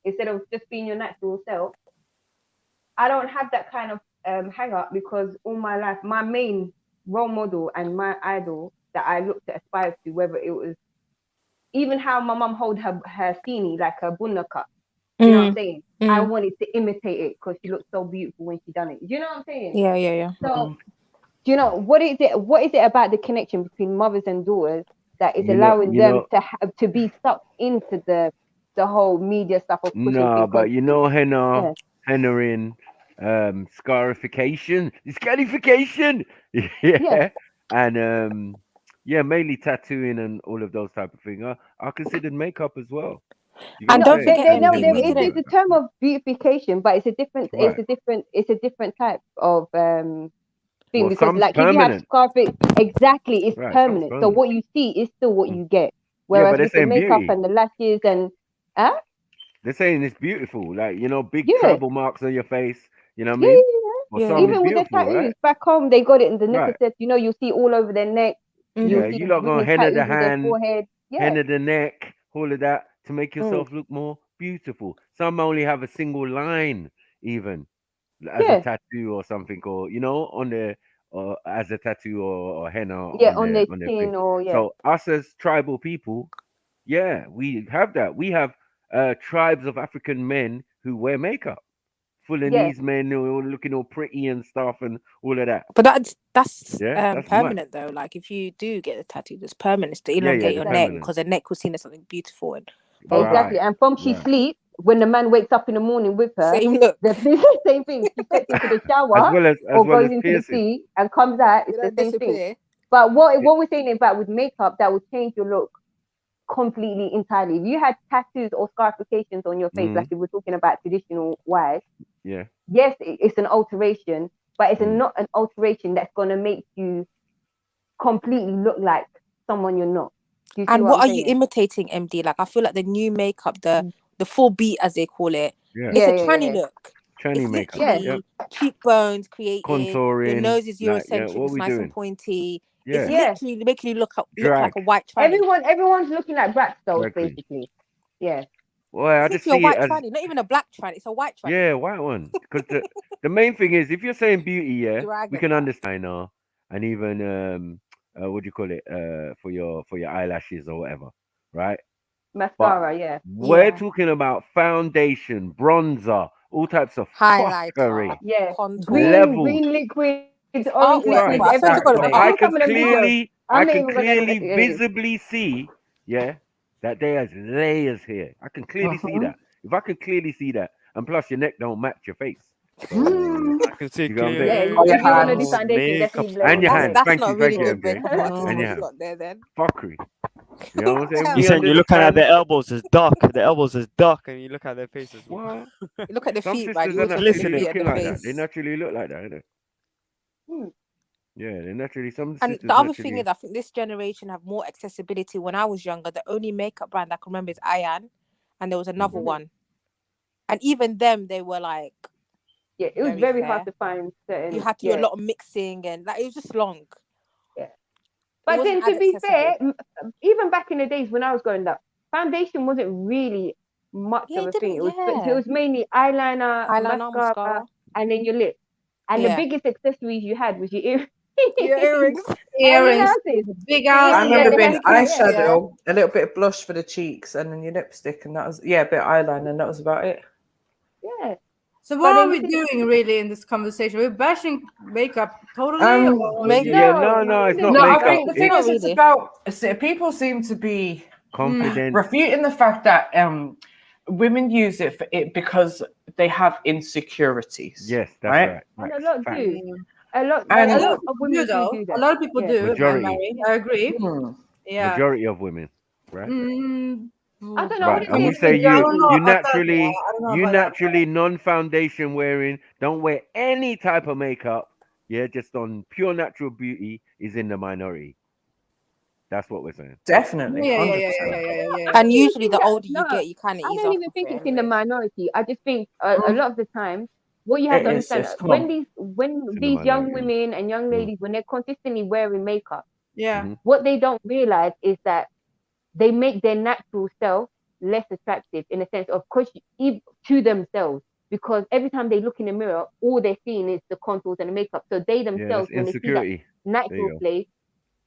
instead of just being your natural self. I don't have that kind of hang up, because all my life my main role model and my idol that I looked to aspire to, whether it was even how my mum hold her sini, like her bunna cup, you know what I'm saying? I wanted to imitate it because she looked so beautiful when she done it. You know what I'm saying? Yeah. So what is it about the connection between mothers and daughters that is allowing them to be sucked into the whole media stuff of pushing things? But hennaing, scarification, disqualification, and mainly tattooing and all of those type of things are considered makeup as well. And don't forget, it's a term of beautification, but it's a different it's a different type of thing, because like if you have scarfing, exactly, it's permanent. So what you see is still what you get. Whereas with the makeup and the lashes and they're saying it's beautiful, like big travel marks on your face. You know what I mean? Yeah. Even with the tattoos, right? Back home they got it in the necklaces. You see all over their neck. Yeah, you lot gonna henna the hand, forehead, henna the neck, all of that to make yourself look more beautiful. Some only have a single line, even as a tattoo or something, or on their as a tattoo or henna on their chin, or So us as tribal people, we have that. We have tribes of African men who wear makeup. Fulanese men who are looking all pretty and stuff and all of that. But that's that's permanent though. Like if you do get a tattoo, that's permanent. It's to elongate your neck, because the neck was seen as something beautiful. Exactly. And from she sleep, when the man wakes up in the morning with her, same look. The same thing. She steps into the shower or goes into the sea and comes out. It's the same thing. But what we're saying about with makeup that would change your look completely entirely. If you had tattoos or scarifications on your face, like if we're talking about traditional wise, Yeah. yes, it's an alteration, but it's not an alteration that's gonna make you completely look like someone you're not. Do you see And what what I'm are you saying? imitating, MD? Like, I feel like the new makeup, the full beat as they call it, Yeah. it's a tranny look. Tranny It's makeup. literally cheekbones created, your Contouring. nose is Like, yeah, Eurocentric, what it's we nice doing? and pointy. Yeah. It's literally making you look like Drag. a white tranny. Everyone's looking like brat dolls, Exactly. basically. Yeah. Well, I It's just literally a see it white as tranny, not even a black tranny. It's a white tranny. yeah, white one. Because the main thing is, if you're saying beauty, yeah, we Dragon. can understand now, and even what do you call it, for your eyelashes or whatever, right? Mascara, yeah. We're talking about foundation, bronzer, all types of highlighter, fuckery, Yeah. contour, levels. Green liquid, it's orange artwork. liquid, But I swear to God, everything. it's I've I seen can some of them videos. clearly visibly see, yeah, that there's layers here. I can clearly see that. If I can clearly see that, and plus your neck don't match your face. So, I can see you know what I'm clearly. saying? Yeah, if you want to do foundation, Makeup definitely blend. And your it. hands. That's Thank not you, really MJ. good, man. What And your you hands. got there then? Fuckery. You know what I'm saying? You We saying you look at understand. their elbows as dark, the elbows as dark, and you look at their faces. What? You look at the Some feet, right? sisters You are also look at the naturally feet and the looking like that. They face. naturally look like that, innit? Hmm. Yeah, they naturally. Some And sisters the other thing naturally. is, I think this generation have more accessibility. When I was younger, the only makeup brand I can remember is Ayan, and there was another one. And even them, they were like, yeah, it was very hard to find certain. You had to do a lot of mixing, and like it was just long. Yeah. But then, to be fair, even back in the days when I was growing up, foundation wasn't really much of a thing. It was mainly eyeliner, mascara, and then your lips. And the biggest accessories you had was your earrings. Your earrings. Earrings, big ass. I remember being necklace, eyeshadow, a little bit of blush for the cheeks, and then your lipstick, and that was a bit of eyeliner, and that was about it. Yeah. So what are we doing really in this conversation? We're bashing makeup totally. Or what are we doing? No, it's not No, makeup. I think the thing is, it's about people seem to be confident, refuting the fact that women use it because they have insecurities. Yes, that's right. And a lot do. A lot of women do that. A lot of people do. Majority. Mary. I agree. Yeah. Majority of women, right? I don't know. Right, and we say you naturally non-foundation wearing, don't wear any type of makeup, just on pure natural beauty is in the minority. That's what we're saying. Definitely. Yeah. And usually, the older you get, you kind of I ease don't off even of think it it's in the anyway. minority. I just think a lot of the time, what you have to understand when these young women and young ladies, when they're consistently wearing makeup, what they don't realize is that they make their natural self less attractive in a sense of to themselves, because every time they look in the mirror, all they're seeing is the contours and the makeup. So they themselves, when they see that natural place,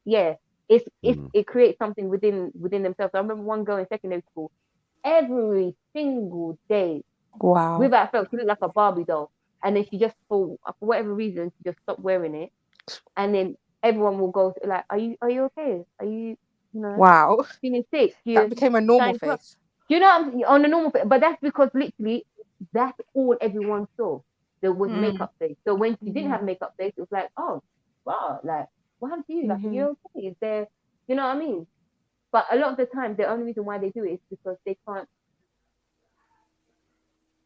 it creates something within themselves. I remember one girl in secondary school, every single day, wow, without fail, she looked like a Barbie doll, and then she just for whatever reason she just stopped wearing it, and then everyone will go like, are you okay? Are you wow, feeling sick? that became a normal face. You know, on the normal face, but that's because literally that's all everyone saw. There was makeup face. So when she didn't have makeup face, it was like, oh, wow, like what happened to you? Like, are you okay? Is there, you know what I mean? But a lot of the time, the only reason why they do it is because they can't.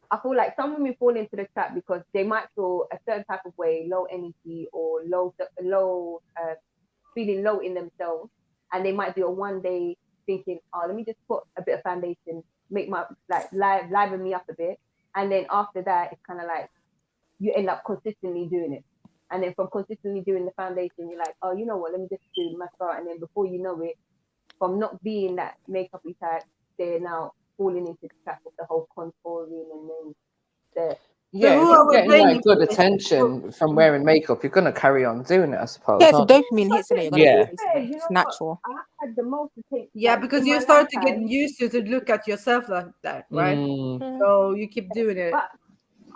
I feel like some women fall into the trap because they might feel a certain type of way, low energy or low, feeling low in themselves, and they might do a one day thinking, oh, let me just put a bit of foundation, make my liven me up a bit, and then after that, it's kind of like you end up consistently doing it, and then from consistently doing the foundation, you're like, oh, you know what? Let me just do mascara, and then before you know it, from not being that makeup-y type, they're now falling into the trap of the whole contouring and then the. Yeah, if you're getting like good attention from wearing makeup, you're gonna carry on doing it, I suppose. Yeah, it's a dopamine hit, so you're gonna Yeah. it's natural. I had the most attention. Yeah, because you start to get used to look at yourself like that, right? So you keep doing it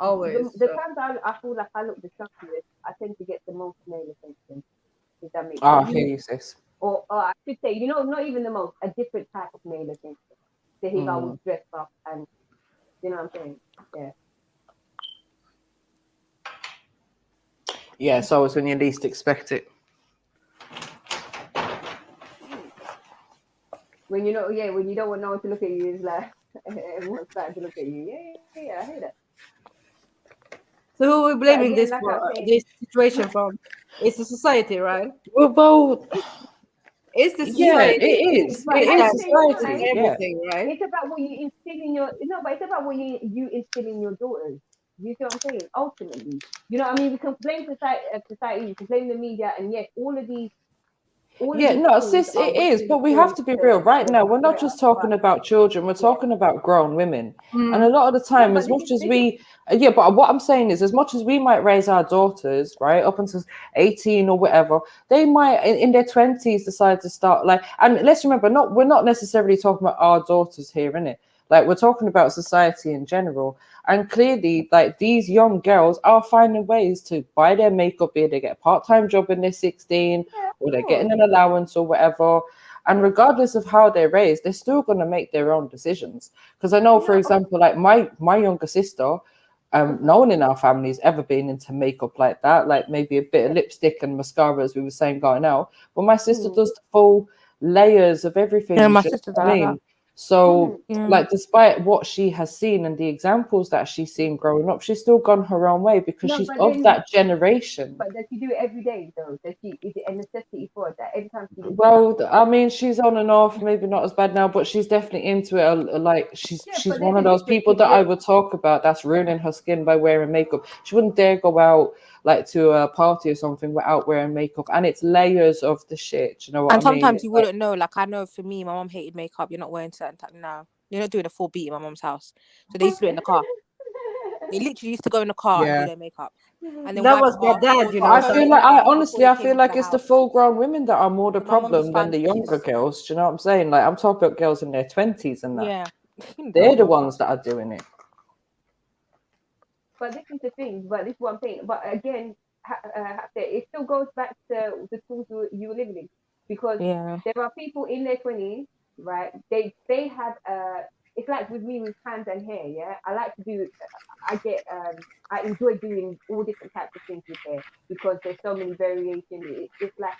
always. The times I feel like I look the sexiest, I tend to get the most male attention. Does that make sense? I hear you, sis. Or I should say, not even the most, a different type of male attention. So if I was dressed up and, you know what I'm saying? Yeah. Yeah, it's always when you least expect it. when you know, when you don't want no one to look at you, it's like everyone's starting to look at you. Yeah, I hate it. So who are we blaming again, this like for, I said- this situation from? It's the society, right? Well, it's the yeah, society. it is. But It at is the same society. time, Yeah. Everything, right? It's about what you instill in your but it's about what you instill in your daughters. You see what I'm saying? Ultimately, you know what I mean? We can blame society, we can blame the media, and yes, all of these Yeah, no, things sis, are it is, but we have to be real. Right now, we're not just talking about children, we're talking about grown women. And a lot of the time, as much as we, but what I'm saying is, as much as we might raise our daughters, right, up until 18 or whatever, they might, in their 20s, decide to start, like, and let's remember, we're not necessarily talking about our daughters here, innit? Like, we're talking about society in general. And clearly, like, these young girls are finding ways to buy their makeup, be they get a part-time job when they're 16, or they're getting an allowance or whatever. And regardless of how they're raised, they're still going to make their own decisions. Because I know, for example, like my younger sister, no one in our family has ever been into makeup like that, like maybe a bit of lipstick and mascara, as we were saying, going out. But my sister does the full layers of everything. Yeah, my you know sister what I does that. mean? So, Yeah. like, despite what she has seen and the examples that she's seen growing up, she's still gone her own way because No, she's but of then- that generation. But does she do it every day though? Is it a necessity for her that every time she Well, I mean, she's on and off, maybe not as bad now, but she's definitely into it. Like, she's but one there's of a those difference people if that I you're- would talk about that's ruining her skin by wearing makeup. She wouldn't dare go out like to a party or something without wearing makeup, and it's layers of the shit. You know what And I mean? sometimes It's you like, wouldn't know. Like, I know for me, my mom hated makeup. You're not wearing certain type now. You're not doing a full beat in my mom's house. So they used to do it in the car. They literally used to go in the car and do yeah. their makeup. And then That wipe was it my off, dad, or you take know. I photos feel of like, the house honestly, before I they came feel into like the it's the house. full-grown women that are more the So my mom just problem than found the younger she's girls. Do you know what I'm saying? Like, I'm talking about girls in their 20s and that. yeah. They're the ones that are doing it. But this is the thing. But this is what I'm saying. But again, it still goes back to the tools you were living in, because Yeah. there are people in their 20s, right? They have it's like with me with hands and hair. Yeah, I like to do. I enjoy doing all different types of things with hair because there's so many variations. It's like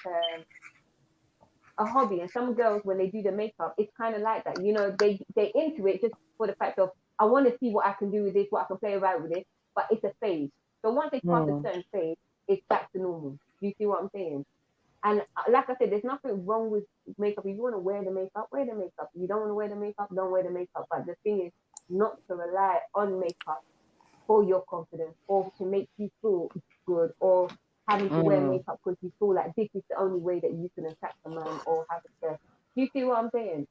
a hobby. And some girls, when they do the makeup, it's kind of like that. You know, they're into it just for the fact of, I want to see what I can do with this, what I can play around with it. But it's a phase. So once they pass a certain phase, it's back to normal. You see what I'm saying? And like I said, there's nothing wrong with makeup. If you want to wear the makeup, wear the makeup. If you don't want to wear the makeup, don't wear the makeup. But the thing is not to rely on makeup for your confidence or to make you feel good, or having to wear makeup because you feel like this is the only way that you can attract a man or have a sex. Do you see what I'm saying?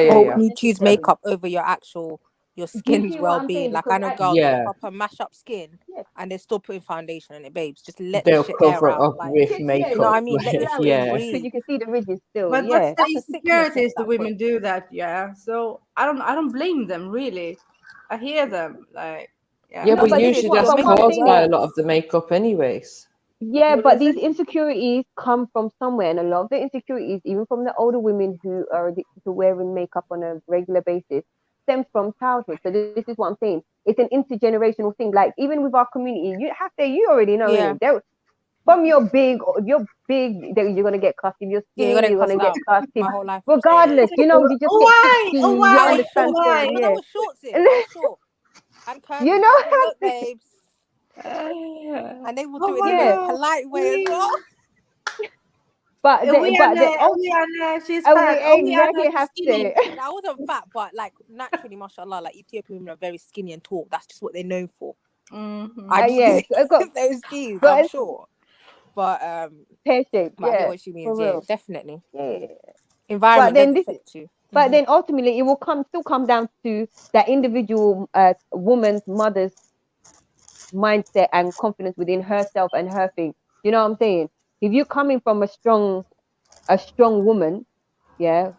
Or when you choose makeup over your skin's see what I'm well-being. saying? Like, Because I know I- girls Yeah. with proper mash-up skin, and they're still putting foundation on it, babes. Just let They'll the shit cover air it out. up Like, with you know makeup. what I mean? Let the Like, shit yeah. Because breathe. you can see the ridges still. But Yeah. that's the That's a sickness insecurities at the that women point. do that, yeah. So I don't blame them really. I hear them like, yeah. Yeah, No, but but this is usually what, that's but what I'm caused saying by is, a lot of the makeup anyways. yeah, What but is these it? insecurities come from somewhere, and a lot of the insecurities, even from the older women who are addicted to wearing makeup on a regular basis, stems from childhood. So this is what I'm saying. It's an intergenerational thing. Like even with our community, you already know, Yeah. innit? From you're big, you're gonna get cussed. If you're Yeah, you skinny, gotta you're cuss gonna get out. cussed. My whole life. Regardless, you know, you just get Why? 16, Oh, you why? understand Oh, things, why? But I yeah. was short, sis. I was short. And curvy. You So know I said, look, babes. And they will do it in the Yeah. most polite way as well. But she's oh, fat. we Owiana, exactly she's have skinny. to. I wasn't fat, but like naturally, mashallah, like Ethiopian women are very skinny and tall. That's just what they're known for. I just Yes, I got give those skis, but I'm sure. But pear shape, I get yeah, what she for means. Yeah, real. definitely. Yeah. Environment does affect you. But then ultimately it will still come down to that individual woman's mother's mindset and confidence within herself and her thing. You know what I'm saying? If you're coming from a strong woman, yeah,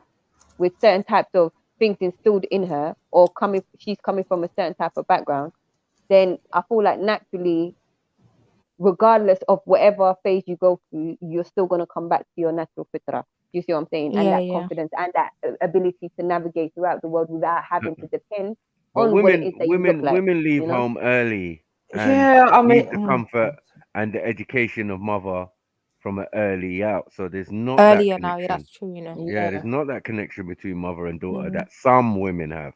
with certain types of things instilled in her, or she's coming from a certain type of background, then I feel like naturally, regardless of whatever phase you go through, you're still going to come back to your natural fitra. You see what I'm saying? And Yeah, that yeah. confidence and that ability to navigate throughout the world without having to depend But on what it is that you look like. women leave you know? home early and Yeah, I mean, leave the comfort and the education of mother from an early out. So there's not that Earlier now, yeah, connection. that's true, you know. Yeah, there's not that connection between mother and daughter Mhm. that some women have.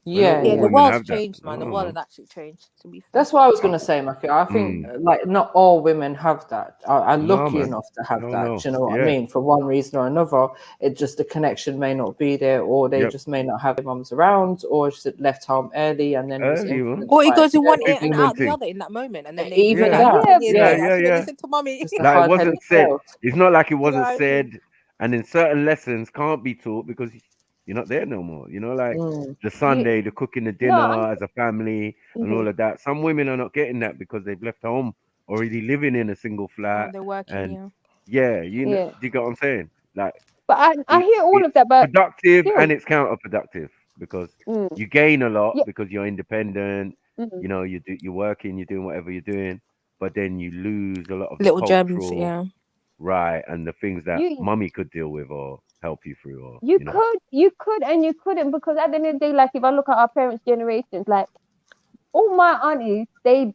But not Yeah, all Yeah, the women world's have that. changed, man. The world has actually changed, to be fair. That's what I was gonna say, Maki. I think like not all women have that. Are No, lucky man. enough to have No, that. no. Do you know what I Yeah. mean? For one reason or another, it just the connection may not be there, or they Yep. just may not have their mums around, or just left home early and then was Early, man. influenced Or it by goes in one external ear and woman out the thing. other in that moment, and then they Even like that. 10 years Yeah, later, I yeah, should have yeah. listened to mommy. Just the Like it hard-headed wasn't said. girls. It's not like it wasn't Right. said, and in certain lessons can't be taught because you're not there no more. You know, like the Sunday, the cooking the dinner as a family and all of that. Some women are not getting that because they've left home already living in a single flat. They're working, And yeah. you know, Yeah. do you get what I'm saying? Like But I hear all it's of that, but productive still. and it's counterproductive because Mm. you gain a lot Yeah. because you're independent. Mm. You know, you're working, you're doing whatever you're doing, but then you lose a lot of the Little gems, cultural yeah. right and the things that You mummy could deal with or help you through, or you you know. could and you couldn't, because at the end of the day, like if I look at our parents' generations, like all my aunties, they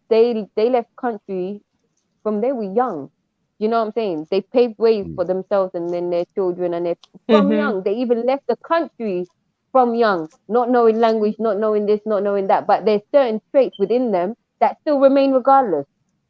left country from they were young. You know what I'm saying? They paved ways for themselves and then their children, and they from young. They even left the country from young, not knowing language, not knowing this, not knowing that. But there's certain traits within them that still remain regardless.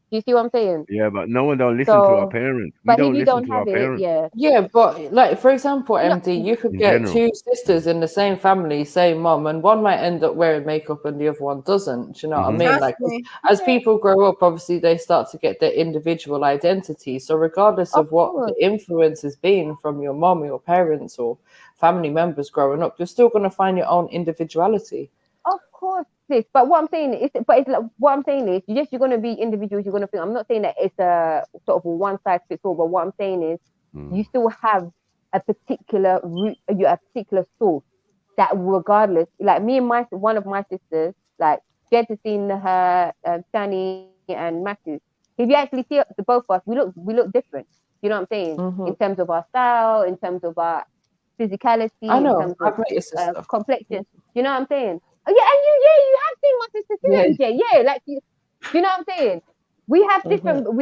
Do you see what I'm saying? Yeah, but no one don't listen to our So, parents. We but if don't you listen don't to our have it, parents yeah. Yeah, but like for example, No. MD, you could in get general. two sisters in the same family, same mum, and one might end up wearing makeup and the other one doesn't. Do you know what I mean? Trust Like me. as people grow up, obviously they start to get their individual identity. So regardless of what the influence has been from your mum, your parents, or family members growing up, you're still going to find your own individuality. Of course, sis. But what I'm saying is, like, yes, you're gonna be individuals. You're gonna think. I'm not saying that it's a sort of a one size fits all. But what I'm saying is, you still have a particular root, a particular source that, regardless, like me and one of my sisters, like Jed has seen her, Shani and Matthew. If you actually see the both of us, we look different. You know what I'm saying? In terms of our style, in terms of our physicality, I in know. terms I've of met your sister. complexion. You know what I'm saying? Oh, yeah, and you have seen my sister too, MJ. Yeah, like you know what I'm saying? We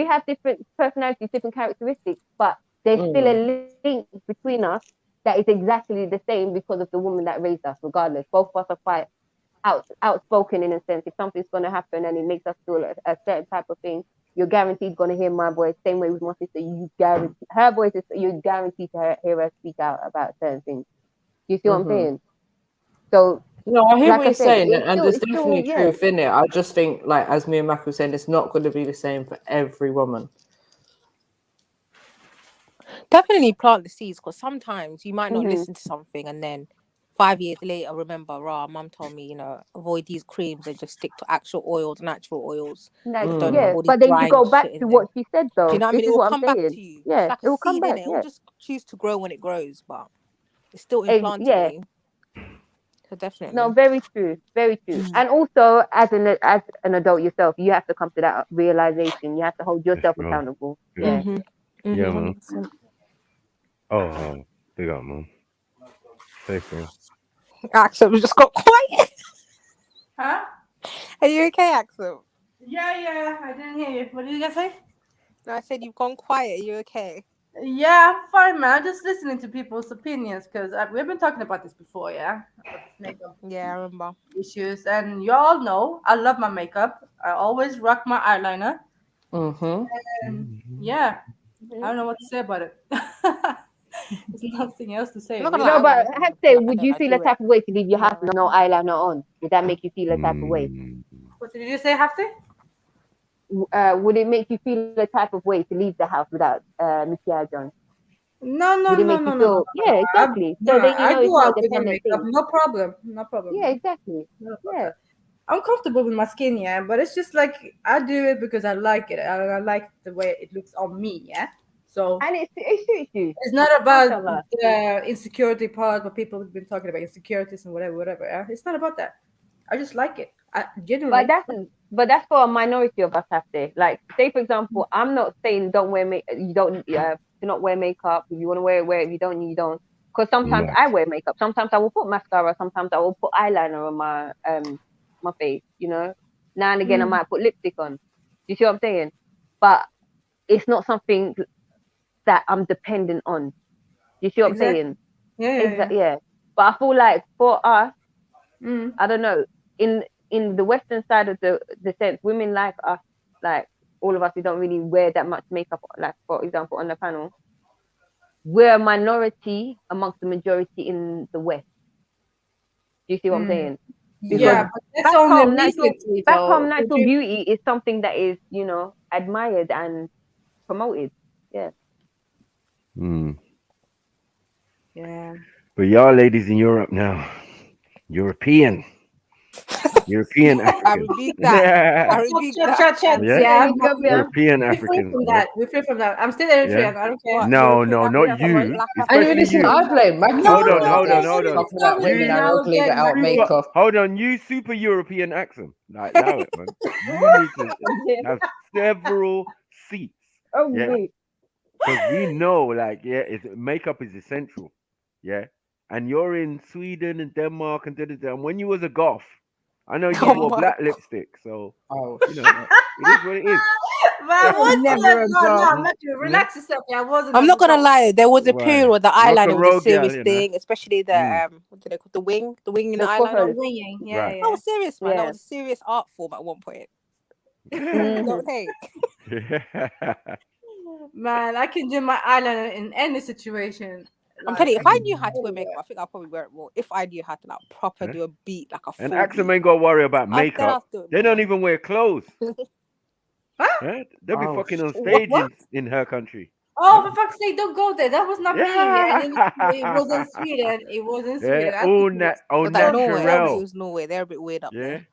have different personalities, different characteristics, but there's still a link between us that is exactly the same because of the woman that raised us, regardless. Both of us are quite outspoken in a sense. If something's gonna happen and it makes us feel a certain type of thing, you're guaranteed gonna hear my voice. Same way with my sister, her voice is, you're guaranteed to hear her speak out about certain things. You see what I'm saying? So no, I hear like what I you're said, saying, it's and still, there's it's definitely still, truth in it. I just think, like as me and Mac were saying, it's not going to be the same for every woman. Definitely plant the seeds, because sometimes you might not listen to something and then 5 years later remember, mum told me, avoid these creams and just stick to actual oils, natural oils. Like, Don't yeah, have all these but then you drying go back shit in to them. what she said, Do you though. know what I This mean? It is will what I'm come back saying. to you. Yeah, It's like it a will come seed, back. innit? It Yeah, will just choose to grow when it grows, but it's still implanted yeah. in you. So definitely. No, very true, very true. And also, as an adult yourself, you have to come to that realization. You have to hold yourself accountable. Yeah. Yeah, man. 100%. Oh, big up, man. Safe, man. Axel, we just got quiet. Huh? Are you okay, Axel? Yeah, I didn't hear you. What did you guys say? No, I said you've gone quiet. Are you okay? Yeah, I'm fine, man. I'm just listening to people's opinions because we've been talking about this before, yeah? About this makeup Yeah, I remember. issues. And you all know I love my makeup. I always rock my eyeliner. And yeah, I don't know what to say about it. There's nothing else to say. I'm not gonna Really. No, lie, but I have to say, would you feel a type of way to leave your house with no eyeliner on? Would that make you feel a type of way? What did you say, Hafti? Would it make you feel a type of way to leave the house without maquillage on? No. Would it make you feel? Yeah, exactly. So then I it's go not out a with my dependent makeup. thing. No problem. No problem. Yeah, exactly. Yeah. I'm comfortable with my skin, yeah, but it's just like I do it because I like it. I like the way it looks on me, yeah. So and it suits you. It's not about the insecurity part, but people have been talking about insecurities and whatever. Yeah? It's not about that. I just like it. Genuinely. But that's for a minority of us, have to. Like, say for example, I'm not saying don't wear do not wear makeup. If you want to wear it, wear it. If you don't, you don't. Because sometimes I wear makeup. Sometimes I will put mascara. Sometimes I will put eyeliner on my face. Now and again I might put lipstick on. You see what I'm saying? But it's not something that I'm dependent on. You see what Exactly. I'm saying? Yeah. Yeah. But I feel like for us, I don't know, in the Western side of the sense, women like us, like all of us, we don't really wear that much makeup. Like for example, on the panel, we're a minority amongst the majority in the West. Do you see what I'm saying? Because Yeah, but that's only recently, back though. home, natural beauty is something that is, admired and promoted. Yeah. Yeah. But y'all ladies in Europe now, European African. I rebuke that. I rebuke that. Yeah, European we're free Africans. from Yeah. that. We're free from that. I'm still Eritrean. I don't care. No, not you. And you Especially listen, you. I blame Mackie. Hold on. Talking about women are ugly without makeup. Hold on, you super European accent. Like, allow it, man. You need to have several seats. Yeah. Because we know, like, makeup is essential. Yeah. And you're in Sweden and Denmark and and when you was a goth, I know you wore black lipstick, so it is what it is. But I wasn't Never a no, Matthew, relax yourself. Yeah, I wasn't. I'm not gonna lie. There was a Right. period where the Rock and eyeliner was roll a serious gal, you know. thing, especially the what do they call the wing in the eyeliner. Winging, yeah, Right. That was serious, man. Yeah. That was a serious art form at one point. Mhm. Don't hate. Man, I can do my eyeliner in any situation. I'm telling you, if I knew how to wear makeup, I think I'll probably wear it more. If I knew how to like proper do a beat, like a full And Axel beat. ain't got to worry about I'll makeup. do it They don't even wear clothes. Yeah? They'll be Oh, fucking on What? stage What? in her country. Oh, for fuck's sake, don't go there. That was not me. Yeah. And it was in Sweden. It was in Sweden. Yeah, I think it was Was that Norway? I think it natural. was Norway. They're a bit weird up Yeah, there.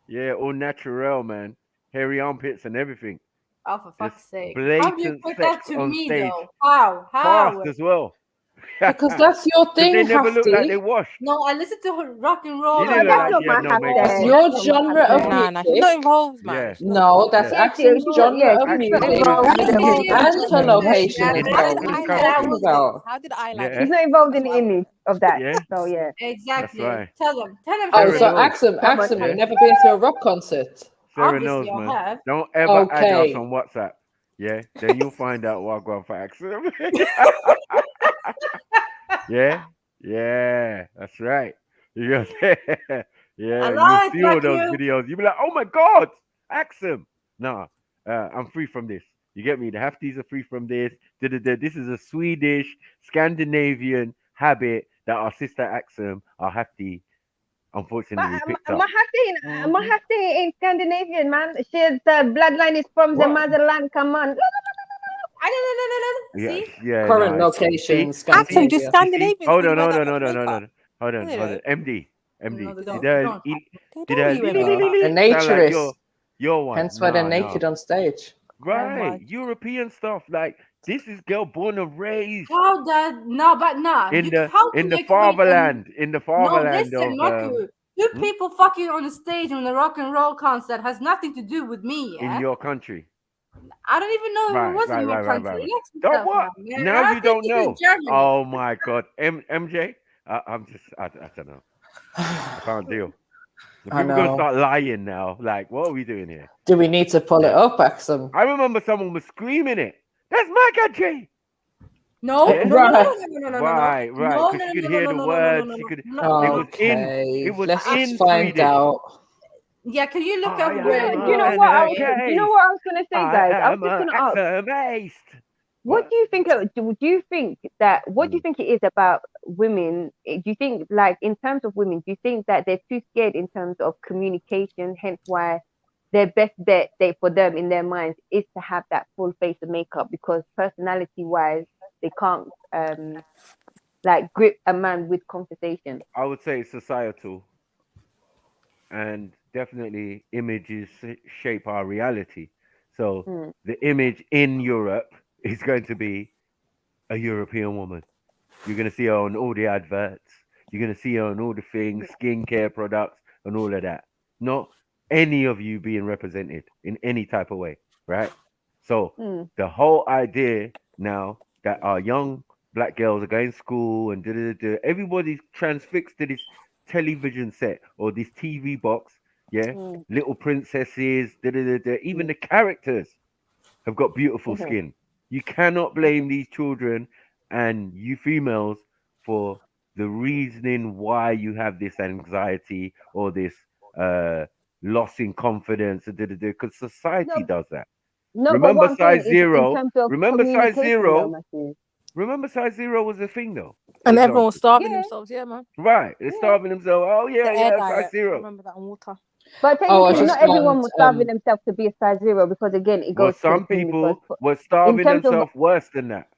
yeah, all natural, man. Hairy armpits and everything. Oh, for fuck's sake. How do you Blatant put sex that to on me, stage. though? How? Fast as well. Because that's your thing, They never look like Hafti. they washed. No, I listen to rock and roll. You didn't look like That's she not had my no makeup. That's happened. your That's not my genre of happened. Nah, she's music. not involved, man. Yeah. She's not No, involved. that's Yeah, Axel's she's genre not of music. involved in the And image. her location Yeah, is but what I we're didn't Exactly. that I talking was about. How did the eyeliner? Yeah. She's not involved in That's the what I image of that. Yeah. So yeah. Exactly. That's right. Tell them. Oh, Sarah so knows. Axel, Come on. you've Yeah. never been to a rock concert? Sarah Obviously, knows, I man. have. Don't ever add us Okay. on WhatsApp. Yeah. Then you'll find out what I'm going for Axel. Yeah. Yeah. That's right. You know what I'm saying? Yeah. I You'll like see all those you. videos. You'll be like, oh my God, Axel. Nah, I'm free from this. You get me? The Hafties are free from this. This is a Swedish, Scandinavian habit that our sister Axel, our Hafti, unfortunately picked up. My Hafti ain't Scandinavian, man. She's bloodline is from the What? motherland. Come on. Yeah, See? yeah. Current Nah. location, Axel, do Scandinavia. Scandinavians Hold really on. wear that much makeup? Hold on. No, they don't. MD. No, they don't. Did They I don't. They did don't I really wear makeup. They're sound like naturists. your one? Hence why they're No. naked on stage. Right. European stuff. Like this is girl born and raised How that? No, but no. in You how the can you equate fatherland. In the No, fatherland listen, of Maku. Two people fucking on the stage on the rock and roll concert has nothing to do with me, in yeah? your country. I don't even know if it was in my country. Right. Relax Don't yourself what? now, man. Now I you think don't it's know. in Germany. Oh my God, MJ. I'm just I don't know. I can't deal. I People gonna know. start lying now. Like, what are we doing here? Do we need to pull it up, Axel? I remember someone was screaming it. That's my country. No, Yeah? no, no. Right. No, Because no, she could no, hear no, the no, no, words. no, She no, could. no. It was Let's in just find Swedish. out. Yeah, can you look I up where? am Do you know what I was? an Do you know what I was gonna say, I guys? I was am just gonna ask. amazed. What do you think? Do you think that? What do you think it is about women? Do you think, like, in terms of women, do you think that they're too scared in terms of communication? Hence, why their best bet for them in their minds is to have that full face of makeup, because personality-wise, they can't like grip a man with conversation. I would say it's societal, and definitely images shape our reality. So the image in Europe is going to be a European woman. You're going to see her on all the adverts. You're going to see her on all the things, skincare products, and all of that. Not any of you being represented in any type of way, right? So the whole idea now that our young black girls are going to school and everybody's transfixed to this television set or this TV box, yeah? Little princesses, even the characters have got beautiful skin. You cannot blame these children and you females for the reasoning why you have this anxiety or this loss in confidence, because society does that. No, but Remember what I'm saying size is in zero. terms of Remember size communication, though, zero. Matthew. Remember size zero was a thing though. And for everyone was example. starving themselves. Yeah, man. Right, they're starving themselves. Oh The yeah, air yeah, diet. size zero. I remember that on water. But Oh, I technically, just not everyone want was starving themselves to be a size zero, because again, it Well, goes to some the thing. Because people were in starving terms of themselves worse than that.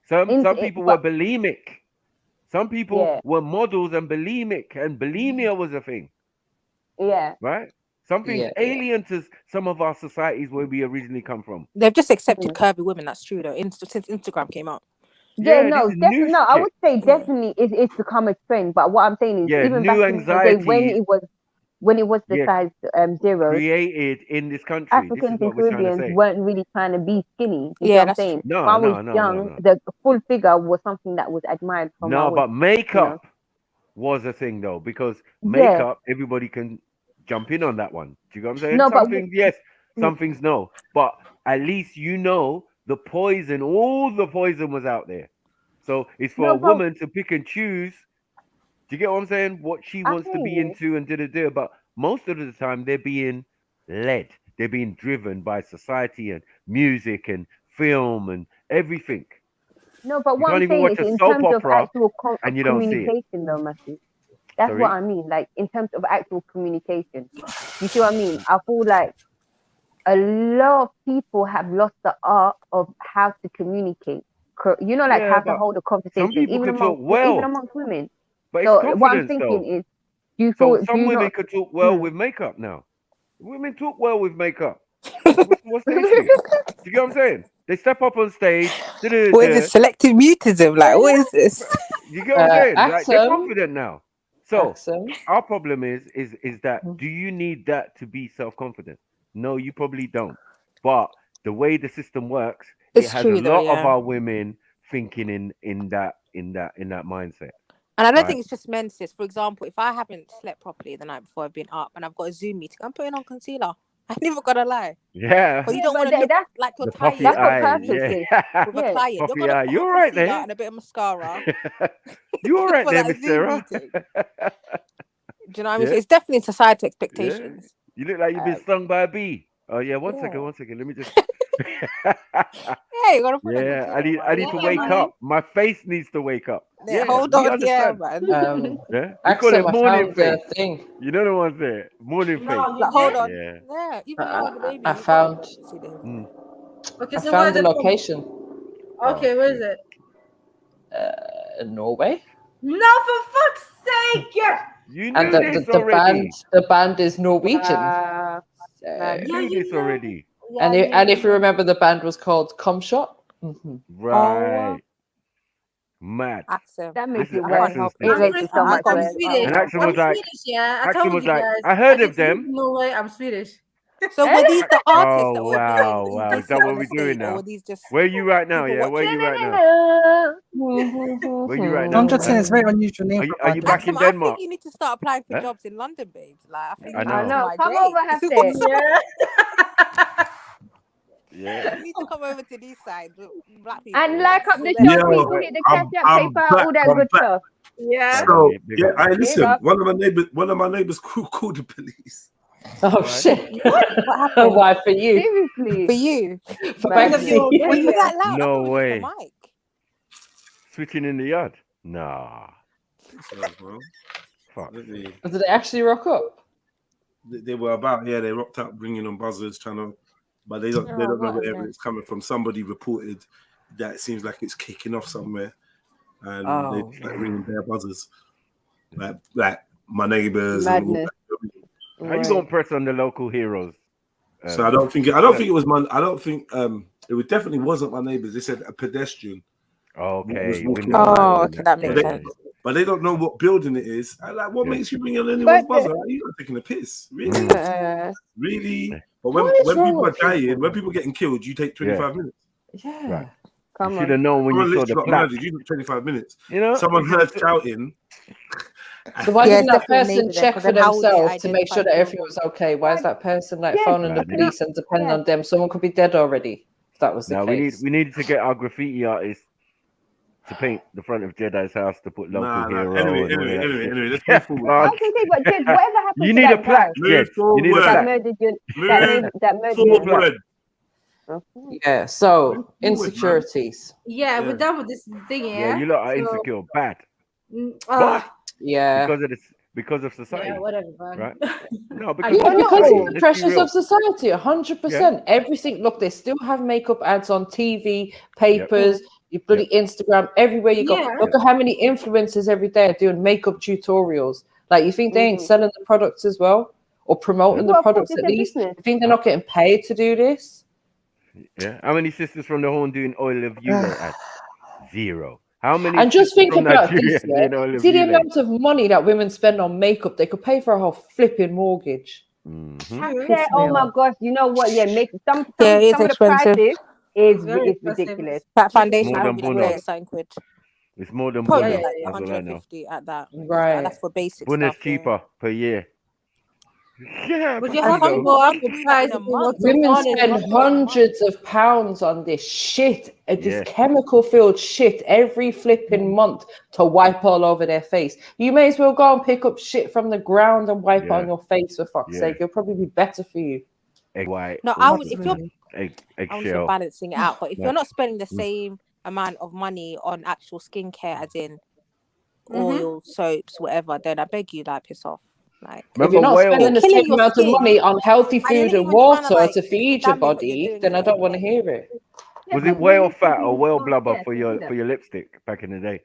Some people were but bulimic. Some people were models and bulimic, and bulimia was a thing. Yeah. Right? Something's Yeah. alien to some of our societies where we originally come from. They've just accepted curvy women. That's true, though. Since Instagram came out. Yeah, Yeah, no, this is new no, I would shit. say definitely it's become a trend. But what I'm saying is, Yeah, even new back in the day anxiety. when it was the Yeah, size zeros, created in this country. This Africans is and what we're trying to Caribbeans say. weren't really trying to be skinny. You see Yeah, what I'm that's saying? true. When I was No. young, the full figure was something that was admired from I No, was, but you know. makeup was a thing though, because Yeah. makeup, everybody can jump in on that one. Do you know what I'm saying? No, Some but things yes, some things no. But at least you know the poison, all the poison was out there. So it's for a woman to pick and choose. Do you get what I'm saying? What she wants to be into and do. But most of the time they're being led. They're being driven by society and music and film and everything. No, but You what can't I'm even saying watch is a in soap terms of opera actual and you don't see it. communication, though, Matthew. That's Sorry? what I mean. Like in terms of actual communication, you see what I mean? I feel like a lot of people have lost the art of how to communicate. You know, like Yeah, how to but hold a some conversation, people even could talk even well, amongst women. but it's So what I'm confidence thinking though. is, do you So feel? Do some you women not? could talk well with makeup now. Women talk well with makeup. What's the issue? Do you get what I'm saying? They step up on stage. What is this? Selective mutism? Like, what is this? You get what I'm saying? Like they're Axum. confident now. So Axum. our problem is that do you need that to be self-confident? No, you probably don't. But the way the system works, It's it has true a though, lot of yeah. our women thinking in that mindset. And I don't right? think it's just men, sis. For example, if I haven't slept properly the night before I've been up and I've got a Zoom meeting, I'm putting on concealer. I'm never gonna lie. Yeah. But you don't want to look like you're The tired. puffy That's what eye, purpose yeah. is. With a client. You're Puffy gonna eye. put You on all right concealer there? and a bit of mascara. You all right for there, that Miss Zoom Sarah? meeting. Do you know what I mean? Yeah. So it's definitely societal Yeah. expectations. You look like you've been stung by a bee. Oh yeah, one second. Let me just Yeah, you gotta put on Yeah, concealer, I need to wake up. My face needs to wake up. Yeah, Yeah, hold we on, yeah, understand. man. Yeah, we call Axum, it I morning found the face. thing. You know the ones there, morning face. Like, hold on. Yeah. Yeah, even now with the baby. I you found can't see the- Mm. Okay, I so found where's the it from? location. Okay, where is it? Norway. No, for fuck's sake! You And knew this the already. band is Norwegian. You knew this already. And if you remember, the band was called Cum Shot. Mm-hmm. Right. Mad. Axum. That This makes is it worse. Axum's It thing. makes it so much I'm worse. Swedish. And Axum I'm was like, Swedish, yeah. I Axum told was you like, guys. I heard just of them. moved to Norway. I'm Swedish. So were these the artists that Oh were wow, being wow! Is decent that what on we're the doing stage, or now? were these just Where are you right now? people Yeah, where are you right now? Where you right now? I'm just saying it's a very unusual name. Are you back in Axum, I Denmark? think you need to start applying for Huh? jobs in London, babes. Like, I think I you know. need to No, come migrate. over, have it. Yeah. Yeah. You need to come over to these sides, black people. And like up the So show, then- people hit the cash up, PayPal, all that good stuff. Yeah. So, Yeah, I listen. up. One of my neighbors called the police. Oh Right. shit! What happened? Why for you? Seriously. For you? For Madness. Banksy? Were you that loud? I No thought it was way. just the mic. Switching in the yard? Nah. Fuck. Did they actually rock up? They were about, yeah, they rocked up bringing on buzzers, but they don't know what a where mess. it's coming from. Somebody reported that it seems like it's kicking off somewhere, and they Oh, like ringing their buzzers, like my neighbors and all Madness. that. How you gonna press on the local heroes? So I don't think it was my. I don't think it definitely wasn't my neighbors. They said a pedestrian. Okay. was walking Oh, by. okay, that makes sense. But they don't know what building it is. I like, what makes you ring on anyone's But buzzer? Like, you're taking a piss, really, really. But when What is wrong people are with dying, people? when people are getting killed, you take 25 minutes. Yeah. Right. Come You on. should have known when you saw Someone the literally got plaque. murdered. You took 25 minutes. You know, Someone heard shouting. So why Yeah, didn't it's that definitely a person neighbour there, check 'cause for then how will they themselves to make sure that identify everything was okay? Why is that person like Yeah, phoning the Madness. police and depending on them? Someone could be dead already. That was the Now case. we need to get our graffiti artists to paint the front of Jedi's house to put local hero. Anyway, let's move forward. I was gonna say, but Jed, whatever happened You to need a that plaque, guy Jed. You need a that plaque. murdered your Move that murdered your forward. Yeah. So insecurities. Yeah, we're done with this thing, Yeah, yeah. you lot are So, insecure, bad. Yeah. Because of society. yeah, whatever, man. Right? No, I because, don't know. Because of the let's be pressures real. of society, 100%. Everything. Look, they still have makeup ads on TV, papers, your bloody Instagram, everywhere you go. Yeah. Look at how many influencers every day are doing makeup tutorials. Like, you think they ain't selling the products as well, or promoting the Well, of course, products it's at a least? business. You think they're not getting paid to do this? Yeah. How many sisters from the Horn doing oil of Ulay ads? 0. How many And just sisters think from about Nigeria this, yeah. doing oil of See the Ulay? amount of money that women spend on makeup, they could pay for a whole flipping mortgage. Yeah, oh my gosh, you know what? Yeah, make some Yeah, it's some of the expensive. prices is Very it's expensive. ridiculous. That More foundation than probably Bono. like 30 quid. It's more than Probably Bono. like That's all I know. 150 at that. Right. That's for basic Bono's stuff. Yeah. cheaper per year. Yeah, But but you you have to know. go up I'm the doing that price in a if you want month. to Women afford it. spend hundreds of pounds on this shit, this Yeah. chemical-filled shit every flipping month to wipe all over their face. You may as well go and pick up shit from the ground and wipe on your face, for fuck's sake. It'll probably be better for you. Egg white. No, I would if you're Eggshell. you're balancing it out. But if you're not spending the Mm. same amount of money on actual skincare, as in oil, soaps, whatever, then I beg you, like, piss off. Like, If you're not spending the killing same your amount of skin, money on healthy and you're food not and even water trying to, like, to feed your damage what you're body, doing then to I the don't want to hear it. Was it whale or fat or whale blubber for your lipstick back in the day?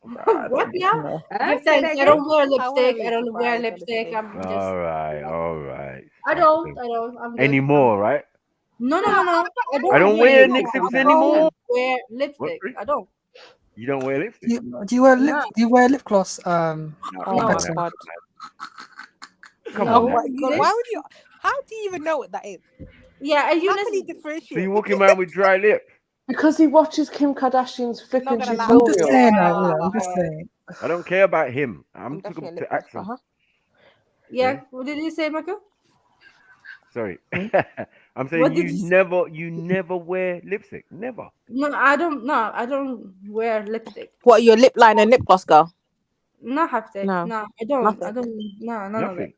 What now? Say Thanks. that I don't wear again? I lipstick. wouldn't I be don't wear surprised, lipstick. I'm just. All right. I don't. I'm good. Anymore, right? No. I don't. I don't wear lipsticks I anymore. don't wear lipstick. I don't. You don't wear lipstick? Do you wear lip? Do you wear lip gloss? Oh No. my god! Come Oh on. my You god! did? Why would you? How do you even know what that is? Yeah, and you How can you So differentiate? you walking around with dry lip? Because he watches Kim Kardashian's flipping gonna lie. I'm just tutorial. saying that. Yeah, I'm just saying. I don't care about him. I'm talking definitely a to lip gloss. Axel. Yeah. What did you say, Michael? Sorry. I'm What saying did you you never wear lipstick. Never. No, I don't. No, I don't wear lipstick. What, your lip liner and lip gloss, girl? Not have to. No. No, I don't. Nothing. I don't. No, none of it. Nothing.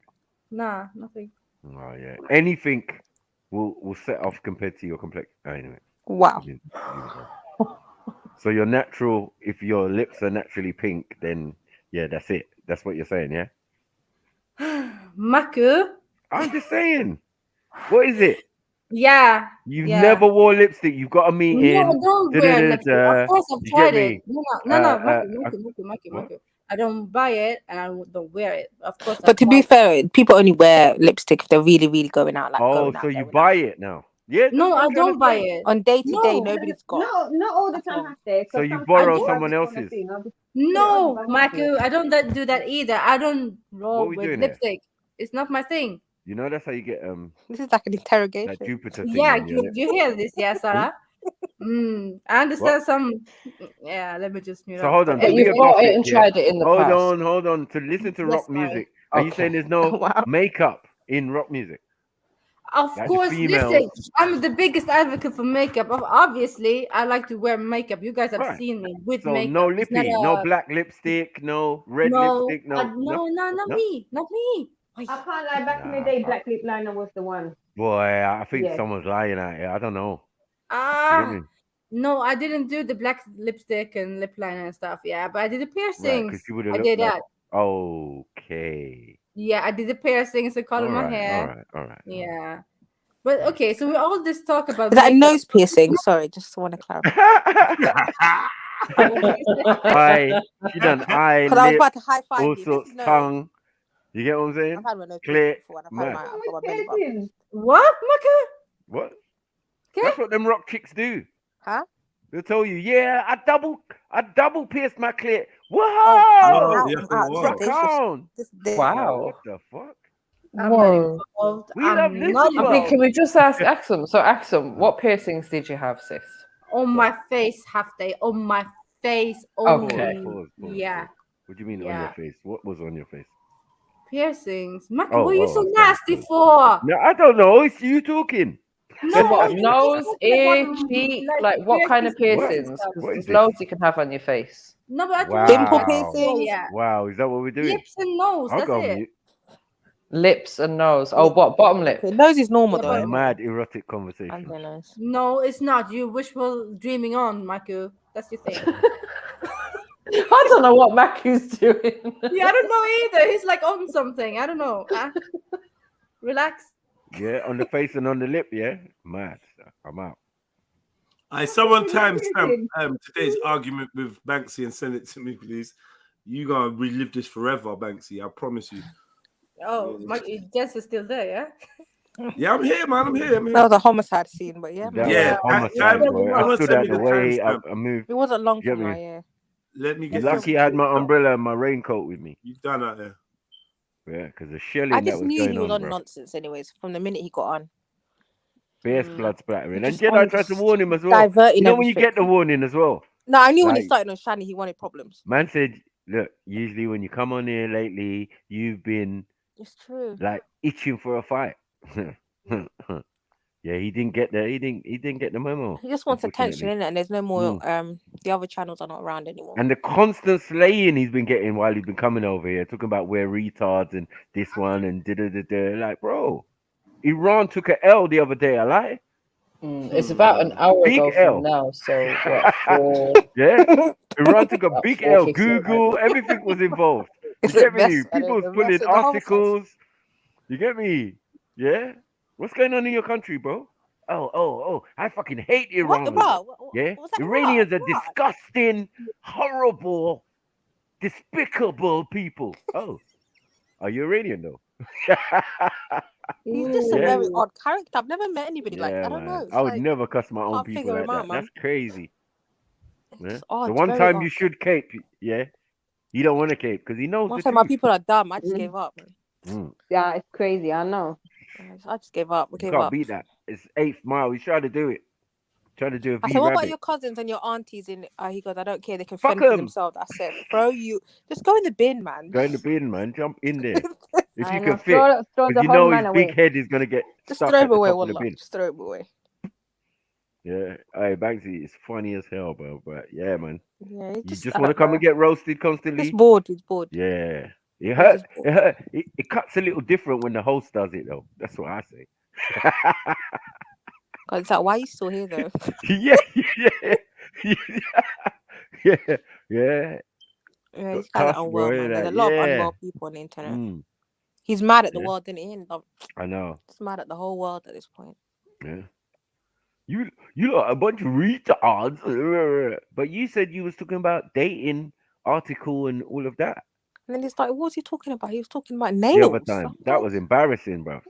Nah, nothing. Oh yeah. Anything will set off compared to your complexion. Anyway. Wow. So you're natural. If your lips are naturally pink, then yeah, that's it. That's what you're saying, yeah. Maku. I'm just saying. What is it? Yeah. You've yeah. never wore lipstick. You've got a meeting. No, I don't wear lipstick. Of course, I've You tried get it. me? No, Maku. I don't buy it and I don't wear it. Of course. But to be fair, people only wear lipstick if they're really, really going out. Like, Oh, so you buy it now? Yeah. No, I don't buy it. On day to day, No. nobody's got. Not all the time, have to. So you borrow someone else's. No, Maku, I don't do that either. I don't roll we with doing here? lipstick. It's not my thing. You know that's how you get This is like an interrogation. that Jupiter thing. Yeah, on your you lip. hear this, yeah, Sarah? I understand some. Yeah, let me just mute So up. hold on. But To be you've a bought gossip, it and tried it in the hold past. Hold on. To listen to Yes, rock sorry. music, are you saying there's no makeup in rock music? Of That's course, females. listen, I'm the biggest advocate for makeup. Obviously, I like to wear makeup. You guys have Right. seen me with So makeup. no It's not lippy, no black lipstick, no red lipstick, not me. I can't lie. Back in the day, black lip liner was the one. Boy, I think Yeah. someone's lying out here. I don't know. You get me? No, I didn't do the black lipstick and lip liner and stuff. Yeah, but I did the Right, piercings. because you would have I looked did like. that. Okay. Yeah, I did the piercings, the color of my hair. All right. Yeah. But okay, so we all just talk about Is that a makeup. nose piercing? Sorry, just want to clarify. Eye, she done eye, Because I was lip, about to high five all you. sorts, This is nose. tongue. You get what I'm saying? I've had my nose Clear. pierced before, and I've had Mad. my belly button. What, Maka? What? That's what them rock chicks do. Huh? They'll tell you, yeah, I double pierced my clit. Whoa! Rock on. Wow. What the fuck? Whoa. We love this. I mean, can we just ask Axum? So, Axum, what piercings did you have, sis? On my face, have they? On my face only. Okay. Pause. Yeah. What do you mean on Yeah. your face? What was on your face? Piercings. Maka, Oh, what are you oh, so okay, nasty cool. for? No, I don't know. It's you talking. So what? it's Nose, talking ear, about, cheek, like, like what kind of piercings and piercings? stuff. Because What is there's this? loads you can have on your face. No, but I told you Dimple like before, piercings. yeah. Wow, is that what we're doing? Lips and nose. I'll That's go on it. mute. Lips and nose. Oh, what? Bottom lip. Okay, nose is normal Yeah, though. but Everyone. Mad erotic conversation. And their nose. no, it's not. You wishful dreaming on, Maku. That's your thing. I don't know what Maku's doing. Yeah, I don't know either. He's like on something. I don't know. Relax. Yeah, on the face and on the lip. Yeah, mad. I'm out. Someone timestamp today's argument with Banksy and send it to me, please. You gotta relive this forever, Banksy. I promise you. Oh, Jess is still there, yeah? Yeah, I'm here, man. I'm here. That was a homicide scene, but yeah. That Yeah, was homicide, boy. I stood out me the the way. I timestamp. moved. It wasn't long Get from me? now, yeah. Let me You're get lucky I had my umbrella and my raincoat with me. You've done out there. Yeah, because the shelling I that just was knew going he was on bro. nonsense anyways from the minute he got on. Fierce blood splattering. And Just Jedi on tried to just warn him as well. diverting You know when you everything. get the warning as well. No, I knew when he Like, started on Shani, he wanted problems. man said, look, usually when you come on here lately, you've been It's true. like itching for a fight. Yeah, he didn't get the he didn't get the memo. He just wants attention, unfortunately. innit? And there's no more the other channels are not around anymore. And the constant slaying he's been getting while he's been coming over here, talking about we're retards and this one and da. Like, bro, Iran took a L the other day. I lie. It's about an hour Big ago L. from now. So what? Yeah, Iran took a About big 4 L. 6 Google, everything was involved. You It's get a mess, me? man. People was It's a mess pulling in the whole sense. articles. You get me? Yeah. What's going on in your country, bro? Oh! I fucking hate Iran. Yeah, Iranians are disgusting, horrible, despicable people. Oh, are you Iranian though? He's just a very odd character. I've never met anybody like I don't know. It's I would like, never cuss my own can't people figure like him out, that. man. That's crazy. Yeah? odd, The one very time odd. you should cape, yeah, you don't want to cape because he knows Once the I said my truth. people are dumb, I just gave up. Yeah, it's crazy. I know. I just gave up. I You gave can't up. beat that. It's 8th mile. He's trying to do it. Trying to do a I V said, what about rabbit. your cousins and your aunties in he goes, I don't care, they can Fuck fend for 'em. themselves. I said, just go in the bin, man. Go in the bin, man. Jump in there. If I you know. can fit. Throw the Because you whole know man his away. big head is going to get Just stuck throw at him the away, top of the wallah. bin. Just throw him away. Yeah. Hey, Banksy is funny as hell, bro. But yeah, man. Yeah, You just want to come and get roasted constantly? He's bored. He's bored. Yeah. It hurt. It hurt. It cuts a little different when the host does it, though. That's what I say. God, it's like, why are you still here, though? yeah. Yeah, he's kind of unwell, man. There's a lot of unwell people on the internet. He's mad at the world, didn't he? I know. He's mad at the whole world at this point. Yeah. You lot a bunch of retards. But you said you was talking about dating article and all of that. And then he's like, what was he talking about? He was talking about The nails. other time. That was embarrassing, bro.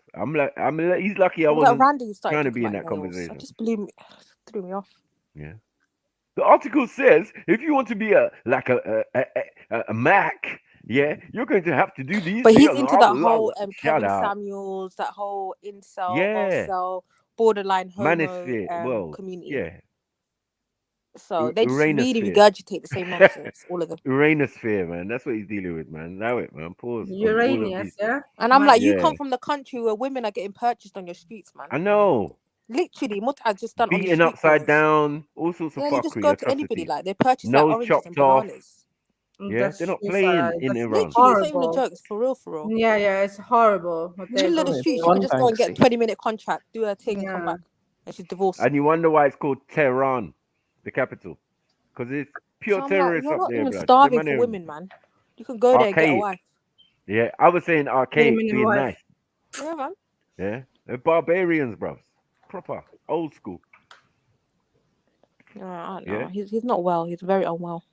He's lucky I Like wasn't Randy started trying to talking be in about that nails. conversation. It just threw me off. Yeah. The article says if you want to be a Mac, yeah, you're going to have to do these. But he's things. into that whole Shut Kevin up. Samuels, that whole incel, Yeah. wholesale, borderline homo Manosphere. Well, community. yeah. So they just really Uranosphere. regurgitate the same nonsense, all of them. Uranosphere, man. That's what he's dealing with, man. Allow it, man. Pause. on all of Uranus, these. yeah? And I'm like, you Yeah. come from the country where women are getting purchased on your streets, man. I know. Literally, Muta has just done on the Beaten street upside corners. down, all sorts of Yeah, you just fuckery, go to anybody, atrocities. like they purchase like Nose oranges chopped and off. bananas. Yeah, they're not playing in that's Iran. Literally, it's not even a horrible. joke. It's for real, for real. Yeah, it's horrible what they're Middle of the doing. streets, you could just go and get a 20-minute contract, do her thing, and come back. And she's divorced. And you wonder why it's called Tehran, the capital, because it's pure So I'm like, terrorists you're up not there, even blood. starving Them for man women, man. You can go there and get a archaic. wife. Yeah, I was saying archaic Women and being wife. nice. Yeah, man. Yeah, they're barbarians, bro. Proper old school. I don't know. Yeah. He's not well. He's very unwell.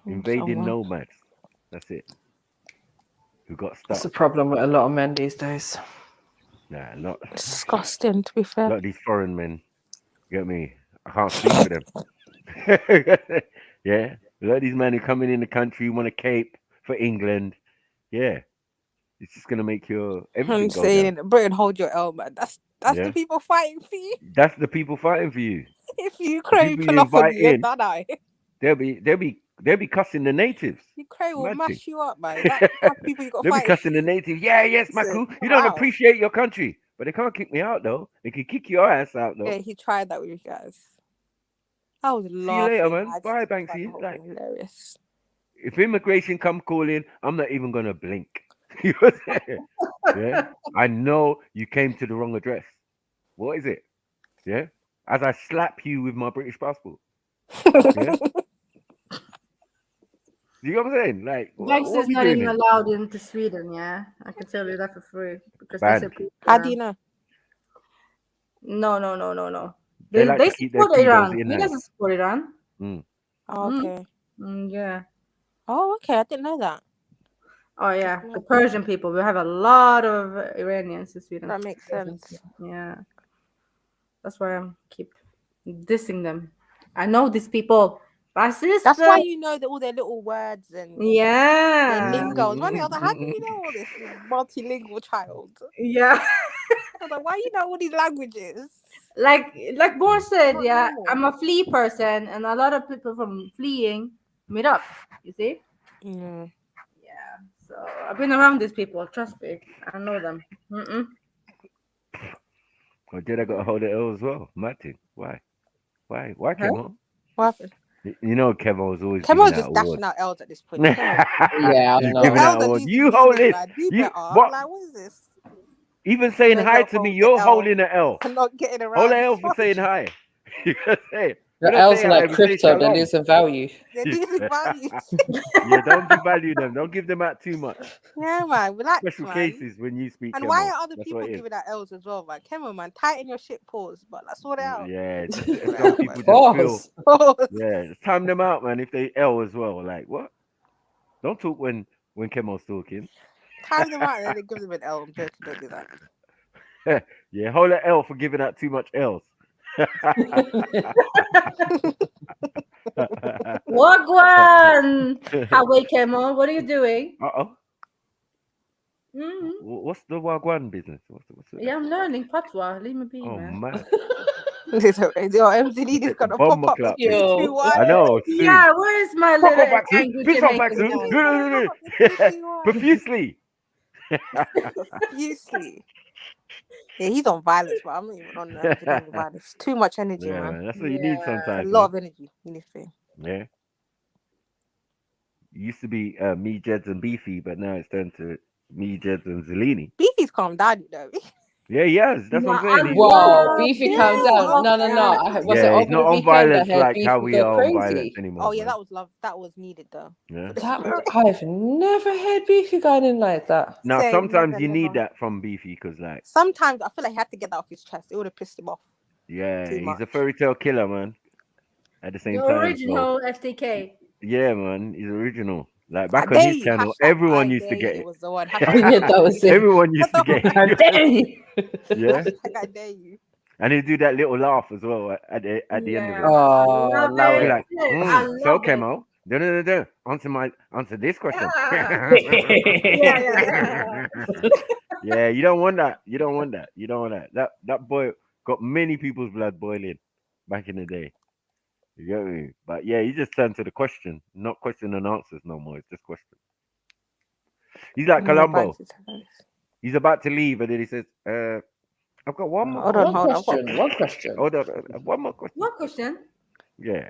Invading unwell. nomads. That's it. Who got That's stuck? the problem with a lot of men these days. Nah, not Disgusting, to be a fair. lot of these foreign men. You get me? I can't speak for them. Yeah, a lot of these men who come in the country want to cape for England. Yeah, it's just gonna make your everything I'm go saying, down. Britain, hold your L, man. That's Yeah. the people fighting for you. That's the people fighting for you. If The Ukraine people pull you off on invite you, you're in, done, aye. they'll be cussing the natives. Ukraine will Imagine. mash you up, man. That's people you got They'll be fighting. cussing the natives. Yeah, yes, Listen, Maku. You don't wow. appreciate your country. but they can't kick me out though. They can kick your ass out though. Yeah, he tried that with you guys. I was laughing. See you later, man. I just Bye, found the Banksy. whole Like, thing hilarious. if immigration come calling, I'm not even gonna blink. You know what I'm saying? Yeah, I know you came to the wrong address. What is it? Yeah, as I slap you with my British passport. Yeah, you know what I'm saying? Like, Banks what are is we not doing even here? allowed into Sweden, yeah? I can tell you that for free. Because they Banned. support How do you know? No. They like They to keep their support pedos Iran. in He house. doesn't support Iran. Oh, okay. Yeah. Oh, okay. I didn't know that. Oh, yeah. The Persian people. We have a lot of Iranians in Sweden. That makes sense. Yeah. That's why I keep dissing them. I know these people. Racist. That's why you know all their little words and Yeah. their lingos. I was like, how do you know all this? You multilingual child. Yeah. I was like, why you know all these languages? Like Born said, Not yeah, normal. I'm a flea person, and a lot of people from fleeing meet up. You see? Yeah. So I've been around these people. Trust me, I know them. Or did I got a hold of L as well? Martin, why, Huh? Kemo? What happened? You know, Kemo was always Kemo's giving just out dashing awards. out L's at this point. Kemo. Yeah, I He's know. giving Your out L's are awards. losing You meaning, hold it. man. Do You better. what? Like, what is this? Even saying There's hi no to me, hold the you're L holding an L. for not getting Hold around. an L for saying hi. You gotta say. We The don't L's say are hi. like We say crypto, they're shalom. losing value. They're losing values. Yeah, don't devalue them. Don't give them out too much. Yeah, man. Relax, Special man. cases when you speak. And Kemo. why are other That's people what it is. giving out L's as well, man? Kemo, man, tighten your shit pause, but let's sort it out. Yeah, Sort it some out, people man. just feel. Pause. Yeah, time them out, man. If they L as well, like what? Don't talk when Kemo's talking. Time them out and then they give them an L. I'm joking, don't do that. Yeah, hold an L for giving out too much L's. Wagwan! Highway Kemo, what are you doing? Uh-oh. Mm-hmm. What's the Wagwan business? What's it? Yeah, I'm learning Patois. Leave me be, Oh, man. Your MCD is gonna pop Bomber up clap. with 3, 2, 1. I know. Soon. Yeah, where's my Fuck little off, Axel. angry Piss off, Jamaican Axel. man? Profusely. Profusely. Yeah, he's on violence, but I'm not even on anything violence. Too much energy, Yeah, man. man. That's what you need It's sometimes. a lot man. of energy you need to. Yeah. It used to be me, Jeds, and Beefy, but now it's turned to me, Jeds, and Zellini. Beefy's calmed down, you know. Yeah, he has. That's what I'm saying. He's Wow, Beefy, calm down. No. Was it yeah, over he's not the on weekend violence I heard like how Beefy we go are on violence crazy? anymore. Oh yeah, man. that was love. That was needed though. Yeah. I've never heard Beefy going in like that. Now, Same, sometimes never, you need never. that from Beefy because, like, Sometimes I feel like he had to get that off his chest. It would have pissed him off. yeah, Too he's much. a fairy tale killer, man. At the same The time, original FTK. yeah, man, he's original. Like I back on dare his you. channel, Hashtag everyone I used to dare get you it. was the one. Oh yeah, that was it. Everyone used to get I it. dare you. Yeah, Hashtag I dare you. and he'd do that little laugh as well at the end of it. Oh, love love Be it. like, I so love it. Kemo, answer this question. Yeah. Yeah, you don't want that. You don't want that. You don't want that. That boy got many people's blood boiling back in the day. You get me? But yeah, he just turned to the question, not question and answers no more. It's just question. He's like Columbo. He's about to leave, and then he says, I've got one more question. One question. Hold on. One more question. What question? Yeah.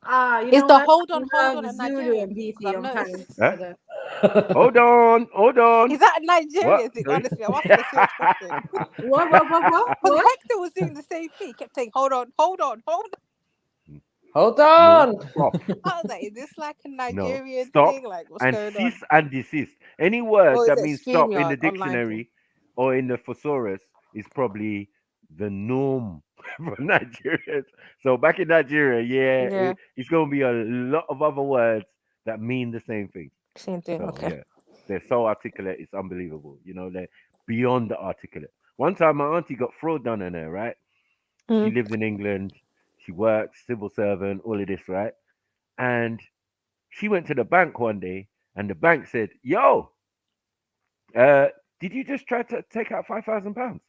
You Is know the what? hold on Love a Zulu Nigerian and thing? 'Cause BT I've on noticed. pants. Huh? Hold on. Is that a Nigerian What? thing? Honestly, I'm asking a serious question. What? Because Hector was doing the same thing. He kept saying, hold on. Hold on. I was like, is this like a No, Nigerian stop thing? Like, what's and going cease on? and desist. Any word Or is that it means stop in the StreamYard online dictionary or in the thesaurus is probably the norm for Nigerians. So back in Nigeria, Yeah. it's going to be a lot of other words that mean the same thing. Same thing. So Okay. yeah, they're so articulate, it's unbelievable. You know, they're beyond the articulate. One time, my auntie got fraud done on her. Right, she lives in England. She works, civil servant, all of this, right? And she went to the bank one day, and the bank said, "Yo, did you just try to take out £5,000?"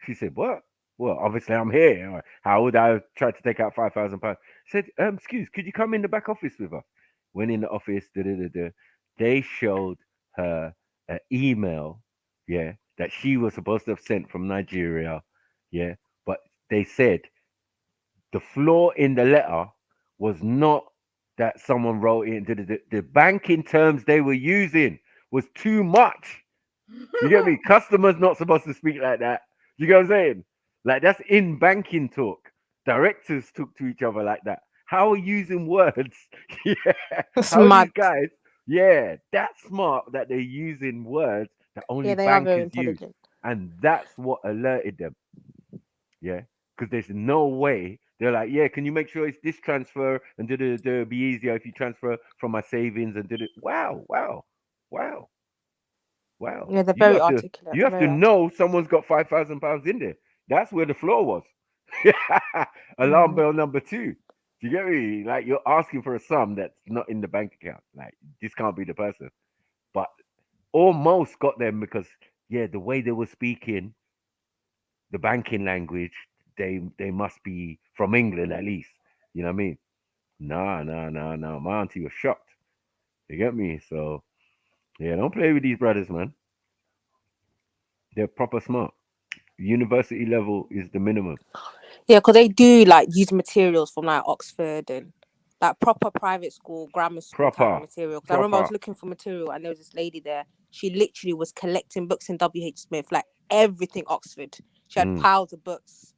She said, "What? Well, obviously I'm here. How would I try to take out £5,000?" Said, "Excuse, could you come in the back office with us?" Went in the office. They showed her an email, that that she was supposed to have sent from Nigeria. Yeah, but they said the flaw in the letter was not that someone wrote it into the banking terms they were using was too much. You get me? Customers not supposed to speak like that. You get what I'm saying? Like that's in banking talk. Directors talk to each other like that. How are you using words? Yeah. How are these guys? Yeah, that's smart that they're using words that only Yeah, they are very bankers use. intelligent. And that's what alerted them. Yeah. Because there's no way they're like, yeah, can you make sure it's this transfer and it'll be easier if you transfer from my savings and did it. Wow. Yeah, they're very articulate. You have to know someone's got £5,000 in there. That's where the flaw was. Alarm bell number 2. Do you get me? Like you're asking for a sum that's not in the bank account. Like this can't be the person. But almost got them because the way they were speaking, the banking language, they must be from England at least. You know what I mean? No. My auntie was shocked. You get me? So yeah, don't play with these brothers, man. They're proper smart. University level is the minimum. Yeah, because they do like use materials from like Oxford and like proper private school, grammar school type of material. Because I remember I was looking for material and there was this lady there. She literally was collecting books in W.H. Smith, like everything Oxford. She had piles of books.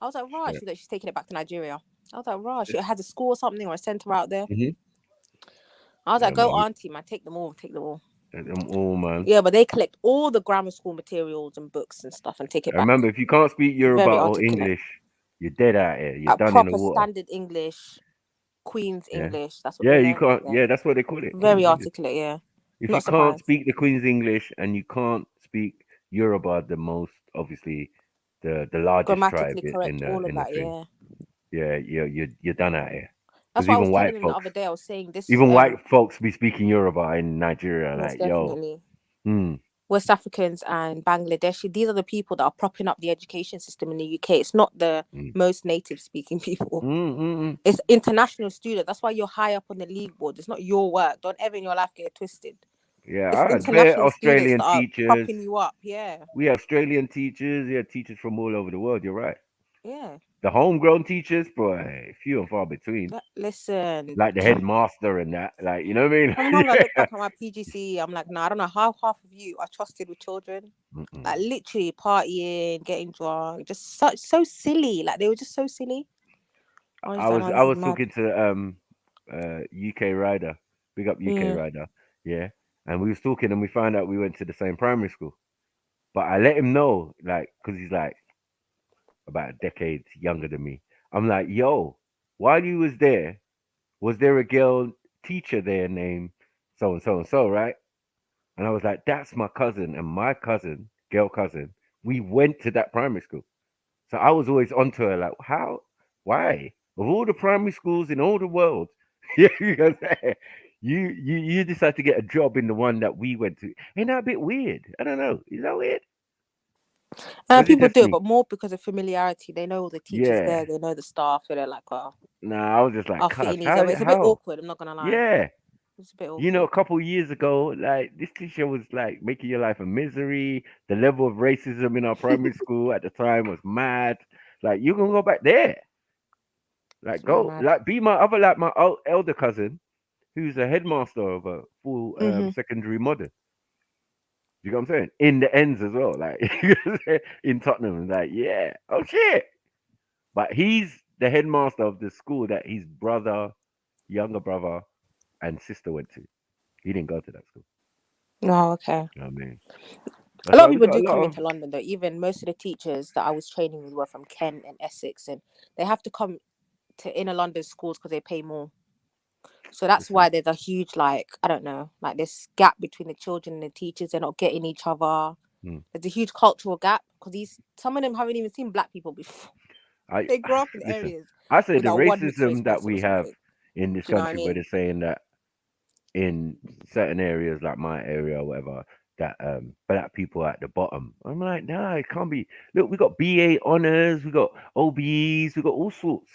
I was like, right. She's taking it back to Nigeria. I was like, right. She had a school or something or a centre out there. I was like, go auntie, man, take them all. Take them all, man. Yeah, but they collect all the grammar school materials and books and stuff and take it back. Remember, if you can't speak Yoruba or English, you're dead out here. You're done in the water. Standard English, Queen's English. That's what you can't. Yeah, that's what they call it. Very articulate. Yeah. If you can't speak the Queen's English and you can't speak Yoruba, the most obviously the largest tribe in the thing. Yeah, you're done out here. That's what I was telling him the other day. I was saying this. Even white folks be speaking Yoruba in Nigeria. Like, definitely. yo. West Africans and Bangladeshi, these are the people that are propping up the education system in the UK. It's not the most native speaking people. It's international students. That's why you're high up on the league board. It's not your work. Don't ever in your life get it twisted. Yeah, we're Australian teachers. Propping you up. Yeah. We have Australian teachers. Yeah, teachers from all over the world. You're right. Yeah. The homegrown teachers, boy, few and far between. But listen, like the headmaster and that, like, you know what I mean? Sometimes I look back at my PGC, I'm like, I don't know how half of you are trusted with children. Like literally partying, getting drunk, just so silly. Like they were just so silly. I was talking to UK Rider, big up UK Rider, yeah, and we was talking and we found out we went to the same primary school, but I let him know, like, because he's like about a decade younger than me. I'm like, yo, while you was there a girl teacher there named so and so and so, right? And I was like, that's my cousin, and my cousin, girl cousin, we went to that primary school. So I was always onto her, like, how, why, of all the primary schools in all the world, you decide to get a job in the one that we went to. Ain't that a bit weird? I don't know. Is that weird? People do it, but more because of familiarity. They know all the teachers there, they know the staff, so they're like, well. Nah, I was just like, it's a bit awkward, I'm not gonna lie. Yeah. It's a bit awkward. You know, a couple of years ago, like, this teacher was like making your life a misery. The level of racism in our primary school at the time was mad. Like, you can go back there. Like, go, like, be my other, like, my elder cousin, who's a headmaster of a full secondary modern. You know what I'm saying? In the ends as well, like in Tottenham, like, yeah, oh shit. But he's the headmaster of the school that his brother, younger brother, and sister went to. He didn't go to that school. Oh, okay. You know what I mean? A lot of people do come into London, though. Even most of the teachers that I was training with were from Kent and Essex, and they have to come to inner London schools because they pay more. So that's why there's a huge, like, I don't know, like this gap between the children and the teachers. They're not getting each other. There's a huge cultural gap because some of them haven't even seen black people before. They grow up in areas. I say the racism that we have in this country, where they're saying that in certain areas, like my area or whatever, that black people are at the bottom. I'm like, nah, it can't be. Look, we got BA honors, we got OBEs, we got all sorts.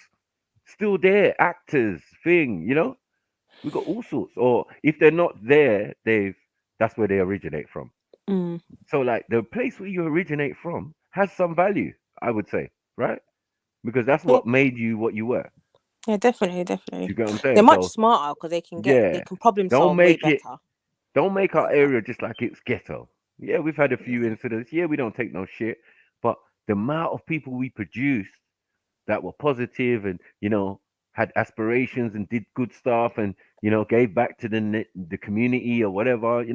Still there, actors, thing, you know? We got all sorts. Or if they're not there, that's where they originate from. So like the place where you originate from has some value, I would say, right? Because that's what made you what you were. Yeah, definitely. Do you get what I'm saying? They're much So smarter because they can yeah, problem don't solve way make it. better. Don't make our area just like it's ghetto. Yeah, we've had a few incidents. Yeah, we don't take no shit, but the amount of people we produced that were positive and had aspirations and did good stuff and gave back to the community or whatever.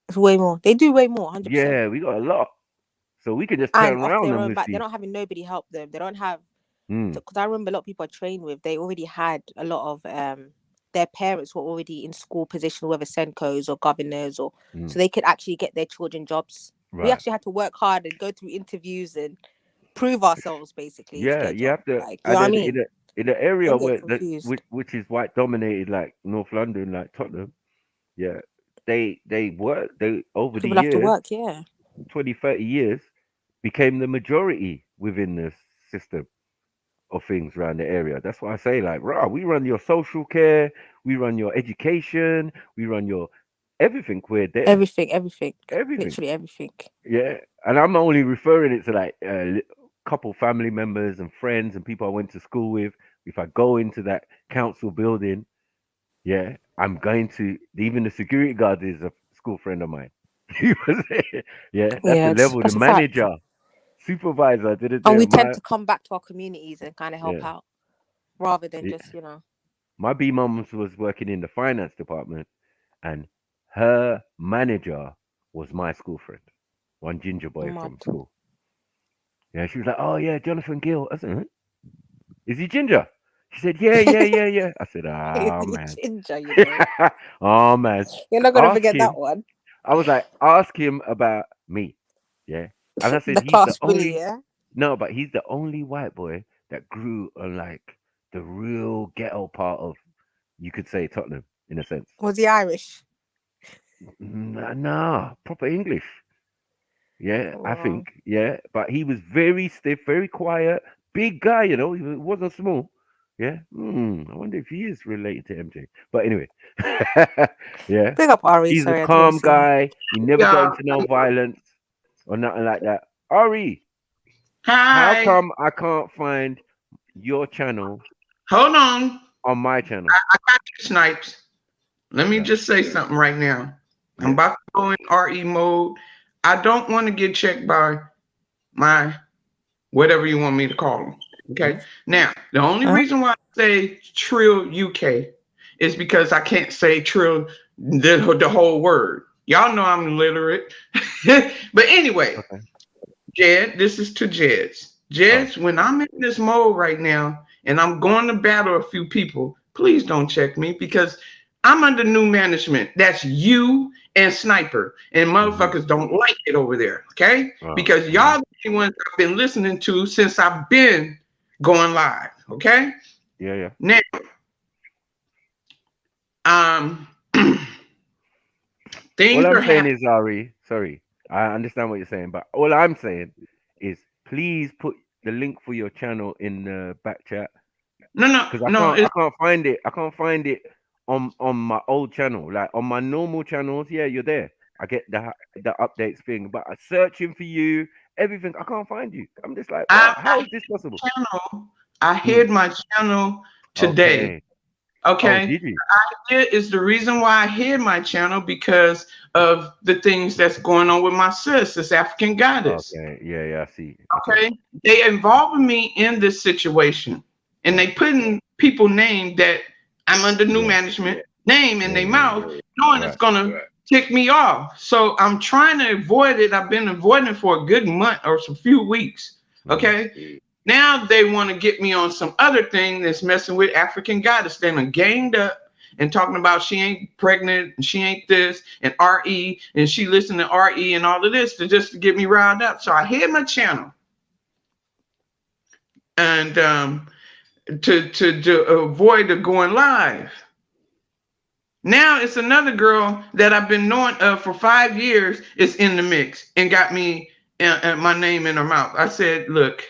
It's way more. They do way more, 100%. Yeah, we got a lot, so we can just And turn off around their and own we back, see. they're not having nobody help them. They don't have, because I remember a lot of people I trained with, they already had a lot of their parents were already in school positions, whether Senkos or governors, or so they could actually get their children jobs. Right. We actually had to work hard and go through interviews and prove ourselves, basically. Yeah, to get a you job. have to. Like, you know what I mean? In the area Don't get where confused. which is white dominated, like North London, like Tottenham. Yeah, they work. They over People the have to years, work, yeah. 20, 30 years, became the majority within the system of things around the area. That's why I say, like, rah, we run your social care, we run your education, we run your everything. We're there. Everything. Everything. Literally everything. Yeah, and I'm only referring it to like a couple family members and friends and people I went to school with. If I go into that council building, yeah, I'm going to even the security guard is a school friend of mine. Yeah, that's the level. That's The a fact. manager, supervisor, And we tend to come back to our communities and kind of help out rather than just, My B mums was working in the finance department, and her manager was my school friend, one ginger boy from school. Yeah, she was like, "Oh yeah, Jonathan Gill." I said, "Huh? Is he ginger?" She said, "Yeah." I said, "Oh man, ginger, you know. oh man, You're not gonna ask forget him." that one. I was like, "Ask him about me." Yeah, and I said, The "He's class the bully, only yeah. no, but he's the only white boy that grew on like the real ghetto part of, you could say, Tottenham in a sense." Was he Irish? Nah, proper English. Yeah, Oh, I wow. think. Yeah, but he was very stiff, very quiet, big guy. He wasn't small. Yeah. I wonder if he is related to MJ. But anyway, yeah. Big up Ari. He's Sorry, a I didn't want calm to see him. guy. He never got into no violence or nothing like that. Ari, how Hi. come I can't find your channel? Hold on. On my channel. I got you, Snipes. Let me just say something right now. I'm about to go in RE mode. I don't want to get checked by my whatever you want me to call them. Okay. Now, the only reason why I say Trill UK is because I can't say Trill the whole word. Y'all know I'm illiterate. But anyway, Jed, this is to Jed's. Jed's, when I'm in this mode right now and I'm going to battle a few people, please don't check me because I'm under new management. That's you and Sniper. And motherfuckers don't like it over there. Okay? Because y'all the ones I've been listening to since I've been going live. Okay? Yeah. Now, things all are I'm saying happening. is, Ari, sorry, I understand what you're saying, but all I'm saying is please put the link for your channel in the back chat. Because I can't find it. I can't find it on my old channel. Like on my normal channels, yeah, you're there. I get the updates thing, but I'm searching for you, everything. I can't find you. I'm just like, wow, how is this possible? I hid my channel today. Okay. Oh, did you? Is the reason why I hid my channel because of the things that's going on with my sis, this African goddess. Okay. Yeah, I see. Okay. They involving me in this situation. And they putting people name that I'm under new management name in their mouth, knowing it's gonna tick me off. So I'm trying to avoid it. I've been avoiding it for a good month or a few weeks. Okay. Now they want to get me on some other thing that's messing with African goddess. Then I ganged up and talking about she ain't pregnant and she ain't this and RE and she listened to RE and all of this just to get me riled up. So I hid my channel. And to avoid the going live. Now it's another girl that I've been knowing for 5 years is in the mix and got me my name in her mouth. I said, look,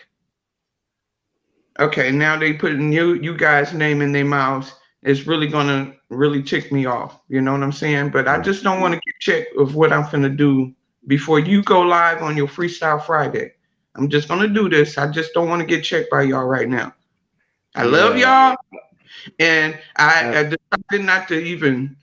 okay, now they putting you guys' name in their mouths. It's really gonna really tick me off. You know what I'm saying? But I just don't want to get checked of what I'm finna do before you go live on your Freestyle Friday. I'm just gonna do this. I just don't want to get checked by y'all right now. I love y'all, and I decided not to even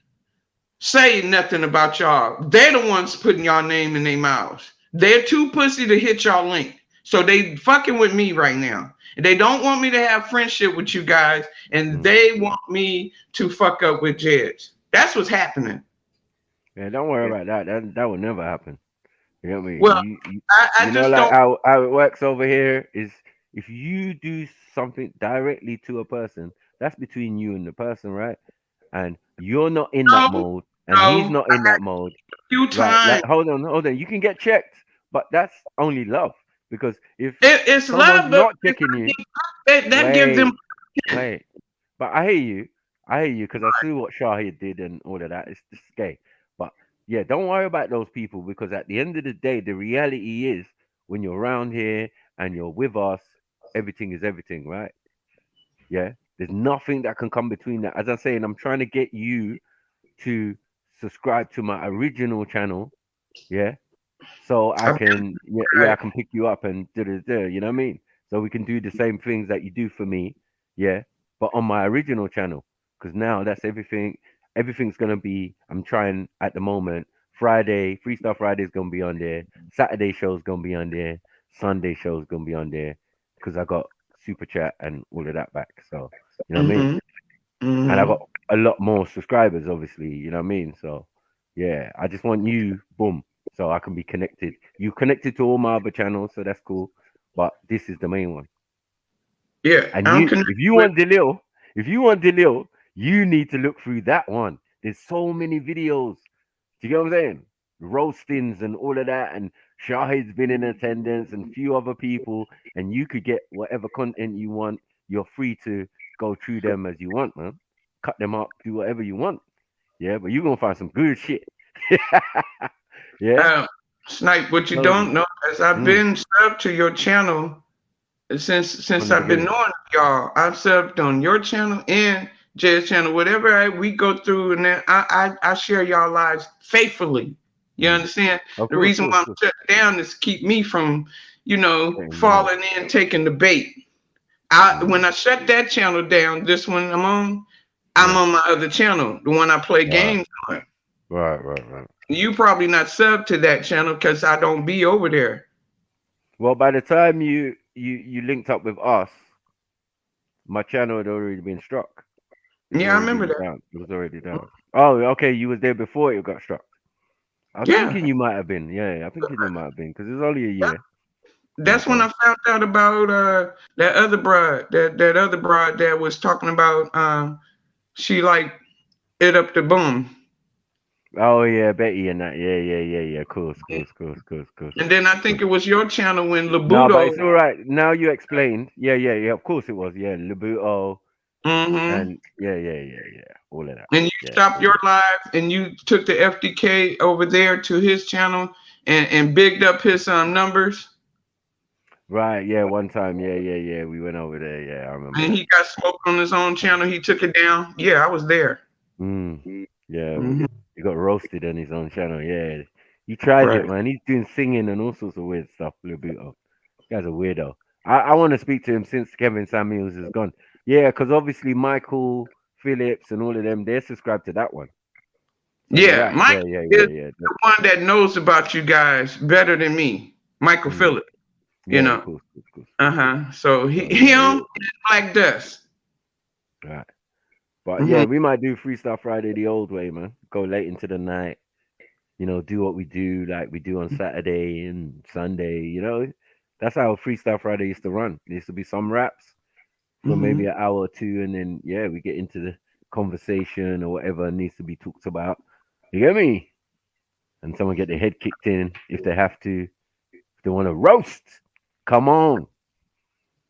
say nothing about y'all. They're the ones putting y'all name in their mouths. They're too pussy to hit y'all link. So they fucking with me right now. And they don't want me to have friendship with you guys. And they want me to fuck up with Jeds. That's what's happening. Yeah, don't worry about that. That will never happen. You know what I mean? Well, I you just know, like don't. how it works over here is if you do something directly to a person, that's between you and the person, right? And you're not in that mode, and he's not in that mode. Few Right? times. Like, hold on. You can get checked, but that's only love. Because if It's someone's love, but not checking you, that gives them. wait. But I hear you, because I see what Shahid did and all of that. It's just gay. But yeah, don't worry about those people, because at the end of the day, the reality is when you're around here and you're with us, everything is everything, right? Yeah. There's nothing that can come between that. As I'm saying, I'm trying to get you to subscribe to my original channel. Yeah. So I can I can pick you up and you know what I mean? So we can do the same things that you do for me, yeah, but on my original channel. Because now that's everything's gonna be, I'm trying at the moment, Freestyle Friday is gonna be on there, Saturday show's gonna be on there, Sunday show's gonna be on there, because I got super chat and all of that back. So you know what I mean? And I got a lot more subscribers, obviously, you know what I mean? So yeah, I just want you, boom, so I can be connected. You connected to all my other channels, so that's cool. But this is the main one. Yeah. And if you want Delil, you need to look through that one. There's so many videos. Do you get what I'm saying? Roastings and all of that, and Shahid's been in attendance and a few other people, and you could get whatever content you want. You're free to go through them as you want, man. Cut them up, do whatever you want. Yeah, but you're gonna find some good shit. Yeah. Snipe, what you don't know is I've been subbed to your channel since I've been knowing y'all. I've subbed on your channel and Jed's channel, whatever we go through, and then I share y'all lives faithfully. You understand? The reason why I'm shut down is to keep me from, falling in, taking the bait. When I shut that channel down, this one I'm on my other channel, the one I play games on. Right. You probably not subbed to that channel because I don't be over there. Well, by the time you linked up with us, my channel had already been struck. Yeah, I remember that. Down. It was already down. Oh, okay. You was there before it got struck. I was thinking you might have been. Yeah, I think you might have been, because it was only a year. That's when I found out about that other broad, that other broad that was talking about she like it up the boom. Oh yeah, Betty and that. Yeah. Of course. And then I think it was your channel when Labuto. No, but it's all right. Now you explained. Yeah. Of course it was. Yeah, Labuto. And yeah. All of that. And you stopped your live and you took the FDK over there to his channel and bigged up his numbers. Right. Yeah. One time. Yeah. We went over there. Yeah, I remember. And he got smoked on his own channel. He took it down. Yeah, I was there. Yeah. He got roasted on his own channel. Yeah. He tries it, man. He's doing singing and all sorts of weird stuff. Labuto. Guy's a weirdo. I want to speak to him since Kevin Samuels is gone. Yeah, because obviously Michael Phillips and all of them, they're subscribed to that one. So yeah, Mike is the one that knows about you guys better than me. Michael Phillips. You know. Cool. So him is Black Dust. Right. But yeah, we might do Freestyle Friday the old way, man. Go late into the night. Do what we do like we do on Saturday and Sunday, That's how Freestyle Friday used to run. There used to be some raps for maybe an hour or two, and then we get into the conversation or whatever needs to be talked about. You get me? And someone get their head kicked in if they have to. If they want to roast, come on.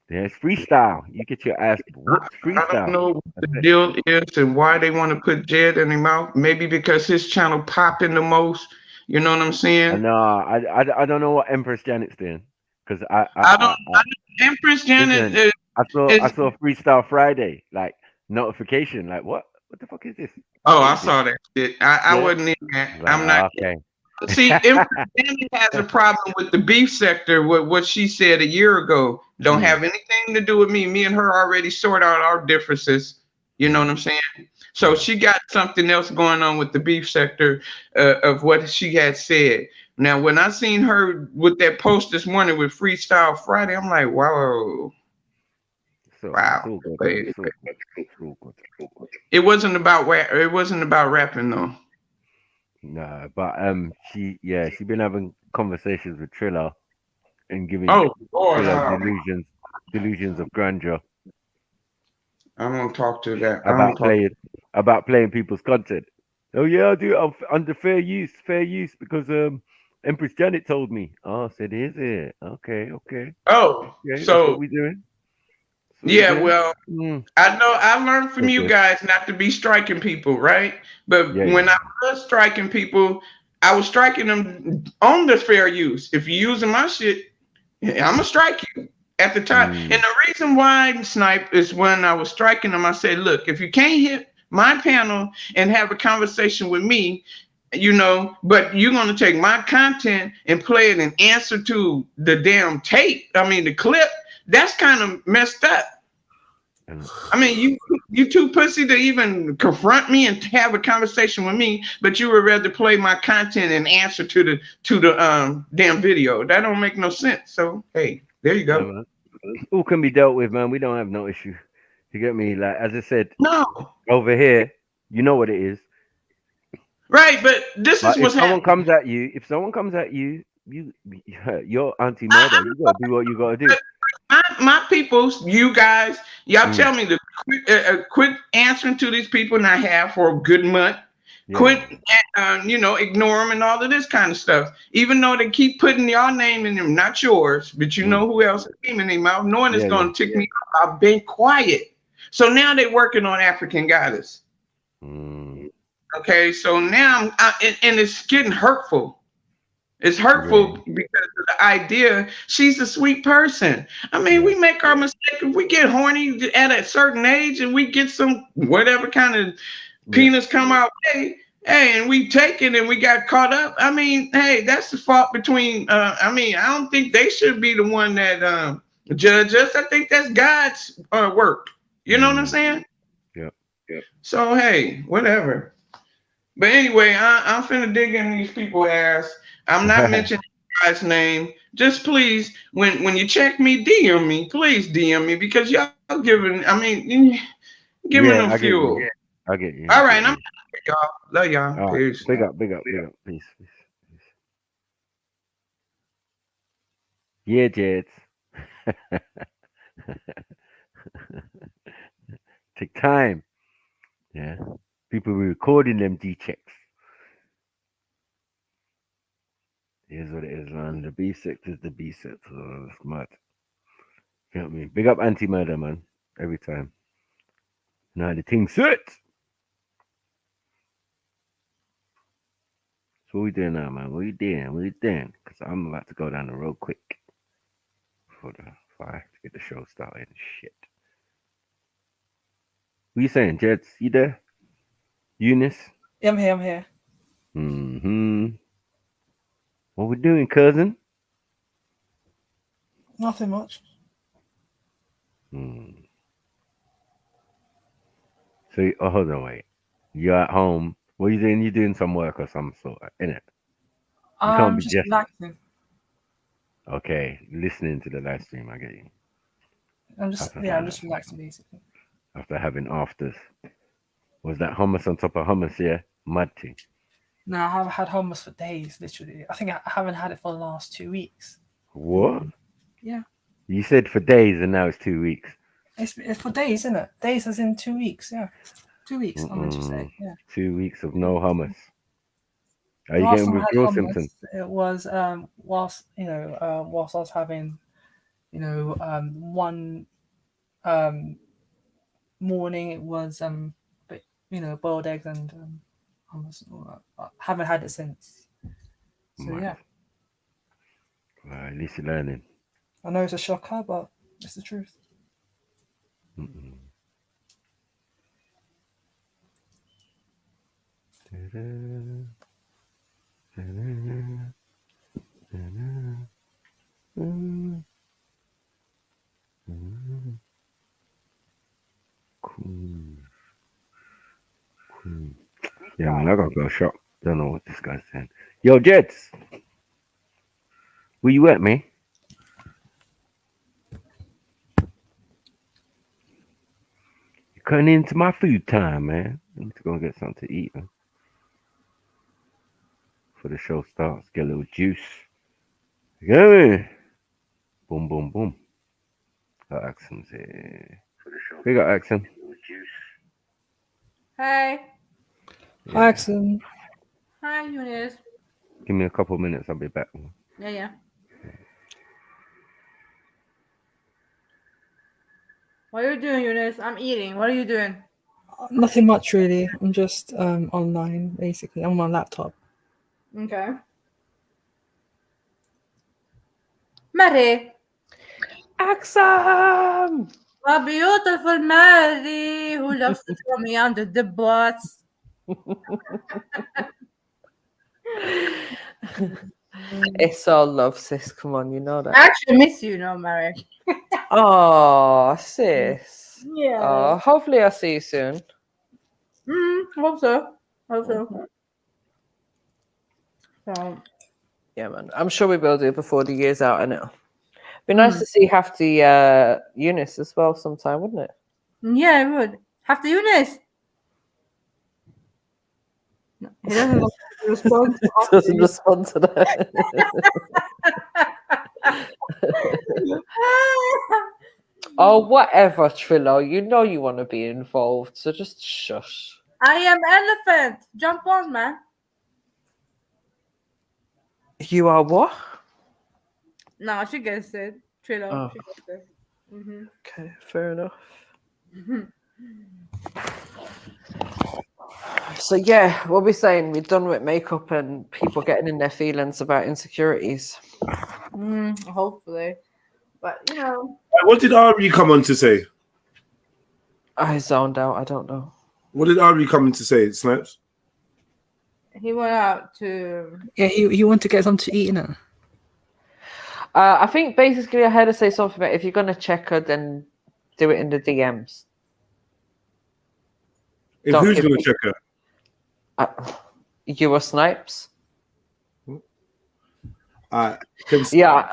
There's freestyle. You get your ass whooped freestyle. I don't know what the deal is and why they want to put Jed in their mouth. Maybe because his channel popping the most. You know what I'm saying? No, I don't know what Empress Janet's doing, because Empress Janet. Listen, I saw Freestyle Friday like notification. Like what the fuck is this? Oh, I saw that shit. I wasn't in that. I'm not. Okay. See, Empress Danny has a problem with the beef sector. What she said a year ago don't have anything to do with me. Me and her already sort out our differences. You know what I'm saying? So she got something else going on with the beef sector of what she had said. Now, when I seen her with that post this morning with Freestyle Friday, I'm like, wow. Wow. It wasn't about it wasn't about rapping though. Nah, but she been having conversations with Triller and giving Triller delusions of grandeur. I don't talk to that. About playing people's content. Oh yeah, I do under fair use because Empress Janet told me. Oh, said is it? Okay. Oh, okay, so that's what we doing. Well, I know I learned from you guys not to be striking people, right? But when I was striking people, I was striking them on the fair use. If you're using my shit, I'm gonna strike you at the time. And the reason why, Snipe, is when I was striking them, I said, look, if you can't hit my panel and have a conversation with me, but you're going to take my content and play it in answer to the damn tape. I mean, the clip, that's kind of messed up. I mean, you too pussy to even confront me and have a conversation with me, but you would rather play my content in answer to the damn video. That don't make no sense. So, hey, there you go. All can be dealt with, man. We don't have no issue. You get me? Like, as I said, no. Over here, you know what it is. Right, but this is what's happening. If someone comes at you, you're anti-murder. You gotta do what you gotta do. My peoples, you guys, y'all tell me to quit answering to these people, and I have for a good month. Quit, ignore them and all of this kind of stuff. Even though they keep putting your name in them, not yours, but you know who else is in their mouth, knowing it's going to tick me off. I've been quiet. So now they're working on African Goddess. Okay, so now and it's getting hurtful. It's hurtful because of the idea. She's a sweet person. I mean, we make our mistake. If we get horny at a certain age and we get some whatever kind of penis come our way, hey, and we take it and we got caught up. I mean, hey, that's the fault between. I don't think they should be the one that judge us. I think that's God's work. You know what I'm saying? Yeah. So hey, whatever. But anyway, I'm finna dig in these people's ass. I'm not mentioning you guys' name. Just please, when you check me, DM me. Please DM me because y'all giving them fuel. I get you. All right, I'm y'all. Love y'all. All Peace. Big up. Peace. Yeah, Jeds. Take time. Yeah. People were recording them G-checks. Here's what it is, man. The B6 is the B6. Oh, it's mad. You know what I mean? Big up anti-murder, man. Every time. Now the thing set. So what we doing now, man? What you doing? Because I'm about to go down the road quick. Before the fire to get the show started and shit. What you saying, Jeds? You there? Eunice? Yeah, I'm here. What we doing, cousin? Nothing much. So, hold on, wait. You're at home. What are you doing? You doing some work or some sort, innit? You can't be Just relaxing. Okay, listening to the live stream. I get you. I'm just relaxing basically. After having afters, was that hummus on top of hummus? Yeah, mad thing. No, I haven't had hummus for days. Literally, I think I haven't had it for the last 2 weeks. What? Yeah. You said for days, and now it's 2 weeks. It's for days, isn't it? Days as in 2 weeks. Yeah, 2 weeks. I meant to say. Yeah. 2 weeks of no hummus. Are you Last getting time I had withdrawal hummus, symptoms? it was whilst I was having one morning it was boiled eggs and hummus and all that. I haven't had it since. So Mad. yeah. Well, at least you're learning. I know it's a shocker, but it's the truth. Yeah, man, I gotta go shop. Don't know what this guy's saying. Yo, Jets, where you at, man? You're cutting into my food time, man. I need to go and get something to eat, man. Before the show starts, get a little juice. Yeah. Boom, boom, boom. Got Axum's here. We got Axum. Hi. Hi, Axum. Hi, Eunice. Give me a couple of minutes, I'll be back. Yeah, yeah. What are you doing, Eunice? I'm eating. What are you doing? Nothing much really. I'm just online basically. I'm on my laptop. Okay. Mary. Axum! A beautiful Mary who loves to throw me under the bus. It's all love, sis. Come on, you know that. I actually miss you, no, Mary. Oh, sis. Yeah. Hopefully I'll see you soon. Hope so. Hope so. So. Yeah, man. I'm sure we will do it before the year's out, and it'll be nice to see Hafty Eunice as well sometime, wouldn't it? Yeah, it would. Have to Eunice. No, he doesn't respond to Doesn't respond to that. Oh, whatever, Trillo. You know you want to be involved, so just shush. I am elephant. Jump on, man. You are what? No, she gets it. Trillo. Oh. She gets it. Okay, fair enough. So yeah, what we're saying, we're done with makeup and people getting in their feelings about insecurities. Hopefully, but you know. What did Ari come on to say? I zoned out. I don't know. What did Ari come in to say, Snaps? He went out to. Yeah, he wanted to get something to eat, innit? I think basically I heard her say something about if you're gonna check her, then do it in the DMs. Who's gonna check her? You or Snipes? Yeah,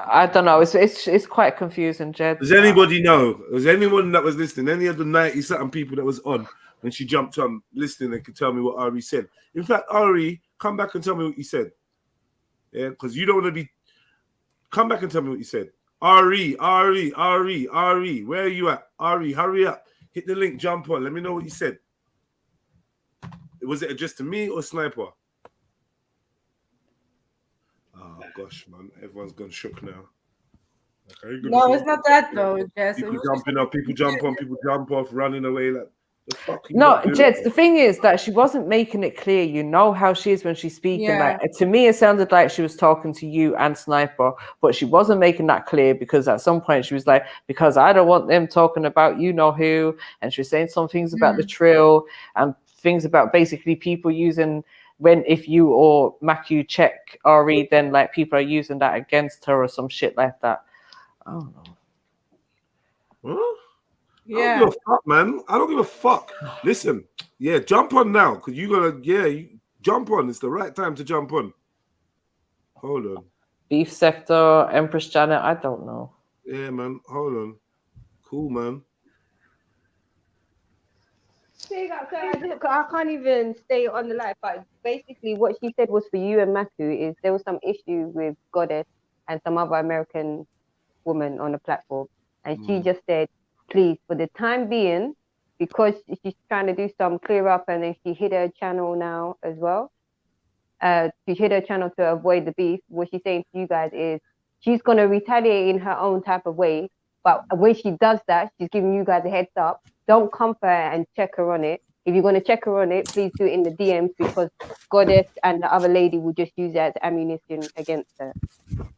I don't know. It's quite confusing, Jed. Does anybody know? Was anyone that was listening? Any of the 90-something people that was on when she jumped on listening and could tell me what Ari said? In fact, Ari, come back and tell me what you said. Yeah, because you don't want to be. Come back and tell me what you said. Ari, where are you at? Ari, hurry up. Hit the link, jump on. Let me know what you said. Was it addressed to me or Sniper? Oh gosh, man, everyone's gone shook now. Okay, No, it's not that though, Jess. People jumping up, people jump on, people jump off, running away like the fuck. No, Jets, the thing is that she wasn't making it clear. You know how she is when she's speaking. Yeah. Like, to me, it sounded like she was talking to you and Sniper, but she wasn't making that clear because at some point she was like, because I don't want them talking about you know who, and she was saying some things about the trill and things about basically people using if you or Macu check RE, then like people are using that against her or some shit like that. I don't know. Huh? Yeah. I don't give a fuck, man. I don't give a fuck. Listen, yeah, jump on now because you jump on. It's the right time to jump on. Hold on. Beef Sector, Empress Janet, I don't know. Yeah, man. Hold on. Cool, man. I can't even stay on the live, but basically what she said was for you and Maku is there was some issue with Goddess and some other American woman on the platform, and she just said, please, for the time being, because she's trying to do some clear up, and then she hid her channel now as well. She hid her channel to avoid the beef. What she's saying to you guys is she's going to retaliate in her own type of way, but when she does that, she's giving you guys a heads up. Don't come for her and check her on it. If you're going to check her on it, please do it in the DMs, because Goddess and the other lady will just use that as ammunition against her.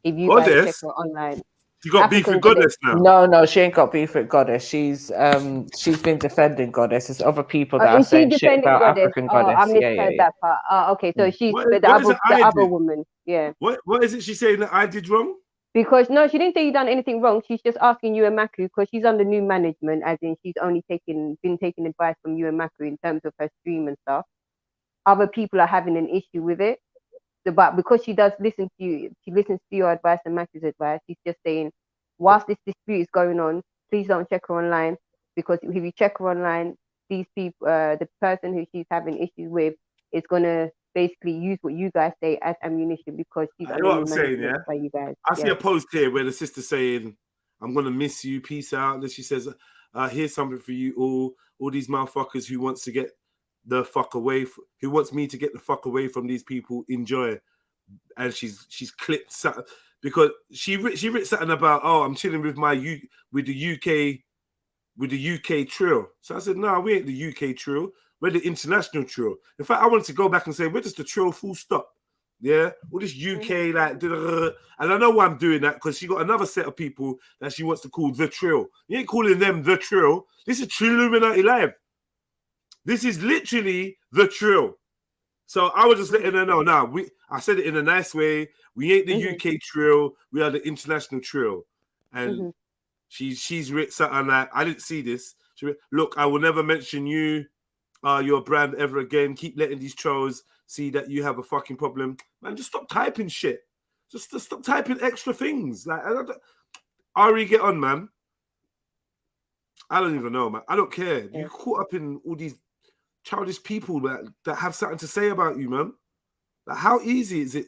If you guys check her online. You got beef with Goddess now. No, she ain't got beef with Goddess. She's been defending Goddess. There's other people that are Is she saying shit defending about Goddess? African Oh, Goddess. I Yeah. misheard that part. Oh, okay. So she's the other woman. Yeah. What is it she's saying that I did wrong? Because no, she didn't say you done anything wrong. She's just asking you and Maku because she's under new management, as in she's only been taking advice from you and Maku in terms of her stream and stuff. Other people are having an issue with it. But because she does listen to you, she listens to your advice and Maku's advice, she's just saying, whilst this dispute is going on, please don't check her online, because if you check her online, these people, the person who she's having issues with is gonna basically use what you guys say as ammunition because she's You know what I'm saying, yeah? by you guys. I see a post here where the sister's saying, I'm gonna miss you, peace out. And then she says, here's something for you all these motherfuckers who wants to get the fuck away, who wants me to get the fuck away from these people, enjoy. And she's clipped something because she writ something about, oh, I'm chilling with the UK trill. So I said, no, we ain't the UK trill, we're the international trill. In fact, I wanted to go back and say, we're just the trill, full stop. Yeah, all this UK like, and I know why I'm doing that because she got another set of people that she wants to call the trill. You ain't calling them the trill. This is TRILLUMINATI Live. This is literally the trill. So I was just letting her know. Now I said it in a nice way. We ain't the UK trill. We are the international trill. And she's written something like, I didn't see this. She wrote, look, I will never mention you, your brand ever again. Keep letting these trolls see that you have a fucking problem. Man, just stop typing shit. Just stop typing extra things. Like, Ari, get on, man. I don't even know, man. I don't care. You caught up in all these childish people that have something to say about you, man. Like, how easy is it?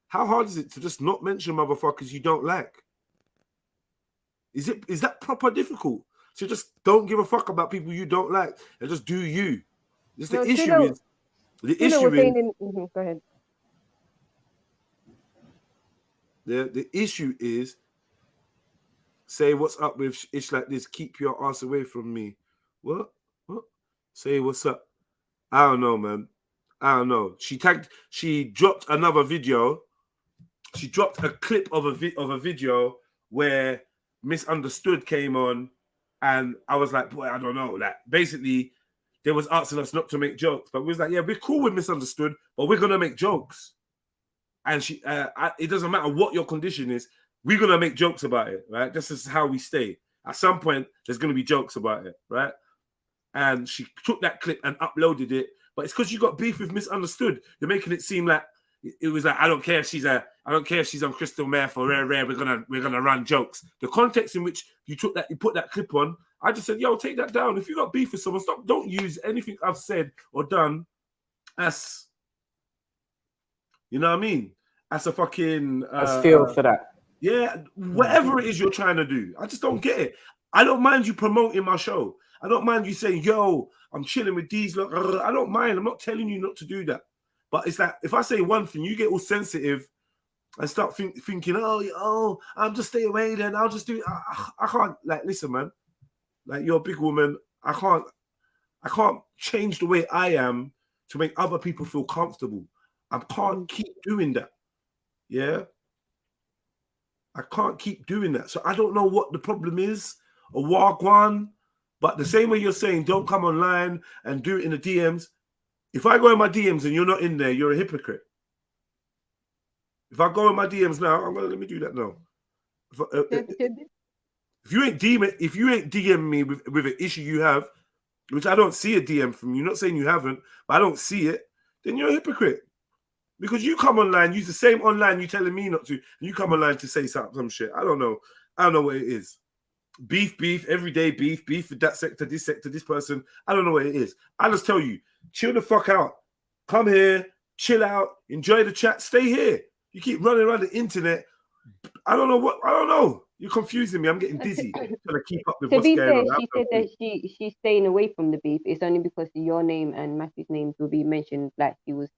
How hard is it to just not mention motherfuckers you don't like? Is that proper difficult? So just don't give a fuck about people you don't like and just do you. The issue go ahead. The issue is say what's up with ish like this. Keep your ass away from me. What? Say what's up. I don't know, man. I don't know. She dropped another video. She dropped a clip of a video where Misunderstood came on, and I was like, boy, I don't know. Like, basically, they was asking us not to make jokes, but we was like, yeah, we're cool with Misunderstood, but we're gonna make jokes. And she, it doesn't matter what your condition is, we're gonna make jokes about it, right? This is how we stay. At some point, there's gonna be jokes about it, right? And she took that clip and uploaded it, but it's because you got beef with Misunderstood. You're making it seem like it was like, I don't care if she's on crystal meth or rare. We're gonna run jokes. The context in which you put that clip on, I just said, yo, take that down. If you got beef with someone, don't use anything I've said or done as, you know what I mean, as a fucking as fuel for that. Yeah, whatever it is you're trying to do, I just don't get it. I don't mind you promoting my show. I don't mind you saying, yo, I'm chilling with these. Look, I don't mind. I'm not telling you not to do that. But it's like, if I say one thing, you get all sensitive and start thinking, oh, I'll just stay away then. I'll just do it. I can't, like, listen, man. Like, you're a big woman. I can't change the way I am to make other people feel comfortable. I can't keep doing that. Yeah? I can't keep doing that. So I don't know what the problem is or wagwan, but the same way you're saying don't come online and do it in the DMs. If I go in my DMs and you're not in there, you're a hypocrite. If I go in my DMs now, let me do that now. If you ain't DM me with an issue you have, which I don't see a DM from you, not saying you haven't, but I don't see it, then you're a hypocrite. Because you come online, use the same online you telling me not to, and you come online to say some shit. I don't know what it is. Beef, everyday beef with that sector, this person. I don't know what it is. I just tell you, chill the fuck out. Come here, chill out, enjoy the chat, stay here. You keep running around the internet. I don't know. You're confusing me. I'm getting dizzy trying to keep up with what's going on. She said that she's staying away from the beef. It's only because your name and Matthew's names will be mentioned, like he was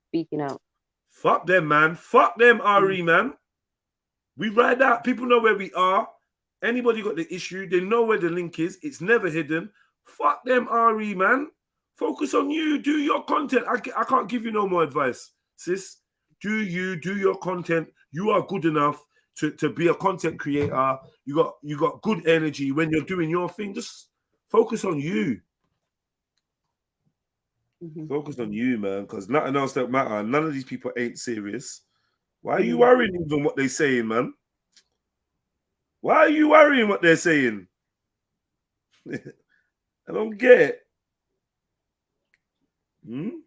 speaking out. Fuck them, man. Fuck them, Ari, man. We ride out. People know where we are. Anybody got the issue, they know where the link is. It's never hidden. Fuck them, Ari, man. Focus on you. Do your content. I can't give you no more advice, sis. Do your content. You are good enough. to be a content creator. You got good energy when you're doing your thing. Just focus on you. Focus on you, man, because nothing else that matter. None of these people ain't serious. Why are you worrying even what they're saying, man? Why are you worrying what they're saying? I don't get it. And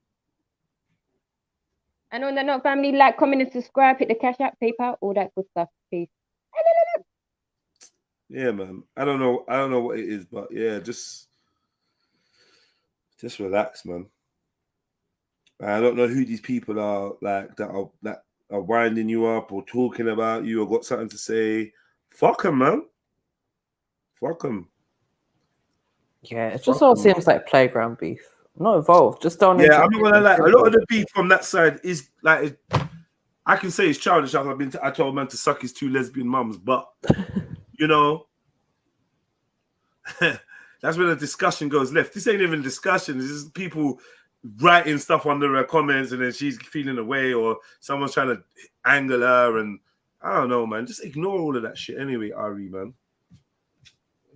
on the Not Family, like, comment, and subscribe. Hit the Cash App, PayPal, all that good stuff. Peace. Yeah, man. I don't know what it is, but yeah, just relax, man. I don't know who these people are, like, that are winding you up or talking about you or got something to say. Fuck them, man. Fuck them. Yeah, it just all seems like playground beef. I'm not involved. Just don't. Yeah, I'm not gonna lie. A lot of the beef from that side is like, I can say it's childish. I told a man to suck his 2 lesbian mums, but you know, that's when the discussion goes left. This ain't even a discussion. This is people writing stuff under her comments, and then she's feeling away, or someone's trying to angle her, and I don't know, man. Just ignore all of that shit anyway, Ari, man.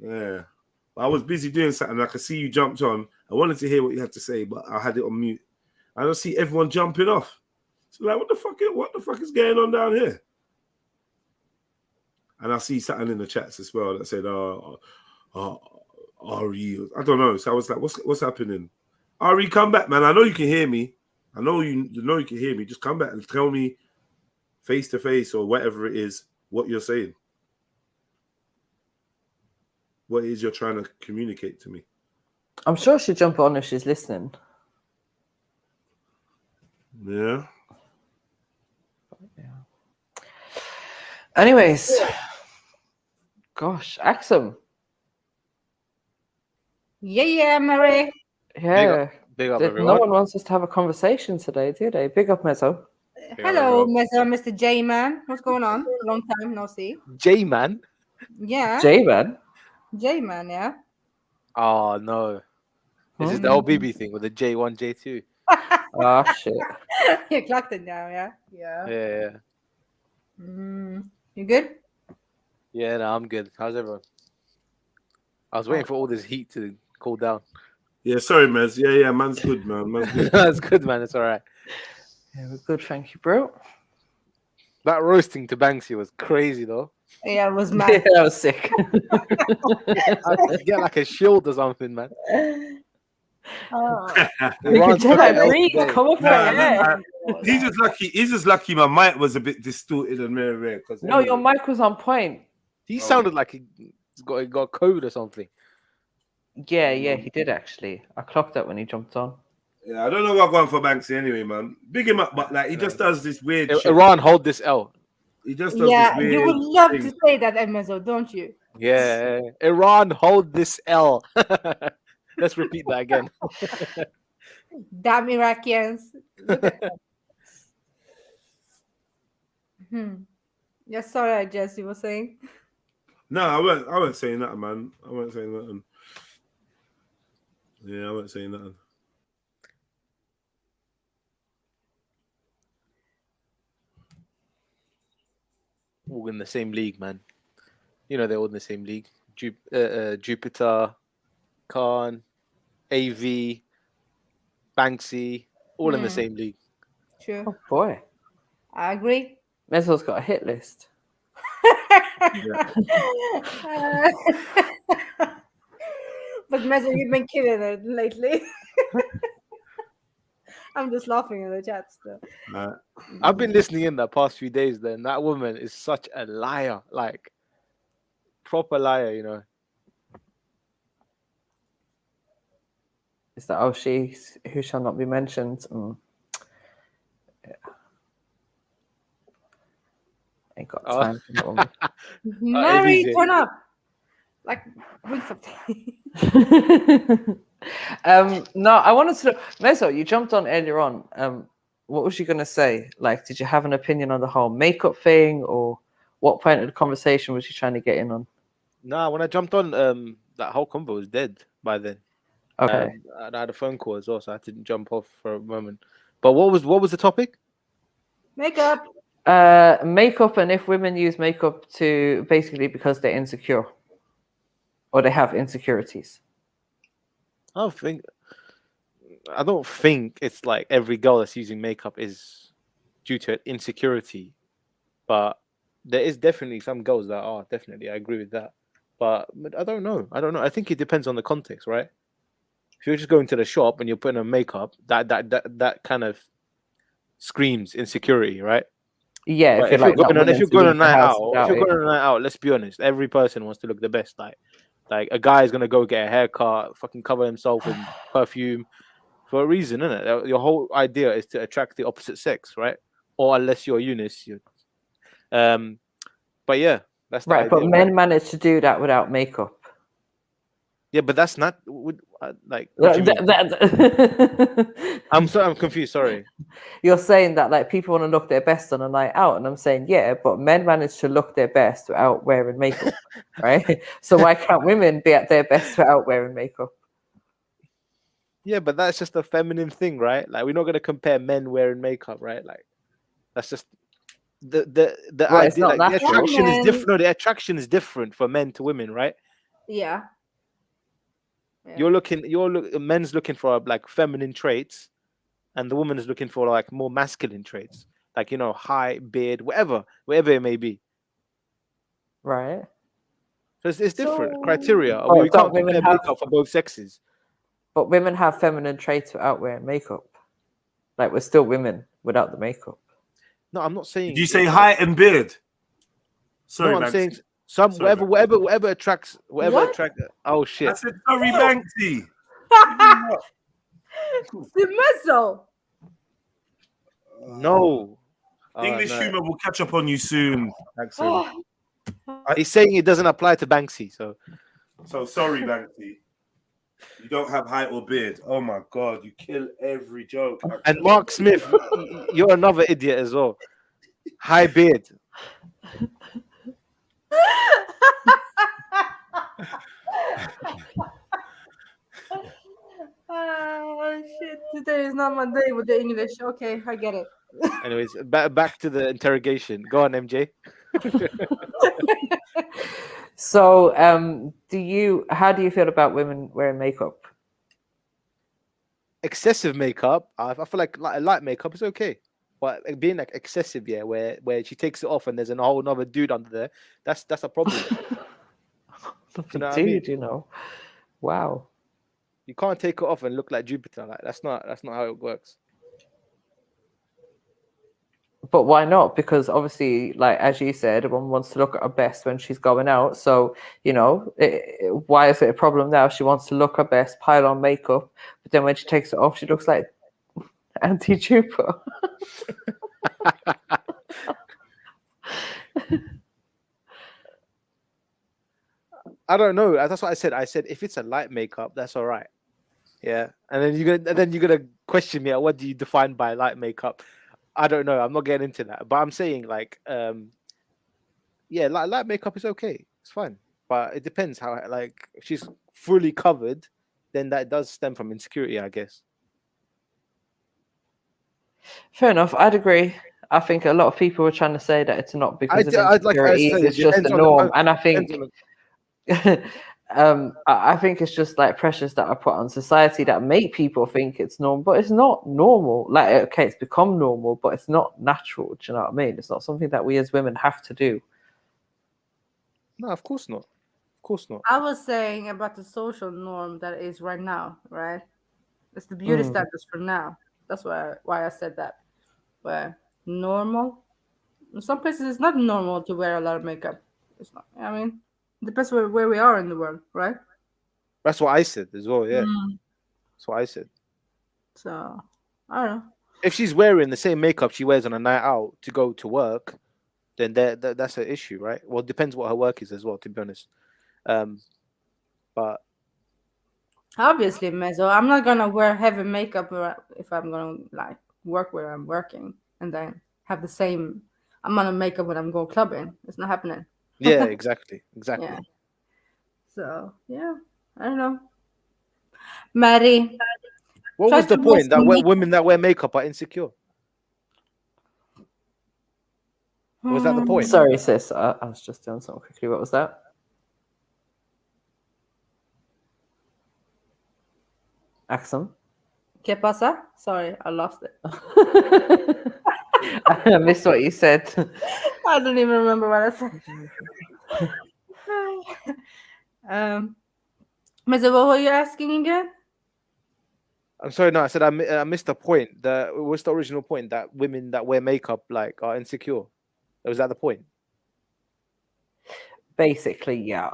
Yeah. I was busy doing something. I could see you jumped on. I wanted to hear what you had to say, but I had it on mute. I don't see everyone jumping off. So like, what the fuck is going on down here? And I see something in the chats as well that said, Ari, I don't know. So I was like, what's happening? Ari, come back, man. I know you can hear me. I know you can hear me. Just come back and tell me face to face or whatever it is what you're saying. What it is you're trying to communicate to me? I'm sure she'll jump on if she's listening. Yeah. Anyways, gosh, Axum. Yeah, Mary. Yeah. Big up, No everyone. one wants us to have a conversation today, do they? Big up, Mezzo. Hello, Mr. J-Man. What's going on? Long time no see. J-Man? Yeah. J-Man? J-Man, yeah. Oh, no. This is the old BB thing with the J1, J2. Oh, shit. You clocked it now, yeah? Yeah. Yeah. You good? Yeah, no, I'm good. How's everyone? I was waiting for all this heat to cool down. Yeah, sorry, Mez. Yeah, man's good, man. Man's good. That's good, man. It's all right. Yeah, we're good. Thank you, bro. That roasting to Banksy was crazy, though. Yeah, it was mad. Yeah, I was sick. I had to get like a shield or something, man. He's just lucky my mic was a bit distorted and rare. No, your mic was on point. He sounded like he got code or something. Yeah, he did actually. I clocked that when he jumped on. Yeah, I don't know what I'm going for Banksy anyway, man. Big him up, but like he just does this weird shit. Iran, hold this L. He just does this weird you would love thing. to say that, Emerson, don't you? Yeah, Iran, hold this L. Let's repeat that again. Damn Iraqians. Look at them. Yeah, sorry, Jess, you were saying? No, I wasn't saying that, man. I wasn't saying nothing. Yeah, I wasn't saying nothing. All in the same league, man. You know they're all in the same league. Jupiter, Khan, AV, Banksy, all in the same league. True. Oh boy, I agree. Mezzo's got a hit list. But Mezzo, you've been killing it lately. I'm just laughing in the chat still. I've been listening in the past few days. Then that woman is such a liar, like proper liar, you know. Is that she who shall not be mentioned? Yeah. Ain't got time for that woman. Mary, turn up. Like, bring something. No, I wanted to know, Mezzo, you jumped on earlier on. What was you going to say? Like, did you have an opinion on the whole makeup thing, or what point of the conversation was you trying to get in on? Nah, when I jumped on, that whole convo was dead by then. Okay. I had a phone call as well, so I had to jump off for a moment. But what was the topic? Makeup. Makeup, and if women use makeup to basically because they're insecure or they have insecurities. I don't think it's like every girl that's using makeup is due to insecurity, but there is definitely some girls that are definitely. I agree with that, but I don't know. I think it depends on the context, right? If you're just going to the shop and you're putting on makeup, that kind of screams insecurity, right? Yeah, But if you're going on a night out, if you're going on a night out, let's be honest, every person wants to look the best. Like a guy is gonna go get a haircut, fucking cover himself in perfume for a reason, isn't it? Your whole idea is to attract the opposite sex, right? Or unless you're Eunice, but yeah, that's the right. idea, But men right? manage to do that without makeup. Yeah, but that's not like. What do you mean? I'm confused. Sorry. You're saying that like people want to look their best on a night out, and I'm saying yeah, but men manage to look their best without wearing makeup, right? So why can't women be at their best without wearing makeup? Yeah, but that's just a feminine thing, right? Like we're not gonna compare men wearing makeup, right? Like that's just the idea. Like the attraction is different. No, the attraction is different for men to women, right? Yeah. Men's looking for like feminine traits, and the woman is looking for like more masculine traits, like high beard, whatever it may be. Right. So it's different criteria. We can't compare makeup for both sexes. But women have feminine traits without wearing makeup. Like we're still women without the makeup. No, I'm not saying. Did you say height and beard? Sorry, no, I'm saying whatever attracts. Oh shit! I said sorry, Banksy. Mezzo. No. English humor will catch up on you soon. He's saying it doesn't apply to Banksy, so sorry, Banksy. You don't have height or beard. Oh my god, you kill every joke. And Mark Smith, you're another idiot as well. High beard. Oh shit! Today is not my day with the English. Okay, I get it. Anyways, back to the interrogation. Go on, MJ. So, how do you feel about women wearing makeup? Excessive makeup, I feel like light makeup is okay, but being like excessive, yeah, where she takes it off and there's a whole another dude under there, that's a problem. You know what I mean? Wow. You can't take it off and look like Jupiter. Like that's not how it works. But why not? Because obviously, like as you said, one wants to look at her best when she's going out. So, why is it a problem now? She wants to look her best, pile on makeup, but then when she takes it off, she looks like Auntie Jupiter. I don't know. That's what I said. I said if it's a light makeup, that's all right. Yeah, and then you're gonna question me. What do you define by light makeup? I don't know. I'm not getting into that. But I'm saying like, yeah, light makeup is okay. It's fine, but it depends how. Like, if she's fully covered, then that does stem from insecurity, I guess. Fair enough. I'd agree. I think a lot of people were trying to say that it's not because of insecurities. It's just the norm, and I think. I think it's just like pressures that are put on society that make people think it's normal, but it's not normal. Like, okay, it's become normal, but it's not natural. Do you know what I mean? It's not something that we as women have to do. No, of course not. Of course not. I was saying about the social norm that is right now, right? It's the beauty standards for now. That's why I said that. But normal, in some places it's not normal to wear a lot of makeup. It's not. I mean. Depends where we are in the world, right? That's what I said as well, yeah. That's what I said. So, I don't know. If she's wearing the same makeup she wears on a night out to go to work, then that's an issue, right? Well, it depends what her work is as well, to be honest. But obviously, Mezzo, I'm not gonna wear heavy makeup if I'm gonna like work where I'm working and then have the same amount of makeup when I'm going clubbing. It's not happening. Yeah, exactly. Yeah. So yeah, I don't know. Maddie, what was the point that women that wear makeup are insecure? Was that the point? Sorry, sis. I was just doing something quickly. What was that? Axum? ¿Qué pasa? Sorry, I lost it. I missed what you said. I don't even remember what I said. Mr. What were you asking again? I'm sorry, no, I said I missed the point. What's the original point? That women that wear makeup like are insecure. Was that the point? Basically, yeah.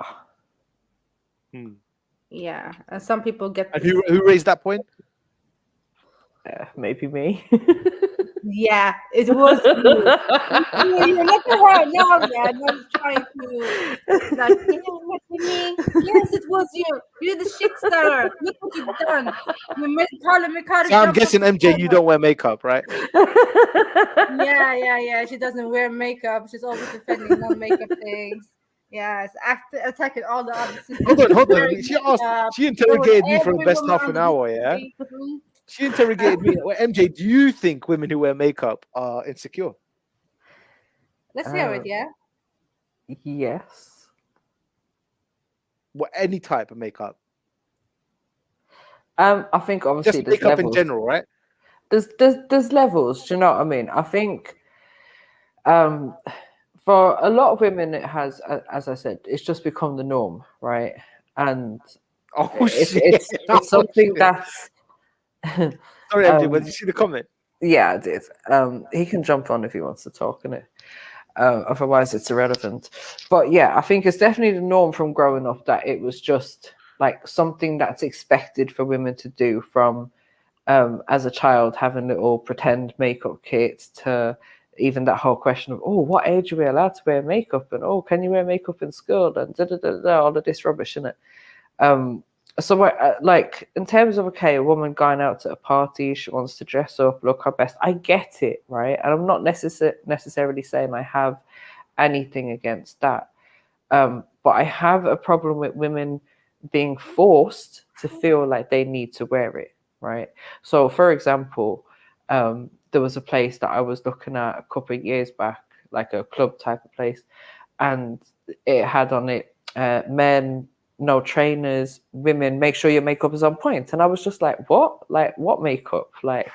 Yeah, and some people get. And who raised that point? Maybe me. Yeah, it was you. You look at her now, yeah, not trying to like, you know what you mean? Yes, it was you. You're the shit stirrer. Look what you've done. You made Carla So I'm guessing MJ, you don't wear makeup, right? Yeah. She doesn't wear makeup. She's always defending non-makeup things. Yes, attacking all the other sisters. Hold on. She interrogated me for the best half an hour, yeah? She interrogated me. Well, MJ, do you think women who wear makeup are insecure? Let's hear it, yeah? Yes. What, any type of makeup? I think obviously just makeup in general, right? There's levels. Do you know what I mean? I think for a lot of women, it has, as I said, it's just become the norm, right? And it's something that's. Sorry, MJ, but did you see the comment? Yeah, I did. He can jump on if he wants to talk, innit? Otherwise, it's irrelevant. But yeah, I think it's definitely the norm from growing up that it was just like something that's expected for women to do from as a child, having little pretend makeup kits to even that whole question of, oh, what age are we allowed to wear makeup? And, oh, can you wear makeup in school? And all of this rubbish, innit? So, like, in terms of, okay, a woman going out to a party, she wants to dress up, look her best. I get it, right? And I'm not necessarily saying I have anything against that. But I have a problem with women being forced to feel like they need to wear it, right? So, for example, there was a place that I was looking at a couple of years back, like a club type of place, and it had on it, men, no trainers, women, make sure your makeup is on point. And I was just like, what? Like, what makeup? Like,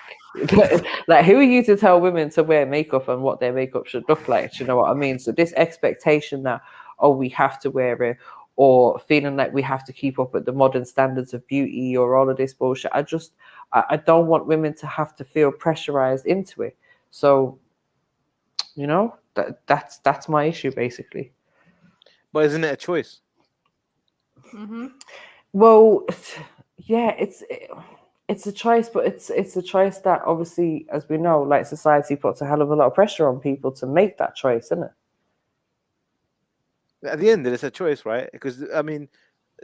like, who are you to tell women to wear makeup and what their makeup should look like? Do you know what I mean? So this expectation that, oh, we have to wear it, or feeling like we have to keep up with the modern standards of beauty or all of this bullshit. I don't want women to have to feel pressurized into it. So, you know, that's my issue, basically. But isn't it a choice? Mm-hmm. Well, yeah, it's a choice, but it's a choice that obviously, as we know, like society puts a hell of a lot of pressure on people to make that choice, isn't it? At the end, it's a choice, right? Because I mean,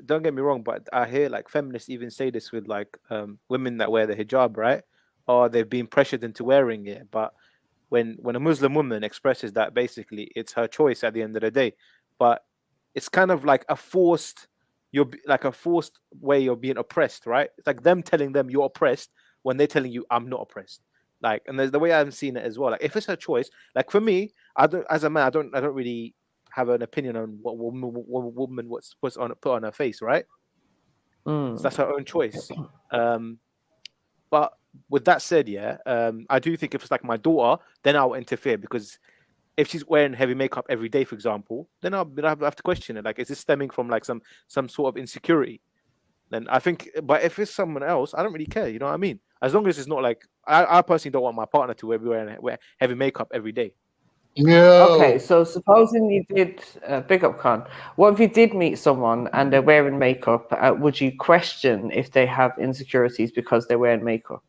don't get me wrong, but I hear like feminists even say this with like women that wear the hijab, right? Or they've been pressured into wearing it. But when a Muslim woman expresses that, basically it's her choice at the end of the day. But it's kind of like a forced way of being oppressed, right? It's like them telling them you're oppressed when they're telling you I'm not oppressed. Like, and there's the way I'm seeing it as well. Like, if it's her choice, like for me, as a man, I don't really have an opinion on what woman put on her face, right? So that's her own choice. But with that said, yeah, I do think if it's like my daughter, then I'll interfere, because if she's wearing heavy makeup every day, for example, then I'll have to question it. Like, is this stemming from like some sort of insecurity? Then I think, but if it's someone else, I don't really care. You know what I mean? As long as it's not like, I personally don't want my partner to wear heavy makeup every day. Yeah. Okay, so supposing you did, big up Khan, what if you did meet someone and they're wearing makeup? Would you question if they have insecurities because they're wearing makeup?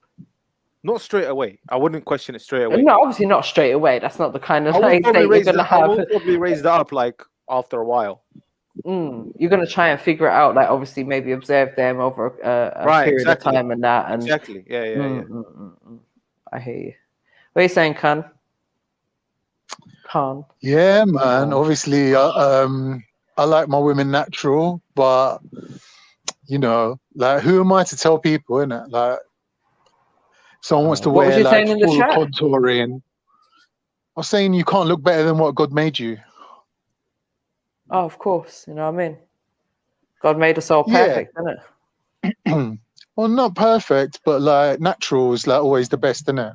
Not straight away. I wouldn't question it straight away. No, obviously not straight away. That's not the kind of I like would date you're gonna have. I will probably raise that up like after a while. You're gonna try and figure it out, like obviously maybe observe them over a period of time and that. And exactly, yeah. I hear you. What are you saying, Khan? Yeah, man. Obviously, I like my women natural, but you know, like, who am I to tell people, innit? Like, someone wants to wear like full contouring. was saying you can't look better than what God made you. Oh, of course. You know what I mean? God made us all perfect, isn't it? Well, not perfect, but like natural is like always the best, isn't it?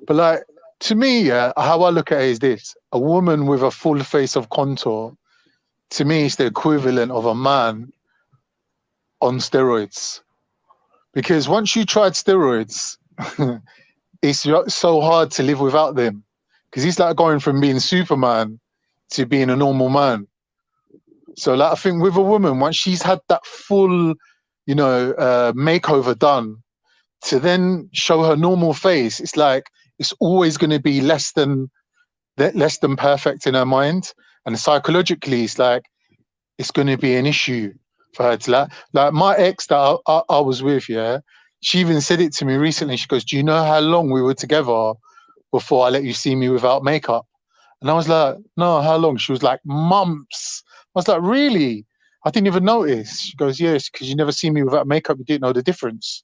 But like to me, how I look at it is this: a woman with a full face of contour, to me, is the equivalent of a man on steroids. Because once you tried steroids, it's so hard to live without them. Because it's like going from being Superman to being a normal man. So like I think with a woman, once she's had that full, you know, makeover done, to then show her normal face, it's like it's always going to be less than perfect in her mind. And psychologically, it's like it's going to be an issue for her to like my ex that I was with, she even said it to me recently. She goes, "Do you know how long we were together before I let you see me without makeup?" And I was like, "No, how long?" She was like, "Months." I was like, "Really?" I didn't even notice. She goes, "Yes, because you never see me without makeup. You didn't know the difference."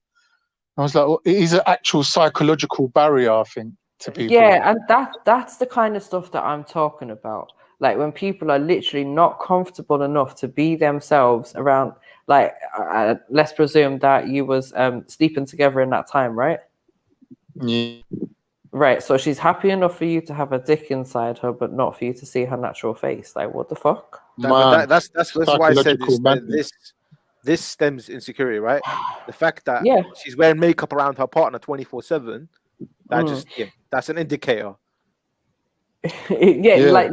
I was like, well, it is an actual psychological barrier, I think, to people. Yeah, and that's the kind of stuff that I'm talking about. Like when people are literally not comfortable enough to be themselves around, like, let's presume that you was sleeping together in that time, right? Yeah. Right, so she's happy enough for you to have a dick inside her, but not for you to see her natural face. Like, what the fuck? That's why I said this stems insecurity, right? The fact that she's wearing makeup around her partner 24/7, that's an indicator. Like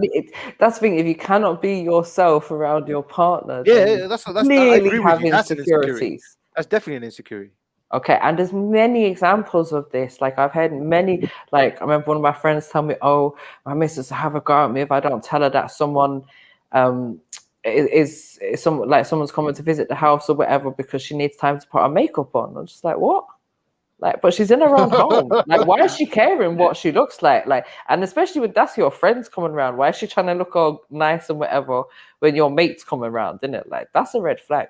that's the thing. If you cannot be yourself around your partner, that's clearly have insecurities. That's definitely an insecurity. Okay, and there's many examples of this. Like I've had many. Like I remember one of my friends tell me, "Oh, my missus will have a go at me if I don't tell her that someone is someone's coming to visit the house or whatever because she needs time to put her makeup on." I'm just like, what? Like, but she's in her own home. Like, why is she caring what she looks like? Like, and especially when that's your friends coming around, why is she trying to look all nice and whatever when your mates come around, isn't it? Like, that's a red flag.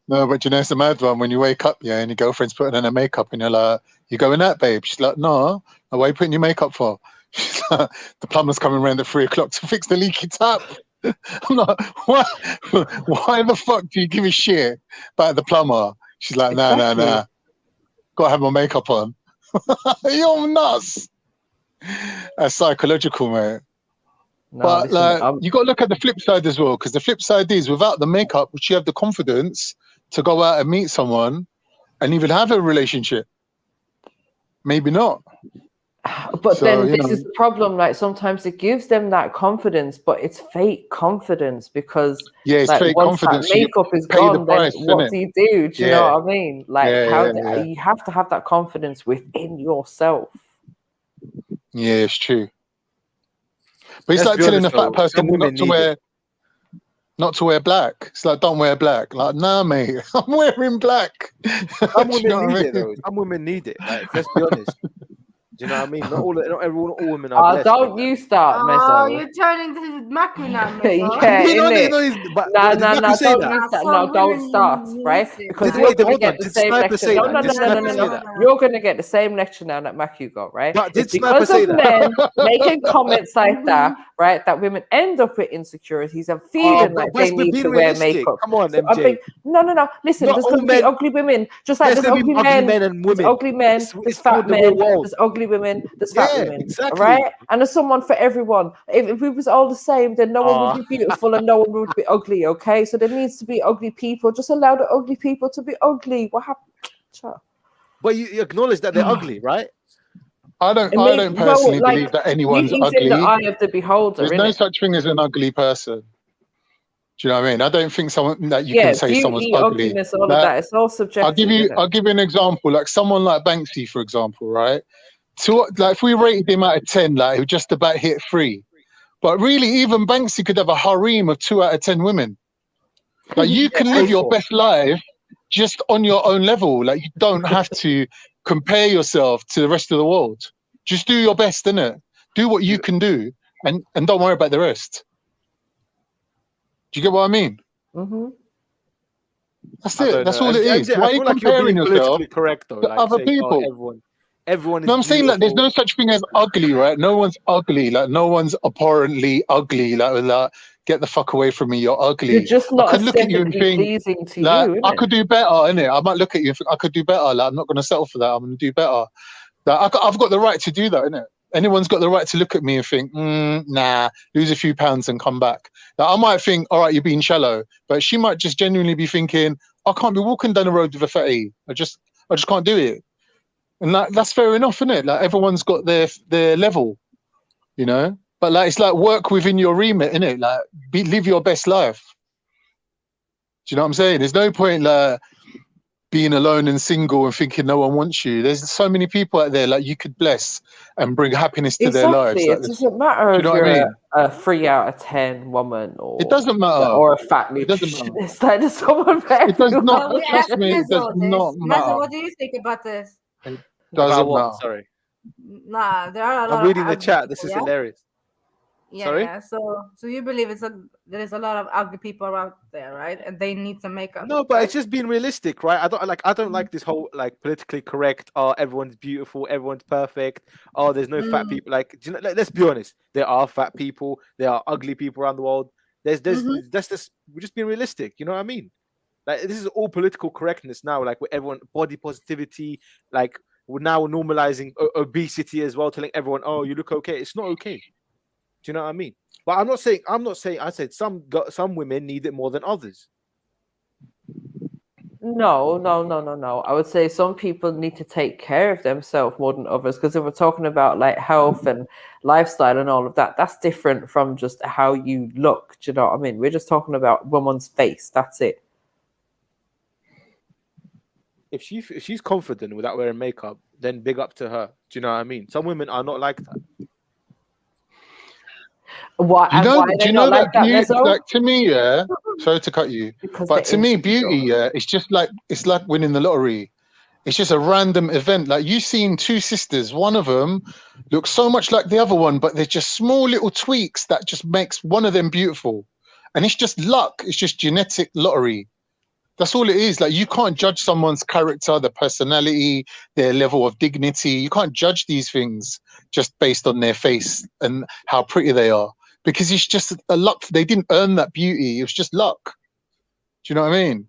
No, but you know, it's a mad one when you wake up, and your girlfriend's putting on her makeup and you're like, "You going out, babe?" She's like, "No, why are you putting your makeup for?" She's like, "The plumber's coming around at 3 o'clock to fix the leaky tap." I'm like, why the fuck do you give a shit about the plumber? She's like, nah. Gotta have my makeup on. You're nuts. That's psychological, mate. No, but listen, you got to look at the flip side as well, because the flip side is without the makeup, would you have the confidence to go out and meet someone and even have a relationship? Maybe not. But then this is the problem. Like sometimes it gives them that confidence, but it's fake confidence because it's like, fake once confidence. that makeup is gone, then what do you do? Do you know what I mean? Like you have to have that confidence within yourself. Yeah, it's true. But it's like telling a fat person not to wear black. It's like, don't wear black. Like, nah, mate, I'm wearing black. Some women need it though. Some women need it. Like, let's be honest. Do you know what I mean? Not all women are blessed. Don't you start, Mezzo. Oh, you're turning to Maku now, Mezzo. No, don't start, right? Because you're going to get the same lecture. No. You're going to get the same lecture now that Maku got, right? But it's because of men making comments like that, right? That women end up with insecurities and feeling like they need to wear makeup. Come on, MJ. No. Listen, there's going to be ugly women, just like there's ugly men and women. There's ugly men, there's fat men, there's ugly women, there's fat women, exactly. right? And there's someone for everyone. If we was all the same, then no one would be beautiful and no one would be ugly, okay? So there needs to be ugly people. Just allow the ugly people to be ugly. What happened? But you acknowledge that they're ugly, right? I don't personally believe that anyone's ugly. In the eye of the beholder. There's no such thing as an ugly person. Do you know what I mean? I don't think someone that you can say someone's ugly. All of that. It's all subjective. I'll give you an example. Like someone like Banksy, for example, right? If we rated him out of 10, like he just about hit 3. But really, even Banksy could have a harem of 2 out of 10 women. Like you can live your best life just on your own level. Like you don't have to compare yourself to the rest of the world. Just do your best, innit? Do what you can do, and don't worry about the rest. Do you get what I mean? Mm-hmm. That's it. That's all it is. Why are you comparing yourself correct, though? to other people? Everyone is No, I'm saying like there's beautiful. no such thing as ugly, right? No one's ugly. Like no one's abhorrently ugly. Like get the fuck away from me. You're ugly. You're just I not could look at you and aesthetically think, pleasing to like, you, I innit? could do better, innit? I might look at you and think I could do better. Like, I'm not going to settle for that. I'm going to do better. Like, I've got the right to do that, innit? Anyone's got the right to look at me and think, nah, lose a few pounds and come back. Like, I might think, all right, you're being shallow, but she might just genuinely be thinking, I can't be walking down the road with a fatty. I just can't do it. And that's fair enough, isn't it? Like everyone's got their level, you know. But like it's like work within your remit, innit? Like live your best life. Do you know what I'm saying? There's no point like being alone and single and thinking no one wants you. There's so many people out there like you could bless and bring happiness to their lives. Exactly. Like, It doesn't matter do you if know what I you're mean? a 3 out of 10 woman It doesn't matter. or a fat It doesn't matter. nutritionist. Like there's someone for It does everyone. not. We Trust asked me, it does Mezzo not this. Mezzo, matter. what do you think about this? It About doesn't what? matter. Sorry. Nah, there are a lot I'm reading of the ugly chat. people, This is yeah? hilarious. Yeah, Sorry? yeah. So you believe there is a lot of ugly people out there, right? And they need some makeup. No, but right? it's just being realistic, right? I don't like this whole like politically correct. Oh, everyone's beautiful, everyone's perfect. Oh, there's no fat people. Like, do you know, let's be honest. There are fat people. There are ugly people around the world. That's this. We're just being realistic. You know what I mean? Like this is all political correctness now. Like with everyone, body positivity. Like we're now normalizing obesity as well, telling everyone, "Oh, you look okay." It's not okay. Do you know what I mean? But I'm not saying. I said some women need it more than others. No. I would say some people need to take care of themselves more than others, because if we're talking about like health and lifestyle and all of that, that's different from just how you look. Do you know what I mean? We're just talking about woman's face. That's it. If she's confident without wearing makeup, then big up to her. Do you know what I mean? Some women are not like that. Why? Do you know, why do they you not know like that that, beauty? Mezzo? Like to me, yeah. Sorry to cut you, Because but they're to me, insecure. beauty, yeah, it's just like it's like winning the lottery. It's just a random event. Like you've seen two sisters. One of them looks so much like the other one, but there's just small little tweaks that just makes one of them beautiful. And it's just luck. It's just genetic lottery. That's all it is. Like you can't judge someone's character, their personality, their level of dignity. You can't judge these things just based on their face and how pretty they are, because it's just a luck. They didn't earn that beauty. It was just luck. Do you know what I mean?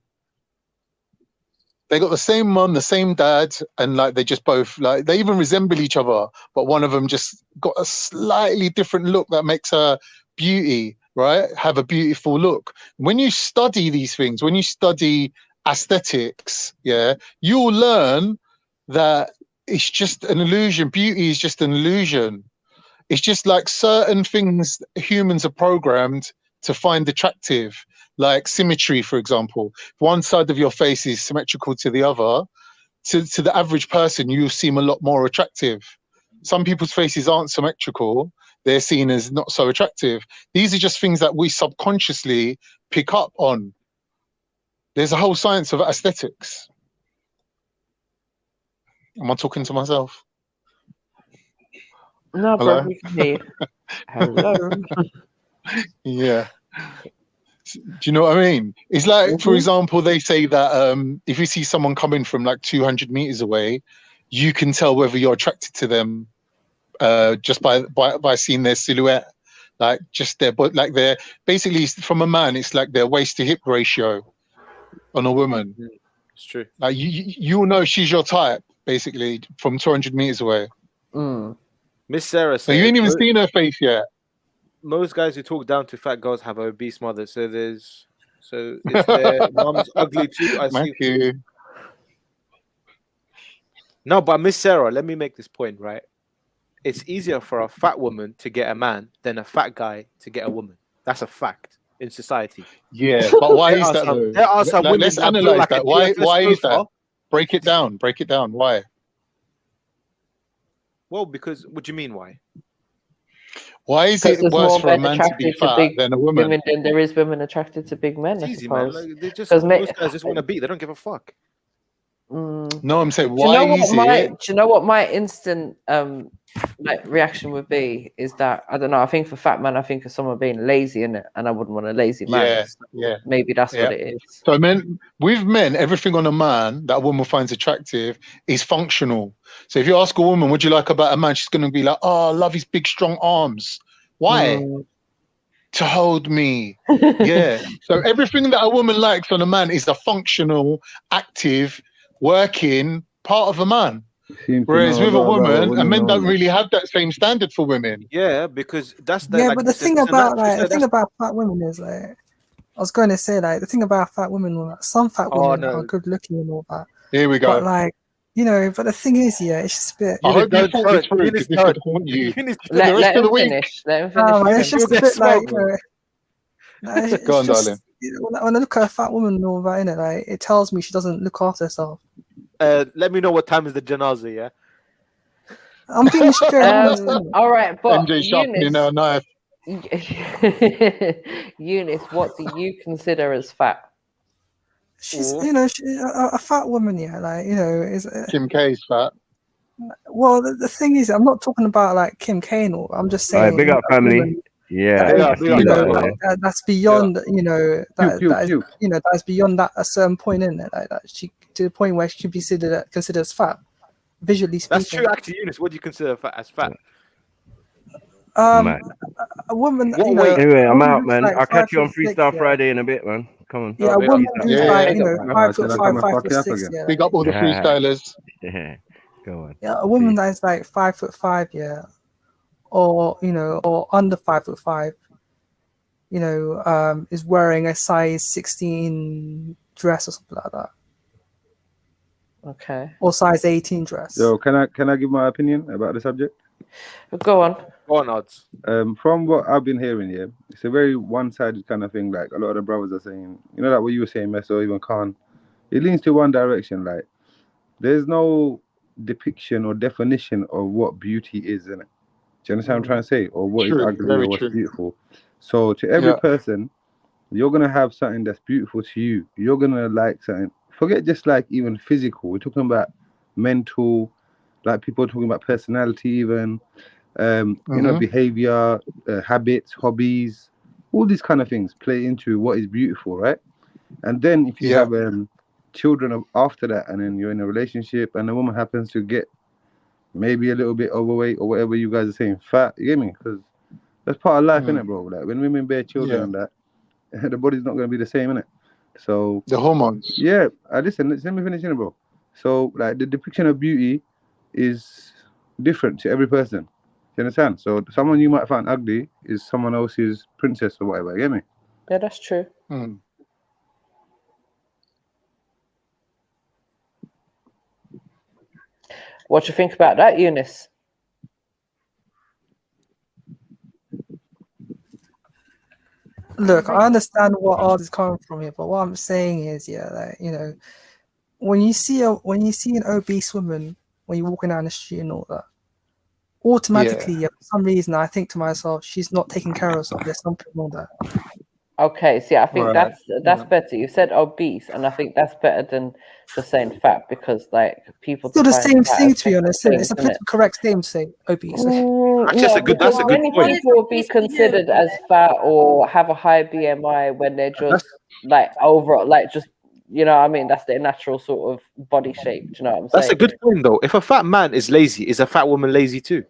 They got the same mum, the same dad, and like they just both like they even resemble each other, but one of them just got a slightly different look that makes her beauty, right? Have a beautiful look. When you study these things, when you study aesthetics, yeah, you'll learn that it's just an illusion. Beauty is just an illusion. It's just like certain things humans are programmed to find attractive, like symmetry, for example. If one side of your face is symmetrical to the other, to the average person, you seem a lot more attractive. Some people's faces aren't symmetrical. They're seen as not so attractive. These are just things that we subconsciously pick up on. There's a whole science of aesthetics. Am I talking to myself? No, Hello? bro, we can hear you. Hello. Yeah. Do you know what I mean? It's like, for example, they say that if you see someone coming from like 200 meters away, you can tell whether you're attracted to them just by seeing their silhouette, like just their, but like their, basically from a man, it's like their waist to hip ratio on a woman. It's true. Like you'll know she's your type basically from 200 meters away. Miss Sarah So you said, ain't even seen her face yet. most guys who talk down to fat girls have obese mothers. So is their mums ugly too? I see. No, but Miss Sarah, let me make this point, right? It's easier for a fat woman to get a man than a fat guy to get a woman. That's a fact in society. Yeah, but why is that though? There are some women Let's that build analyze like that. a Why DFS is that? sofa. Break it down. Break it down. Why? Well, because what do you mean why? Why is it There's worse more for a men man to be attracted to fat big than a woman? women than there is women attracted to big men, I It's easy, man. suppose. Like, they just 'Cause most guys just want to beat. They don't give a fuck. No, I'm saying Do you know why is what it? Do you know what my instant like reaction would be? Is that I don't know. I think for fat man, I think of someone being lazy in it, and I wouldn't want a lazy man. Yeah, So yeah. maybe that's Yeah. what it is. So with men, everything on a man that a woman finds attractive is functional. So if you ask a woman, what do you like about a man? She's going to be like, oh, I love his big, strong arms. Why? To hold me. Yeah. So everything that a woman likes on a man is a functional, active, working part of a man. Whereas with a woman, and men don't really have that same standard for women. Yeah, because that's the Yeah, like but the it's a- thing it's a about natural- like the so thing that's- about fat women is like I was going to say like the thing about fat women, like, some fat Oh, women no. are good looking and all that. Here we go. But like but the thing is, yeah, it's just a bit. I hope you thought this through because this could haunt you for the rest of the week. Let him finish. Man, it's just a bit like it's Go on, just, darling. when I look at a fat woman and all that in it, like it tells me she doesn't look after herself. Let me know what time is the janaza, yeah? I'm being straight honest. innit? All right, but MJ sharpening her knife. Eunice, what do you consider as fat? She's a fat woman, yeah, like is Kim K's fat. well. The thing is, I'm not talking about like Kim K and all. I'm just saying. Big up, a family. woman Yeah, that is, that's beyond that's beyond that a certain point in it, like that she to the point where she could be considered as fat, visually speaking. That's true, actually, Eunice. What do you consider as fat? Man. A woman. Anyway, I'm out, man. Like I'll catch you on 5'6", Freestyle yeah. Friday in a bit, man. Come on. Yeah, a woman who's like 5'5", 5'6", yeah. Big up all the freestylers. Yeah, go on. Yeah, a woman that is like 5'5", yeah, or or under 5'5", is wearing a size 16 dress or something like that, Okay. or size 18 dress. Yo, can I give my opinion about the subject? Go on. Go on, Odds. From what I've been hearing, yeah, it's a very one-sided kind of thing. Like a lot of the brothers are saying, like what you were saying, Mess, or even Khan. It leans to one direction. Like there's no depiction or definition of what beauty is in it. Do you understand what I'm trying to say? Or what is ugly or what's beautiful. So to every person, you're gonna have something that's beautiful to you. You're gonna like something. Forget just like even physical. We're talking about mental, like people are talking about personality even. Behavior, habits, hobbies, all these kind of things play into what is beautiful, right? And then if you have children after that, and then you're in a relationship, and the woman happens to get maybe a little bit overweight or whatever you guys are saying, fat, you get me? Because that's part of life, innit, bro? Like when women bear children and that, the body's not going to be the same, innit? So the hormones. Yeah, listen, let me finish, bro. So like the depiction of beauty is different to every person. You understand? So someone you might find ugly is someone else's princess or whatever. You get me? Yeah, that's true. What do you think about that, Eunice? Look, I understand what art is coming from here, but what I'm saying is, when you see an obese woman when you're walking down the street and all that, automatically, for some reason, I think to myself, she's not taking care of herself. There's something wrong there. Okay, see, I think that's better. You said obese, and I think that's better than just saying fat, because like people Still the define same fat thing, as to be honest. different It's a things, innit? correct statement to say obese. That's a good many point. people will be considered as fat or have a high BMI when they're just like over, like just what I mean. That's their natural sort of body shape. Do you know what I'm saying? That's a good point, though. If a fat man is lazy, is a fat woman lazy too?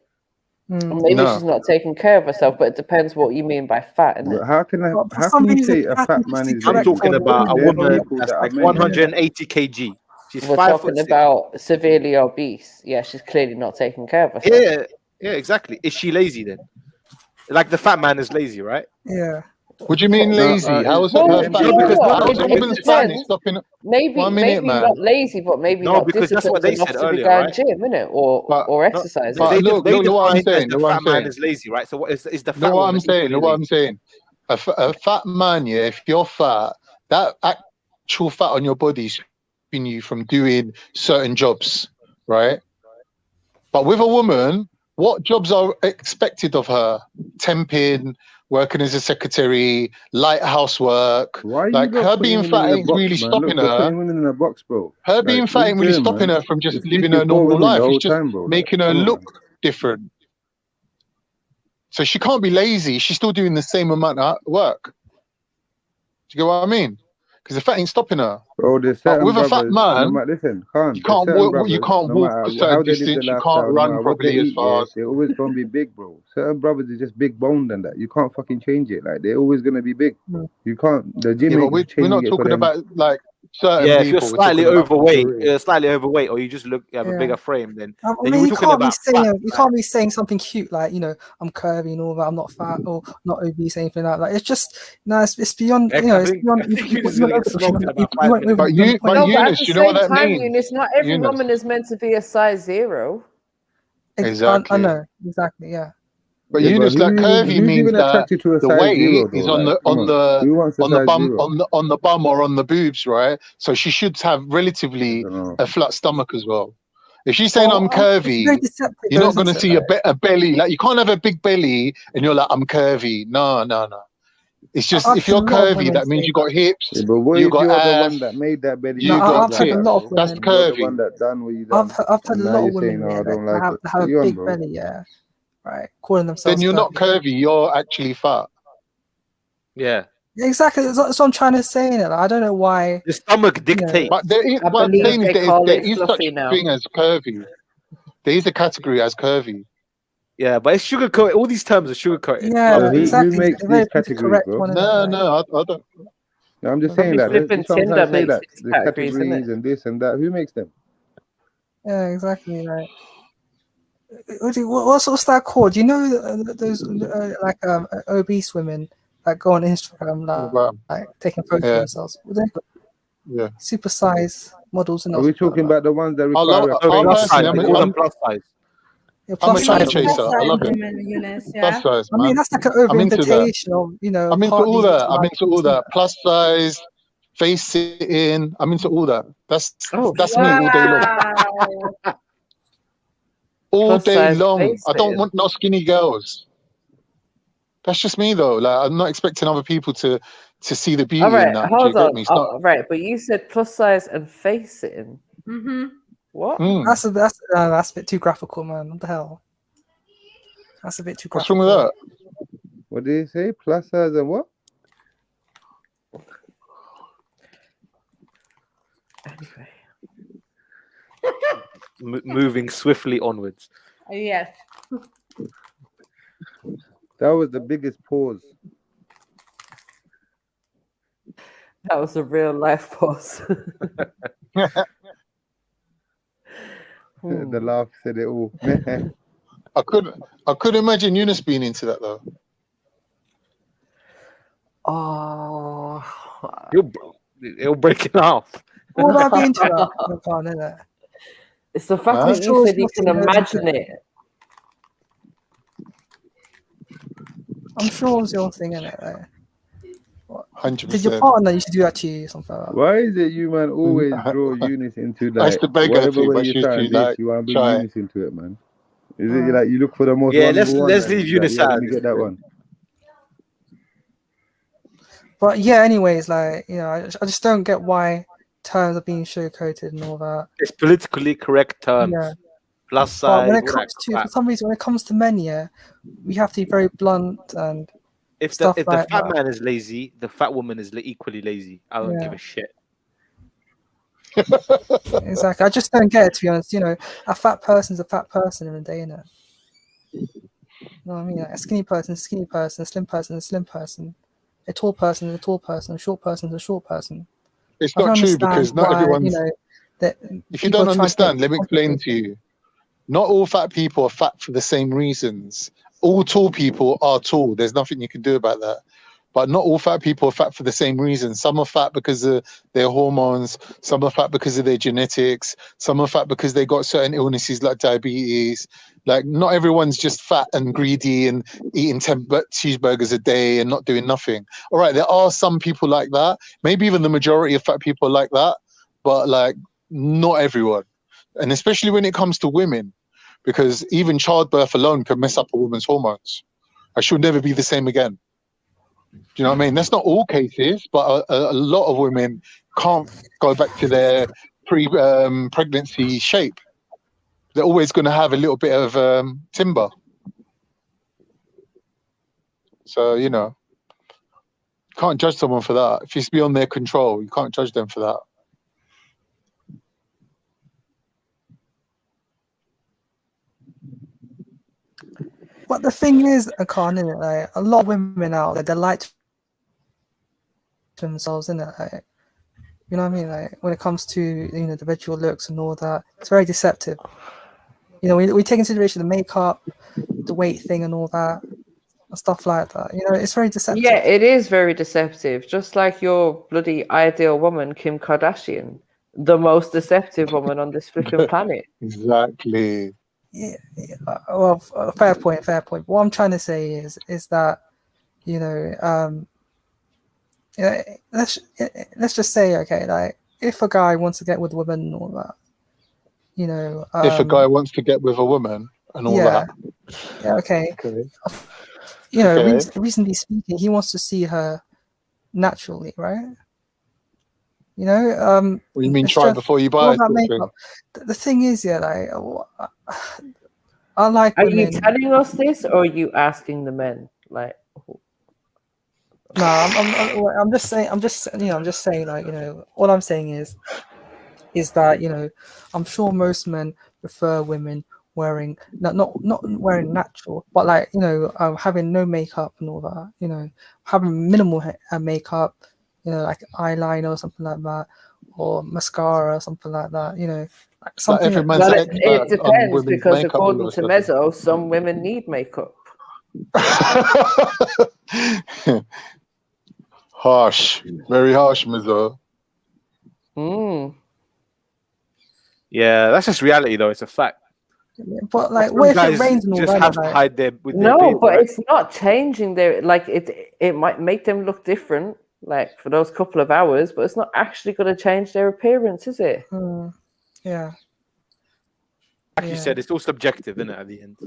Maybe she's not taking care of herself, but it depends what you mean by fat. But how can you say a fat man is I'm talking about a woman that's like amazing. 180 kg. She's We're 5 talking foot 6. about severely obese. Yeah, she's clearly not taking care of herself. Yeah, exactly. Is she lazy then? Like the fat man is lazy, right? Yeah. What do you mean lazy? How is a woman's fatness stopping? Maybe not lazy, but maybe not because that's what disciplined they enough said to be earlier, going right? gym, innit? Or exercising. They look what I'm saying. the fat man is lazy, right? So what is the fat What woman I'm saying. equally What I'm lazy? saying. A fat man, if you're fat, that actual fat on your body is stopping you from doing certain jobs, right? But with a woman, What jobs are expected of her? Temping, working as a secretary, light housework. Why are you Like not her putting being women fat in a ain't box, really man? stopping Look, you're her. putting women in a box, bro. Her Like, being what fat you ain't really doing, stopping man? her from just You're living speaking her for normal women the life. whole It's just time, bro. Like, making her come on, look man. different. So she can't be lazy. She's still doing the same amount of work. Do you get what I mean? Because the fat ain't stopping her. Bro, there's But certain with a fat brothers, no man, matter, listen, Khan, you there's can't certain walk. You brothers, can't no walk matter a certain how they live the distance. You can't lifestyle, no run matter what they properly as eat, yeah, fast. they're always gonna be big, bro. Certain brothers are just big boned than that. You can't fucking change it. Like, they're always gonna be big. You can't. The gym Yeah, but ain't we're changing not it for talking them. about like certain Yeah, if you're people. We're talking slightly about overweight, majority. or you just look you have a Yeah. bigger frame, then I you mean, were you talking can't be about saying fat. you can't be saying something cute like, you know, I'm curvy and all that. I'm not fat or not obese, anything like that. It's just no, it's beyond. Heck, You know, I it's think beyond. You Eunice is went gonna over get the smoked in about you 5 went over minutes. beyond the point. No, but at Eunice, the you know what same that time, means? Eunice, not every Eunice. woman is meant to be a size 0. I Exactly. know exactly. Yeah. But Yeah, but Eunice, like curvy who's means even that attracted to a the size 0 weight though? is Like, come on, who wants a on the size bum 0? on the bum or on the boobs, right? So she should have I relatively don't know. a flat stomach as well. If she's saying Well, I'm it's very curvy, deceptive, you're though, not going isn't to it? see a belly. Like you can't have a big belly and you're like I'm curvy. No. It's just I've if had a you're lot of curvy, women that means say you that. got hips, Yeah, but what you if got you're the ass, one that made that belly No, you shape got I've had a like that, tits. lot of bro? That's women. And you're the one curvy. that done what you done, I've had and a now lot you're of women, saying, "Oh, yeah, I that don't like it." have a Get on, big bro. belly, yeah, right, calling Then themselves you're not curvy. curvy. You're actually fat. Yeah. Yeah, exactly. That's what I'm trying to say. Like, I don't know why. The stomach You know, dictates. But there is. I But the believe thing is, they call there it is such fluffy a now. thing as curvy. There is a category as curvy. Yeah, but it's sugarcoat. All these terms are sugarcoated. yeah, So who exactly. makes They're very these categories, correct bro? one, No, isn't it? I don't. No, I'm just saying Probably that. flipping That's what I'm trying Tinder to say. makes That these the categories, isn't it? categories and this and that. Who makes them? Yeah, exactly. Right. What's that called? You know those like obese women that go on Instagram like taking photos of Yeah, themselves. Well, they're yeah. super size models and Are all we stuff like talking that. about the ones that I love. require a No, I face plus to size. personally, They be call there? them plus size. Yeah, I'm a plus You trend size mean women. chaser. plus I size love it. women, Eunice, Plus yeah? size, I mean, man. that's like an over I'm into that. invitation of, you know, I'm into part all these that. I'm like into all that. Plus size, face sitting. I'm into all that. That's me all day long. Wow. All Plus day size long. face I don't sitting. want no skinny girls. That's just me though. Like I'm not expecting other people to see the All beauty in right, that. Do you hold get on. me? It's not. Right, but you said plus size and face sitting. Mm-hmm. What? that's a bit too graphical, man. What the hell? That's a bit too What's wrong with graphical. that? What did he say? Plus size and what? Anyway. Moving swiftly onwards. Yes. That was the biggest pause. That was a real life pause. The laugh said it all. I couldn't imagine Eunice being into that though. Oh, It'll break it off. What about being into that? I can't know that. It's the fact Huh? that you said you can imagine it. I'm sure it's your thing, isn't it? Like, 100%. did your partner used to do that to you or something like that? Why is it you man always draw Eunice into I used like to beg her whatever to, way but you're she used starting to this, like you want to bring try. Eunice into it, man? Is it like you look for the most Yeah, vulnerable one? let's and leave you're like, Eunice yeah, out let of me this get that thing. one. But yeah, anyways, like, you know, I just don't get why terms are being sugarcoated and all that. It's politically correct terms. Yeah. Plus But when size. it all comes that to, crap. for some reason, when it comes to men, yeah, we have to be very blunt and If stuff the like fat that. man is lazy, the fat woman is equally lazy. I don't give a shit. Exactly. I just don't get it, to be honest. You know, a fat person's a fat person in a day, innit? You know what I mean? Like a skinny person, a skinny person, a slim person, a slim person, a tall person, a tall person, a short person, a short person. It's I don't not true understand because not why, you everyone's. know, that If you people don't try to understand, let me explain to you. Not all fat people are fat for the same reasons. All tall people are tall. There's nothing you can do about that. But not all fat people are fat for the same reasons. Some are fat because of their hormones. Some are fat because of their genetics. Some are fat because they got certain illnesses like diabetes. Like not everyone's just fat and greedy and eating 10 cheeseburgers a day and not doing nothing. All right, there are some people like that. Maybe even the majority of fat people are like that. But like not everyone. And especially when it comes to women. because even childbirth alone can mess up a woman's hormones. She'll never be the same again. Do you know what I mean? That's not all cases, but a lot of women can't go back to their pregnancy shape. They're always going to have a little bit of timber. So, you know, you can't judge someone for that. If it's beyond their control, you can't judge them for that. But the thing is, I can't, innit? Like, a lot of women out there, they like themselves, innit? Like, you know what I mean? Like, when it comes to, you know, the visual looks and all that, it's very deceptive. You know, we take into consideration the makeup, the weight thing and all that, and stuff like that. You know, it's very deceptive. Yeah, it is very deceptive. Just like your bloody ideal woman, Kim Kardashian, the most deceptive woman on this flipping planet. Exactly. Yeah, well, fair point. What I'm trying to say is that, you know, let's just say, okay, like, if a guy wants to get with a woman and all that, you know, if a guy wants to get with a woman and all that. Yeah, okay. Okay. You know, Okay. reasonably speaking, he wants to see her naturally, right? You know, What do you mean, it's try just before you all buy? that makeup. The thing is, yeah, like, I like Are women. you telling us this, or are you asking the men? Like, No, I'm just saying. I'm just saying. Like, you know, all I'm saying is that, you know, I'm sure most men prefer women wearing not wearing natural, but, like, you know, having no makeup and all that. You know, having minimal makeup. You know, like eyeliner or something like that, or mascara or something like that. You know, like something. every man's well, an it expert on depends, women's because makeup all according of a to sudden. Mezzo, some women need makeup. Harsh, very harsh, Mizzo. Yeah, that's just reality, though. It's a fact. But, like, Some what if it guys rains and all just that? have to Like, hide their with their No, beard, but right? it's not changing their, like, it might make them look different, like, for those couple of hours, but it's not actually going to change their appearance, is it? yeah. Like you said, it's all subjective, isn't it? At the end.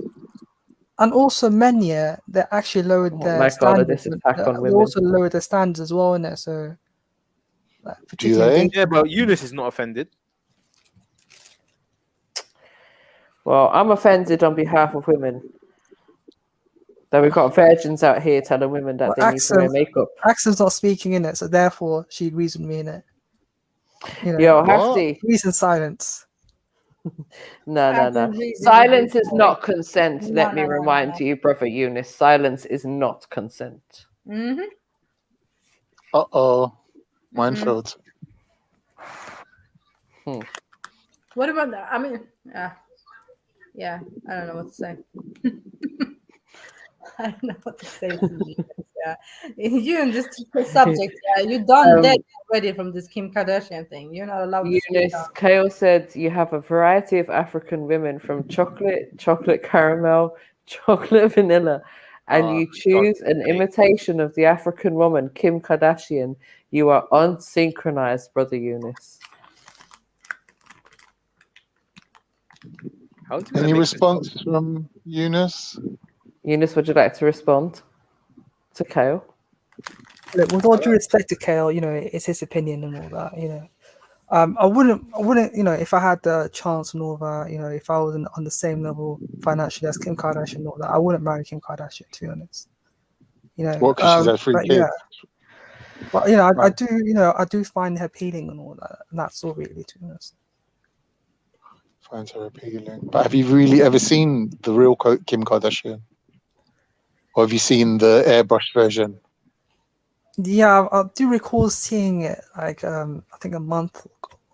And also, men, yeah, they actually lowered Oh their my God, standards. this attack on They women. also lowered their standards as well, innit? So, like, Do particularly they? dating. Yeah, but Eunice is not offended. Well, I'm offended on behalf of women. That we've got virgins out here telling women that Well, they need to wear makeup. Axel's not speaking in it, so therefore she agrees with me in it. You know, Yo, Hafti. reason silence. No. Silence is not consent. Let me remind you, brother Eunice. Silence is not consent. Mm-hmm. Uh-oh. Minefield. What about that? I mean, yeah, I don't know what to say. I don't know what to say. Yeah, you in this subject, yeah, you done dead already from this Kim Kardashian thing. You're not allowed to speak Eunice, up. Kale said you have a variety of African women from chocolate caramel, chocolate vanilla, and you choose an imitation of the African woman, Kim Kardashian. You are unsynchronized, brother Eunice. Any response from Eunice? Eunice, would you like to respond to Kale? Look, with all due respect to Kale, you know, it's his opinion and all that. You know, I wouldn't, you know, if I had the chance and all that, you know, if I was on the same level financially as Kim Kardashian and all that, I wouldn't marry Kim Kardashian, to be honest. You know, What? Because she's had 3 kids. yeah. But, you know, I do, you know, I do find her appealing and all that, and that's all really, to be honest. Finds her appealing. But have you really ever seen the real Kim Kardashian? Or have you seen the airbrush version? Yeah, I do recall seeing it, like, I think a month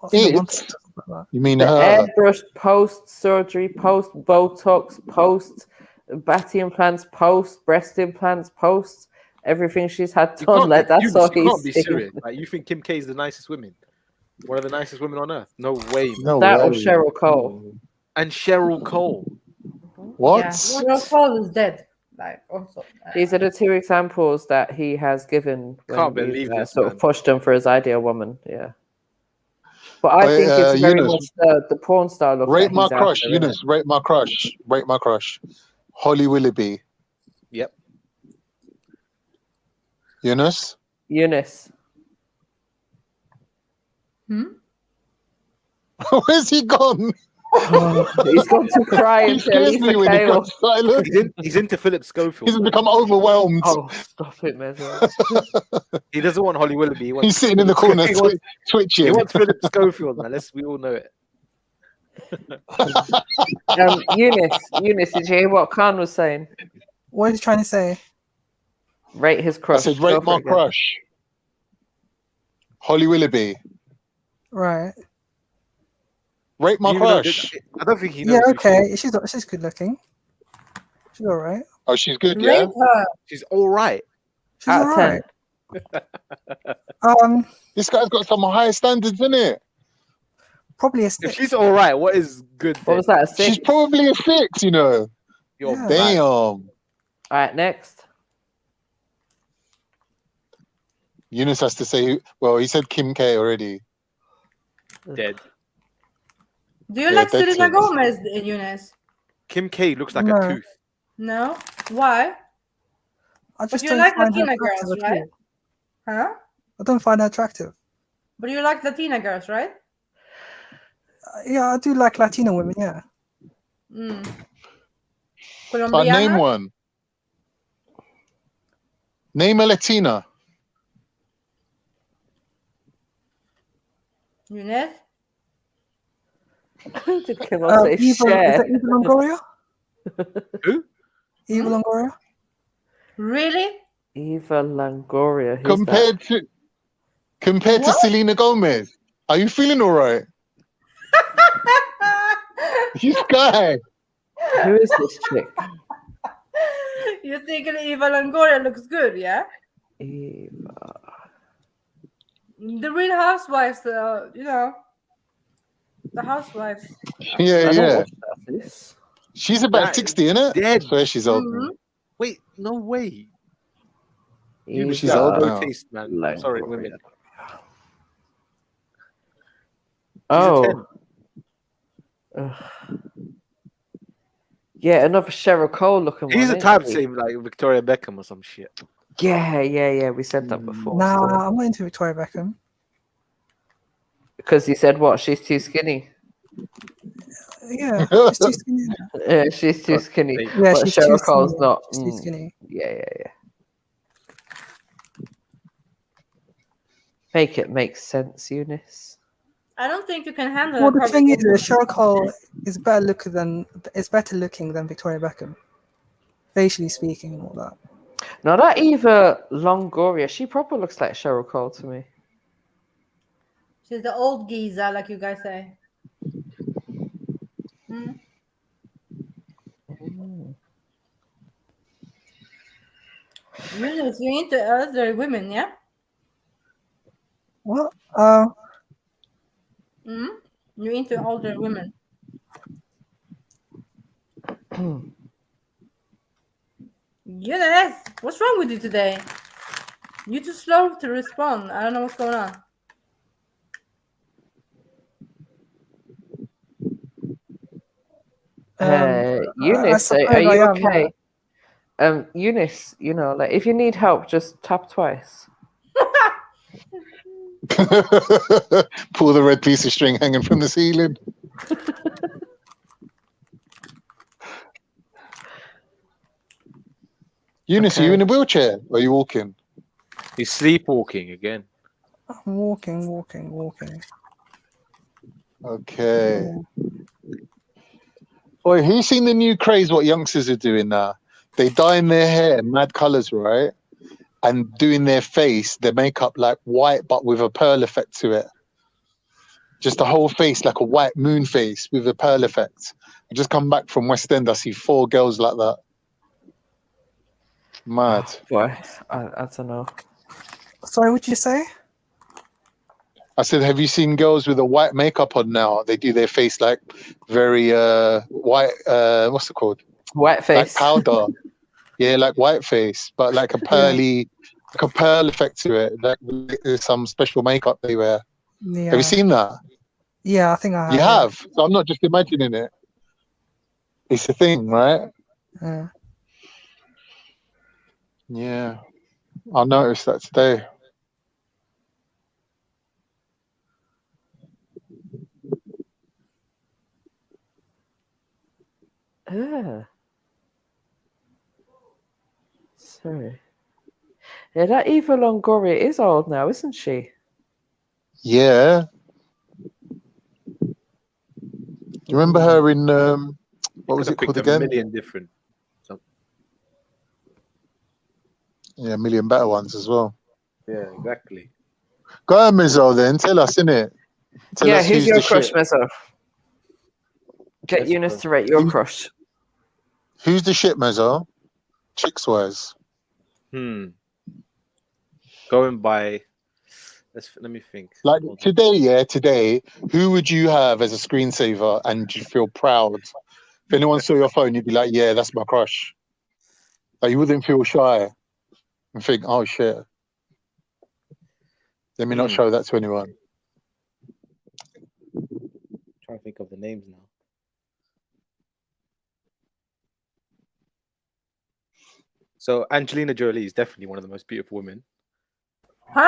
ago. You mean the her? airbrush post-surgery, post-Botox, post-batty implants, post-breast implants, post everything she's had done. Like, that's all You can't be he's serious. saying. Like, you think Kim K is the nicest women? One of the nicest women on earth? No way. Man. No That way. or Cheryl Cole. And Cheryl Cole. What? Yeah, your father is dead. Like, also. These are the 2 examples that he has given when Can't we believe this, sort man. of pushed him for his ideal woman. Yeah. But I think it's very Eunice, much the porn star look rate that my he's crush. after, innit? Eunice, rate my crush. Rate my crush. Holly Willoughby. Yep. Eunice. Eunice. Where's he gone? He's got to cry He and scares leave me the when he tail. goes silent. He's into Philip Schofield. He's become overwhelmed. Oh, stop it, Mezzo. He doesn't want Holly Willoughby. He wants He's sitting in the corner He wants, twitching. he wants Philip Schofield, man. We all know it. Eunice, did you hear what Khan was saying? What are you trying to say? Rate his crush. I said, rate Go for my it again. crush. Holly Willoughby. Right. Rate my crush. I don't think he knows. Yeah, okay. She's good looking. She's all right. Oh, she's good, yeah? Rate her. She's all right. She's all right. This guy's got some higher standards, isn't it? Probably a If 6. she's all right, what is good? What was that? A 6? She's probably a 6, you know. You're Yeah. Damn. All right, next. Eunice has to say, well, he said Kim K already. Dead. Do you Yeah, like that's Selena it. Gomez, Eunice? Kim K looks like No. a tooth. No? Why? I But just you don't like find her Latina attractive girls, at right? all. Huh? I don't find her attractive. But you like Latina girls, right? Yeah, I do like Latino women, yeah. Mm. Name Colombiana? one. Name a Latina. Eunice? Did Kim say Eva, share? is that Eva Longoria? Who? Eva Longoria? Really? Eva Longoria. Who's that? Compared to Selena Gomez. Are you feeling all right? This guy. Who is this chick? You're thinking Eva Longoria looks good, yeah? Eva. The Real Housewives, you know. The Housewives. Yeah, I don't yeah. watch this. She's about 60, isn't it? Dead. I swear she's old. Mhm. Wait, no way. Eva She's old now. Taste, man. I'm sorry, women. Oh. Ugh. Yeah, another Cheryl Cole looking one. He's the isn't type he? same like Victoria Beckham or some shit. Yeah. We said that before. Nah, still. I'm not into Victoria Beckham. Because you said what? She's too skinny. Yeah, she's too skinny. Yeah, she's too skinny. Yeah, but she's too Cheryl Cole's skinny. not. She's too skinny. Yeah. Make it make sense, Eunice. I don't think you can handle Well, a the thing is, cover- Cheryl Cole is better looking than Victoria Beckham, facially speaking and all that. Now that Eva Longoria, she probably looks like Cheryl Cole to me. She's the old geezer, like you guys say. Mm. Eunice, you're into elderly women, yeah? What? Mm? You're into older women. Eunice, what's wrong with you today? You're too slow to respond. I don't know what's going on. Eunice, suppose are you I am, okay? Eunice, you know, like if you need help, just tap twice. Pull the red piece of string hanging from the ceiling. Eunice, are you in a wheelchair or are you walking? He's sleepwalking again. I'm walking. Okay. Boy, who's seen the new craze what youngsters are doing now? They dyeing their hair mad colours, right? And doing their face, their makeup like white but with a pearl effect to it. Just the whole face like a white moon face with a pearl effect. I just come back from West End. I see 4 girls like that. Mad. Boy, I don't know. Sorry, what did you say? I said, have you seen girls with a white makeup on now? They do their face like very white, what's it called? White face. Like powder. Yeah, like white face, but like a pearly, like a pearl effect to it. Like there's some special makeup they wear. Yeah. Have you seen that? Yeah, I think I have. You have. So I'm not just imagining it. It's a thing, right? Yeah. Yeah. I noticed that today. Sorry. Yeah, that Eva Longoria is old now, isn't she? Yeah. Do you remember her in what was it called again? A million different. Yeah, a million better ones as well. Yeah, exactly. Go on, Mizzo, then. Tell us, innit? Tell us who's your the crush, shit. Mezzo? Get Eunice to rate your crush. Who's the shit, Mezzo? Chicks wise. Going by, let me think. Like today, who would you have as a screensaver and you feel proud? If anyone saw your phone, you'd be like, yeah, that's my crush. Like you wouldn't feel shy and think, oh shit. Let me not show that to anyone. Trying to think of the names now. So Angelina Jolie is definitely one of the most beautiful women. Do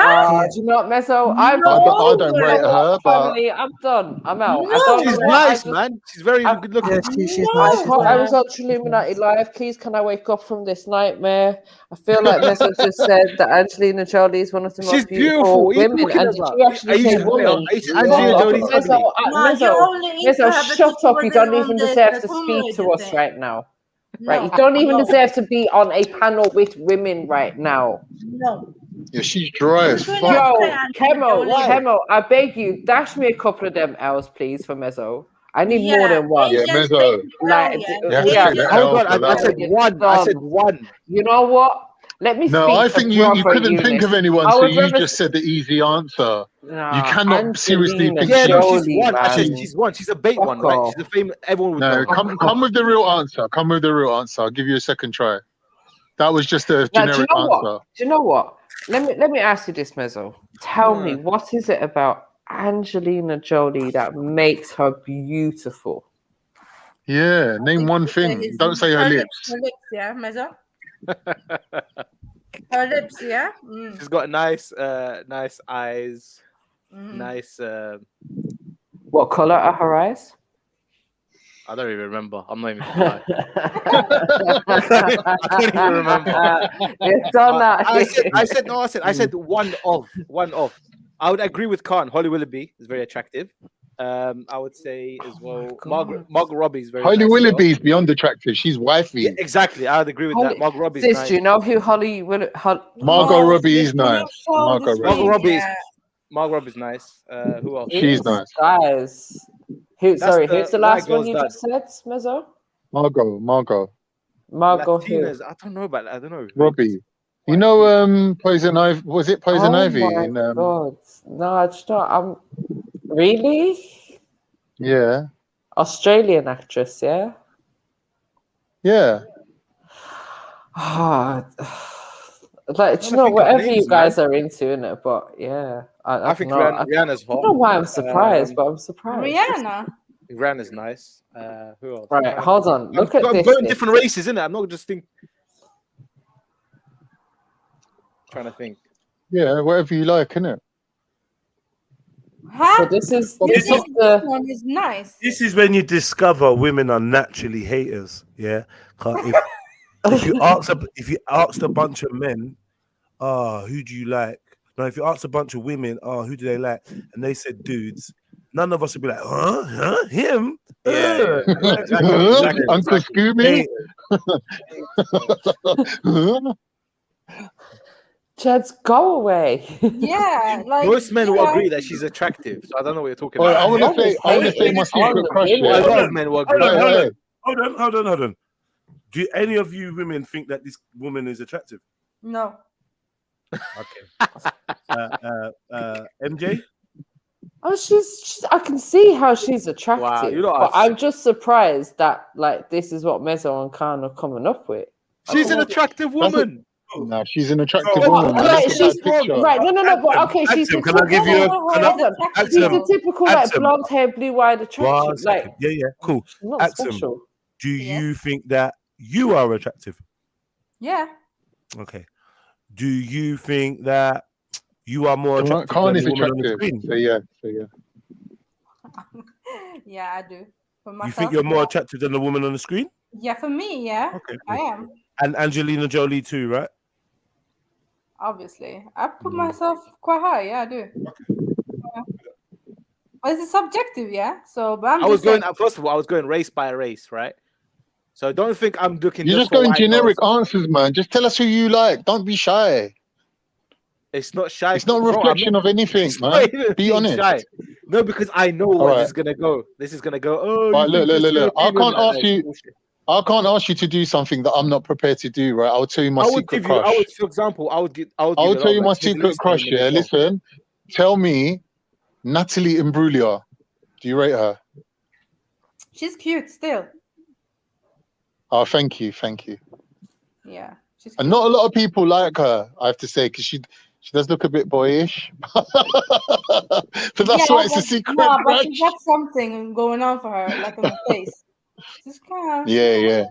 you know what, Mezzo? I don't rate her, but family, I'm done. I'm out. She's nice, man. She's very good looking. Yeah, she's nice. I was on TRILLUMINATI live. Please, can I wake up from this nightmare? I feel like Mezzo just said that Angelina Jolie is one of the most beautiful women. And did you actually say woman? Mezzo, shut up. You don't even deserve to speak to us right now. Right, you don't even deserve to be on a panel with women right now. No. Yeah, she's dry as fuck. Yo, Kemo, I beg you, dash me a couple of them L's, please, for Mezzo. I need more than one. Yeah, Mezzo. Like, Hold on, I said one. I said one. You know what? Let me speak. No, I think you couldn't Eunice. think of anyone, so you just said the easy answer. You cannot seriously think. Yeah, no, she's one. I said she's one. She's a bait one, right? She's the famous. Everyone would know. Come with the real answer. Come with the real answer. I'll give you a second try. That was just a generic answer. Do you know what? Let me ask you this, Mezzo. Tell me, what is it about Angelina Jolie that makes her beautiful? Yeah, name one thing. Don't say her lips. Her lips, yeah, Mezzo. Her lips, yeah. She's got nice eyes. Nice. What color are her eyes? I don't even remember. I'm not even gonna lie. I don't even remember. I said one of. I would agree with Khan. Holly Willoughby is very attractive. I would say as well. Margot Robbie is very. Holly nice Willoughby is beyond attractive. She's wifey. Yeah, exactly. I would agree with that. Margot Robbie is nice. Do you know who Margot Robbie is nice. Margot Robbie is nice. Who else? She's nice. Guys. Who's the last one you just said, Mezzo? Margot. Latinas, I don't know about that. I don't know. Robbie. You know Poison Ivy? Was it Poison Ivy? Oh my God. No, I just don't. Really? Yeah. Australian actress, yeah? Yeah. Like, you know, whatever you guys are into, innit? But yeah. I think Rihanna's hot. I don't know why I'm surprised, but I'm surprised. Rihanna's nice. Who else? Right, hold on. Look at this. I'm going different races, innit? I'm not just trying to think. Yeah, whatever you like, innit? So this is one is nice. This is when you discover women are naturally haters. Yeah, if you ask a bunch of men, who do you like? Now, if you ask a bunch of women, who do they like? And they said dudes, none of us would be like, him? Yeah. Exactly. Uncle Scooby? Chads, go away. Yeah, like most men will agree that she's attractive. So I don't know what you're talking about. I want to say my secret crush. A lot of men will agree. Hold on. Do any of you women think that this woman is attractive? No. Okay. MJ? Oh, she's. I can see how she's attractive. Wow, but I'm just surprised that this is what Mezzo and Khan are coming up with. She's an attractive woman. Nah, she's an attractive Bro, woman, man. Right, Look at that she's picture. right. No, but okay, she's the Can I give typical. you Hold on. She's the typical like blonde hair, blue-eyed, attractive. One Like second. Yeah, cool. she's not Axum, special. do you think that you are attractive? Yeah. Okay. Do you think that you are more attractive Khan than is the woman on the attractive. screen? So yeah. Yeah, I do. For myself, You think you're more yeah. attractive than the woman on the screen? Yeah, for me, yeah. Okay, I cool. am. And Angelina Jolie too, right? Obviously. I put myself quite high, yeah, I do. Yeah. But it's subjective, yeah. So but I'm I was just saying, going first of all, I was going race by race, right? So don't think I'm looking You're just for going white generic girls. answers, man. Just tell us who you like. Don't be shy. It's not shy. It's not a Bro, I'm reflection not, of anything, it's man. not even Be being honest. shy. No, because I know All where right. this is gonna go. This is gonna go. Oh, All you right, think just look. I European women can't like ask that? It's you. bullshit. I can't ask you to do something that I'm not prepared to do, right? I'll tell you my I would secret give you. crush. For example, I would give I'll a lot tell of you like my Middle secret Eastern crush, women yeah? as well. Listen, tell me, Natalie Imbruglia. Do you rate her? she's cute still. Oh, thank you. Yeah. She's And cute. not a lot of people like her, I have to say, because she does look a bit boyish. But that's why it's a secret but crush. she got something going on for her, like on the face. Just kind of Yeah.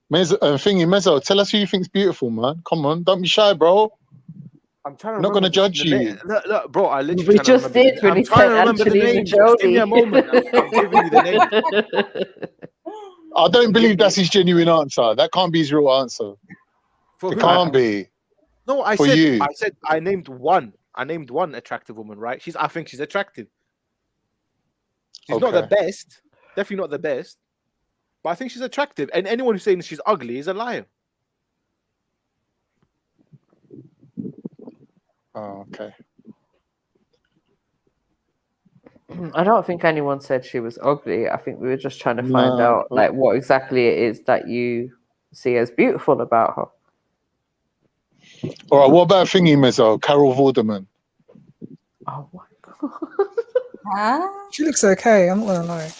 Mezzo, tell us who you think's beautiful, man. Come on, don't be shy, bro. I'm trying to I'm not gonna remember judge the name. you. Look, bro, I literally We trying to just remember. did when I'm he trying said to remember the Angelina name. Just give me a Jolie. moment. I'm giving you the name. I don't believe that's his genuine answer. That can't be his real answer. For It who? can't be. No, I For said you. I named one. I named one attractive woman, right? I think she's attractive. She's not the Okay. best. Definitely not the best. But I think she's attractive. And anyone who's saying she's ugly is a liar. Oh, okay. I don't think anyone said she was ugly. I think we were just trying to find No. out like what exactly it is that you see as beautiful about her. All right, what about thingy, Mezzo? Carol Vorderman. Oh my Huh? She looks okay. I'm not gonna lie.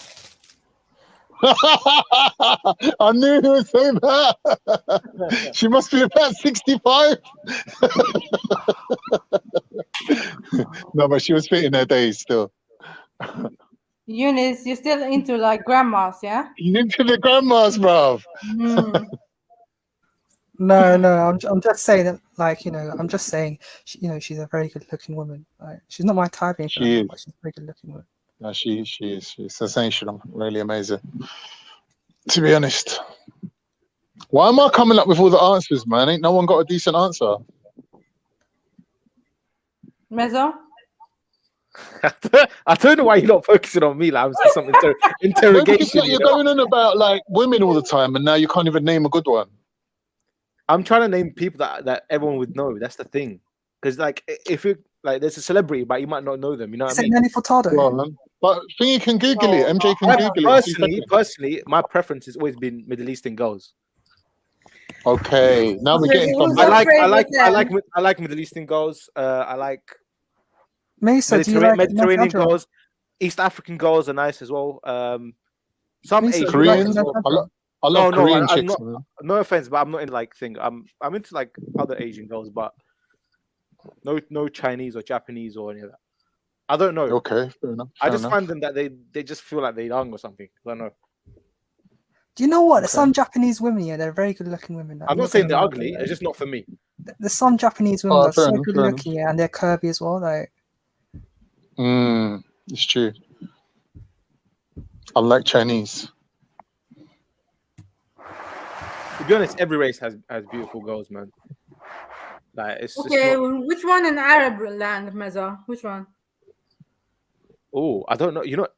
I knew he would say that. She must be about 65. No, but she was fit in her days still. Eunice, you're still into like grandmas, yeah? You into the grandmas, bruv. No, I'm just saying that, like, I'm just saying, she's a very good-looking woman. Like, she's not my type, but She is. she's a very good-looking woman. No, she is. She's sensational. Really amazing. To be honest. Why am I coming up with all the answers, man? Ain't no one got a decent answer. Mezzo? I don't know why you're not focusing on me. Like I'm still some No, because interrogation. you're going on about like women all the time, and now you can't even name a good one. I'm trying to name people that everyone would know. That's the thing. Because like if you like, there's a celebrity, but you might not know them. You know what I mean? Nelly Furtado. Well, man. But think you can Google it. MJ can Google it. Personally, my preference has always been Middle Eastern girls. Okay, now we're getting something. I like Middle Eastern girls. I like Mesa, do you like Mediterranean Nadja? girls. East African girls are nice as well. Some Mesa, Asian do you like girls as well. Nadja? I love Korean I'm chicks, not, man. no offense, but I'm not in like thing. I'm into like other Asian girls, but no Chinese or Japanese or any of that. I don't know. Okay, fair enough. I just find them that they just feel like they're young or something. I don't know. Do you know what? There's some Japanese women, yeah, they're very good-looking women. I'm not saying they're ugly. It's just not for me. There's some Japanese women that are fair so enough, good-looking, yeah, and they're curvy as well. Like, It's true. I like Chinese. To be honest, every race has beautiful girls, man. Like it's Okay, just not... which one in Arab land, Mezzo? Which one? Oh, I don't know. You know,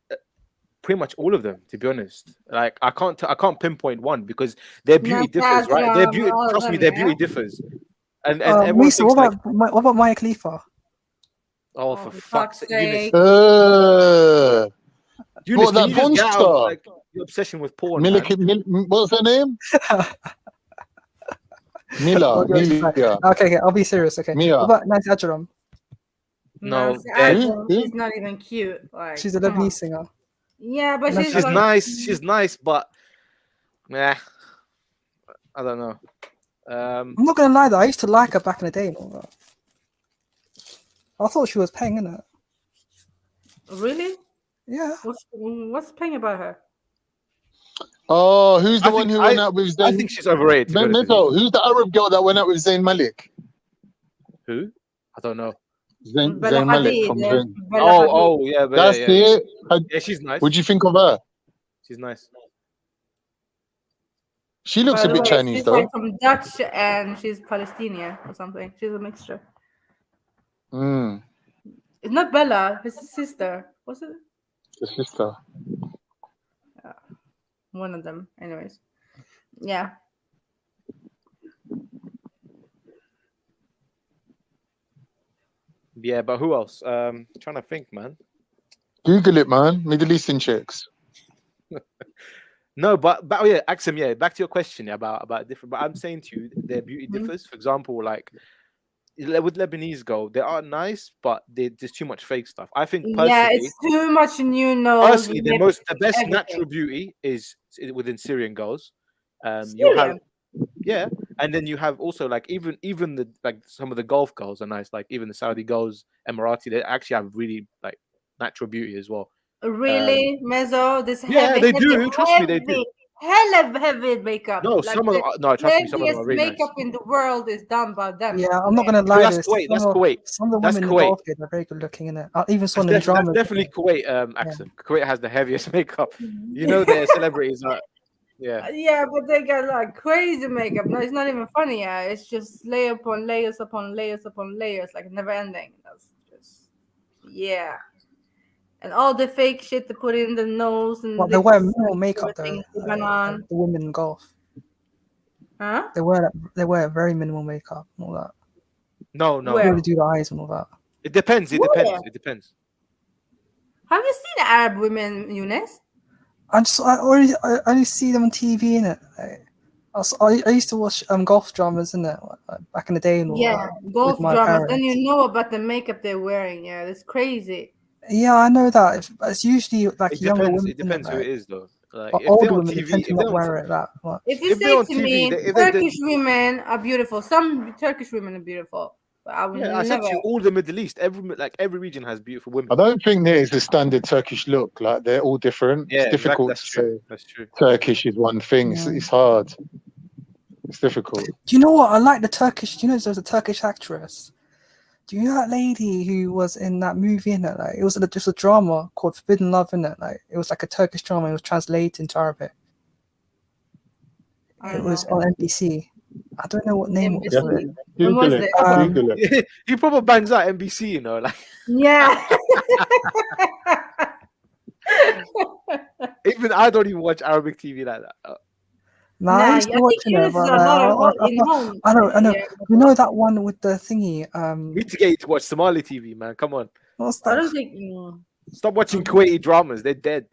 pretty much all of them. To be honest, like I can't pinpoint one because their beauty differs, right? Their beauty, trust me, their beauty differs. And everyone Mesa, thinks what about Maya Khalifa? oh, for fuck's sake, Eunice, What, that can you just porn get out star? of, like, your obsession with porn, man? What's her name? Mila. Okay, I'll be serious. Okay, Mia. what about Nancy Ajram? No, She's not even cute. Like, She's a Lebanese singer. Yeah, but she's like, nice. She's nice, but nah. I don't know. I'm not gonna lie though, I used to like her back in the day and all that. I thought she was paying, innit? Really? Yeah. What's paying about her? Oh, who's the one who went out with Zayn? I think she's overrated. To be honest with you. Who's the Arab girl that went out with Zayn Malik? Who? I don't know. Zayn Bella Malik Hadid, from yeah. Zayn. Bella Hadid. Oh, yeah. That's it. Yeah, she's nice. What do you think of her? She's nice. She looks By a the bit way, Chinese she's though. like from Dutch and she's Palestinian or something. She's a mixture. Mm, It's not Bella, his sister. What's it? the sister. One of them. Anyways. Yeah. Yeah, but who else? Trying to think, man. Google it, man. Middle Eastern chicks. No, but oh yeah, Axum, yeah. Back to your question about different. But I'm saying to you, their beauty differs. For example, like with Lebanese girl, they are nice, but there's too much fake stuff. I think personally, Yeah, it's too much new nose. personally, the lips, best everything. natural beauty is within Syrian girls. You'll have and then you have also like even the like some of the Gulf girls are nice. Like even the Saudi girls, Emirati, they actually have really like natural beauty as well. Really, Mezzo? This Yeah, heavy, they heavy, do. Trust me, they do. Hella heavy makeup. No, Like some of them. No, trust me, some of them are heaviest really nice. makeup in the world is done by them. Yeah, I'm not gonna lie. That's this. Kuwait. That's Kuwait. Some of the That's women in the Kuwait. Gulf are very good looking, innit? I even saw them in That's dramas. definitely Kuwait accent. Kuwait has the heaviest makeup. You know, their celebrities are. Yeah. Yeah, but they got like crazy makeup. No, it's not even funny. Yeah, it's just layer upon layers upon layers upon layers, like never ending. That's just and all the fake shit to put in the nose and Well, they wear lips more and makeup though. everything to ban on. The women in Gulf. Huh? They wear very minimal makeup and all that. No. They really do the eyes and all that. It depends. It Where? depends. It depends. Have you seen Arab women, Eunice? I only see them on TV, innit? I used to watch Gulf dramas, innit? Like, back in the day and all Yeah, that. golf with my dramas. parents. Then you know about the makeup they're wearing. Yeah, that's crazy. Yeah, I know that. It's usually like It younger depends. women. It depends innit? who Like, it is, though. Like but if older they're on women they TV, tend to if not they're on, wear it that much. If you if they're say on to TV, me, if they're Turkish women are beautiful, some Turkish women are beautiful, but I will yeah, I said to never. you, all the Middle East, every region has beautiful women. I don't think there's a standard Turkish look. Like they're all different. Yeah, It's difficult that's to true. say That's true. Turkish is one thing. It's hard. It's difficult. Do you know what? I like the Turkish. Do you know there's a Turkish actress? Do you know that lady who was in that movie? In it, like it was just a drama called Forbidden Love. In it, like it was like a Turkish drama. It was translated into Arabic. It was on NBC. I don't know what name it was. NBC. It. When was it? Google it. He probably bangs out NBC, you know, like Yeah. even I don't even watch Arabic TV like that. Nah, I used to watch it, but I know. Yeah. You know that one with the thingy. We need to get you to watch Somali TV, man. Come on. What's I that? don't think. Stop watching Kuwaiti dramas. They're dead.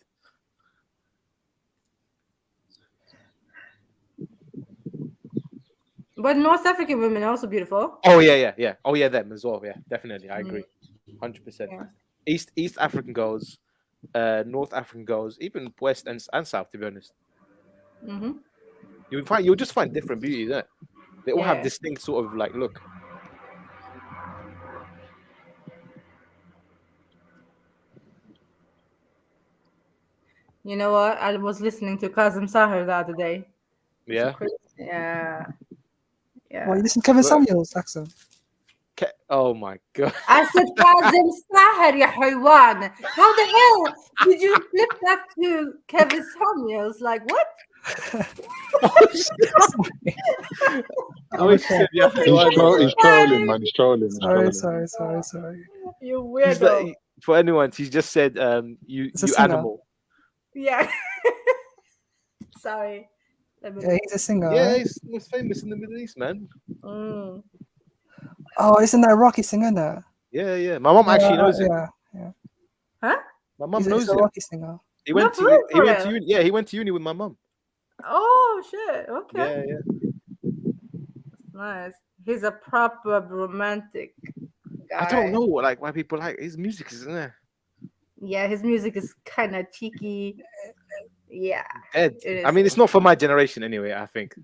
But North African women are also beautiful. Oh yeah. Oh yeah, them as well. Yeah, definitely. I agree, 100%. East African girls, North African girls, even West and South. To be honest, Mm-hmm. you'll just find different beauty there. They all have Yeah. distinct sort of like look. You know what? I was listening to Kazim Sahir the other day. Yeah. Yeah. Yeah. Well, you listen to Kevin Samuels accent. Oh my god. I said Kazim Sahir, ya haywan. How the hell did you flip that to Kevin Samuels? Like what? Oh, shit, yeah. He's trolling, man. He's trolling. He's trolling. Sorry. You He's weirdo. like, for anyone, he's just said, you singer. animal. Yeah. Sorry. Yeah, he's a singer. Yeah, right? he's most famous in the Middle East, man. Mm. Oh, isn't that a Rocky singer now? Yeah. My mom actually knows him. Yeah. Huh? My mom He's knows a him. Rocky singer. He went No, for real, to for real? uni. Yeah, he went to uni with my mom. Oh shit. Okay. Yeah. Nice. He's a proper romantic guy. I don't know why people like his music, isn't there? Yeah, his music is kind of cheeky. Yeah. Dead. It I is. mean, it's not for my generation anyway. I think.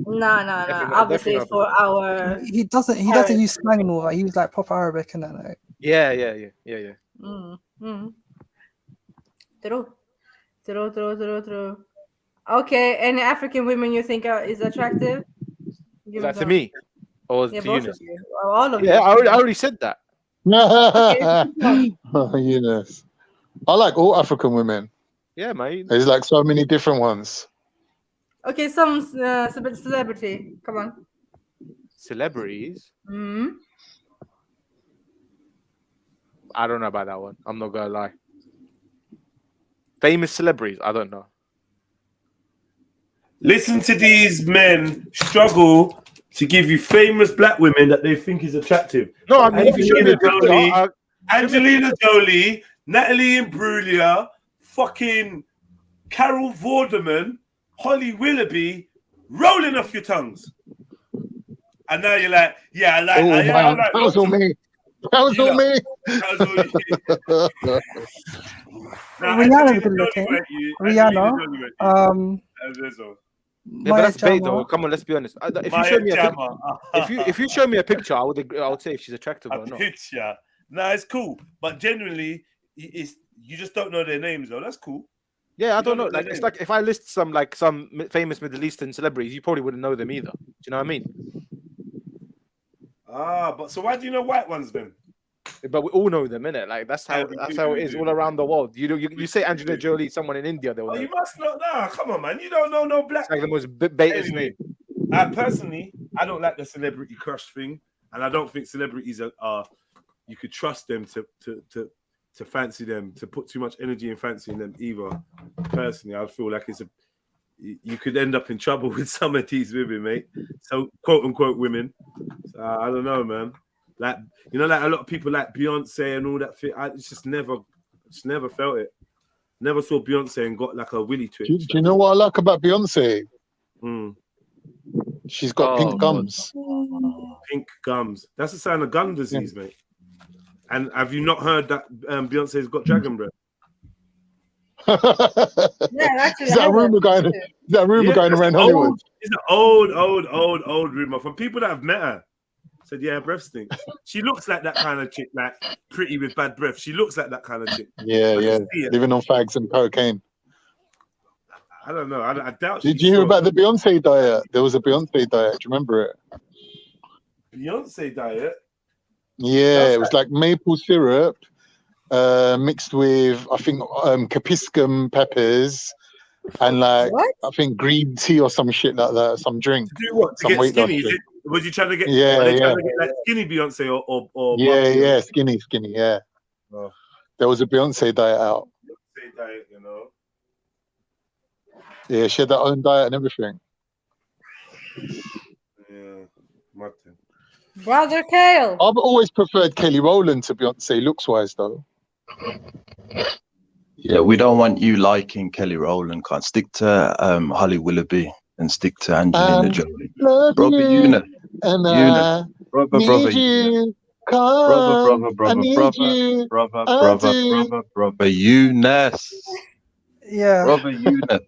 No. Obviously, it's for our. He doesn't use slang and all that. He uses like proper Arabic and that. Like. Yeah. True. Okay, any African women you think is attractive? Is that to me? Or was it to both Eunice? of you. Or all of Yeah, you. I already said that. Eunice. I like all African women. Yeah, mate. There's like so many different ones. Okay, some celebrity. Come on. Celebrities? Hmm. I don't know about that one. I'm not gonna lie. Famous celebrities? I don't know. Listen to these men struggle to give you famous black women that they think is attractive. No, I mean, if you show me a picture, Angelina Jolie, Natalie Imbruglia, fucking Carol Vorderman, Holly Willoughby, rolling off your tongues. And now you're like, yeah, I like. That was all me. That was all me. Rihanna good looking. Rihanna. Yeah, but that's bait though. Come on, let's be honest. If you show me a picture, if you show me a picture, I would say if she's attractive or not. Picture. No, it's cool, but genuinely, you just don't know their names though. That's cool. Yeah, I don't know. Like it's like if I list some famous Middle Eastern celebrities, you probably wouldn't know them either. Do you know what I mean? But so why do you know white ones then? But we all know them, innit? Like that's how it is all around the world. You say Angelina Jolie, someone in India, they'll know. You must know. Nah, come on, man. You don't know no black. It's like the most baitest name. Personally, I don't like the celebrity crush thing, and I don't think celebrities are. You could trust them to fancy them, to put too much energy and fancying them either. Personally, I feel like you could end up in trouble with some of these women, mate. So quote unquote women. So, I don't know, man. Like like a lot of people like Beyonce and all that. I just never felt it. Never saw Beyonce and got like a willy twitch. Do you know what I like about Beyonce? She's got pink gums. Pink gums. That's a sign of gum disease, mate. And have you not heard that Beyonce's got dragon breath? Is that a rumor going? Is that a rumor going around Hollywood? It's an old rumor from people that have met her. Said, yeah, her breath stinks. She looks like that kind of chick, like pretty with bad breath. She looks like that kind of chick. Yeah. Living on fags and cocaine. I don't know. I doubt. Did you hear about the Beyonce diet? There was a Beyonce diet. Do you remember it? Beyonce diet? Yeah, it was like maple syrup mixed with, I think, capsicum peppers and like, I think green tea or some shit like that, some drink. To do what? To get skinny? Was you trying to get? Trying to get like skinny Beyonce or yeah, skinny, yeah. Oh. There was a Beyonce diet out. Beyonce diet, you know. Yeah, she had her own diet and everything. Yeah, Martin. Brother Kale. I've always preferred Kelly Rowland to Beyonce looks-wise, though. Yeah, we don't want you liking Kelly Rowland. Can't stick to Holly Willoughby and stick to Angelina Jolie. Brother Eunice. Brother Eunice. Brother Eunice. Yeah. Brother Eunice.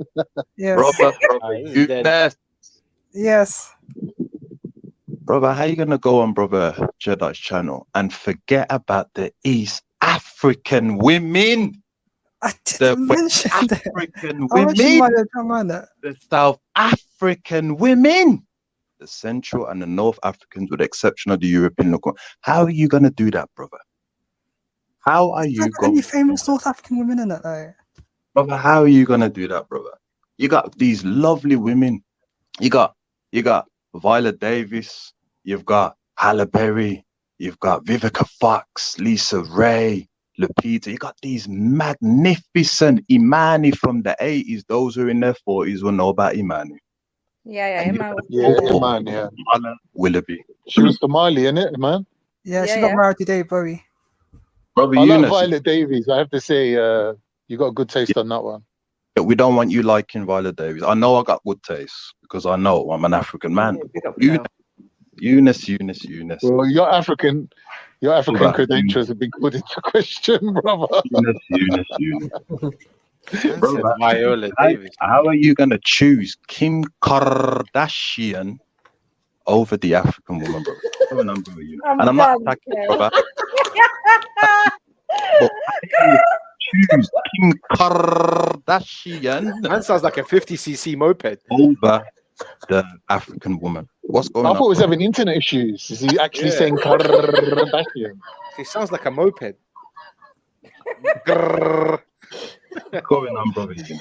Yes. Brother Eunice. Yes. Brother, how you gonna go on Brother Jedi's channel and forget about the East African women? I didn't mention African women. The South African women. The Central and the North Africans, with the exception of the European local. How are you gonna do that, brother? How are you going? Any famous North African women in that though? Brother, how are you gonna do that, brother? You got these lovely women. You got Viola Davis. You've got Halle Berry. You've got Vivica Fox, Lisa Ray, Lupita. You got these magnificent Imani from the 80s. Those who are in their 40s will know about Imani. Iman. Iman, yeah. Willoughby. She was Somali, innit, man? Yeah, she got married today, Bowie. Brother I Eunice. like Violet Davies. I have to say, you got a good taste on that one. We don't want you liking Viola Davis. I know I got good taste because I know I'm an African man. Eunice. Well, your African credentials have been put into question, brother. Eunice. Brother, Viola Davis. how are you gonna choose Kim Kardashian over the African woman, brother? Going on, brother, you know. And I'm not attacking you, brother. But how can you choose Kim Kardashian? Man sounds like a 50cc moped. Over the African woman. What's going I on? thought he was having internet issues. Is he actually Yeah. saying Kardashian? He sounds like a moped. What's going on, brother? You know?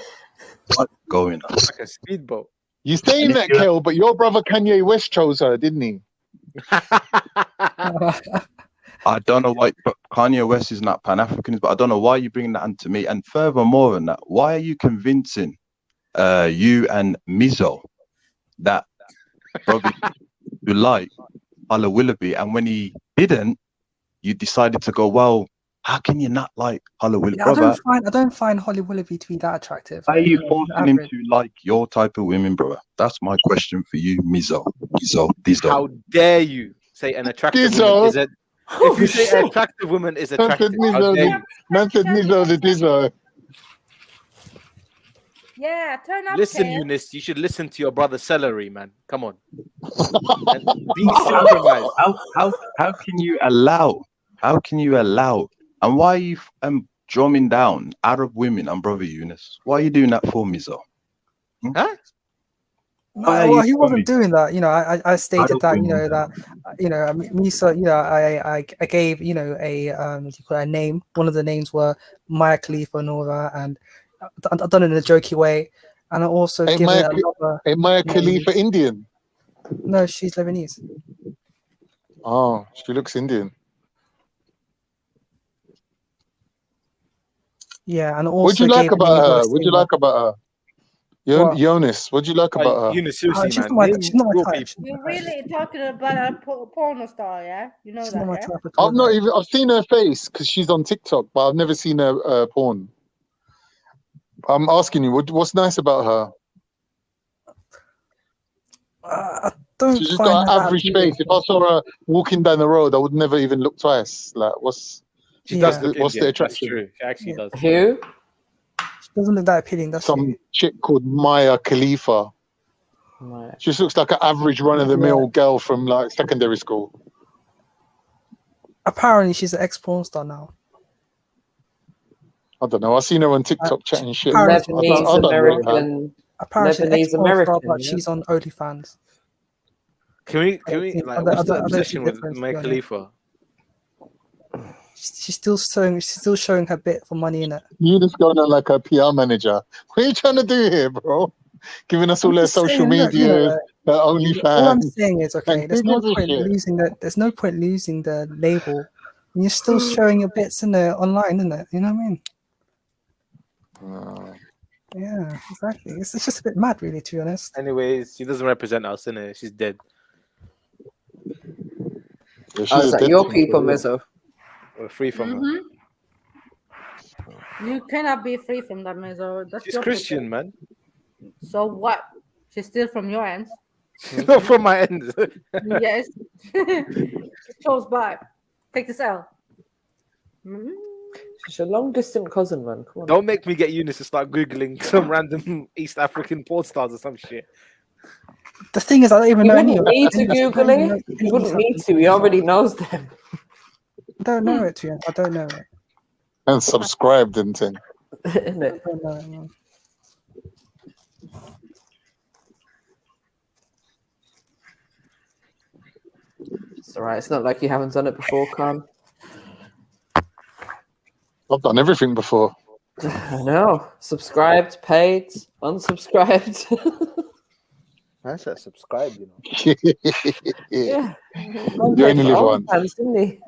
What's going on? Like a speedboat. You saying that, Kel, but your brother Kanye West chose her, didn't he? I don't know why, but Kanye West is not Pan-Africanist, but I don't know why you're bringing that onto me. And furthermore than that, why are you convincing you and Mizzo that Robbie you like Hala Willoughby, and when he didn't, you decided to go, well, how can you not like Hala Willoughby, Yeah, brother? I don't find Holly Willoughby to be that attractive. Why are you He's forcing him average. to like your type of women, brother? That's my question for you, Mizzo. How dare you say an attractive Dizzo. woman is a... If you say an attractive woman is attractive, how dare you? Man said Mizzo the Dizzo. Yeah, turn up. Listen, Kale. Eunice, you should listen to your brother Celery, man. Come on. And be synchronized. How can you allow? How can you allow? And why are you drumming down Arab women and brother Eunice? Why are you doing that for, Mizzo? Huh? No, well, he wasn't doing that. You know, I stated that. You know that. You know, Misa. You know, I gave a what do you call it, a name. One of the names were Maya Khalifa and all that, and I've done it in a jokey way. And I also given it another. Maya Khalifa Indian? No, she's Lebanese. Oh, she looks Indian. Yeah, and also. What'd you like gave about another her? What'd you singer. like about her? What? Jonas, what'd you like about her? Eunice, seriously, she's man. not my- name she's not my real type. people. You're really talking about a porno star, yeah? You know that, yeah? I've not even. I've seen her face because she's on TikTok, but I've never seen her porn. I'm asking you, what's nice about her? I don't She's just find got her an that average appealing. face. If I saw her walking down the road, I would never even look twice. Like, what's She does the, look what's the Indian. That's attraction? true. She actually does. Who? She doesn't look that appealing, does Some chick called Maya Khalifa. Right. She just looks like an average run-of-the-mill girl from like secondary school. Apparently, she's an ex-porn star now. I don't know. I seen her on TikTok chatting shit. Apparently, I don't rate her. Apparently, she's an Lebanese ex-porn American, star, but yeah. she's on OnlyFans. Can we like, what's the I don't see obsession with difference, Maya to be honest. Khalifa? She's still showing her bit for money in it. You just going on like a PR manager. What are you trying to do here, bro? Giving us all I'm their just social saying, look, you media, know, their OnlyFans. all I'm saying is, okay, Like, there's who no gives a point shit? losing the. There's no point losing the label. And you're still showing your bits in there online, isn't it? You know what I mean? Yeah, exactly. It's just a bit mad, really, to be honest. Anyways, she doesn't represent us, innit? She's dead. Oh, is that your people, Mizzo? We're free from her. Mhm. You cannot be free from that, Mizzo. That's She's your Christian, people. man. So what? She's still from your ends. She's not from my end. Yes. Chose by. Take this L. She's a long distant cousin, man. Come on. Don't make me get Eunice to start Googling some random East African porn stars or some shit. The thing is, I don't even He know any wouldn't of need to them. Google it. He wouldn't need to. He already knows them. I don't know it, to be honest. I don't know it. And subscribed and thing. Isn't it? I don't know it, man. It's alright. It's not like you haven't done it before, Khan. I've done everything before. I know. Subscribed, paid, unsubscribed. I said subscribe, you know. Yeah. You only live once. Fans, didn't he?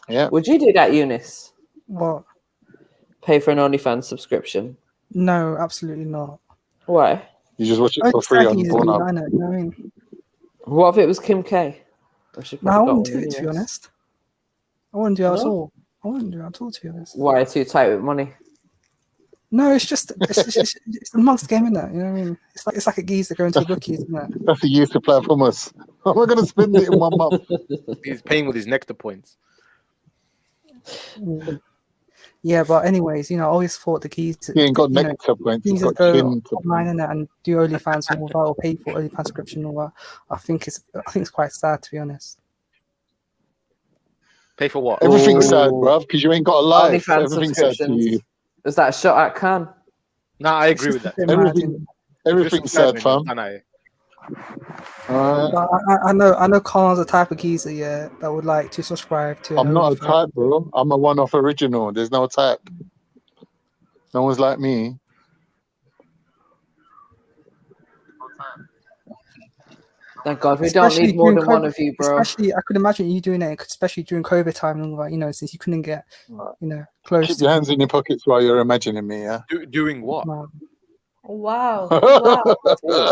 Yeah. Would you do that, Eunice? What? Pay for an OnlyFans subscription? No, absolutely not. Why? You just watch it Only for free on saggies do that, Pornhub. innit? You know what I mean? What if it was Kim K? No, I wouldn't do it, to be honest. I wouldn't do it at No? all. I wouldn't do it at all, to be honest. Why? Too tight with money? No, it's just it's a monster game, isn't it? You know what I mean? It's like a geezer going to the bookies, isn't it? That's a year supply of hummus. How am I going to spend it in 1 month? He's paying with his nectar points. Yeah, but anyways, I always thought the keys to, He ain't got nectar points, he's got go chin to online and do OnlyFans and all that, or pay for OnlyFans subscription and all that. I think it's quite sad, to be honest. Pay for what? Everything's sad, bruv, because you ain't got a life. OnlyFans Everything's sad to you. subscriptions. Is that a shot at Khan? No, I agree with that. Everything's sad, fam. I know Khan's the type of geezer, yeah, that would like to subscribe to. I'm not a type, bro. I'm a one-off original. There's no type. No one's like me. Thank God, we don't need more than one of you, bro. Especially, I could imagine you doing it, especially during COVID time and all that, since you couldn't get, close. Keep your hands in your pockets while you're imagining me, yeah? Doing what? Wow.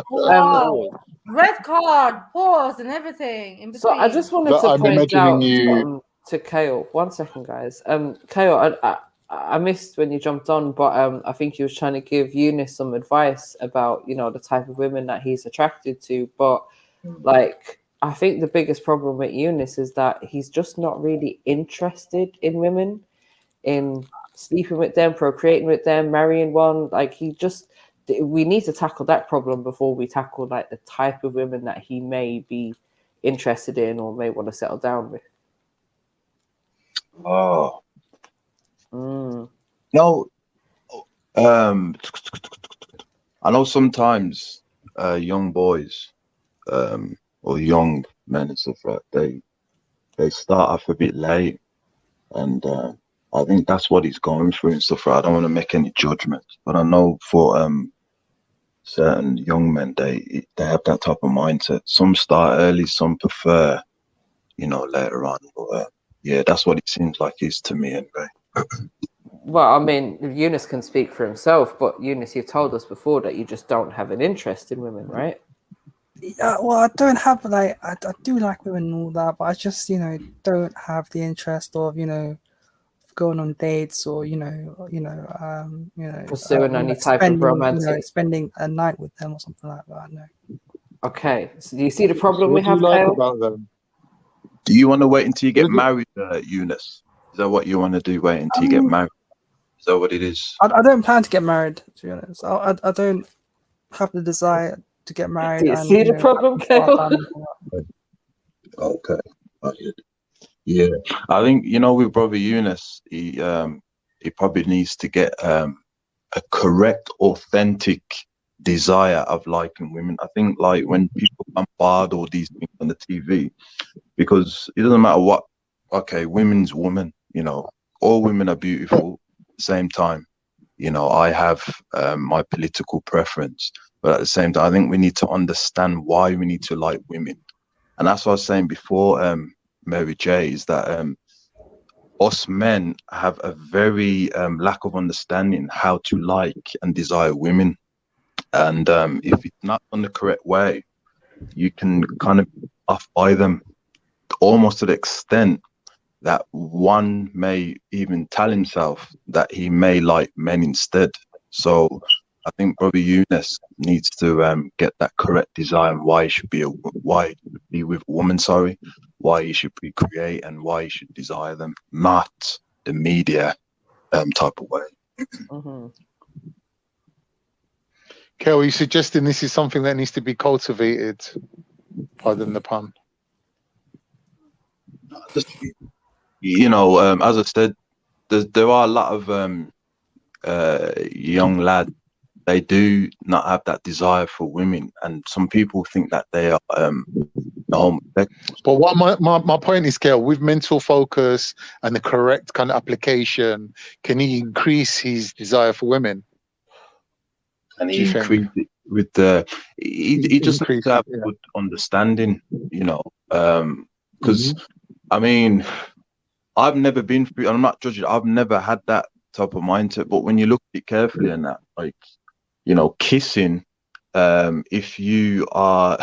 Wow. Red card, pause, and everything in between. So I just wanted to point out to Kale. 1 second, guys. Kale, I missed when you jumped on, but I think he was trying to give Eunice some advice about, the type of women that he's attracted to. But I think the biggest problem with Eunice is that he's just not really interested in women, in sleeping with them, procreating with them, marrying one. We need to tackle that problem before we tackle the type of women that he may be interested in or may want to settle down with. Oh. No. I know sometimes young boys or young men and stuff like they start off a bit late, and I think that's what he's going through and stuff. I don't want to make any judgments, but I know for certain young men, they have that type of mindset. Some start early, some prefer, later on. But yeah, that's what it seems like is to me anyway. Well, I mean, Eunice can speak for himself, but Eunice, you've told us before that you just don't have an interest in women, right? Yeah, well, I don't have I do like women and all that, but I just don't have the interest of going on dates or pursuing any type of romantic, spending a night with them or something like that. No. Okay, so do you see the problem What we have, do you like Kale? about them? Do you want to wait until you get married, Eunice? Is that what you want to do? Wait until you get married? Is that what it is? I don't plan to get married, to be honest. I don't have the desire to get married. Do you see the problem, Kale? Okay. Yeah, I think with brother Eunice, he probably needs to get a correct, authentic desire of liking women. I think when people bombard all these things on the TV, because it doesn't matter what. Okay, women's woman. All women are beautiful. At the same time, I have my political preference, but at the same time, I think we need to understand why we need to like women, and that's what I was saying before. Mary J, is that us men have a very lack of understanding how to like and desire women, and if it's not done the correct way, you can kind of off by them almost to the extent that one may even tell himself that he may like men instead. So I think brother Eunice needs to get that correct desire and why he should be with a woman, why he should procreate and why he should desire them, not the media type of way. Kel, are you suggesting this is something that needs to be cultivated? Pardon the pun. As I said, there are a lot of young lads. They do not have that desire for women, and some people think that they are But what my point is, Kel, with mental focus and the correct kind of application, can he increase his desire for women? And he increase it with the he just needs to have good understanding, because I mean, I've never been through, and I'm not judging, I've never had that type of mindset, but when you look at it carefully and that, kissing, if you are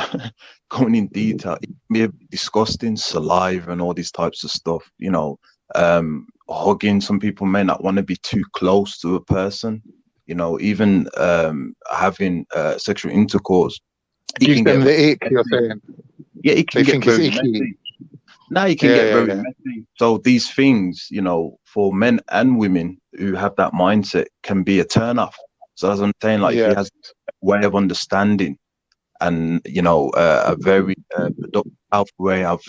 going in detail, it can be a bit disgusting, saliva and all these types of stuff, hugging, some people may not want to be too close to a person, even having sexual intercourse. Gives them the ick, you're saying? Yeah, it can get think it's very icky. messy. Now you can get very messy. So these things, you know, for men and women who have that mindset can be a turn off. So as I'm saying, like if he has a way of understanding and, you know, a very productive way of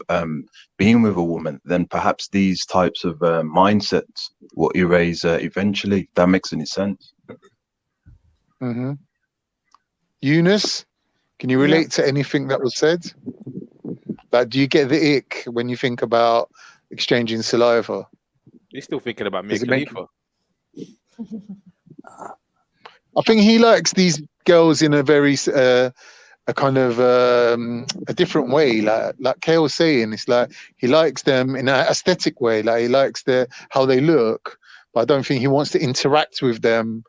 being with a woman, then perhaps these types of mindsets will erase eventually. If that makes any sense. Mm-hmm. Eunice, can you relate to anything that was said? Like, do you get the ick when you think about exchanging saliva? You're still thinking about Mia Does it make- Khalifa. I think he likes these girls in a very a kind of a different way. Like Kale was saying, it's like he likes them in an aesthetic way. Like he likes how they look, but I don't think he wants to interact with them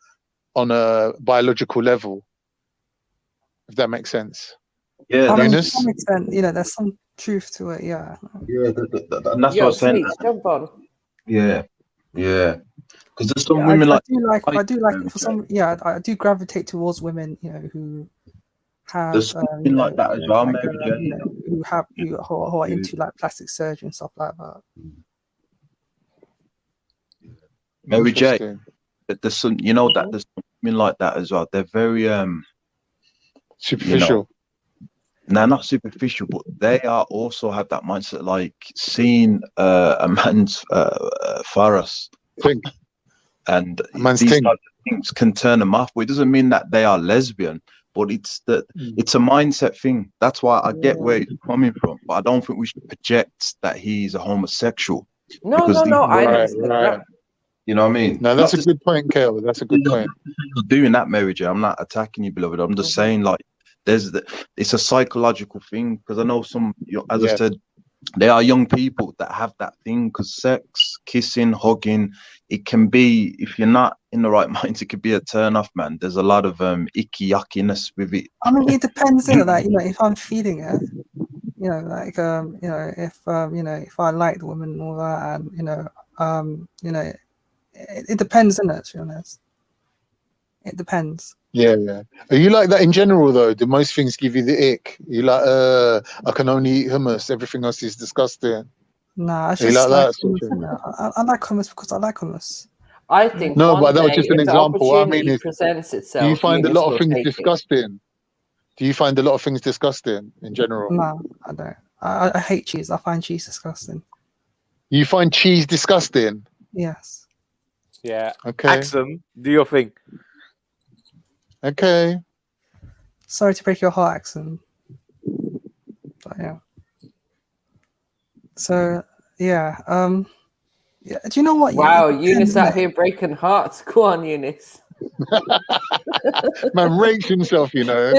on a biological level. If that makes sense. Yeah, I mean, to Eunice? some extent, you know, there's some truth to it. Yeah. Yeah, and that's what I'm saying. Please, jump on. Yeah, because there's some Yeah, women I like do like it for some. Yeah, I do gravitate towards women, you know, who have there's something like that as well, Mary J. you know, who are into like plastic surgery and stuff like that. Mary J. But there's some, you know, that there's women like that as well. They're very superficial. You know, no, not superficial, but they are also have that mindset, like seeing a man's phallus, and these types of things can turn them off. But it doesn't mean that they are lesbian, but it's that it's a mindset thing. That's why I get where he's coming from, but I don't think we should project that he's a homosexual. No, I never said that. You know what I mean? No, that's a good point, Kale. That's a good point. Doing that, Mary J. I'm not attacking you, beloved. I'm just saying, like, it's a psychological thing, because I know some, as I said, there are young people that have that thing, because sex, kissing, hugging, it can be, if you're not in the right mind, it could be a turn off, man. There's a lot of icky yuckiness with it. I mean, it depends, you know, like, you know, if I'm feeling it, you know, like, you know, if I like the woman and all that, and, you know, it depends, isn't it, to be honest? It depends. Yeah. Are you like that in general, though? Do most things give you the ick? You like, I can only eat hummus. Everything else is disgusting. Nah, it's Are you just like like that? hummus, isn't it? I like hummus because I like hummus. I think No, one but that was day, just an if the example. What I mean opportunity is, presents do itself, you find a Eunice lot of will things take it. disgusting? Do you find a lot of things disgusting in general? No, I don't. I hate cheese. I find cheese disgusting. You find cheese disgusting? Yes. Yeah. Okay. Axum, do your thing. Okay. Sorry to break your heart, Axon. But yeah. So yeah. Yeah. Do you know what? Wow, Yeah, Eunice out here breaking hearts. Go on, Eunice. Man rakes himself, you know.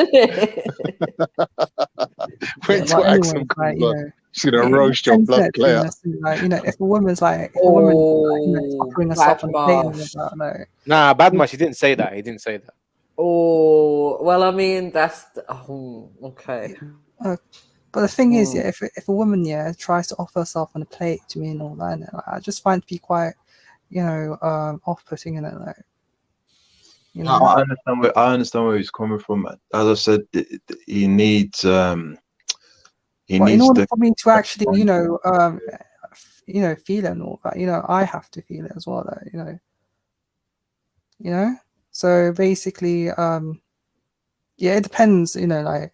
Wait till Axum comes on. She's gonna roast your blood player. Like, you know, if a woman's like, if a woman like, you know, is offering herself on a date and all that, like, Nah, Badmash, he didn't say that. He didn't say that. Oh, well, I mean, that's okay. But the thing is, yeah, if a woman, yeah, tries to offer herself on a plate to me and all that, and, like, I just find it to be quite, you know, off-putting, in it, like. You know? I understand where he's coming from. As I said, he needs in order for me to actually, you know, feel it and all that, you know, I have to feel it as well, though, you know. So basically, yeah, it depends, you know, like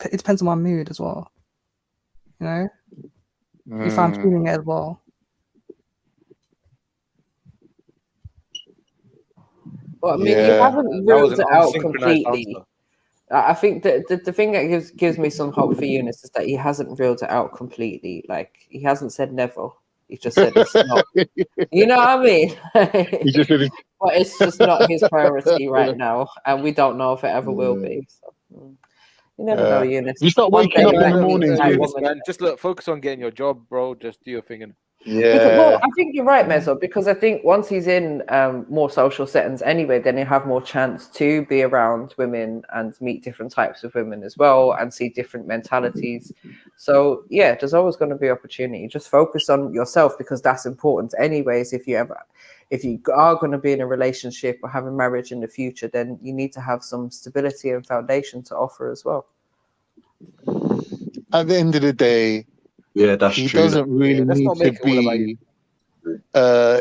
it depends on my mood as well, you know, if I'm feeling it as well. Well, I mean, you haven't ruled it out completely. I think that the thing that gives me some hope for Eunice is that he hasn't ruled it out completely. Like, he hasn't said never. He just said it's not. You know what I mean? He just said but it's just not his priority right now, and we don't know if it ever will be. So, you never know, Eunice. You start waking up in the morning, man. Just look, focus on getting your job, bro. Just do your thing. And Well, I think you're right, Mezzo, because I think once he's in more social settings anyway, then he'll have more chance to be around women and meet different types of women as well and see different mentalities. So yeah, there's always going to be opportunity. Just focus on yourself, because that's important anyways. If you are going to be in a relationship or have a marriage in the future, then you need to have some stability and foundation to offer as well. At the end of the day, Yeah, that's he true. doesn't really let's need not to make it all about you. be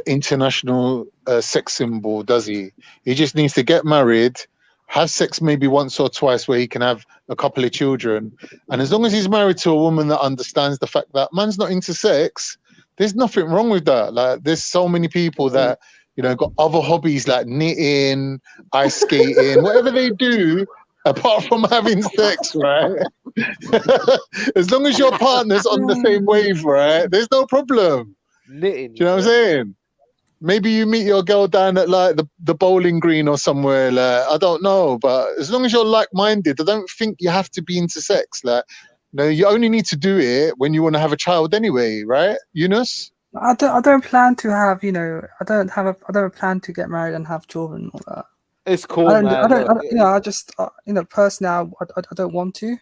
international sex symbol, does he? He just needs to get married, have sex maybe once or twice where he can have a couple of children. And as long as he's married to a woman that understands the fact that man's not into sex, there's nothing wrong with that. Like, there's so many people that, you know, got other hobbies like knitting, ice skating, whatever they do apart from having sex, right? As long as your partner's on the same wave, right, there's no problem. Knitting. Do you know what I'm saying? Maybe you meet your girl down at like the bowling green or somewhere. Like, I don't know, but as long as you're like-minded, I don't think you have to be into sex. Like, no, you only need to do it when you want to have a child anyway, right, Eunice? I don't plan to have, you know, I don't plan to get married and have children and all that. It's cool, man. You know, I just, you know, personally, I don't want to.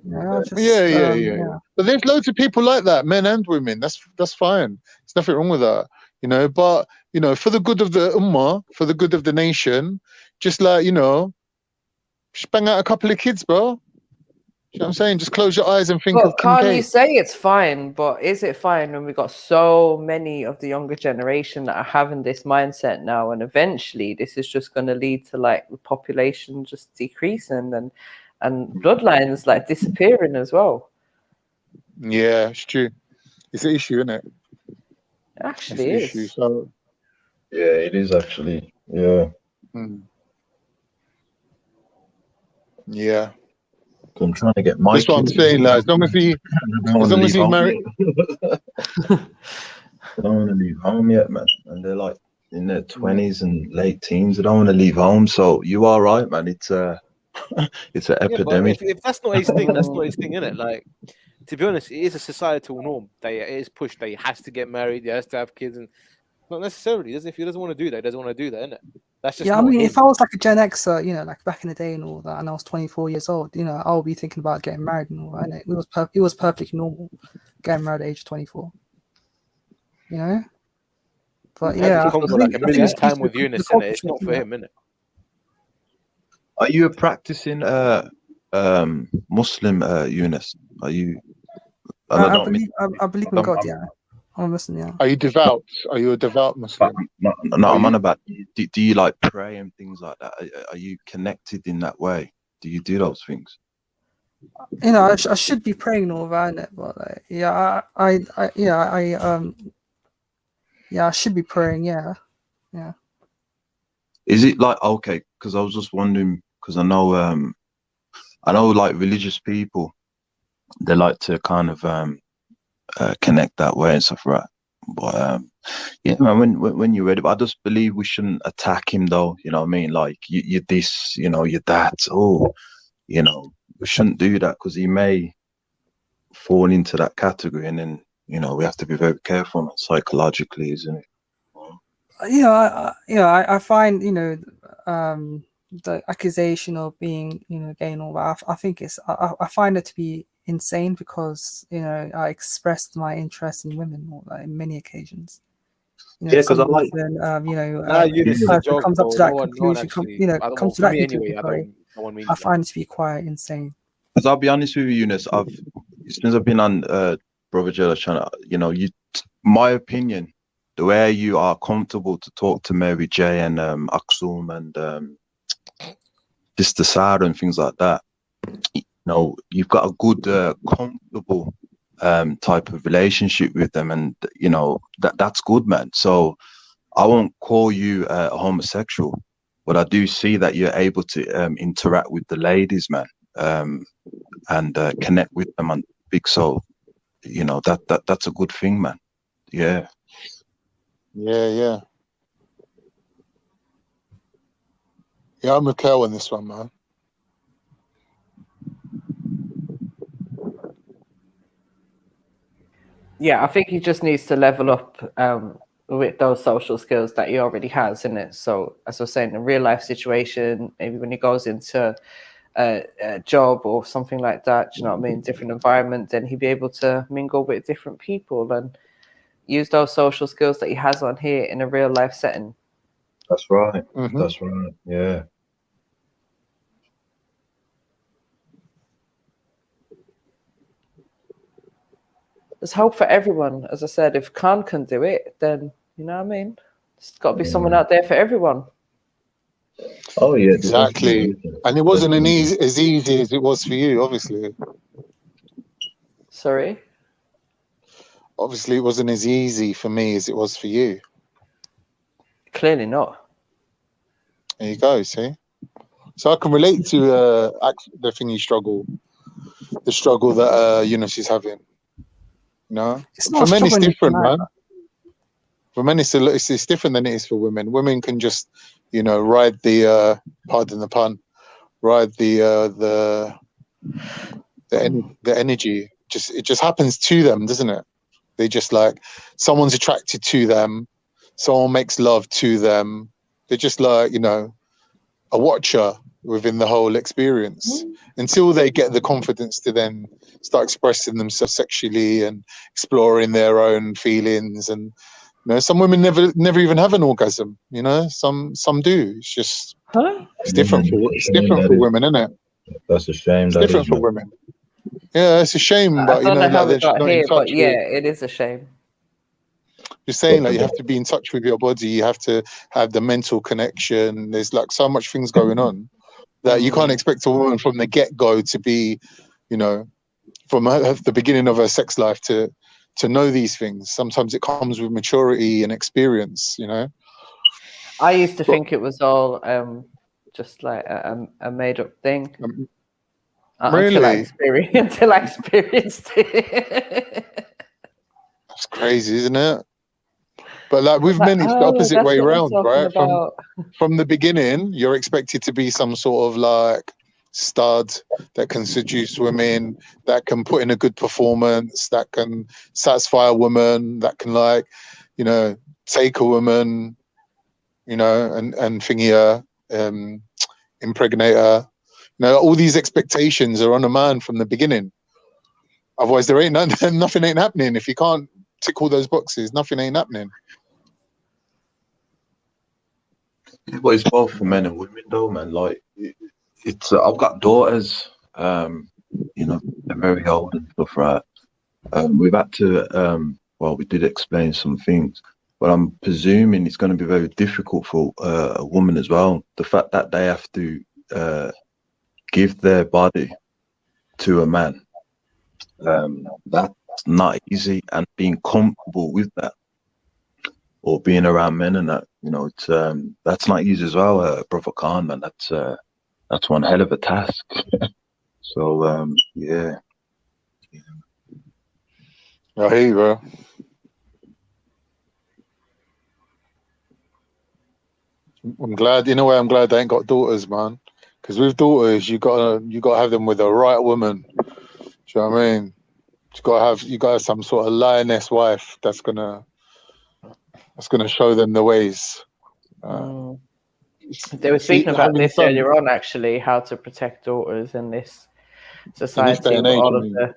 Yeah, just, yeah. But there's loads of people like that, men and women. That's fine. There's nothing wrong with that, you know. But you know, for the good of the ummah, for the good of the nation, just like, you know, just bang out a couple of kids, bro. You know what I'm saying? Just close your eyes and think But of Kim can't you K. say it's fine? But is it fine when we got so many of the younger generation that are having this mindset now, and eventually this is just going to lead to like the population just decreasing and bloodlines like disappearing as well? Yeah, it's true. It's an issue, isn't it? It actually it's an is. issue. So Yeah, it is actually. Yeah. Yeah. I'm trying to get my That's what I'm kids. saying. Like, as long as he's married. They don't want to leave home yet, man. And they're like in their 20s and late teens. They don't want to leave home. So you are right, man. It's it's an epidemic. But if that's not his thing, that's not his thing, innit? Like, to be honest, it is a societal norm. It is pushed that he has to get married, he has to have kids, and not necessarily. If he doesn't want to do that, he doesn't want to do that, innit? That's just Yeah, I not mean, him. if I was like a Gen Xer, you know, like back in the day and all that, and I was 24 years old, you know, I'll be thinking about getting married and all that. And it was perfectly normal getting married at age 24. You know, but Yeah, yeah, just come for like a millionth time with Eunice, innit? It's not for him, innit? Are you a practicing Muslim, Eunice? Are you? I believe in God. Yeah, I'm Muslim. Yeah. Are you devout? Are you a devout Muslim? No, I'm on about. Do you like pray and things like that? Are you connected in that way? Do you do those things? You know, I should be praying all that, innit? But like, yeah, I should be praying. Yeah. Is it like okay? Because I was just wondering, because I know like religious people, they like to kind of connect that way and stuff, right? But yeah, man, when you read it, I just believe we shouldn't attack him, though. You know what I mean? Like you're this, you know, you're that. Oh, you know, we shouldn't do that because he may fall into that category, and then you know we have to be very careful psychologically, isn't it? I find, you know, the accusation of being, you know, gay and all that. I think I find it to be insane because, you know, I expressed my interest in women all that in many occasions. You know, Yeah, because I like. comes up to that conclusion. Comes to that conclusion. I find it to be quite insane. Because I'll be honest with you, Eunice, since I've been on Brother Jello's channel, you know, my opinion, the way you are comfortable to talk to Mary J and Aksum and Sister Sarah and things like that, you know, you've got a good, comfortable type of relationship with them, and you know that's good, man. So I won't call you a homosexual, but I do see that you're able to interact with the ladies, man, and connect with them on big. So you know that's a good thing, man. Yeah. Yeah, I'm with Kel on this one, man. Yeah, I think he just needs to level up with those social skills that he already has, in it. So, as I was saying, in a real life situation, maybe when he goes into a job or something like that, you know what I mean, different environment, then he'll be able to mingle with different people and use those social skills that he has on here in a real life setting. That's right. That's right. Yeah. there's hope for everyone. As I said, if Khan can do it, then you know what I mean. There's got to be someone out there for everyone. Oh yeah, exactly. And it wasn't as easy as it was for you, obviously. Sorry. Obviously, it wasn't as easy for me as it was for you. Clearly not. There you go. See, so I can relate to the thing you struggle, the struggle that Eunice is having. You know, for men it's different, man. For men it's different than it is for women. Women can just, you know, ride the pardon the pun, ride the energy. It just happens to them, doesn't it? They just like someone's attracted to them, someone makes love to them. They're just like, you know, a watcher within the whole experience until they get the confidence to then start expressing themselves sexually and exploring their own feelings. And you know, some women never even have an orgasm. You know, some do. It's just it's different for women, isn't it? That's a shame. It's different for women. Yeah, it's a shame, but I don't know how we like, got here, but yeah, it is a shame. You're saying like you have to be in touch with your body, you have to have the mental connection. There's like so much things going on that you can't expect a woman from the get-go to be, you know, from the beginning of her sex life to know these things. Sometimes it comes with maturity and experience, you know. I used to think it was all just like a made-up thing. Really? Until I experienced it. That's crazy, isn't it? But like with men, it's the opposite way around, right? From the beginning, you're expected to be some sort of like stud that can seduce women, that can put in a good performance, that can satisfy a woman, that can like, you know, take a woman, you know, and thingy her, impregnate her. You know, all these expectations are on a man from the beginning. Otherwise, there ain't nothing ain't happening. If you can't tick all those boxes, nothing ain't happening. But it's both for men and women, though, man. Like, it's I've got daughters. You know, they're very old and stuff, right? We've had to, well, we did explain some things, but I'm presuming it's going to be very difficult for a woman as well. The fact that they have to give their body to a man, that's not easy, and being comfortable with that or being around men and that, you know, it's that's not easy as well, Brother Khan, man. That's one hell of a task. So yeah. I hear you, bro. I'm glad, in a way, I'm glad they ain't got daughters, man. Because with daughters, you gotta have them with the right woman. Do you know what I mean? You gotta have some sort of lioness wife that's gonna show them the ways. They were speaking about this earlier on, actually, how to protect daughters in this society with all of the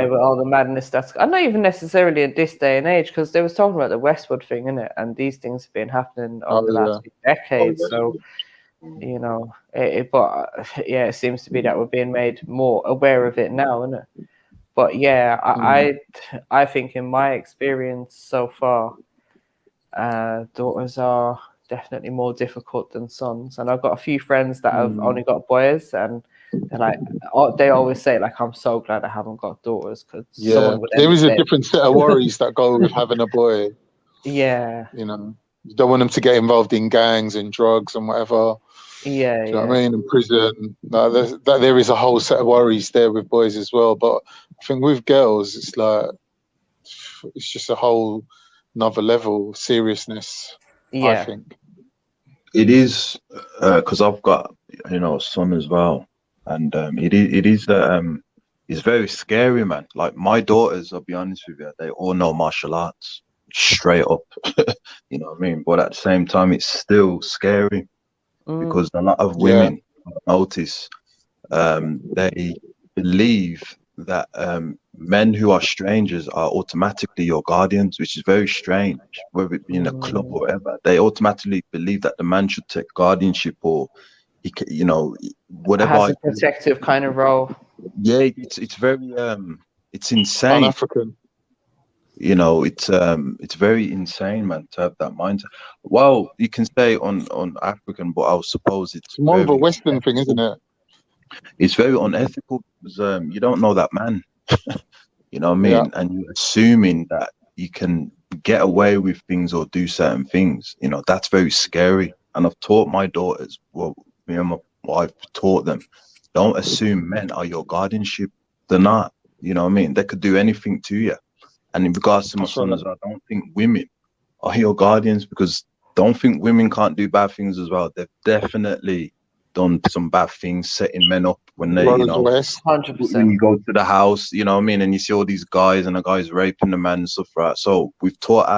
with all the madness that's not even necessarily in this day and age, because they was talking about the Westwood thing, innit? And these things have been happening over the last few decades. So you know, but yeah, it seems to be that we're being made more aware of it now, isn't it? But yeah, I think in my experience so far, daughters are definitely more difficult than sons. And I've got a few friends that have only got boys, and they're like, they always say like, I'm so glad I haven't got daughters, because there is a different set of worries that go with having a boy. Yeah, you know, you don't want them to get involved in gangs and drugs and whatever. Do you know what I mean? In prison, there is a whole set of worries there with boys as well. But I think with girls, it's like it's just a whole another level of seriousness. I think it is, because I've got, you know, a son as well, and it is it's very scary, man. Like my daughters, I'll be honest with you, they all know martial arts straight up. You know what I mean? But at the same time, it's still scary. Because a lot of women notice they believe that men who are strangers are automatically your guardians, which is very strange. Whether it be in a club or whatever, they automatically believe that the man should take guardianship, or he you know, whatever. Has a protective kind of role. Yeah, it's very It's insane. Pan-African. You know, it's very insane, man, to have that mindset. Well, you can say on African, but I suppose it's more of a Western thing, isn't it? It's very unethical because you don't know that man. You know what I mean? Yeah. And you're assuming that you can get away with things or do certain things. You know, that's very scary. And I've taught my daughters, well, me and my wife taught them, don't assume men are your guardianship. They're not. You know what I mean? They could do anything to you. And in regards to my son as well, I don't think women are your guardians, because don't think women can't do bad things as well. They've definitely done some bad things, setting men up when they, you know, 100%. when you go to the house, you know what I mean, and you see all these guys and the guys raping the man and stuff, right? So we've taught